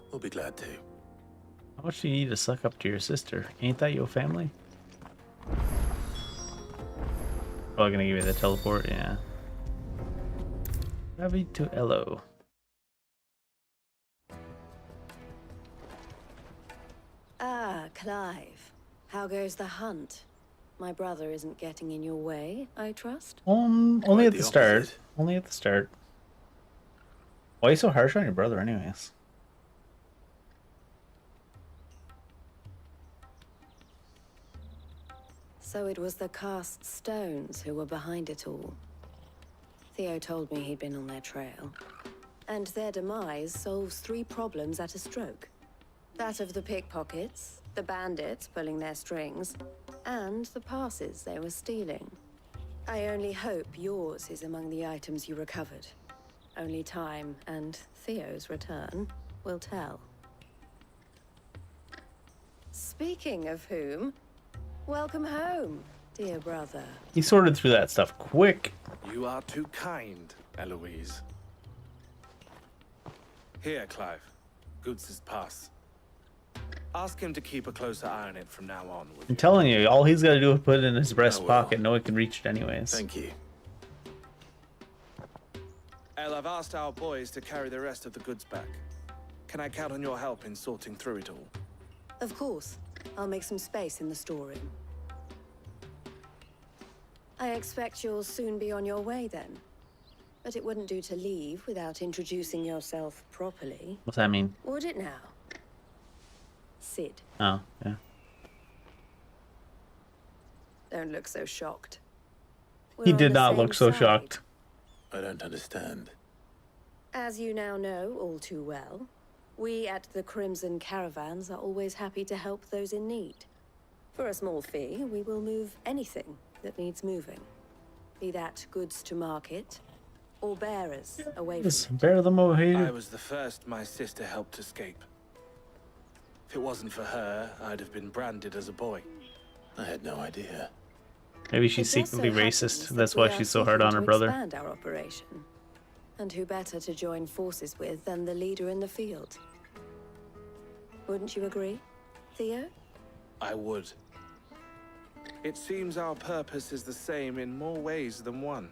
We'll be glad to. How much do you need to suck up to your sister? Ain't that your family? Probably gonna give you the teleport, yeah. Ravi to Elo. Ah, Clive. How goes the hunt? My brother isn't getting in your way, I trust? Only Quite at the the start. opposite. Only at the start. Why are you so harsh on your brother, anyways? So it was the cast stones who were behind it all. Theo told me he'd been on their trail. And their demise solves 3 problems at a stroke. That of the pickpockets, the bandits pulling their strings, and the passes they were stealing. I only hope yours is among the items you recovered. Only time and Theo's return will tell. Speaking of whom, welcome home, dear brother. He sorted through that stuff quick. You are too kind, Eloise. Here, Clive. Goots's pass. Ask him to keep a closer eye on it from now on. I'm telling you, all he's got to do is put it in his breast pocket. No one can reach it anyways. Thank you. El, I've asked our boys to carry the rest of the goods back. Can I count on your help in sorting through it all? Of course. I'll make some space in the storeroom. I expect you'll soon be on your way then. But it wouldn't do to leave without introducing yourself properly. What's that mean? Would it now? Sid. Oh, yeah. Don't look so shocked. He We're did on the not same look so side. shocked. I don't understand. As you now know all too well, we at the Crimson Caravans are always happy to help those in need. For a small fee, we will move anything that needs moving. Be that goods to market, or bearers away from Just bear them over I here. was the first my sister helped escape. If it wasn't for her, I'd have been branded as a boy. I had no idea. Maybe she's It just secretly so racist. happens That's that why we are she's so hard on her seeking to brother. expand our operation. And who better to join forces with than the leader in the field? Wouldn't you agree, Theo? I would. It seems our purpose is the same in more ways than one.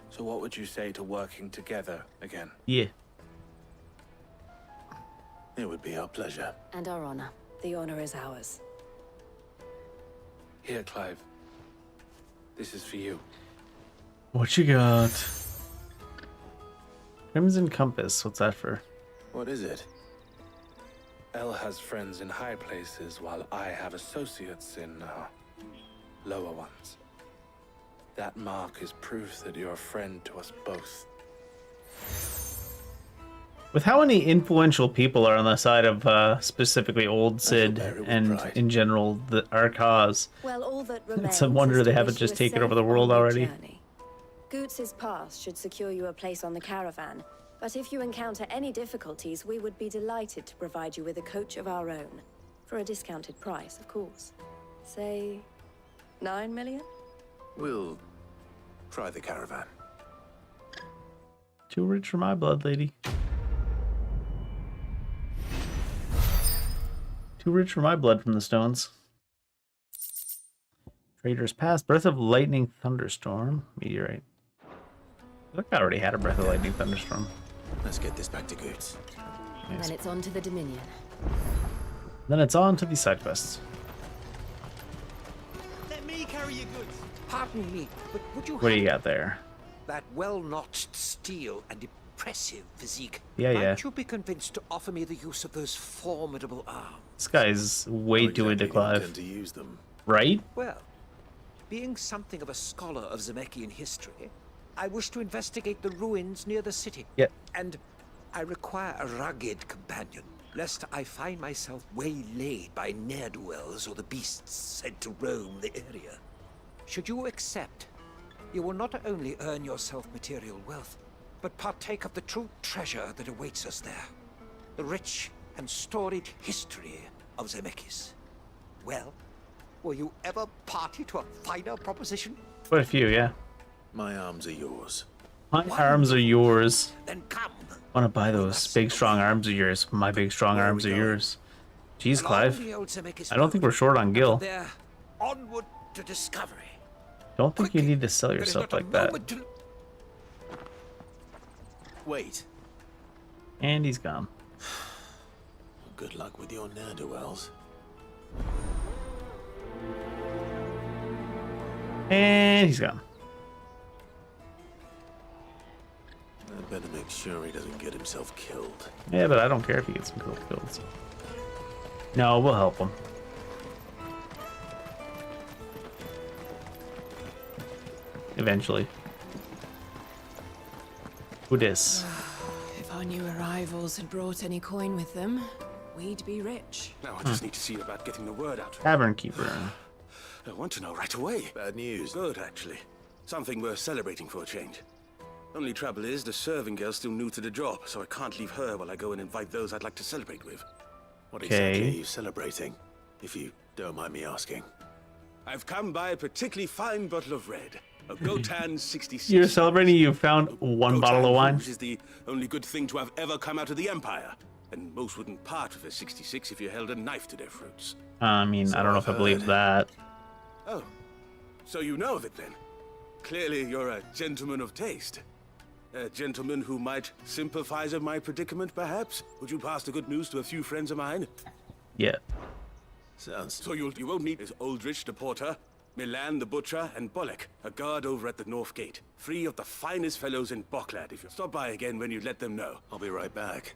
So what would you say to working together again? Yeah. It would be our pleasure. And our honor. The honor is ours. Here, Clive. This is for you. What you got? Crimson Compass. What's that for? What is it? Elle has friends in high places, while I have associates in lower ones. That mark is proof that you're a friend to us both. With how many influential people are on the side of specifically Old Sid and in general our cause, Well, all that it's a wonder they haven't just taken over the world already. Goots's pass should secure you a place on the caravan, but if you encounter any difficulties, we would be delighted to provide you with a coach of our own. For a discounted price, of course. Say, 9 million? We'll try the caravan. Too rich for my blood, lady. Too rich for my blood from the stones. Trader's Pass. Breath of Lightning Thunderstorm. Meteorite. I think I already had a Breath of Lightning Thunderstorm. Let's get this back to Goots. Then it's on to the Dominion. Then it's on to the side quests. Let me carry your goods. Pardon me, but would you What do you got there? that well-notched steel and impressive physique? Yeah, yeah. Might you be convinced to offer me the use of those formidable arms? This guy's way too into Clive. To use them. Right? Well, being something of a scholar of Zemeckis history, I wish to investigate the ruins near the city. Yep. And I require a rugged companion, lest I find myself waylaid by ne'er-do-wells or the beasts sent to roam the area. Should you accept, you will not only earn yourself material wealth, but partake of the true treasure that awaits us there. The rich and storied history of Zemeckis. Well, were you ever party to a finer proposition? Quite a few, yeah. My arms are yours. My arms are yours. Then come. Want to buy those big strong arms of yours? My big strong arms are yours. Jeez, Clive. I don't think we're short on Gil. There, onward to discovery. Don't think you need to sell yourself like that. Wait. And he's gone. Good luck with your ne'er-do-wells. And he's gone. I'd better make sure he doesn't get himself killed. Yeah, but I don't care if he gets him killed. So. No, we'll help him. Eventually. Who dis? If our new arrivals had brought any coin with them, we'd be rich. Now I just need to see about getting the word out. Tavern Keeper. I want to know right away. Bad news. Good, actually. Something worth celebrating for a change. Only trouble is, the serving girl's still new to the job, so I can't leave her while I go and invite those I'd like to celebrate with. What exactly are you celebrating, if you don't mind me asking? I've come by a particularly fine bottle of red. A Gotan 66. You're celebrating you found one bottle of wine? Rouge is the only good thing to have ever come out of the Empire. And most wouldn't part with a 66 if you held a knife to their throats. I mean, I don't know if I believe that. Oh, so you know of it then? Clearly you're a gentleman of taste. A gentleman who might sympathize with my predicament, perhaps? Would you pass the good news to a few friends of mine? Yeah. Sounds... So you won't need is Aldrich the porter, Milan the butcher, and Bolek, a guard over at the North Gate. 3 of the finest fellows in Boklad. If you stop by again when you let them know. I'll be right back.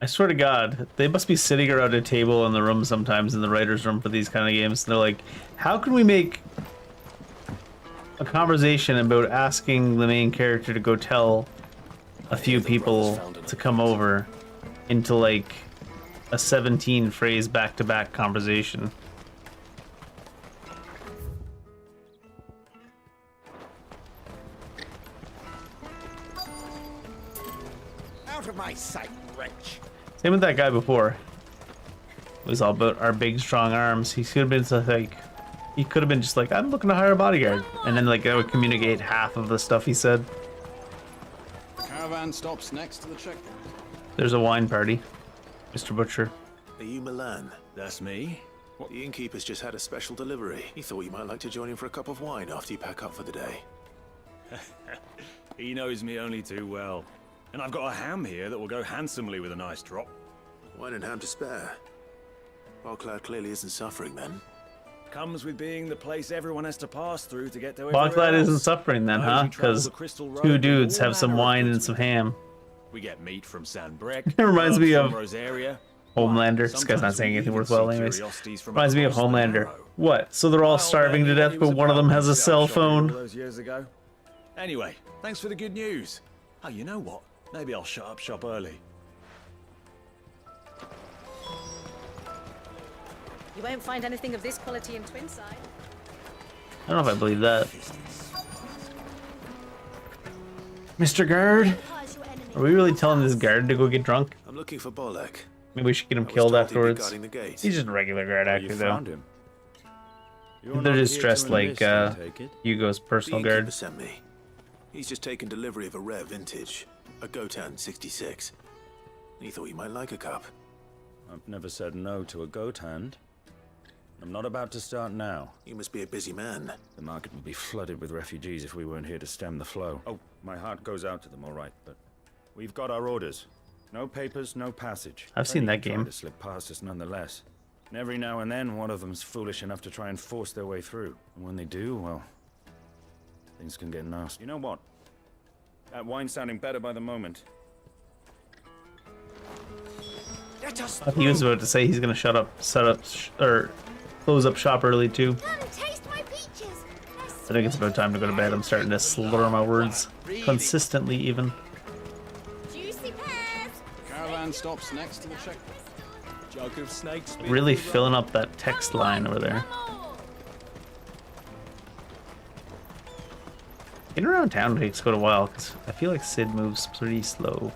I swear to God, they must be sitting around a table in the room sometimes in the writer's room for these kind of games. And they're like, how can we make a conversation about asking the main character to go tell a few people to come over into like a 17 phrase back-to-back conversation. Out of my sight, wretch. Same with that guy before. It was all about our big, strong arms. He could have been just like, he could have been just like, I'm looking to hire a bodyguard, and then like that would communicate half of the stuff he said. The caravan stops next to the checkpoint. There's a wine party, Mr. Butcher. Are you Milan? That's me. What? The innkeeper's just had a special delivery. He thought you might like to join him for a cup of wine after you pack up for the day. He knows me only too well. And I've got a ham here that will go handsomely with a nice drop. Wine and ham to spare. Barclad clearly isn't suffering then. Comes with being the place everyone has to pass through to get to everywhere Barclad else. isn't suffering then, huh? Because two dudes have some wine and some ham. We get meat from Sanbrek. It reminds me of Rosaria. Homelander. This guy's not saying anything worthwhile anyways. Reminds me of Homelander. What? So they're all starving to death, but one of them has a cell phone? Those years ago. Anyway, thanks for the good news. Oh, you know what? Maybe I'll shut up shop early. You won't find anything of this quality in Twinside. I don't know if I believe that. Mr. Guard? Are we really telling this guard to go get drunk? I'm looking for Bolek. Maybe we should get him I was killed told he'd be afterwards. guarding the gate. He's just a regular guard You actor, though. found him. You're They're not just here dressed to like enlist, I take it? Hugo's personal The innkeeper guard. sent me. He's just taken delivery of a rare vintage, a Gotan 66. He thought you might like a cup. I've never said no to a goat hand. I'm not about to start now. You must be a busy man. The market would be flooded with refugees if we weren't here to stem the flow. Oh, my heart goes out to them, all right, but we've got our orders. No papers, no passage. I've seen that Plenty game. try to slip past us nonetheless. And every now and then, one of them's foolish enough to try and force their way through. And when they do, well, things can get nasty. You know what? That wine's sounding better by the moment. He was about to say he's gonna or close up shop early too. I think it's about time to go to bed. I'm starting to slur my words consistently, even. The caravan stops next to the checkpoint. Jug of snakes. Really filling up that text line over there. Getting around town takes quite a while because I feel like Sid moves pretty slow.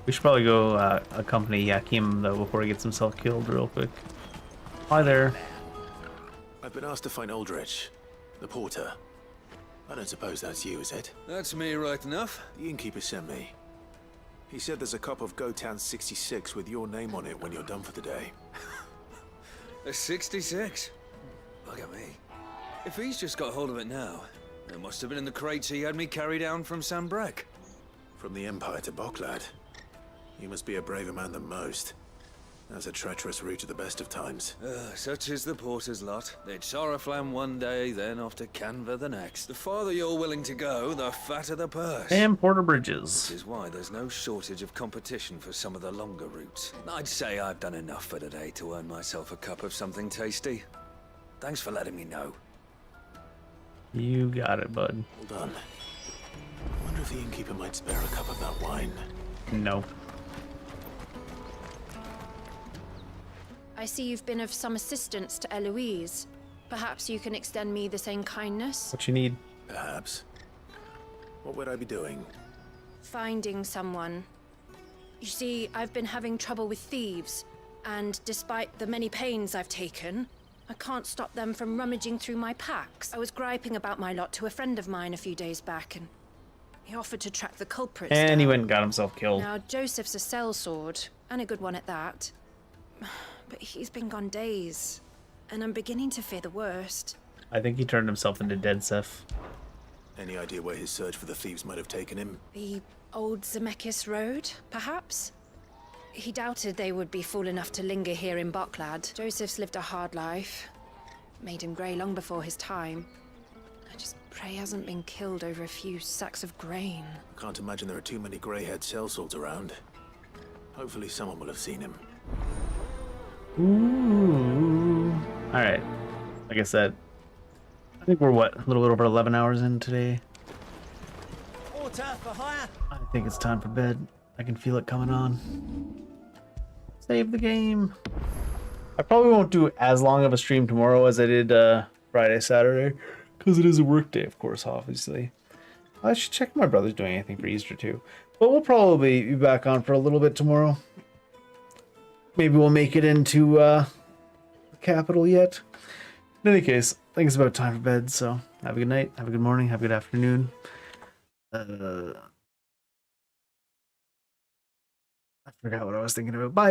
We should probably go accompany Yakim though before he gets himself killed real quick. Hi there. I've been asked to find Aldrich, the porter. I don't suppose that's you, is it? That's me right enough. The innkeeper sent me. He said there's a cup of Gotan 66 with your name on it when you're done for the day. A 66? Look at me. If he's just got hold of it now, it must have been in the crates he had me carry down from Sanbrek. From the Empire to Boklad. You must be a braver man than most. That's a treacherous route at the best of times. Such is the porter's lot. They'd Soraflam one day, then off to Canva the next. The farther you're willing to go, the fatter the purse. And Porter Bridges. Which is why there's no shortage of competition for some of the longer routes. I'd say I've done enough for today to earn myself a cup of something tasty. Thanks for letting me know. You got it, bud. Hold on. I wonder if the innkeeper might spare a cup of that wine. No. I see you've been of some assistance to Eloise. Perhaps you can extend me the same kindness? What you need? Perhaps. What would I be doing? Finding someone. You see, I've been having trouble with thieves, and despite the many pains I've taken, I can't stop them from rummaging through my packs. I was griping about my lot to a friend of mine a few days back, and he offered to track the culprits And down. he went and got himself killed. Now, Joseph's a sellsword, and a good one at that. But he's been gone days, and I'm beginning to fear the worst. I think he turned himself into Dead Seth. Any idea where his search for the thieves might have taken him? The old Zemeckis Road, perhaps? He doubted they would be fool enough to linger here in Boklad. Joseph's lived a hard life. Made him grey long before his time. I just pray he hasn't been killed over a few sacks of grain. I can't imagine there are too many grey-haired sellswords around. Hopefully someone will have seen him. Ooh. Alright. Like I said, I think we're what? A little bit over 11 hours in today. Water for hire. I think it's time for bed. I can feel it coming on. Save the game. I probably won't do as long of a stream tomorrow as I did Friday, Saturday, because it is a work day, of course, obviously. I should check if my brother's doing anything for Easter too. But we'll probably be back on for a little bit tomorrow. Maybe we'll make it into the capital yet. In any case, I think it's about time for bed, so have a good night, have a good morning, have a good afternoon. I forgot what I was thinking about. Bye.